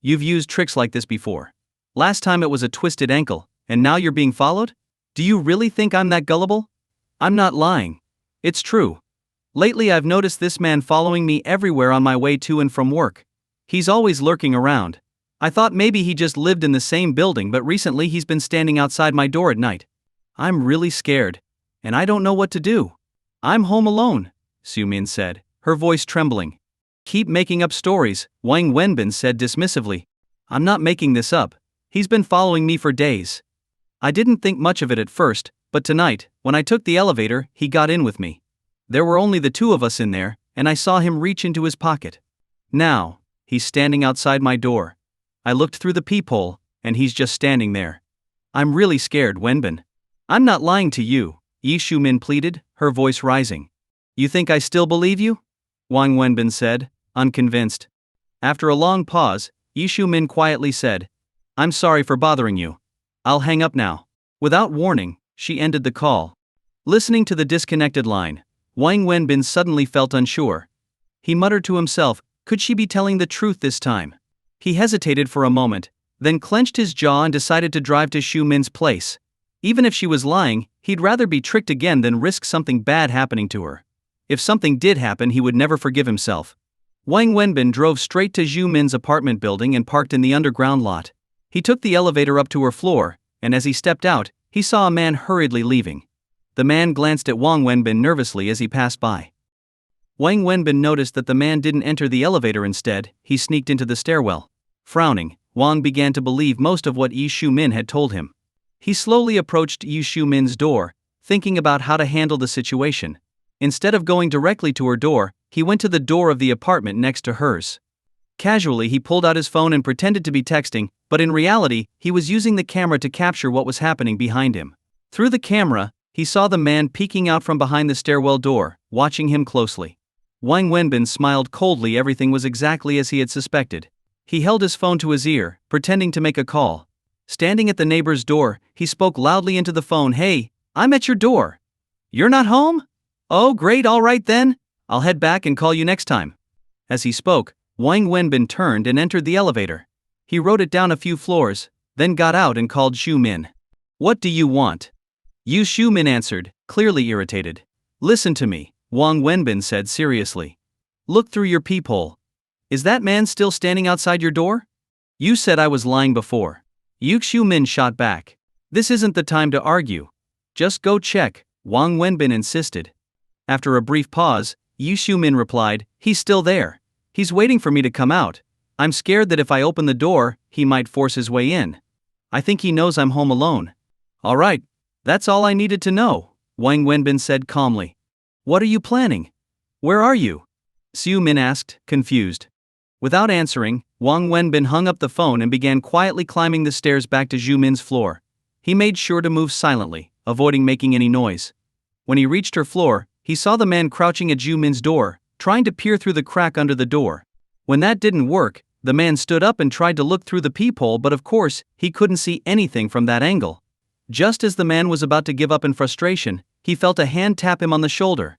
You've used tricks like this before. Last time it was a twisted ankle, and now you're being followed? Do you really think I'm that gullible?" "I'm not lying. It's true. Lately I've noticed this man following me everywhere on my way to and from work. He's always lurking around. I thought maybe he just lived in the same building, but recently he's been standing outside my door at night. I'm really scared, and I don't know what to do. I'm home alone," Xiumin said, her voice trembling. "Keep making up stories," Wang Wenbin said dismissively. "I'm not making this up. He's been following me for days. I didn't think much of it at first, but tonight, when I took the elevator, he got in with me. There were only the 2 of us in there, and I saw him reach into his pocket. Now, he's standing outside my door. I looked through the peephole, and he's just standing there. I'm really scared, Wenbin." "I'm not lying to you," Yi Xiumin pleaded, her voice rising. "You think I still believe you?" Wang Wenbin said, unconvinced. After a long pause, Yi Xiumin quietly said, "I'm sorry for bothering you. I'll hang up now." Without warning, she ended the call. Listening to the disconnected line, Wang Wenbin suddenly felt unsure. He muttered to himself, could she be telling the truth this time? He hesitated for a moment, then clenched his jaw and decided to drive to Xiumin's place. Even if she was lying, he'd rather be tricked again than risk something bad happening to her. If something did happen, he would never forgive himself. Wang Wenbin drove straight to Xiumin's apartment building and parked in the underground lot. He took the elevator up to her floor, and as he stepped out, he saw a man hurriedly leaving. The man glanced at Wang Wenbin nervously as he passed by. Wang Wenbin noticed that the man didn't enter the elevator. Instead, he sneaked into the stairwell. Frowning, Wang began to believe most of what Yi Xiumin had told him. He slowly approached Yi Xiumin's door, thinking about how to handle the situation. Instead of going directly to her door, he went to the door of the apartment next to hers. Casually, he pulled out his phone and pretended to be texting, but in reality, he was using the camera to capture what was happening behind him. Through the camera, he saw the man peeking out from behind the stairwell door, watching him closely. Wang Wenbin smiled coldly. Everything was exactly as he had suspected. He held his phone to his ear, pretending to make a call. Standing at the neighbor's door, he spoke loudly into the phone. "Hey, I'm at your door. You're not home? Oh, great, all right then. I'll head back and call you next time." As he spoke, Wang Wenbin turned and entered the elevator. He rode it down a few floors, then got out and called Xiumin. "What do you want?" Yu Xiumin answered, clearly irritated. "Listen to me," Wang Wenbin said seriously. "Look through your peephole. Is that man still standing outside your door? You said I was lying before." Yu Xiumin shot back. "This isn't the time to argue. Just go check," Wang Wenbin insisted. After a brief pause, Yu Xiumin replied, "He's still there. He's waiting for me to come out. I'm scared that if I open the door, he might force his way in. I think he knows I'm home alone." "All right, that's all I needed to know," Wang Wenbin said calmly. "What are you planning? Where are you?" Xiumin asked, confused. Without answering, Wang Wenbin hung up the phone and began quietly climbing the stairs back to Zhu Min's floor. He made sure to move silently, avoiding making any noise. When he reached her floor, he saw the man crouching at Zhu Min's door, trying to peer through the crack under the door. When that didn't work, the man stood up and tried to look through the peephole, but of course, he couldn't see anything from that angle. Just as the man was about to give up in frustration, he felt a hand tap him on the shoulder.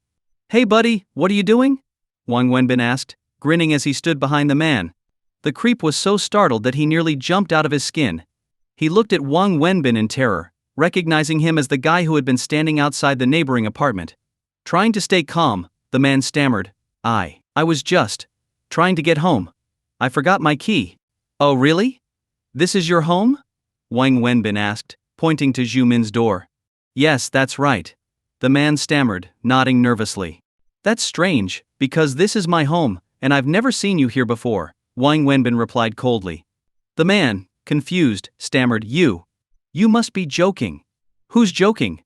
"Hey buddy, what are you doing?" Wang Wenbin asked, grinning as he stood behind the man. The creep was so startled that he nearly jumped out of his skin. He looked at Wang Wenbin in terror, recognizing him as the guy who had been standing outside the neighboring apartment. Trying to stay calm, the man stammered, I was just trying to get home. I forgot my key." "Oh really? This is your home?" Wang Wenbin asked, pointing to Zhu Min's door. "Yes, that's right." The man stammered, nodding nervously. "That's strange, because this is my home, and I've never seen you here before," Wang Wenbin replied coldly. The man, confused, stammered, You must be joking." "Who's joking?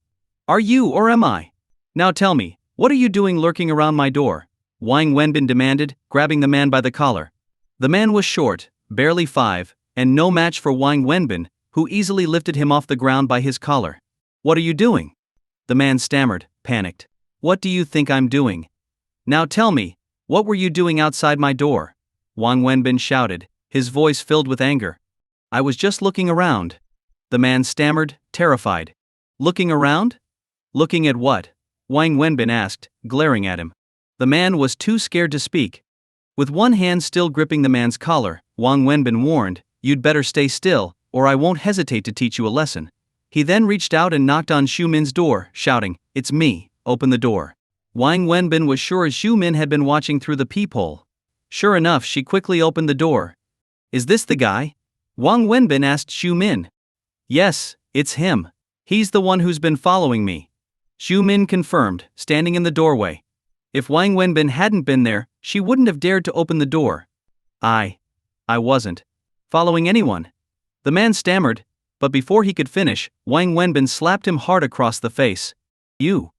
Are you or am I? Now tell me, what are you doing lurking around my door?" Wang Wenbin demanded, grabbing the man by the collar. The man was short, barely 5, and no match for Wang Wenbin, who easily lifted him off the ground by his collar. "What are you doing?" The man stammered, panicked. "What do you think I'm doing? Now tell me, what were you doing outside my door?" Wang Wenbin shouted, his voice filled with anger. "I was just looking around." The man stammered, terrified. "Looking around? Looking at what?" Wang Wenbin asked, glaring at him. The man was too scared to speak. With one hand still gripping the man's collar, Wang Wenbin warned, "You'd better stay still, or I won't hesitate to teach you a lesson." He then reached out and knocked on Zhu Min's door, shouting, "It's me, open the door." Wang Wenbin was sure Zhu Min had been watching through the peephole. Sure enough, she quickly opened the door. "Is this the guy?" Wang Wenbin asked Zhu Min. "Yes, it's him. He's the one who's been following me," Zhu Min confirmed, standing in the doorway. If Wang Wenbin hadn't been there, she wouldn't have dared to open the door. I wasn't following anyone," the man stammered, but before he could finish, Wang Wenbin slapped him hard across the face. "You,"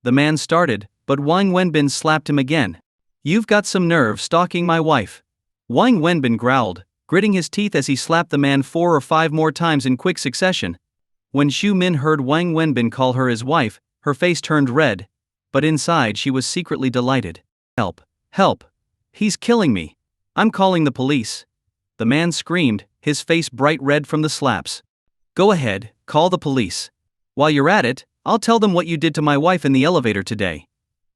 the man started, but Wang Wenbin slapped him again. "You've got some nerve stalking my wife," Wang Wenbin growled, gritting his teeth as he slapped the man 4 or 5 more times in quick succession. When Zhu Min heard Wang Wenbin call her his wife, her face turned red, but inside she was secretly delighted. "Help! Help! He's killing me! I'm calling the police!" the man screamed, his face bright red from the slaps. "Go ahead, call the police. While you're at it, I'll tell them what you did to my wife in the elevator today.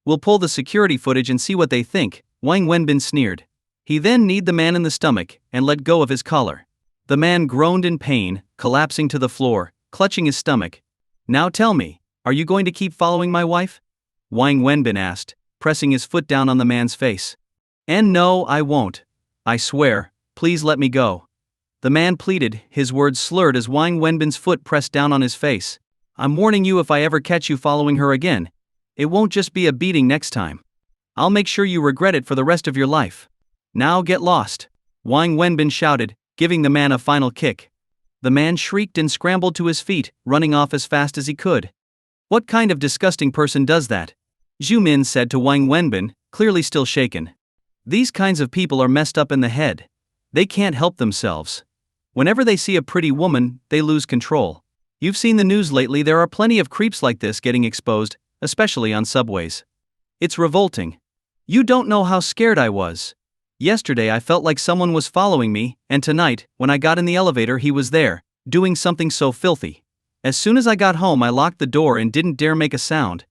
We'll pull the security footage and see what they think," Wang Wenbin sneered. He then kneed the man in the stomach and let go of his collar. The man groaned in pain, collapsing to the floor, clutching his stomach. "Now tell me, are you going to keep following my wife?" Wang Wenbin asked, pressing his foot down on the man's face. "And no, I won't. I swear, please let me go," the man pleaded, his words slurred as Wang Wenbin's foot pressed down on his face. "I'm warning you, if I ever catch you following her again, it won't just be a beating next time. I'll make sure you regret it for the rest of your life. Now get lost," Wang Wenbin shouted, giving the man a final kick. The man shrieked and scrambled to his feet, running off as fast as he could. "What kind of disgusting person does that?" Zhu Min said to Wang Wenbin, clearly still shaken. "These kinds of people are messed up in the head. They can't help themselves. Whenever they see a pretty woman, they lose control. You've seen the news lately, there are plenty of creeps like this getting exposed, especially on subways. It's revolting. You don't know how scared I was. Yesterday I felt like someone was following me, and tonight, when I got in the elevator, he was there, doing something so filthy. As soon as I got home, I locked the door and didn't dare make a sound.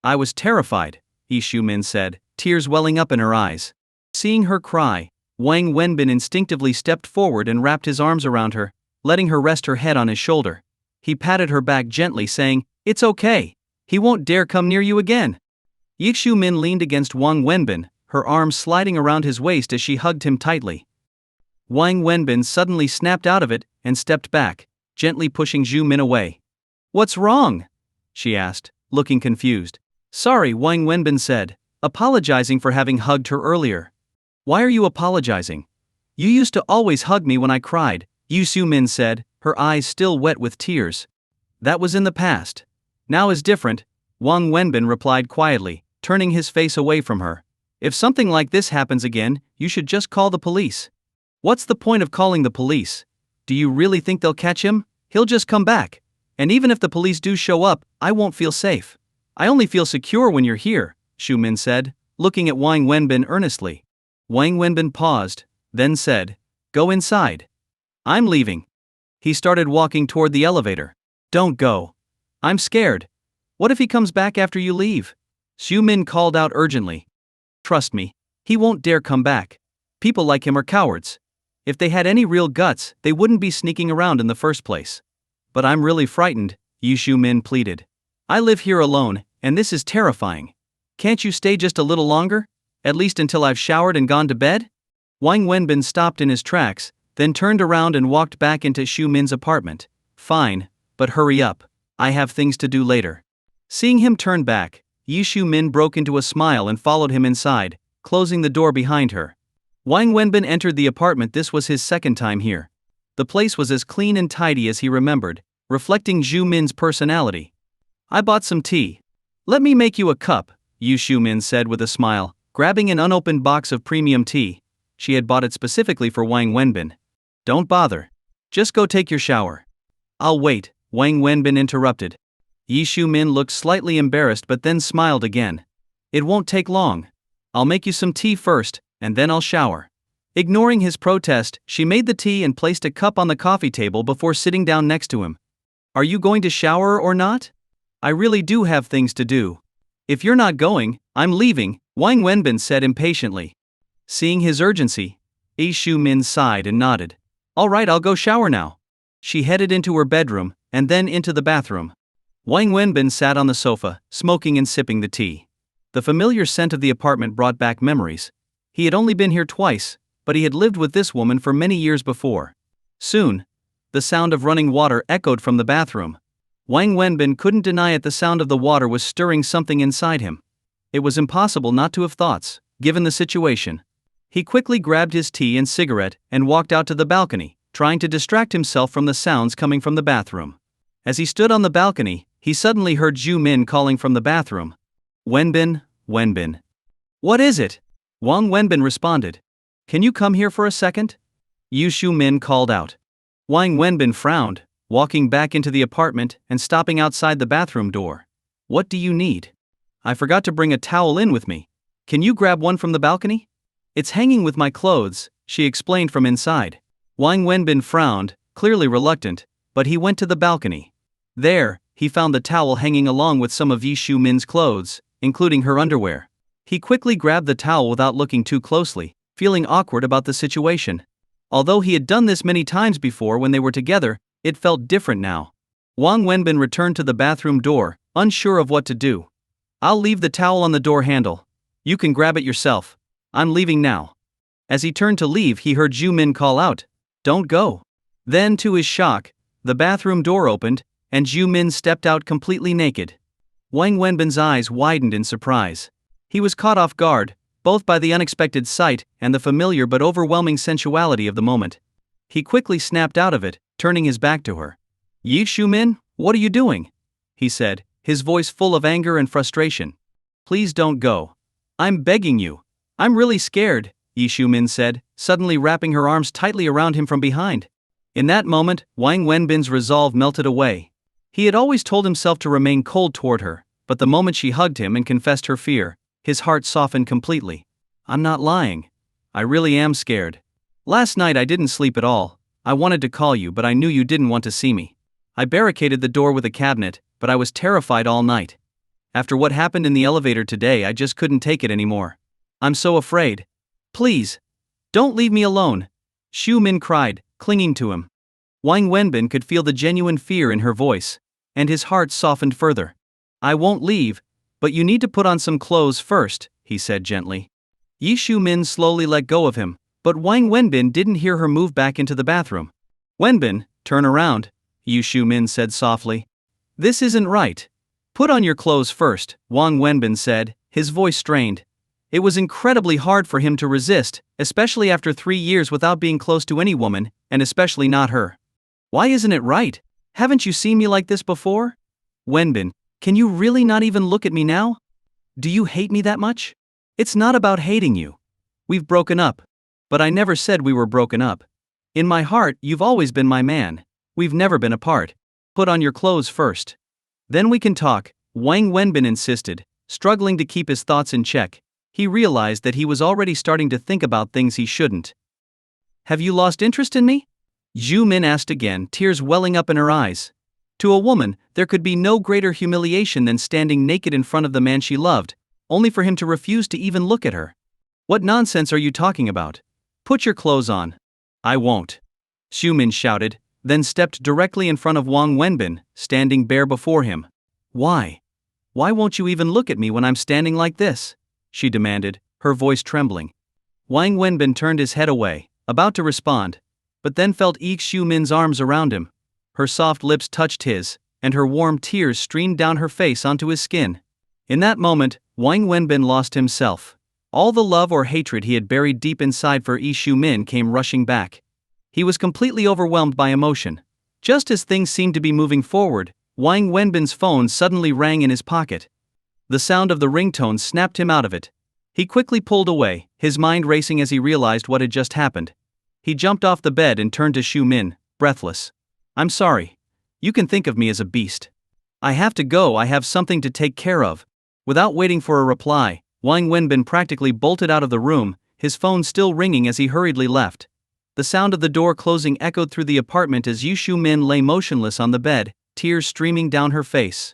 I was terrified," Zhu Min said, tears welling up in her eyes. Seeing her cry, Wang Wenbin instinctively stepped forward and wrapped his arms around her, letting her rest her head on his shoulder. He patted her back gently, saying, "It's okay. He won't dare come near you again." Zhu Min leaned against Wang Wenbin, her arms sliding around his waist as she hugged him tightly. Wang Wenbin suddenly snapped out of it and stepped back, gently pushing Zhu Min away. "What's wrong?" she asked, looking confused. "Sorry," Wang Wenbin said, apologizing for having hugged her earlier. "Why are you apologizing? You used to always hug me when I cried," Zhu Min said, her eyes still wet with tears. "That was in the past. Now is different," Wang Wenbin replied quietly, turning his face away from her. If something like this happens again, you should just call the police. What's the point of calling the police? Do you really think they'll catch him? He'll just come back. And even if the police do show up, I won't feel safe. I only feel secure when you're here, Shu Min said, looking at Wang Wenbin earnestly. Wang Wenbin paused, then said, "Go inside." "I'm leaving." He started walking toward the elevator. "Don't go. I'm scared. What if he comes back after you leave?" Shu Min called out urgently. "Trust me, he won't dare come back. People like him are cowards. If they had any real guts, they wouldn't be sneaking around in the first place." "But I'm really frightened," Shu Min pleaded. "I live here alone, and this is terrifying. Can't you stay just a little longer? At least until I've showered and gone to bed?" Wang Wenbin stopped in his tracks, then turned around and walked back into Shu Min's apartment. "Fine, but hurry up. I have things to do later." Seeing him turn back, Shu Min broke into a smile and followed him inside, closing the door behind her. Wang Wenbin entered the apartment. This was his second time here. The place was as clean and tidy as he remembered, reflecting Shu Min's personality. "I bought some tea. Let me make you a cup," Shu Min said with a smile, grabbing an unopened box of premium tea. She had bought it specifically for Wang Wenbin. "Don't bother. Just go take your shower." "I'll wait," Wang Wenbin interrupted. Shu Min looked slightly embarrassed but then smiled again. "It won't take long. I'll make you some tea first, and then I'll shower." Ignoring his protest, she made the tea and placed a cup on the coffee table before sitting down next to him. "Are you going to shower or not? I really do have things to do." "If you're not going, I'm leaving," Wang Wenbin said impatiently. Seeing his urgency, Shu Min sighed and nodded. "All right, I'll go shower now." She headed into her bedroom, and then into the bathroom. Wang Wenbin sat on the sofa, smoking and sipping the tea. The familiar scent of the apartment brought back memories. He had only been here twice, but he had lived with this woman for many years before. Soon, the sound of running water echoed from the bathroom. Wang Wenbin couldn't deny it, the sound of the water was stirring something inside him. It was impossible not to have thoughts, given the situation. He quickly grabbed his tea and cigarette and walked out to the balcony, trying to distract himself from the sounds coming from the bathroom. As he stood on the balcony, he suddenly heard Shu Min calling from the bathroom. "Wenbin, Wenbin." "What is it?" Wang Wenbin responded. "Can you come here for a second?" Shu Min called out. Wang Wenbin frowned, walking back into the apartment and stopping outside the bathroom door. "What do you need?" "I forgot to bring a towel in with me. Can you grab one from the balcony?" "It's hanging with my clothes," she explained from inside. Wang Wenbin frowned, clearly reluctant, but he went to the balcony. There, he found the towel hanging along with some of Shu Min's clothes, including her underwear. He quickly grabbed the towel without looking too closely, feeling awkward about the situation. Although he had done this many times before when they were together, it felt different now. Wang Wenbin returned to the bathroom door, unsure of what to do. "I'll leave the towel on the door handle. You can grab it yourself. I'm leaving now." As he turned to leave, he heard Shu Min call out, "Don't go." Then, to his shock, the bathroom door opened, and Shu Min stepped out completely naked. Wang Wenbin's eyes widened in surprise. He was caught off guard, both by the unexpected sight and the familiar but overwhelming sensuality of the moment. He quickly snapped out of it, turning his back to her. "Shu Min, what are you doing?" he said, his voice full of anger and frustration. "Please don't go. I'm begging you. I'm really scared," Shu Min said, suddenly wrapping her arms tightly around him from behind. In that moment, Wang Wenbin's resolve melted away. He had always told himself to remain cold toward her, but the moment she hugged him and confessed her fear, his heart softened completely. "I'm not lying. I really am scared. Last night I didn't sleep at all. I wanted to call you, but I knew you didn't want to see me. I barricaded the door with a cabinet, but I was terrified all night. After what happened in the elevator today, I just couldn't take it anymore. I'm so afraid. Please, don't leave me alone," Shu Min cried, clinging to him. Wang Wenbin could feel the genuine fear in her voice, and his heart softened further. "I won't leave, but you need to put on some clothes first," he said gently. Shu Min slowly let go of him, but Wang Wenbin didn't hear her move back into the bathroom. "Wenbin, turn around," Shu Min said softly. "This isn't right. Put on your clothes first," Wang Wenbin said, his voice strained. It was incredibly hard for him to resist, especially after 3 years without being close to any woman, and especially not her. "Why isn't it right? Haven't you seen me like this before? Wenbin, can you really not even look at me now? Do you hate me that much?" It's not about hating you. We've broken up. But I never said we were broken up. In my heart, you've always been my man. We've never been apart. Put on your clothes first. Then we can talk, Wang Wenbin insisted, struggling to keep his thoughts in check. He realized that he was already starting to think about things he shouldn't. Have you lost interest in me? Zhu Min asked again, tears welling up in her eyes. To a woman, there could be no greater humiliation than standing naked in front of the man she loved, only for him to refuse to even look at her. What nonsense are you talking about? Put your clothes on. I won't. Zhu Min shouted, then stepped directly in front of Wang Wenbin, standing bare before him. Why? Why won't you even look at me when I'm standing like this? She demanded, her voice trembling. Wang Wenbin turned his head away, about to respond, but then felt Zhu Min's arms around him. Her soft lips touched his, and her warm tears streamed down her face onto his skin. In that moment, Wang Wenbin lost himself. All the love or hatred he had buried deep inside for Zhu Min came rushing back. He was completely overwhelmed by emotion. Just as things seemed to be moving forward, Wang Wenbin's phone suddenly rang in his pocket. The sound of the ringtone snapped him out of it. He quickly pulled away, his mind racing as he realized what had just happened. He jumped off the bed and turned to Zhu Min, breathless. I'm sorry. You can think of me as a beast. I have to go, I have something to take care of. Without waiting for a reply, Wang Wenbin practically bolted out of the room, his phone still ringing as he hurriedly left. The sound of the door closing echoed through the apartment as Zhu Min lay motionless on the bed, tears streaming down her face.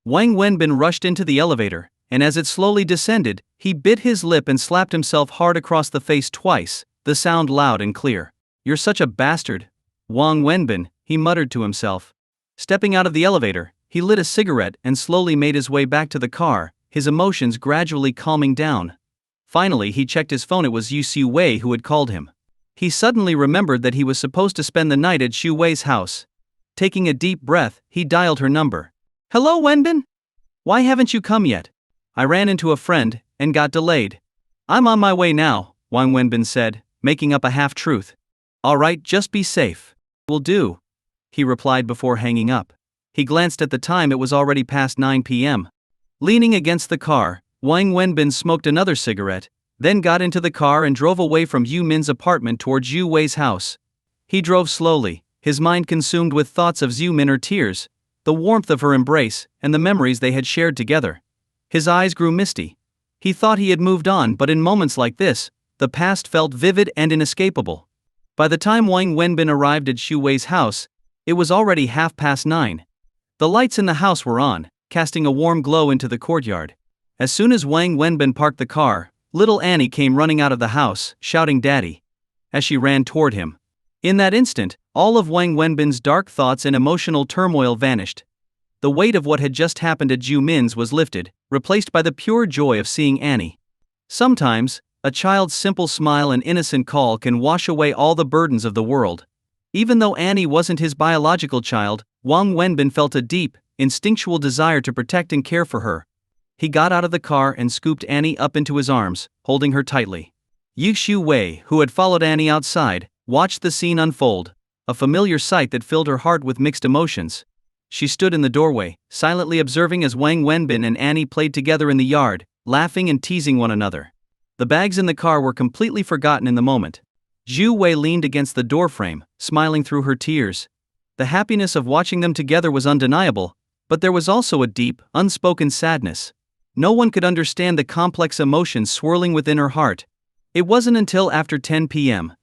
Wang Wenbin rushed into the elevator, and as it slowly descended, he bit his lip and slapped himself hard across the face twice, the sound loud and clear. You're such a bastard. Wang Wenbin, he muttered to himself. Stepping out of the elevator, he lit a cigarette and slowly made his way back to the car, his emotions gradually calming down. Finally, he checked his phone. It was Yu Xu Wei who had called him. He suddenly remembered that he was supposed to spend the night at Xu Wei's house. Taking a deep breath, he dialed her number. Hello, Wenbin? Why haven't you come yet? I ran into a friend, and got delayed. I'm on my way now, Wang Wenbin said, making up a half-truth. Alright, just be safe. Will do, he replied before hanging up. He glanced at the time. It was already past 9 p.m. Leaning against the car, Wang Wenbin smoked another cigarette, then got into the car and drove away from Yu Min's apartment toward Xu Wei's house. He drove slowly, his mind consumed with thoughts of Xu Min, her tears, the warmth of her embrace, and the memories they had shared together. His eyes grew misty. He thought he had moved on, but in moments like this, the past felt vivid and inescapable. By the time Wang Wenbin arrived at Xu Wei's house, it was already 9:30. The lights in the house were on, casting a warm glow into the courtyard. As soon as Wang Wenbin parked the car, little Annie came running out of the house, shouting "Daddy!" as she ran toward him. In that instant, all of Wang Wenbin's dark thoughts and emotional turmoil vanished. The weight of what had just happened at Zhu Min's was lifted, replaced by the pure joy of seeing Annie. Sometimes, a child's simple smile and innocent call can wash away all the burdens of the world. Even though Annie wasn't his biological child, Wang Wenbin felt a deep, instinctual desire to protect and care for her. He got out of the car and scooped Annie up into his arms, holding her tightly. Yu Xu Wei, who had followed Annie outside, watched the scene unfold, a familiar sight that filled her heart with mixed emotions. She stood in the doorway, silently observing as Wang Wenbin and Annie played together in the yard, laughing and teasing one another. The bags in the car were completely forgotten in the moment. Xu Wei leaned against the doorframe, smiling through her tears. The happiness of watching them together was undeniable, but there was also a deep, unspoken sadness. No one could understand the complex emotions swirling within her heart. It wasn't until after 10 p.m.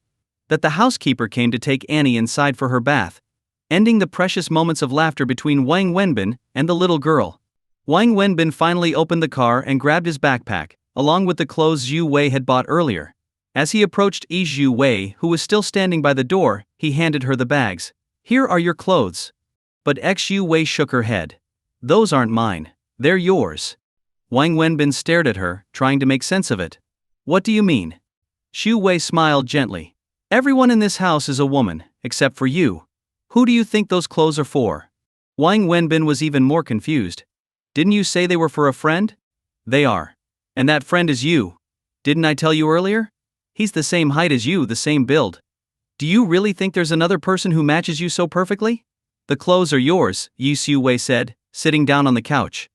that the housekeeper came to take Annie inside for her bath, ending the precious moments of laughter between Wang Wenbin and the little girl. Wang Wenbin finally opened the car and grabbed his backpack, along with the clothes Xu Wei had bought earlier. As he approached Xu Wei, who was still standing by the door, he handed her the bags. Here are your clothes. But Xu Wei shook her head. Those aren't mine, they're yours. Wang Wenbin stared at her, trying to make sense of it. What do you mean? Xu Wei smiled gently. Everyone in this house is a woman, except for you. Who do you think those clothes are for? Wang Wenbin was even more confused. Didn't you say they were for a friend? They are. And that friend is you. Didn't I tell you earlier? He's the same height as you, the same build. Do you really think there's another person who matches you so perfectly? The clothes are yours, Yu Xu Wei said, sitting down on the couch.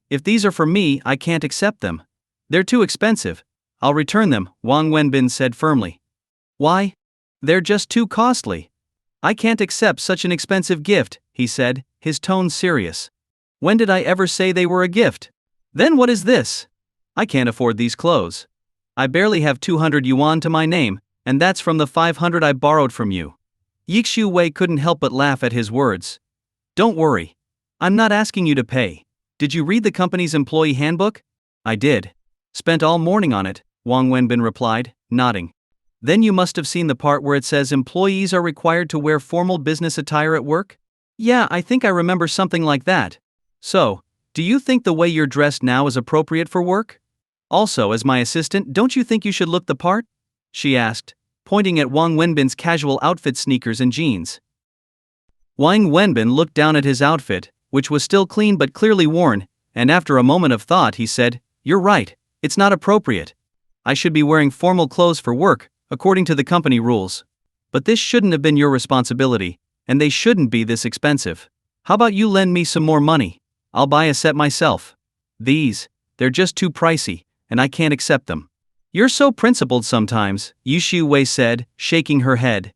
If these are for me, I can't accept them. They're too expensive, I'll return them, Wang Wenbin said firmly. Why? They're just too costly. I can't accept such an expensive gift, he said, his tone serious. When did I ever say they were a gift? Then what is this? I can't afford these clothes. I barely have 200 yuan to my name, and that's from the 500 I borrowed from you. Yixiu Wei couldn't help but laugh at his words. Don't worry. I'm not asking you to pay. Did you read the company's employee handbook? I did. Spent all morning on it, Wang Wenbin replied, nodding. Then you must have seen the part where it says employees are required to wear formal business attire at work? Yeah, I think I remember something like that. So, do you think the way you're dressed now is appropriate for work? Also, as my assistant, don't you think you should look the part? She asked, pointing at Wang Wenbin's casual outfit, sneakers and jeans. Wang Wenbin looked down at his outfit, which was still clean but clearly worn, and after a moment of thought he said, You're right, it's not appropriate. I should be wearing formal clothes for work, according to the company rules. But this shouldn't have been your responsibility, and they shouldn't be this expensive. How about you lend me some more money? I'll buy a set myself. They're just too pricey, and I can't accept them. You're so principled sometimes, Yixiu Wei said, shaking her head.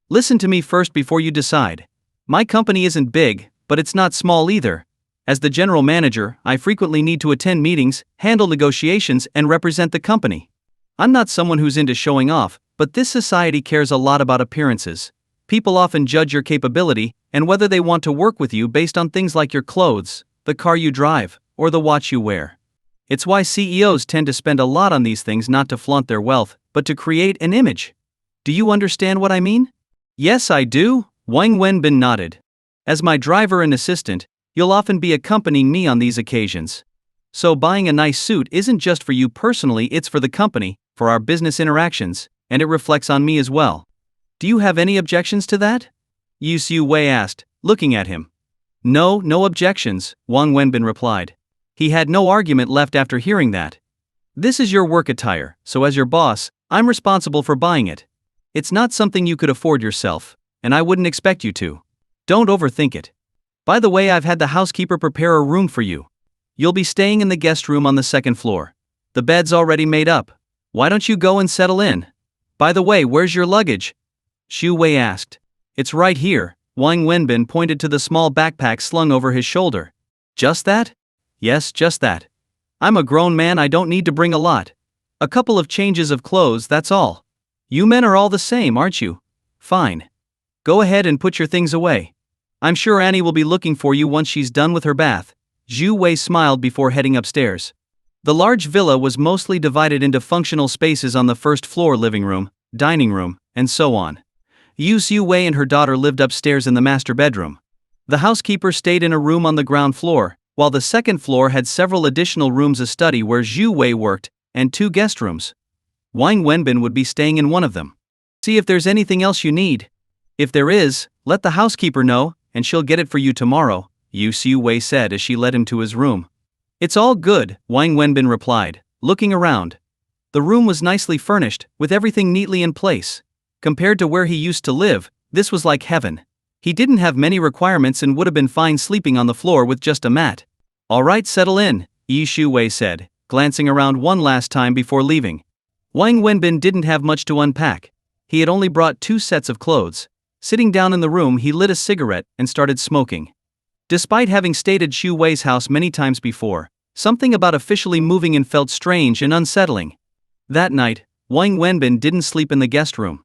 Listen to me first before you decide. My company isn't big, but it's not small either. As the general manager, I frequently need to attend meetings, handle negotiations, and represent the company. I'm not someone who's into showing off, but this society cares a lot about appearances. People often judge your capability and whether they want to work with you based on things like your clothes, the car you drive, or the watch you wear. It's why CEOs tend to spend a lot on these things, not to flaunt their wealth, but to create an image. Do you understand what I mean? Yes, I do, Wang Wenbin nodded. As my driver and assistant, you'll often be accompanying me on these occasions. So buying a nice suit isn't just for you personally, it's for the company, for our business interactions, and it reflects on me as well. Do you have any objections to that? Yixiu Wei asked, looking at him. No objections, Wang Wenbin replied. He had no argument left after hearing that. This is your work attire, so as your boss, I'm responsible for buying it. It's not something you could afford yourself, and I wouldn't expect you to. Don't overthink it. By the way, I've had the housekeeper prepare a room for you. You'll be staying in the guest room on the second floor. The bed's already made up. Why don't you go and settle in? By the way, where's your luggage? Xu Wei asked. It's right here, Wang Wenbin pointed to the small backpack slung over his shoulder. Just that? Yes, just that. I'm a grown man, I don't need to bring a lot. A couple of changes of clothes, that's all. You men are all the same, aren't you? Fine. Go ahead and put your things away. I'm sure Annie will be looking for you once she's done with her bath. Xu Wei smiled before heading upstairs. The large villa was mostly divided into functional spaces on the first floor: living room, dining room, and so on. Yixiu Wei and her daughter lived upstairs in the master bedroom. The housekeeper stayed in a room on the ground floor, while the second floor had several additional rooms: a study where Xu Wei worked, and 2 guest rooms. Wang Wenbin would be staying in one of them. See if there's anything else you need. If there is, let the housekeeper know, and she'll get it for you tomorrow, Yixiu Wei said as she led him to his room. It's all good, Wang Wenbin replied, looking around. The room was nicely furnished, with everything neatly in place. Compared to where he used to live, this was like heaven. He didn't have many requirements and would have been fine sleeping on the floor with just a mat. All right, settle in, Yixiu Wei said, glancing around one last time before leaving. Wang Wenbin didn't have much to unpack. He had only brought 2 sets of clothes. Sitting down in the room, he lit a cigarette and started smoking. Despite having stayed at Xu Wei's house many times before, something about officially moving in felt strange and unsettling. That night, Wang Wenbin didn't sleep in the guest room.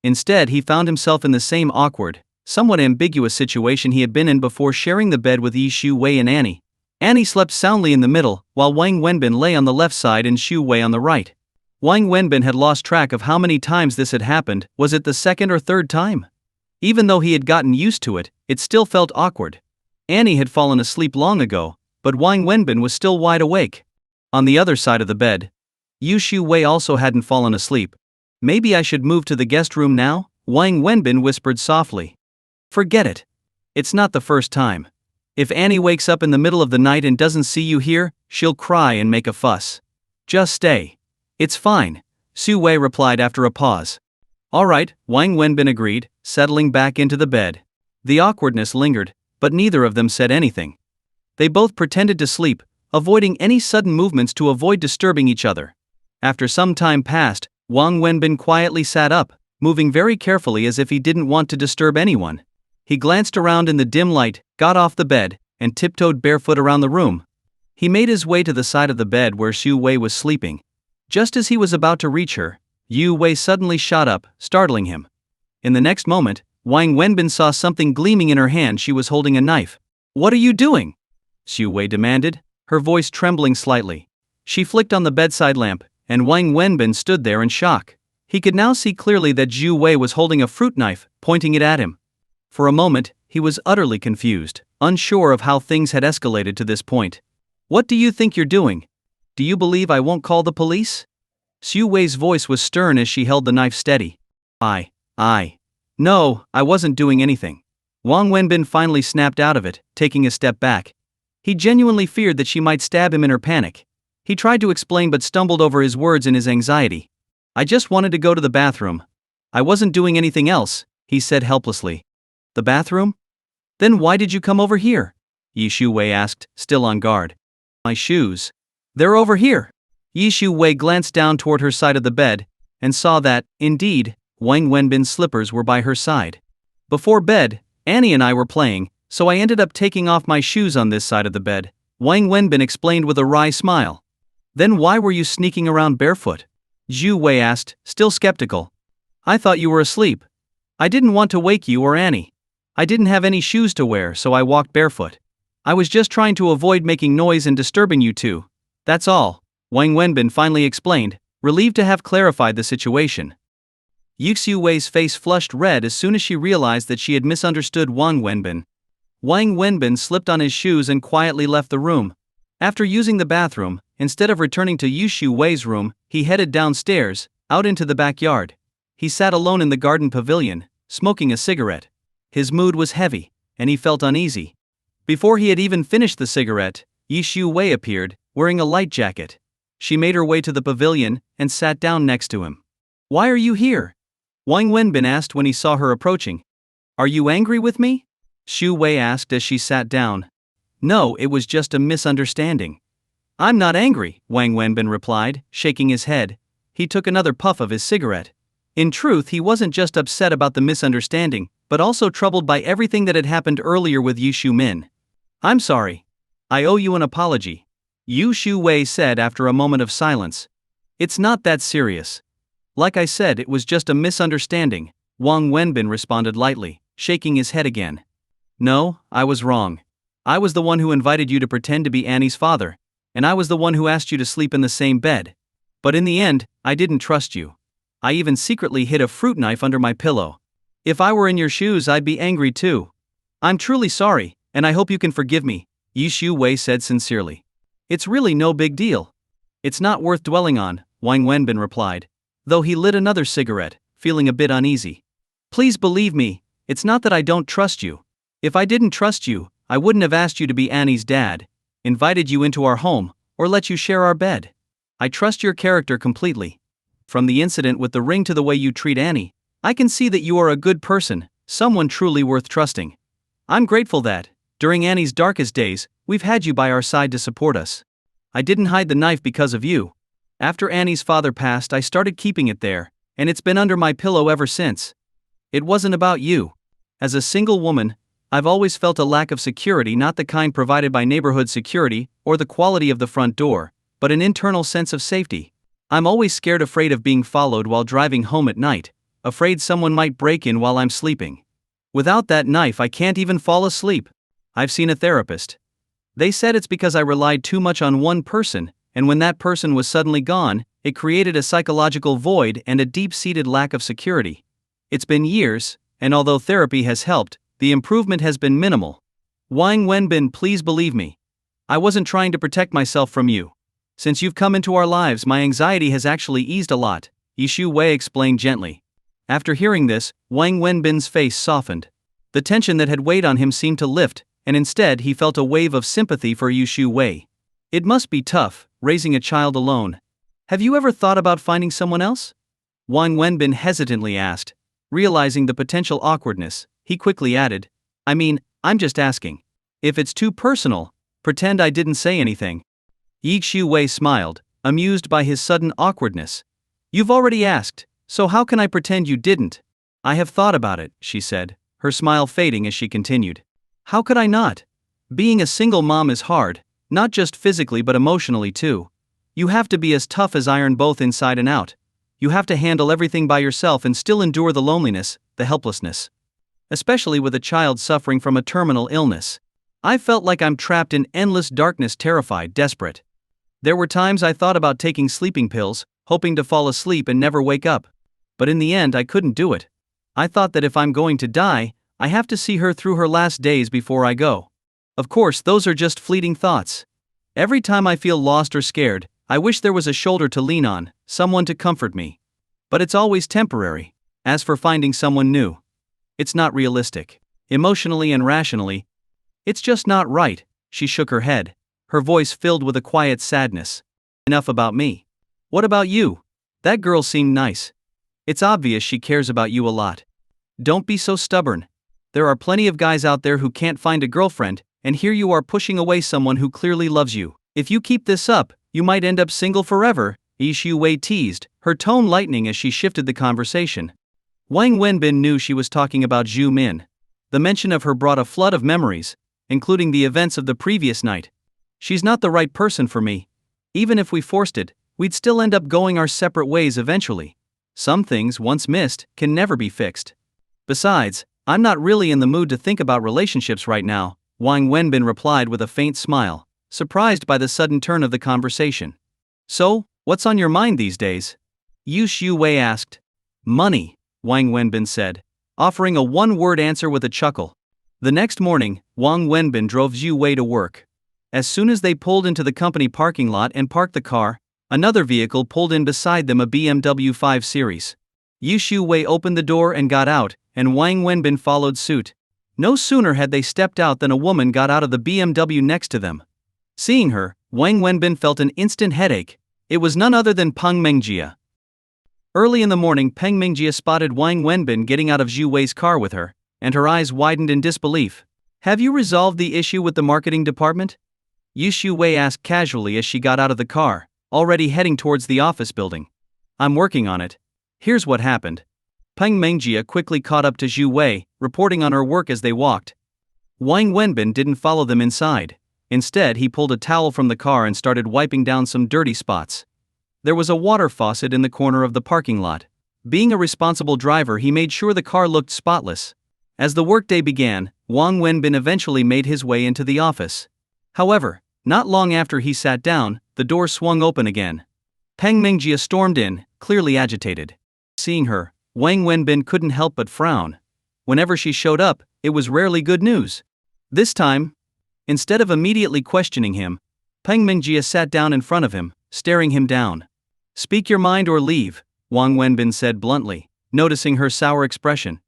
Instead, he found himself in the same awkward, somewhat ambiguous situation he had been in before, sharing the bed with Yixiu Wei and Annie. Annie slept soundly in the middle, while Wang Wenbin lay on the left side and Xu Wei on the right. Wang Wenbin had lost track of how many times this had happened. Was it the second or third time? Even though he had gotten used to it, it still felt awkward. Annie had fallen asleep long ago, but Wang Wenbin was still wide awake. On the other side of the bed, Yixiu Wei also hadn't fallen asleep. Maybe I should move to the guest room now, Wang Wenbin whispered softly. Forget it. It's not the first time. If Annie wakes up in the middle of the night and doesn't see you here, she'll cry and make a fuss. Just stay. It's fine, Xu Wei replied after a pause. All right, Wang Wenbin agreed, settling back into the bed. The awkwardness lingered, but neither of them said anything. They both pretended to sleep, avoiding any sudden movements to avoid disturbing each other. After some time passed, Wang Wenbin quietly sat up, moving very carefully as if he didn't want to disturb anyone. He glanced around in the dim light, got off the bed, and tiptoed barefoot around the room. He made his way to the side of the bed where Xu Wei was sleeping. Just as he was about to reach her, Yu Wei suddenly shot up, startling him. In the next moment, Wang Wenbin saw something gleaming in her hand. She was holding a knife. "What are you doing?" Xu Wei demanded, her voice trembling slightly. She flicked on the bedside lamp, and Wang Wenbin stood there in shock. He could now see clearly that Xu Wei was holding a fruit knife, pointing it at him. For a moment, he was utterly confused, unsure of how things had escalated to this point. "What do you think you're doing? Do you believe I won't call the police?" Xu Wei's voice was stern as she held the knife steady. No, I wasn't doing anything." Wang Wenbin finally snapped out of it, taking a step back. He genuinely feared that she might stab him in her panic. He tried to explain but stumbled over his words in his anxiety. "I just wanted to go to the bathroom. I wasn't doing anything else," he said helplessly. "The bathroom? Then why did you come over here?" Xu Wei asked, still on guard. "My shoes. They're over here." Xu Wei glanced down toward her side of the bed, and saw that, indeed, Wang Wenbin's slippers were by her side. "Before bed, Annie and I were playing, so I ended up taking off my shoes on this side of the bed," Wang Wenbin explained with a wry smile. "Then why were you sneaking around barefoot?" Xu Wei asked, still skeptical. "I thought you were asleep. I didn't want to wake you or Annie. I didn't have any shoes to wear, so I walked barefoot. I was just trying to avoid making noise and disturbing you two. That's all," Wang Wenbin finally explained, relieved to have clarified the situation. Xu Wei's face flushed red as soon as she realized that she had misunderstood Wang Wenbin. Wang Wenbin slipped on his shoes and quietly left the room. After using the bathroom, instead of returning to Xu Wei's room, he headed downstairs, out into the backyard. He sat alone in the garden pavilion, smoking a cigarette. His mood was heavy, and he felt uneasy. Before he had even finished the cigarette, Xu Wei appeared, wearing a light jacket. She made her way to the pavilion and sat down next to him. "Why are you here?" Wang Wenbin asked when he saw her approaching. "Are you angry with me?" Xu Wei asked as she sat down. "No, it was just a misunderstanding." "I'm not angry," Wang Wenbin replied, shaking his head. He took another puff of his cigarette. In truth, he wasn't just upset about the misunderstanding, but also troubled by everything that had happened earlier with Xu Min. "I'm sorry. I owe you an apology," Xu Wei said after a moment of silence. "It's not that serious. Like I said, it was just a misunderstanding," Wang Wenbin responded lightly, shaking his head again. "No, I was wrong. I was the one who invited you to pretend to be Annie's father, and I was the one who asked you to sleep in the same bed. But in the end, I didn't trust you. I even secretly hid a fruit knife under my pillow. If I were in your shoes, I'd be angry too. I'm truly sorry, and I hope you can forgive me," Xu Wei said sincerely. "It's really no big deal. It's not worth dwelling on," Wang Wenbin replied, though he lit another cigarette, feeling a bit uneasy. "Please believe me, it's not that I don't trust you. If I didn't trust you, I wouldn't have asked you to be Annie's dad, invited you into our home, or let you share our bed. I trust your character completely. From the incident with the ring to the way you treat Annie, I can see that you are a good person, someone truly worth trusting. I'm grateful that, during Annie's darkest days, we've had you by our side to support us. I didn't hide the knife because of you. After Annie's father passed, I started keeping it there, and it's been under my pillow ever since. It wasn't about you. As a single woman, I've always felt a lack of security, not the kind provided by neighborhood security or the quality of the front door, but an internal sense of safety. I'm always scared, afraid of being followed while driving home at night, afraid someone might break in while I'm sleeping. Without that knife, I can't even fall asleep. I've seen a therapist. They said it's because I relied too much on one person, and when that person was suddenly gone, it created a psychological void and a deep-seated lack of security. It's been years, and although therapy has helped, the improvement has been minimal. Wang Wenbin, please believe me. I wasn't trying to protect myself from you. Since you've come into our lives, my anxiety has actually eased a lot, Xu Wei explained gently. After hearing this, Wang Wenbin's face softened. The tension that had weighed on him seemed to lift, and instead he felt a wave of sympathy for Xu Wei. It must be tough, raising a child alone. Have you ever thought about finding someone else? Wang Wenbin hesitantly asked. Realizing the potential awkwardness, he quickly added, I mean, I'm just asking. If it's too personal, pretend I didn't say anything. Xu Wei smiled, amused by his sudden awkwardness. You've already asked, so how can I pretend you didn't? I have thought about it, she said, her smile fading as she continued. How could I not? Being a single mom is hard, not just physically but emotionally too. You have to be as tough as iron both inside and out. You have to handle everything by yourself and still endure the loneliness, the helplessness. Especially with a child suffering from a terminal illness. I felt like I'm trapped in endless darkness, terrified, desperate. There were times I thought about taking sleeping pills, hoping to fall asleep and never wake up. But in the end I couldn't do it. I thought that if I'm going to die, I have to see her through her last days before I go. Of course, those are just fleeting thoughts. Every time I feel lost or scared, I wish there was a shoulder to lean on, someone to comfort me. But it's always temporary. As for finding someone new, it's not realistic. Emotionally and rationally, it's just not right. She shook her head, her voice filled with a quiet sadness. Enough about me. What about you? That girl seemed nice. It's obvious she cares about you a lot. Don't be so stubborn. There are plenty of guys out there who can't find a girlfriend, and here you are pushing away someone who clearly loves you. If you keep this up, you might end up single forever, Xiu Wei teased, her tone lightening as she shifted the conversation. Wang Wenbin knew she was talking about Zhu Min. The mention of her brought a flood of memories, including the events of the previous night. She's not the right person for me. Even if we forced it, we'd still end up going our separate ways eventually. Some things, once missed, can never be fixed. Besides, I'm not really in the mood to think about relationships right now, Wang Wenbin replied with a faint smile, surprised by the sudden turn of the conversation. So, what's on your mind these days? Xiu Wei asked. Money, Wang Wenbin said, offering a one-word answer with a chuckle. The next morning, Wang Wenbin drove Xiu Wei to work. As soon as they pulled into the company parking lot and parked the car, another vehicle pulled in beside them, a BMW 5 Series. Xiu Wei opened the door and got out, and Wang Wenbin followed suit. No sooner had they stepped out than a woman got out of the BMW next to them. Seeing her, Wang Wenbin felt an instant headache. It was none other than Peng Mengjia. Early in the morning, Peng Mengjia spotted Wang Wenbin getting out of Xiu Wei's car with her, and her eyes widened in disbelief. Have you resolved the issue with the marketing department? Xiu Wei asked casually as she got out of the car, already heading towards the office building. I'm working on it. Here's what happened. Peng Mengjia quickly caught up to Xiu Wei, reporting on her work as they walked. Wang Wenbin didn't follow them inside. Instead, he pulled a towel from the car and started wiping down some dirty spots. There was a water faucet in the corner of the parking lot. Being a responsible driver, he made sure the car looked spotless. As the workday began, Wang Wenbin eventually made his way into the office. However, not long after he sat down, the door swung open again. Peng Mengjia stormed in, clearly agitated. Seeing her, Wang Wenbin couldn't help but frown. Whenever she showed up, it was rarely good news. This time, instead of immediately questioning him, Peng Mengjia sat down in front of him, staring him down. Speak your mind or leave, Wang Wenbin said bluntly, noticing her sour expression.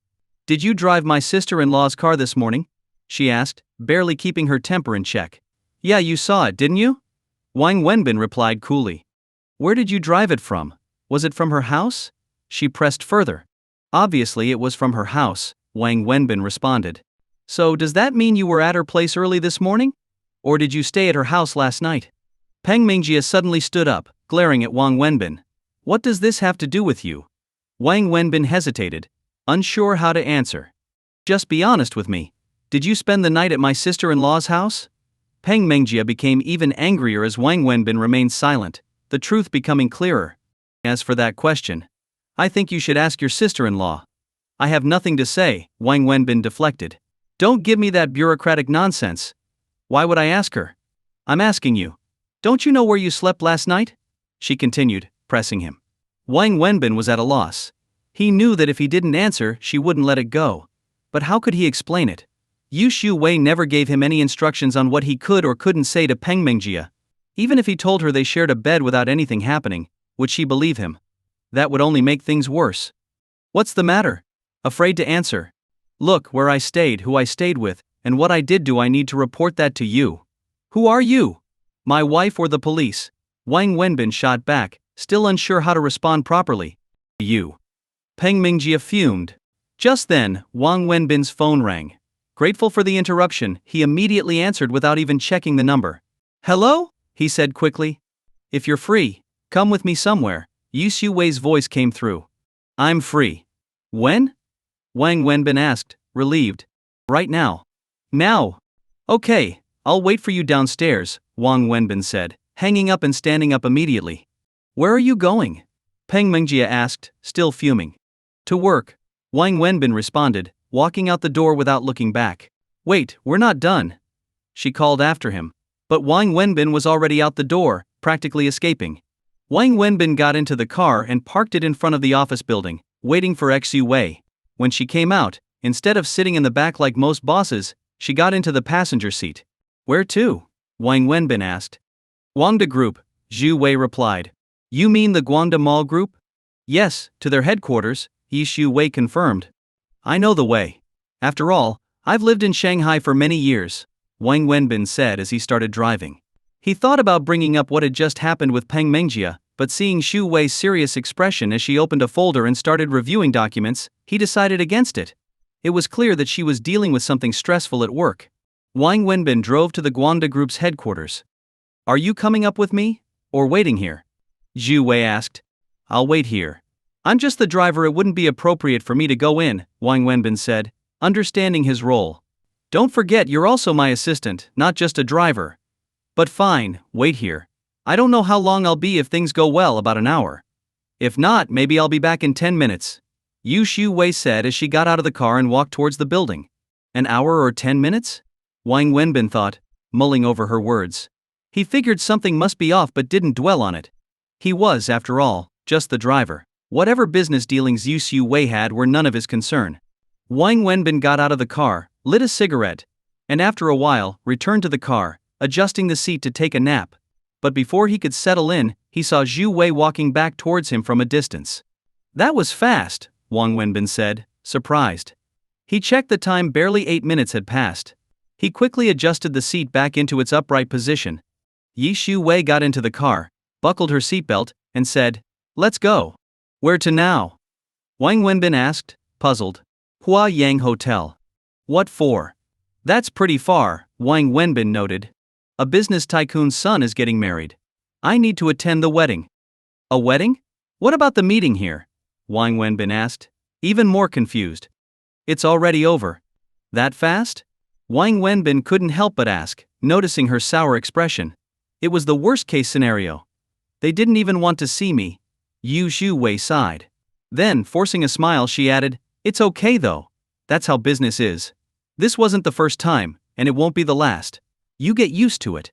Did you drive my sister-in-law's car this morning? She asked, barely keeping her temper in check. Yeah, you saw it, didn't you? Wang Wenbin replied coolly. Where did you drive it from? Was it from her house? She pressed further. Obviously it was from her house, Wang Wenbin responded. So does that mean you were at her place early this morning? Or did you stay at her house last night? Peng Mengjia suddenly stood up, glaring at Wang Wenbin. What does this have to do with you? Wang Wenbin hesitated, unsure how to answer. Just be honest with me. Did you spend the night at my sister-in-law's house? Peng Mengjia became even angrier as Wang Wenbin remained silent, the truth becoming clearer. As for that question, I think you should ask your sister-in-law. I have nothing to say, Wang Wenbin deflected. Don't give me that bureaucratic nonsense. Why would I ask her? I'm asking you. Don't you know where you slept last night? She continued, pressing him. Wang Wenbin was at a loss. He knew that if he didn't answer, she wouldn't let it go. But how could he explain it? Xiu Wei never gave him any instructions on what he could or couldn't say to Peng Mengjia. Even if he told her they shared a bed without anything happening, would she believe him? That would only make things worse. What's the matter? Afraid to answer. Look, where I stayed, who I stayed with, and what I did. Do I need to report that to you? Who are you? My wife or the police? Wang Wenbin shot back, still unsure how to respond properly. You. Peng Mengjia fumed. Just then, Wang Wenbin's phone rang. Grateful for the interruption, he immediately answered without even checking the number. Hello? He said quickly. If you're free, Come with me somewhere, Yu Xiuwei's voice came through. I'm free. When? Wang Wenbin asked, relieved. Right now. Now. Okay, I'll wait for you downstairs, Wang Wenbin said, hanging up and standing up immediately. Where are you going? Peng Mengjie asked, still fuming. To work, Wang Wenbin responded, walking out the door without looking back. Wait, we're not done, she called after him. But Wang Wenbin was already out the door, practically escaping. Wang Wenbin got into the car and parked it in front of the office building, waiting for Xu Wei. When she came out, instead of sitting in the back like most bosses, she got into the passenger seat. Where to? Wang Wenbin asked. Guangda Group, Xu Wei replied. You mean the Guangda Mall Group? Yes, to their headquarters, Xu Wei confirmed. I know the way. After all, I've lived in Shanghai for many years, Wang Wenbin said as he started driving. He thought about bringing up what had just happened with Peng Mengjie, but seeing Xu Wei's serious expression as she opened a folder and started reviewing documents, he decided against it. It was clear that she was dealing with something stressful at work. Wang Wenbin drove to the Guangda Group's headquarters. Are you coming up with me? Or waiting here? Xu Wei asked. I'll wait here. I'm just the driver, it wouldn't be appropriate for me to go in, Wang Wenbin said, understanding his role. Don't forget you're also my assistant, not just a driver. But fine, wait here. I don't know how long I'll be. If things go well, about an hour. If not, maybe I'll be back in 10 minutes. Xu Wei said as she got out of the car and walked towards the building. An hour or 10 minutes? Wang Wenbin thought, mulling over her words. He figured something must be off but didn't dwell on it. He was, after all, just the driver. Whatever business dealings Xu Wei had were none of his concern. Wang Wenbin got out of the car, lit a cigarette, and after a while, returned to the car, adjusting the seat to take a nap. But before he could settle in, he saw Xu Wei walking back towards him from a distance. That was fast, Wang Wenbin said, surprised. He checked the time. Barely 8 minutes had passed. He quickly adjusted the seat back into its upright position. Xu Wei got into the car, buckled her seatbelt, and said, Let's go. Where to now? Wang Wenbin asked, puzzled. Hua Yang Hotel. What for? That's pretty far, Wang Wenbin noted. A business tycoon's son is getting married. I need to attend the wedding. A wedding? What about the meeting here? Wang Wenbin asked, even more confused. It's already over. That fast? Wang Wenbin couldn't help but ask, noticing her sour expression. It was the worst-case scenario. They didn't even want to see me. Xu Wei sighed. Then, forcing a smile, she added, It's okay though. That's how business is. This wasn't the first time, and it won't be the last. You get used to it.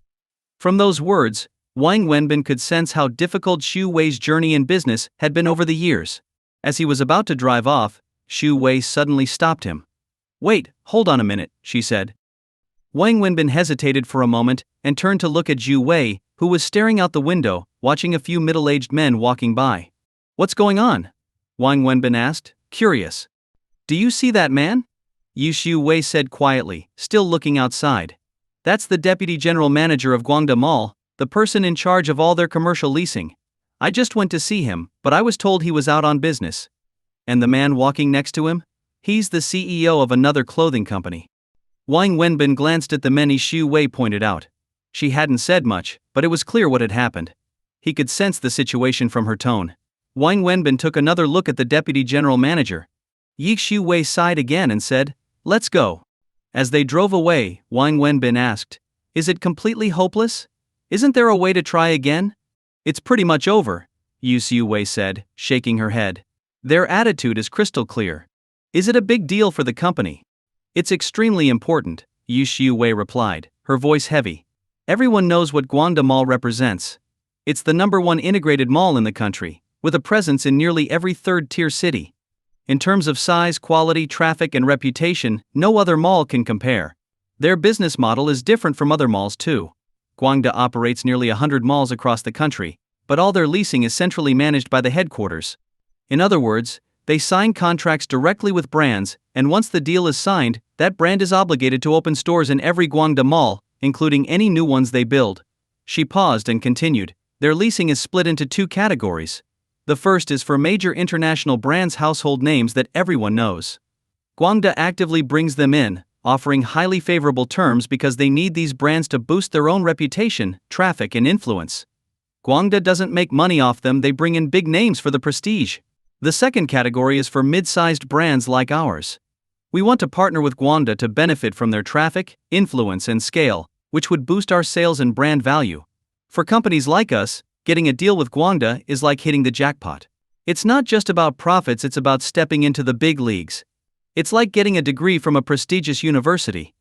From those words, Wang Wenbin could sense how difficult Xu Wei's journey in business had been over the years. As he was about to drive off, Xu Wei suddenly stopped him. Wait, hold on a minute, she said. Wang Wenbin hesitated for a moment and turned to look at Xu Wei, who was staring out the window, watching a few middle-aged men walking by. What's going on? Wang Wenbin asked, curious. Do you see that man? Xu Wei said quietly, still looking outside. That's the deputy general manager of Guangda Mall, the person in charge of all their commercial leasing. I just went to see him, but I was told he was out on business. And the man walking next to him? He's the CEO of another clothing company. Wang Wenbin glanced at the men Xu Wei pointed out. She hadn't said much, but it was clear what had happened. He could sense the situation from her tone. Wang Wenbin took another look at the deputy general manager. Xu Wei sighed again and said, Let's go. As they drove away, Wang Wenbin asked, Is it completely hopeless? Isn't there a way to try again? It's pretty much over, Xu Wei said, shaking her head. Their attitude is crystal clear. Is it a big deal for the company? It's extremely important, Xu Wei replied, her voice heavy. Everyone knows what Guangda Mall represents. It's the #1 integrated mall in the country, with a presence in nearly every third-tier city. In terms of size, quality, traffic, and reputation, no other mall can compare. Their business model is different from other malls too. Guangda operates nearly 100 malls across the country, but all their leasing is centrally managed by the headquarters. In other words, they sign contracts directly with brands, and once the deal is signed, that brand is obligated to open stores in every Guangda mall, including any new ones they build. She paused and continued, Their leasing is split into 2 categories. The first is for major international brands, household names that everyone knows. Guangda actively brings them in, offering highly favorable terms because they need these brands to boost their own reputation, traffic, and influence. Guangda doesn't make money off them, they bring in big names for the prestige. The second category is for mid-sized brands like ours. We want to partner with Guangda to benefit from their traffic, influence and scale, which would boost our sales and brand value. For companies like us, getting a deal with Guangda is like hitting the jackpot. It's not just about profits, it's about stepping into the big leagues. It's like getting a degree from a prestigious university.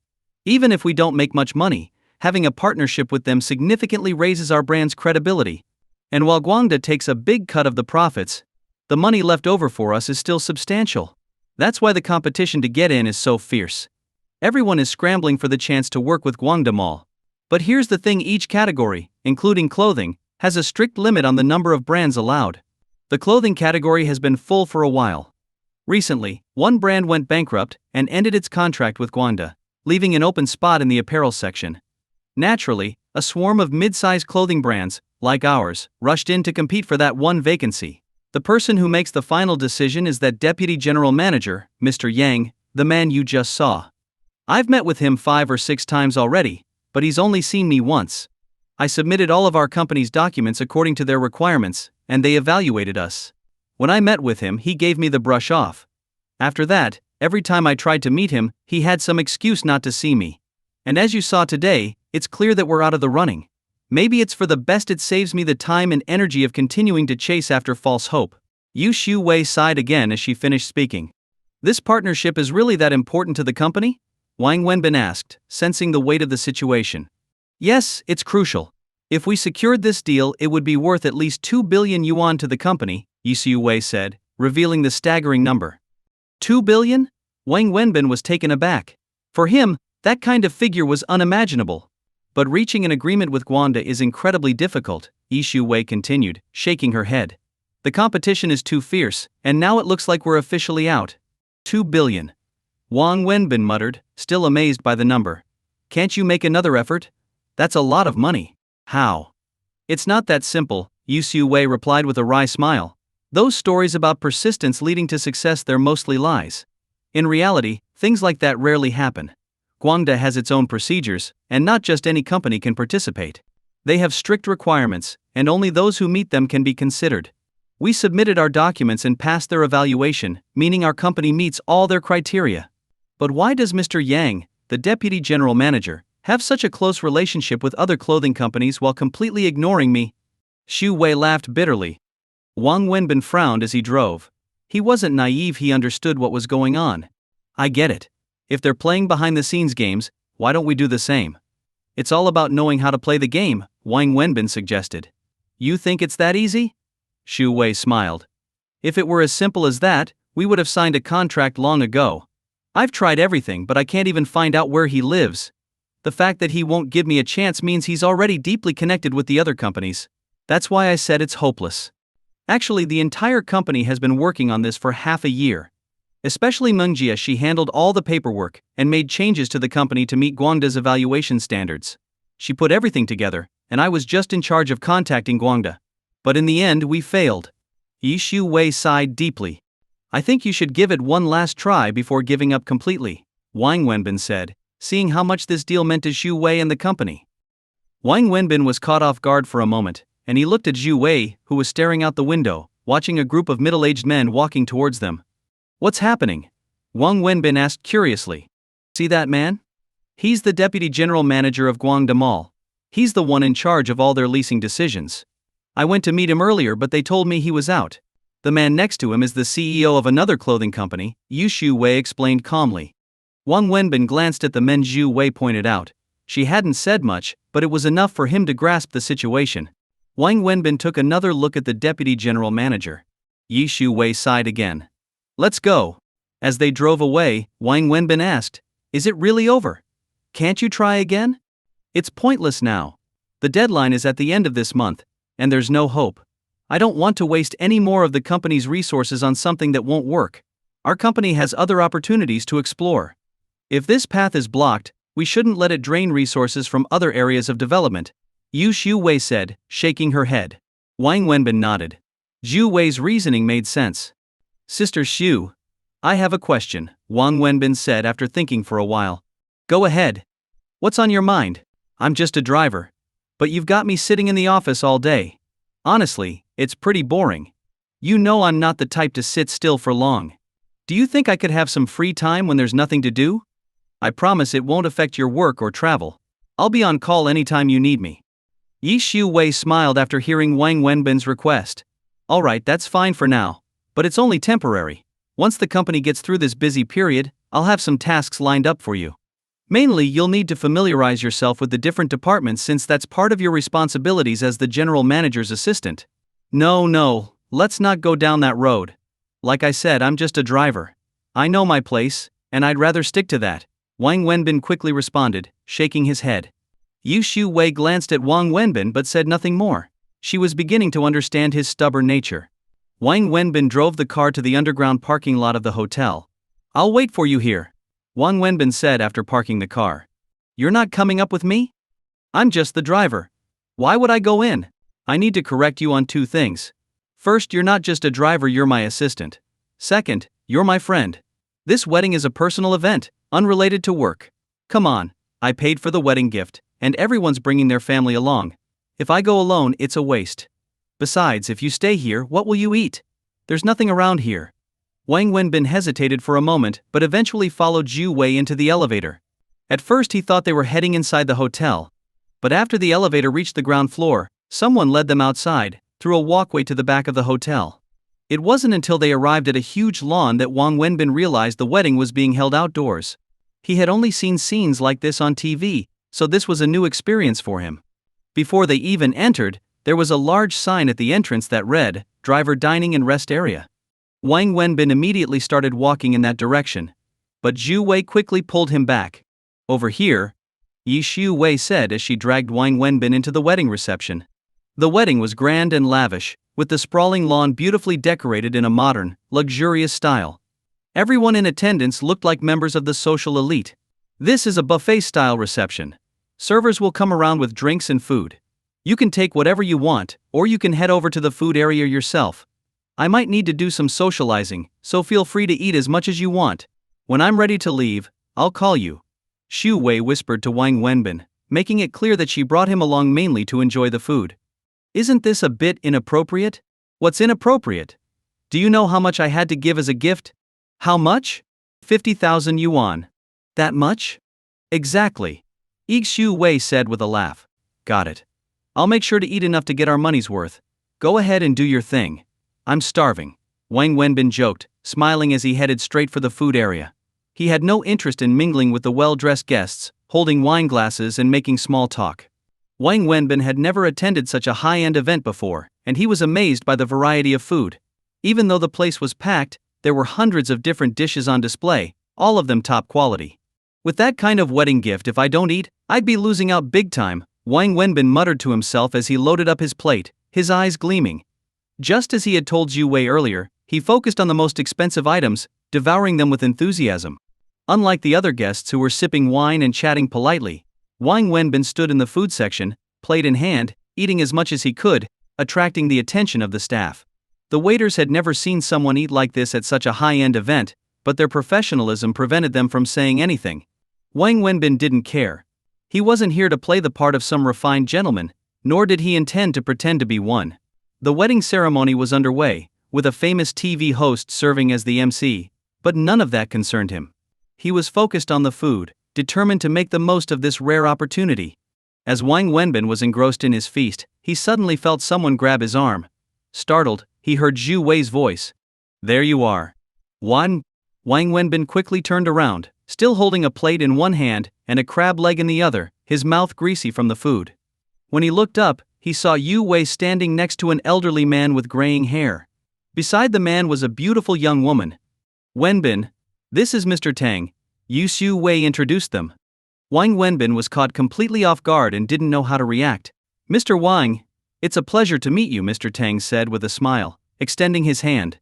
Even if we don't make much money, having a partnership with them significantly raises our brand's credibility. And while Guangda takes a big cut of the profits, the money left over for us is still substantial. That's why the competition to get in is so fierce. Everyone is scrambling for the chance to work with Guangda Mall. But here's the thing, each category, including clothing, has a strict limit on the number of brands allowed. The clothing category has been full for a while. Recently, one brand went bankrupt and ended its contract with Guangda, leaving an open spot in the apparel section. Naturally, a swarm of mid-sized clothing brands, like ours, rushed in to compete for that one vacancy. The person who makes the final decision is that deputy general manager, Mr. Yang, the man you just saw. I've met with him 5 or 6 times already, but he's only seen me once. I submitted all of our company's documents according to their requirements, and they evaluated us. When I met with him, he gave me the brush off. After that, every time I tried to meet him, he had some excuse not to see me. And as you saw today, it's clear that we're out of the running. Maybe it's for the best, it saves me the time and energy of continuing to chase after false hope. Yu Xiuwei sighed again as she finished speaking. This partnership is really that important to the company? Wang Wenbin asked, sensing the weight of the situation. Yes, it's crucial. If we secured this deal, it would be worth at least 2 billion yuan to the company, Yu Xiuwei said, revealing the staggering number. 2 billion? Wang Wenbin was taken aback. For him, that kind of figure was unimaginable. But reaching an agreement with Guangda is incredibly difficult, Yu Xiuwei continued, shaking her head. The competition is too fierce, and now it looks like we're officially out. 2 billion. Wang Wenbin muttered, still amazed by the number. Can't you make another effort? That's a lot of money. How? It's not that simple, Yu Xiuwei replied with a wry smile. Those stories about persistence leading to success, they're mostly lies. In reality, things like that rarely happen. Guangda has its own procedures, and not just any company can participate. They have strict requirements, and only those who meet them can be considered. We submitted our documents and passed their evaluation, meaning our company meets all their criteria. But why does Mr. Yang, the deputy general manager, have such a close relationship with other clothing companies while completely ignoring me? Xu Wei laughed bitterly. Wang Wenbin frowned as he drove. He wasn't naive, he understood what was going on. I get it. If they're playing behind-the-scenes games, why don't we do the same? It's all about knowing how to play the game, Wang Wenbin suggested. You think it's that easy? Xu Wei smiled. If it were as simple as that, we would have signed a contract long ago. I've tried everything, but I can't even find out where he lives. The fact that he won't give me a chance means he's already deeply connected with the other companies. That's why I said it's hopeless. Actually, the entire company has been working on this for half a year. Especially Mengjia, she handled all the paperwork and made changes to the company to meet Guangda's evaluation standards. She put everything together, and I was just in charge of contacting Guangda. But in the end, we failed. Yu Xiuwei sighed deeply. I think you should give it one last try before giving up completely, Wang Wenbin said, seeing how much this deal meant to Xu Wei and the company. Wang Wenbin was caught off guard for a moment, and he looked at Xu Wei, who was staring out the window, watching a group of middle-aged men walking towards them. What's happening? Wang Wenbin asked curiously. See that man? He's the deputy general manager of Guangda Mall. He's the one in charge of all their leasing decisions. I went to meet him earlier, but they told me he was out. The man next to him is the CEO of another clothing company, Yu Xiuwei explained calmly. Wang Wenbin glanced at the men Xu Wei pointed out. She hadn't said much, but it was enough for him to grasp the situation. Wang Wenbin took another look at the deputy general manager. Yu Xiuwei sighed again. Let's go. As they drove away, Wang Wenbin asked, Is it really over? Can't you try again? It's pointless now. The deadline is at the end of this month, and there's no hope. I don't want to waste any more of the company's resources on something that won't work. Our company has other opportunities to explore. If this path is blocked, we shouldn't let it drain resources from other areas of development, Yu Xiuwei said, shaking her head. Wang Wenbin nodded. Xu Wei's reasoning made sense. Sister Xu, I have a question, Wang Wenbin said after thinking for a while. Go ahead. What's on your mind? I'm just a driver. But you've got me sitting in the office all day. Honestly, it's pretty boring. You know I'm not the type to sit still for long. Do you think I could have some free time when there's nothing to do? I promise it won't affect your work or travel. I'll be on call anytime you need me. Yi Xiu Wei smiled after hearing Wang Wenbin's request. Alright, that's fine for now. But it's only temporary. Once the company gets through this busy period, I'll have some tasks lined up for you. Mainly, you'll need to familiarize yourself with the different departments since that's part of your responsibilities as the general manager's assistant. No, let's not go down that road. Like I said, I'm just a driver. I know my place, and I'd rather stick to that, Wang Wenbin quickly responded, shaking his head. Yu Xiu Wei glanced at Wang Wenbin but said nothing more. She was beginning to understand his stubborn nature. Wang Wenbin drove the car to the underground parking lot of the hotel. I'll wait for you here, Wang Wenbin said after parking the car. You're not coming up with me? I'm just the driver. Why would I go in? I need to correct you on 2 things. First, you're not just a driver, you're my assistant. Second, you're my friend. This wedding is a personal event, unrelated to work. Come on, I paid for the wedding gift, and everyone's bringing their family along. If I go alone, it's a waste. Besides, if you stay here, what will you eat? There's nothing around here. Wang Wenbin hesitated for a moment but eventually followed Zhu Wei into the elevator. At first he thought they were heading inside the hotel. But after the elevator reached the ground floor, someone led them outside, through a walkway to the back of the hotel. It wasn't until they arrived at a huge lawn that Wang Wenbin realized the wedding was being held outdoors. He had only seen scenes like this on TV, so this was a new experience for him. Before they even entered, there was a large sign at the entrance that read, "Driver Dining and Rest Area." Wang Wenbin immediately started walking in that direction. But Zhu Wei quickly pulled him back. Over here, Yi Xiu Wei said as she dragged Wang Wenbin into the wedding reception. The wedding was grand and lavish, with the sprawling lawn beautifully decorated in a modern, luxurious style. Everyone in attendance looked like members of the social elite. This is a buffet-style reception. Servers will come around with drinks and food. You can take whatever you want, or you can head over to the food area yourself. I might need to do some socializing, so feel free to eat as much as you want. When I'm ready to leave, I'll call you. Xu Wei whispered to Wang Wenbin, making it clear that she brought him along mainly to enjoy the food. Isn't this a bit inappropriate? What's inappropriate? Do you know how much I had to give as a gift? How much? 50,000 yuan. That much? Exactly. Yi Xiu Wei said with a laugh. Got it. I'll make sure to eat enough to get our money's worth. Go ahead and do your thing. I'm starving, Wang Wenbin joked, smiling as he headed straight for the food area. He had no interest in mingling with the well-dressed guests, holding wine glasses and making small talk. Wang Wenbin had never attended such a high-end event before, and he was amazed by the variety of food. Even though the place was packed, there were hundreds of different dishes on display, all of them top quality. With that kind of wedding gift, if I don't eat, I'd be losing out big time, Wang Wenbin muttered to himself as he loaded up his plate, his eyes gleaming. Just as he had told Zhu Wei earlier, he focused on the most expensive items, devouring them with enthusiasm. Unlike the other guests who were sipping wine and chatting politely, Wang Wenbin stood in the food section, plate in hand, eating as much as he could, attracting the attention of the staff. The waiters had never seen someone eat like this at such a high-end event, but their professionalism prevented them from saying anything. Wang Wenbin didn't care. He wasn't here to play the part of some refined gentleman, nor did he intend to pretend to be one. The wedding ceremony was underway, with a famous TV host serving as the MC, but none of that concerned him. He was focused on the food, determined to make the most of this rare opportunity. As Wang Wenbin was engrossed in his feast, he suddenly felt someone grab his arm. Startled, he heard Zhu Wei's voice. There you are. Wang Wenbin quickly turned around, still holding a plate in one hand and a crab leg in the other, his mouth greasy from the food. When he looked up, he saw Yu Wei standing next to an elderly man with graying hair. Beside the man was a beautiful young woman. Wenbin, this is Mr. Tang, Yu Xiu Wei introduced them. Wang Wenbin was caught completely off guard and didn't know how to react. Mr. Wang, it's a pleasure to meet you, Mr. Tang said with a smile, extending his hand.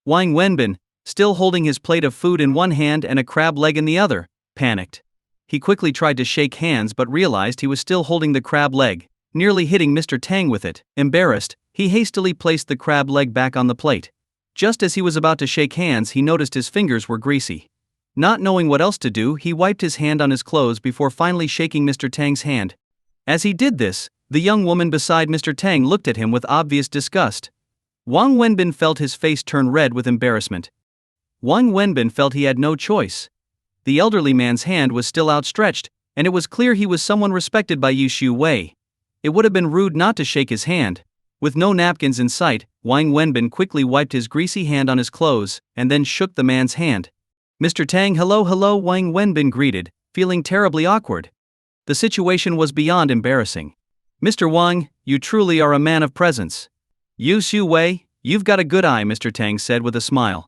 Wang Wenbin, still holding his plate of food in one hand and a crab leg in the other, panicked. He quickly tried to shake hands but realized he was still holding the crab leg, nearly hitting Mr. Tang with it. Embarrassed, he hastily placed the crab leg back on the plate. Just as he was about to shake hands, he noticed his fingers were greasy. Not knowing what else to do, he wiped his hand on his clothes before finally shaking Mr. Tang's hand. As he did this, The young woman beside Mr. Tang looked at him with obvious disgust. Wang Wenbin felt his face turn red with embarrassment. Wang Wenbin felt he had no choice. The elderly man's hand was still outstretched, and it was clear he was someone respected by Yu Shu Wei. It would have been rude not to shake his hand. With no napkins in sight, Wang Wenbin quickly wiped his greasy hand on his clothes, and then shook the man's hand. Mr. Tang, hello, Wang Wenbin greeted, feeling terribly awkward. The situation was beyond embarrassing. Mr. Wang, you truly are a man of presence. Yu Shu Wei, you've got a good eye, Mr. Tang said with a smile.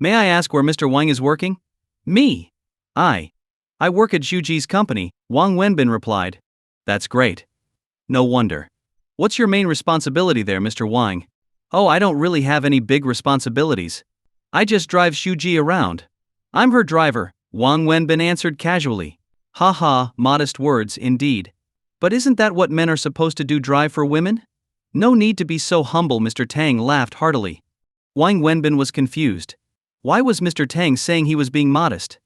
May I ask where Mr. Wang is working? Me. I work at Zhuji's company, Wang Wenbin replied. That's great. No wonder. What's your main responsibility there, Mr. Wang? Oh, I don't really have any big responsibilities. I just drive Zhuji around. I'm her driver, Wang Wenbin answered casually. Ha, modest words indeed. But isn't that what men are supposed to do, drive for women? No need to be so humble, Mr. Tang laughed heartily. Wang Wenbin was confused. Why was Mr. Tang saying he was being modest?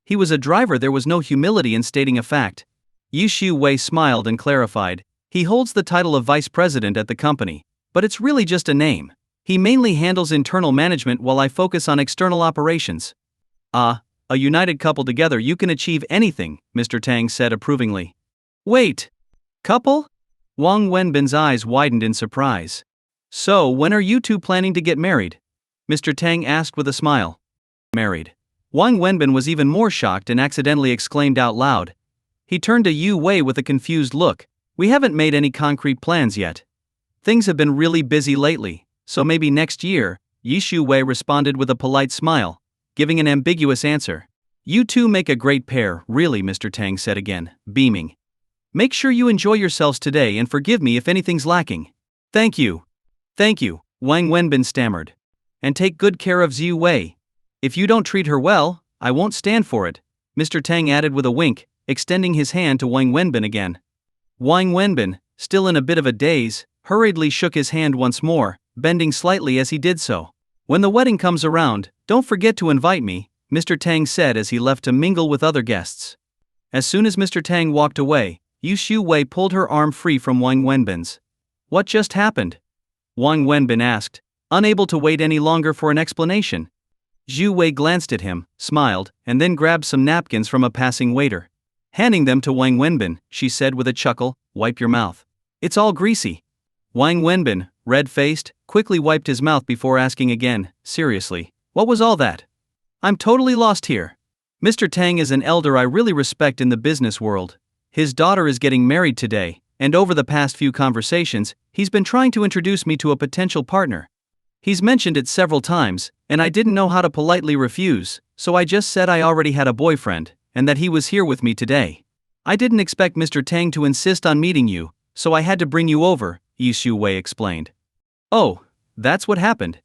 He was a driver, there was no humility in stating a fact. Yu Shu Wei smiled and clarified. He holds the title of vice president at the company, but it's really just a name. He mainly handles internal management while I focus on external operations. A united couple together you can achieve anything, Mr. Tang said approvingly. Wait. Couple? Wang Wenbin's eyes widened in surprise. So when are you two planning to get married? Mr. Tang asked with a smile. Married. Wang Wenbin was even more shocked and accidentally exclaimed out loud. He turned to Yu Wei with a confused look. We haven't made any concrete plans yet. Things have been really busy lately, so maybe next year, Yu Shu Wei responded with a polite smile, giving an ambiguous answer. You two make a great pair, really, Mr. Tang said again, beaming. Make sure you enjoy yourselves today and forgive me if anything's lacking. Thank you. Thank you, Wang Wenbin stammered. And take good care of Zhu Wei. If you don't treat her well, I won't stand for it, Mr. Tang added with a wink, extending his hand to Wang Wenbin again. Wang Wenbin, still in a bit of a daze, hurriedly shook his hand once more, bending slightly as he did so. When the wedding comes around, don't forget to invite me, Mr. Tang said as he left to mingle with other guests. As soon as Mr. Tang walked away, Yu Shu Wei pulled her arm free from Wang Wenbin's. What just happened? Wang Wenbin asked, unable to wait any longer for an explanation. Zhu Wei glanced at him, smiled, and then grabbed some napkins from a passing waiter. Handing them to Wang Wenbin, she said with a chuckle, wipe your mouth. It's all greasy. Wang Wenbin, red-faced, quickly wiped his mouth before asking again, seriously, what was all that? I'm totally lost here. Mr. Tang is an elder I really respect in the business world. His daughter is getting married today, and over the past few conversations, he's been trying to introduce me to a potential partner. He's mentioned it several times, and I didn't know how to politely refuse, so I just said I already had a boyfriend, and that he was here with me today. I didn't expect Mr. Tang to insist on meeting you, so I had to bring you over, Yu Shu Wei explained. Oh, that's what happened.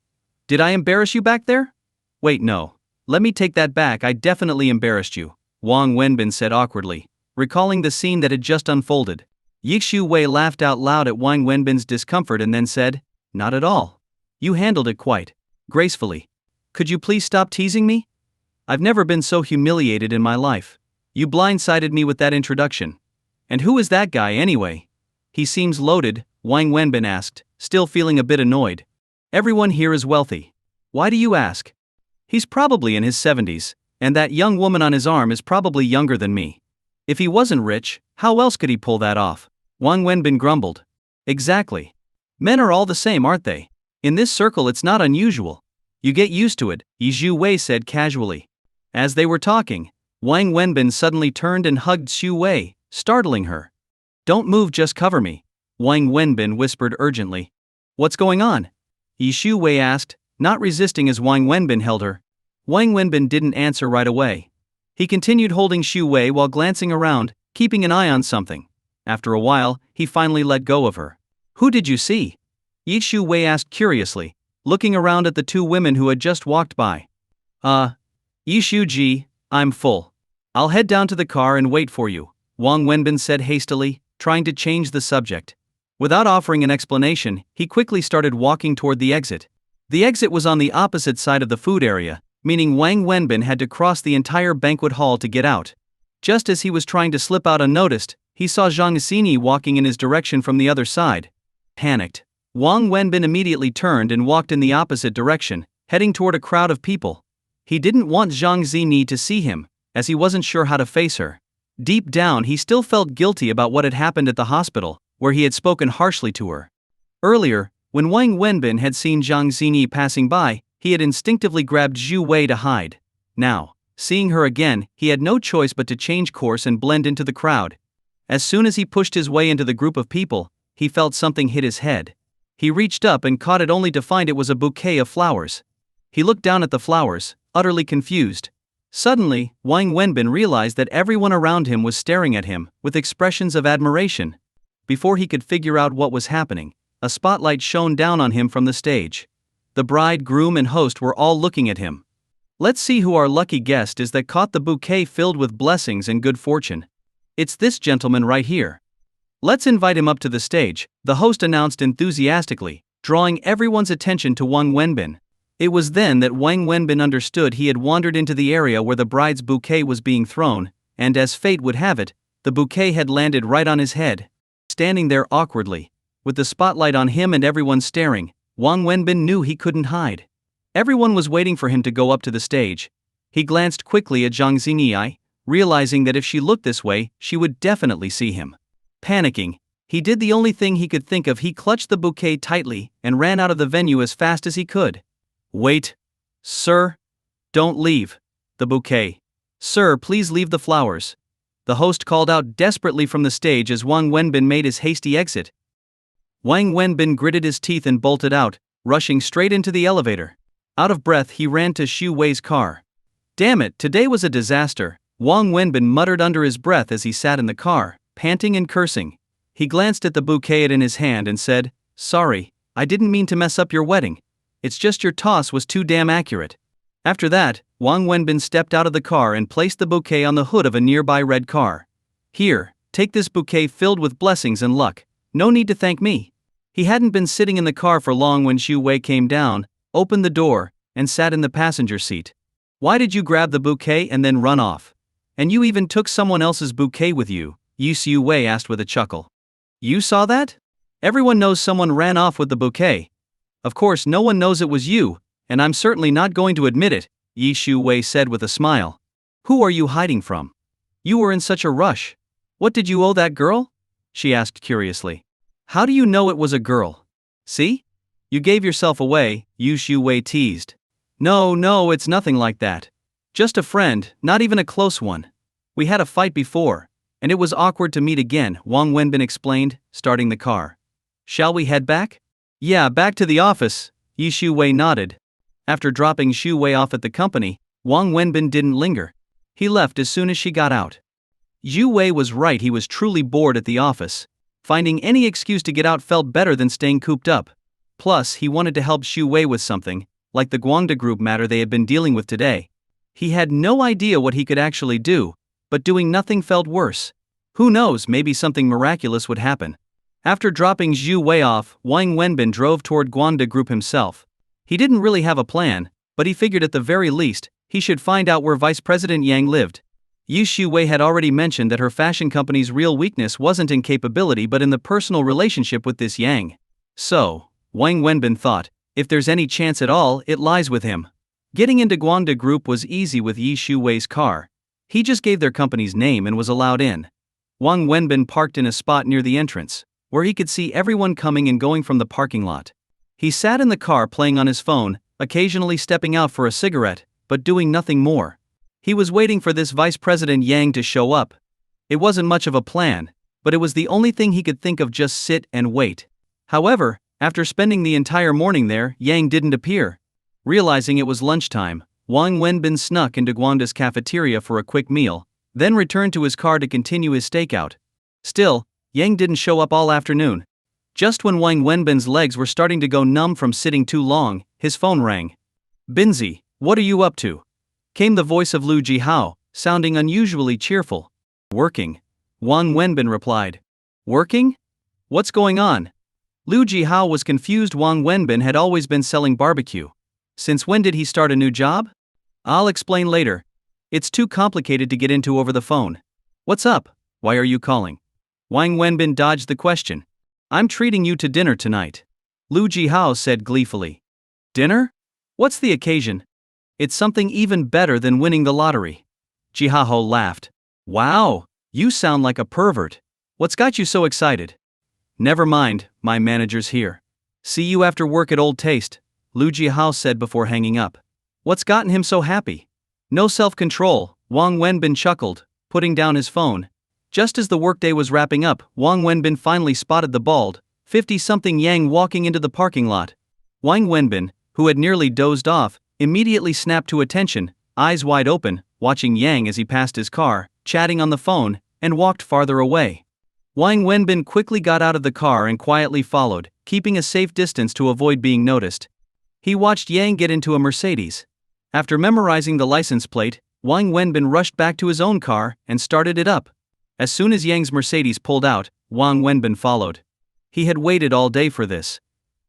Did I embarrass you back there? Wait, no. Let me take that back, I definitely embarrassed you, Wang Wenbin said awkwardly, recalling the scene that had just unfolded. Yu Shu Wei laughed out loud at Wang Wenbin's discomfort and then said, not at all. You handled it quite gracefully. Could you please stop teasing me? I've never been so humiliated in my life. You blindsided me with that introduction. And who is that guy anyway? He seems loaded, Wang Wenbin asked, still feeling a bit annoyed. Everyone here is wealthy. Why do you ask? He's probably in his 70s, and that young woman on his arm is probably younger than me. If he wasn't rich, how else could he pull that off? Wang Wenbin grumbled. Exactly. Men are all the same, aren't they? In this circle it's not unusual. You get used to it, Yu Shu Wei said casually. As they were talking, Wang Wenbin suddenly turned and hugged Shu Wei, startling her. Don't move, just cover me, Wang Wenbin whispered urgently. What's going on? Yu Shu Wei asked, not resisting as Wang Wenbin held her. Wang Wenbin didn't answer right away. He continued holding Shu Wei while glancing around, keeping an eye on something. After a while, he finally let go of her. Who did you see? Yu Shu Wei asked curiously, looking around at the two women who had just walked by. Yu Shu Ji, I'm full. I'll head down to the car and wait for you, Wang Wenbin said hastily, trying to change the subject. Without offering an explanation, he quickly started walking toward the exit. The exit was on the opposite side of the food area, meaning Wang Wenbin had to cross the entire banquet hall to get out. Just as he was trying to slip out unnoticed, he saw Zhang Xini walking in his direction from the other side. Panicked, Wang Wenbin immediately turned and walked in the opposite direction, heading toward a crowd of people. He didn't want Zhang Xini to see him, as he wasn't sure how to face her. Deep down, he still felt guilty about what had happened at the hospital, where he had spoken harshly to her. Earlier, when Wang Wenbin had seen Zhang Xini passing by, he had instinctively grabbed Zhu Wei to hide. Now, seeing her again, he had no choice but to change course and blend into the crowd. As soon as he pushed his way into the group of people, he felt something hit his head. He reached up and caught it only to find it was a bouquet of flowers. He looked down at the flowers, utterly confused. Suddenly, Wang Wenbin realized that everyone around him was staring at him, with expressions of admiration. Before he could figure out what was happening, a spotlight shone down on him from the stage. The bride, groom and host were all looking at him. Let's see who our lucky guest is that caught the bouquet filled with blessings and good fortune. It's this gentleman right here. Let's invite him up to the stage, the host announced enthusiastically, drawing everyone's attention to Wang Wenbin. It was then that Wang Wenbin understood he had wandered into the area where the bride's bouquet was being thrown, and as fate would have it, the bouquet had landed right on his head. Standing there awkwardly, with the spotlight on him and everyone staring, Wang Wenbin knew he couldn't hide. Everyone was waiting for him to go up to the stage. He glanced quickly at Zhang Xini, realizing that if she looked this way, she would definitely see him. Panicking, he did the only thing he could think of. He clutched the bouquet tightly and ran out of the venue as fast as he could. Wait. Sir. Don't leave. The bouquet. Sir, please leave the flowers. The host called out desperately from the stage as Wang Wenbin made his hasty exit. Wang Wenbin gritted his teeth and bolted out, rushing straight into the elevator. Out of breath, he ran to Xu Wei's car. Damn it, today was a disaster, Wang Wenbin muttered under his breath as he sat in the car, panting and cursing. He glanced at the bouquet in his hand and said, Sorry, I didn't mean to mess up your wedding. It's just your toss was too damn accurate. After that, Wang Wenbin stepped out of the car and placed the bouquet on the hood of a nearby red car. Here, take this bouquet filled with blessings and luck. No need to thank me. He hadn't been sitting in the car for long when Xu Wei came down, opened the door, and sat in the passenger seat. Why did you grab the bouquet and then run off? And you even took someone else's bouquet with you, Xu Wei asked with a chuckle. You saw that? Everyone knows someone ran off with the bouquet. Of course no one knows it was you, and I'm certainly not going to admit it, Xu Wei said with a smile. Who are you hiding from? You were in such a rush. What did you owe that girl? She asked curiously. How do you know it was a girl? See? You gave yourself away, Xu Wei teased. No, it's nothing like that. Just a friend, not even a close one. We had a fight before, and it was awkward to meet again, Wang Wenbin explained, starting the car. Shall we head back? Yeah, back to the office, Xu Wei nodded. After dropping Xu Wei off at the company, Wang Wenbin didn't linger. He left as soon as she got out. Xu Wei was right, he was truly bored at the office. Finding any excuse to get out felt better than staying cooped up. Plus, he wanted to help Xu Wei with something, like the Guangda Group matter they had been dealing with today. He had no idea what he could actually do, but doing nothing felt worse. Who knows, maybe something miraculous would happen. After dropping Xu Wei off, Wang Wenbin drove toward Guangda Group himself. He didn't really have a plan, but he figured at the very least, he should find out where Vice President Yang lived. Xu Wei had already mentioned that her fashion company's real weakness wasn't in capability but in the personal relationship with this Yang. So, Wang Wenbin thought, if there's any chance at all, it lies with him. Getting into Guangda Group was easy with Xu Wei's car. He just gave their company's name and was allowed in. Wang Wenbin parked in a spot near the entrance, where he could see everyone coming and going from the parking lot. He sat in the car playing on his phone, occasionally stepping out for a cigarette, but doing nothing more. He was waiting for this Vice President Yang to show up. It wasn't much of a plan, but it was the only thing he could think of, just sit and wait. However, after spending the entire morning there, Yang didn't appear. Realizing it was lunchtime, Wang Wenbin snuck into Guangda's cafeteria for a quick meal, then returned to his car to continue his stakeout. Still, Yang didn't show up all afternoon. Just when Wang Wenbin's legs were starting to go numb from sitting too long, his phone rang. Binzi, what are you up to? Came the voice of Lu Jihao, sounding unusually cheerful. Working. Wang Wenbin replied. Working? What's going on? Lu Jihao was confused. Wang Wenbin had always been selling barbecue. Since when did he start a new job? I'll explain later. It's too complicated to get into over the phone. What's up? Why are you calling? Wang Wenbin dodged the question. I'm treating you to dinner tonight. Lu Jihao said gleefully. Dinner? What's the occasion? It's something even better than winning the lottery. Jihao laughed. Wow, you sound like a pervert. What's got you so excited? Never mind, my manager's here. See you after work at Old Taste, Lu Jihao said before hanging up. What's gotten him so happy? No self-control, Wang Wenbin chuckled, putting down his phone. Just as the workday was wrapping up, Wang Wenbin finally spotted the bald, 50-something Yang walking into the parking lot. Wang Wenbin, who had nearly dozed off, immediately snapped to attention, eyes wide open, watching Yang as he passed his car, chatting on the phone, and walked farther away. Wang Wenbin quickly got out of the car and quietly followed, keeping a safe distance to avoid being noticed. He watched Yang get into a Mercedes. After memorizing the license plate, Wang Wenbin rushed back to his own car and started it up. As soon as Yang's Mercedes pulled out, Wang Wenbin followed. He had waited all day for this.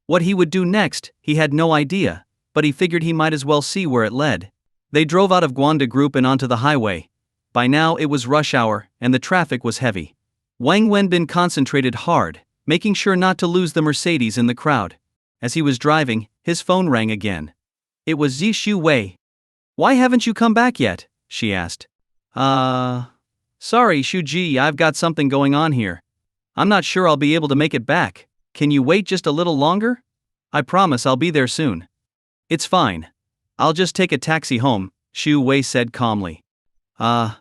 What he would do next, he had no idea, but he figured he might as well see where it led. They drove out of Guanda Group and onto the highway. By now it was rush hour, and the traffic was heavy. Wang Wenbin concentrated hard, making sure not to lose the Mercedes in the crowd. As he was driving, his phone rang again. It was Zishu Wei. Why haven't you come back yet? She asked. Sorry, Shuji, I've got something going on here. I'm not sure I'll be able to make it back. Can you wait just a little longer? I promise I'll be there soon. It's fine. I'll just take a taxi home, Shu Wei said calmly. Wang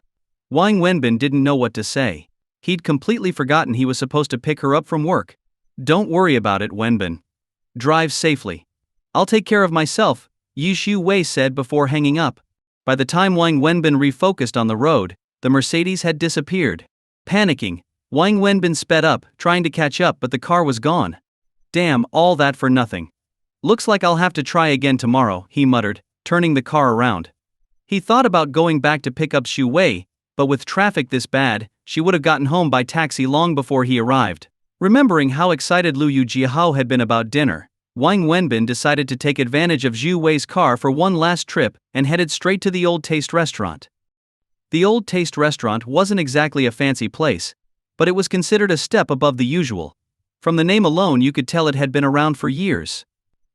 Wenbin didn't know what to say. He'd completely forgotten he was supposed to pick her up from work. Don't worry about it, Wenbin. Drive safely. I'll take care of myself, Shu Wei said before hanging up. By the time Wang Wenbin refocused on the road, the Mercedes had disappeared. Panicking, Wang Wenbin sped up, trying to catch up, but the car was gone. Damn, all that for nothing. Looks like I'll have to try again tomorrow, he muttered, turning the car around. He thought about going back to pick up Shu Wei, but with traffic this bad, she would have gotten home by taxi long before he arrived. Remembering how excited Lu Jihao had been about dinner, Wang Wenbin decided to take advantage of Zhu Wei's car for one last trip and headed straight to the Old Taste restaurant. The Old Taste restaurant wasn't exactly a fancy place, but it was considered a step above the usual. From the name alone you could tell it had been around for years.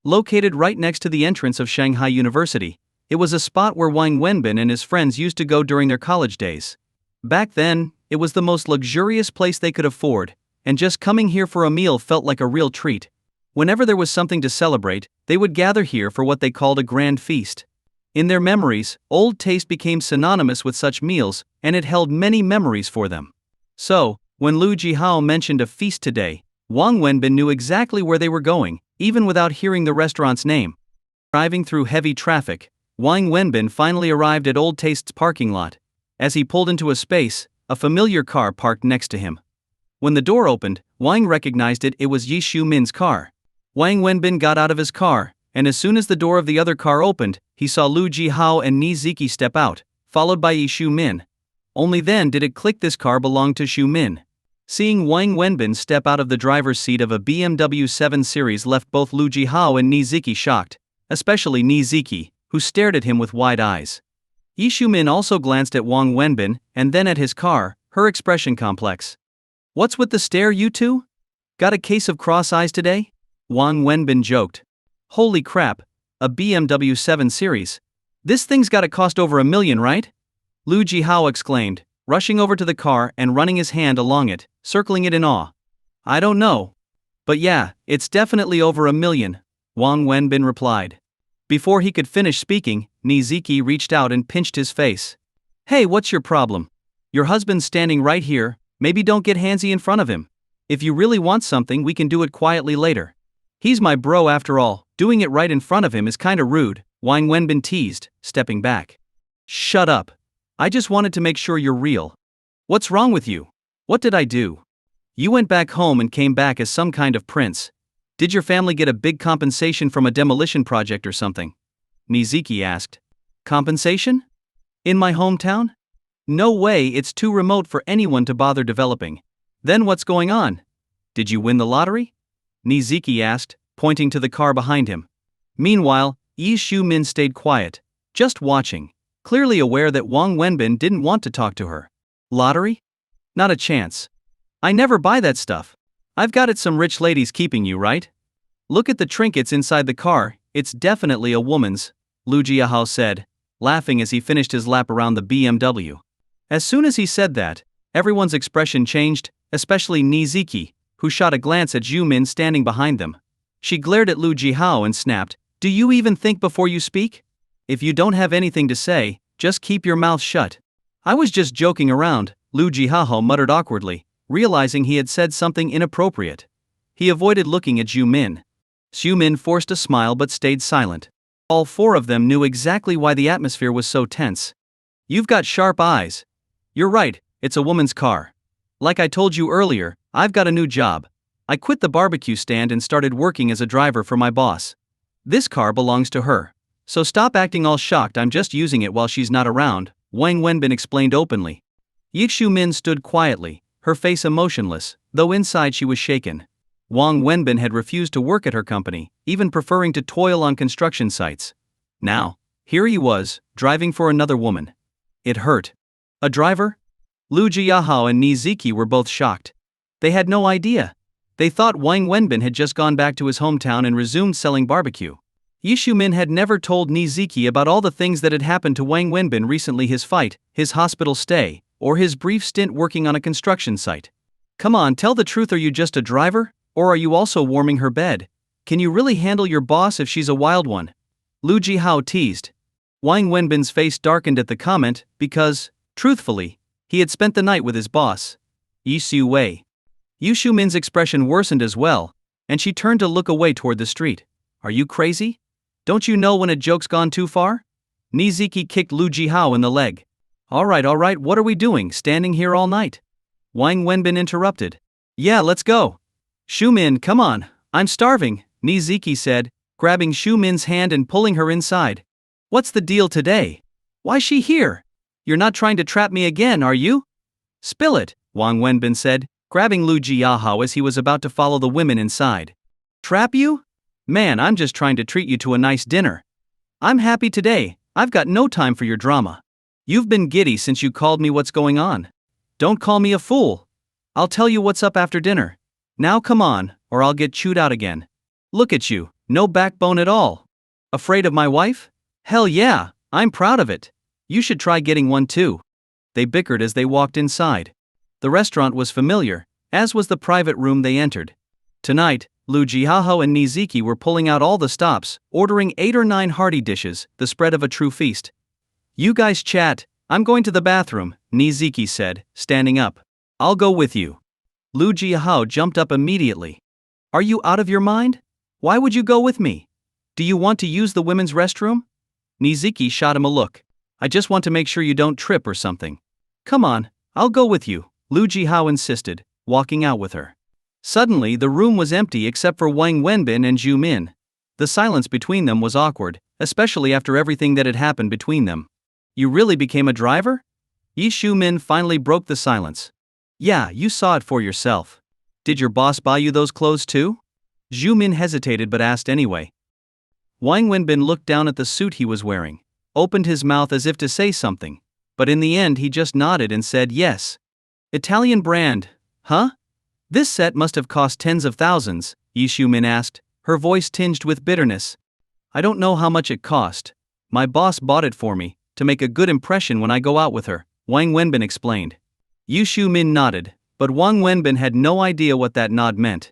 Located right next to the entrance of Shanghai University, it was a spot where Wang Wenbin and his friends used to go during their college days. Back then, it was the most luxurious place they could afford, and just coming here for a meal felt like a real treat. Whenever there was something to celebrate, they would gather here for what they called a grand feast. In their memories, Old Taste became synonymous with such meals, and it held many memories for them. So, when Lu Jihao mentioned a feast today, Wang Wenbin knew exactly where they were going, even without hearing the restaurant's name. Driving through heavy traffic, Wang Wenbin finally arrived at Old Taste's parking lot. As he pulled into a space, a familiar car parked next to him. When the door opened, Wang recognized it was Yi Shu-min's car. Wang Wenbin got out of his car, and as soon as the door of the other car opened, he saw Lu Jihao and Ni Ziki step out, followed by Yi Shu-min. Only then did it click this car belonged to Shu-min. Seeing Wang Wenbin step out of the driver's seat of a BMW 7 Series left both Lu Jihao and Ni Ziki shocked, especially Ni Ziki, who stared at him with wide eyes. Yi Shu-min also glanced at Wang Wenbin, and then at his car, her expression complex. What's with the stare, you two? Got a case of cross eyes today? Wang Wenbin joked. Holy crap, a BMW 7 Series. This thing's gotta cost over $1 million, right? Lu Jihao exclaimed, rushing over to the car and running his hand along it, circling it in awe. I don't know. But yeah, it's definitely over $1 million, Wang Wenbin replied. Before he could finish speaking, Niziki reached out and pinched his face. Hey, what's your problem? Your husband's standing right here, maybe don't get handsy in front of him. If you really want something, we can do it quietly later. He's my bro after all, doing it right in front of him is kinda rude, Wang Wenbin teased, stepping back. Shut up. I just wanted to make sure you're real. What's wrong with you? What did I do? You went back home and came back as some kind of prince. Did your family get a big compensation from a demolition project or something? Niziki asked. Compensation? In my hometown? No way, it's too remote for anyone to bother developing. Then what's going on? Did you win the lottery? Niziki asked, pointing to the car behind him. Meanwhile, Yi Shu-min stayed quiet, just watching, clearly aware that Wang Wenbin didn't want to talk to her. Lottery? Not a chance. I never buy that stuff. I've got it some rich lady's keeping you, right? Look at the trinkets inside the car, it's definitely a woman's, Lu Jiahao said, laughing as he finished his lap around the BMW. As soon as he said that, everyone's expression changed, especially Niziki, who shot a glance at Zhu Min standing behind them. She glared at Lu Jiahao and snapped, "Do you even think before you speak? If you don't have anything to say, just keep your mouth shut." "I was just joking around," Lu Jiahao muttered awkwardly, realizing he had said something inappropriate. He avoided looking at Zhu Min. Zhu Min forced a smile but stayed silent. All four of them knew exactly why the atmosphere was so tense. "You've got sharp eyes. You're right, it's a woman's car. Like I told you earlier, I've got a new job. I quit the barbecue stand and started working as a driver for my boss. This car belongs to her. So stop acting all shocked, I'm just using it while she's not around," Wang Wenbin explained openly. Zhu Min stood quietly, her face emotionless, though inside she was shaken. Wang Wenbin had refused to work at her company, even preferring to toil on construction sites. Now, here he was, driving for another woman. It hurt. A driver? Lu Jiahao and Niziki were both shocked. They had no idea. They thought Wang Wenbin had just gone back to his hometown and resumed selling barbecue. Zhu Min had never told Niziki about all the things that had happened to Wang Wenbin recently: his fight, his hospital stay, or his brief stint working on a construction site. "Come on, tell the truth, are you just a driver? Or are you also warming her bed? Can you really handle your boss if she's a wild one?" Lu Jiahao teased. Wang Wenbin's face darkened at the comment, because, truthfully, he had spent the night with his boss, Yi Su Wei. Zhu Min's expression worsened as well, and she turned to look away toward the street. "Are you crazy? Don't you know when a joke's gone too far?" Niziki kicked Lu Jiahao in the leg. All right, what are we doing, standing here all night?" Wang Wenbin interrupted. "Yeah, let's go. Zhu Min, come on, I'm starving," Niziki said, grabbing Zhu Min's hand and pulling her inside. "What's the deal today? Why's she here? You're not trying to trap me again, are you?" "Spill it," Wang Wenbin said, grabbing Lu Jiahao as he was about to follow the women inside. "Trap you? Man, I'm just trying to treat you to a nice dinner. I'm happy today, I've got no time for your drama. You've been giddy since you called me. What's going on? Don't call me a fool. I'll tell you what's up after dinner. Now come on, or I'll get chewed out again. Look at you, no backbone at all. Afraid of my wife? Hell yeah, I'm proud of it. You should try getting one too." They bickered as they walked inside. The restaurant was familiar, as was the private room they entered. Tonight, Lu Jiahao and Niziki were pulling out all the stops, ordering 8 or 9 hearty dishes, the spread of a true feast. "You guys chat, I'm going to the bathroom," Niziki said, standing up. "I'll go with you." Lu Jiahao jumped up immediately. "Are you out of your mind? Why would you go with me? Do you want to use the women's restroom?" Niziki shot him a look. "I just want to make sure you don't trip or something." "Come on, I'll go with you," Lu Jiahao insisted, walking out with her. Suddenly the room was empty except for Wang Wenbin and Zhu Min. The silence between them was awkward, especially after everything that had happened between them. "You really became a driver?" Zhu Min finally broke the silence. "Yeah, you saw it for yourself. Did your boss buy you those clothes too?" Zhu Min hesitated but asked anyway. Wang Wenbin looked down at the suit he was wearing, opened his mouth as if to say something, but in the end he just nodded and said yes. "Italian brand, huh? This set must have cost tens of thousands," Zhu Min asked, her voice tinged with bitterness. "I don't know how much it cost. My boss bought it for me, to make a good impression when I go out with her," Wang Wenbin explained. Zhu Min nodded, but Wang Wenbin had no idea what that nod meant.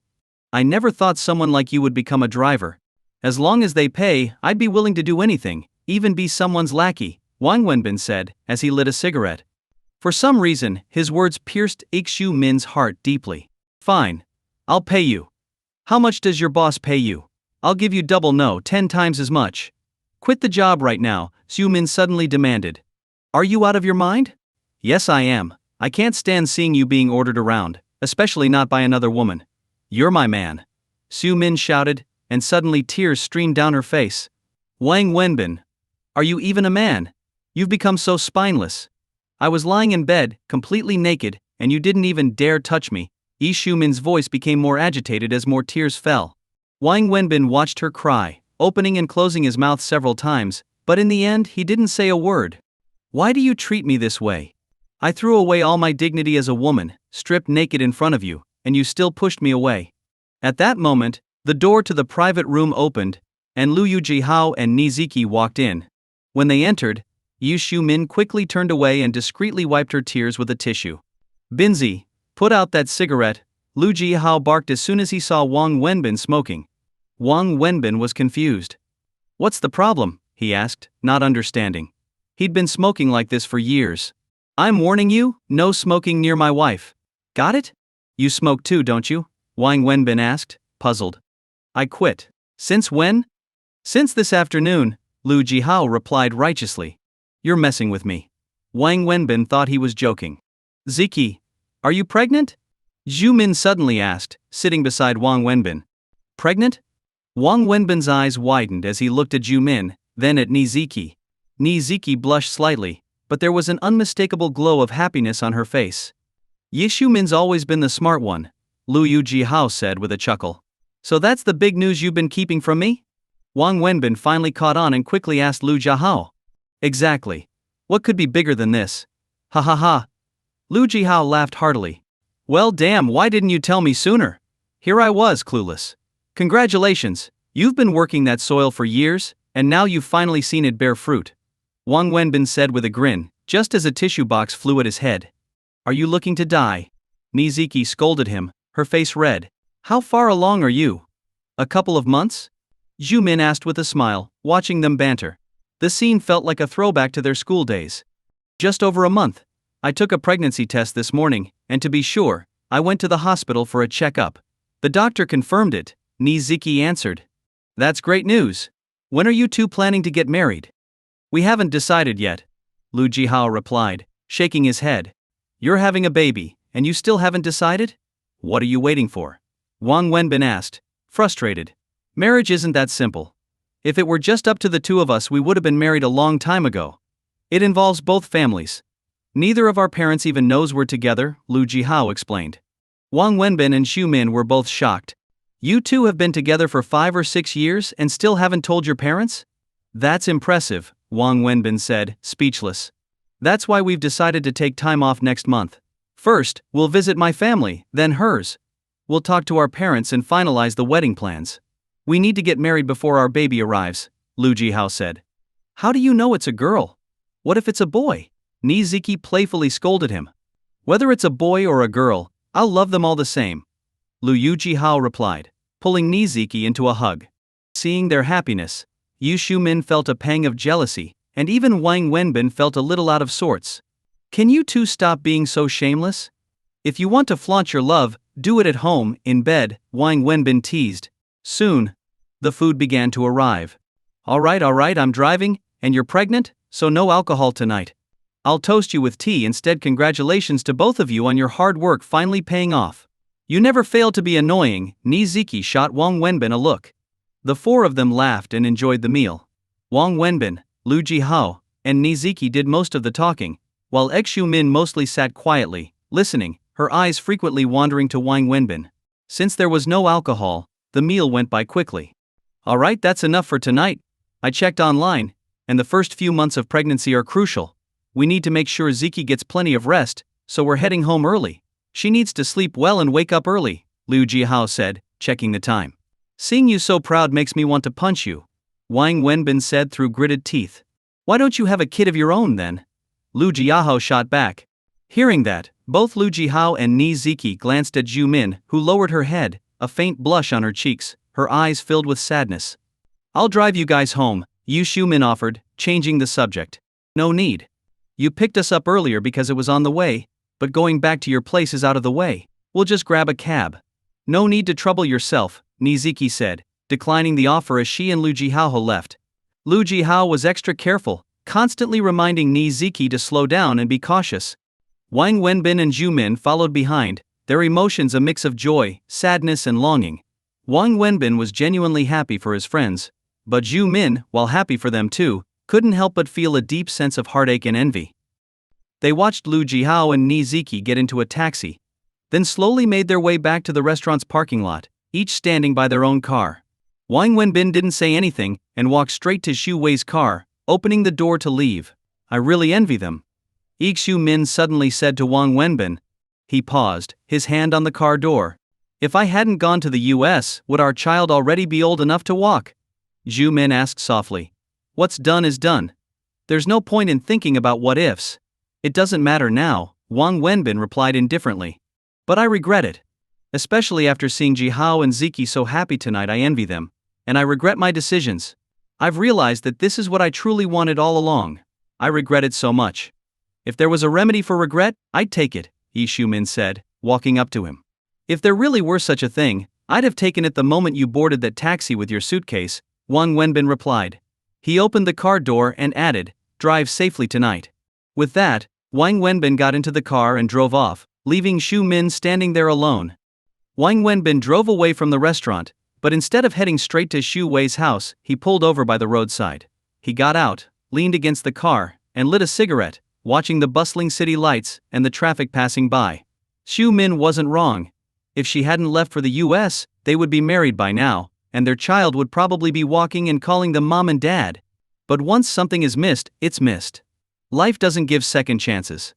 "I never thought someone like you would become a driver. As long as they pay, I'd be willing to do anything, even be someone's lackey," Wang Wenbin said, as he lit a cigarette. For some reason, his words pierced Zhu Min's heart deeply. "Fine. I'll pay you. How much does your boss pay you? I'll give you double, no, 10 times as much. Quit the job right now," Zhu Min suddenly demanded. "Are you out of your mind?" "Yes, I am. I can't stand seeing you being ordered around, especially not by another woman. You're my man," Zhu Min shouted, and suddenly tears streamed down her face. "Wang Wenbin, are you even a man? You've become so spineless. I was lying in bed, completely naked, and you didn't even dare touch me." Zhu Min's voice became more agitated as more tears fell. Wang Wenbin watched her cry, opening and closing his mouth several times, but in the end he didn't say a word. "Why do you treat me this way? I threw away all my dignity as a woman," stripped naked in front of you, and you still pushed me away. At that moment, the door to the private room opened, and Lu Yujihao and Niziki walked in. When they entered, Yu Xiumin quickly turned away and discreetly wiped her tears with a tissue. Binzi, put out that cigarette, Lu Jihao barked as soon as he saw Wang Wenbin smoking. Wang Wenbin was confused. What's the problem? He asked, not understanding. He'd been smoking like this for years. I'm warning you, no smoking near my wife. Got it? You smoke too, don't you? Wang Wenbin asked, puzzled. I quit. Since when? Since this afternoon, Lu Jihao replied righteously. You're messing with me. Wang Wenbin thought he was joking. Ziki, are you pregnant? Zhu Min suddenly asked, sitting beside Wang Wenbin. Pregnant? Wang Wenbin's eyes widened as he looked at Zhu Min, then at Niziki. Niziki blushed slightly, but there was an unmistakable glow of happiness on her face. Yi Xiumin's always been the smart one, Lu Yujihao said with a chuckle. So that's the big news you've been keeping from me? Wang Wenbin finally caught on and quickly asked Lu Jihao. Exactly. What could be bigger than this? Ha ha ha. Lu Jihao laughed heartily. Well damn, why didn't you tell me sooner? Here I was, clueless. Congratulations, you've been working that soil for years, and now you've finally seen it bear fruit. Wang Wenbin said with a grin, just as a tissue box flew at his head. Are you looking to die? Niziki scolded him, her face red. How far along are you? A couple of months? Zhu Min asked with a smile, watching them banter. The scene felt like a throwback to their school days. Just over a month. I took a pregnancy test this morning, and to be sure, I went to the hospital for a checkup. The doctor confirmed it, Niziki answered. That's great news. When are you two planning to get married? We haven't decided yet, Lu Jihao replied, shaking his head. You're having a baby, and you still haven't decided? What are you waiting for? Wang Wenbin asked, frustrated. Marriage isn't that simple. If it were just up to the two of us, we would have been married a long time ago. It involves both families. Neither of our parents even knows we're together, Lu Jihao explained. Wang Wenbin and Zhu Min were both shocked. You two have been together for 5 or 6 years and still haven't told your parents? That's impressive, Wang Wenbin said, speechless. That's why we've decided to take time off next month. First, we'll visit my family, then hers. We'll talk to our parents and finalize the wedding plans. We need to get married before our baby arrives, Lu Jihao said. How do you know it's a girl? What if it's a boy? Niziki playfully scolded him. Whether it's a boy or a girl, I'll love them all the same, Lu Yujihao replied, pulling Niziki into a hug. Seeing their happiness, Yu Xiumin felt a pang of jealousy, and even Wang Wenbin felt a little out of sorts. Can you two stop being so shameless? If you want to flaunt your love, do it at home, in bed, Wang Wenbin teased. Soon, the food began to arrive. Alright, I'm driving, and you're pregnant, so no alcohol tonight. I'll toast you with tea instead. Congratulations to both of you on your hard work finally paying off. You never fail to be annoying, Niziki shot Wang Wenbin a look. The four of them laughed and enjoyed the meal. Wang Wenbin, Lu Jihao, and Niziki did most of the talking, while Xu Min mostly sat quietly, listening, her eyes frequently wandering to Wang Wenbin. Since there was no alcohol, the meal went by quickly. Alright, that's enough for tonight. I checked online, and the first few months of pregnancy are crucial. We need to make sure Ziki gets plenty of rest, so we're heading home early. She needs to sleep well and wake up early, Lu Jihao said, checking the time. Seeing you so proud makes me want to punch you, Wang Wenbin said through gritted teeth. Why don't you have a kid of your own then? Lu Jihao shot back. Hearing that, both Lu Jihao and Niziki glanced at Zhu Min, who lowered her head, a faint blush on her cheeks, her eyes filled with sadness. I'll drive you guys home, Yu Xiumin offered, changing the subject. No need. You picked us up earlier because it was on the way, but going back to your place is out of the way. We'll just grab a cab. No need to trouble yourself, Niziki said, declining the offer as she and Lu Jihao left. Lu Jihao was extra careful, constantly reminding Niziki to slow down and be cautious. Wang Wenbin and Zhu Min followed behind, their emotions a mix of joy, sadness and longing. Wang Wenbin was genuinely happy for his friends, but Zhu Min, while happy for them too, couldn't help but feel a deep sense of heartache and envy. They watched Lu Jihao and Niziki get into a taxi, then slowly made their way back to the restaurant's parking lot, each standing by their own car. Wang Wenbin didn't say anything and walked straight to Xu Wei's car, opening the door to leave. I really envy them, Xu Min suddenly said to Wang Wenbin. He paused, his hand on the car door. If I hadn't gone to the US, would our child already be old enough to walk? Zhu Min asked softly. What's done is done. There's no point in thinking about what ifs. It doesn't matter now, Wang Wenbin replied indifferently. But I regret it. Especially after seeing Jihao and Ziki so happy tonight, I envy them. And I regret my decisions. I've realized that this is what I truly wanted all along. I regret it so much. If there was a remedy for regret, I'd take it, Yi Shumin said, walking up to him. If there really were such a thing, I'd have taken it the moment you boarded that taxi with your suitcase, Wang Wenbin replied. He opened the car door and added, drive safely tonight. With that, Wang Wenbin got into the car and drove off, leaving Xu Min standing there alone. Wang Wenbin drove away from the restaurant, but instead of heading straight to Xu Wei's house, he pulled over by the roadside. He got out, leaned against the car, and lit a cigarette, watching the bustling city lights and the traffic passing by. Xu Min wasn't wrong. If she hadn't left for the US, they would be married by now, and their child would probably be walking and calling them mom and dad. But once something is missed, it's missed. Life doesn't give second chances.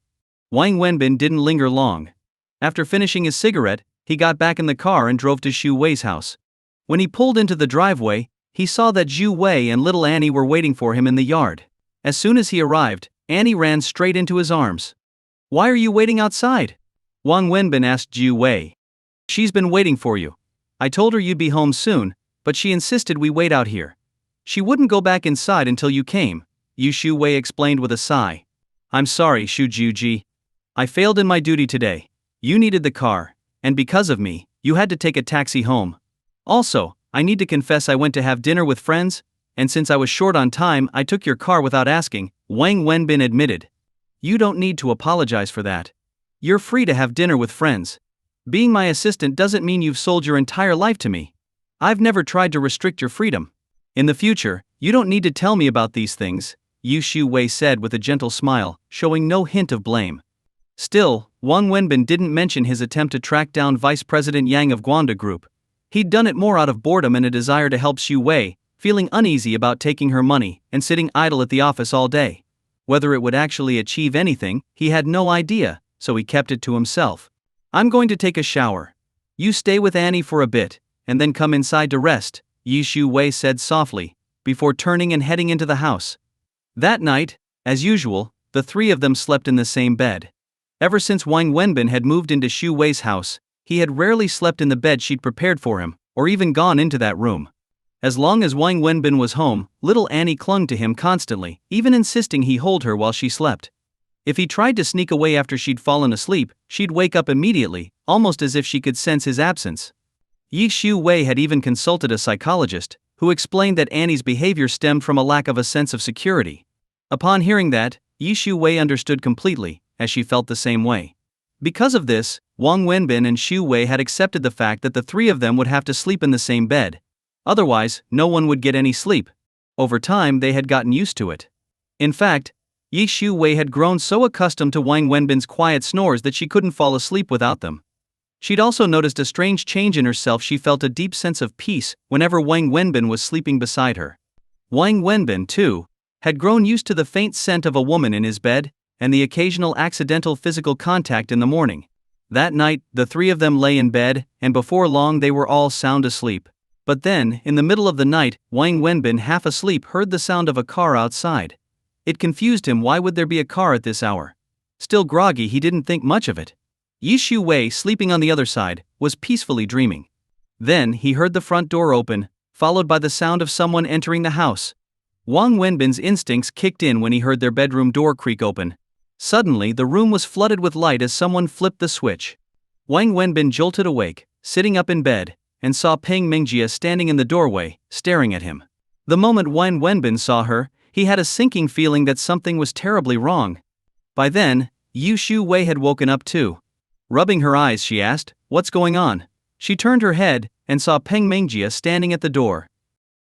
Wang Wenbin didn't linger long. After finishing his cigarette, he got back in the car and drove to Xu Wei's house. When he pulled into the driveway, he saw that Xu Wei and little Annie were waiting for him in the yard. As soon as he arrived, Annie ran straight into his arms. Why are you waiting outside? Wang Wenbin asked Xu Wei. She's been waiting for you. I told her you'd be home soon, but she insisted we wait out here. She wouldn't go back inside until you came, Xu Wei explained with a sigh. I'm sorry, Xu Juji. I failed in my duty today. You needed the car, and because of me, you had to take a taxi home. Also, I need to confess I went to have dinner with friends, and since I was short on time, I took your car without asking, Wang Wenbin admitted. You don't need to apologize for that. You're free to have dinner with friends. Being my assistant doesn't mean you've sold your entire life to me. I've never tried to restrict your freedom. In the future, you don't need to tell me about these things, Xu Wei said with a gentle smile, showing no hint of blame. Still, Wang Wenbin didn't mention his attempt to track down Vice President Yang of Guanda Group. He'd done it more out of boredom and a desire to help Xu Wei, feeling uneasy about taking her money and sitting idle at the office all day. Whether it would actually achieve anything, he had no idea, so he kept it to himself. I'm going to take a shower. You stay with Annie for a bit, and then come inside to rest, Xu Wei said softly, before turning and heading into the house. That night, as usual, the three of them slept in the same bed. Ever since Wang Wenbin had moved into Xu Wei's house, he had rarely slept in the bed she'd prepared for him, or even gone into that room. As long as Wang Wenbin was home, little Annie clung to him constantly, even insisting he hold her while she slept. If he tried to sneak away after she'd fallen asleep, she'd wake up immediately, almost as if she could sense his absence. Xu Wei had even consulted a psychologist, who explained that Annie's behavior stemmed from a lack of a sense of security. Upon hearing that, Xu Wei understood completely, as she felt the same way. Because of this, Wang Wenbin and Xu Wei had accepted the fact that the three of them would have to sleep in the same bed. Otherwise, no one would get any sleep. Over time, they had gotten used to it. In fact, Xu Wei had grown so accustomed to Wang Wenbin's quiet snores that she couldn't fall asleep without them. She'd also noticed a strange change in herself. She felt a deep sense of peace whenever Wang Wenbin was sleeping beside her. Wang Wenbin, too, had grown used to the faint scent of a woman in his bed, and the occasional accidental physical contact in the morning. That night, the three of them lay in bed, and before long they were all sound asleep. But then, in the middle of the night, Wang Wenbin, half asleep, heard the sound of a car outside. It confused him. Why would there be a car at this hour? Still groggy, he didn't think much of it. Xu Wei, sleeping on the other side, was peacefully dreaming. Then he heard the front door open, followed by the sound of someone entering the house. Wang Wenbin's instincts kicked in when he heard their bedroom door creak open. Suddenly, the room was flooded with light as someone flipped the switch. Wang Wenbin jolted awake, sitting up in bed, and saw Peng Mingjie standing in the doorway, staring at him. The moment Wang Wenbin saw her, he had a sinking feeling that something was terribly wrong. By then, Xu Wei had woken up too. Rubbing her eyes, she asked, "What's going on?" She turned her head, and saw Peng Mingjie standing at the door.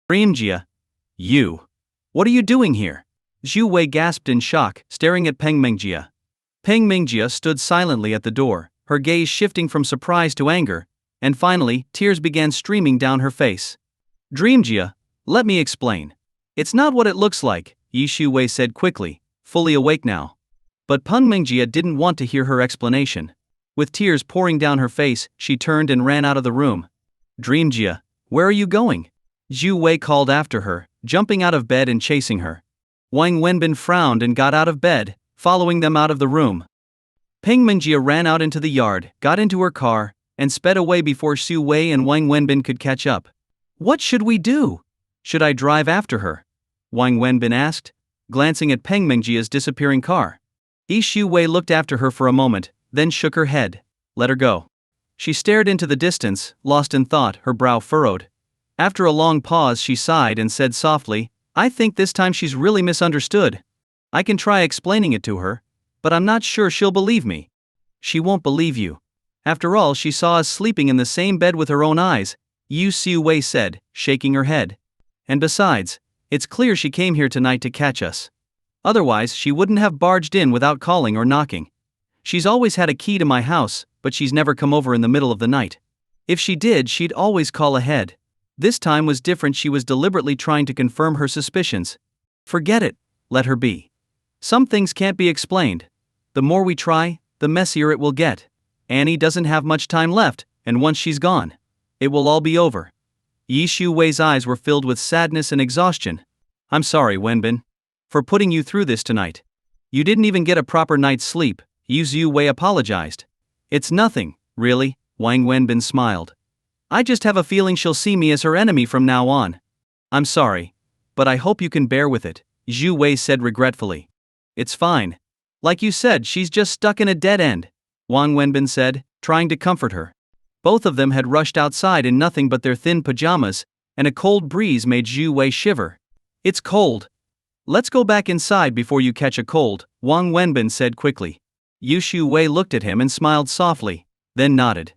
"Mingjie, you. What are you doing here?" Xu Wei gasped in shock, staring at Peng Mingjie. Peng Mingjie stood silently at the door, her gaze shifting from surprise to anger, and finally, tears began streaming down her face. "Dreamjie, let me explain. It's not what it looks like," Xu Wei said quickly, fully awake now. But Peng Mingjie didn't want to hear her explanation. With tears pouring down her face, she turned and ran out of the room. Dreamjia, where are you going? Zhu Wei called after her, jumping out of bed and chasing her. Wang Wenbin frowned and got out of bed, following them out of the room. Peng Mingjia ran out into the yard, got into her car, and sped away before Xu Wei and Wang Wenbin could catch up. What should we do? Should I drive after her? Wang Wenbin asked, glancing at Peng Mingjia's disappearing car. Xu Wei looked after her for a moment, then shook her head. Let her go. She stared into the distance, lost in thought, her brow furrowed. After a long pause she sighed and said softly, I think this time she's really misunderstood. I can try explaining it to her, but I'm not sure she'll believe me. She won't believe you. After all, she saw us sleeping in the same bed with her own eyes, Xu Wei said, shaking her head. And besides, it's clear she came here tonight to catch us. Otherwise, she wouldn't have barged in without calling or knocking. She's always had a key to my house, but she's never come over in the middle of the night. If she did, she'd always call ahead. This time was different. She was deliberately trying to confirm her suspicions. Forget it, let her be. Some things can't be explained. The more we try, the messier it will get. Annie doesn't have much time left, and once she's gone, it will all be over. Xu Wei's eyes were filled with sadness and exhaustion. I'm sorry, Wenbin, for putting you through this tonight. You didn't even get a proper night's sleep, Xu Wei apologized. It's nothing, really, Wang Wenbin smiled. I just have a feeling she'll see me as her enemy from now on. I'm sorry, but I hope you can bear with it, Xu Wei said regretfully. It's fine. Like you said, she's just stuck in a dead end, Wang Wenbin said, trying to comfort her. Both of them had rushed outside in nothing but their thin pajamas, and a cold breeze made Xu Wei shiver. It's cold. Let's go back inside before you catch a cold, Wang Wenbin said quickly. Xu Wei looked at him and smiled softly, then nodded.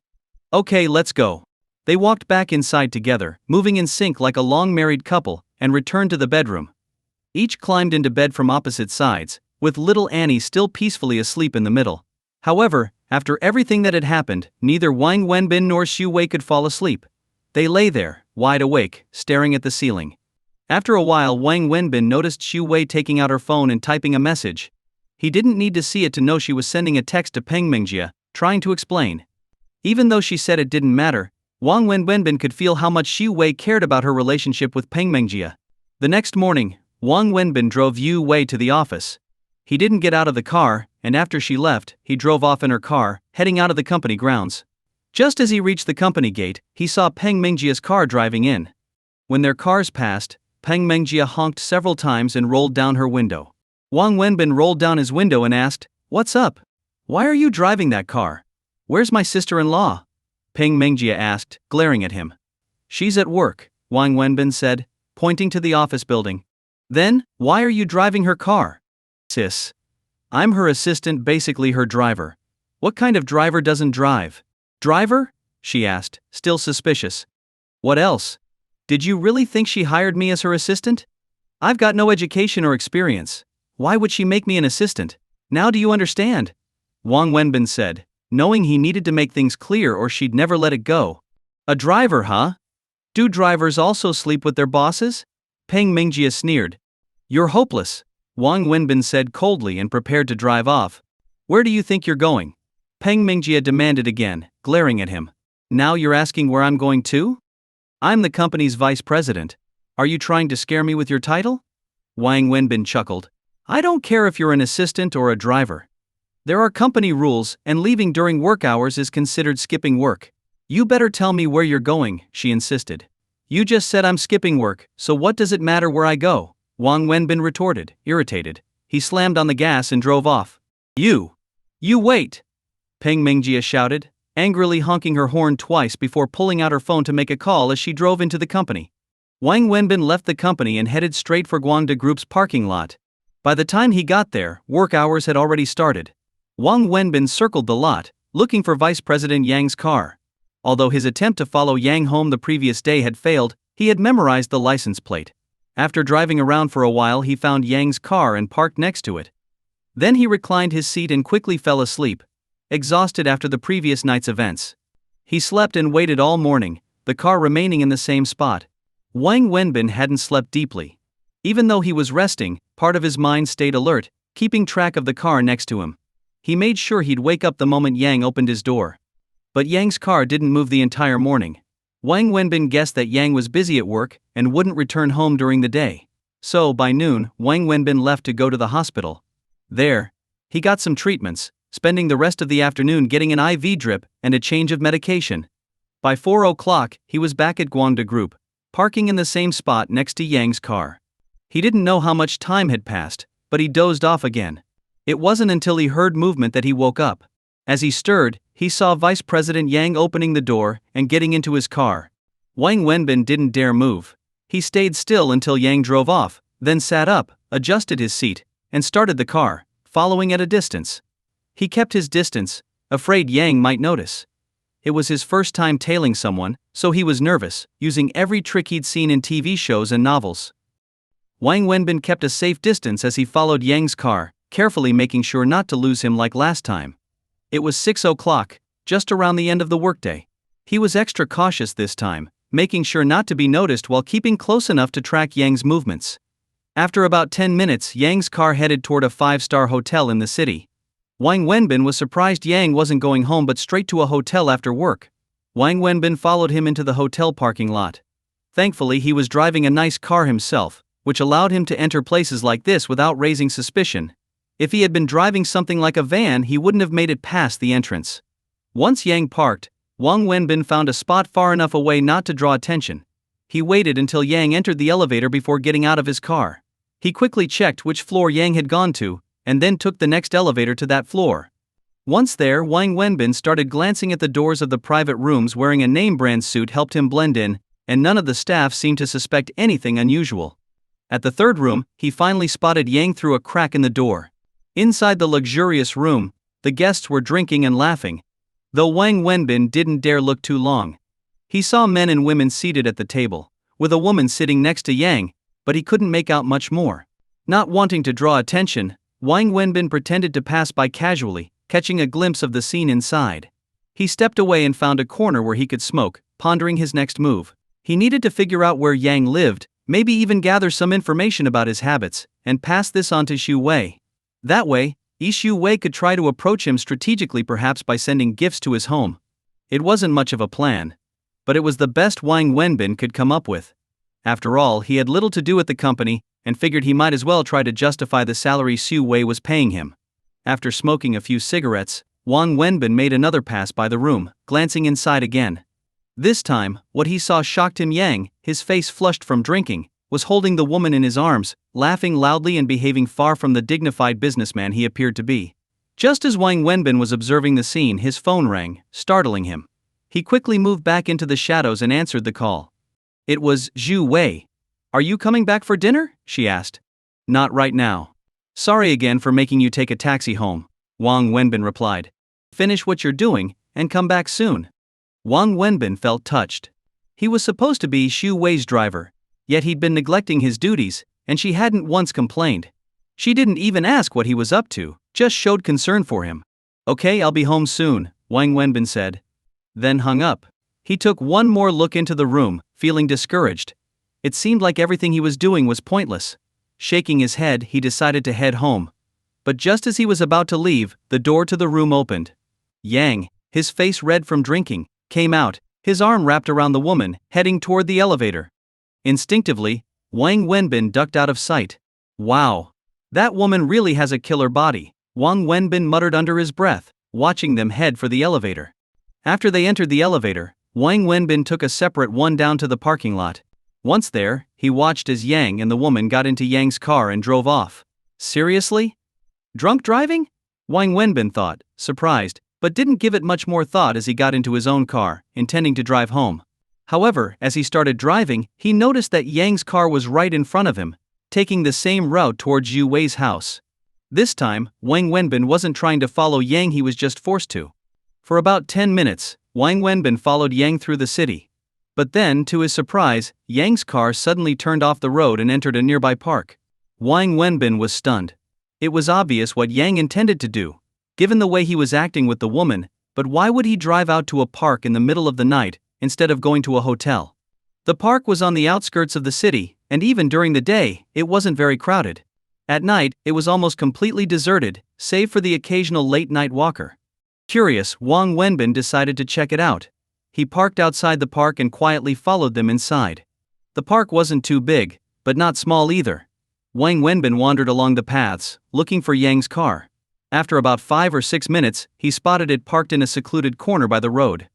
Okay, let's go. They walked back inside together, moving in sync like a long-married couple, and returned to the bedroom. Each climbed into bed from opposite sides, with little Annie still peacefully asleep in the middle. However, after everything that had happened, neither Wang Wenbin nor Xu Wei could fall asleep. They lay there, wide awake, staring at the ceiling. After a while, Wang Wenbin noticed Xu Wei taking out her phone and typing a message. He didn't need to see it to know she was sending a text to Peng Mingjia, trying to explain. Even though she said it didn't matter, Wang Wenbin could feel how much Xu Wei cared about her relationship with Peng Mingjia. The next morning, Wang Wenbin drove Xu Wei to the office. He didn't get out of the car, and after she left, he drove off in her car, heading out of the company grounds. Just as he reached the company gate, he saw Peng Mingjia's car driving in. When their cars passed, Peng Mingjia honked several times and rolled down her window. Wang Wenbin rolled down his window and asked, What's up? Why are you driving that car? Where's my sister-in-law? Peng Mingjia asked, glaring at him. She's at work, Wang Wenbin said, pointing to the office building. Then, why are you driving her car? Sis. I'm her assistant, basically her driver. What kind of driver doesn't drive? Driver? She asked, still suspicious. What else? Did you really think she hired me as her assistant? I've got no education or experience. Why would she make me an assistant? Now do you understand? Wang Wenbin said, knowing he needed to make things clear or she'd never let it go. A driver, huh? Do drivers also sleep with their bosses? Peng Mingjia sneered. You're hopeless, Wang Wenbin said coldly and prepared to drive off. Where do you think you're going? Peng Mingjia demanded again, glaring at him. Now you're asking where I'm going to? I'm the company's vice president. Are you trying to scare me with your title? Wang Wenbin chuckled. I don't care if you're an assistant or a driver. There are company rules, and leaving during work hours is considered skipping work. You better tell me where you're going, she insisted. You just said I'm skipping work, so what does it matter where I go? Wang Wenbin retorted, irritated. He slammed on the gas and drove off. You wait! Peng Mingjia shouted, angrily honking her horn twice before pulling out her phone to make a call as she drove into the company. Wang Wenbin left the company and headed straight for Guangda Group's parking lot. By the time he got there, work hours had already started. Wang Wenbin circled the lot, looking for Vice President Yang's car. Although his attempt to follow Yang home the previous day had failed, he had memorized the license plate. After driving around for a while, he found Yang's car and parked next to it. Then he reclined his seat and quickly fell asleep, exhausted after the previous night's events. He slept and waited all morning, the car remaining in the same spot. Wang Wenbin hadn't slept deeply. Even though he was resting, part of his mind stayed alert, keeping track of the car next to him. He made sure he'd wake up the moment Yang opened his door. But Yang's car didn't move the entire morning. Wang Wenbin guessed that Yang was busy at work and wouldn't return home during the day. So, by noon, Wang Wenbin left to go to the hospital. There, he got some treatments, spending the rest of the afternoon getting an IV drip and a change of medication. By 4 o'clock, he was back at Guangda Group, parking in the same spot next to Yang's car. He didn't know how much time had passed, but he dozed off again. It wasn't until he heard movement that he woke up. As he stirred, he saw Vice President Yang opening the door and getting into his car. Wang Wenbin didn't dare move. He stayed still until Yang drove off, then sat up, adjusted his seat, and started the car, following at a distance. He kept his distance, afraid Yang might notice. It was his first time tailing someone, so he was nervous, using every trick he'd seen in TV shows and novels. Wang Wenbin kept a safe distance as he followed Yang's car, carefully making sure not to lose him like last time. It was 6 o'clock, just around the end of the workday. He was extra cautious this time, making sure not to be noticed while keeping close enough to track Yang's movements. After about 10 minutes, Yang's car headed toward a 5-star hotel in the city. Wang Wenbin was surprised Yang wasn't going home but straight to a hotel after work. Wang Wenbin followed him into the hotel parking lot. Thankfully, he was driving a nice car himself, which allowed him to enter places like this without raising suspicion. If he had been driving something like a van, he wouldn't have made it past the entrance. Once Yang parked, Wang Wenbin found a spot far enough away not to draw attention. He waited until Yang entered the elevator before getting out of his car. He quickly checked which floor Yang had gone to, and then took the next elevator to that floor. Once there, Wang Wenbin started glancing at the doors of the private rooms. Wearing a name-brand suit helped him blend in, and none of the staff seemed to suspect anything unusual. At the third room, he finally spotted Yang through a crack in the door. Inside the luxurious room, the guests were drinking and laughing, though Wang Wenbin didn't dare look too long. He saw men and women seated at the table, with a woman sitting next to Yang, but he couldn't make out much more. Not wanting to draw attention, Wang Wenbin pretended to pass by casually, catching a glimpse of the scene inside. He stepped away and found a corner where he could smoke, pondering his next move. He needed to figure out where Yang lived, maybe even gather some information about his habits, and pass this on to Xu Wei. That way, Xu Wei could try to approach him strategically, perhaps by sending gifts to his home. It wasn't much of a plan, but it was the best Wang Wenbin could come up with. After all, he had little to do at the company, and figured he might as well try to justify the salary Xu Wei was paying him. After smoking a few cigarettes, Wang Wenbin made another pass by the room, glancing inside again. This time, what he saw shocked him. Yang, his face flushed from drinking, was holding the woman in his arms, laughing loudly and behaving far from the dignified businessman he appeared to be. Just as Wang Wenbin was observing the scene, his phone rang, startling him. He quickly moved back into the shadows and answered the call. It was Xu Wei. "Are you coming back for dinner?" she asked. "Not right now. Sorry again for making you take a taxi home," Wang Wenbin replied. "Finish what you're doing, and come back soon." Wang Wenbin felt touched. He was supposed to be Xu Wei's driver, yet he'd been neglecting his duties, and she hadn't once complained. She didn't even ask what he was up to, just showed concern for him. "Okay, I'll be home soon," Wang Wenbin said. Then hung up. He took one more look into the room, feeling discouraged. It seemed like everything he was doing was pointless. Shaking his head, he decided to head home. But just as he was about to leave, the door to the room opened. Yang, his face red from drinking, came out, his arm wrapped around the woman, heading toward the elevator. Instinctively, Wang Wenbin ducked out of sight. "Wow. That woman really has a killer body," Wang Wenbin muttered under his breath, watching them head for the elevator. After they entered the elevator, Wang Wenbin took a separate one down to the parking lot. Once there, he watched as Yang and the woman got into Yang's car and drove off. Seriously? Drunk driving? Wang Wenbin thought, surprised, but didn't give it much more thought as he got into his own car, intending to drive home. However, as he started driving, he noticed that Yang's car was right in front of him, taking the same route towards Xu Wei's house. This time, Wang Wenbin wasn't trying to follow Yang, he was just forced to. For about 10 minutes, Wang Wenbin followed Yang through the city. But then, to his surprise, Yang's car suddenly turned off the road and entered a nearby park. Wang Wenbin was stunned. It was obvious what Yang intended to do, given the way he was acting with the woman, but why would he drive out to a park in the middle of the night, instead of going to a hotel? The park was on the outskirts of the city, and even during the day, it wasn't very crowded. At night, it was almost completely deserted, save for the occasional late-night walker. Curious, Wang Wenbin decided to check it out. He parked outside the park and quietly followed them inside. The park wasn't too big, but not small either. Wang Wenbin wandered along the paths, looking for Yang's car. After about 5 or 6 minutes, he spotted it parked in a secluded corner by the road.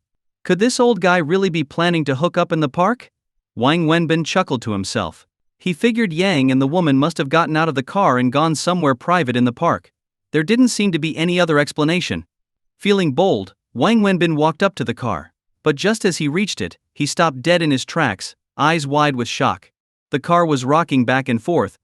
Could this old guy really be planning to hook up in the park? Wang Wenbin chuckled to himself. He figured Yang and the woman must have gotten out of the car and gone somewhere private in the park. There didn't seem to be any other explanation. Feeling bold, Wang Wenbin walked up to the car. But just as he reached it, he stopped dead in his tracks, eyes wide with shock. The car was rocking back and forth.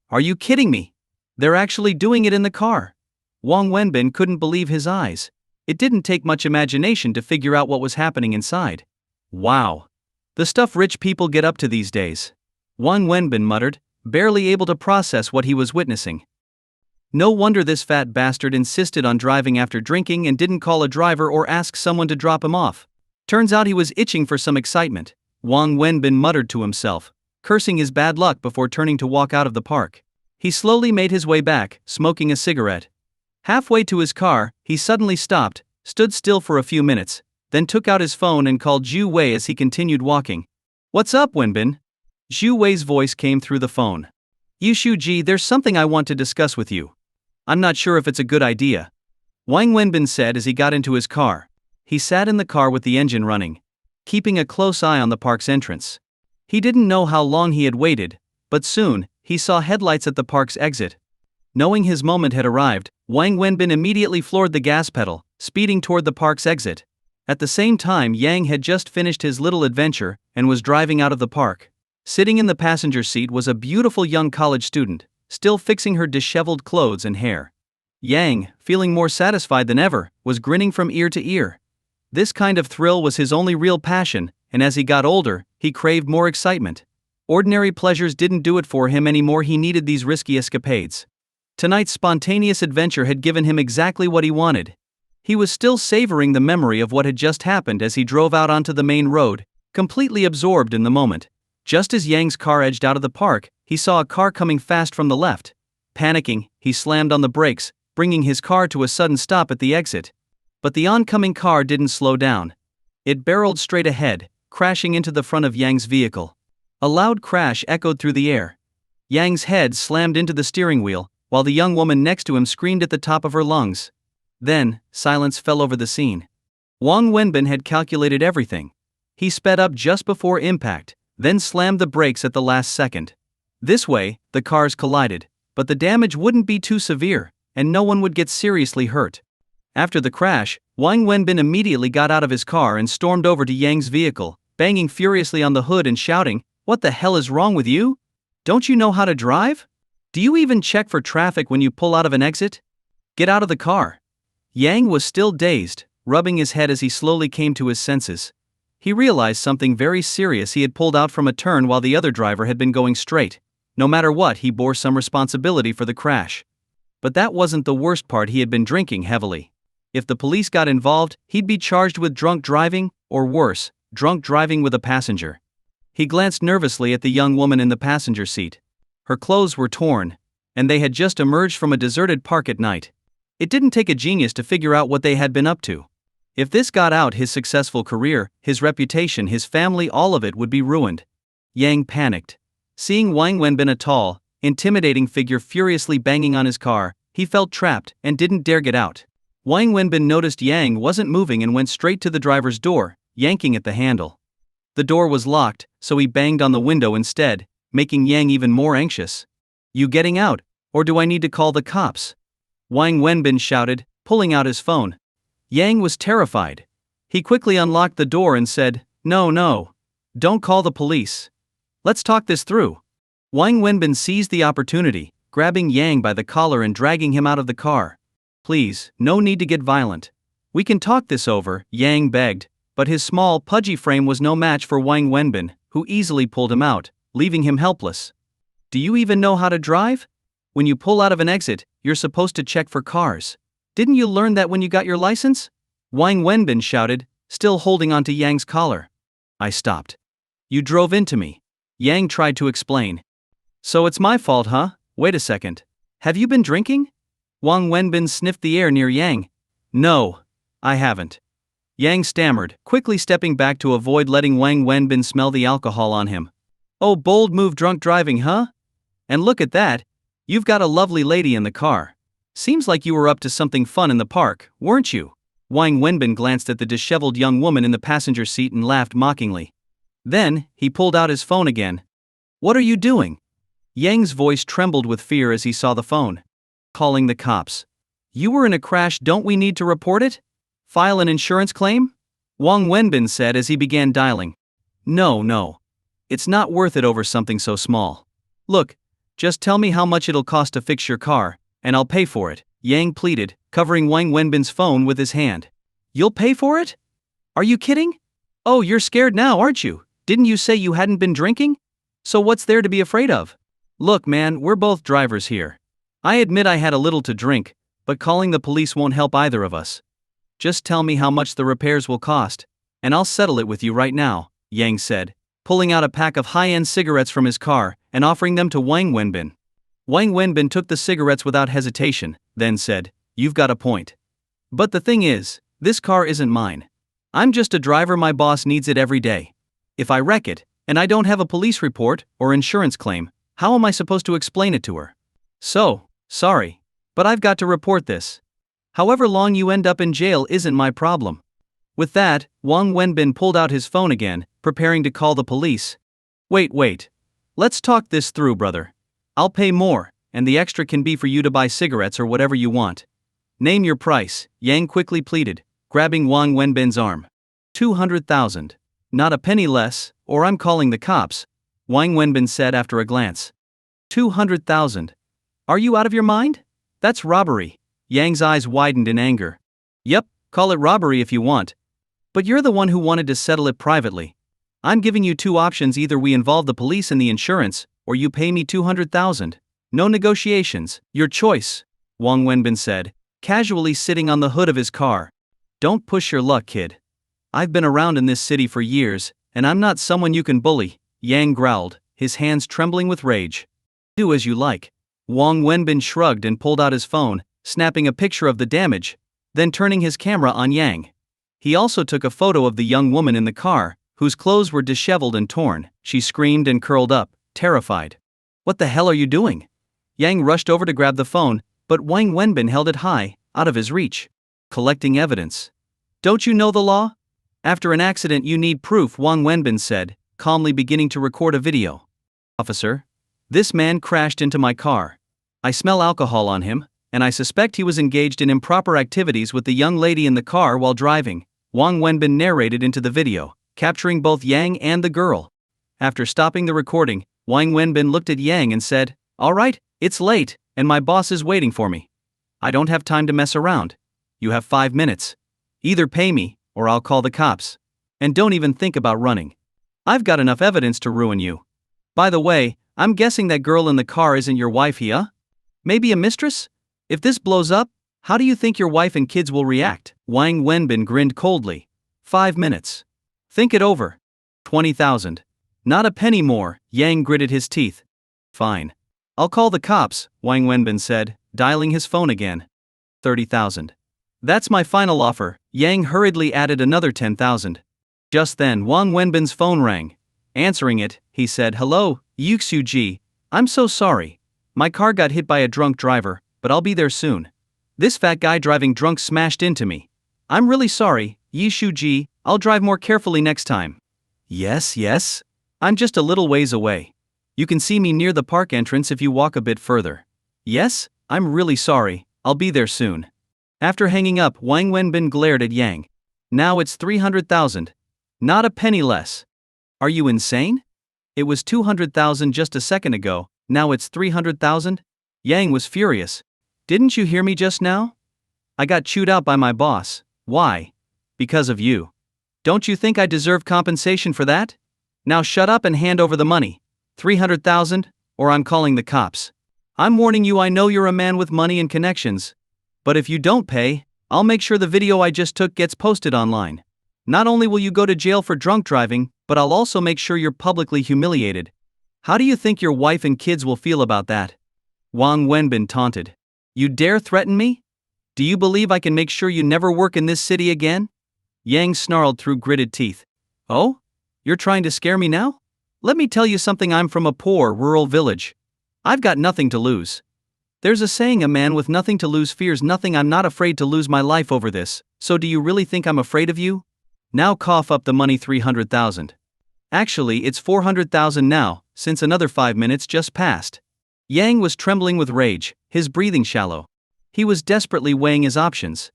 Are you kidding me? They're actually doing it in the car. Wang Wenbin couldn't believe his eyes. It didn't take much imagination to figure out what was happening inside. Wow. The stuff rich people get up to these days. Wang Wenbin muttered, barely able to process what he was witnessing. No wonder this fat bastard insisted on driving after drinking and didn't call a driver or ask someone to drop him off. Turns out he was itching for some excitement, Wang Wenbin muttered to himself, cursing his bad luck before turning to walk out of the park. He slowly made his way back, smoking a cigarette. Halfway to his car, he suddenly stopped, stood still for a few minutes, then took out his phone and called Zhu Wei as he continued walking. What's up, Wenbin? Zhu Wei's voice came through the phone. Yushu Ji, there's something I want to discuss with you. I'm not sure if it's a good idea. Wang Wenbin said as he got into his car. He sat in the car with the engine running, keeping a close eye on the park's entrance. He didn't know how long he had waited, but soon, he saw headlights at the park's exit. Knowing his moment had arrived, Wang Wenbin immediately floored the gas pedal, speeding toward the park's exit. At the same time, Yang had just finished his little adventure and was driving out of the park. Sitting in the passenger seat was a beautiful young college student, still fixing her disheveled clothes and hair. Yang, feeling more satisfied than ever, was grinning from ear to ear. This kind of thrill was his only real passion, and as he got older, he craved more excitement. Ordinary pleasures didn't do it for him anymore, he needed these risky escapades. Tonight's spontaneous adventure had given him exactly what he wanted. He was still savoring the memory of what had just happened as he drove out onto the main road, completely absorbed in the moment. Just as Yang's car edged out of the park, he saw a car coming fast from the left. Panicking, he slammed on the brakes, bringing his car to a sudden stop at the exit. But the oncoming car didn't slow down. It barreled straight ahead, crashing into the front of Yang's vehicle. A loud crash echoed through the air. Yang's head slammed into the steering wheel, while the young woman next to him screamed at the top of her lungs. Then, silence fell over the scene. Wang Wenbin had calculated everything. He sped up just before impact, then slammed the brakes at the last second. This way, the cars collided, but the damage wouldn't be too severe, and no one would get seriously hurt. After the crash, Wang Wenbin immediately got out of his car and stormed over to Yang's vehicle, banging furiously on the hood and shouting, "What the hell is wrong with you? Don't you know how to drive? Do you even check for traffic when you pull out of an exit? Get out of the car." Yang was still dazed, rubbing his head as he slowly came to his senses. He realized something very serious. He had pulled out from a turn while the other driver had been going straight. No matter what, he bore some responsibility for the crash. But that wasn't the worst part. He had been drinking heavily. If the police got involved, he'd be charged with drunk driving, or worse, drunk driving with a passenger. He glanced nervously at the young woman in the passenger seat. Her clothes were torn, and they had just emerged from a deserted park at night. It didn't take a genius to figure out what they had been up to. If this got out, his successful career, his reputation, his family, all of it would be ruined. Yang panicked. Seeing Wang Wenbin, a tall, intimidating figure, furiously banging on his car, he felt trapped and didn't dare get out. Wang Wenbin noticed Yang wasn't moving and went straight to the driver's door, yanking at the handle. The door was locked, so he banged on the window instead, making Yang even more anxious. "You getting out, or do I need to call the cops?" Wang Wenbin shouted, pulling out his phone. Yang was terrified. He quickly unlocked the door and said, No, don't call the police. Let's talk this through." Wang Wenbin seized the opportunity, grabbing Yang by the collar and dragging him out of the car. "Please, no need to get violent. We can talk this over," Yang begged, but his small, pudgy frame was no match for Wang Wenbin, who easily pulled him out, leaving him helpless. "Do you even know how to drive? When you pull out of an exit, you're supposed to check for cars. Didn't you learn that when you got your license?" Wang Wenbin shouted, still holding onto Yang's collar. "I stopped. You drove into me." Yang tried to explain. "So it's my fault, huh? Wait a second. Have you been drinking? Wang Wenbin sniffed the air near Yang. No, I haven't. Yang stammered, quickly stepping back to avoid letting Wang Wenbin smell the alcohol on him. Oh, bold move, drunk driving, huh? And look at that. You've got a lovely lady in the car. Seems like you were up to something fun in the park, weren't you? Wang Wenbin glanced at the disheveled young woman in the passenger seat and laughed mockingly. Then, he pulled out his phone again. What are you doing? Yang's voice trembled with fear as he saw the phone. Calling the cops. You were in a crash, don't we need to report it? File an insurance claim? Wang Wenbin said as he began dialing. No. It's not worth it over something so small. Look, just tell me how much it'll cost to fix your car, and I'll pay for it, Yang pleaded, covering Wang Wenbin's phone with his hand. You'll pay for it? Are you kidding? Oh, you're scared now, aren't you? Didn't you say you hadn't been drinking? So what's there to be afraid of? Look, man, we're both drivers here. I admit I had a little to drink, but calling the police won't help either of us. Just tell me how much the repairs will cost, and I'll settle it with you right now, Yang said, pulling out a pack of high-end cigarettes from his car and offering them to Wang Wenbin. Wang Wenbin took the cigarettes without hesitation, then said, You've got a point. But the thing is, this car isn't mine. I'm just a driver, my boss needs it every day. If I wreck it, and I don't have a police report or insurance claim, how am I supposed to explain it to her? So, sorry, but I've got to report this. However long you end up in jail isn't my problem. With that, Wang Wenbin pulled out his phone again, preparing to call the police. Wait. Let's talk this through, brother. I'll pay more, and the extra can be for you to buy cigarettes or whatever you want. Name your price, Yang quickly pleaded, grabbing Wang Wenbin's arm. 200,000. Not a penny less, or I'm calling the cops, Wang Wenbin said after a glance. 200,000. Are you out of your mind? That's robbery. Yang's eyes widened in anger. Yep, call it robbery if you want. But you're the one who wanted to settle it privately. I'm giving you two options, either we involve the police and the insurance, or you pay me 200,000. No negotiations, your choice, Wang Wenbin said, casually sitting on the hood of his car. Don't push your luck, kid. I've been around in this city for years, and I'm not someone you can bully, Yang growled, his hands trembling with rage. Do as you like. Wang Wenbin shrugged and pulled out his phone, snapping a picture of the damage, then turning his camera on Yang. He also took a photo of the young woman in the car, whose clothes were disheveled and torn. She screamed and curled up, terrified. What the hell are you doing? Yang rushed over to grab the phone, but Wang Wenbin held it high, out of his reach. Collecting evidence. Don't you know the law? After an accident you need proof, Wang Wenbin said, calmly beginning to record a video. Officer, this man crashed into my car. I smell alcohol on him, and I suspect he was engaged in improper activities with the young lady in the car while driving, Wang Wenbin narrated into the video, capturing both Yang and the girl. After stopping the recording, Wang Wenbin looked at Yang and said, All right, it's late, and my boss is waiting for me. I don't have time to mess around. You have 5 minutes. Either pay me, or I'll call the cops. And don't even think about running. I've got enough evidence to ruin you. By the way, I'm guessing that girl in the car isn't your wife, huh? Maybe a mistress? If this blows up, how do you think your wife and kids will react? Wang Wenbin grinned coldly. 5 minutes. Think it over. 20,000. Not a penny more, Yang gritted his teeth. Fine. I'll call the cops, Wang Wenbin said, dialing his phone again. 30,000. That's my final offer, Yang hurriedly added another 10,000. Just then Wang Wenbin's phone rang. Answering it, he said, Hello, Yuxuji. I'm so sorry. My car got hit by a drunk driver, but I'll be there soon. This fat guy driving drunk smashed into me. I'm really sorry, Yishuji, I'll drive more carefully next time. Yes. I'm just a little ways away. You can see me near the park entrance if you walk a bit further. Yes, I'm really sorry, I'll be there soon. After hanging up, Wang Wenbin glared at Yang. Now it's 300,000. Not a penny less. Are you insane? It was 200,000 just a second ago, now it's 300,000? Yang was furious. Didn't you hear me just now? I got chewed out by my boss. Why? Because of you. Don't you think I deserve compensation for that? Now shut up and hand over the money. 300,000, or I'm calling the cops. I'm warning you, I know you're a man with money and connections. But if you don't pay, I'll make sure the video I just took gets posted online. Not only will you go to jail for drunk driving, but I'll also make sure you're publicly humiliated. How do you think your wife and kids will feel about that? Wang Wenbin taunted. You dare threaten me? Do you believe I can make sure you never work in this city again? Yang snarled through gritted teeth. Oh? You're trying to scare me now? Let me tell you something, I'm from a poor, rural village. I've got nothing to lose. There's a saying, a man with nothing to lose fears nothing. I'm not afraid to lose my life over this, so do you really think I'm afraid of you? Now cough up the money, 300,000. Actually, it's 400,000 now, since another 5 minutes just passed. Yang was trembling with rage, his breathing shallow. He was desperately weighing his options.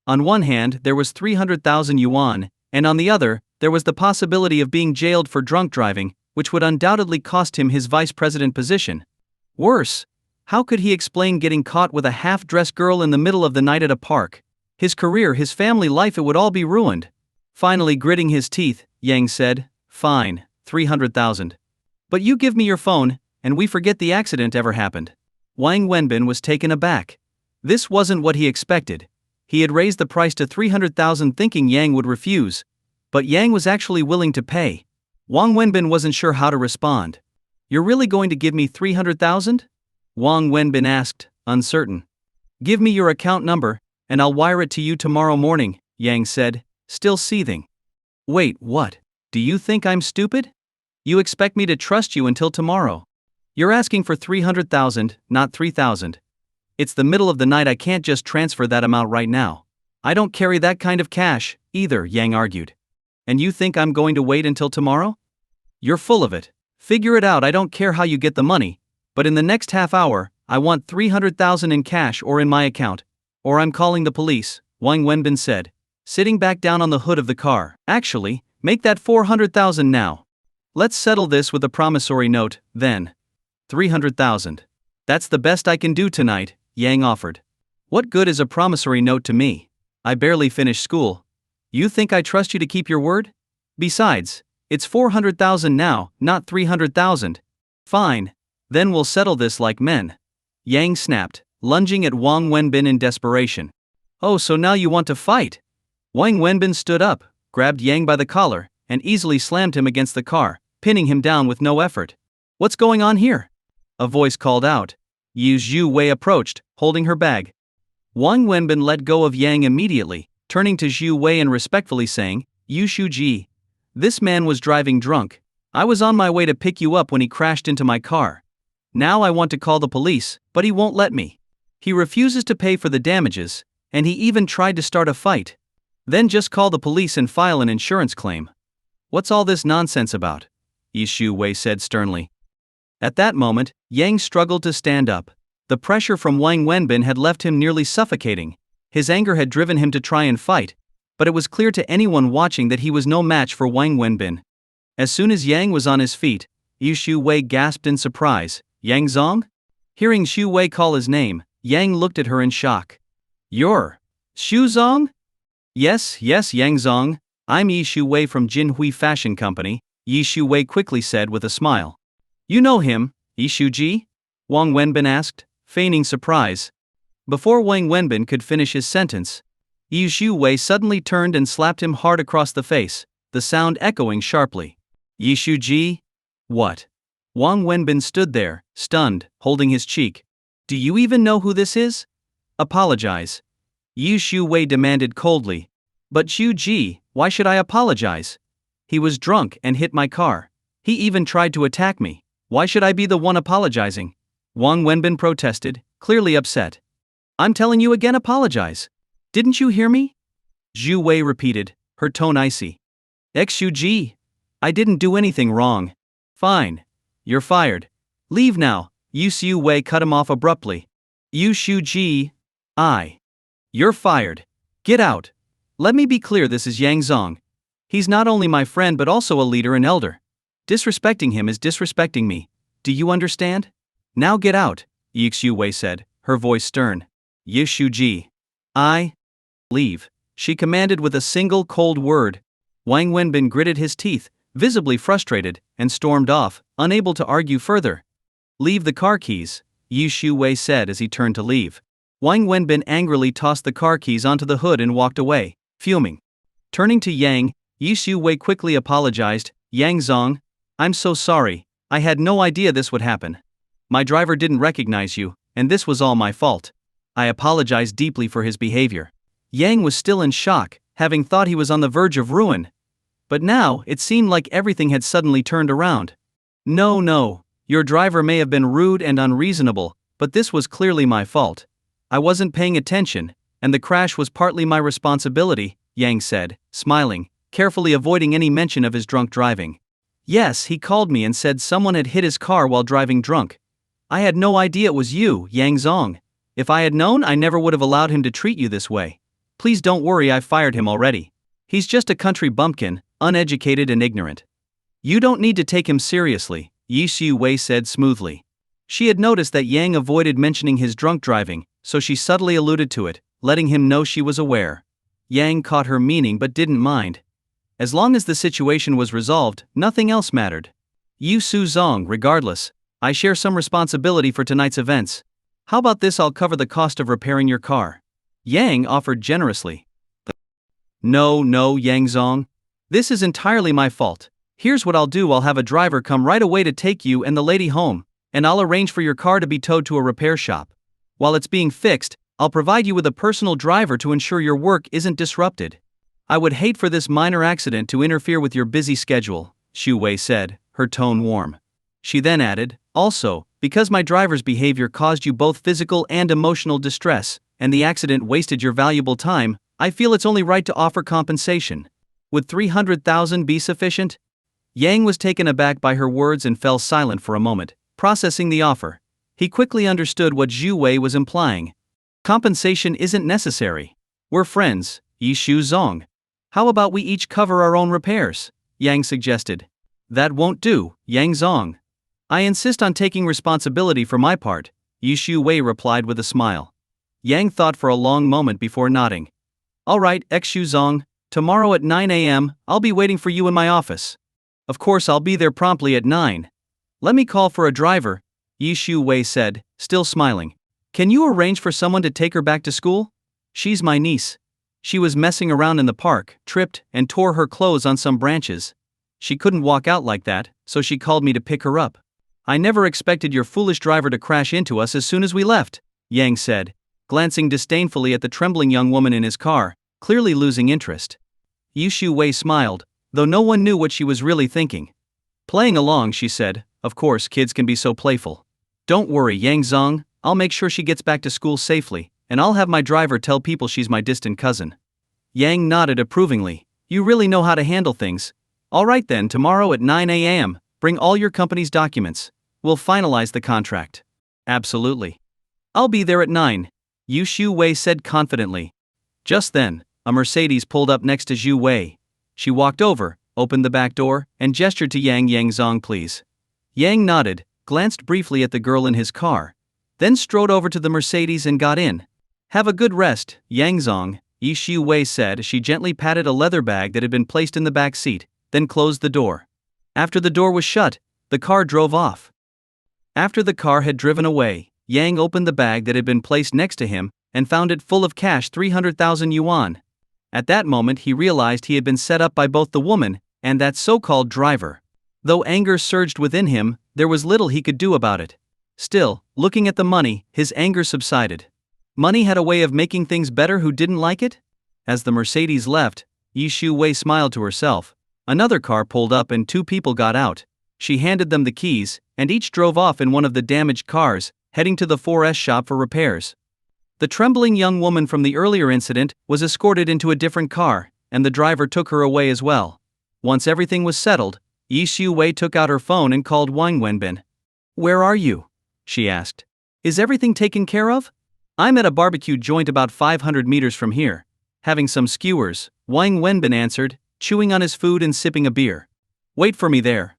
On one hand, there was 300,000 yuan, and on the other, there was the possibility of being jailed for drunk driving, which would undoubtedly cost him his vice president position. Worse, how could he explain getting caught with a half-dressed girl in the middle of the night at a park? His career, his family life, it would all be ruined. Finally gritting his teeth, Yang said, Fine, 300,000. But you give me your phone, and we forget the accident ever happened. Wang Wenbin was taken aback. This wasn't what he expected. He had raised the price to 300,000 thinking Yang would refuse. But Yang was actually willing to pay. Wang Wenbin wasn't sure how to respond. You're really going to give me 300,000? Wang Wenbin asked, uncertain. Give me your account number, and I'll wire it to you tomorrow morning, Yang said, still seething. Wait, what? Do you think I'm stupid? You expect me to trust you until tomorrow? You're asking for 300,000, not 3,000. It's the middle of the night, I can't just transfer that amount right now. I don't carry that kind of cash, either, Yang argued. And you think I'm going to wait until tomorrow? You're full of it. Figure it out, I don't care how you get the money, but in the next half hour, I want 300,000 in cash or in my account, or I'm calling the police, Wang Wenbin said, sitting back down on the hood of the car. Actually, make that 400,000 now. Let's settle this with a promissory note, then. 300,000. That's the best I can do tonight, Yang offered. What good is a promissory note to me? I barely finished school. You think I trust you to keep your word? Besides, it's 400,000 now, not 300,000. Fine. Then we'll settle this like men. Yang snapped, lunging at Wang Wenbin in desperation. Oh, so now you want to fight? Wang Wenbin stood up, grabbed Yang by the collar, and easily slammed him against the car, pinning him down with no effort. What's going on here? A voice called out. Yu Zhu Wei approached, holding her bag. Wang Wenbin let go of Yang immediately, turning to Zhu Wei and respectfully saying, Yu Shuji. This man was driving drunk. I was on my way to pick you up when he crashed into my car. Now I want to call the police, but he won't let me. He refuses to pay for the damages, and he even tried to start a fight. Then just call the police and file an insurance claim. What's all this nonsense about? Yu Zhu Wei said sternly. At that moment, Yang struggled to stand up. The pressure from Wang Wenbin had left him nearly suffocating. His anger had driven him to try and fight, but it was clear to anyone watching that he was no match for Wang Wenbin. As soon as Yang was on his feet, Yu Zhu Wei gasped in surprise, Yang Zong? Hearing Zhu Wei call his name, Yang looked at her in shock. You're Xu Zong? Yes, Yang Zong. I'm Yi Zhu Wei from Jinhui Fashion Company, Yi Zhu Wei quickly said with a smile. You know him, Yi Shuji? Wang Wenbin asked, feigning surprise. Before Wang Wenbin could finish his sentence, Yi Zhu Wei suddenly turned and slapped him hard across the face, the sound echoing sharply. Yi Shuji? What? Wang Wenbin stood there, stunned, holding his cheek. Do you even know who this is? Apologize. Yi Zhu Wei demanded coldly. But Shuji, why should I apologize? He was drunk and hit my car. He even tried to attack me. Why should I be the one apologizing? Wang Wenbin protested, clearly upset. I'm telling you again, apologize. Didn't you hear me? Zhu Wei repeated, her tone icy. Xu-ji, I didn't do anything wrong. Fine. You're fired. Leave now, Yu Zhu Wei cut him off abruptly. Yu Shu-ji, You're fired. Get out. Let me be clear, this is Yang Zong. He's not only my friend but also a leader and elder. Disrespecting him is disrespecting me. Do you understand? Now get out, Yi Zhu Wei said, her voice stern. Yi Shuji. Leave, she commanded with a single cold word. Wang Wenbin gritted his teeth, visibly frustrated, and stormed off, unable to argue further. Leave the car keys, Yi Zhu Wei said as he turned to leave. Wang Wenbin angrily tossed the car keys onto the hood and walked away, fuming. Turning to Yang, Yi Zhu Wei quickly apologized. Yang Zong, I'm so sorry, I had no idea this would happen. My driver didn't recognize you, and this was all my fault. I apologized deeply for his behavior. Yang was still in shock, having thought he was on the verge of ruin. But now, it seemed like everything had suddenly turned around. No, your driver may have been rude and unreasonable, but this was clearly my fault. I wasn't paying attention, and the crash was partly my responsibility, Yang said, smiling, carefully avoiding any mention of his drunk driving. Yes, he called me and said someone had hit his car while driving drunk. I had no idea it was you, Yang Zong. If I had known, I never would have allowed him to treat you this way. Please don't worry, I fired him already. He's just a country bumpkin, uneducated and ignorant. You don't need to take him seriously, Yi Xiu Wei said smoothly. She had noticed that Yang avoided mentioning his drunk driving, so she subtly alluded to it, letting him know she was aware. Yang caught her meaning but didn't mind. As long as the situation was resolved, nothing else mattered. Yu Su Zong, regardless, I share some responsibility for tonight's events. How about this, I'll cover the cost of repairing your car. Yang offered generously. No, Yang Zong. This is entirely my fault. Here's what I'll do, I'll have a driver come right away to take you and the lady home, and I'll arrange for your car to be towed to a repair shop. While it's being fixed, I'll provide you with a personal driver to ensure your work isn't disrupted. I would hate for this minor accident to interfere with your busy schedule, Xu Wei said, her tone warm. She then added, also, because my driver's behavior caused you both physical and emotional distress, and the accident wasted your valuable time, I feel it's only right to offer compensation. Would 300,000 be sufficient? Yang was taken aback by her words and fell silent for a moment, processing the offer. He quickly understood what Xu Wei was implying. Compensation isn't necessary. We're friends, Yi Shu Zong. How about we each cover our own repairs? Yang suggested. That won't do, Yang Zong. I insist on taking responsibility for my part, Yi Shu Wei replied with a smile. Yang thought for a long moment before nodding. All right, Xu Zong, tomorrow at 9 a.m., I'll be waiting for you in my office. Of course, I'll be there promptly at 9. Let me call for a driver, Yi Shu Wei said, still smiling. Can you arrange for someone to take her back to school? She's my niece. She was messing around in the park, tripped, and tore her clothes on some branches. She couldn't walk out like that, so she called me to pick her up. I never expected your foolish driver to crash into us as soon as we left, Yang said, glancing disdainfully at the trembling young woman in his car, clearly losing interest. Yu Shu Wei smiled, though no one knew what she was really thinking. Playing along, she said, of course kids can be so playful. Don't worry, Yang Zong, I'll make sure she gets back to school safely, and I'll have my driver tell people she's my distant cousin. Yang nodded approvingly. You really know how to handle things. All right then, tomorrow at 9 a.m., bring all your company's documents. We'll finalize the contract. Absolutely. I'll be there at 9, Yu Shu Wei said confidently. Just then, a Mercedes pulled up next to Zhu Wei. She walked over, opened the back door, and gestured to Yang Zong, please. Yang nodded, glanced briefly at the girl in his car, then strode over to the Mercedes and got in. Have a good rest, Yang Zong, Yi Shu Wei said as she gently patted a leather bag that had been placed in the back seat, then closed the door. After the door was shut, the car drove off. After the car had driven away, Yang opened the bag that had been placed next to him and found it full of cash, 300,000 yuan. At that moment he realized he had been set up by both the woman and that so-called driver. Though anger surged within him, there was little he could do about it. Still, looking at the money, his anger subsided. Money had a way of making things better. Who didn't like it? As the Mercedes left, Yi Shu Wei smiled to herself. Another car pulled up and two people got out. She handed them the keys, and each drove off in one of the damaged cars, heading to the 4S shop for repairs. The trembling young woman from the earlier incident was escorted into a different car, and the driver took her away as well. Once everything was settled, Yi Shu Wei took out her phone and called Wang Wenbin. Where are you? She asked. Is everything taken care of? I'm at a barbecue joint about 500 meters from here. Having some skewers, Wang Wenbin answered, chewing on his food and sipping a beer. Wait for me there.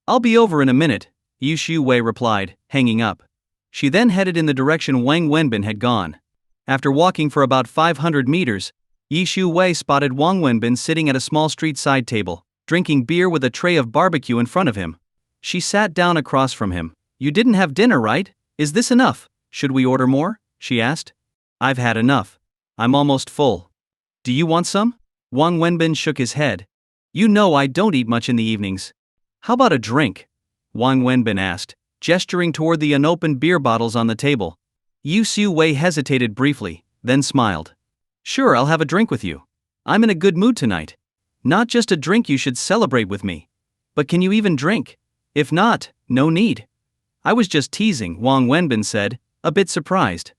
I'll be over in a minute, Yu Shu Wei replied, hanging up. She then headed in the direction Wang Wenbin had gone. After walking for about 500 meters, Yi Shu Wei spotted Wang Wenbin sitting at a small street side table, drinking beer with a tray of barbecue in front of him. She sat down across from him. You didn't have dinner, right? Is this enough? Should we order more? She asked. I've had enough. I'm almost full. Do you want some? Wang Wenbin shook his head. You know I don't eat much in the evenings. How about a drink? Wang Wenbin asked, gesturing toward the unopened beer bottles on the table. Yu Xiu Wei hesitated briefly, then smiled. Sure, I'll have a drink with you. I'm in a good mood tonight. Not just a drink, you should celebrate with me. But can you even drink? If not, no need. I was just teasing, Wang Wenbin said, a bit surprised.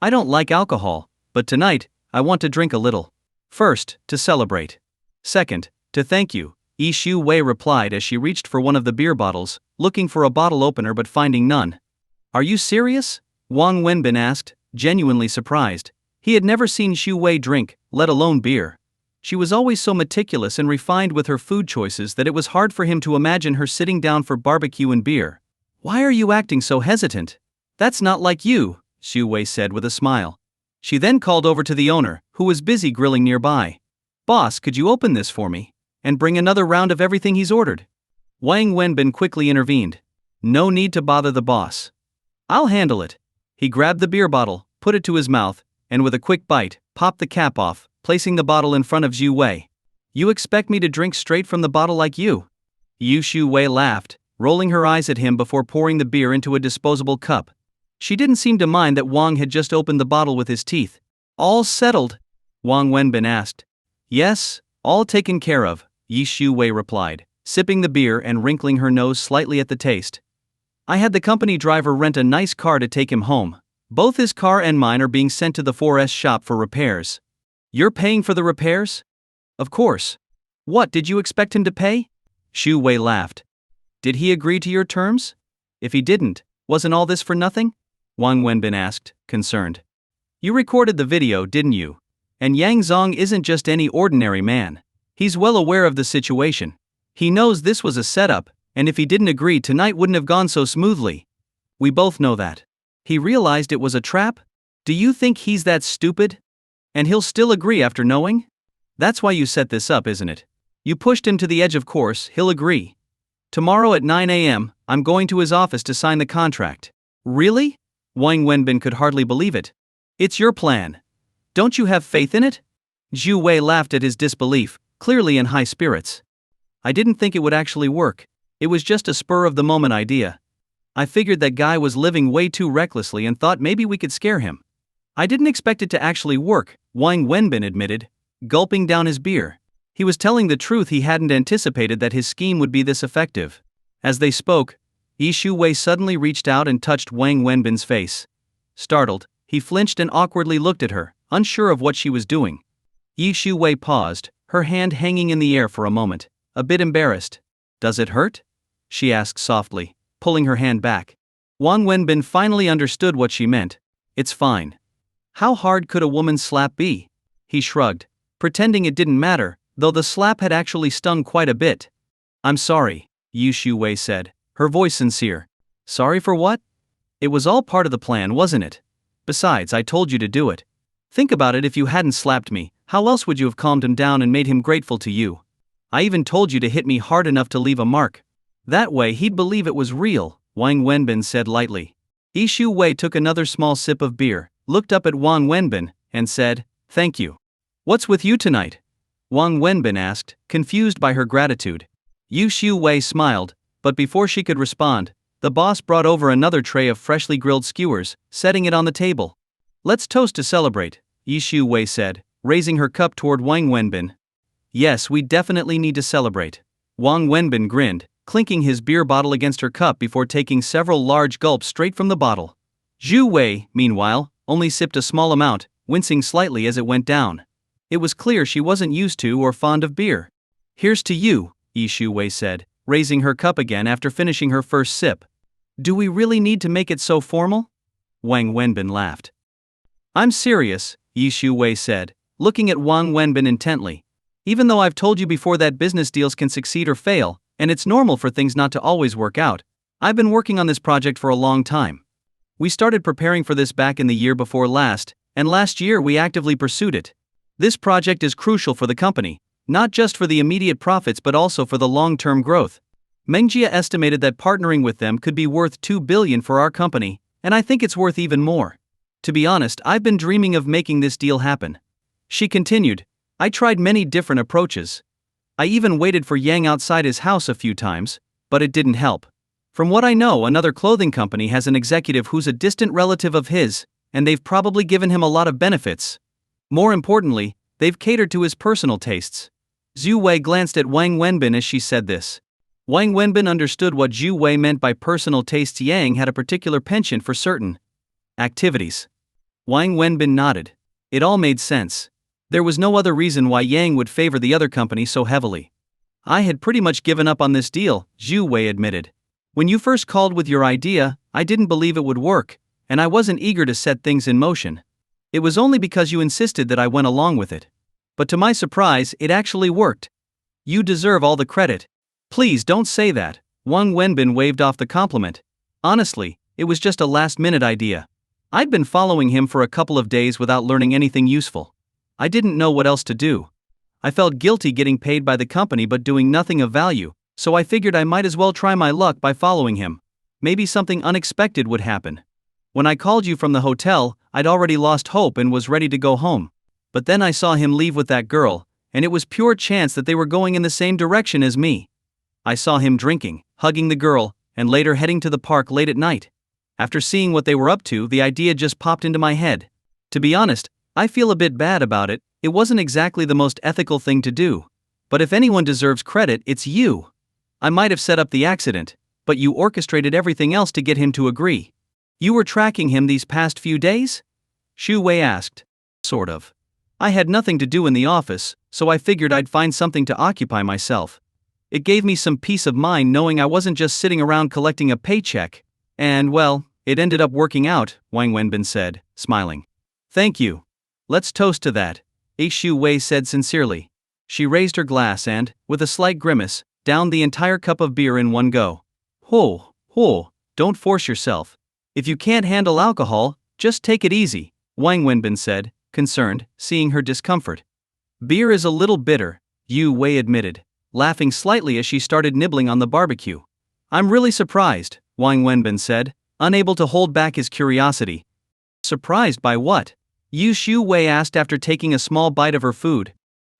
I don't like alcohol, but tonight, I want to drink a little. First, to celebrate. Second, to thank you, Yi Xiu Wei replied as she reached for one of the beer bottles, looking for a bottle opener but finding none. Are you serious? Wang Wenbin asked, genuinely surprised. He had never seen Xiu Wei drink, let alone beer. She was always so meticulous and refined with her food choices that it was hard for him to imagine her sitting down for barbecue and beer. Why are you acting so hesitant? That's not like you, Xiu Wei said with a smile. She then called over to the owner, who was busy grilling nearby. Boss, could you open this for me? And bring another round of everything he's ordered? Wang Wenbin quickly intervened. No need to bother the boss. I'll handle it. He grabbed the beer bottle, put it to his mouth, and with a quick bite, popped the cap off, placing the bottle in front of Xiu Wei. You expect me to drink straight from the bottle like you? Yu Xiu Wei laughed, rolling her eyes at him before pouring the beer into a disposable cup. She didn't seem to mind that Wang had just opened the bottle with his teeth. All settled? Wang Wenbin asked. Yes, all taken care of, Yi Xiu Wei replied, sipping the beer and wrinkling her nose slightly at the taste. I had the company driver rent a nice car to take him home. Both his car and mine are being sent to the 4S shop for repairs. You're paying for the repairs? Of course. What, did you expect him to pay? Xiu Wei laughed. Did he agree to your terms? If he didn't, wasn't all this for nothing? Wang Wenbin asked, concerned. You recorded the video, didn't you? And Yang Zong isn't just any ordinary man. He's well aware of the situation. He knows this was a setup, and if he didn't agree, tonight wouldn't have gone so smoothly. We both know that. He realized it was a trap? Do you think he's that stupid? And he'll still agree after knowing? That's why you set this up, isn't it? You pushed him to the edge, of course, he'll agree. Tomorrow at 9 a.m., I'm going to his office to sign the contract. Really? Wang Wenbin could hardly believe it. It's your plan. Don't you have faith in it? Xiu Wei laughed at his disbelief, clearly in high spirits. I didn't think it would actually work. It was just a spur-of-the-moment idea. I figured that guy was living way too recklessly and thought maybe we could scare him. I didn't expect it to actually work, Wang Wenbin admitted, gulping down his beer. He was telling the truth, he hadn't anticipated that his scheme would be this effective. As they spoke, Yi Xiu Wei suddenly reached out and touched Wang Wenbin's face. Startled, he flinched and awkwardly looked at her, unsure of what she was doing. Yi Xiu Wei paused, her hand hanging in the air for a moment, a bit embarrassed. Does it hurt? She asked softly, pulling her hand back. Wang Wenbin finally understood what she meant. It's fine. How hard could a woman's slap be? He shrugged, pretending it didn't matter, though the slap had actually stung quite a bit. I'm sorry, Yu Xiu Wei said, her voice sincere. Sorry for what? It was all part of the plan, wasn't it? Besides, I told you to do it. Think about it, if you hadn't slapped me, how else would you have calmed him down and made him grateful to you? I even told you to hit me hard enough to leave a mark. That way he'd believe it was real, Wang Wenbin said lightly. Yi Xiu Wei took another small sip of beer, looked up at Wang Wenbin, and said, Thank you. What's with you tonight? Wang Wenbin asked, confused by her gratitude. Yu Xiu Wei smiled, but before she could respond, the boss brought over another tray of freshly grilled skewers, setting it on the table. Let's toast to celebrate, Yi Xiu Wei said, raising her cup toward Wang Wenbin. Yes, we definitely need to celebrate. Wang Wenbin grinned, clinking his beer bottle against her cup before taking several large gulps straight from the bottle. Xiu Wei, meanwhile, only sipped a small amount, wincing slightly as it went down. It was clear she wasn't used to or fond of beer. Here's to you, Yi Xiu Wei said, raising her cup again after finishing her first sip. Do we really need to make it so formal? Wang Wenbin laughed. I'm serious, Yi Xiu Wei said, looking at Wang Wenbin intently. Even though I've told you before that business deals can succeed or fail, and it's normal for things not to always work out, I've been working on this project for a long time. We started preparing for this back in the year before last, and last year we actively pursued it. This project is crucial for the company, not just for the immediate profits but also for the long-term growth. Mengjia estimated that partnering with them could be worth 2 billion for our company, and I think it's worth even more. To be honest, I've been dreaming of making this deal happen. She continued, I tried many different approaches. I even waited for Yang outside his house a few times, but it didn't help. From what I know, another clothing company has an executive who's a distant relative of his, and they've probably given him a lot of benefits. More importantly, they've catered to his personal tastes. Zhu Wei glanced at Wang Wenbin as she said this. Wang Wenbin understood what Zhu Wei meant by personal tastes. Yang had a particular penchant for certain activities. Wang Wenbin nodded. It all made sense. There was no other reason why Yang would favor the other company so heavily. I had pretty much given up on this deal, Zhu Wei admitted. When you first called with your idea, I didn't believe it would work, and I wasn't eager to set things in motion. It was only because you insisted that I went along with it. But to my surprise, it actually worked. You deserve all the credit. Please don't say that, Wang Wenbin waved off the compliment. Honestly, it was just a last-minute idea. I'd been following him for a couple of days without learning anything useful. I didn't know what else to do. I felt guilty getting paid by the company but doing nothing of value, so I figured I might as well try my luck by following him. Maybe something unexpected would happen. When I called you from the hotel, I'd already lost hope and was ready to go home. But then I saw him leave with that girl, and it was pure chance that they were going in the same direction as me. I saw him drinking, hugging the girl, and later heading to the park late at night. After seeing what they were up to, the idea just popped into my head. To be honest, I feel a bit bad about it. It wasn't exactly the most ethical thing to do. But if anyone deserves credit, it's you. I might have set up the accident, but you orchestrated everything else to get him to agree. You were tracking him these past few days? Zhu Wei asked. Sort of. I had nothing to do in the office, so I figured I'd find something to occupy myself. It gave me some peace of mind knowing I wasn't just sitting around collecting a paycheck. And, well, it ended up working out, Wang Wenbin said, smiling. Thank you. Let's toast to that, Zhu Wei said sincerely. She raised her glass and, with a slight grimace, downed the entire cup of beer in one go. Don't force yourself. If you can't handle alcohol, just take it easy, Wang Wenbin said, concerned, seeing her discomfort. Beer is a little bitter, Zhu Wei admitted, laughing slightly as she started nibbling on the barbecue. I'm really surprised, Wang Wenbin said, unable to hold back his curiosity. Surprised by what? Zhu Wei asked after taking a small bite of her food.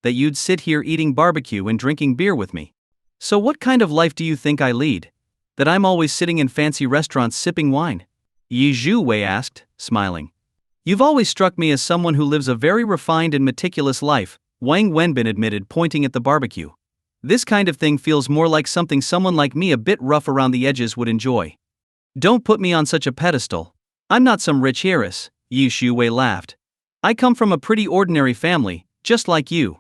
That you'd sit here eating barbecue and drinking beer with me. So what kind of life do you think I lead? That I'm always sitting in fancy restaurants sipping wine? Zhu Wei asked, smiling. You've always struck me as someone who lives a very refined and meticulous life, Wang Wenbin admitted, pointing at the barbecue. This kind of thing feels more like something someone like me a bit rough around the edges would enjoy. Don't put me on such a pedestal. I'm not some rich heiress, Zhu Wei laughed. I come from a pretty ordinary family, just like you.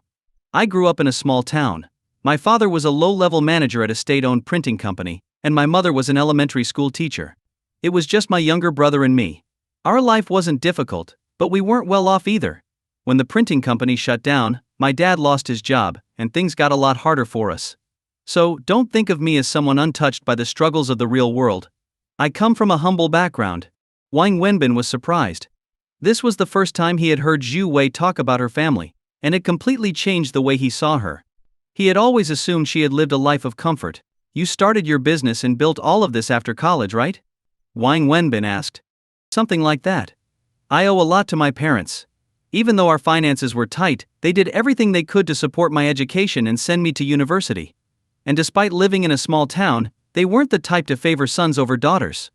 I grew up in a small town. My father was a low-level manager at a state-owned printing company, and my mother was an elementary school teacher. It was just my younger brother and me. Our life wasn't difficult, but we weren't well off either. When the printing company shut down, my dad lost his job, and things got a lot harder for us. So, don't think of me as someone untouched by the struggles of the real world. I come from a humble background. Wang Wenbin was surprised. This was the first time he had heard Zhu Wei talk about her family, and it completely changed the way he saw her. He had always assumed she had lived a life of comfort. You started your business and built all of this after college, right? Wang Wenbin asked. Something like that. I owe a lot to my parents. Even though our finances were tight, they did everything they could to support my education and send me to university. And despite living in a small town, they weren't the type to favor sons over daughters.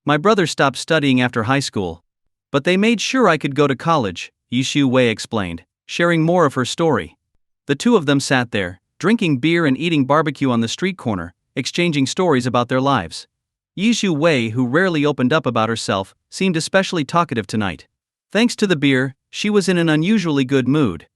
My brother stopped studying after high school. But they made sure I could go to college, Zhu Wei explained, sharing more of her story. The two of them sat there, drinking beer and eating barbecue on the street corner, exchanging stories about their lives. Zhu Wei, who rarely opened up about herself, seemed especially talkative tonight. Thanks to the beer, she was in an unusually good mood.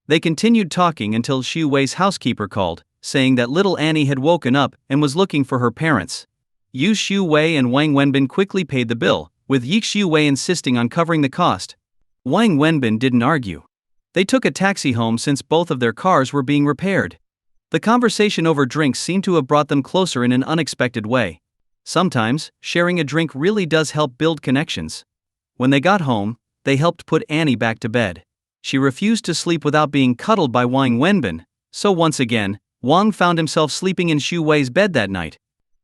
They continued talking until Zhu Wei's housekeeper called, saying that little Annie had woken up and was looking for her parents. Zhu Wei and Wang Wenbin quickly paid the bill, with Zhu Wei insisting on covering the cost. Wang Wenbin didn't argue. They took a taxi home since both of their cars were being repaired. The conversation over drinks seemed to have brought them closer in an unexpected way. Sometimes, sharing a drink really does help build connections. When they got home, they helped put Annie back to bed. She refused to sleep without being cuddled by Wang Wenbin, so once again, Wang found himself sleeping in Zhu Wei's bed that night.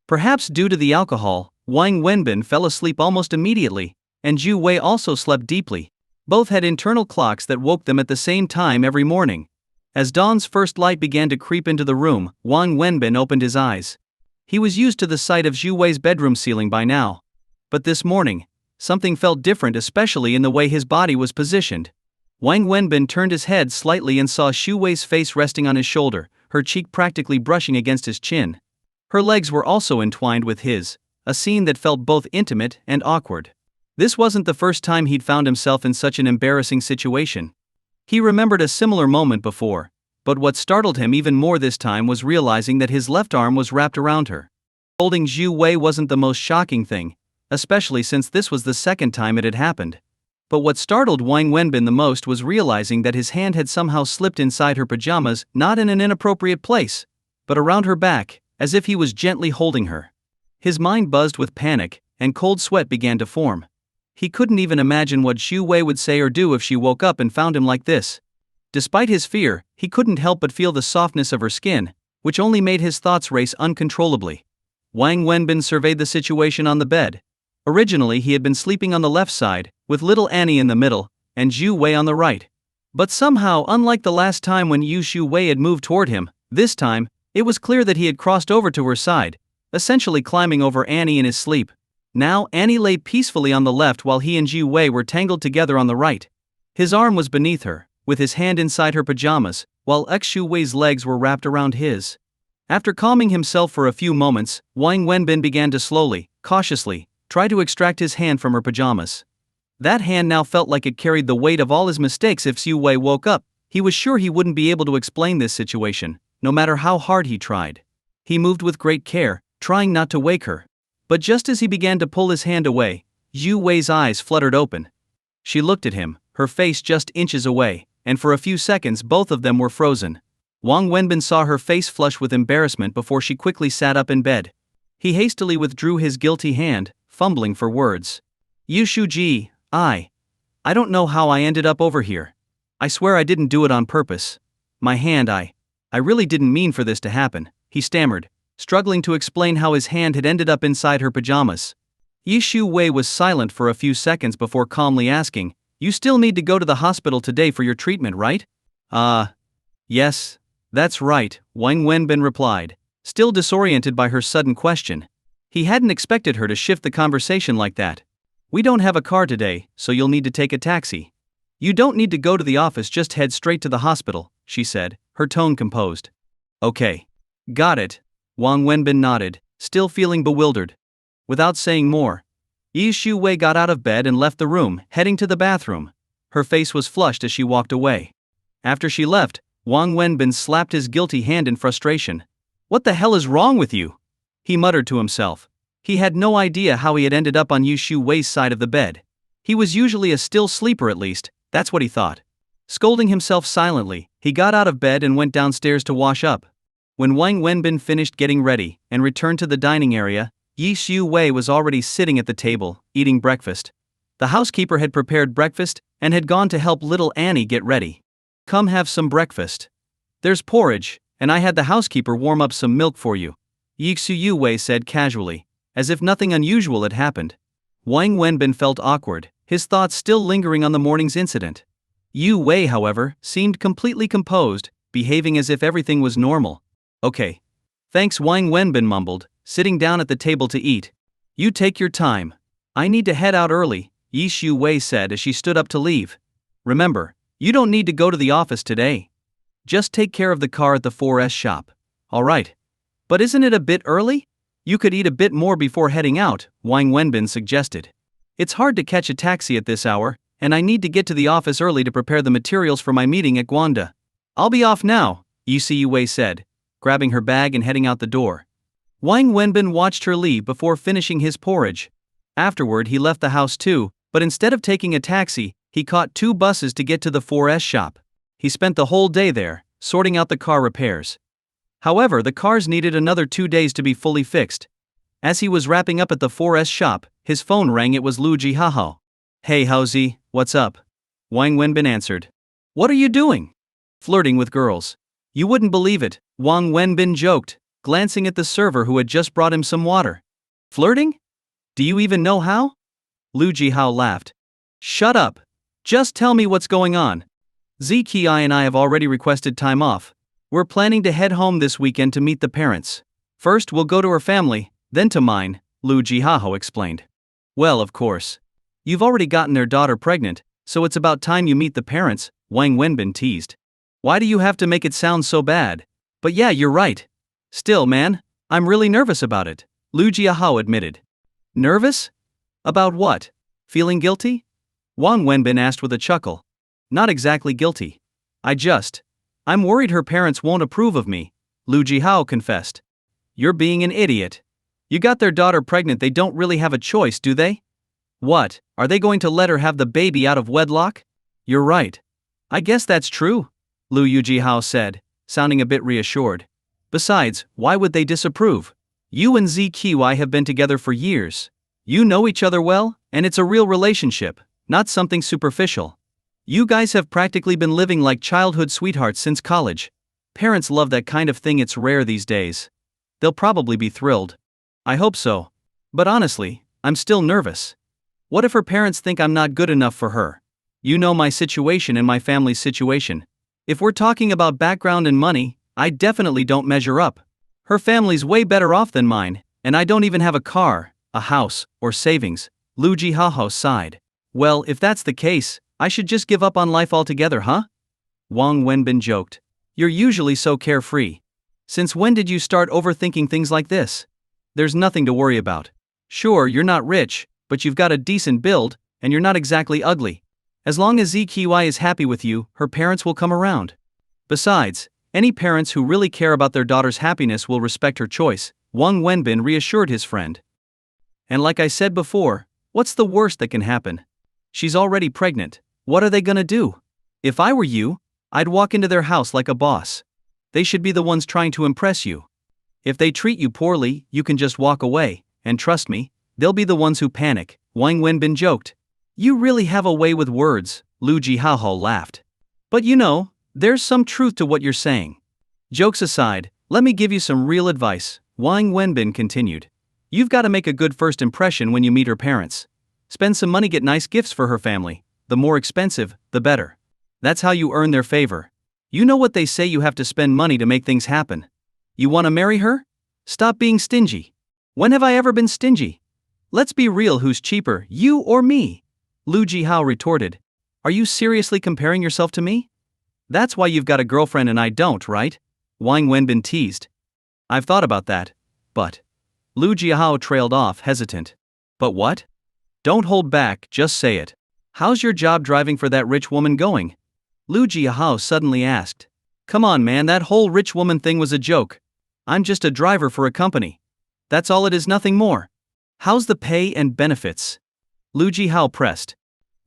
Perhaps due to the alcohol, Wang Wenbin fell asleep almost immediately, and Zhu Wei also slept deeply. Both had internal clocks that woke them at the same time every morning. As dawn's first light began to creep into the room, Wang Wenbin opened his eyes. He was used to the sight of Zhu Wei's bedroom ceiling by now. But this morning, something felt different, especially in the way his body was positioned. Wang Wenbin turned his head slightly and saw Xu Wei's face resting on his shoulder, her cheek practically brushing against his chin. Her legs were also entwined with his, a scene that felt both intimate and awkward. This wasn't the first time he'd found himself in such an embarrassing situation. He remembered a similar moment before, but what startled him even more this time was realizing that his left arm was wrapped around her. Holding Xu Wei wasn't the most shocking thing, especially since this was the second time it had happened. But what startled Wang Wenbin the most was realizing that his hand had somehow slipped inside her pajamas, not in an inappropriate place, but around her back, as if he was gently holding her. His mind buzzed with panic, and cold sweat began to form. He couldn't even imagine what Xu Wei would say or do if she woke up and found him like this. Despite his fear, he couldn't help but feel the softness of her skin, which only made his thoughts race uncontrollably. Wang Wenbin surveyed the situation on the bed. Originally he had been sleeping on the left side, with little Annie in the middle, and Xu Wei on the right. But somehow, unlike the last time when Xu Wei had moved toward him, this time, it was clear that he had crossed over to her side, essentially climbing over Annie in his sleep. Now Annie lay peacefully on the left while he and Xu Wei were tangled together on the right. His arm was beneath her, with his hand inside her pajamas, while Xu Wei's legs were wrapped around his. After calming himself for a few moments, Wang Wenbin began to slowly, cautiously, try to extract his hand from her pajamas. That hand now felt like it carried the weight of all his mistakes. If Xu Wei woke up, he was sure he wouldn't be able to explain this situation, no matter how hard he tried. He moved with great care, trying not to wake her. But just as he began to pull his hand away, Xu Wei's eyes fluttered open. She looked at him, her face just inches away, and for a few seconds both of them were frozen. Wang Wenbin saw her face flush with embarrassment before she quickly sat up in bed. He hastily withdrew his guilty hand, fumbling for words. Yushuji, I don't know how I ended up over here. I swear I didn't do it on purpose. My hand, I really didn't mean for this to happen, he stammered, struggling to explain how his hand had ended up inside her pajamas. Xu Wei was silent for a few seconds before calmly asking, "You still need to go to the hospital today for your treatment, right?" Yes, that's right, Wang Wenbin replied, still disoriented by her sudden question. He hadn't expected her to shift the conversation like that. "We don't have a car today, so you'll need to take a taxi." "You don't need to go to the office, just head straight to the hospital," she said, her tone composed. "Okay. Got it," Wang Wenbin nodded, still feeling bewildered. Without saying more, Xu Wei got out of bed and left the room, heading to the bathroom. Her face was flushed as she walked away. After she left, Wang Wenbin slapped his guilty hand in frustration. "What the hell is wrong with you?" he muttered to himself. He had no idea how he had ended up on Xu Wei's side of the bed. He was usually a still sleeper, at least, that's what he thought. Scolding himself silently, he got out of bed and went downstairs to wash up. When Wang Wenbin finished getting ready and returned to the dining area, Xu Wei was already sitting at the table, eating breakfast. The housekeeper had prepared breakfast and had gone to help little Annie get ready. "Come have some breakfast. There's porridge, and I had the housekeeper warm up some milk for you," Xu Wei said casually, as if nothing unusual had happened. Wang Wenbin felt awkward, his thoughts still lingering on the morning's incident. Xu Wei, however, seemed completely composed, behaving as if everything was normal. "Okay. Thanks," Wang Wenbin mumbled, sitting down at the table to eat. "You take your time. I need to head out early," Xu Wei said as she stood up to leave. "Remember, you don't need to go to the office today. Just take care of the car at the 4S shop. Alright. But isn't it a bit early? You could eat a bit more before heading out," Wang Wenbin suggested. "It's hard to catch a taxi at this hour, and I need to get to the office early to prepare the materials for my meeting at Gwanda." "I'll be off now," Xu Wei said, grabbing her bag and heading out the door. Wang Wenbin watched her leave before finishing his porridge. Afterward he left the house too, but instead of taking a taxi, he caught 2 buses to get to the 4S shop. He spent the whole day there, sorting out the car repairs. However, the cars needed another 2 days to be fully fixed. As he was wrapping up at the 4S shop, his phone rang. It was Lu Jihao. "Hey Haozi, what's up?" Wang Wenbin answered. "What are you doing?" "Flirting with girls." "You wouldn't believe it," Wang Wenbin joked, glancing at the server who had just brought him some water. "Flirting? Do you even know how?" Lu Jihao laughed. "Shut up. Just tell me what's going on." "Zki and I have already requested time off. We're planning to head home this weekend to meet the parents. First we'll go to her family, then to mine," Lu Jihao explained. "Well, of course. You've already gotten their daughter pregnant, so it's about time you meet the parents, Wang Wenbin teased. Why do you have to make it sound so bad? But yeah, you're right. Still, man, I'm really nervous about it, Lu Jiahao admitted. Nervous? About what? Feeling guilty? Wang Wenbin asked with a chuckle. Not exactly guilty. I'm worried her parents won't approve of me, Lu Jiahao confessed. You're being an idiot. You got their daughter pregnant, they don't really have a choice, do they? What, are they going to let her have the baby out of wedlock? You're right. I guess that's true, Lu Yujihao said, sounding a bit reassured. Besides, why would they disapprove? You and ZQI have been together for years. You know each other well, and it's a real relationship, not something superficial. You guys have practically been living like childhood sweethearts since college. Parents love that kind of thing, it's rare these days. They'll probably be thrilled. I hope so. But honestly, I'm still nervous. What if her parents think I'm not good enough for her? You know my situation and my family's situation. If we're talking about background and money, I definitely don't measure up. Her family's way better off than mine, and I don't even have a car, a house, or savings, Lu Jiahao sighed. Well, if that's the case, I should just give up on life altogether, huh? Wang Wenbin joked. You're usually so carefree. Since when did you start overthinking things like this? There's nothing to worry about. Sure, you're not rich, but you've got a decent build, and you're not exactly ugly. As long as ZQI is happy with you, her parents will come around. Besides, any parents who really care about their daughter's happiness will respect her choice, Wang Wenbin reassured his friend. And like I said before, what's the worst that can happen? She's already pregnant. What are they gonna do? If I were you, I'd walk into their house like a boss. They should be the ones trying to impress you. If they treat you poorly, you can just walk away, and trust me, they'll be the ones who panic, Wang Wenbin joked. You really have a way with words, Lu Jiahao laughed. But you know, there's some truth to what you're saying. Jokes aside, let me give you some real advice, Wang Wenbin continued. You've got to make a good first impression when you meet her parents. Spend some money, get nice gifts for her family. The more expensive, the better. That's how you earn their favor. You know what they say, you have to spend money to make things happen. You want to marry her? Stop being stingy. When have I ever been stingy? Let's be real, who's cheaper, you or me? Lu Jiahao retorted. Are you seriously comparing yourself to me? That's why you've got a girlfriend and I don't, right? Wang Wenbin teased. I've thought about that, but... Lu Jiahao trailed off, hesitant. But what? Don't hold back, just say it. How's your job driving for that rich woman going? Lu Jiahao suddenly asked. Come on, man, that whole rich woman thing was a joke. I'm just a driver for a company. That's all it is, nothing more. How's the pay and benefits? Lu Jiahao pressed.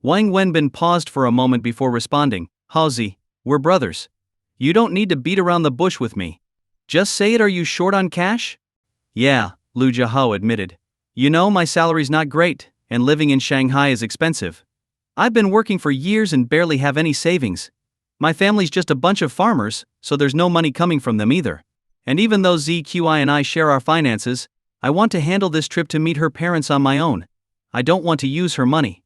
Wang Wenbin paused for a moment before responding. Haozi, we're brothers. You don't need to beat around the bush with me. Just say it. Are you short on cash? Yeah, Lu Jiahao admitted. You know, my salary's not great, and living in Shanghai is expensive. I've been working for years and barely have any savings. My family's just a bunch of farmers, so there's no money coming from them either. And even though ZQI and I share our finances, I want to handle this trip to meet her parents on my own. I don't want to use her money.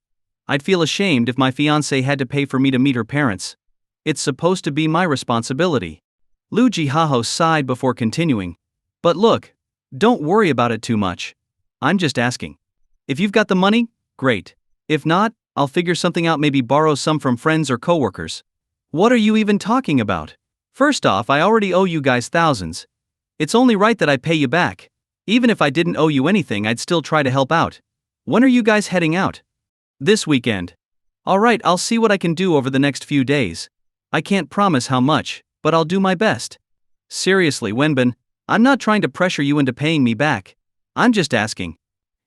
I'd feel ashamed if my fiancé had to pay for me to meet her parents. It's supposed to be my responsibility. Lu Jiahao sighed before continuing. But look, don't worry about it too much. I'm just asking. If you've got the money, great. If not, I'll figure something out, maybe borrow some from friends or coworkers. What are you even talking about? First off, I already owe you guys thousands. It's only right that I pay you back. Even if I didn't owe you anything, I'd still try to help out. When are you guys heading out? This weekend. Alright, I'll see what I can do over the next few days. I can't promise how much, but I'll do my best. Seriously, Wenbin, I'm not trying to pressure you into paying me back. I'm just asking.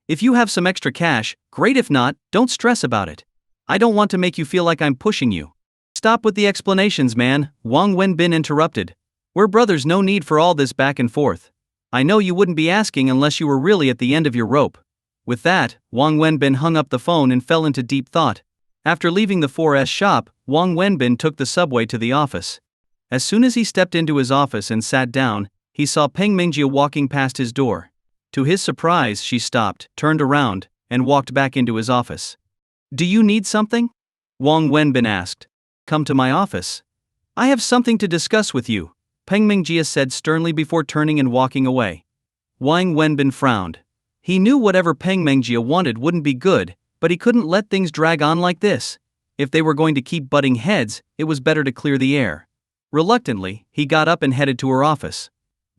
If you have some extra cash, great. If not, don't stress about it. I don't want to make you feel like I'm pushing you. Stop with the explanations, man, Wang Wenbin interrupted. We're brothers, no need for all this back and forth. I know you wouldn't be asking unless you were really at the end of your rope. With that, Wang Wenbin hung up the phone and fell into deep thought. After leaving the 4S shop, Wang Wenbin took the subway to the office. As soon as he stepped into his office and sat down, he saw Peng Mingjie walking past his door. To his surprise, she stopped, turned around, and walked back into his office. Do you need something? Wang Wenbin asked. Come to my office. I have something to discuss with you, Peng Mingjie said sternly before turning and walking away. Wang Wenbin frowned. He knew whatever Peng Mingjie wanted wouldn't be good, But he couldn't let things drag on like this. If they were going to keep butting heads, it was better to clear the air. Reluctantly, he got up and headed to her office.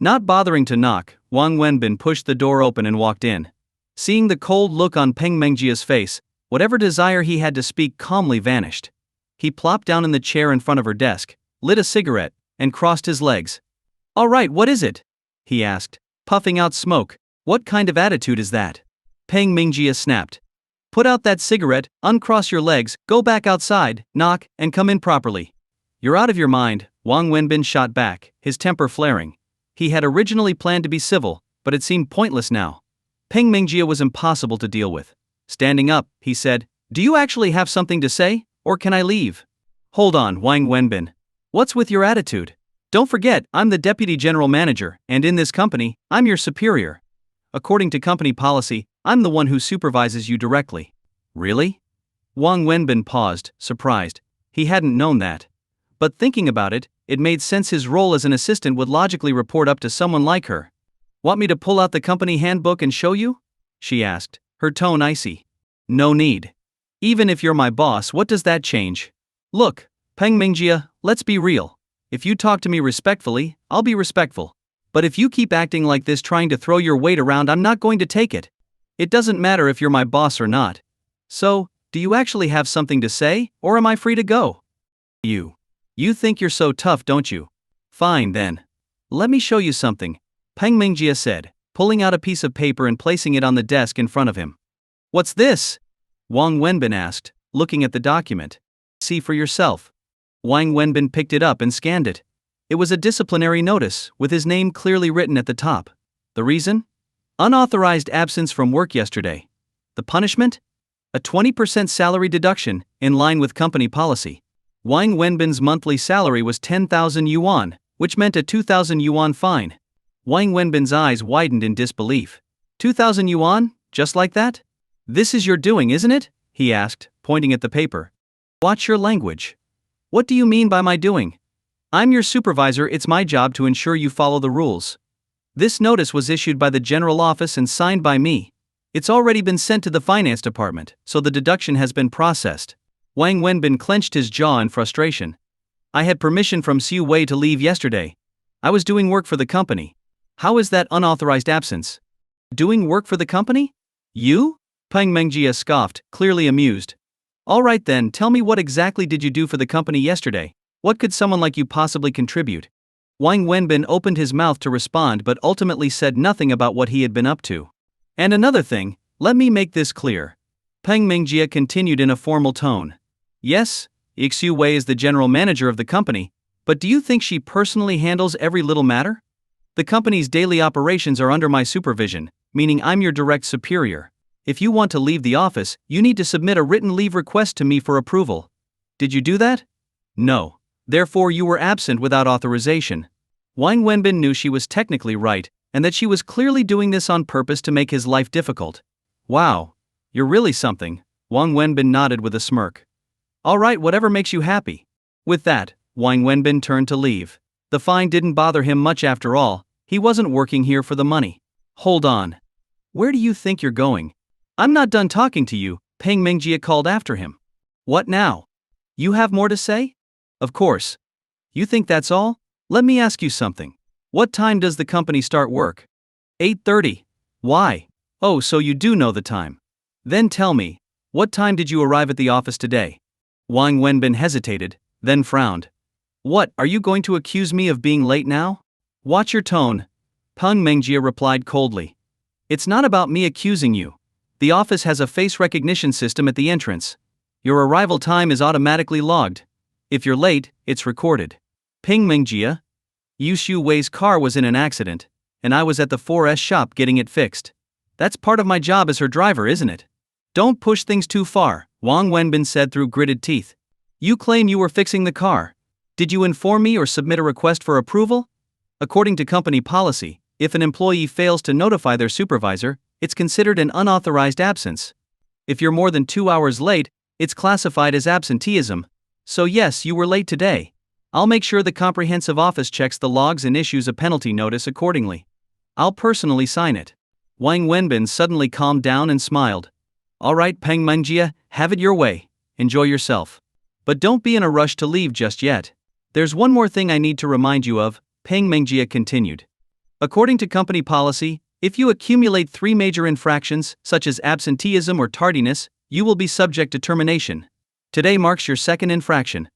Not bothering to knock, Wang Wenbin pushed the door open and walked in. Seeing the cold look on Peng Mengjia's face, whatever desire he had to speak calmly vanished. He plopped down in the chair in front of her desk, lit a cigarette, and crossed his legs. "All right, what is it?" he asked, puffing out smoke. "What kind of attitude is that?" Peng Mengjia snapped. "Put out that cigarette, uncross your legs, go back outside, knock, and come in properly." "You're out of your mind," Wang Wenbin shot back, his temper flaring. He had originally planned to be civil, but it seemed pointless now. Peng Mengjia was impossible to deal with. Standing up, he said, "Do you actually have something to say, or can I leave?" "Hold on, Wang Wenbin. What's with your attitude? Don't forget, I'm the deputy general manager, and in this company, I'm your superior. According to company policy, I'm the one who supervises you directly." "Really?" Wang Wenbin paused, surprised. He hadn't known that. But thinking about it, it made sense his role as an assistant would logically report up to someone like her. "Want me to pull out the company handbook and show you?" she asked, her tone icy. "No need. Even if you're my boss, what does that change? Look, Peng Mengjia, let's be real. If you talk to me respectfully, I'll be respectful. But if you keep acting like this trying to throw your weight around, I'm not going to take it. It doesn't matter if you're my boss or not. So, do you actually have something to say, or am I free to go?" You think you're so tough, don't you? Fine then. Let me show you something," Peng Mengjia said, pulling out a piece of paper and placing it on the desk in front of him. "What's this?" Wang Wenbin asked, looking at the document. "See for yourself." Wang Wenbin picked it up and scanned it. It was a disciplinary notice, with his name clearly written at the top. The reason? Unauthorized absence from work yesterday. The punishment? A 20% salary deduction, in line with company policy. Wang Wenbin's monthly salary was 10,000 yuan, which meant a 2,000 yuan fine. Wang Wenbin's eyes widened in disbelief. 2,000 yuan? Just like that? "This is your doing, isn't it?" he asked, pointing at the paper. "Watch your language. What do you mean by my doing? I'm your supervisor, it's my job to ensure you follow the rules. This notice was issued by the general office and signed by me. It's already been sent to the finance department, so the deduction has been processed." Wang Wenbin clenched his jaw in frustration. "I had permission from Xu Wei to leave yesterday. I was doing work for the company. How is that unauthorized absence?" "Doing work for the company? You?" Peng Mengjia scoffed, clearly amused. "All right then, tell me, what exactly did you do for the company yesterday? What could someone like you possibly contribute?" Wang Wenbin opened his mouth to respond but ultimately said nothing about what he had been up to. "And another thing, let me make this clear." Peng Mengjia continued in a formal tone. "Yes, Xu Wei is the general manager of the company, but do you think she personally handles every little matter? The company's daily operations are under my supervision, meaning I'm your direct superior. If you want to leave the office, you need to submit a written leave request to me for approval. Did you do that? No. Therefore you were absent without authorization." Wang Wenbin knew she was technically right, and that she was clearly doing this on purpose to make his life difficult. "Wow. You're really something," Wang Wenbin nodded with a smirk. "All right, whatever makes you happy." With that, Wang Wenbin turned to leave. The fine didn't bother him much after all, he wasn't working here for the money. "Hold on. Where do you think you're going?" "I'm not done talking to you," Peng Mengjia called after him. "What now? You have more to say? Of course. You think that's all? Let me ask you something. What time does the company start work?" 8:30. "Why? Oh, so you do know the time. Then tell me, what time did you arrive at the office today?" Wang Wenbin hesitated, then frowned. "What, are you going to accuse me of being late now?" "Watch your tone," Peng Mengjia replied coldly. "It's not about me accusing you. The office has a face recognition system at the entrance. Your arrival time is automatically logged. If you're late, it's recorded." "Peng Mengjia, Xu Wei's car was in an accident, and I was at the 4S shop getting it fixed. That's part of my job as her driver, isn't it?" "Don't push things too far," Wang Wenbin said through gritted teeth. "You claim you were fixing the car. Did you inform me or submit a request for approval? According to company policy, if an employee fails to notify their supervisor, it's considered an unauthorized absence. If you're more than 2 hours late, it's classified as absenteeism. So yes, you were late today. I'll make sure the comprehensive office checks the logs and issues a penalty notice accordingly. I'll personally sign it." Wang Wenbin suddenly calmed down and smiled. Alright Peng Mengjia, have it your way, enjoy yourself. But don't be in a rush to leave just yet. There's one more thing I need to remind you of, Peng Mengjia continued. According to company policy, if you accumulate 3 major infractions, such as absenteeism or tardiness, you will be subject to termination. Today marks your 2nd infraction.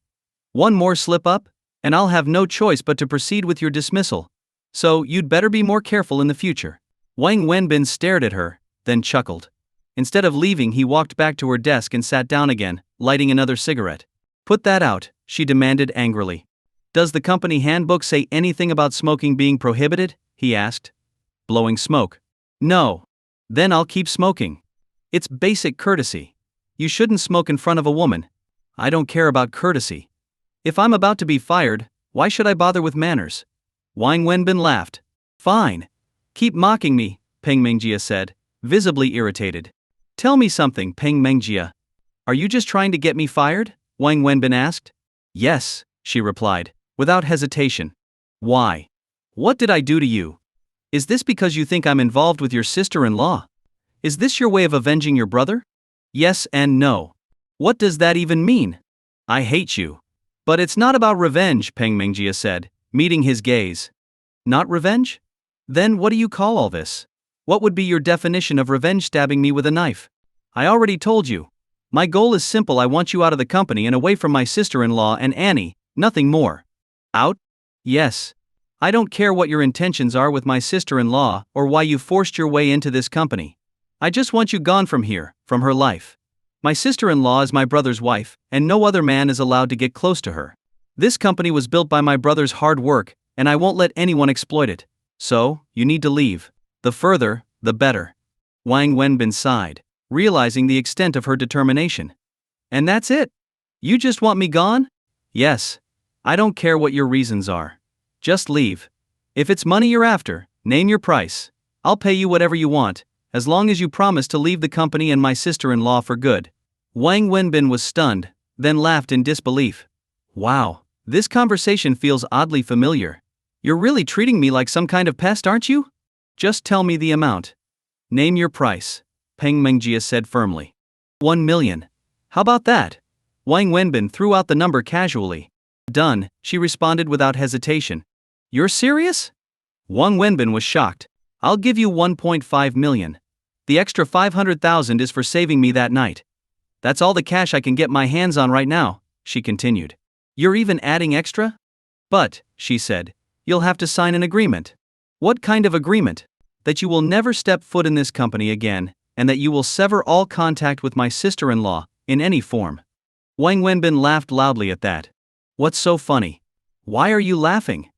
One more slip-up, and I'll have no choice but to proceed with your dismissal. So, you'd better be more careful in the future. Wang Wenbin stared at her, then chuckled. Instead of leaving, he walked back to her desk and sat down again, lighting another cigarette. Put that out, she demanded angrily. Does the company handbook say anything about smoking being prohibited? He asked. Blowing smoke. No. Then I'll keep smoking. It's basic courtesy. You shouldn't smoke in front of a woman. I don't care about courtesy. If I'm about to be fired, why should I bother with manners? Wang Wenbin laughed. Fine. Keep mocking me, Peng Mengjia said, visibly irritated. Tell me something, Peng Mengjia. Are you just trying to get me fired? Wang Wenbin asked. Yes, she replied, without hesitation. Why? What did I do to you? Is this because you think I'm involved with your sister-in-law? Is this your way of avenging your brother? Yes and no. What does that even mean? I hate you. But it's not about revenge, Peng Mengjia said, meeting his gaze. Not revenge? Then what do you call all this? What would be your definition of revenge, stabbing me with a knife? I already told you. My goal is simple. I want you out of the company and away from my sister-in-law and Annie, nothing more. Out? Yes. I don't care what your intentions are with my sister-in-law or why you forced your way into this company. I just want you gone from here, from her life. My sister-in-law is my brother's wife, and no other man is allowed to get close to her. This company was built by my brother's hard work, and I won't let anyone exploit it. So, you need to leave. The further, the better. Wang Wenbin sighed, realizing the extent of her determination. And that's it? You just want me gone? Yes. I don't care what your reasons are. Just leave. If it's money you're after, name your price. I'll pay you whatever you want, as long as you promise to leave the company and my sister-in-law for good. Wang Wenbin was stunned, then laughed in disbelief. Wow, this conversation feels oddly familiar. You're really treating me like some kind of pest, aren't you? Just tell me the amount. Name your price, Peng Mengjia said firmly. 1 million. How about that? Wang Wenbin threw out the number casually. Done, she responded without hesitation. You're serious? Wang Wenbin was shocked. I'll give you 1.5 million. The extra 500,000 is for saving me that night. That's all the cash I can get my hands on right now, she continued. You're even adding extra? But, she said, you'll have to sign an agreement. What kind of agreement? That you will never step foot in this company again, and that you will sever all contact with my sister-in-law, in any form. Wang Wenbin laughed loudly at that. What's so funny? Why are you laughing?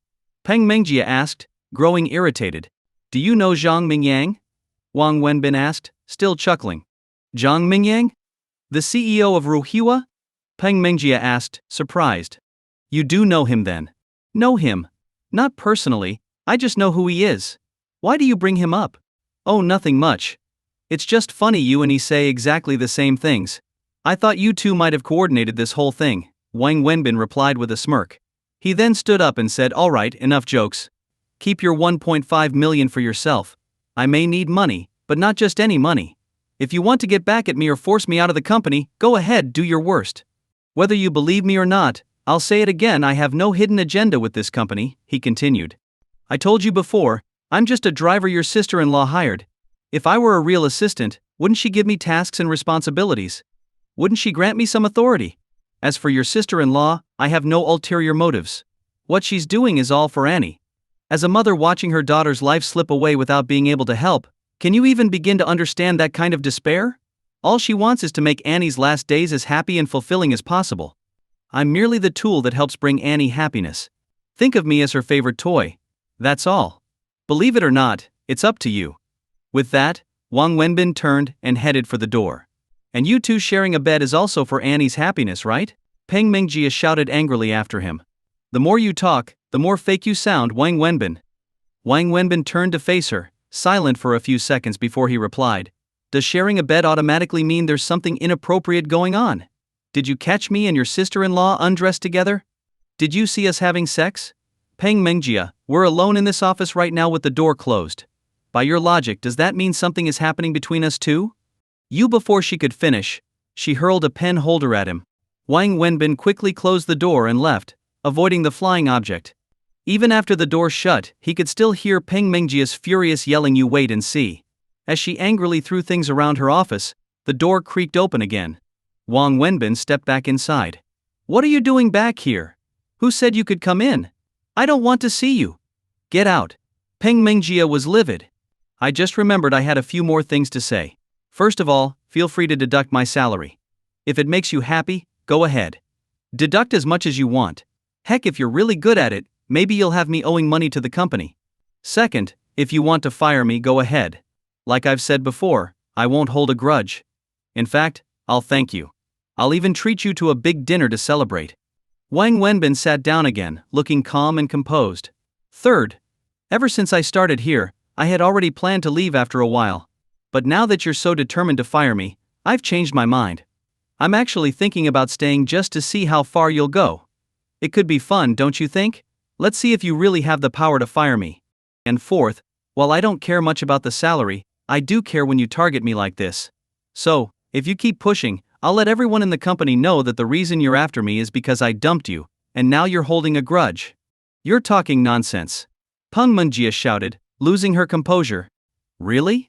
Peng Mengjia asked, growing irritated. Do you know Zhang Mingyang? Wang Wenbin asked, still chuckling. Zhang Mingyang? The CEO of Ruhua? Peng Mengjia asked, surprised. You do know him then? Know him? Not personally, I just know who he is. Why do you bring him up? Oh, nothing much. It's just funny you and he say exactly the same things. I thought you two might have coordinated this whole thing, Wang Wenbin replied with a smirk. He then stood up and said, all right, enough jokes. Keep your 1.5 million for yourself. I may need money, but not just any money. If you want to get back at me or force me out of the company, go ahead, do your worst. Whether you believe me or not, I'll say it again, I have no hidden agenda with this company, he continued. I told you before, I'm just a driver your sister-in-law hired. If I were a real assistant, wouldn't she give me tasks and responsibilities? Wouldn't she grant me some authority? As for your sister-in-law, I have no ulterior motives. What she's doing is all for Annie. As a mother watching her daughter's life slip away without being able to help, can you even begin to understand that kind of despair? All she wants is to make Annie's last days as happy and fulfilling as possible. I'm merely the tool that helps bring Annie happiness. Think of me as her favorite toy. That's all. Believe it or not, it's up to you. With that, Wang Wenbin turned and headed for the door. And you two sharing a bed is also for Annie's happiness, right? Peng Mengjia shouted angrily after him. The more you talk, the more fake you sound, Wang Wenbin. Wang Wenbin turned to face her, silent for a few seconds before he replied. Does sharing a bed automatically mean there's something inappropriate going on? Did you catch me and your sister-in-law undressed together? Did you see us having sex? Peng Mengjia, we're alone in this office right now with the door closed. By your logic, does that mean something is happening between us too? You before she could finish, she hurled a pen holder at him. Wang Wenbin quickly closed the door and left, avoiding the flying object. Even after the door shut, he could still hear Peng Mingjia's furious yelling, "You wait and see." As she angrily threw things around her office, the door creaked open again. Wang Wenbin stepped back inside. "What are you doing back here? Who said you could come in? I don't want to see you. Get out." Peng Mingjia was livid. "I just remembered I had a few more things to say. First of all, feel free to deduct my salary. If it makes you happy, go ahead. Deduct as much as you want. Heck, if you're really good at it, maybe you'll have me owing money to the company. Second, if you want to fire me, go ahead. Like I've said before, I won't hold a grudge. In fact, I'll thank you. I'll even treat you to a big dinner to celebrate." Wang Wenbin sat down again, looking calm and composed. "Third, ever since I started here, I had already planned to leave after a while. But now that you're so determined to fire me, I've changed my mind. I'm actually thinking about staying just to see how far you'll go. It could be fun, don't you think? Let's see if you really have the power to fire me. And fourth, while I don't care much about the salary, I do care when you target me like this. So, if you keep pushing, I'll let everyone in the company know that the reason you're after me is because I dumped you, and now you're holding a grudge. You're talking nonsense." Peng Mingjia shouted, losing her composure. "Really?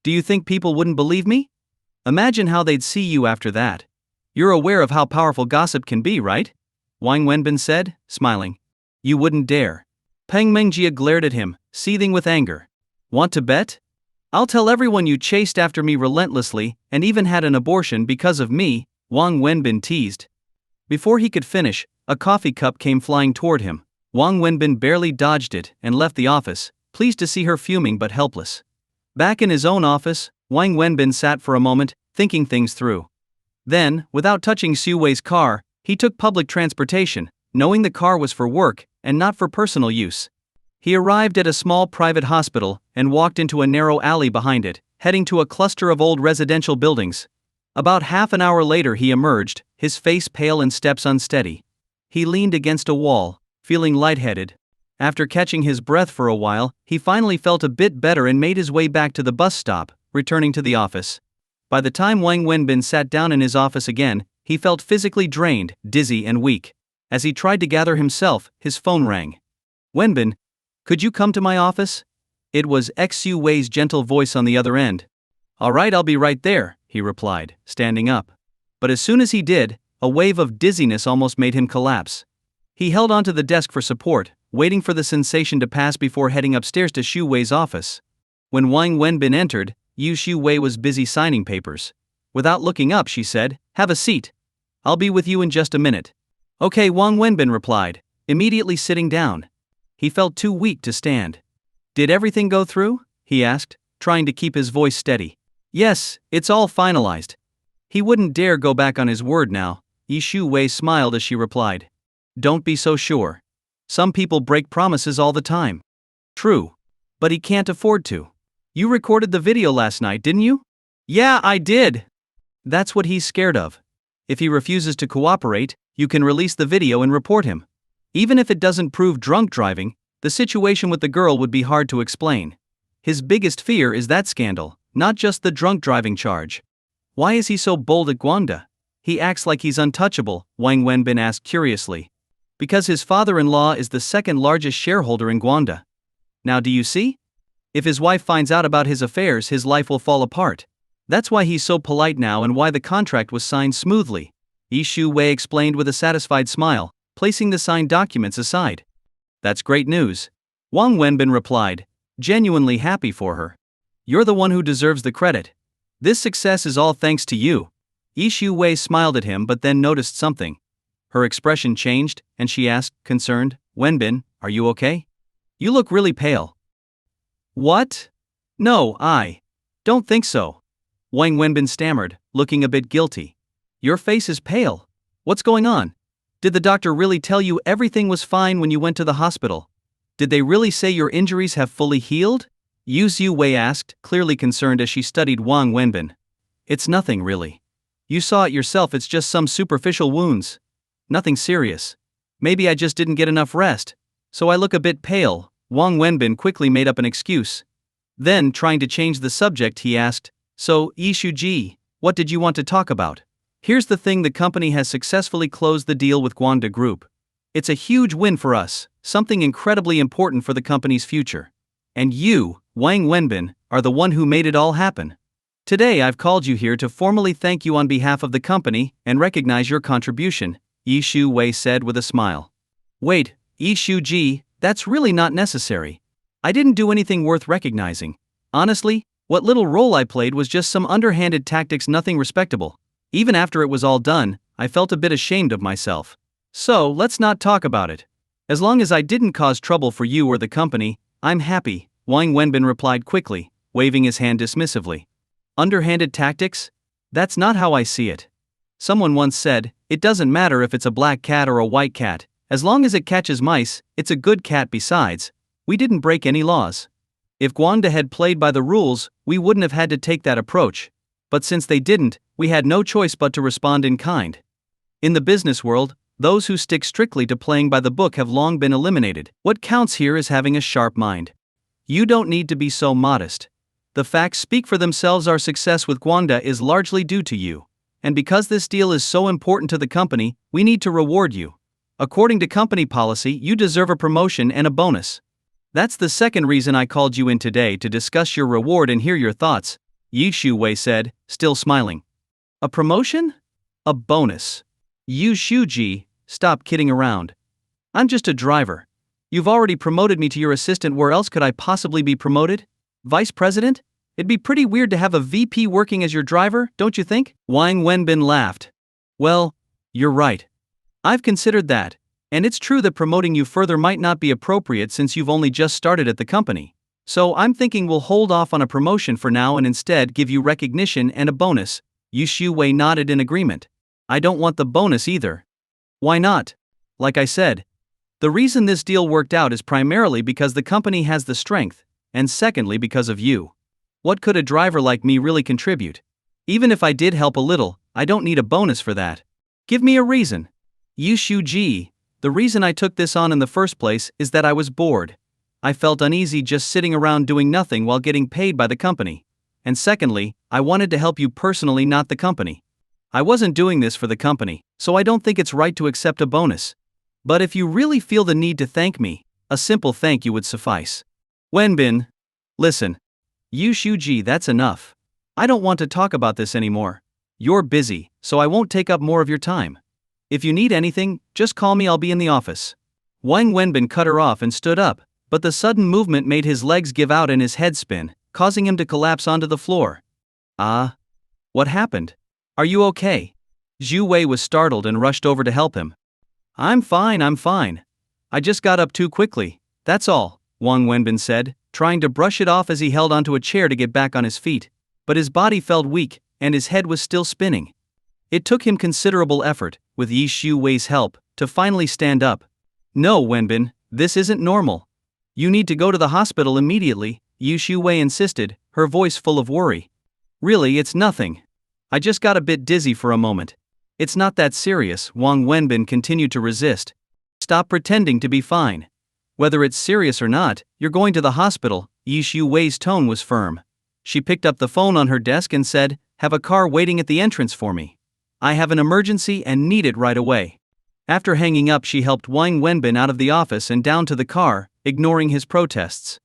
Do you think people wouldn't believe me? Imagine how they'd see you after that. You're aware of how powerful gossip can be, right?" Wang Wenbin said, smiling. "You wouldn't dare." Peng Mingjia glared at him, seething with anger. "Want to bet? I'll tell everyone you chased after me relentlessly and even had an abortion because of me," Wang Wenbin teased. Before he could finish, a coffee cup came flying toward him. Wang Wenbin barely dodged it and left the office, pleased to see her fuming but helpless. Back in his own office, Wang Wenbin sat for a moment, thinking things through. Then, without touching Xu Wei's car, he took public transportation, knowing the car was for work and not for personal use. He arrived at a small private hospital and walked into a narrow alley behind it, heading to a cluster of old residential buildings. About half an hour later he emerged, his face pale and steps unsteady. He leaned against a wall, feeling lightheaded. After catching his breath for a while, he finally felt a bit better and made his way back to the bus stop, returning to the office. By the time Wang Wenbin sat down in his office again, he felt physically drained, dizzy and weak. As he tried to gather himself, his phone rang. "Wenbin, could you come to my office?" It was Xu Wei's gentle voice on the other end. "All right, I'll be right there," he replied, standing up. But as soon as he did, a wave of dizziness almost made him collapse. He held onto the desk for support, waiting for the sensation to pass before heading upstairs to Xu Wei's office. When Wang Wenbin entered, Xu Wei was busy signing papers. Without looking up, she said, "Have a seat. I'll be with you in just a minute." "Okay," Wang Wenbin replied, immediately sitting down. He felt too weak to stand. "Did everything go through?" he asked, trying to keep his voice steady. "Yes, it's all finalized." He wouldn't dare go back on his word now. Xu Wei smiled as she replied. "Don't be so sure. Some people break promises all the time." "True. But he can't afford to. You recorded the video last night, didn't you?" "Yeah, I did." "That's what he's scared of. If he refuses to cooperate, you can release the video and report him. Even if it doesn't prove drunk driving, the situation with the girl would be hard to explain. His biggest fear is that scandal, not just the drunk driving charge." "Why is he so bold at Guangda? He acts like he's untouchable," Wang Wenbin asked curiously. "Because his father-in-law is the second largest shareholder in Guangda. Now do you see? If his wife finds out about his affairs, his life will fall apart. That's why he's so polite now and why the contract was signed smoothly," Xu Wei explained with a satisfied smile, placing the signed documents aside. "That's great news," Wang Wenbin replied, genuinely happy for her. "You're the one who deserves the credit. This success is all thanks to you." Xu Wei smiled at him but then noticed something. Her expression changed, and she asked, concerned, "Wenbin, are you okay? You look really pale." "What? No, I don't think so," Wang Wenbin stammered, looking a bit guilty. "Your face is pale. What's going on? Did the doctor really tell you everything was fine when you went to the hospital? Did they really say your injuries have fully healed?" Xu Wei asked, clearly concerned as she studied Wang Wenbin. "It's nothing really. You saw it yourself, it's just some superficial wounds. Nothing serious. Maybe I just didn't get enough rest, so I look a bit pale," Wang Wenbin quickly made up an excuse. Then, trying to change the subject, he asked, "So, Yishu Ji, What did you want to talk about? Here's the thing, the company has successfully closed the deal with Gwanda Group. It's a huge win for us, something incredibly important for the company's future. And you, Wang Wenbin, are the one who made it all happen. Today I've called you here to formally thank you on behalf of the company and recognize your contribution, Yi Shu Wei said with a smile. Wait, Yi Shu Ji, that's really not necessary. I didn't do anything worth recognizing. Honestly, what little role I played was just some underhanded tactics, nothing respectable. Even after it was all done, I felt a bit ashamed of myself. So, let's not talk about it. As long as I didn't cause trouble for you or the company, I'm happy, Wang Wenbin replied quickly, waving his hand dismissively. Underhanded tactics? That's not how I see it. Someone once said, it doesn't matter if it's a black cat or a white cat, as long as it catches mice, it's a good cat. Besides, we didn't break any laws. If Gwanda had played by the rules, we wouldn't have had to take that approach. But since they didn't, we had no choice but to respond in kind. In the business world, those who stick strictly to playing by the book have long been eliminated. What counts here is having a sharp mind. You don't need to be so modest. The facts speak for themselves. Our success with Gwanda is largely due to you. And because this deal is so important to the company, we need to reward you. According to company policy, you deserve a promotion and a bonus. That's the second reason I called you in today, to discuss your reward and hear your thoughts, Yi Shu Wei said, still smiling. A promotion? A bonus. Yi Shu Ji, stop kidding around. I'm just a driver. You've already promoted me to your assistant. Where else could I possibly be promoted? Vice president? It'd be pretty weird to have a VP working as your driver, don't you think? Wang Wenbin laughed. Well, you're right. I've considered that, and it's true that promoting you further might not be appropriate since you've only just started at the company. So I'm thinking we'll hold off on a promotion for now and instead give you recognition and a bonus. Yi Shu Wei nodded in agreement. I don't want the bonus either. Why not? Like I said, the reason this deal worked out is primarily because the company has the strength, and secondly because of you. What could a driver like me really contribute? Even if I did help a little, I don't need a bonus for that. Give me a reason. Yi Shu Ji, the reason I took this on in the first place is that I was bored. I felt uneasy just sitting around doing nothing while getting paid by the company. And secondly, I wanted to help you personally, not the company. I wasn't doing this for the company, so I don't think it's right to accept a bonus. But if you really feel the need to thank me, a simple thank you would suffice. Wenbin, listen. Yi Shu Ji, that's enough. I don't want to talk about this anymore. You're busy, so I won't take up more of your time. If you need anything, just call me. I'll be in the office. Wang Wenbin cut her off and stood up, but the sudden movement made his legs give out and his head spin, causing him to collapse onto the floor. Ah? What happened? Are you okay? Zhu Wei was startled and rushed over to help him. I'm fine. I just got up too quickly, that's all, Wang Wenbin said, trying to brush it off as he held onto a chair to get back on his feet. But his body felt weak, and his head was still spinning. It took him considerable effort, with Yi Shu Wei's help, to finally stand up. No, Wenbin, this isn't normal. You need to go to the hospital immediately, Yi Shu Wei insisted, her voice full of worry. Really, it's nothing. I just got a bit dizzy for a moment. It's not that serious, Wang Wenbin continued to resist. Stop pretending to be fine. Whether it's serious or not, you're going to the hospital, Yi Shu Wei's tone was firm. She picked up the phone on her desk and said, have a car waiting at the entrance for me. I have an emergency and need it right away. After hanging up, she helped Wang Wenbin out of the office and down to the car, ignoring his protests.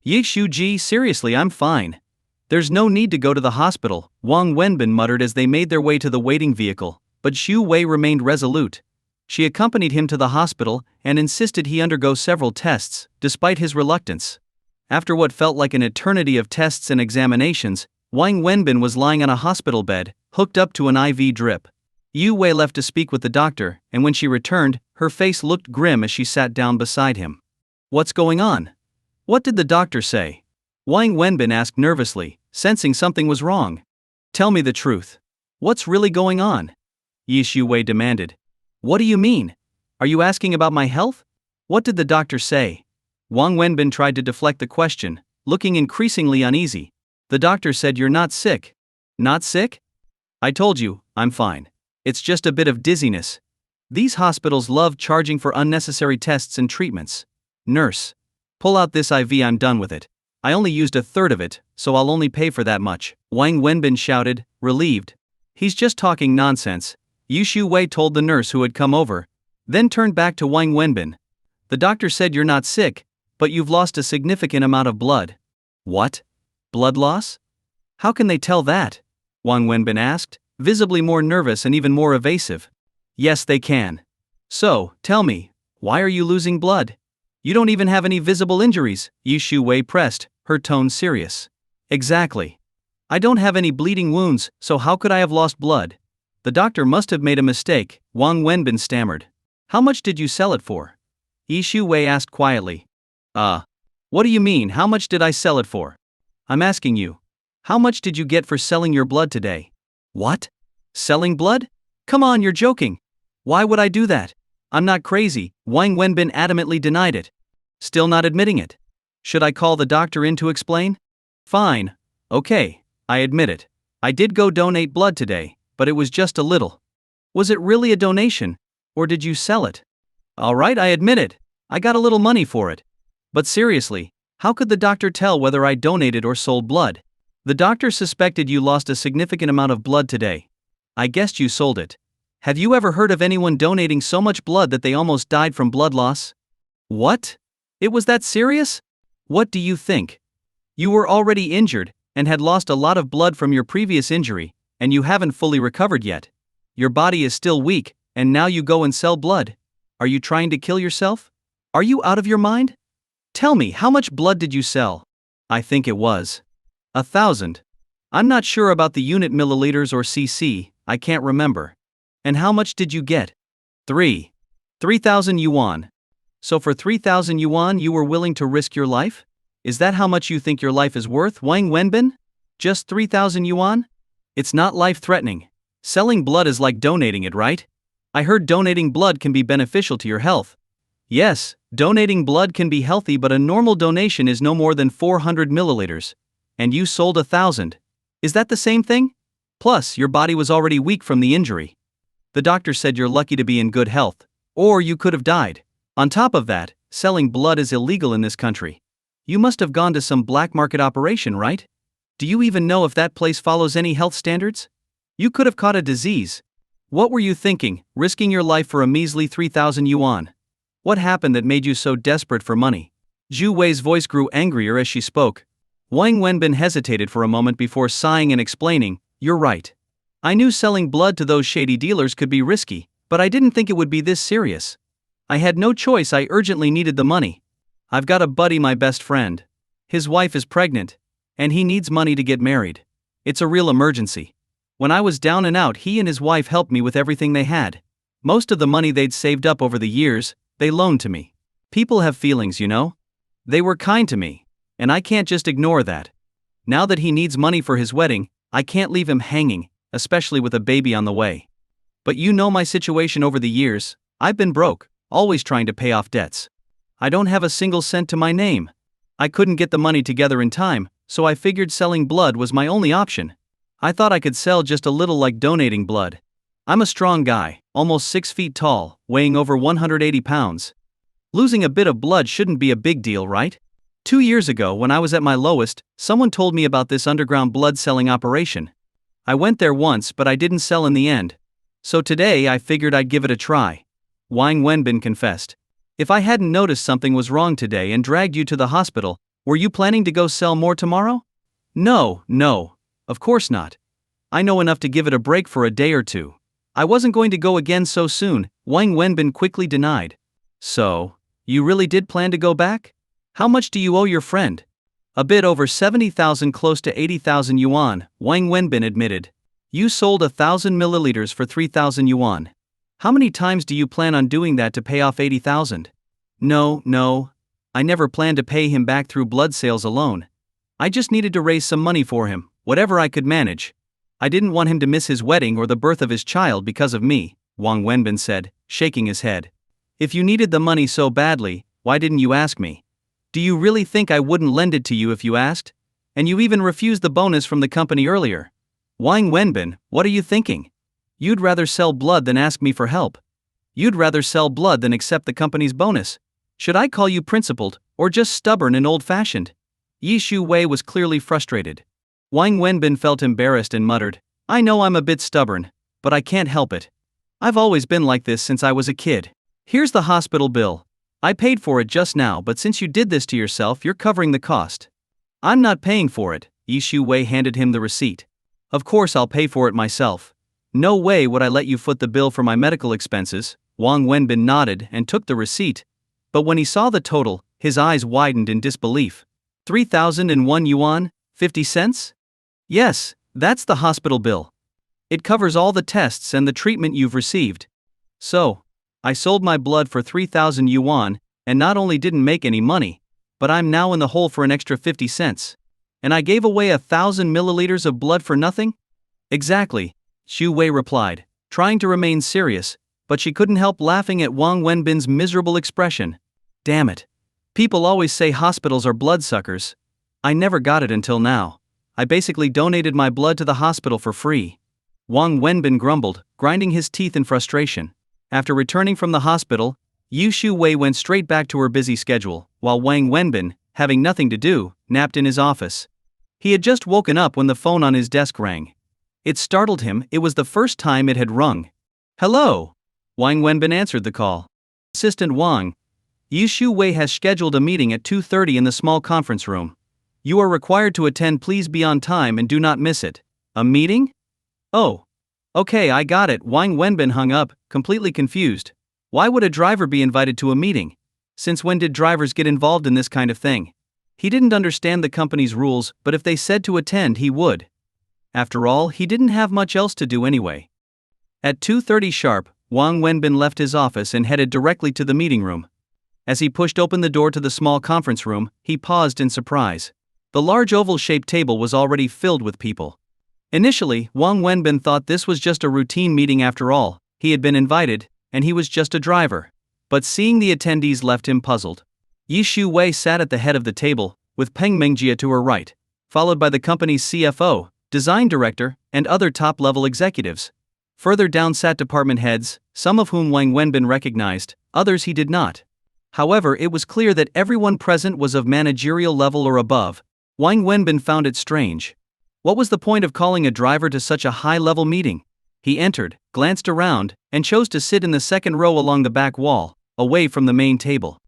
Yi Shu Ji, seriously, I'm fine. There's no need to go to the hospital, Wang Wenbin muttered as they made their way to the waiting vehicle, but Shu Wei remained resolute. She accompanied him to the hospital and insisted he undergo several tests, despite his reluctance. After what felt like an eternity of tests and examinations, Wang Wenbin was lying on a hospital bed, hooked up to an IV drip. Yu Wei left to speak with the doctor, and when she returned, her face looked grim as she sat down beside him. What's going on? What did the doctor say? Wang Wenbin asked nervously, sensing something was wrong. Tell me the truth. What's really going on? Yi Shu Wei demanded. What do you mean? Are you asking about my health? What did the doctor say? Wang Wenbin tried to deflect the question, looking increasingly uneasy. The doctor said you're not sick. Not sick? I told you, I'm fine. It's just a bit of dizziness. These hospitals love charging for unnecessary tests and treatments. Nurse. Pull out this IV, I'm done with it. I only used a third of it, so I'll only pay for that much. Wang Wenbin shouted, relieved. He's just talking nonsense, Yu Shu Wei told the nurse who had come over, then turned back to Wang Wenbin. The doctor said you're not sick, but you've lost a significant amount of blood. What? Blood loss? How can they tell that? Wang Wenbin asked, visibly more nervous and even more evasive. Yes, they can. So, tell me, why are you losing blood? You don't even have any visible injuries, Yu Shu Wei pressed, her tone serious. Exactly. I don't have any bleeding wounds, so how could I have lost blood? The doctor must have made a mistake, Wang Wenbin stammered. How much did you sell it for? Yu Shu Wei asked quietly. What do you mean, how much did I sell it for? I'm asking you. How much did you get for selling your blood today? What? Selling blood? Come on, you're joking. Why would I do that? I'm not crazy, Wang Wenbin adamantly denied it. Still not admitting it. Should I call the doctor in to explain? Fine. Okay, I admit it. I did go donate blood today, but it was just a little. Was it really a donation? Or did you sell it? Alright, I admit it. I got a little money for it. But seriously, how could the doctor tell whether I donated or sold blood? The doctor suspected you lost a significant amount of blood today. I guessed you sold it. Have you ever heard of anyone donating so much blood that they almost died from blood loss? What? It was that serious? What do you think? You were already injured and had lost a lot of blood from your previous injury, and you haven't fully recovered yet. Your body is still weak, and now you go and sell blood. Are you trying to kill yourself? Are you out of your mind? Tell me, how much blood did you sell? I think it was 1,000. I'm not sure about the unit milliliters or cc, I can't remember. And how much did you get? 3,000 yuan. So for 3,000 yuan you were willing to risk your life? Is that how much you think your life is worth, Wang Wenbin? Just 3,000 yuan? It's not life-threatening. Selling blood is like donating it, right? I heard donating blood can be beneficial to your health. Yes, donating blood can be healthy, but a normal donation is no more than 400 milliliters. And you sold 1,000. Is that the same thing? Plus, your body was already weak from the injury. The doctor said you're lucky to be in good health, or you could have died. On top of that, selling blood is illegal in this country. You must have gone to some black market operation, right? Do you even know if that place follows any health standards? You could have caught a disease. What were you thinking, risking your life for a measly 3,000 yuan? What happened that made you so desperate for money? Zhu Wei's voice grew angrier as she spoke. Wang Wenbin hesitated for a moment before sighing and explaining, You're right. I knew selling blood to those shady dealers could be risky, but I didn't think it would be this serious. I had no choice, I urgently needed the money. I've got a buddy, my best friend. His wife is pregnant, and he needs money to get married. It's a real emergency. When I was down and out, he and his wife helped me with everything they had. Most of the money they'd saved up over the years, they loaned to me. People have feelings, you know? They were kind to me, and I can't just ignore that. Now that he needs money for his wedding, I can't leave him hanging, especially with a baby on the way. But you know my situation over the years, I've been broke, always trying to pay off debts. I don't have a single cent to my name. I couldn't get the money together in time, so I figured selling blood was my only option. I thought I could sell just a little, like donating blood. I'm a strong guy, almost 6 feet tall, weighing over 180 pounds. Losing a bit of blood shouldn't be a big deal, right? 2 years ago, when I was at my lowest, someone told me about this underground blood selling operation. I went there once, but I didn't sell in the end. So today I figured I'd give it a try. Wang Wenbin confessed. If I hadn't noticed something was wrong today and dragged you to the hospital, were you planning to go sell more tomorrow? No, of course not. I know enough to give it a break for a day or two. I wasn't going to go again so soon, Wang Wenbin quickly denied. So, you really did plan to go back? How much do you owe your friend? A bit over 70,000, close to 80,000 yuan, Wang Wenbin admitted. You sold 1,000 milliliters for 3,000 yuan. How many times do you plan on doing that to pay off 80,000? No. I never planned to pay him back through blood sales alone. I just needed to raise some money for him, whatever I could manage. I didn't want him to miss his wedding or the birth of his child because of me, Wang Wenbin said, shaking his head. If you needed the money so badly, why didn't you ask me? Do you really think I wouldn't lend it to you if you asked? And you even refused the bonus from the company earlier. Wang Wenbin, what are you thinking? You'd rather sell blood than ask me for help. You'd rather sell blood than accept the company's bonus. Should I call you principled, or just stubborn and old-fashioned? Yu Shu Wei was clearly frustrated. Wang Wenbin felt embarrassed and muttered, I know I'm a bit stubborn, but I can't help it. I've always been like this since I was a kid. Here's the hospital bill. I paid for it just now, but since you did this to yourself, you're covering the cost. I'm not paying for it. Yi Shu-wei handed him the receipt. Of course I'll pay for it myself. No way would I let you foot the bill for my medical expenses. Wang Wenbin nodded and took the receipt. But when he saw the total, his eyes widened in disbelief. 3,001 yuan, 50 cents? Yes, that's the hospital bill. It covers all the tests and the treatment you've received. So, I sold my blood for 3,000 yuan, and not only didn't make any money, but I'm now in the hole for an extra 50 cents. And I gave away 1,000 milliliters of blood for nothing? Exactly, Shu Wei replied, trying to remain serious, but she couldn't help laughing at Wang Wenbin's miserable expression. Damn it. People always say hospitals are bloodsuckers. I never got it until now. I basically donated my blood to the hospital for free. Wang Wenbin grumbled, grinding his teeth in frustration. After returning from the hospital, Yi Shu-wei went straight back to her busy schedule, while Wang Wenbin, having nothing to do, napped in his office. He had just woken up when the phone on his desk rang. It startled him. It was the first time it had rung. Hello! Wang Wenbin answered the call. Assistant Wang. Yi Shu-wei has scheduled a meeting at 2:30 in the small conference room. You are required to attend. Please be on time and do not miss it. A meeting? Oh. Okay, I got it. Wang Wenbin hung up, completely confused. Why would a driver be invited to a meeting? Since when did drivers get involved in this kind of thing? He didn't understand the company's rules, but if they said to attend, he would. After all, he didn't have much else to do anyway. At 2:30 sharp, Wang Wenbin left his office and headed directly to the meeting room. As he pushed open the door to the small conference room, he paused in surprise. The large oval-shaped table was already filled with people. Initially, Wang Wenbin thought this was just a routine meeting after all. He had been invited, and he was just a driver. But seeing the attendees left him puzzled. Yi Shu-wei sat at the head of the table, with Peng Mengjie to her right, followed by the company's CFO, design director, and other top-level executives. Further down sat department heads, some of whom Wang Wenbin recognized, others he did not. However, it was clear that everyone present was of managerial level or above. Wang Wenbin found it strange. What was the point of calling a driver to such a high-level meeting? He entered, glanced around, and chose to sit in the second row along the back wall, away from the main table.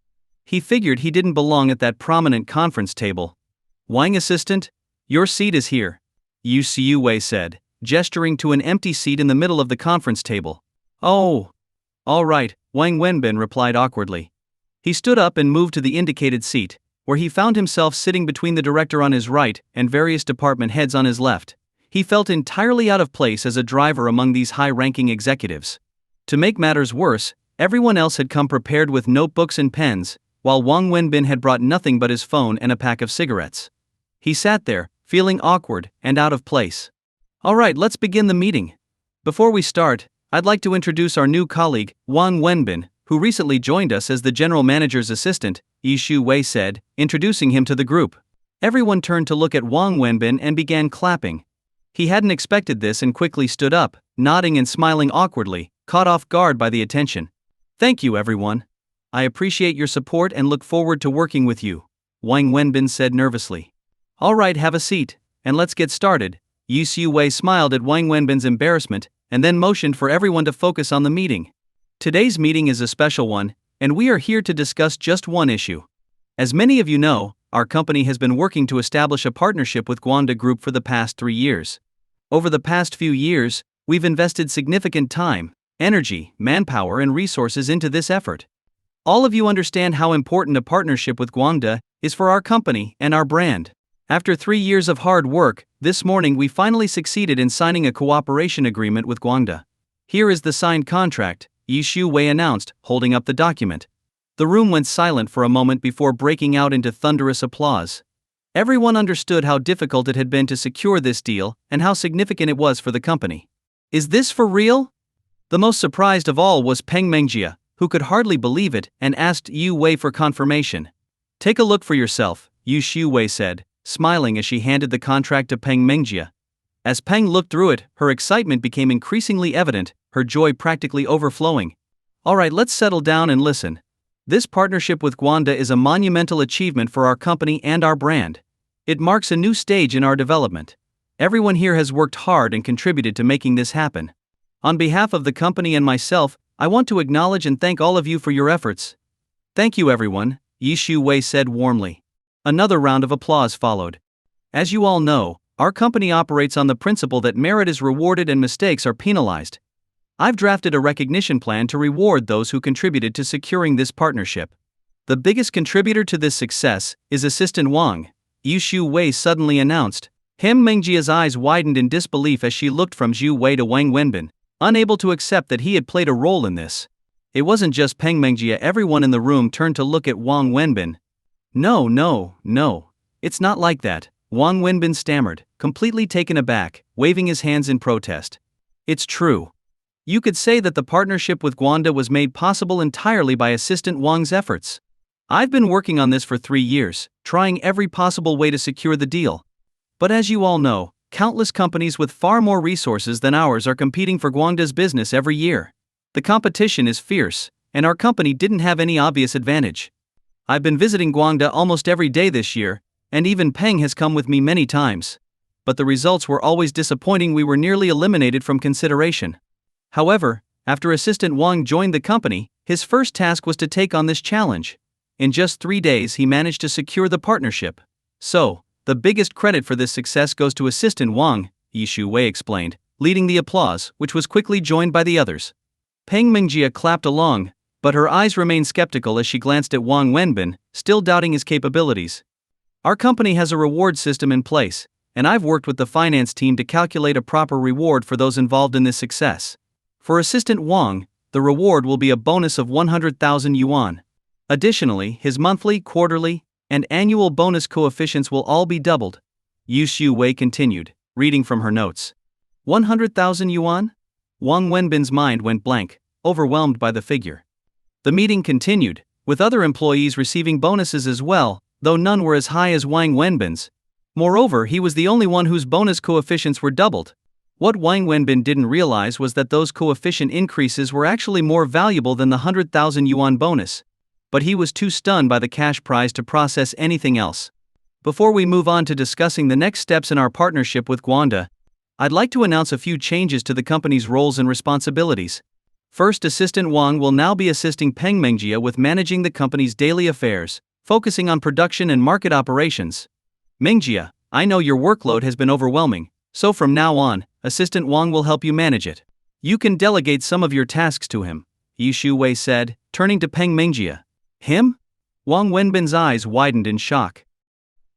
He figured he didn't belong at that prominent conference table. Wang assistant, your seat is here, Yi Shu-wei said, gesturing to an empty seat in the middle of the conference table. Oh. All right, Wang Wenbin replied awkwardly. He stood up and moved to the indicated seat, where he found himself sitting between the director on his right and various department heads on his left. He felt entirely out of place as a driver among these high-ranking executives. To make matters worse, everyone else had come prepared with notebooks and pens, while Wang Wenbin had brought nothing but his phone and a pack of cigarettes. He sat there, feeling awkward and out of place. All right, let's begin the meeting. Before we start, I'd like to introduce our new colleague, Wang Wenbin, who recently joined us as the general manager's assistant, Yi Shu-wei said, introducing him to the group. Everyone turned to look at Wang Wenbin and began clapping. He hadn't expected this and quickly stood up, nodding and smiling awkwardly, caught off guard by the attention. Thank you, everyone. I appreciate your support and look forward to working with you, Wang Wenbin said nervously. All right, have a seat, and let's get started. Yi Shu-wei smiled at Wang Wenbin's embarrassment, and then motioned for everyone to focus on the meeting. Today's meeting is a special one, and we are here to discuss just one issue. As many of you know, our company has been working to establish a partnership with Gwanda Group for the past 3 years. Over the past few years, we've invested significant time, energy, manpower, and resources into this effort. All of you understand how important a partnership with Gwanda is for our company and our brand. After 3 years of hard work, this morning we finally succeeded in signing a cooperation agreement with Gwanda. Here is the signed contract, Yi Shu-wei announced, holding up the document. The room went silent for a moment before breaking out into thunderous applause. Everyone understood how difficult it had been to secure this deal and how significant it was for the company. Is this for real? The most surprised of all was Peng Mengjie, who could hardly believe it and asked Yi Wei for confirmation. Take a look for yourself, Yi Shu-wei said, smiling as she handed the contract to Peng Mengjie. As Peng looked through it, her excitement became increasingly evident, her joy practically overflowing. All right, let's settle down and listen. This partnership with Gwanda is a monumental achievement for our company and our brand. It marks a new stage in our development. Everyone here has worked hard and contributed to making this happen. On behalf of the company and myself, I want to acknowledge and thank all of you for your efforts. Thank you everyone, Yi Shu-wei said warmly. Another round of applause followed. As you all know, our company operates on the principle that merit is rewarded and mistakes are penalized. I've drafted a recognition plan to reward those who contributed to securing this partnership. The biggest contributor to this success is Assistant Wang, Yi Shu-wei suddenly announced. Peng Mengjia's eyes widened in disbelief as she looked from Zhu Wei to Wang Wenbin, unable to accept that he had played a role in this. It wasn't just Peng Mengjia, everyone in the room turned to look at Wang Wenbin. No, it's not like that, Wang Wenbin stammered, completely taken aback, waving his hands in protest. It's true. You could say that the partnership with Gwanda was made possible entirely by Assistant Wang's efforts. I've been working on this for 3 years, trying every possible way to secure the deal. But as you all know, countless companies with far more resources than ours are competing for Gwanda's business every year. The competition is fierce, and our company didn't have any obvious advantage. I've been visiting Gwanda almost every day this year, and even Peng has come with me many times. But the results were always disappointing. We were nearly eliminated from consideration. However, after Assistant Wang joined the company, his first task was to take on this challenge. In just 3 days he managed to secure the partnership. So, the biggest credit for this success goes to Assistant Wang, Yi Shu-wei explained, leading the applause, which was quickly joined by the others. Peng Mengjia clapped along, but her eyes remained skeptical as she glanced at Wang Wenbin, still doubting his capabilities. Our company has a reward system in place, and I've worked with the finance team to calculate a proper reward for those involved in this success. For Assistant Wang, the reward will be a bonus of 100,000 yuan. Additionally, his monthly, quarterly, and annual bonus coefficients will all be doubled. Yi Shu-wei continued, reading from her notes. 100,000 yuan? Wang Wenbin's mind went blank, overwhelmed by the figure. The meeting continued, with other employees receiving bonuses as well, though none were as high as Wang Wenbin's. Moreover, he was the only one whose bonus coefficients were doubled. What Wang Wenbin didn't realize was that those coefficient increases were actually more valuable than the 100,000 yuan bonus. But he was too stunned by the cash prize to process anything else. Before we move on to discussing the next steps in our partnership with Gwanda, I'd like to announce a few changes to the company's roles and responsibilities. First, Assistant Wang will now be assisting Peng Mengjia with managing the company's daily affairs, focusing on production and market operations. Mengjia, I know your workload has been overwhelming, so from now on, Assistant Wang will help you manage it. You can delegate some of your tasks to him, Yi Shu-wei said, turning to Peng Mengjia. Him? Wang Wenbin's eyes widened in shock.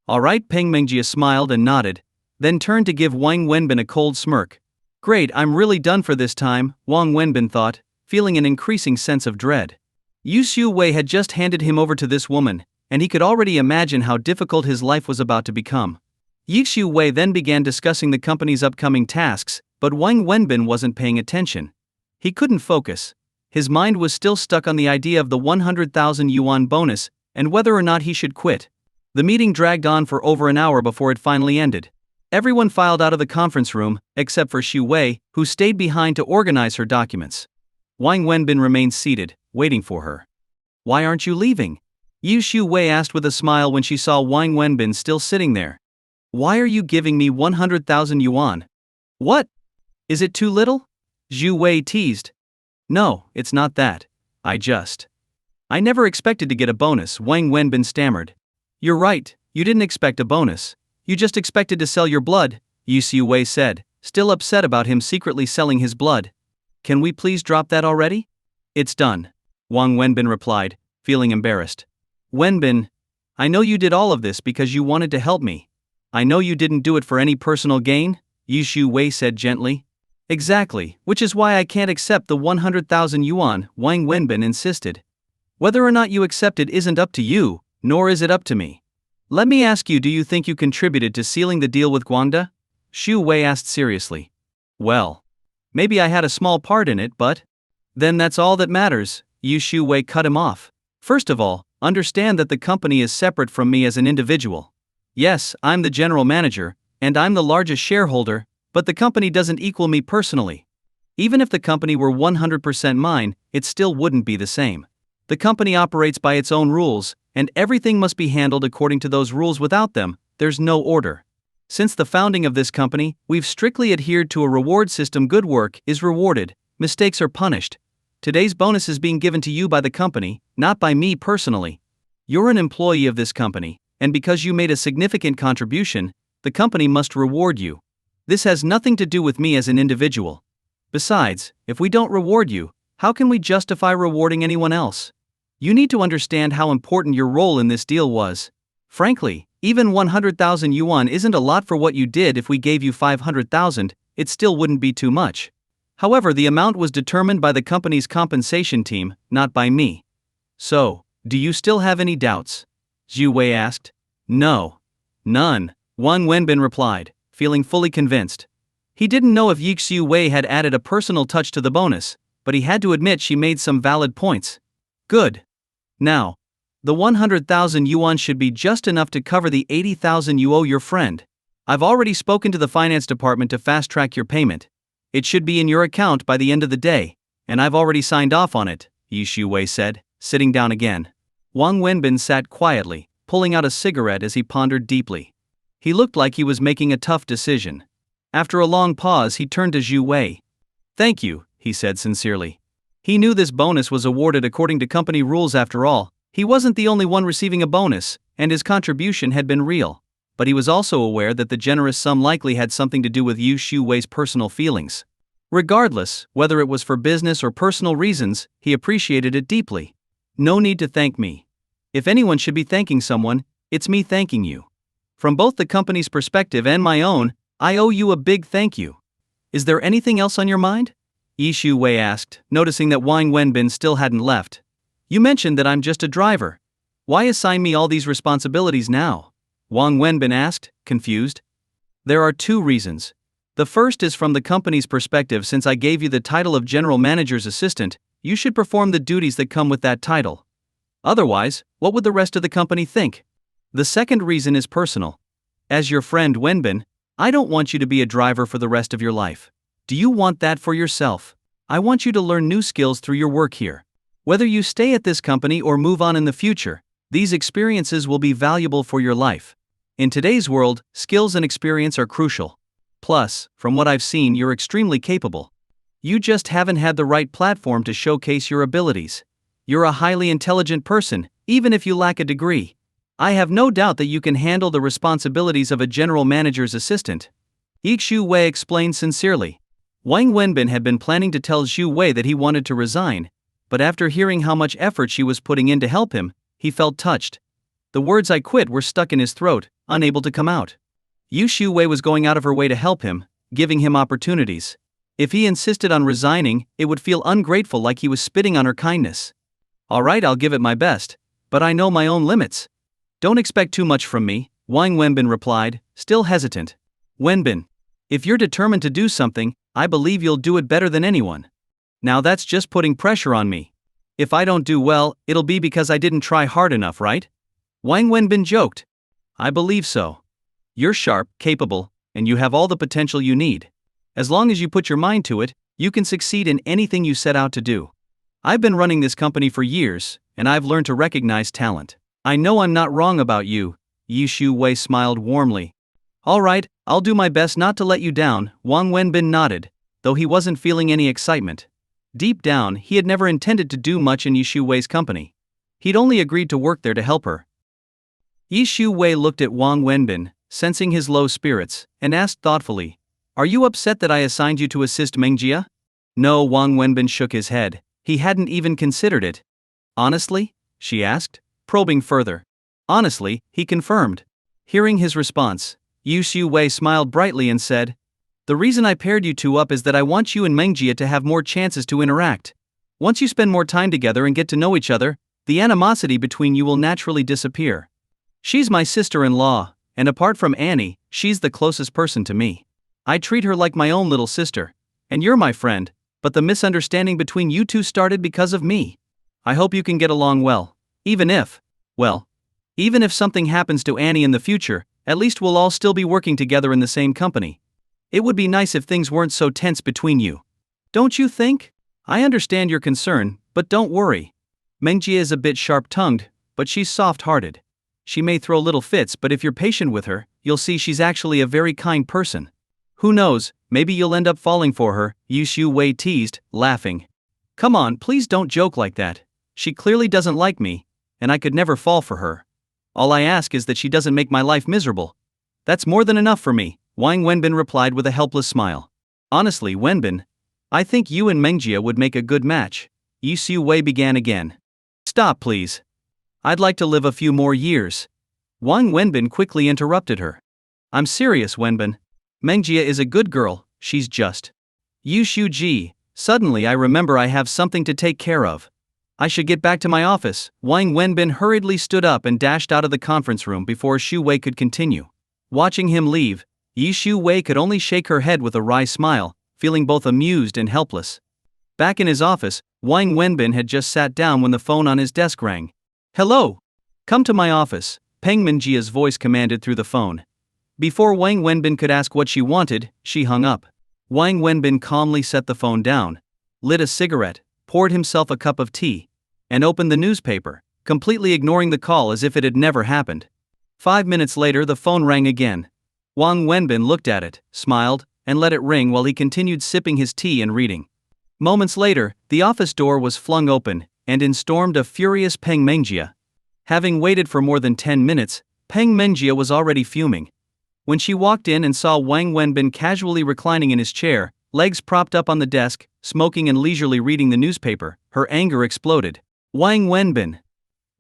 Alright, Peng Mengjia smiled and nodded, then turned to give Wang Wenbin a cold smirk. Great, I'm really done for this time, Wang Wenbin thought, feeling an increasing sense of dread. Yi Shu-wei had just handed him over to this woman, and he could already imagine how difficult his life was about to become. Yi Shu-wei then began discussing the company's upcoming tasks, but Wang Wenbin wasn't paying attention. He couldn't focus. His mind was still stuck on the idea of the 100,000 yuan bonus, and whether or not he should quit. The meeting dragged on for over an hour before it finally ended. Everyone filed out of the conference room, except for Xu Wei, who stayed behind to organize her documents. Wang Wenbin remained seated, waiting for her. Why aren't you leaving? Yu Xu Wei asked with a smile when she saw Wang Wenbin still sitting there. Why are you giving me 100,000 yuan? What? Is it too little? Xu Wei teased. No, it's not that. I never expected to get a bonus, Wang Wenbin stammered. You're right, you didn't expect a bonus. You just expected to sell your blood, Yu Xu Wei said, still upset about him secretly selling his blood. Can we please drop that already? It's done, Wang Wenbin replied, feeling embarrassed. Wenbin, I know you did all of this because you wanted to help me. I know you didn't do it for any personal gain, Yu Xu Wei said gently. Exactly, which is why I can't accept the 100,000 yuan, Wang Wenbin insisted. Whether or not you accept it isn't up to you, nor is it up to me. Let me ask you, do you think you contributed to sealing the deal with Gwanda? Xu Wei asked seriously. Well, maybe I had a small part in it, but then that's all that matters, Yu Xu Wei cut him off. First of all, understand that the company is separate from me as an individual. Yes, I'm the general manager, and I'm the largest shareholder, but the company doesn't equal me personally. Even if the company were 100% mine, it still wouldn't be the same. The company operates by its own rules, and everything must be handled according to those rules. Without them, there's no order. Since the founding of this company, we've strictly adhered to a reward system. Good work is rewarded, mistakes are punished. Today's bonus is being given to you by the company, not by me personally. You're an employee of this company, and because you made a significant contribution, the company must reward you. This has nothing to do with me as an individual. Besides, if we don't reward you, how can we justify rewarding anyone else? You need to understand how important your role in this deal was. Frankly, even 100,000 yuan isn't a lot for what you did. If we gave you 500,000, it still wouldn't be too much. However, the amount was determined by the company's compensation team, not by me. So, do you still have any doubts? Zhu Wei asked. No. None, Wang Wenbin replied, feeling fully convinced. He didn't know if Zhu Wei had added a personal touch to the bonus, but he had to admit she made some valid points. Good. Now, the 100,000 yuan should be just enough to cover the 80,000 you owe your friend. I've already spoken to the finance department to fast-track your payment. It should be in your account by the end of the day, and I've already signed off on it, Zhu Wei said, sitting down again. Wang Wenbin sat quietly, pulling out a cigarette as he pondered deeply. He looked like he was making a tough decision. After a long pause, he turned to Zhu Wei. Thank you, he said sincerely. He knew this bonus was awarded according to company rules. After all, he wasn't the only one receiving a bonus, and his contribution had been real. But he was also aware that the generous sum likely had something to do with Zhu Wei's personal feelings. Regardless, whether it was for business or personal reasons, he appreciated it deeply. No need to thank me. If anyone should be thanking someone, it's me thanking you. From both the company's perspective and my own, I owe you a big thank you. Is there anything else on your mind? Zhu Wei asked, noticing that Wang Wenbin still hadn't left. You mentioned that I'm just a driver. Why assign me all these responsibilities now? Wang Wenbin asked, confused. There are two reasons. The first is from the company's perspective. Since I gave you the title of General Manager's assistant, you should perform the duties that come with that title. Otherwise, what would the rest of the company think? The second reason is personal. As your friend Wenbin, I don't want you to be a driver for the rest of your life. Do you want that for yourself? I want you to learn new skills through your work here. Whether you stay at this company or move on in the future, these experiences will be valuable for your life. In today's world, skills and experience are crucial. Plus, from what I've seen, you're extremely capable. You just haven't had the right platform to showcase your abilities. You're a highly intelligent person, even if you lack a degree. I have no doubt that you can handle the responsibilities of a general manager's assistant. Zhu Wei explained sincerely. Wang Wenbin had been planning to tell Zhu Wei that he wanted to resign, but after hearing how much effort she was putting in to help him, he felt touched. The words "I quit" were stuck in his throat, unable to come out. Zhu Wei was going out of her way to help him, giving him opportunities. If he insisted on resigning, it would feel ungrateful, like he was spitting on her kindness. All right, I'll give it my best, but I know my own limits. Don't expect too much from me, Wang Wenbin replied, still hesitant. Wenbin, if you're determined to do something, I believe you'll do it better than anyone. Now that's just putting pressure on me. If I don't do well, it'll be because I didn't try hard enough, right? Wang Wenbin joked. I believe so. You're sharp, capable, and you have all the potential you need. As long as you put your mind to it, you can succeed in anything you set out to do. I've been running this company for years, and I've learned to recognize talent. I know I'm not wrong about you, Zhu Wei smiled warmly. All right, I'll do my best not to let you down, Wang Wenbin nodded, though he wasn't feeling any excitement. Deep down, he had never intended to do much in Zhu Wei's company. He'd only agreed to work there to help her. Zhu Wei looked at Wang Wenbin, sensing his low spirits, and asked thoughtfully, Are you upset that I assigned you to assist Mengjia? No, Wang Wenbin shook his head. He hadn't even considered it. Honestly? She asked, probing further. Honestly, he confirmed. Hearing his response, Zhu Wei smiled brightly and said, The reason I paired you two up is that I want you and Mengjia to have more chances to interact. Once you spend more time together and get to know each other, the animosity between you will naturally disappear. She's my sister-in-law, and apart from Annie, she's the closest person to me. I treat her like my own little sister, and you're my friend, but the misunderstanding between you two started because of me. I hope you can get along well, even if something happens to Annie in the future, at least we'll all still be working together in the same company. It would be nice if things weren't so tense between you. Don't you think? I understand your concern, but don't worry. Mengjia is a bit sharp-tongued, but she's soft-hearted. She may throw little fits, but if you're patient with her, you'll see she's actually a very kind person. Who knows, maybe you'll end up falling for her, Yu Xiu Wei teased, laughing. Come on, please don't joke like that. She clearly doesn't like me, and I could never fall for her. All I ask is that she doesn't make my life miserable. That's more than enough for me, Wang Wenbin replied with a helpless smile. Honestly, Wenbin, I think you and Mengjia would make a good match. Yu Xiu Wei began again. Stop, please. I'd like to live a few more years. Wang Wenbin quickly interrupted her. I'm serious, Wenbin. Mengjia is a good girl, she's just. Yu Xiu Ji, suddenly I remember I have something to take care of. I should get back to my office. Wang Wenbin hurriedly stood up and dashed out of the conference room before Xu Wei could continue. Watching him leave, Yu Xiu Wei could only shake her head with a wry smile, feeling both amused and helpless. Back in his office, Wang Wenbin had just sat down when the phone on his desk rang. Hello! Come to my office, Peng Menjia's voice commanded through the phone. Before Wang Wenbin could ask what she wanted, she hung up. Wang Wenbin calmly set the phone down, lit a cigarette, poured himself a cup of tea, and opened the newspaper, completely ignoring the call as if it had never happened. 5 minutes later the phone rang again. Wang Wenbin looked at it, smiled, and let it ring while he continued sipping his tea and reading. Moments later, the office door was flung open, and in stormed a furious Peng Mengjia. Having waited for more than 10 minutes, Peng Mengjia was already fuming. When she walked in and saw Wang Wenbin casually reclining in his chair, legs propped up on the desk, smoking and leisurely reading the newspaper, her anger exploded. Wang Wenbin!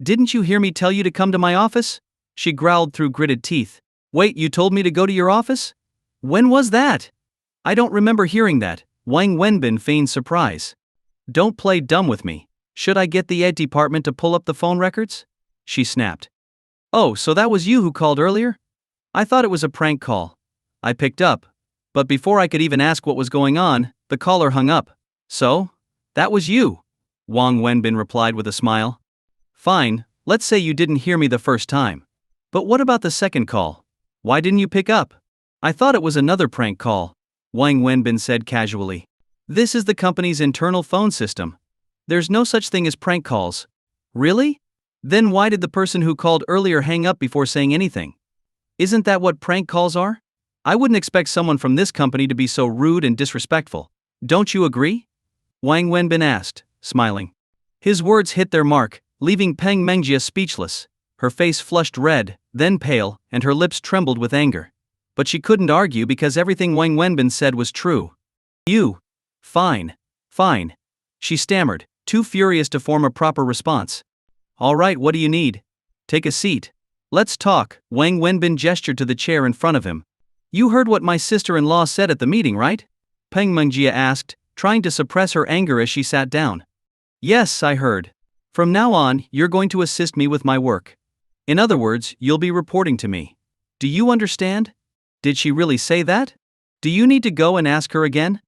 Didn't you hear me tell you to come to my office? She growled through gritted teeth. Wait, you told me to go to your office? When was that? I don't remember hearing that, Wang Wenbin feigned surprise. Don't play dumb with me. Should I get the ed department to pull up the phone records? She snapped. Oh, so that was you who called earlier? I thought it was a prank call. I picked up. But before I could even ask what was going on, the caller hung up. So? That was you, Wang Wenbin replied with a smile. Fine, let's say you didn't hear me the first time. But what about the second call? Why didn't you pick up? I thought it was another prank call, Wang Wenbin said casually. This is the company's internal phone system. There's no such thing as prank calls. Really? Then why did the person who called earlier hang up before saying anything? Isn't that what prank calls are? I wouldn't expect someone from this company to be so rude and disrespectful. Don't you agree? Wang Wenbin asked, smiling. His words hit their mark, leaving Peng Mengjia speechless. Her face flushed red, then pale, and her lips trembled with anger. But she couldn't argue because everything Wang Wenbin said was true. You. Fine. Fine. She stammered, too furious to form a proper response. All right, what do you need? Take a seat. Let's talk, Wang Wenbin gestured to the chair in front of him. You heard what my sister-in-law said at the meeting, right? Peng Mengjia asked, trying to suppress her anger as she sat down. Yes, I heard. From now on, you're going to assist me with my work. In other words, you'll be reporting to me. Do you understand? Did she really say that? Do you need to go and ask her again?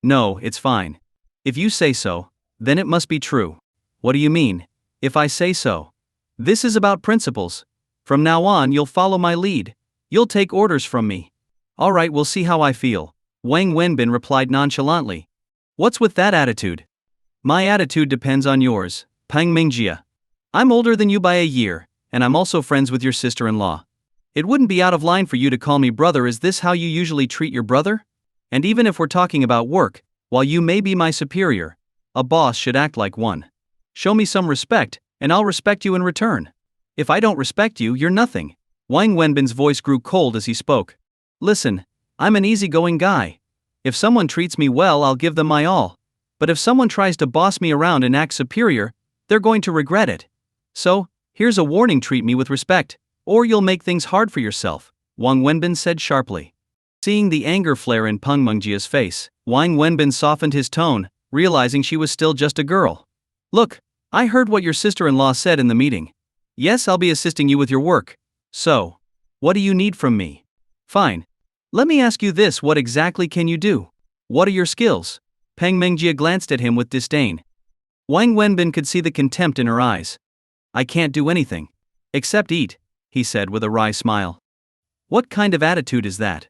No, it's fine. If you say so, then it must be true. What do you mean, if I say so? This is about principles. From now on, you'll follow my lead. You'll take orders from me. All right, we'll see how I feel, Wang Wenbin replied nonchalantly. What's with that attitude? My attitude depends on yours, Peng Mengjia. I'm older than you by a year, and I'm also friends with your sister-in-law. It wouldn't be out of line for you to call me brother. Is this how you usually treat your brother? And even if we're talking about work, while you may be my superior, a boss should act like one. Show me some respect, and I'll respect you in return. If I don't respect you, you're nothing. Wang Wenbin's voice grew cold as he spoke. Listen, I'm an easygoing guy. If someone treats me well, I'll give them my all. But if someone tries to boss me around and act superior, they're going to regret it. So, here's a warning: treat me with respect, or you'll make things hard for yourself, Wang Wenbin said sharply. Seeing the anger flare in Peng Mengjia's face, Wang Wenbin softened his tone, realizing she was still just a girl. Look, I heard what your sister-in-law said in the meeting. Yes, I'll be assisting you with your work. So, what do you need from me? Fine. Let me ask you this: what exactly can you do? What are your skills? Peng Mengjia glanced at him with disdain. Wang Wenbin could see the contempt in her eyes. I can't do anything. Except eat, he said with a wry smile. What kind of attitude is that?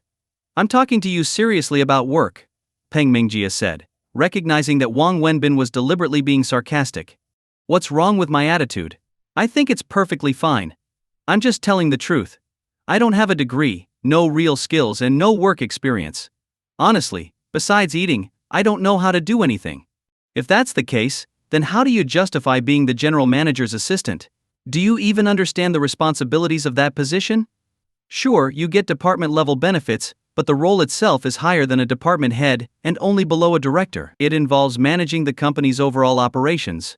I'm talking to you seriously about work, Peng Mengjia said, recognizing that Wang Wenbin was deliberately being sarcastic. What's wrong with my attitude? I think it's perfectly fine. I'm just telling the truth. I don't have a degree, no real skills, and no work experience. Honestly, besides eating, I don't know how to do anything. If that's the case, then how do you justify being the general manager's assistant? Do you even understand the responsibilities of that position? Sure, you get department level benefits, but the role itself is higher than a department head and only below a director. It involves managing the company's overall operations.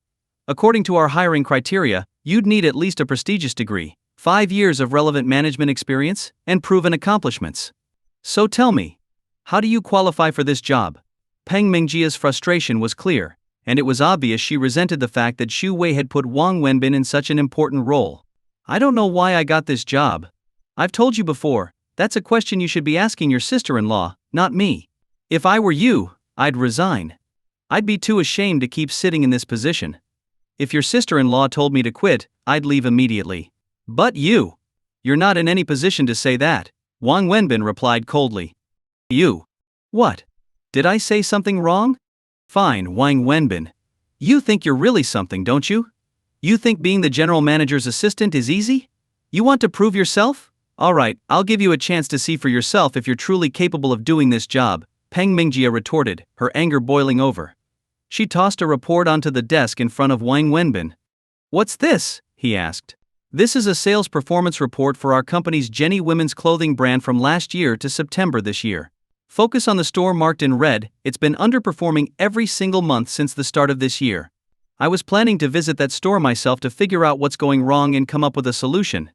According to our hiring criteria, you'd need at least a prestigious degree, 5 years of relevant management experience, and proven accomplishments. So tell me, how do you qualify for this job? Peng Mingjia's frustration was clear, and it was obvious she resented the fact that Xu Wei had put Wang Wenbin in such an important role. I don't know why I got this job. I've told you before, that's a question you should be asking your sister-in-law, not me. If I were you, I'd resign. I'd be too ashamed to keep sitting in this position. If your sister-in-law told me to quit, I'd leave immediately. But you're not in any position to say that, Wang Wenbin replied coldly. You? What? Did I say something wrong? Fine, Wang Wenbin. You think you're really something, don't you? You think being the general manager's assistant is easy? You want to prove yourself? Alright, I'll give you a chance to see for yourself if you're truly capable of doing this job, Peng Mingjia retorted, her anger boiling over. She tossed a report onto the desk in front of Wang Wenbin. What's this? He asked. This is a sales performance report for our company's Jenny women's clothing brand from last year to September this year. Focus on the store marked in red. It's been underperforming every single month since the start of this year. I was planning to visit that store myself to figure out what's going wrong and come up with a solution.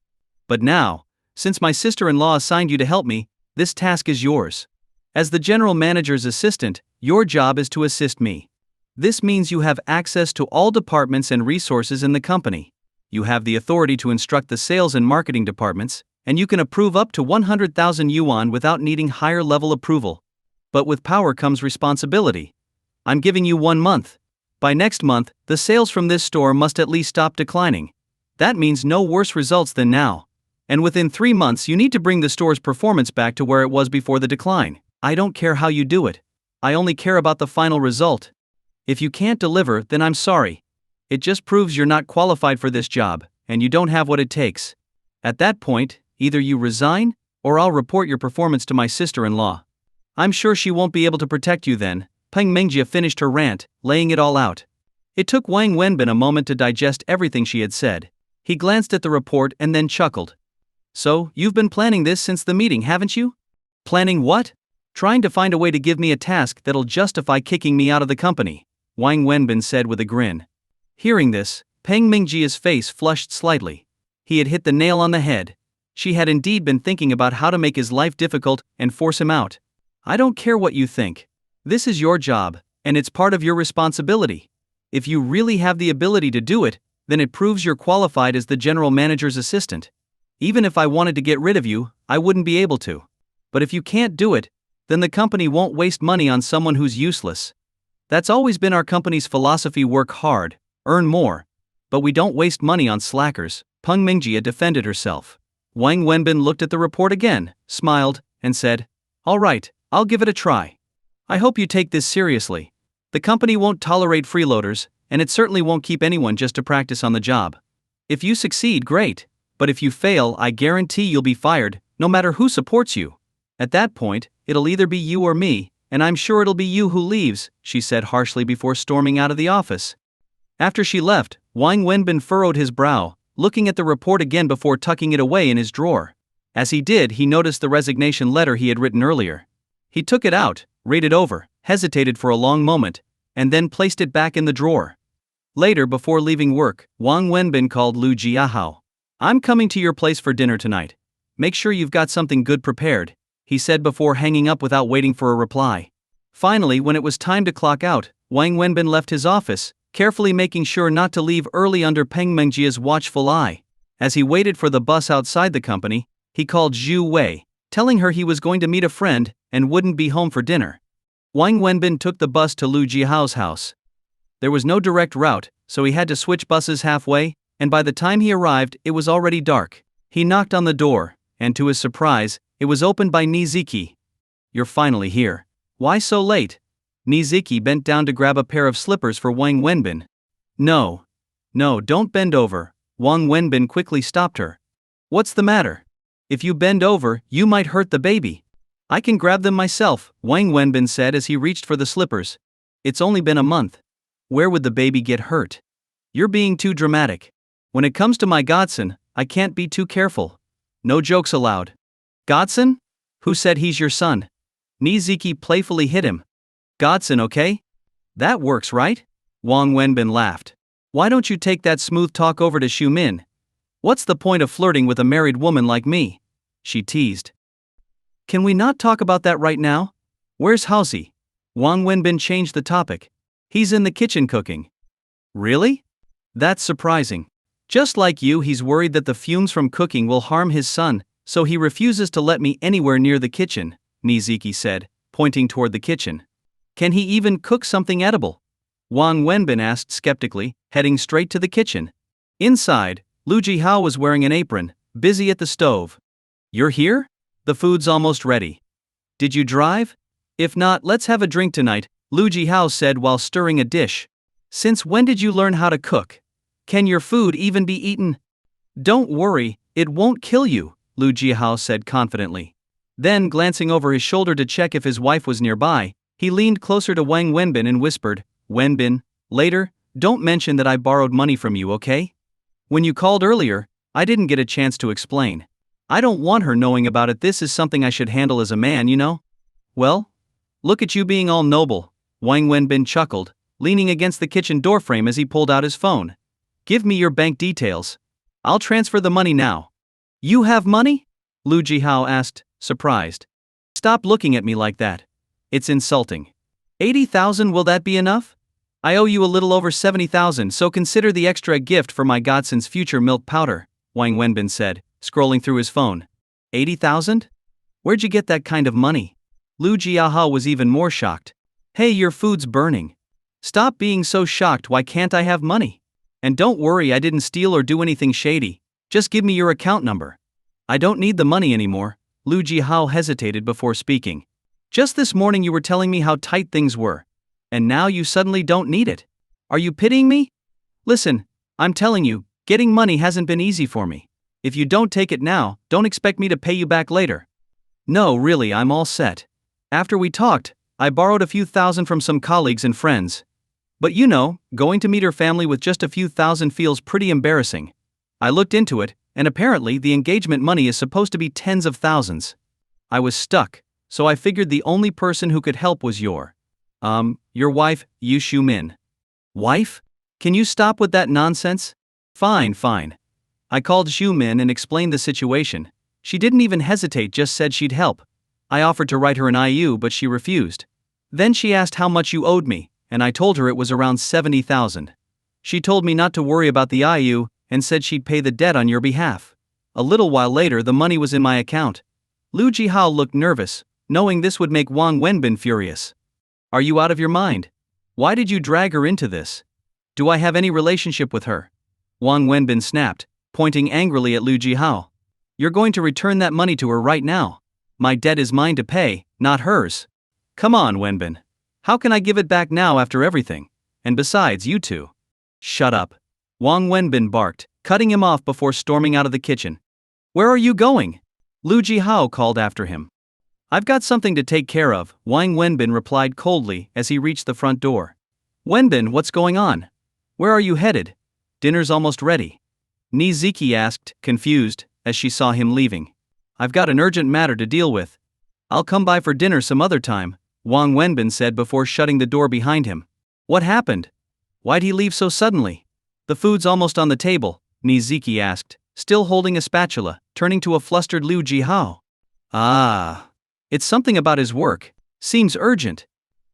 But now, since my sister-in-law assigned you to help me, this task is yours. As the general manager's assistant, your job is to assist me. This means you have access to all departments and resources in the company. You have the authority to instruct the sales and marketing departments, and you can approve up to 100,000 yuan without needing higher level approval. But with power comes responsibility. I'm giving you 1 month. By next month, the sales from this store must at least stop declining. That means no worse results than now. And within 3 months you need to bring the store's performance back to where it was before the decline. I don't care how you do it. I only care about the final result. If you can't deliver, then I'm sorry. It just proves you're not qualified for this job, and you don't have what it takes. At that point, either you resign, or I'll report your performance to my sister-in-law. I'm sure she won't be able to protect you then. Peng Mingjia finished her rant, laying it all out. It took Wang Wenbin a moment to digest everything she had said. He glanced at the report and then chuckled. So, you've been planning this since the meeting, haven't you? Planning what? Trying to find a way to give me a task that'll justify kicking me out of the company, Wang Wenbin said with a grin. Hearing this, Peng Mingjia's face flushed slightly. He had hit the nail on the head. She had indeed been thinking about how to make his life difficult and force him out. I don't care what you think. This is your job, and it's part of your responsibility. If you really have the ability to do it, then it proves you're qualified as the general manager's assistant. Even if I wanted to get rid of you, I wouldn't be able to. But if you can't do it, then the company won't waste money on someone who's useless. That's always been our company's philosophy: work hard, earn more. But we don't waste money on slackers, Peng Mingjia defended herself. Wang Wenbin looked at the report again, smiled, and said, All right, I'll give it a try. I hope you take this seriously. The company won't tolerate freeloaders, and it certainly won't keep anyone just to practice on the job. If you succeed, great. But if you fail, I guarantee you'll be fired, no matter who supports you. At that point, it'll either be you or me, and I'm sure it'll be you who leaves, she said harshly before storming out of the office. After she left, Wang Wenbin furrowed his brow, looking at the report again before tucking it away in his drawer. As he did, he noticed the resignation letter he had written earlier. He took it out, read it over, hesitated for a long moment, and then placed it back in the drawer. Later, before leaving work, Wang Wenbin called Lu Jiahao. I'm coming to your place for dinner tonight. Make sure you've got something good prepared, he said before hanging up without waiting for a reply. Finally, when it was time to clock out, Wang Wenbin left his office, carefully making sure not to leave early under Peng Mingjia's watchful eye. As he waited for the bus outside the company, he called Xu Wei, telling her he was going to meet a friend and wouldn't be home for dinner. Wang Wenbin took the bus to Lu Jiao's house. There was no direct route, so he had to switch buses halfway, and by the time he arrived, it was already dark. He knocked on the door, and to his surprise, it was opened by Niziki. You're finally here. Why so late? Niziki bent down to grab a pair of slippers for Wang Wenbin. No, don't bend over, Wang Wenbin quickly stopped her. What's the matter? If you bend over, you might hurt the baby. I can grab them myself, Wang Wenbin said as he reached for the slippers. It's only been a month. Where would the baby get hurt? You're being too dramatic. When it comes to my godson, I can't be too careful. No jokes allowed. Godson? Who said he's your son? Niziki playfully hit him. Godson, okay? That works, right? Wang Wenbin laughed. Why don't you take that smooth talk over to Xiumin? What's the point of flirting with a married woman like me? She teased. Can we not talk about that right now? Where's Haozi? Wang Wenbin changed the topic. He's in the kitchen cooking. Really? That's surprising. Just like you, he's worried that the fumes from cooking will harm his son, so he refuses to let me anywhere near the kitchen, Niziki said, pointing toward the kitchen. Can he even cook something edible? Wang Wenbin asked skeptically, heading straight to the kitchen. Inside, Lu Jihao was wearing an apron, busy at the stove. You're here? The food's almost ready. Did you drive? If not, let's have a drink tonight, Lu Jihao said while stirring a dish. Since when did you learn how to cook? Can your food even be eaten? Don't worry, it won't kill you, Lu Jihao said confidently. Then, glancing over his shoulder to check if his wife was nearby, he leaned closer to Wang Wenbin and whispered, Wenbin, later, don't mention that I borrowed money from you, okay? When you called earlier, I didn't get a chance to explain. I don't want her knowing about it. This is something I should handle as a man, you know? Well? Look at you being all noble, Wang Wenbin chuckled, leaning against the kitchen doorframe as he pulled out his phone. Give me your bank details. I'll transfer the money now. You have money? Lu Jihao asked, surprised. Stop looking at me like that. It's insulting. 80,000, will that be enough? I owe you a little over 70,000, so consider the extra a gift for my godson's future milk powder, Wang Wenbin said, scrolling through his phone. 80,000? Where'd you get that kind of money? Lu Jihao was even more shocked. Hey, your food's burning. Stop being so shocked. Why can't I have money? And don't worry, I didn't steal or do anything shady. Just give me your account number. I don't need the money anymore, Lu Jihao hesitated before speaking. Just this morning you were telling me how tight things were. And now you suddenly don't need it. Are you pitying me? Listen, I'm telling you, getting money hasn't been easy for me. If you don't take it now, don't expect me to pay you back later. No, really, I'm all set. After we talked, I borrowed a few thousand from some colleagues and friends. But you know, going to meet her family with just a few thousand feels pretty embarrassing. I looked into it, and apparently the engagement money is supposed to be tens of thousands. I was stuck, so I figured the only person who could help was your wife, Yu Xiumin. Wife? Can you stop with that nonsense? Fine. I called Xiumin and explained the situation. She didn't even hesitate, just said she'd help. I offered to write her an IU, but she refused. Then she asked how much you owed me, and I told her it was around 70,000. She told me not to worry about the IU, and said she'd pay the debt on your behalf. A little while later the money was in my account. Lu Jihao looked nervous, knowing this would make Wang Wenbin furious. Are you out of your mind? Why did you drag her into this? Do I have any relationship with her? Wang Wenbin snapped, pointing angrily at Lu Jihao. You're going to return that money to her right now. My debt is mine to pay, not hers. Come on, Wenbin. How can I give it back now after everything? And besides, you two. Shut up. Wang Wenbin barked, cutting him off before storming out of the kitchen. Where are you going? Lu Jihao called after him. I've got something to take care of, Wang Wenbin replied coldly as he reached the front door. Wenbin, what's going on? Where are you headed? Dinner's almost ready. Niziki asked, confused, as she saw him leaving. I've got an urgent matter to deal with. I'll come by for dinner some other time, Wang Wenbin said before shutting the door behind him. What happened? Why'd he leave so suddenly? The food's almost on the table, Niziki asked, still holding a spatula, turning to a flustered Lu Jihao. Ah. It's something about his work. Seems urgent.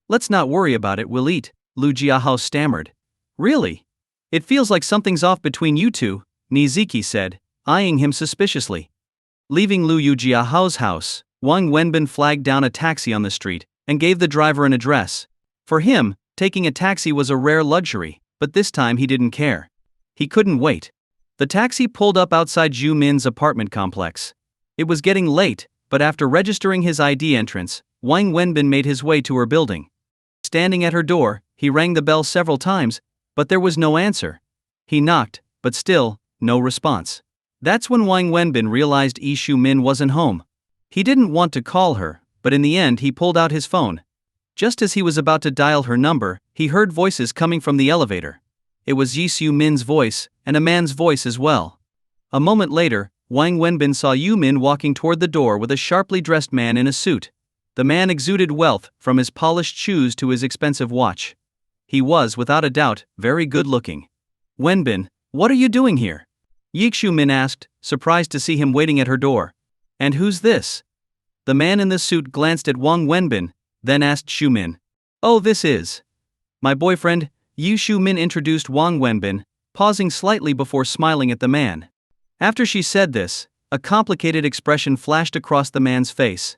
Let's not worry about it, we'll eat, Lu Jihao stammered. Really? It feels like something's off between you two, Niziki said, eyeing him suspiciously. Leaving Lu Jiahao's house, Wang Wenbin flagged down a taxi on the street and gave the driver an address. For him, taking a taxi was a rare luxury, but this time he didn't care. He couldn't wait. The taxi pulled up outside Zhu Min's apartment complex. It was getting late, but after registering his ID entrance, Wang Wenbin made his way to her building. Standing at her door, he rang the bell several times, but there was no answer. He knocked, but still, no response. That's when Wang Wenbin realized Yi Shu-min wasn't home. He didn't want to call her, but in the end he pulled out his phone. Just as he was about to dial her number, he heard voices coming from the elevator. It was Yi Shu-min's voice, and a man's voice as well. A moment later, Wang Wenbin saw Yu Min walking toward the door with a sharply dressed man in a suit. The man exuded wealth, from his polished shoes to his expensive watch. He was, without a doubt, very good-looking. "Wenbin, what are you doing here?" Yi Shu-min asked, surprised to see him waiting at her door. "And who's this?" The man in the suit glanced at Wang Wenbin, then asked Shu-min. "Oh, this is my boyfriend," Yi Shu-min introduced Wang Wenbin, pausing slightly before smiling at the man. After she said this, a complicated expression flashed across the man's face.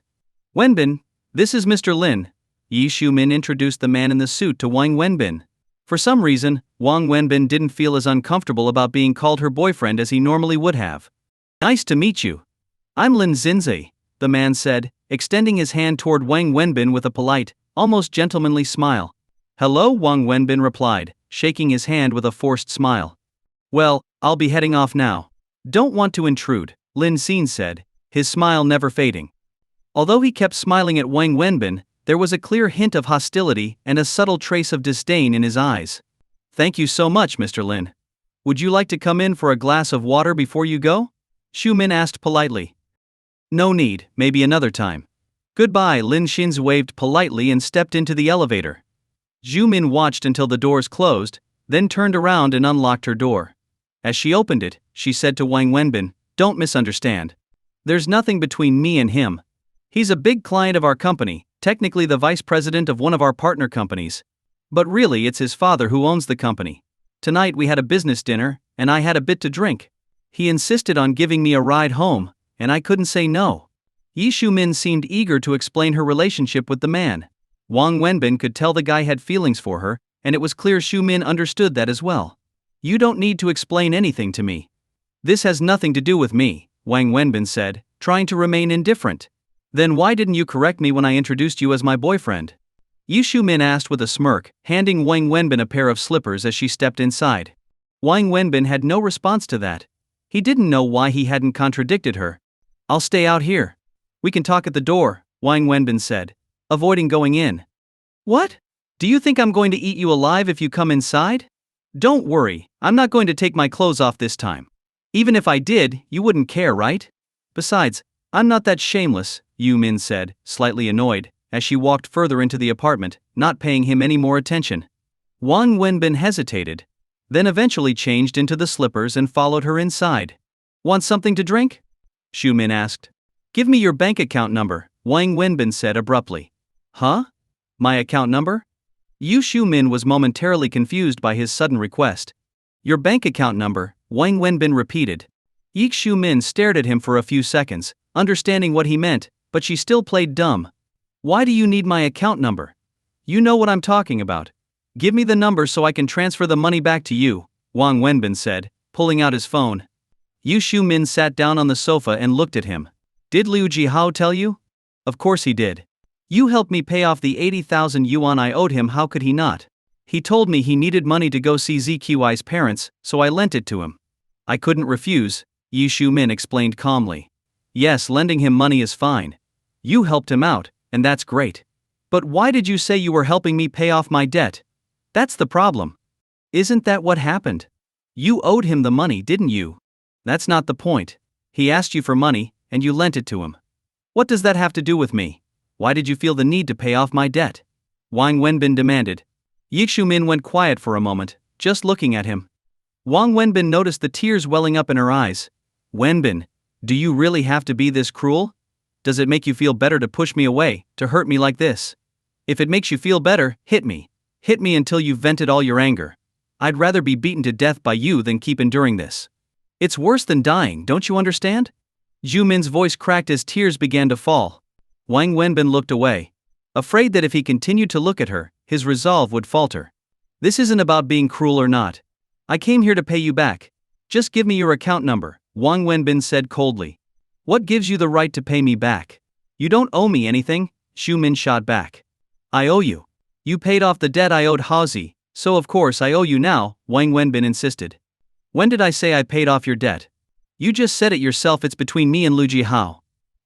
"Wenbin, this is Mr. Lin," Yi Shu-min introduced the man in the suit to Wang Wenbin. For some reason, Wang Wenbin didn't feel as uncomfortable about being called her boyfriend as he normally would have. "Nice to meet you. I'm Lin Xinzi," the man said, extending his hand toward Wang Wenbin with a polite, almost gentlemanly smile. "Hello," Wang Wenbin replied, shaking his hand with a forced smile. "Well, I'll be heading off now." "Don't want to intrude," Lin Xin said, his smile never fading. Although he kept smiling at Wang Wenbin, there was a clear hint of hostility and a subtle trace of disdain in his eyes. "Thank you so much, Mr. Lin. Would you like to come in for a glass of water before you go?" Shu-min asked politely. "No need, maybe another time." "Goodbye," Lin Xin waved politely and stepped into the elevator. Zhu-min watched until the doors closed, then turned around and unlocked her door. As she opened it, she said to Wang Wenbin, "Don't misunderstand. There's nothing between me and him. He's a big client of our company, technically the vice president of one of our partner companies. But really it's his father who owns the company. Tonight we had a business dinner, and I had a bit to drink. He insisted on giving me a ride home, and I couldn't say no." Yi Shu-min seemed eager to explain her relationship with the man. Wang Wenbin could tell the guy had feelings for her, and it was clear Shu-min understood that as well. "You don't need to explain anything to me. This has nothing to do with me," Wang Wenbin said, trying to remain indifferent. "Then why didn't you correct me when I introduced you as my boyfriend?" Yi Shu-min asked with a smirk, handing Wang Wenbin a pair of slippers as she stepped inside. Wang Wenbin had no response to that. He didn't know why he hadn't contradicted her. "I'll stay out here. We can talk at the door," Wang Wenbin said, avoiding going in. "What? Do you think I'm going to eat you alive if you come inside?" "Don't worry, I'm not going to take my clothes off this time. Even if I did, you wouldn't care, right? Besides, I'm not that shameless," Yu Min said, slightly annoyed, as she walked further into the apartment, not paying him any more attention. Wang Wenbin hesitated, then eventually changed into the slippers and followed her inside. "Want something to drink?" Shu Min asked. "Give me your bank account number," Wang Wenbin said abruptly. "Huh? My account number?" Yu Shu-min was momentarily confused by his sudden request. "Your bank account number," Wang Wenbin repeated. Yi Shu-min stared at him for a few seconds, understanding what he meant, but she still played dumb. "Why do you need my account number? You know what I'm talking about. Give me the number so I can transfer the money back to you," Wang Wenbin said, pulling out his phone. Yu Shu-min sat down on the sofa and looked at him. "Did Liu Jihao tell you?" "Of course he did. You helped me pay off the 80,000 yuan I owed him, how could he not? He told me he needed money to go see ZQI's parents, so I lent it to him. I couldn't refuse," Yi Shu-min explained calmly. "Yes, lending him money is fine. You helped him out, and that's great. But why did you say you were helping me pay off my debt? That's the problem. Isn't that what happened? You owed him the money, didn't you? That's not the point. He asked you for money, and you lent it to him. What does that have to do with me? Why did you feel the need to pay off my debt?" Wang Wenbin demanded. Yi Shu-min went quiet for a moment, just looking at him. Wang Wenbin noticed the tears welling up in her eyes. "Wenbin, do you really have to be this cruel? Does it make you feel better to push me away, to hurt me like this? If it makes you feel better, hit me. Hit me until you've vented all your anger. I'd rather be beaten to death by you than keep enduring this. It's worse than dying, don't you understand?" Zhu Min's voice cracked as tears began to fall. Wang Wenbin looked away, afraid that if he continued to look at her, his resolve would falter. "This isn't about being cruel or not. I came here to pay you back. Just give me your account number," Wang Wenbin said coldly. "What gives you the right to pay me back? You don't owe me anything," Zhu Min shot back. "I owe you. You paid off the debt I owed Haozi, so of course I owe you now," Wang Wenbin insisted. "When did I say I paid off your debt? You just said it yourself, it's between me and Lu Jihao.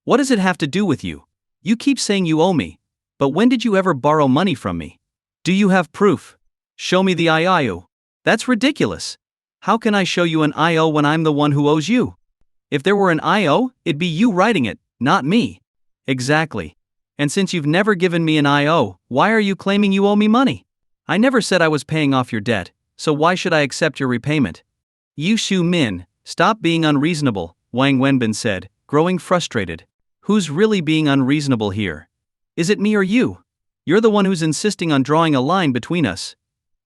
What does it have to do with you? You keep saying you owe me. But when did you ever borrow money from me? Do you have proof? Show me the IOU. That's ridiculous. How can I show you an IO when I'm the one who owes you? If there were an IO, it'd be you writing it, not me. Exactly. And since you've never given me an IO, why are you claiming you owe me money? I never said I was paying off your debt, so why should I accept your repayment? Yu Shu Min, stop being unreasonable, Wang Wenbin said, growing frustrated. Who's really being unreasonable here? Is it me or you? You're the one who's insisting on drawing a line between us.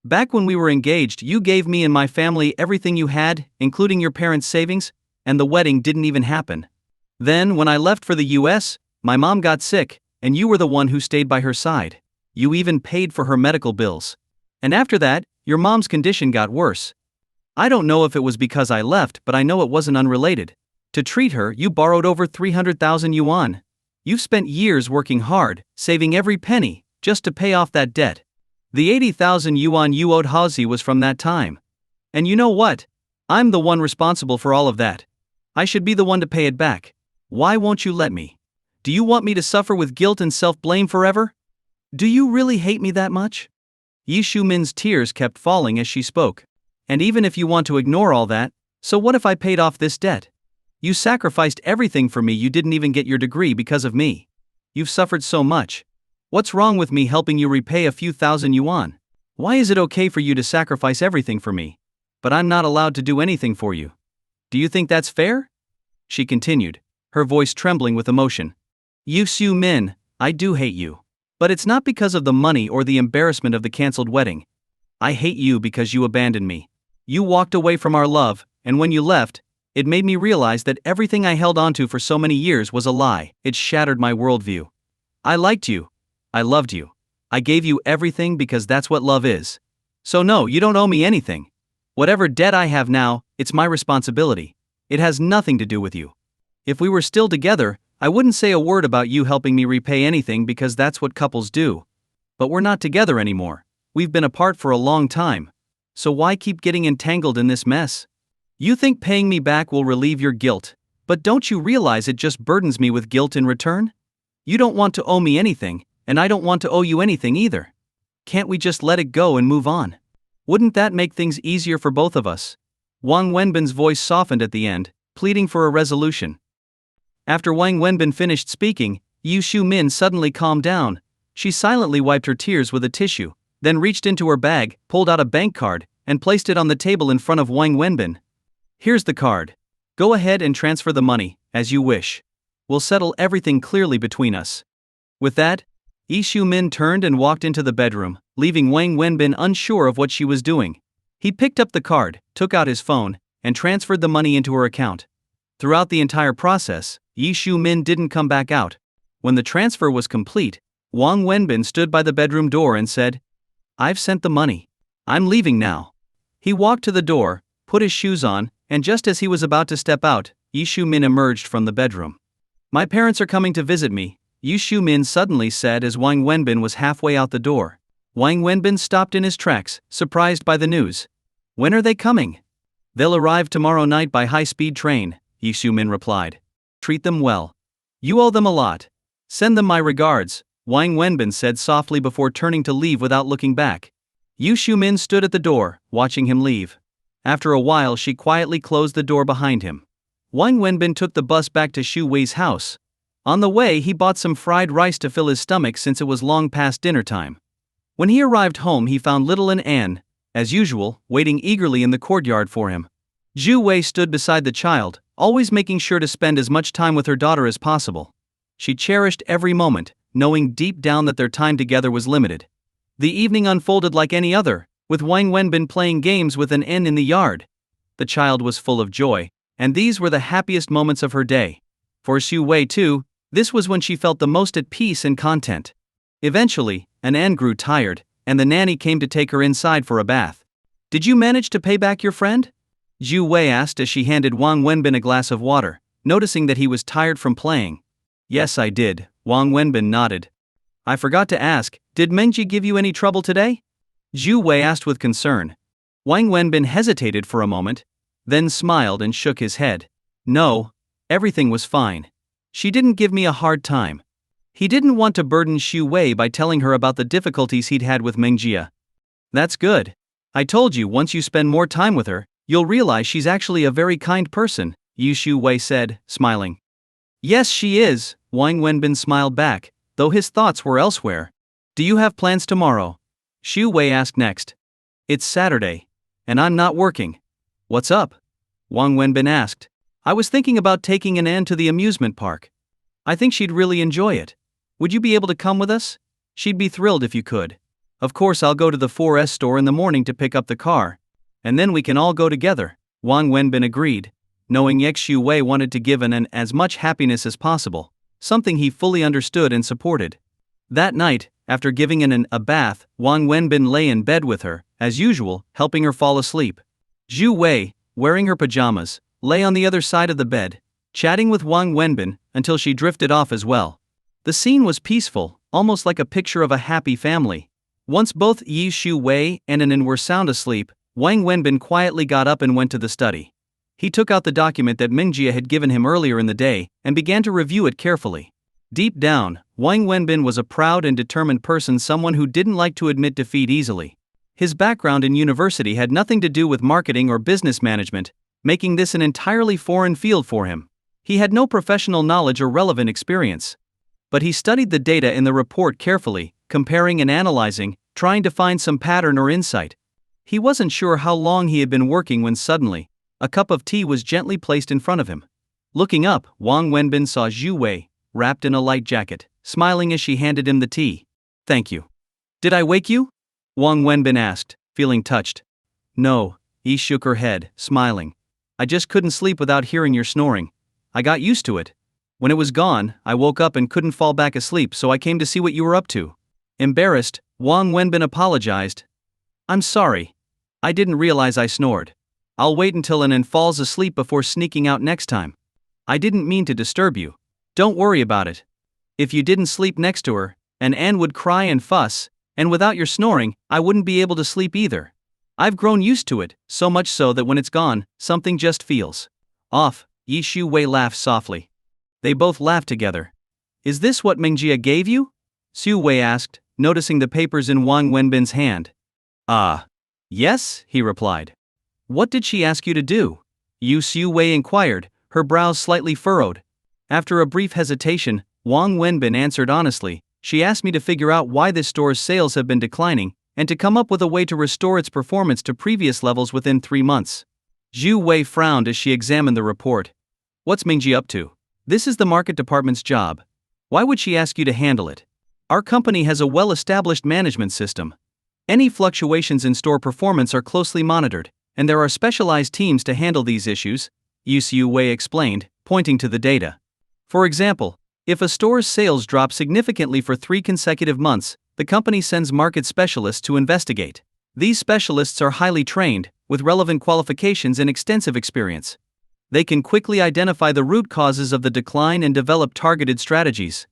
Back when we were engaged, you gave me and my family everything you had, including your parents' savings, and the wedding didn't even happen. Then, when I left for the US, my mom got sick, and you were the one who stayed by her side. You even paid for her medical bills. And after that, your mom's condition got worse. I don't know if it was because I left, but I know it wasn't unrelated. To treat her, you borrowed over 300,000 yuan. You've spent years working hard, saving every penny, just to pay off that debt. The 80,000 yuan you owed Hazi was from that time. And you know what? I'm the one responsible for all of that. I should be the one to pay it back. Why won't you let me? Do you want me to suffer with guilt and self-blame forever? Do you really hate me that much? Yi Shumin's tears kept falling as she spoke. And even if you want to ignore all that, so what if I paid off this debt? You sacrificed everything for me, you didn't even get your degree because of me. You've suffered so much. What's wrong with me helping you repay a few thousand yuan? Why is it okay for you to sacrifice everything for me, but I'm not allowed to do anything for you? Do you think that's fair? She continued, her voice trembling with emotion. Yu Shu Min, I do hate you. But it's not because of the money or the embarrassment of the cancelled wedding. I hate you because you abandoned me. You walked away from our love, and when you left, it made me realize that everything I held onto for so many years was a lie. It shattered my worldview. I liked you. I loved you. I gave you everything because that's what love is. So no, you don't owe me anything. Whatever debt I have now, it's my responsibility. It has nothing to do with you. If we were still together, I wouldn't say a word about you helping me repay anything because that's what couples do. But we're not together anymore. We've been apart for a long time. So why keep getting entangled in this mess? You think paying me back will relieve your guilt, but don't you realize it just burdens me with guilt in return? You don't want to owe me anything, and I don't want to owe you anything either. Can't we just let it go and move on? Wouldn't that make things easier for both of us? Wang Wenbin's voice softened at the end, pleading for a resolution. After Wang Wenbin finished speaking, Yu Shu Min suddenly calmed down. She silently wiped her tears with a tissue, then reached into her bag, pulled out a bank card, and placed it on the table in front of Wang Wenbin. Here's the card. Go ahead and transfer the money, as you wish. We'll settle everything clearly between us. With that, Yi Shu Min turned and walked into the bedroom, leaving Wang Wenbin unsure of what she was doing. He picked up the card, took out his phone, and transferred the money into her account. Throughout the entire process, Yi Shu Min didn't come back out. When the transfer was complete, Wang Wenbin stood by the bedroom door and said, I've sent the money. I'm leaving now. He walked to the door, put his shoes on, and just as he was about to step out, Yi Shu Min emerged from the bedroom. My parents are coming to visit me, Yi Shu Min suddenly said as Wang Wenbin was halfway out the door. Wang Wenbin stopped in his tracks, surprised by the news. When are they coming? They'll arrive tomorrow night by high-speed train, Yi Shu Min replied. Treat them well. You owe them a lot. Send them my regards, Wang Wenbin said softly before turning to leave without looking back. Yu Shu Min stood at the door, watching him leave. After a while she quietly closed the door behind him. Wang Wenbin took the bus back to Xu Wei's house. On the way he bought some fried rice to fill his stomach since it was long past dinner time. When he arrived home he found Little and Anne, as usual, waiting eagerly in the courtyard for him. Xu Wei stood beside the child, always making sure to spend as much time with her daughter as possible. She cherished every moment, knowing deep down that their time together was limited. The evening unfolded like any other, with Wang Wenbin playing games with an N in the yard. The child was full of joy, and these were the happiest moments of her day. For Xu Wei too, this was when she felt the most at peace and content. Eventually, Anne grew tired, and the nanny came to take her inside for a bath. Did you manage to pay back your friend? Xu Wei asked as she handed Wang Wenbin a glass of water, noticing that he was tired from playing. Yes, I did, Wang Wenbin nodded. I forgot to ask, did Mengji give you any trouble today? Xu Wei asked with concern. Wang Wenbin hesitated for a moment, then smiled and shook his head. No, everything was fine. She didn't give me a hard time. He didn't want to burden Xu Wei by telling her about the difficulties he'd had with Mengjia. That's good. I told you once you spend more time with her, you'll realize she's actually a very kind person, Xu Wei said, smiling. Yes, she is, Wang Wenbin smiled back, though his thoughts were elsewhere. Do you have plans tomorrow? Xu Wei asked next. It's Saturday. And I'm not working. What's up? Wang Wenbin asked. I was thinking about taking an Anne to the amusement park. I think she'd really enjoy it. Would you be able to come with us? She'd be thrilled if you could. Of course, I'll go to the 4S store in the morning to pick up the car. And then we can all go together. Wang Wenbin agreed, knowing Xu Wei wanted to give An as much happiness as possible, something he fully understood and supported. That night, after giving An a bath, Wang Wenbin lay in bed with her, as usual, helping her fall asleep. Xu Wei, wearing her pajamas, lay on the other side of the bed, chatting with Wang Wenbin until she drifted off as well. The scene was peaceful, almost like a picture of a happy family. Once both Xu Wei and An were sound asleep, Wang Wenbin quietly got up and went to the study. He took out the document that Mengjia had given him earlier in the day and began to review it carefully. Deep down, Wang Wenbin was a proud and determined person, someone who didn't like to admit defeat easily. His background in university had nothing to do with marketing or business management, making this an entirely foreign field for him. He had no professional knowledge or relevant experience. But he studied the data in the report carefully, comparing and analyzing, trying to find some pattern or insight. He wasn't sure how long he had been working when suddenly, a cup of tea was gently placed in front of him. Looking up, Wang Wenbin saw Xu Wei, wrapped in a light jacket, smiling as she handed him the tea. Thank you. Did I wake you? Wang Wenbin asked, feeling touched. No, Yi shook her head, smiling. I just couldn't sleep without hearing your snoring. I got used to it. When it was gone, I woke up and couldn't fall back asleep, so I came to see what you were up to. Embarrassed, Wang Wenbin apologized. I'm sorry. I didn't realize I snored. I'll wait until An falls asleep before sneaking out next time. I didn't mean to disturb you. Don't worry about it. If you didn't sleep next to her, Anne would cry and fuss, and without your snoring, I wouldn't be able to sleep either. I've grown used to it, so much so that when it's gone, something just feels off. Xu Wei laughed softly. They both laughed together. Is this what Mengjia gave you? Xu Wei asked, noticing the papers in Wang Wenbin's hand. Yes, he replied. What did she ask you to do? Xu Wei inquired, her brows slightly furrowed. After a brief hesitation, Wang Wenbin answered honestly, she asked me to figure out why this store's sales have been declining, and to come up with a way to restore its performance to previous levels within 3 months. Xu Wei frowned as she examined the report. What's Mingji up to? This is the market department's job. Why would she ask you to handle it? Our company has a well-established management system. Any fluctuations in store performance are closely monitored, and there are specialized teams to handle these issues, Xu Wei explained, pointing to the data. For example, if a store's sales drop significantly for 3 consecutive months, the company sends market specialists to investigate. These specialists are highly trained, with relevant qualifications and extensive experience. They can quickly identify the root causes of the decline and develop targeted strategies.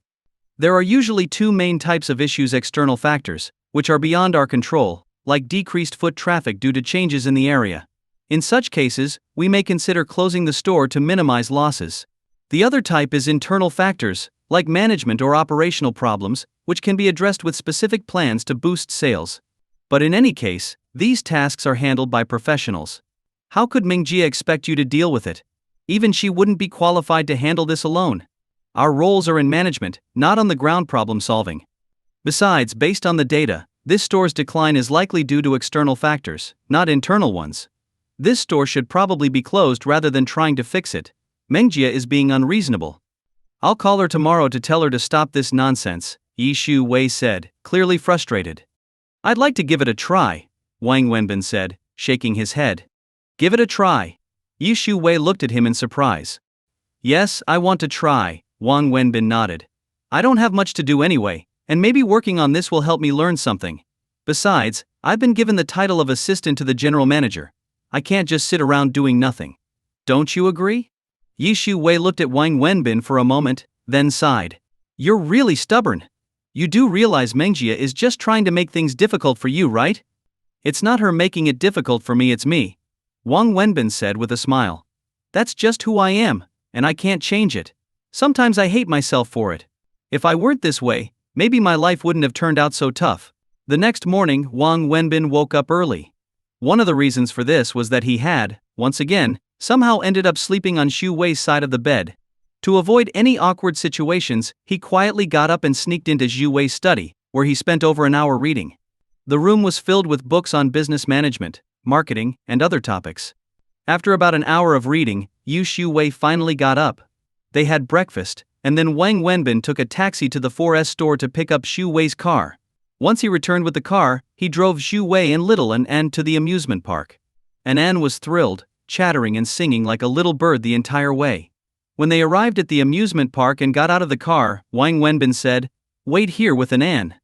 There are usually 2 main types of issues: external factors, which are beyond our control, like decreased foot traffic due to changes in the area. In such cases, we may consider closing the store to minimize losses. The other type is internal factors, like management or operational problems, which can be addressed with specific plans to boost sales. But in any case, these tasks are handled by professionals. How could Mengjia expect you to deal with it? Even she wouldn't be qualified to handle this alone. Our roles are in management, not on the ground problem solving. Besides, based on the data, this store's decline is likely due to external factors, not internal ones. This store should probably be closed rather than trying to fix it. Mengjia is being unreasonable. I'll call her tomorrow to tell her to stop this nonsense, Xu Wei said, clearly frustrated. I'd like to give it a try, Wang Wenbin said, shaking his head. Give it a try. Xu Wei looked at him in surprise. Yes, I want to try, Wang Wenbin nodded. I don't have much to do anyway, and maybe working on this will help me learn something. Besides, I've been given the title of assistant to the general manager. I can't just sit around doing nothing. Don't you agree? Xu Wei looked at Wang Wenbin for a moment, then sighed. You're really stubborn. You do realize Mengjia is just trying to make things difficult for you, right? It's not her making it difficult for me, it's me, Wang Wenbin said with a smile. That's just who I am, and I can't change it. Sometimes I hate myself for it. If I weren't this way, maybe my life wouldn't have turned out so tough. The next morning, Wang Wenbin woke up early. One of the reasons for this was that he had, once again, somehow ended up sleeping on Xu Wei's side of the bed. To avoid any awkward situations, he quietly got up and sneaked into Xu Wei's study, where he spent over an hour reading. The room was filled with books on business management, marketing, and other topics. After about an hour of reading, Xu Wei finally got up. They had breakfast, and then Wang Wenbin took a taxi to the 4S store to pick up Xu Wei's car. Once he returned with the car, he drove Xu Wei and little An to the amusement park. An was thrilled, chattering and singing like a little bird the entire way. When they arrived at the amusement park and got out of the car, Wang Wenbin said, "Wait here with An.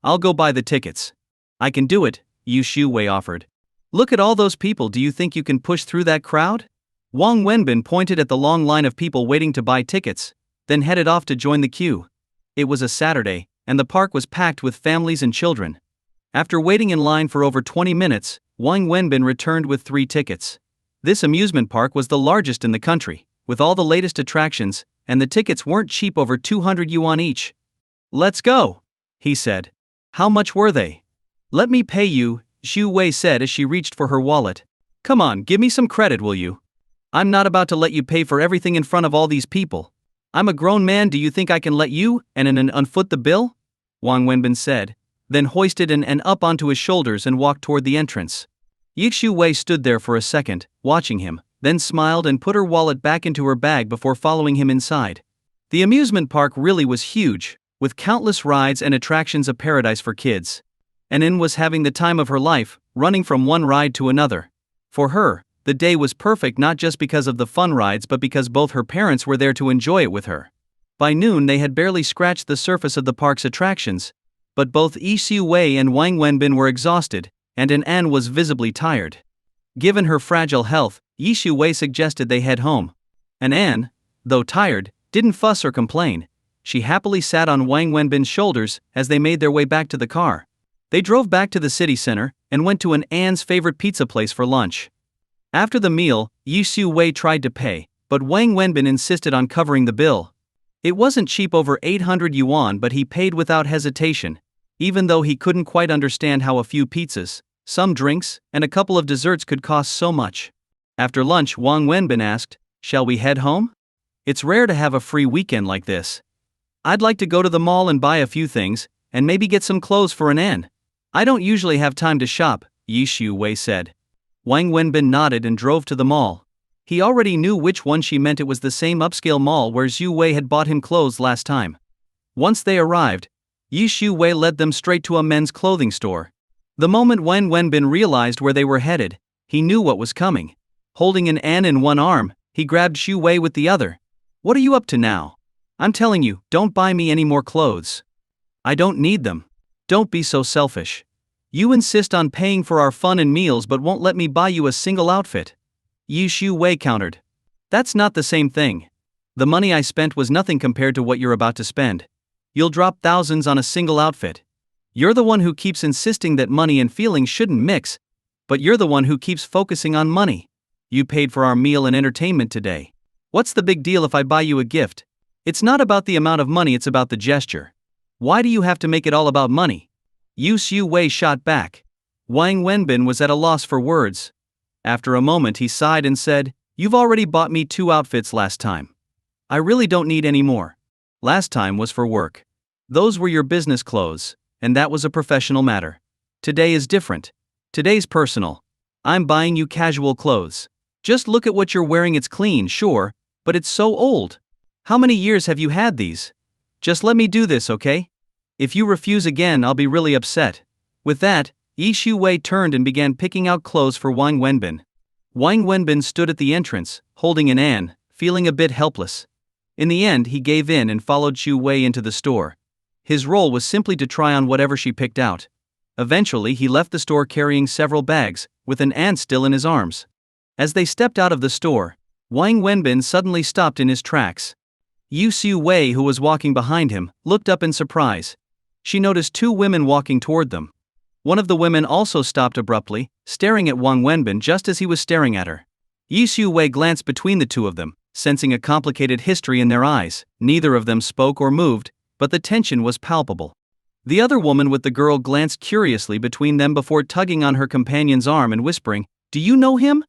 I'll go buy the tickets." "I can do it," Xu Wei offered. "Look at all those people, do you think you can push through that crowd?" Wang Wenbin pointed at the long line of people waiting to buy tickets, then headed off to join the queue. It was a Saturday, and the park was packed with families and children. After waiting in line for over 20 minutes, Wang Wenbin returned with 3 tickets. This amusement park was the largest in the country, with all the latest attractions, and the tickets weren't cheap, over 200 yuan each. "Let's go," he said. "How much were they?" "Let me pay you," Xu Wei said as she reached for her wallet. "Come on, give me some credit, will you? I'm not about to let you pay for everything in front of all these people. I'm a grown man, do you think I can let you and unfoot the bill?" Wang Wenbin said, then hoisted An up onto his shoulders and walked toward the entrance. Xu Wei stood there for a second, watching him, then smiled and put her wallet back into her bag before following him inside. The amusement park really was huge, with countless rides and attractions, a paradise for kids. An was having the time of her life, running from one ride to another. For her, the day was perfect, not just because of the fun rides but because both her parents were there to enjoy it with her. By noon they had barely scratched the surface of the park's attractions, but both Xu Wei and Wang Wenbin were exhausted, and An was visibly tired. Given her fragile health, Xu Wei suggested they head home. An, though tired, didn't fuss or complain. She happily sat on Wang Wenbin's shoulders as they made their way back to the car. They drove back to the city center and went to An's favorite pizza place for lunch. After the meal, Xu Wei tried to pay, but Wang Wenbin insisted on covering the bill. It wasn't cheap, over 800 yuan, but he paid without hesitation, even though he couldn't quite understand how a few pizzas, some drinks, and a couple of desserts could cost so much. After lunch, Wang Wenbin asked, "Shall we head home? It's rare to have a free weekend like this. I'd like to go to the mall and buy a few things, and maybe get some clothes for An. I don't usually have time to shop," Xu Wei said. Wang Wenbin nodded and drove to the mall. He already knew which one she meant. It was the same upscale mall where Xu Wei had bought him clothes last time. Once they arrived, Xu Wei led them straight to a men's clothing store. The moment Wang Wenbin realized where they were headed, he knew what was coming. Holding An in one arm, he grabbed Xu Wei with the other. "What are you up to now? I'm telling you, don't buy me any more clothes. I don't need them. Don't be so selfish. You insist on paying for our fun and meals but won't let me buy you a single outfit," Xu Wei countered. "That's not the same thing. The money I spent was nothing compared to what you're about to spend. You'll drop thousands on a single outfit. You're the one who keeps insisting that money and feelings shouldn't mix, but you're the one who keeps focusing on money. You paid for our meal and entertainment today. What's the big deal if I buy you a gift? It's not about the amount of money, it's about the gesture. Why do you have to make it all about money?" Xu Wei shot back. Wang Wenbin was at a loss for words. After a moment he sighed and said, "You've already bought me 2 outfits last time. I really don't need any more. Last time was for work. Those were your business clothes, and that was a professional matter. Today is different. Today's personal. I'm buying you casual clothes. Just look at what you're wearing. It's clean, sure, but it's so old. How many years have you had these? Just let me do this, okay? If you refuse again, I'll be really upset." With that, Xu Wei turned and began picking out clothes for Wang Wenbin. Wang Wenbin stood at the entrance, holding An, feeling a bit helpless. In the end, he gave in and followed Xu Wei into the store. His role was simply to try on whatever she picked out. Eventually, he left the store carrying several bags, with An still in his arms. As they stepped out of the store, Wang Wenbin suddenly stopped in his tracks. Xu Wei, who was walking behind him, looked up in surprise. She noticed 2 women walking toward them. One of the women also stopped abruptly, staring at Wang Wenbin just as he was staring at her. Yi Xiu-wei glanced between the two of them, sensing a complicated history in their eyes. Neither of them spoke or moved, but the tension was palpable. The other woman with the girl glanced curiously between them before tugging on her companion's arm and whispering, "Do you know him?"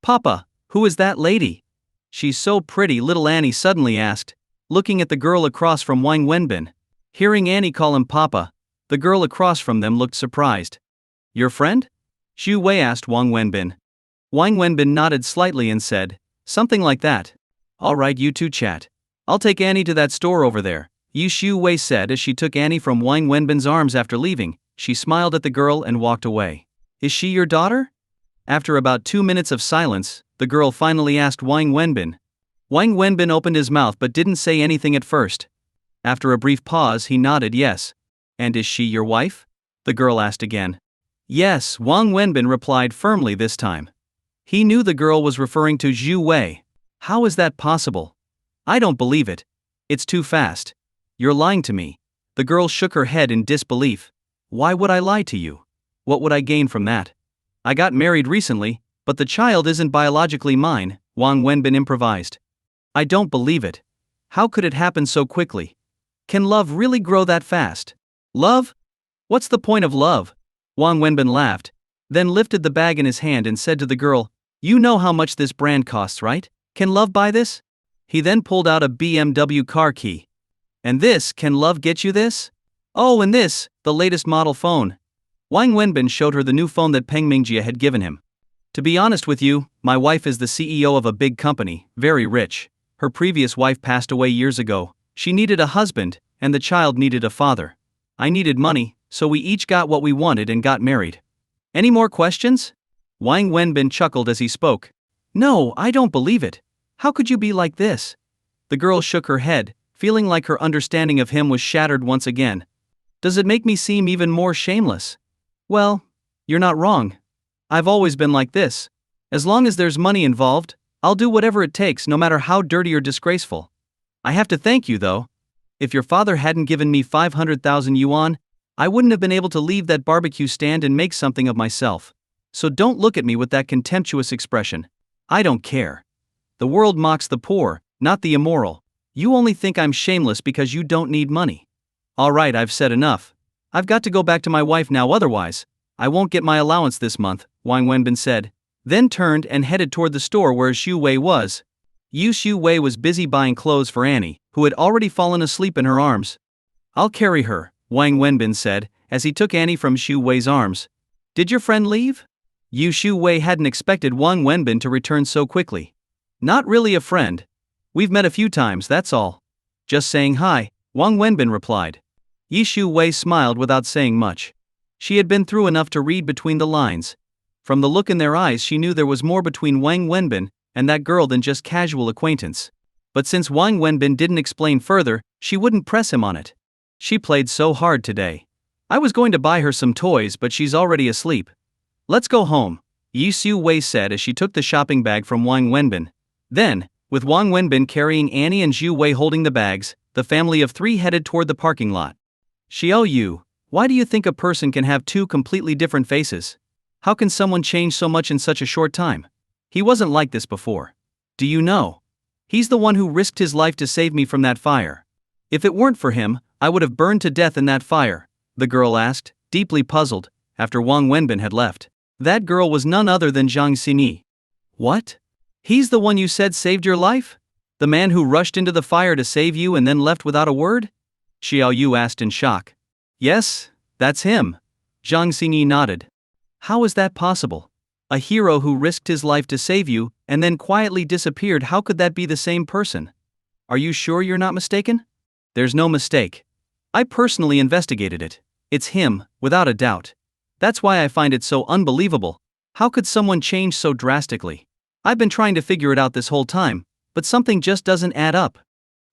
"Papa, who is that lady?" "She's so pretty," little Annie suddenly asked, looking at the girl across from Wang Wenbin. Hearing Annie call him Papa, the girl across from them looked surprised. "Your friend?" Xu Wei asked Wang Wenbin. Wang Wenbin nodded slightly and said, "Something like that." "All right, you two chat. I'll take Annie to that store over there," Yi Xiu Wei said as she took Annie from Wang Wenbin's arms after leaving. She smiled at the girl and walked away. "Is she your daughter?" After about 2 minutes of silence, the girl finally asked Wang Wenbin. Wang Wenbin opened his mouth but didn't say anything at first. After a brief pause, he nodded yes. "And is she your wife?" the girl asked again. "Yes," Wang Wenbin replied firmly this time. He knew the girl was referring to Xu Wei. "How is that possible? I don't believe it. It's too fast. You're lying to me." The girl shook her head in disbelief. "Why would I lie to you? What would I gain from that? I got married recently, but the child isn't biologically mine," Wang Wenbin improvised. "I don't believe it. How could it happen so quickly? Can love really grow that fast?" "Love? What's the point of love?" Wang Wenbin laughed, then lifted the bag in his hand and said to the girl, "You know how much this brand costs, right? Can love buy this?" He then pulled out a BMW car key. "And this, can love get you this? Oh, and this, the latest model phone." Wang Wenbin showed her the new phone that Peng Mingjie had given him. "To be honest with you, my wife is the CEO of a big company, very rich. Her previous wife passed away years ago. She needed a husband, and the child needed a father. I needed money, so we each got what we wanted and got married. Any more questions?" Wang Wenbin chuckled as he spoke. "No, I don't believe it. How could you be like this?" The girl shook her head, feeling like her understanding of him was shattered once again. "Does it make me seem even more shameless?" "Well, you're not wrong. I've always been like this. As long as there's money involved, I'll do whatever it takes, no matter how dirty or disgraceful. I have to thank you, though. If your father hadn't given me 500,000 yuan, I wouldn't have been able to leave that barbecue stand and make something of myself. So don't look at me with that contemptuous expression. I don't care. The world mocks the poor, not the immoral. You only think I'm shameless because you don't need money. All right, I've said enough. I've got to go back to my wife now, otherwise I won't get my allowance this month," Wang Wenbin said, then turned and headed toward the store where Xu Wei was. Yu Xiu Wei was busy buying clothes for Annie, who had already fallen asleep in her arms. "I'll carry her," Wang Wenbin said, as he took Annie from Xu Wei's arms. "Did your friend leave?" Yu Xiu Wei hadn't expected Wang Wenbin to return so quickly. "Not really a friend. We've met a few times, that's all. Just saying hi," Wang Wenbin replied. Yi Xiu Wei smiled without saying much. She had been through enough to read between the lines. From the look in their eyes, she knew there was more between Wang Wenbin and that girl than just casual acquaintance. But since Wang Wenbin didn't explain further, she wouldn't press him on it. "She played so hard today. I was going to buy her some toys, but she's already asleep. Let's go home," Yi Xiu Wei said as she took the shopping bag from Wang Wenbin. Then, with Wang Wenbin carrying Annie and Xu Wei holding the bags, the family of three headed toward the parking lot. "Xiao Yu, why do you think a person can have two completely different faces? How can someone change so much in such a short time? He wasn't like this before. Do you know? He's the one who risked his life to save me from that fire. If it weren't for him, I would have burned to death in that fire," the girl asked, deeply puzzled, after Wang Wenbin had left. That girl was none other than Zhang Xini. "What? He's the one you said saved your life? The man who rushed into the fire to save you and then left without a word?" Xiao Yu asked in shock. "Yes, that's him." Zhang Xini nodded. "How is that possible? A hero who risked his life to save you and then quietly disappeared, how could that be the same person? Are you sure you're not mistaken?" "There's no mistake. I personally investigated it. It's him, without a doubt. That's why I find it so unbelievable. How could someone change so drastically? I've been trying to figure it out this whole time, but something just doesn't add up."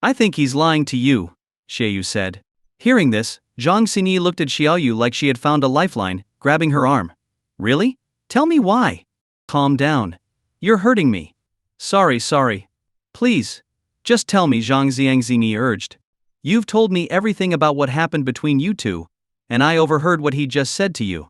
"I think he's lying to you," Xiaoyu said. Hearing this, Zhang Xini looked at Xiaoyu like she had found a lifeline, grabbing her arm. "Really? Tell me why." "Calm down. You're hurting me." Sorry. Please. Just tell me," Zhang Xiangxini urged. "You've told me everything about what happened between you two, and I overheard what he just said to you.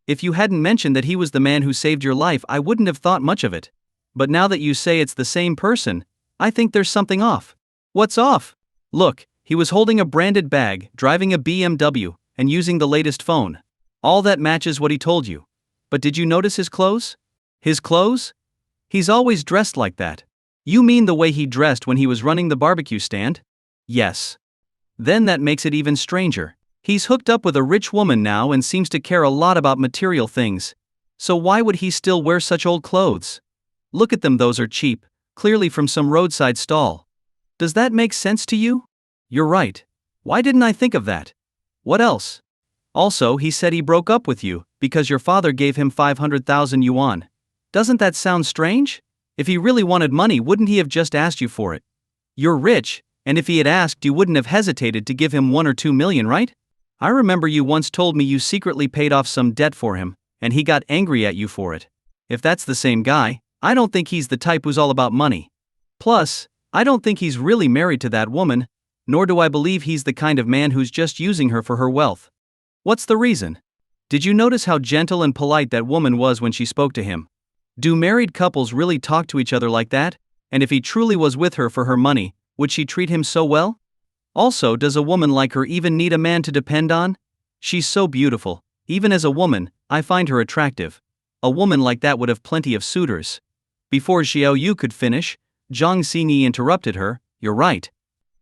If you hadn't mentioned that he was the man who saved your life, I wouldn't have thought much of it. But now that you say it's the same person, I think there's something off. What's off? Look, he was holding a branded bag, driving a BMW, and using the latest phone. All that matches what he told you. But did you notice his clothes? His clothes? He's always dressed like that. You mean the way he dressed when he was running the barbecue stand? Yes. Then that makes it even stranger. He's hooked up with a rich woman now and seems to care a lot about material things. So why would he still wear such old clothes? Look at them, those are cheap, clearly from some roadside stall. Does that make sense to you? You're right. Why didn't I think of that? What else? Also, he said he broke up with you because your father gave him 500,000 yuan. Doesn't that sound strange? If he really wanted money, wouldn't he have just asked you for it? You're rich, and if he had asked, you wouldn't have hesitated to give him 1 or 2 million, right? I remember you once told me you secretly paid off some debt for him, and he got angry at you for it. If that's the same guy, I don't think he's the type who's all about money. Plus, I don't think he's really married to that woman, nor do I believe he's the kind of man who's just using her for her wealth. What's the reason? Did you notice how gentle and polite that woman was when she spoke to him? Do married couples really talk to each other like that? And if he truly was with her for her money, would she treat him so well? Also, does a woman like her even need a man to depend on? She's so beautiful. Even as a woman, I find her attractive. A woman like that would have plenty of suitors. Before Xiao Yu could finish, Zhang Xingyi interrupted her. You're right.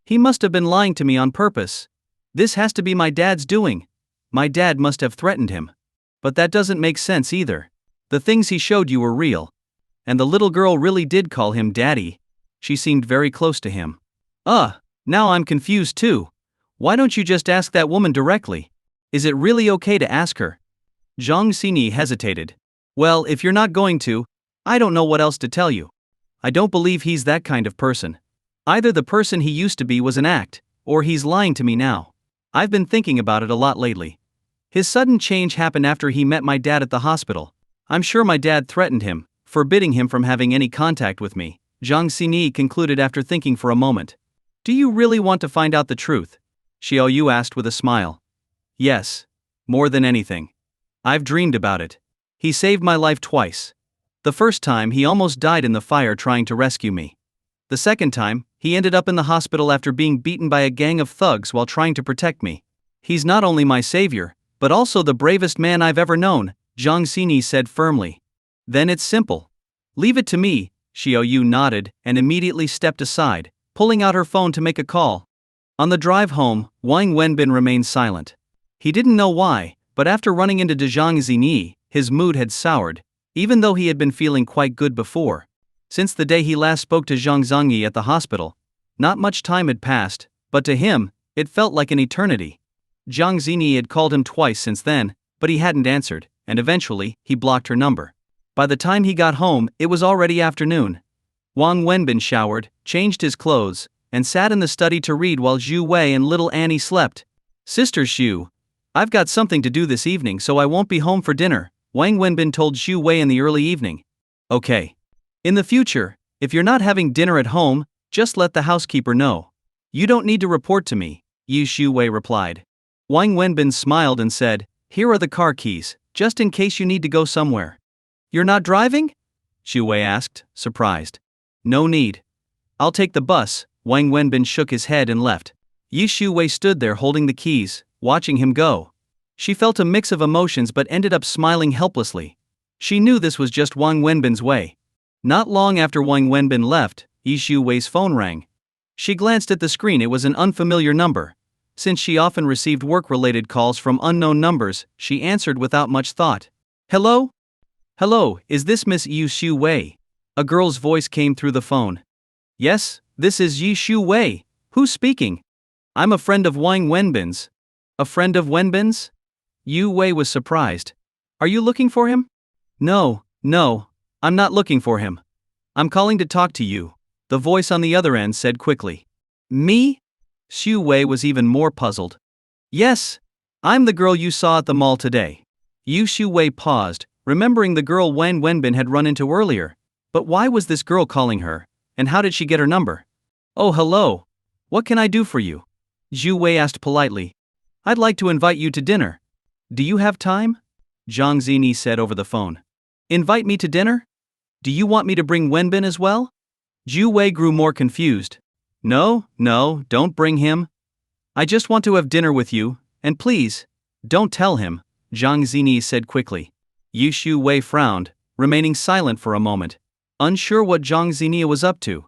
He must have been lying to me on purpose. This has to be my dad's doing. My dad must have threatened him. But that doesn't make sense either. The things he showed you were real. And the little girl really did call him daddy. She seemed very close to him. Now I'm confused too. Why don't you just ask that woman directly? Is it really okay to ask her? Zhang Xingyi hesitated. Well, if you're not going to, I don't know what else to tell you. I don't believe he's that kind of person. Either the person he used to be was an act, or he's lying to me now. I've been thinking about it a lot lately. His sudden change happened after he met my dad at the hospital. I'm sure my dad threatened him, forbidding him from having any contact with me. Zhang Xingyi concluded after thinking for a moment. Do you really want to find out the truth? Xiao Yu asked with a smile. Yes. More than anything. I've dreamed about it. He saved my life twice. The first time, he almost died in the fire trying to rescue me. The second time, he ended up in the hospital after being beaten by a gang of thugs while trying to protect me. He's not only my savior, but also the bravest man I've ever known, Zhang Xingyi said firmly. Then it's simple. Leave it to me. Xiao Yu nodded and immediately stepped aside, pulling out her phone to make a call. On the drive home, Wang Wenbin remained silent. He didn't know why, but after running into Zhang Xingyi, his mood had soured, even though he had been feeling quite good before. Since the day he last spoke to Zhang Zhangyi at the hospital, not much time had passed, but to him, it felt like an eternity. Zhang Xingyi had called him twice since then, but he hadn't answered, and eventually, he blocked her number. By the time he got home, it was already afternoon. Wang Wenbin showered, changed his clothes, and sat in the study to read while Zhu Wei and little Annie slept. Sister Xu, I've got something to do this evening, so I won't be home for dinner, Wang Wenbin told Zhu Wei in the early evening. Okay. In the future, if you're not having dinner at home, just let the housekeeper know. You don't need to report to me, Zhu Wei replied. Wang Wenbin smiled and said, Here are the car keys, just in case you need to go somewhere. You're not driving? Zhu Wei asked, surprised. No need. I'll take the bus. Wang Wenbin shook his head and left. Zhu Wei stood there holding the keys, watching him go. She felt a mix of emotions but ended up smiling helplessly. She knew this was just Wang Wenbin's way. Not long after Wang Wenbin left, Zhu Wei's phone rang. She glanced at the screen. It was an unfamiliar number. Since she often received work-related calls from unknown numbers, she answered without much thought. Hello? Hello, is this Miss Zhu Wei? A girl's voice came through the phone. Yes, this is Zhu Wei. Who's speaking? I'm a friend of Wang Wenbin's. A friend of Wenbin's? Zhu Wei was surprised. Are you looking for him? No, I'm not looking for him. I'm calling to talk to you, the voice on the other end said quickly. Me? Zhu Wei was even more puzzled. Yes, I'm the girl you saw at the mall today. Zhu Wei paused, remembering the girl Wang Wenbin had run into earlier. But why was this girl calling her, and how did she get her number? Oh, hello. What can I do for you? Zhu Wei asked politely. I'd like to invite you to dinner. Do you have time? Zhang Xingyi said over the phone. Invite me to dinner? Do you want me to bring Wenbin as well? Zhu Wei grew more confused. No, don't bring him. I just want to have dinner with you, and please, don't tell him, Zhang Zini said quickly. Yushu Wei frowned, remaining silent for a moment, unsure what Zhang Zinia was up to.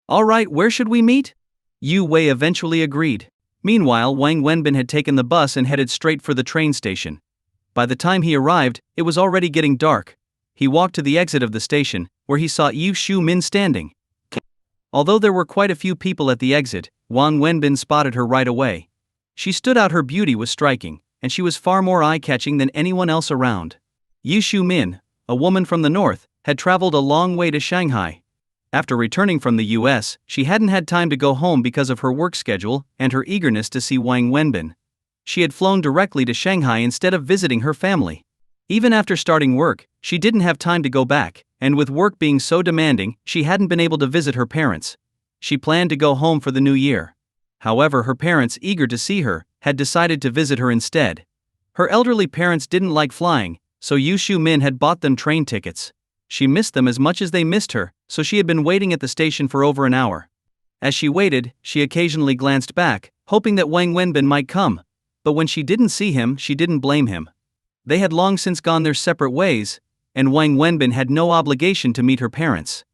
All right, where should we meet? Yu Wei eventually agreed. Meanwhile, Wang Wenbin had taken the bus and headed straight for the train station. By the time he arrived, it was already getting dark. He walked to the exit of the station, where he saw Yu Xiumin standing. Although there were quite a few people at the exit, Wang Wenbin spotted her right away. She stood out. Her beauty was striking, and she was far more eye-catching than anyone else around. Yu Xiumin, a woman from the north, had traveled a long way to Shanghai. After returning from the US, she hadn't had time to go home because of her work schedule and her eagerness to see Wang Wenbin. She had flown directly to Shanghai instead of visiting her family. Even after starting work, she didn't have time to go back, and with work being so demanding, she hadn't been able to visit her parents. She planned to go home for the new year. However, her parents, eager to see her, had decided to visit her instead. Her elderly parents didn't like flying, so Yu Xiumin had bought them train tickets. She missed them as much as they missed her, so she had been waiting at the station for over an hour. As she waited, she occasionally glanced back, hoping that Wang Wenbin might come. But when she didn't see him, she didn't blame him. They had long since gone their separate ways, and Wang Wenbin had no obligation to meet her parents.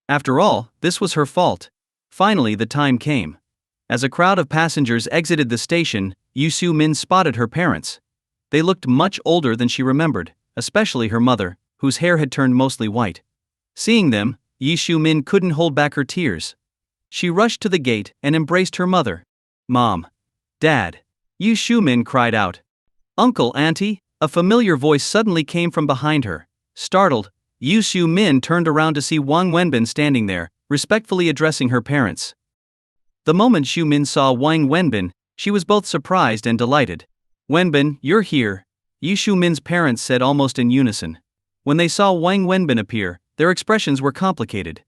After all, this was her fault. Finally, the time came. As a crowd of passengers exited the station, Yu Xiumin spotted her parents. They looked much older than she remembered, especially her mother, whose hair had turned mostly white. Seeing them, Yu Xiumin couldn't hold back her tears. She rushed to the gate and embraced her mother. Mom. Dad. Yu Xiumin cried out. Uncle, Auntie, a familiar voice suddenly came from behind her. Startled, Yu Xiumin turned around to see Wang Wenbin standing there, respectfully addressing her parents. The moment Xiumin saw Wang Wenbin, she was both surprised and delighted. Wenbin, you're here, Yu Xiumin's parents said almost in unison. When they saw Wang Wenbin appear, their expressions were complicated.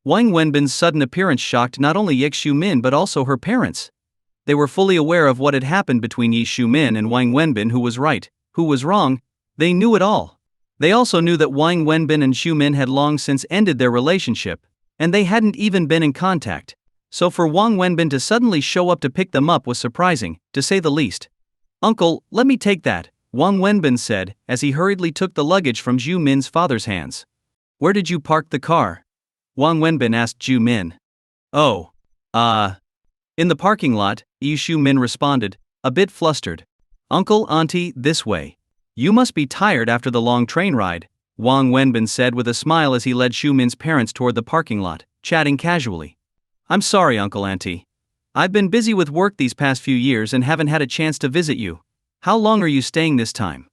Wang Wenbin's sudden appearance shocked not only Yu Xiumin but also her parents. They were fully aware of what had happened between Yu Xiumin and Wang Wenbin. Who was right, who was wrong, they knew it all. They also knew that Wang Wenbin and Xiumin had long since ended their relationship, and they hadn't even been in contact. So for Wang Wenbin to suddenly show up to pick them up was surprising, to say the least. Uncle, let me take that, Wang Wenbin said, as he hurriedly took the luggage from Zhu Min's father's hands. Where did you park the car? Wang Wenbin asked Zhu Min. Oh. In the parking lot, Yu Xiumin responded, a bit flustered. Uncle, Auntie, this way. You must be tired after the long train ride, Wang Wenbin said with a smile as he led Xiumin's parents toward the parking lot, chatting casually. I'm sorry, Uncle, Auntie. I've been busy with work these past few years and haven't had a chance to visit you. How long are you staying this time?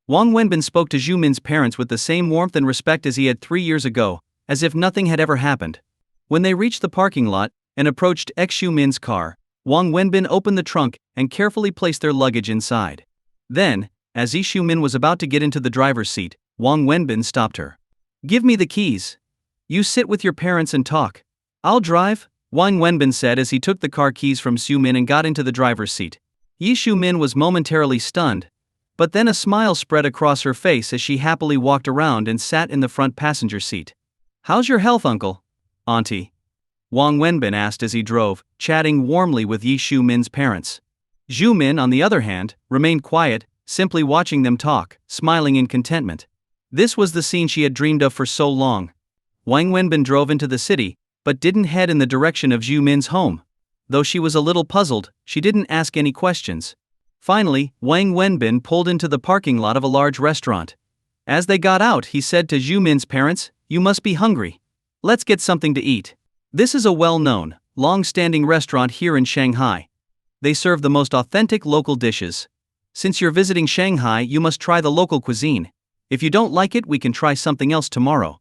Wang Wenbin spoke to Zhu Min's parents with the same warmth and respect as he had 3 years ago, as if nothing had ever happened. When they reached the parking lot and approached Zhu Min's car, Wang Wenbin opened the trunk and carefully placed their luggage inside. Then, as Zhu Min was about to get into the driver's seat, Wang Wenbin stopped her. Give me the keys. You sit with your parents and talk. I'll drive, Wang Wenbin said as he took the car keys from Zhu Min and got into the driver's seat. Yu Xiumin was momentarily stunned, but then a smile spread across her face as she happily walked around and sat in the front passenger seat. How's your health, Uncle? Auntie? Wang Wenbin asked as he drove, chatting warmly with Yu Xiumin's parents. Zhu Min, on the other hand, remained quiet, simply watching them talk, smiling in contentment. This was the scene she had dreamed of for so long. Wang Wenbin drove into the city, but didn't head in the direction of Zhu Min's home. Though she was a little puzzled, she didn't ask any questions. Finally, Wang Wenbin pulled into the parking lot of a large restaurant. As they got out, he said to Zhu Min's parents, You must be hungry. Let's get something to eat. This is a well-known, long-standing restaurant here in Shanghai. They serve the most authentic local dishes. Since you're visiting Shanghai, you must try the local cuisine. If you don't like it, we can try something else tomorrow.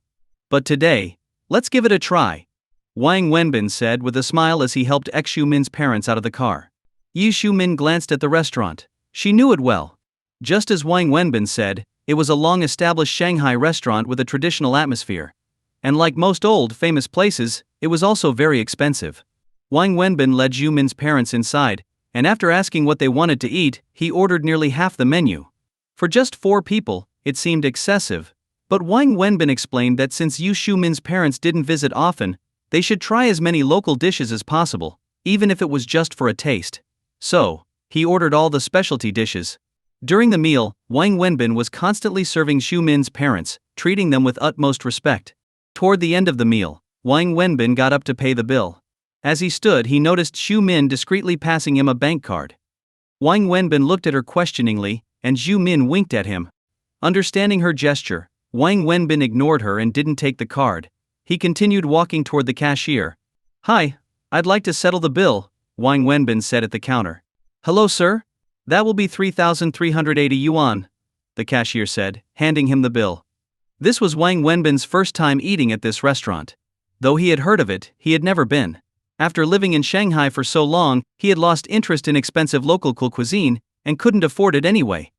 But today, let's give it a try, Wang Wenbin said with a smile as he helped Zhu Min's parents out of the car. Yu Xiumin glanced at the restaurant. She knew it well. Just as Wang Wenbin said, it was a long-established Shanghai restaurant with a traditional atmosphere. And like most old, famous places, it was also very expensive. Wang Wenbin led Zhu Min's parents inside, and after asking what they wanted to eat, he ordered nearly half the menu. For just 4 people, it seemed excessive, But Wang Wenbin explained that since Yu Shumin's parents didn't visit often, they should try as many local dishes as possible, even if it was just for a taste. So, he ordered all the specialty dishes. During the meal, Wang Wenbin was constantly serving Shumin's parents, treating them with utmost respect. Toward the end of the meal, Wang Wenbin got up to pay the bill. As he stood, he noticed Xu Min discreetly passing him a bank card. Wang Wenbin looked at her questioningly, and Xu Min winked at him. Understanding her gesture, Wang Wenbin ignored her and didn't take the card. He continued walking toward the cashier. "Hi, I'd like to settle the bill," Wang Wenbin said at the counter. "Hello, sir? That will be 3,380 yuan, the cashier said, handing him the bill. This was Wang Wenbin's first time eating at this restaurant. Though he had heard of it, he had never been. After living in Shanghai for so long, he had lost interest in expensive local cuisine and couldn't afford it anyway.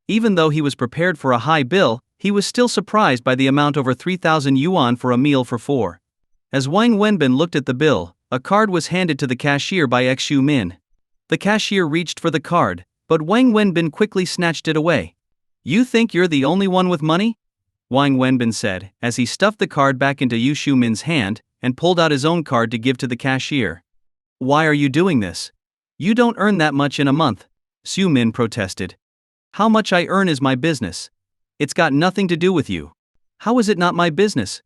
Even though he was prepared for a high bill, he was still surprised by the amount over 3,000 yuan for a meal for four. As Wang Wenbin looked at the bill, a card was handed to the cashier by Xu Min. The cashier reached for the card, but Wang Wenbin quickly snatched it away. "You think you're the only one with money?" Wang Wenbin said, as he stuffed the card back into Yu Shumin's hand and pulled out his own card to give to the cashier. "Why are you doing this? You don't earn that much in a month," Xu Min protested. "How much I earn is my business. It's got nothing to do with you." "How is it not my business?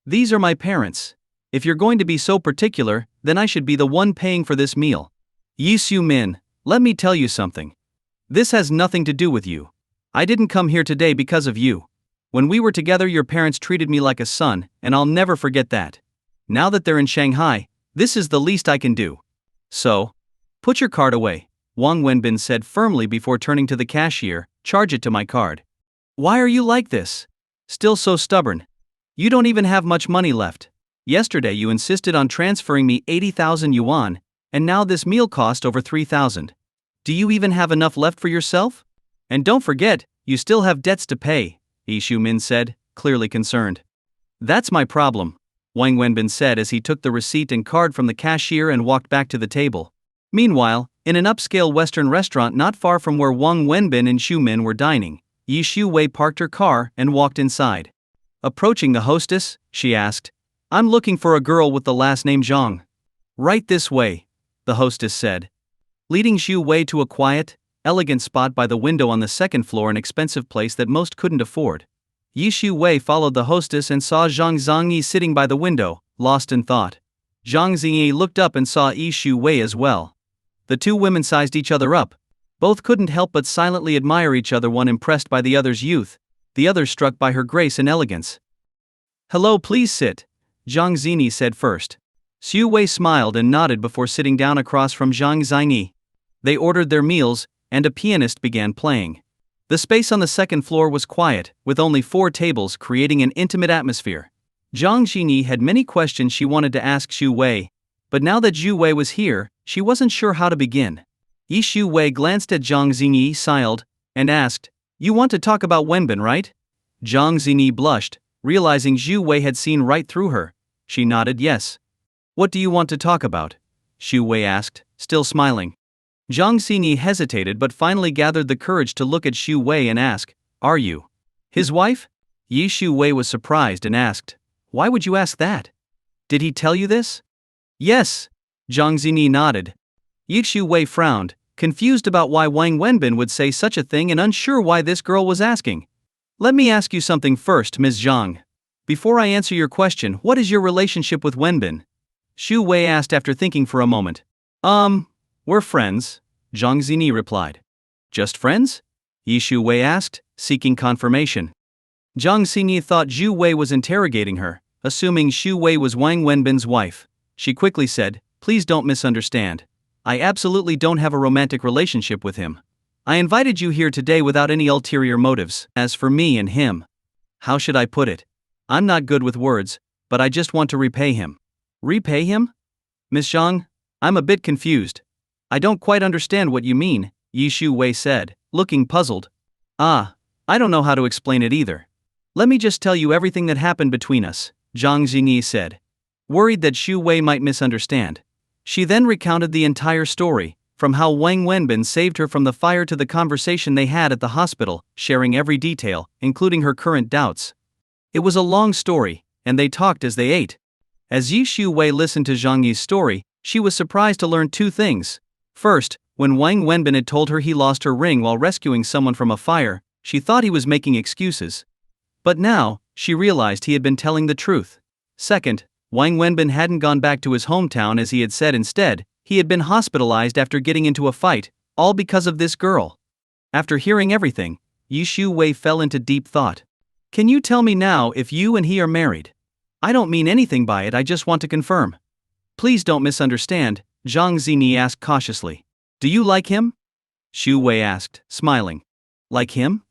These are my parents. If you're going to be so particular, then I should be the one paying for this meal." "Xu Min, let me tell you something. This has nothing to do with you. I didn't come here today because of you. When we were together, your parents treated me like a son, and I'll never forget that. Now that they're in Shanghai, this is the least I can do. So, put your card away," Wang Wenbin said firmly before turning to the cashier. "Charge it to my card." "Why are you like this? Still so stubborn? You don't even have much money left. Yesterday you insisted on transferring me 80,000 yuan, and now this meal cost over 3,000. Do you even have enough left for yourself? And don't forget, you still have debts to pay," Xu Min said, clearly concerned. "That's my problem," Wang Wenbin said as he took the receipt and card from the cashier and walked back to the table. Meanwhile, in an upscale Western restaurant not far from where Wang Wenbin and Xu Min were dining, Yi Shu-wei parked her car and walked inside. Approaching the hostess, she asked, "I'm looking for a girl with the last name Zhang." "Right this way," the hostess said. Leading Xu Wei to a quiet, elegant spot by the window on the second floor, an expensive place that most couldn't afford. Yi Shu Wei followed the hostess and saw Zhang Zhangyi sitting by the window, lost in thought. Zhang Zhangyi looked up and saw Yi Shu Wei as well. The two women sized each other up. Both couldn't help but silently admire each other, one impressed by the other's youth, the other struck by her grace and elegance. "Hello, please sit," Zhang Zhangyi said first. Xu Wei smiled and nodded before sitting down across from Zhang Zhangyi. They ordered their meals, and a pianist began playing. The space on the second floor was quiet, with only 4 tables, creating an intimate atmosphere. Zhang Zhangyi had many questions she wanted to ask Xu Wei, but now that Xu Wei was here, she wasn't sure how to begin. Yi Shu Wei glanced at Zhang Zhangyi, smiled, and asked, "You want to talk about Wenbin, right?" Zhang Zhangyi blushed, realizing Xu Wei had seen right through her. She nodded yes. "What do you want to talk about?" Xu Wei asked, still smiling. Zhang Zhangyi hesitated but finally gathered the courage to look at Xu Wei and ask, "Are you his wife?" Yi Shu Wei was surprised and asked, "Why would you ask that? Did he tell you this?" "Yes," Zhang Zhangyi nodded. Yi Shu Wei frowned, confused about why Wang Wenbin would say such a thing and unsure why this girl was asking. "Let me ask you something first, Ms. Zhang. Before I answer your question, what is your relationship with Wenbin?" Xu Wei asked after thinking for a moment. We're friends," Zhang Zhangyi replied. "Just friends?" Yi Shu Wei asked, seeking confirmation. Zhang Zhangyi thought Xu Wei was interrogating her, assuming Xu Wei was Wang Wenbin's wife. She quickly said, "Please don't misunderstand. I absolutely don't have a romantic relationship with him. I invited you here today without any ulterior motives. As for me and him, how should I put it? I'm not good with words, but I just want to repay him." "Repay him? Miss Zhang, I'm a bit confused. I don't quite understand what you mean," Yi Shu Wei said, looking puzzled. I don't know how to explain it either. Let me just tell you everything that happened between us," Zhang Zhangyi said, worried that Xu Wei might misunderstand. She then recounted the entire story, from how Wang Wenbin saved her from the fire to the conversation they had at the hospital, sharing every detail, including her current doubts. It was a long story, and they talked as they ate. As Yi Shu-wei listened to Zhang Yi's story, she was surprised to learn two things. First, when Wang Wenbin had told her he lost her ring while rescuing someone from a fire, she thought he was making excuses. But now, she realized he had been telling the truth. Second, Wang Wenbin hadn't gone back to his hometown as he had said. Instead, he had been hospitalized after getting into a fight, all because of this girl. After hearing everything, Yi Shu-wei fell into deep thought. Can you tell me now if you and he are married? I don't mean anything by it, I just want to confirm. Please don't misunderstand, Zhang Zini asked cautiously. Do you like him? Shu-wei asked, smiling. Like him?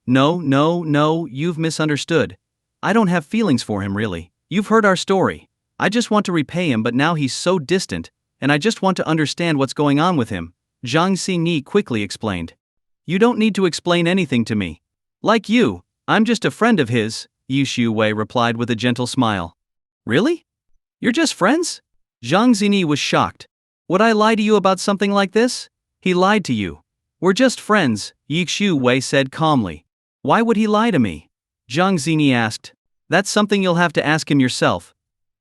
No, you've misunderstood. I don't have feelings for him really. You've heard our story. I just want to repay him, but now he's so distant, and I just want to understand what's going on with him, Zhang Xingyi quickly explained. You don't need to explain anything to me. Like you, I'm just a friend of his, Yi Shu-wei replied with a gentle smile. Really? You're just friends? Zhang Xingyi was shocked. Would I lie to you about something like this? He lied to you. We're just friends, Yi Shu-wei said calmly. Why would he lie to me? Zhang Xingyi asked. That's something you'll have to ask him yourself.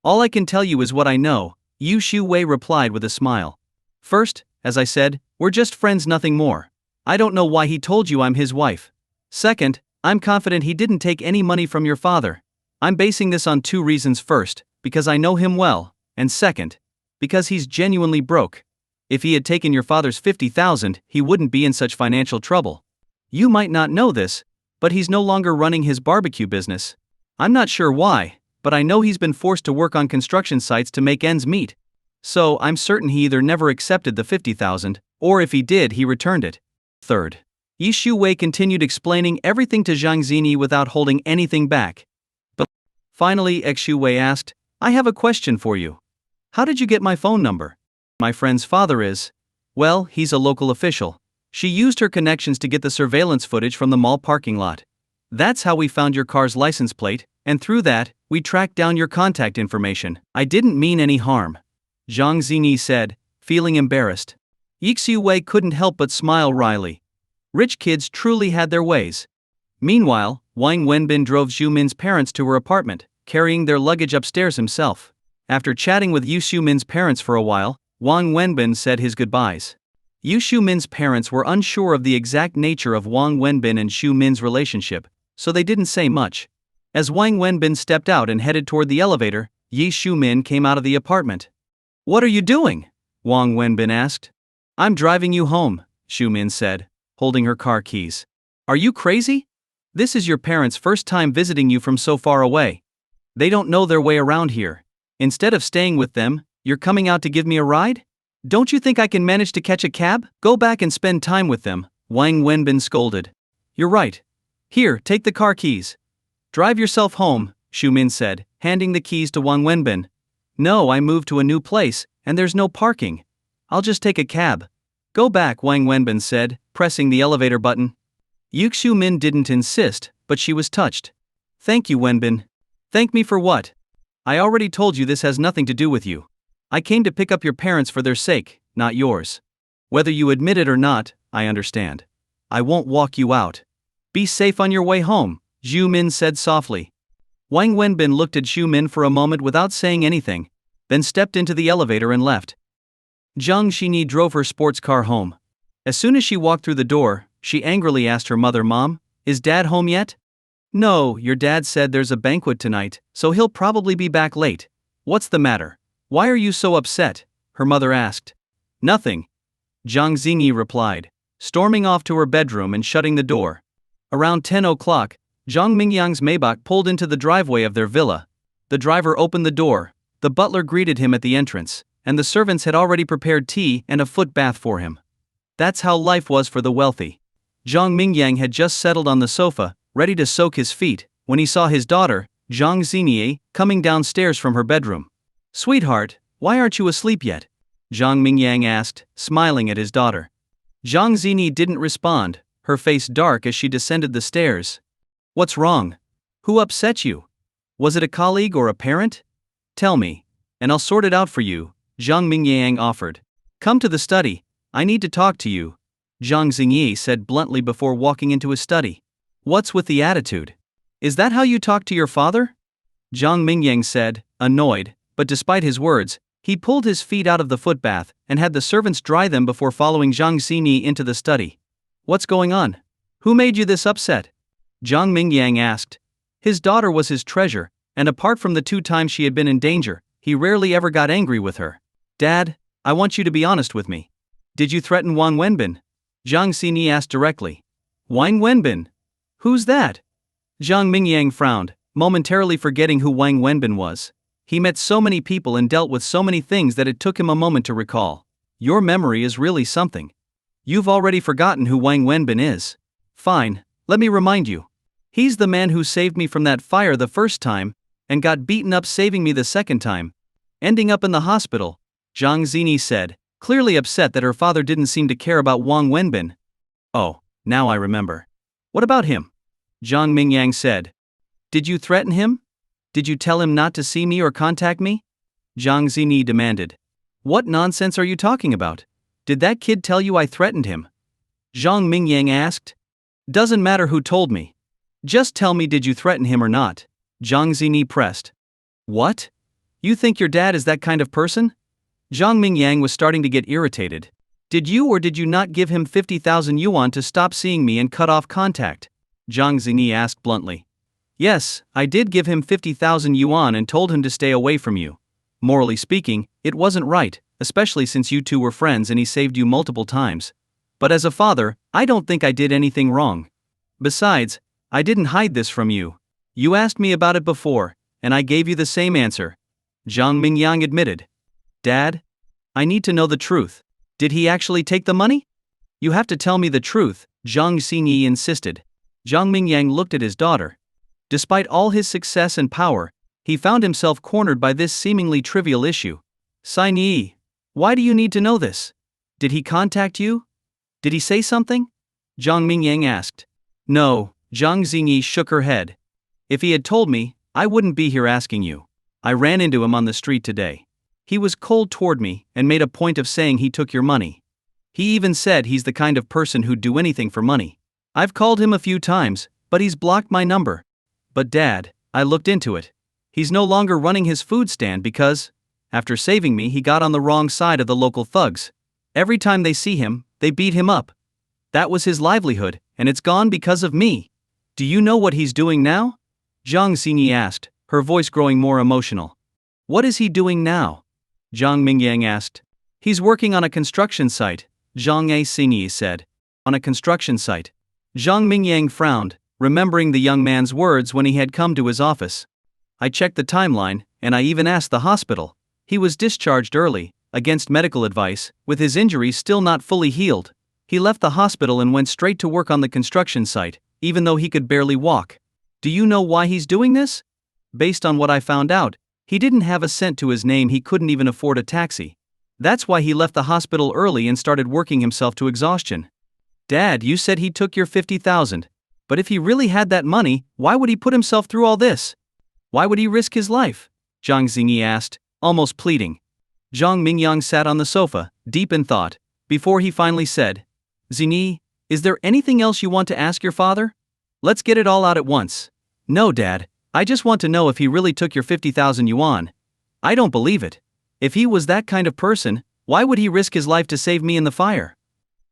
All I can tell you is what I know, Yi Shu-wei replied with a smile. First, as I said, we're just friends, nothing more. I don't know why he told you I'm his wife. Second, I'm confident he didn't take any money from your father. I'm basing this on two reasons. First, because I know him well, and second, because he's genuinely broke. If he had taken your father's 50,000, he wouldn't be in such financial trouble. You might not know this, but he's no longer running his barbecue business. I'm not sure why, but I know he's been forced to work on construction sites to make ends meet. So I'm certain he either never accepted the 50,000, or if he did, he returned it. Third, Yi Shu-wei continued explaining everything to Zhang Xingyi without holding anything back. But finally, X Shu-wei asked, I have a question for you. How did you get my phone number? My friend's father is. Well, he's a local official. She used her connections to get the surveillance footage from the mall parking lot. That's how we found your car's license plate, and through that, we tracked down your contact information. I didn't mean any harm, Zhang Xingyi said, feeling embarrassed. Yi Shu-wei couldn't help but smile wryly. Rich kids truly had their ways. Meanwhile, Wang Wenbin drove Xu Min's parents to her apartment, carrying their luggage upstairs himself. After chatting with Yu Xu Min's parents for a while, Wang Wenbin said his goodbyes. Yu Xu Min's parents were unsure of the exact nature of Wang Wenbin and Xu Min's relationship, so they didn't say much. As Wang Wenbin stepped out and headed toward the elevator, Yi Xu Min came out of the apartment. What are you doing? Wang Wenbin asked. I'm driving you home, Xu Min said, holding her car keys. Are you crazy? This is your parents' first time visiting you from so far away. They don't know their way around here. Instead of staying with them, you're coming out to give me a ride? Don't you think I can manage to catch a cab? Go back and spend time with them, Wang Wenbin scolded. You're right. Here, take the car keys. Drive yourself home, Xu Min said, handing the keys to Wang Wenbin. No, I moved to a new place, and there's no parking. I'll just take a cab. Go back, Wang Wenbin said, pressing the elevator button. Yu Xu Min didn't insist, but she was touched. Thank you, Wenbin. Thank me for what? I already told you this has nothing to do with you. I came to pick up your parents for their sake, not yours. Whether you admit it or not, I understand. I won't walk you out. Be safe on your way home, Xu Min said softly. Wang Wenbin looked at Xu Min for a moment without saying anything, then stepped into the elevator and left. Zhang Xingyi drove her sports car home. As soon as she walked through the door, she angrily asked her mother, Mom, is Dad home yet? No, your dad said there's a banquet tonight, so he'll probably be back late. What's the matter? Why are you so upset? Her mother asked. Nothing, Zhang Xingyi replied, storming off to her bedroom and shutting the door. Around 10 o'clock, Zhang Mingyang's Maybach pulled into the driveway of their villa. The driver opened the door, the butler greeted him at the entrance, and the servants had already prepared tea and a foot bath for him. That's how life was for the wealthy. Zhang Mingyang had just settled on the sofa, ready to soak his feet, when he saw his daughter, Zhang Xingyi, coming downstairs from her bedroom. Sweetheart, why aren't you asleep yet? Zhang Mingyang asked, smiling at his daughter. Zhang Xingyi didn't respond, her face dark as she descended the stairs. What's wrong? Who upset you? Was it a colleague or a parent? Tell me, and I'll sort it out for you, Zhang Mingyang offered. Come to the study, I need to talk to you, Zhang Xingyi said bluntly before walking into his study. What's with the attitude? Is that how you talk to your father? Zhang Mingyang said, annoyed, but despite his words, he pulled his feet out of the footbath and had the servants dry them before following Zhang Xini into the study. What's going on? Who made you this upset? Zhang Mingyang asked. His daughter was his treasure, and apart from the 2 times she had been in danger, he rarely ever got angry with her. Dad, I want you to be honest with me. Did you threaten Wang Wenbin? Zhang Xini asked directly. Wang Wenbin? Who's that? Zhang Mingyang frowned, momentarily forgetting who Wang Wenbin was. He met so many people and dealt with so many things that it took him a moment to recall. Your memory is really something. You've already forgotten who Wang Wenbin is. Fine, let me remind you. He's the man who saved me from that fire the first time, and got beaten up saving me the second time, ending up in the hospital, Zhang Xini said, clearly upset that her father didn't seem to care about Wang Wenbin. Oh, now I remember. What about him? Zhang Mingyang said. Did you threaten him? Did you tell him not to see me or contact me? Zhang Xini demanded. What nonsense are you talking about? Did that kid tell you I threatened him? Zhang Mingyang asked. Doesn't matter who told me. Just tell me, did you threaten him or not? Zhang Xini pressed. What? You think your dad is that kind of person? Zhang Mingyang was starting to get irritated. Did you or did you not give him 50,000 yuan to stop seeing me and cut off contact? Zhang Xini asked bluntly. Yes, I did give him 50,000 yuan and told him to stay away from you. Morally speaking, it wasn't right, especially since you two were friends and he saved you multiple times. But as a father, I don't think I did anything wrong. Besides, I didn't hide this from you. You asked me about it before, and I gave you the same answer. Zhang Mingyang admitted. Dad? I need to know the truth. Did he actually take the money? You have to tell me the truth, Zhang Xinyi insisted. Zhang Mingyang looked at his daughter. Despite all his success and power, he found himself cornered by this seemingly trivial issue. Xinyi, why do you need to know this? Did he contact you? Did he say something? Zhang Mingyang asked. No, Zhang Xinyi shook her head. If he had told me, I wouldn't be here asking you. I ran into him on the street today. He was cold toward me and made a point of saying he took your money. He even said he's the kind of person who'd do anything for money. I've called him a few times, but he's blocked my number. But Dad, I looked into it. He's no longer running his food stand because, after saving me, he got on the wrong side of the local thugs. Every time they see him, they beat him up. That was his livelihood, and it's gone because of me. Do you know what he's doing now? Zhang Xinyi asked, her voice growing more emotional. What is he doing now? Zhang Mingyang asked. He's working on a construction site, Zhang Xinyi said. On a construction site. Zhang Mingyang frowned, remembering the young man's words when he had come to his office. I checked the timeline, and I even asked the hospital. He was discharged early, against medical advice, with his injuries still not fully healed. He left the hospital and went straight to work on the construction site, even though he could barely walk. Do you know why he's doing this? Based on what I found out, he didn't have a cent to his name, he couldn't even afford a taxi. That's why he left the hospital early and started working himself to exhaustion. Dad, you said he took your 50,000. But if he really had that money, why would he put himself through all this? Why would he risk his life? Zhang Xinyi asked, almost pleading. Zhang Mingyang sat on the sofa, deep in thought, before he finally said, Xinyi, is there anything else you want to ask your father? Let's get it all out at once. No, Dad, I just want to know if he really took your 50,000 yuan. I don't believe it. If he was that kind of person, why would he risk his life to save me in the fire?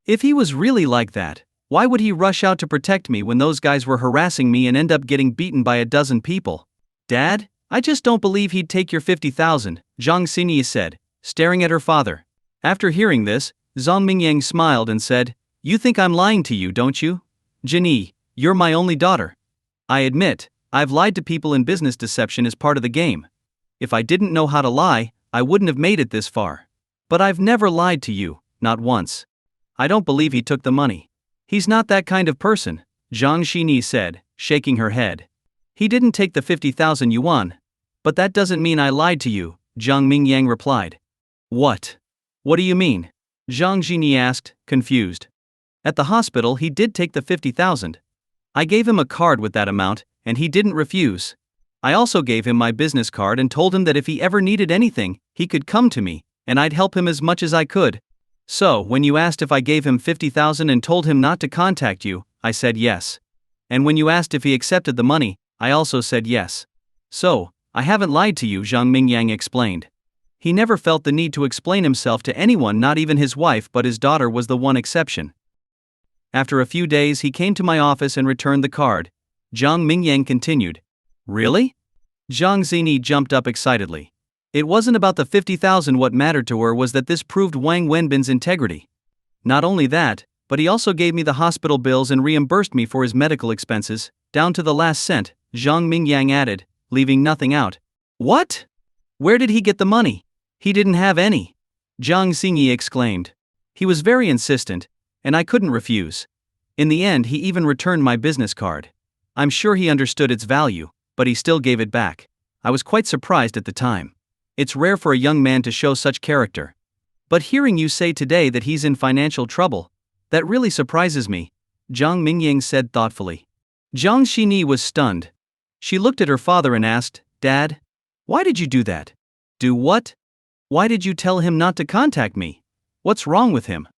If he was really like that, why would he rush out to protect me when those guys were harassing me and end up getting beaten by a dozen people? Dad, I just don't believe he'd take your 50,000, Zhang Xinyi said, staring at her father. After hearing this, Zhang Mingyang smiled and said, You think I'm lying to you, don't you? Jinyi, you're my only daughter. I admit, I've lied to people in business. Deception is part of the game. If I didn't know how to lie, I wouldn't have made it this far. But I've never lied to you, not once. I don't believe he took the money. He's not that kind of person, Zhang Xinyi said, shaking her head. He didn't take the 50,000 yuan. But that doesn't mean I lied to you, Zhang Mingyang replied. What? What do you mean? Zhang Xinyi asked, confused. At the hospital he did take the 50,000. I gave him a card with that amount, and he didn't refuse. I also gave him my business card and told him that if he ever needed anything, he could come to me, and I'd help him as much as I could. So, when you asked if I gave him 50,000 and told him not to contact you, I said yes. And when you asked if he accepted the money, I also said yes. So, I haven't lied to you, Zhang Mingyang explained. He never felt the need to explain himself to anyone, not even his wife, but his daughter was the one exception. After a few days he came to my office and returned the card. Zhang Mingyang continued. Really? Zhang Zini jumped up excitedly. It wasn't about the 50,000, what mattered to her was that this proved Wang Wenbin's integrity. Not only that, but he also gave me the hospital bills and reimbursed me for his medical expenses, down to the last cent, Zhang Mingyang added, leaving nothing out. What? Where did he get the money? He didn't have any. Zhang Xingyi exclaimed. He was very insistent, and I couldn't refuse. In the end he even returned my business card. I'm sure he understood its value, but he still gave it back. I was quite surprised at the time. It's rare for a young man to show such character. But hearing you say today that he's in financial trouble, that really surprises me, Zhang Mingyang said thoughtfully. Zhang Xini was stunned. She looked at her father and asked, Dad, why did you do that? Do what? Why did you tell him not to contact me? What's wrong with him?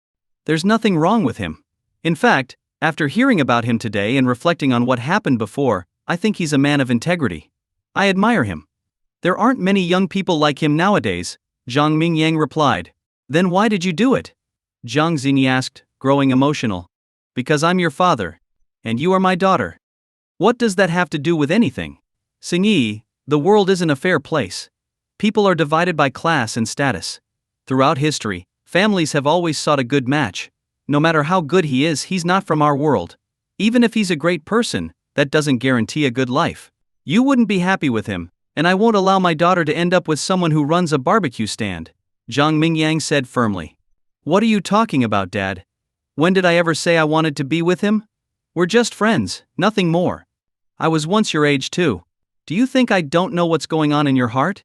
There's nothing wrong with him. In fact, after hearing about him today and reflecting on what happened before, I think he's a man of integrity. I admire him. There aren't many young people like him nowadays, Zhang Mingyang replied. Then why did you do it? Zhang Zini asked, growing emotional. Because I'm your father. And you are my daughter. What does that have to do with anything? Xingyi, the world isn't a fair place. People are divided by class and status. Throughout history, families have always sought a good match. No matter how good he is, he's not from our world. Even if he's a great person, that doesn't guarantee a good life. You wouldn't be happy with him, and I won't allow my daughter to end up with someone who runs a barbecue stand, Zhang Mingyang said firmly. What are you talking about, Dad? When did I ever say I wanted to be with him? We're just friends, nothing more. I was once your age too. Do you think I don't know what's going on in your heart?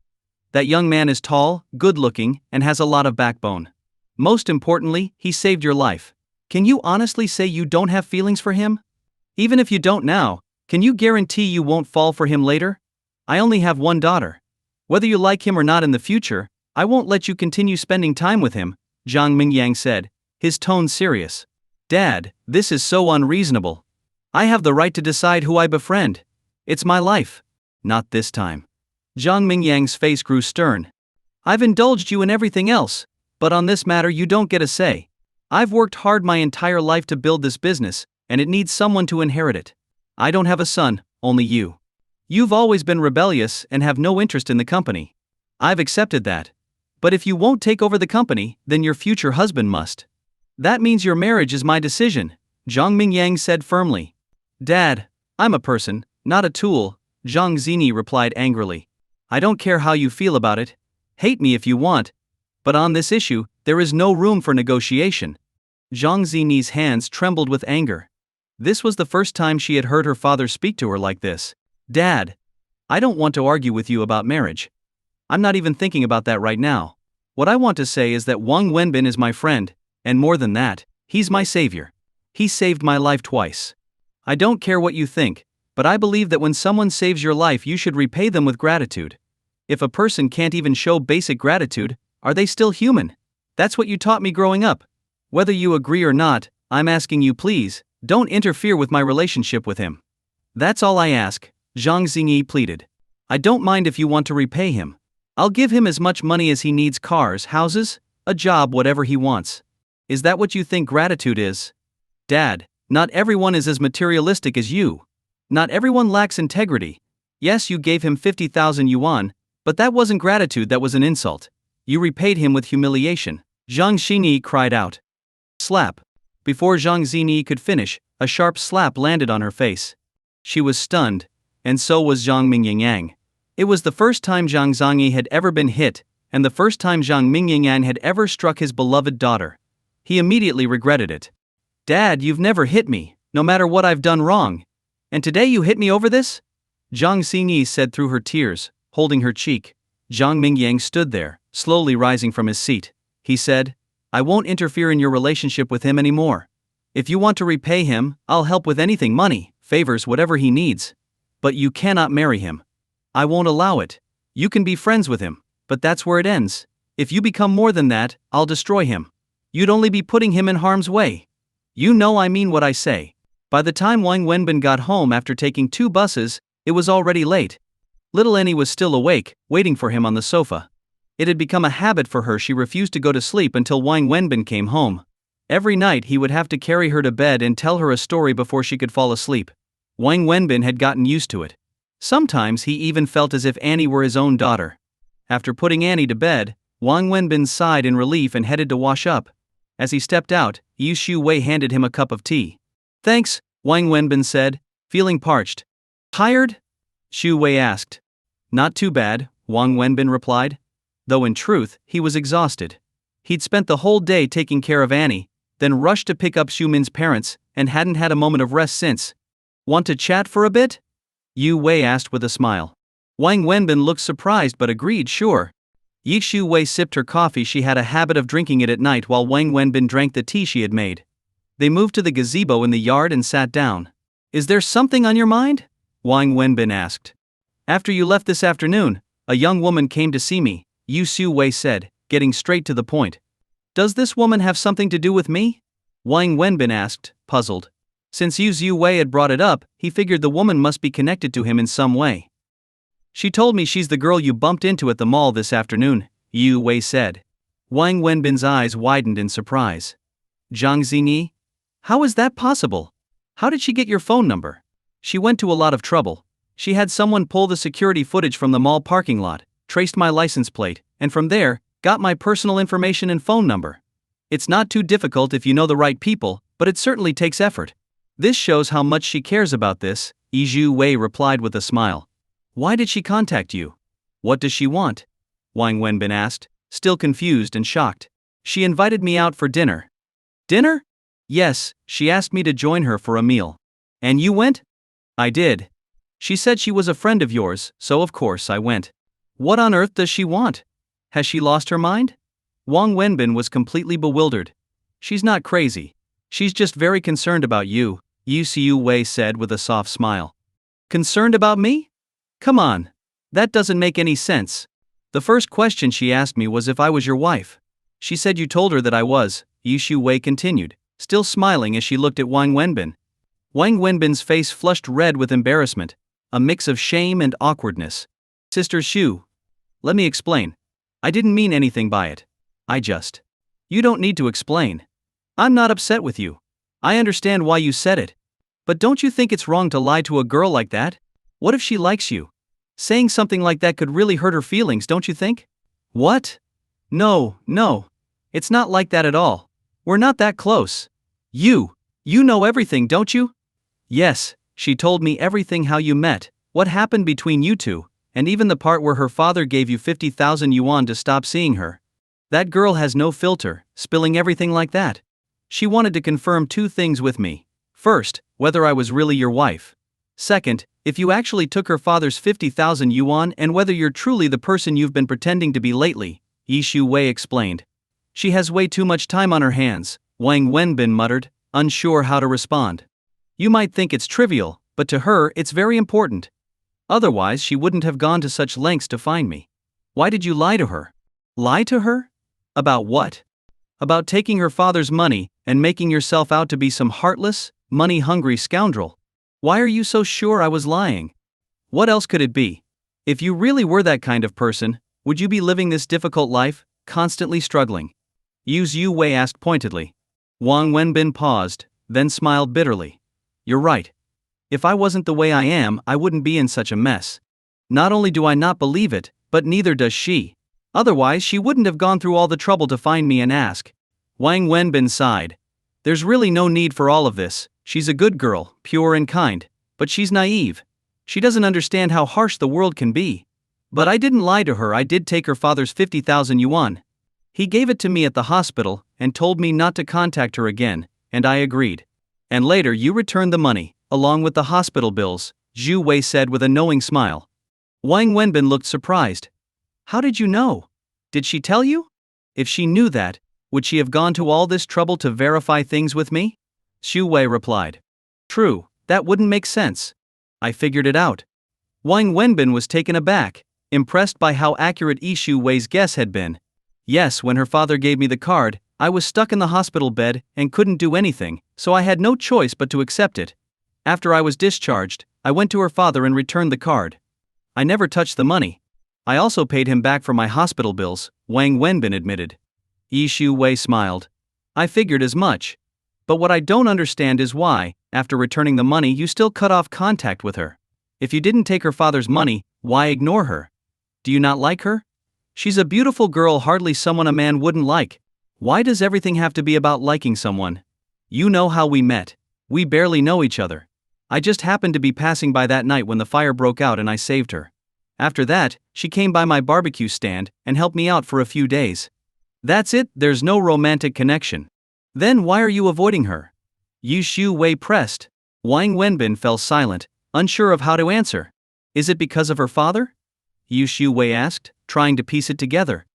That young man is tall, good-looking, and has a lot of backbone. Most importantly, he saved your life. Can you honestly say you don't have feelings for him? Even if you don't now, can you guarantee you won't fall for him later? I only have one daughter. Whether you like him or not in the future, I won't let you continue spending time with him, Zhang Mingyang said, his tone serious. Dad, this is so unreasonable. I have the right to decide who I befriend. It's my life. Not this time. Zhang Mingyang's face grew stern. I've indulged you in everything else, but on this matter you don't get a say. I've worked hard my entire life to build this business, and it needs someone to inherit it. I don't have a son, only you. You've always been rebellious and have no interest in the company. I've accepted that. But if you won't take over the company, then your future husband must. That means your marriage is my decision, Zhang Mingyang said firmly. Dad, I'm a person, not a tool, Zhang Zini replied angrily. I don't care how you feel about it. Hate me if you want. But on this issue, there is no room for negotiation. Zhang Zini's hands trembled with anger. This was the first time she had heard her father speak to her like this. Dad, I don't want to argue with you about marriage. I'm not even thinking about that right now. What I want to say is that Wang Wenbin is my friend, and more than that, he's my savior. He saved my life twice. I don't care what you think, but I believe that when someone saves your life you should repay them with gratitude. If a person can't even show basic gratitude, are they still human? That's what you taught me growing up. Whether you agree or not, I'm asking you please, don't interfere with my relationship with him. That's all I ask, Zhang Xingyi pleaded. I don't mind if you want to repay him. I'll give him as much money as he needs, cars, houses, a job, whatever he wants. Is that what you think gratitude is? Dad, not everyone is as materialistic as you. Not everyone lacks integrity. Yes, you gave him 50,000 yuan, but that wasn't gratitude, that was an insult. You repaid him with humiliation, Zhang Xini cried out. Slap. Before Zhang Xini could finish, a sharp slap landed on her face. She was stunned, and so was Zhang Mingyang. It was the first time Zhang Zongyi had ever been hit, and the first time Zhang Mingyang had ever struck his beloved daughter. He immediately regretted it. Dad, you've never hit me, no matter what I've done wrong. And today you hit me over this? Zhang Xingyi said through her tears, holding her cheek. Zhang Mingyang stood there, slowly rising from his seat. He said, I won't interfere in your relationship with him anymore. If you want to repay him, I'll help with anything, money, favors, whatever he needs. But you cannot marry him. I won't allow it. You can be friends with him, but that's where it ends. If you become more than that, I'll destroy him. You'd only be putting him in harm's way. You know I mean what I say. By the time Wang Wenbin got home after taking 2 buses, It was already late. Little Annie was still awake, waiting for him on the sofa. It had become a habit for her. She refused to go to sleep until Wang Wenbin came home. Every night he would have to carry her to bed and tell her a story before she could fall asleep. Wang Wenbin had gotten used to it. Sometimes he even felt as if Annie were his own daughter. After putting Annie to bed, Wang Wenbin sighed in relief and headed to wash up. As he stepped out, Yu Shu Wei handed him a cup of tea. "Thanks," Wang Wenbin said, feeling parched. "Tired?" Shu Wei asked. "Not too bad," Wang Wenbin replied. Though in truth, he was exhausted. He'd spent the whole day taking care of Annie, then rushed to pick up Shu Min's parents, and hadn't had a moment of rest since. "Want to chat for a bit?" Yu Wei asked with a smile. Wang Wenbin looked surprised but agreed, "Sure." Yi Shu Wei sipped her coffee. She had a habit of drinking it at night while Wang Wenbin drank the tea she had made. They moved to the gazebo in the yard and sat down. "Is there something on your mind?" Wang Wenbin asked. "After you left this afternoon, a young woman came to see me," Yu Shu Wei said, getting straight to the point. "Does this woman have something to do with me?" Wang Wenbin asked, puzzled. Since Yu Shu Wei had brought it up, he figured the woman must be connected to him in some way. "She told me she's the girl you bumped into at the mall this afternoon," Yu Wei said. Wang Wenbin's eyes widened in surprise. "Zhang Xingyi? How is that possible? How did she get your phone number?" "She went to a lot of trouble. She had someone pull the security footage from the mall parking lot, traced my license plate, and from there, got my personal information and phone number. It's not too difficult if you know the right people, but it certainly takes effort. This shows how much she cares about this," Yi Shu Wei replied with a smile. "Why did she contact you? What does she want?" Wang Wenbin asked, still confused and shocked. "She invited me out for dinner." "Dinner?" "Yes, she asked me to join her for a meal." "And you went?" "I did. She said she was a friend of yours, so of course I went." "What on earth does she want? Has she lost her mind?" Wang Wenbin was completely bewildered. "She's not crazy. She's just very concerned about you," Yu Shu Wei said with a soft smile. "Concerned about me? Come on. That doesn't make any sense. The first question she asked me was if I was your wife. She said you told her that I was," Yu Shu Wei continued, still smiling as she looked at Wang Wenbin. Wang Wenbin's face flushed red with embarrassment, a mix of shame and awkwardness. "Sister Shu. Let me explain. I didn't mean anything by it. I just..." "You don't need to explain. I'm not upset with you. I understand why you said it. But don't you think it's wrong to lie to a girl like that? What if she likes you? Saying something like that could really hurt her feelings, don't you think?" "What? No. It's not like that at all. We're not that close. You know everything, don't you?" "Yes, she told me everything, how you met, what happened between you two, and even the part where her father gave you 50,000 yuan to stop seeing her. That girl has no filter, spilling everything like that. She wanted to confirm two things with me. First, whether I was really your wife. Second, if you actually took her father's 50,000 yuan and whether you're truly the person you've been pretending to be lately," Yi Shu Wei explained. "She has way too much time on her hands," Wang Wenbin muttered, unsure how to respond. "You might think it's trivial, but to her it's very important. Otherwise she wouldn't have gone to such lengths to find me. Why did you lie to her?" "Lie to her? About what?" "About taking her father's money and making yourself out to be some heartless, money-hungry scoundrel. Why are you so sure I was lying? What else could it be? If you really were that kind of person, would you be living this difficult life, constantly struggling?" Yu Shu Wei asked pointedly. Wang Wenbin paused, then smiled bitterly. "You're right. If I wasn't the way I am, I wouldn't be in such a mess. Not only do I not believe it, but neither does she. Otherwise she wouldn't have gone through all the trouble to find me and ask." Wang Wenbin sighed. "There's really no need for all of this. She's a good girl, pure and kind, but she's naive. She doesn't understand how harsh the world can be. But I didn't lie to her. I did take her father's 50,000 yuan. He gave it to me at the hospital and told me not to contact her again, and I agreed. And later you returned the money, along with the hospital bills," Zhu Wei said with a knowing smile. Wang Wenbin looked surprised. "How did you know? Did she tell you? If she knew that, would she have gone to all this trouble to verify things with me?" Zhu Wei replied. "True, that wouldn't make sense. I figured it out." Wang Wenbin was taken aback, impressed by how accurate Yi Shu Wei's guess had been. "Yes, when her father gave me the card, I was stuck in the hospital bed and couldn't do anything, so I had no choice but to accept it. After I was discharged, I went to her father and returned the card. I never touched the money. I also paid him back for my hospital bills, Wang Wenbin admitted. Yi Shu Wei smiled. I figured as much. But what I don't understand is why, after returning the money, you still cut off contact with her. If you didn't take her father's money, why ignore her? Do you not like her? She's a beautiful girl, hardly someone a man wouldn't like. Why does everything have to be about liking someone? You know how we met. We barely know each other. I just happened to be passing by that night when the fire broke out and I saved her. After that, she came by my barbecue stand and helped me out for a few days. That's it, there's no romantic connection. Then why are you avoiding her? Yi Shu Wei pressed. Wang Wenbin fell silent, unsure of how to answer. Is it because of her father? Yi Shu Wei asked, trying to piece it together.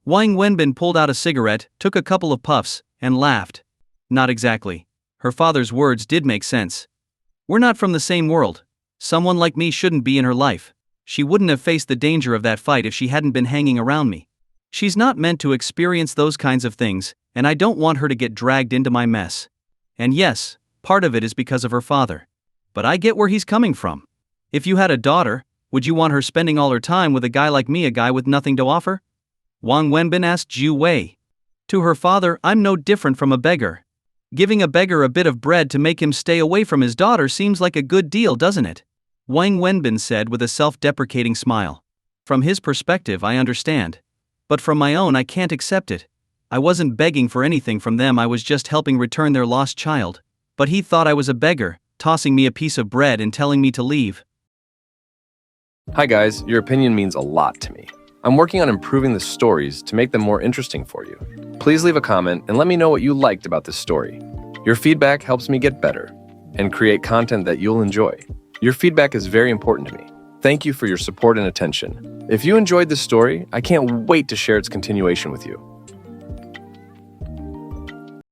Wang Wenbin pulled out a cigarette, took a couple of puffs, and laughed. Not exactly. Her father's words did make sense. We're not from the same world. Someone like me shouldn't be in her life. She wouldn't have faced the danger of that fight if she hadn't been hanging around me. She's not meant to experience those kinds of things, and I don't want her to get dragged into my mess. And yes, part of it is because of her father. But I get where he's coming from. If you had a daughter, would you want her spending all her time with a guy like me, a guy with nothing to offer? Wang Wenbin asked Zhu Wei. To her father, I'm no different from a beggar. Giving a beggar a bit of bread to make him stay away from his daughter seems like a good deal, doesn't it? Wang Wenbin said with a self-deprecating smile. From his perspective, I understand. But from my own, I can't accept it. I wasn't begging for anything from them, I was just helping return their lost child. But he thought I was a beggar, tossing me a piece of bread and telling me to leave. Hi guys, your opinion means a lot to me. I'm working on improving the stories to make them more interesting for you. Please leave a comment and let me know what you liked about this story. Your feedback helps me get better and create content that you'll enjoy. Your feedback is very important to me. Thank you for your support and attention. If you enjoyed this story, I can't wait to share its continuation with you.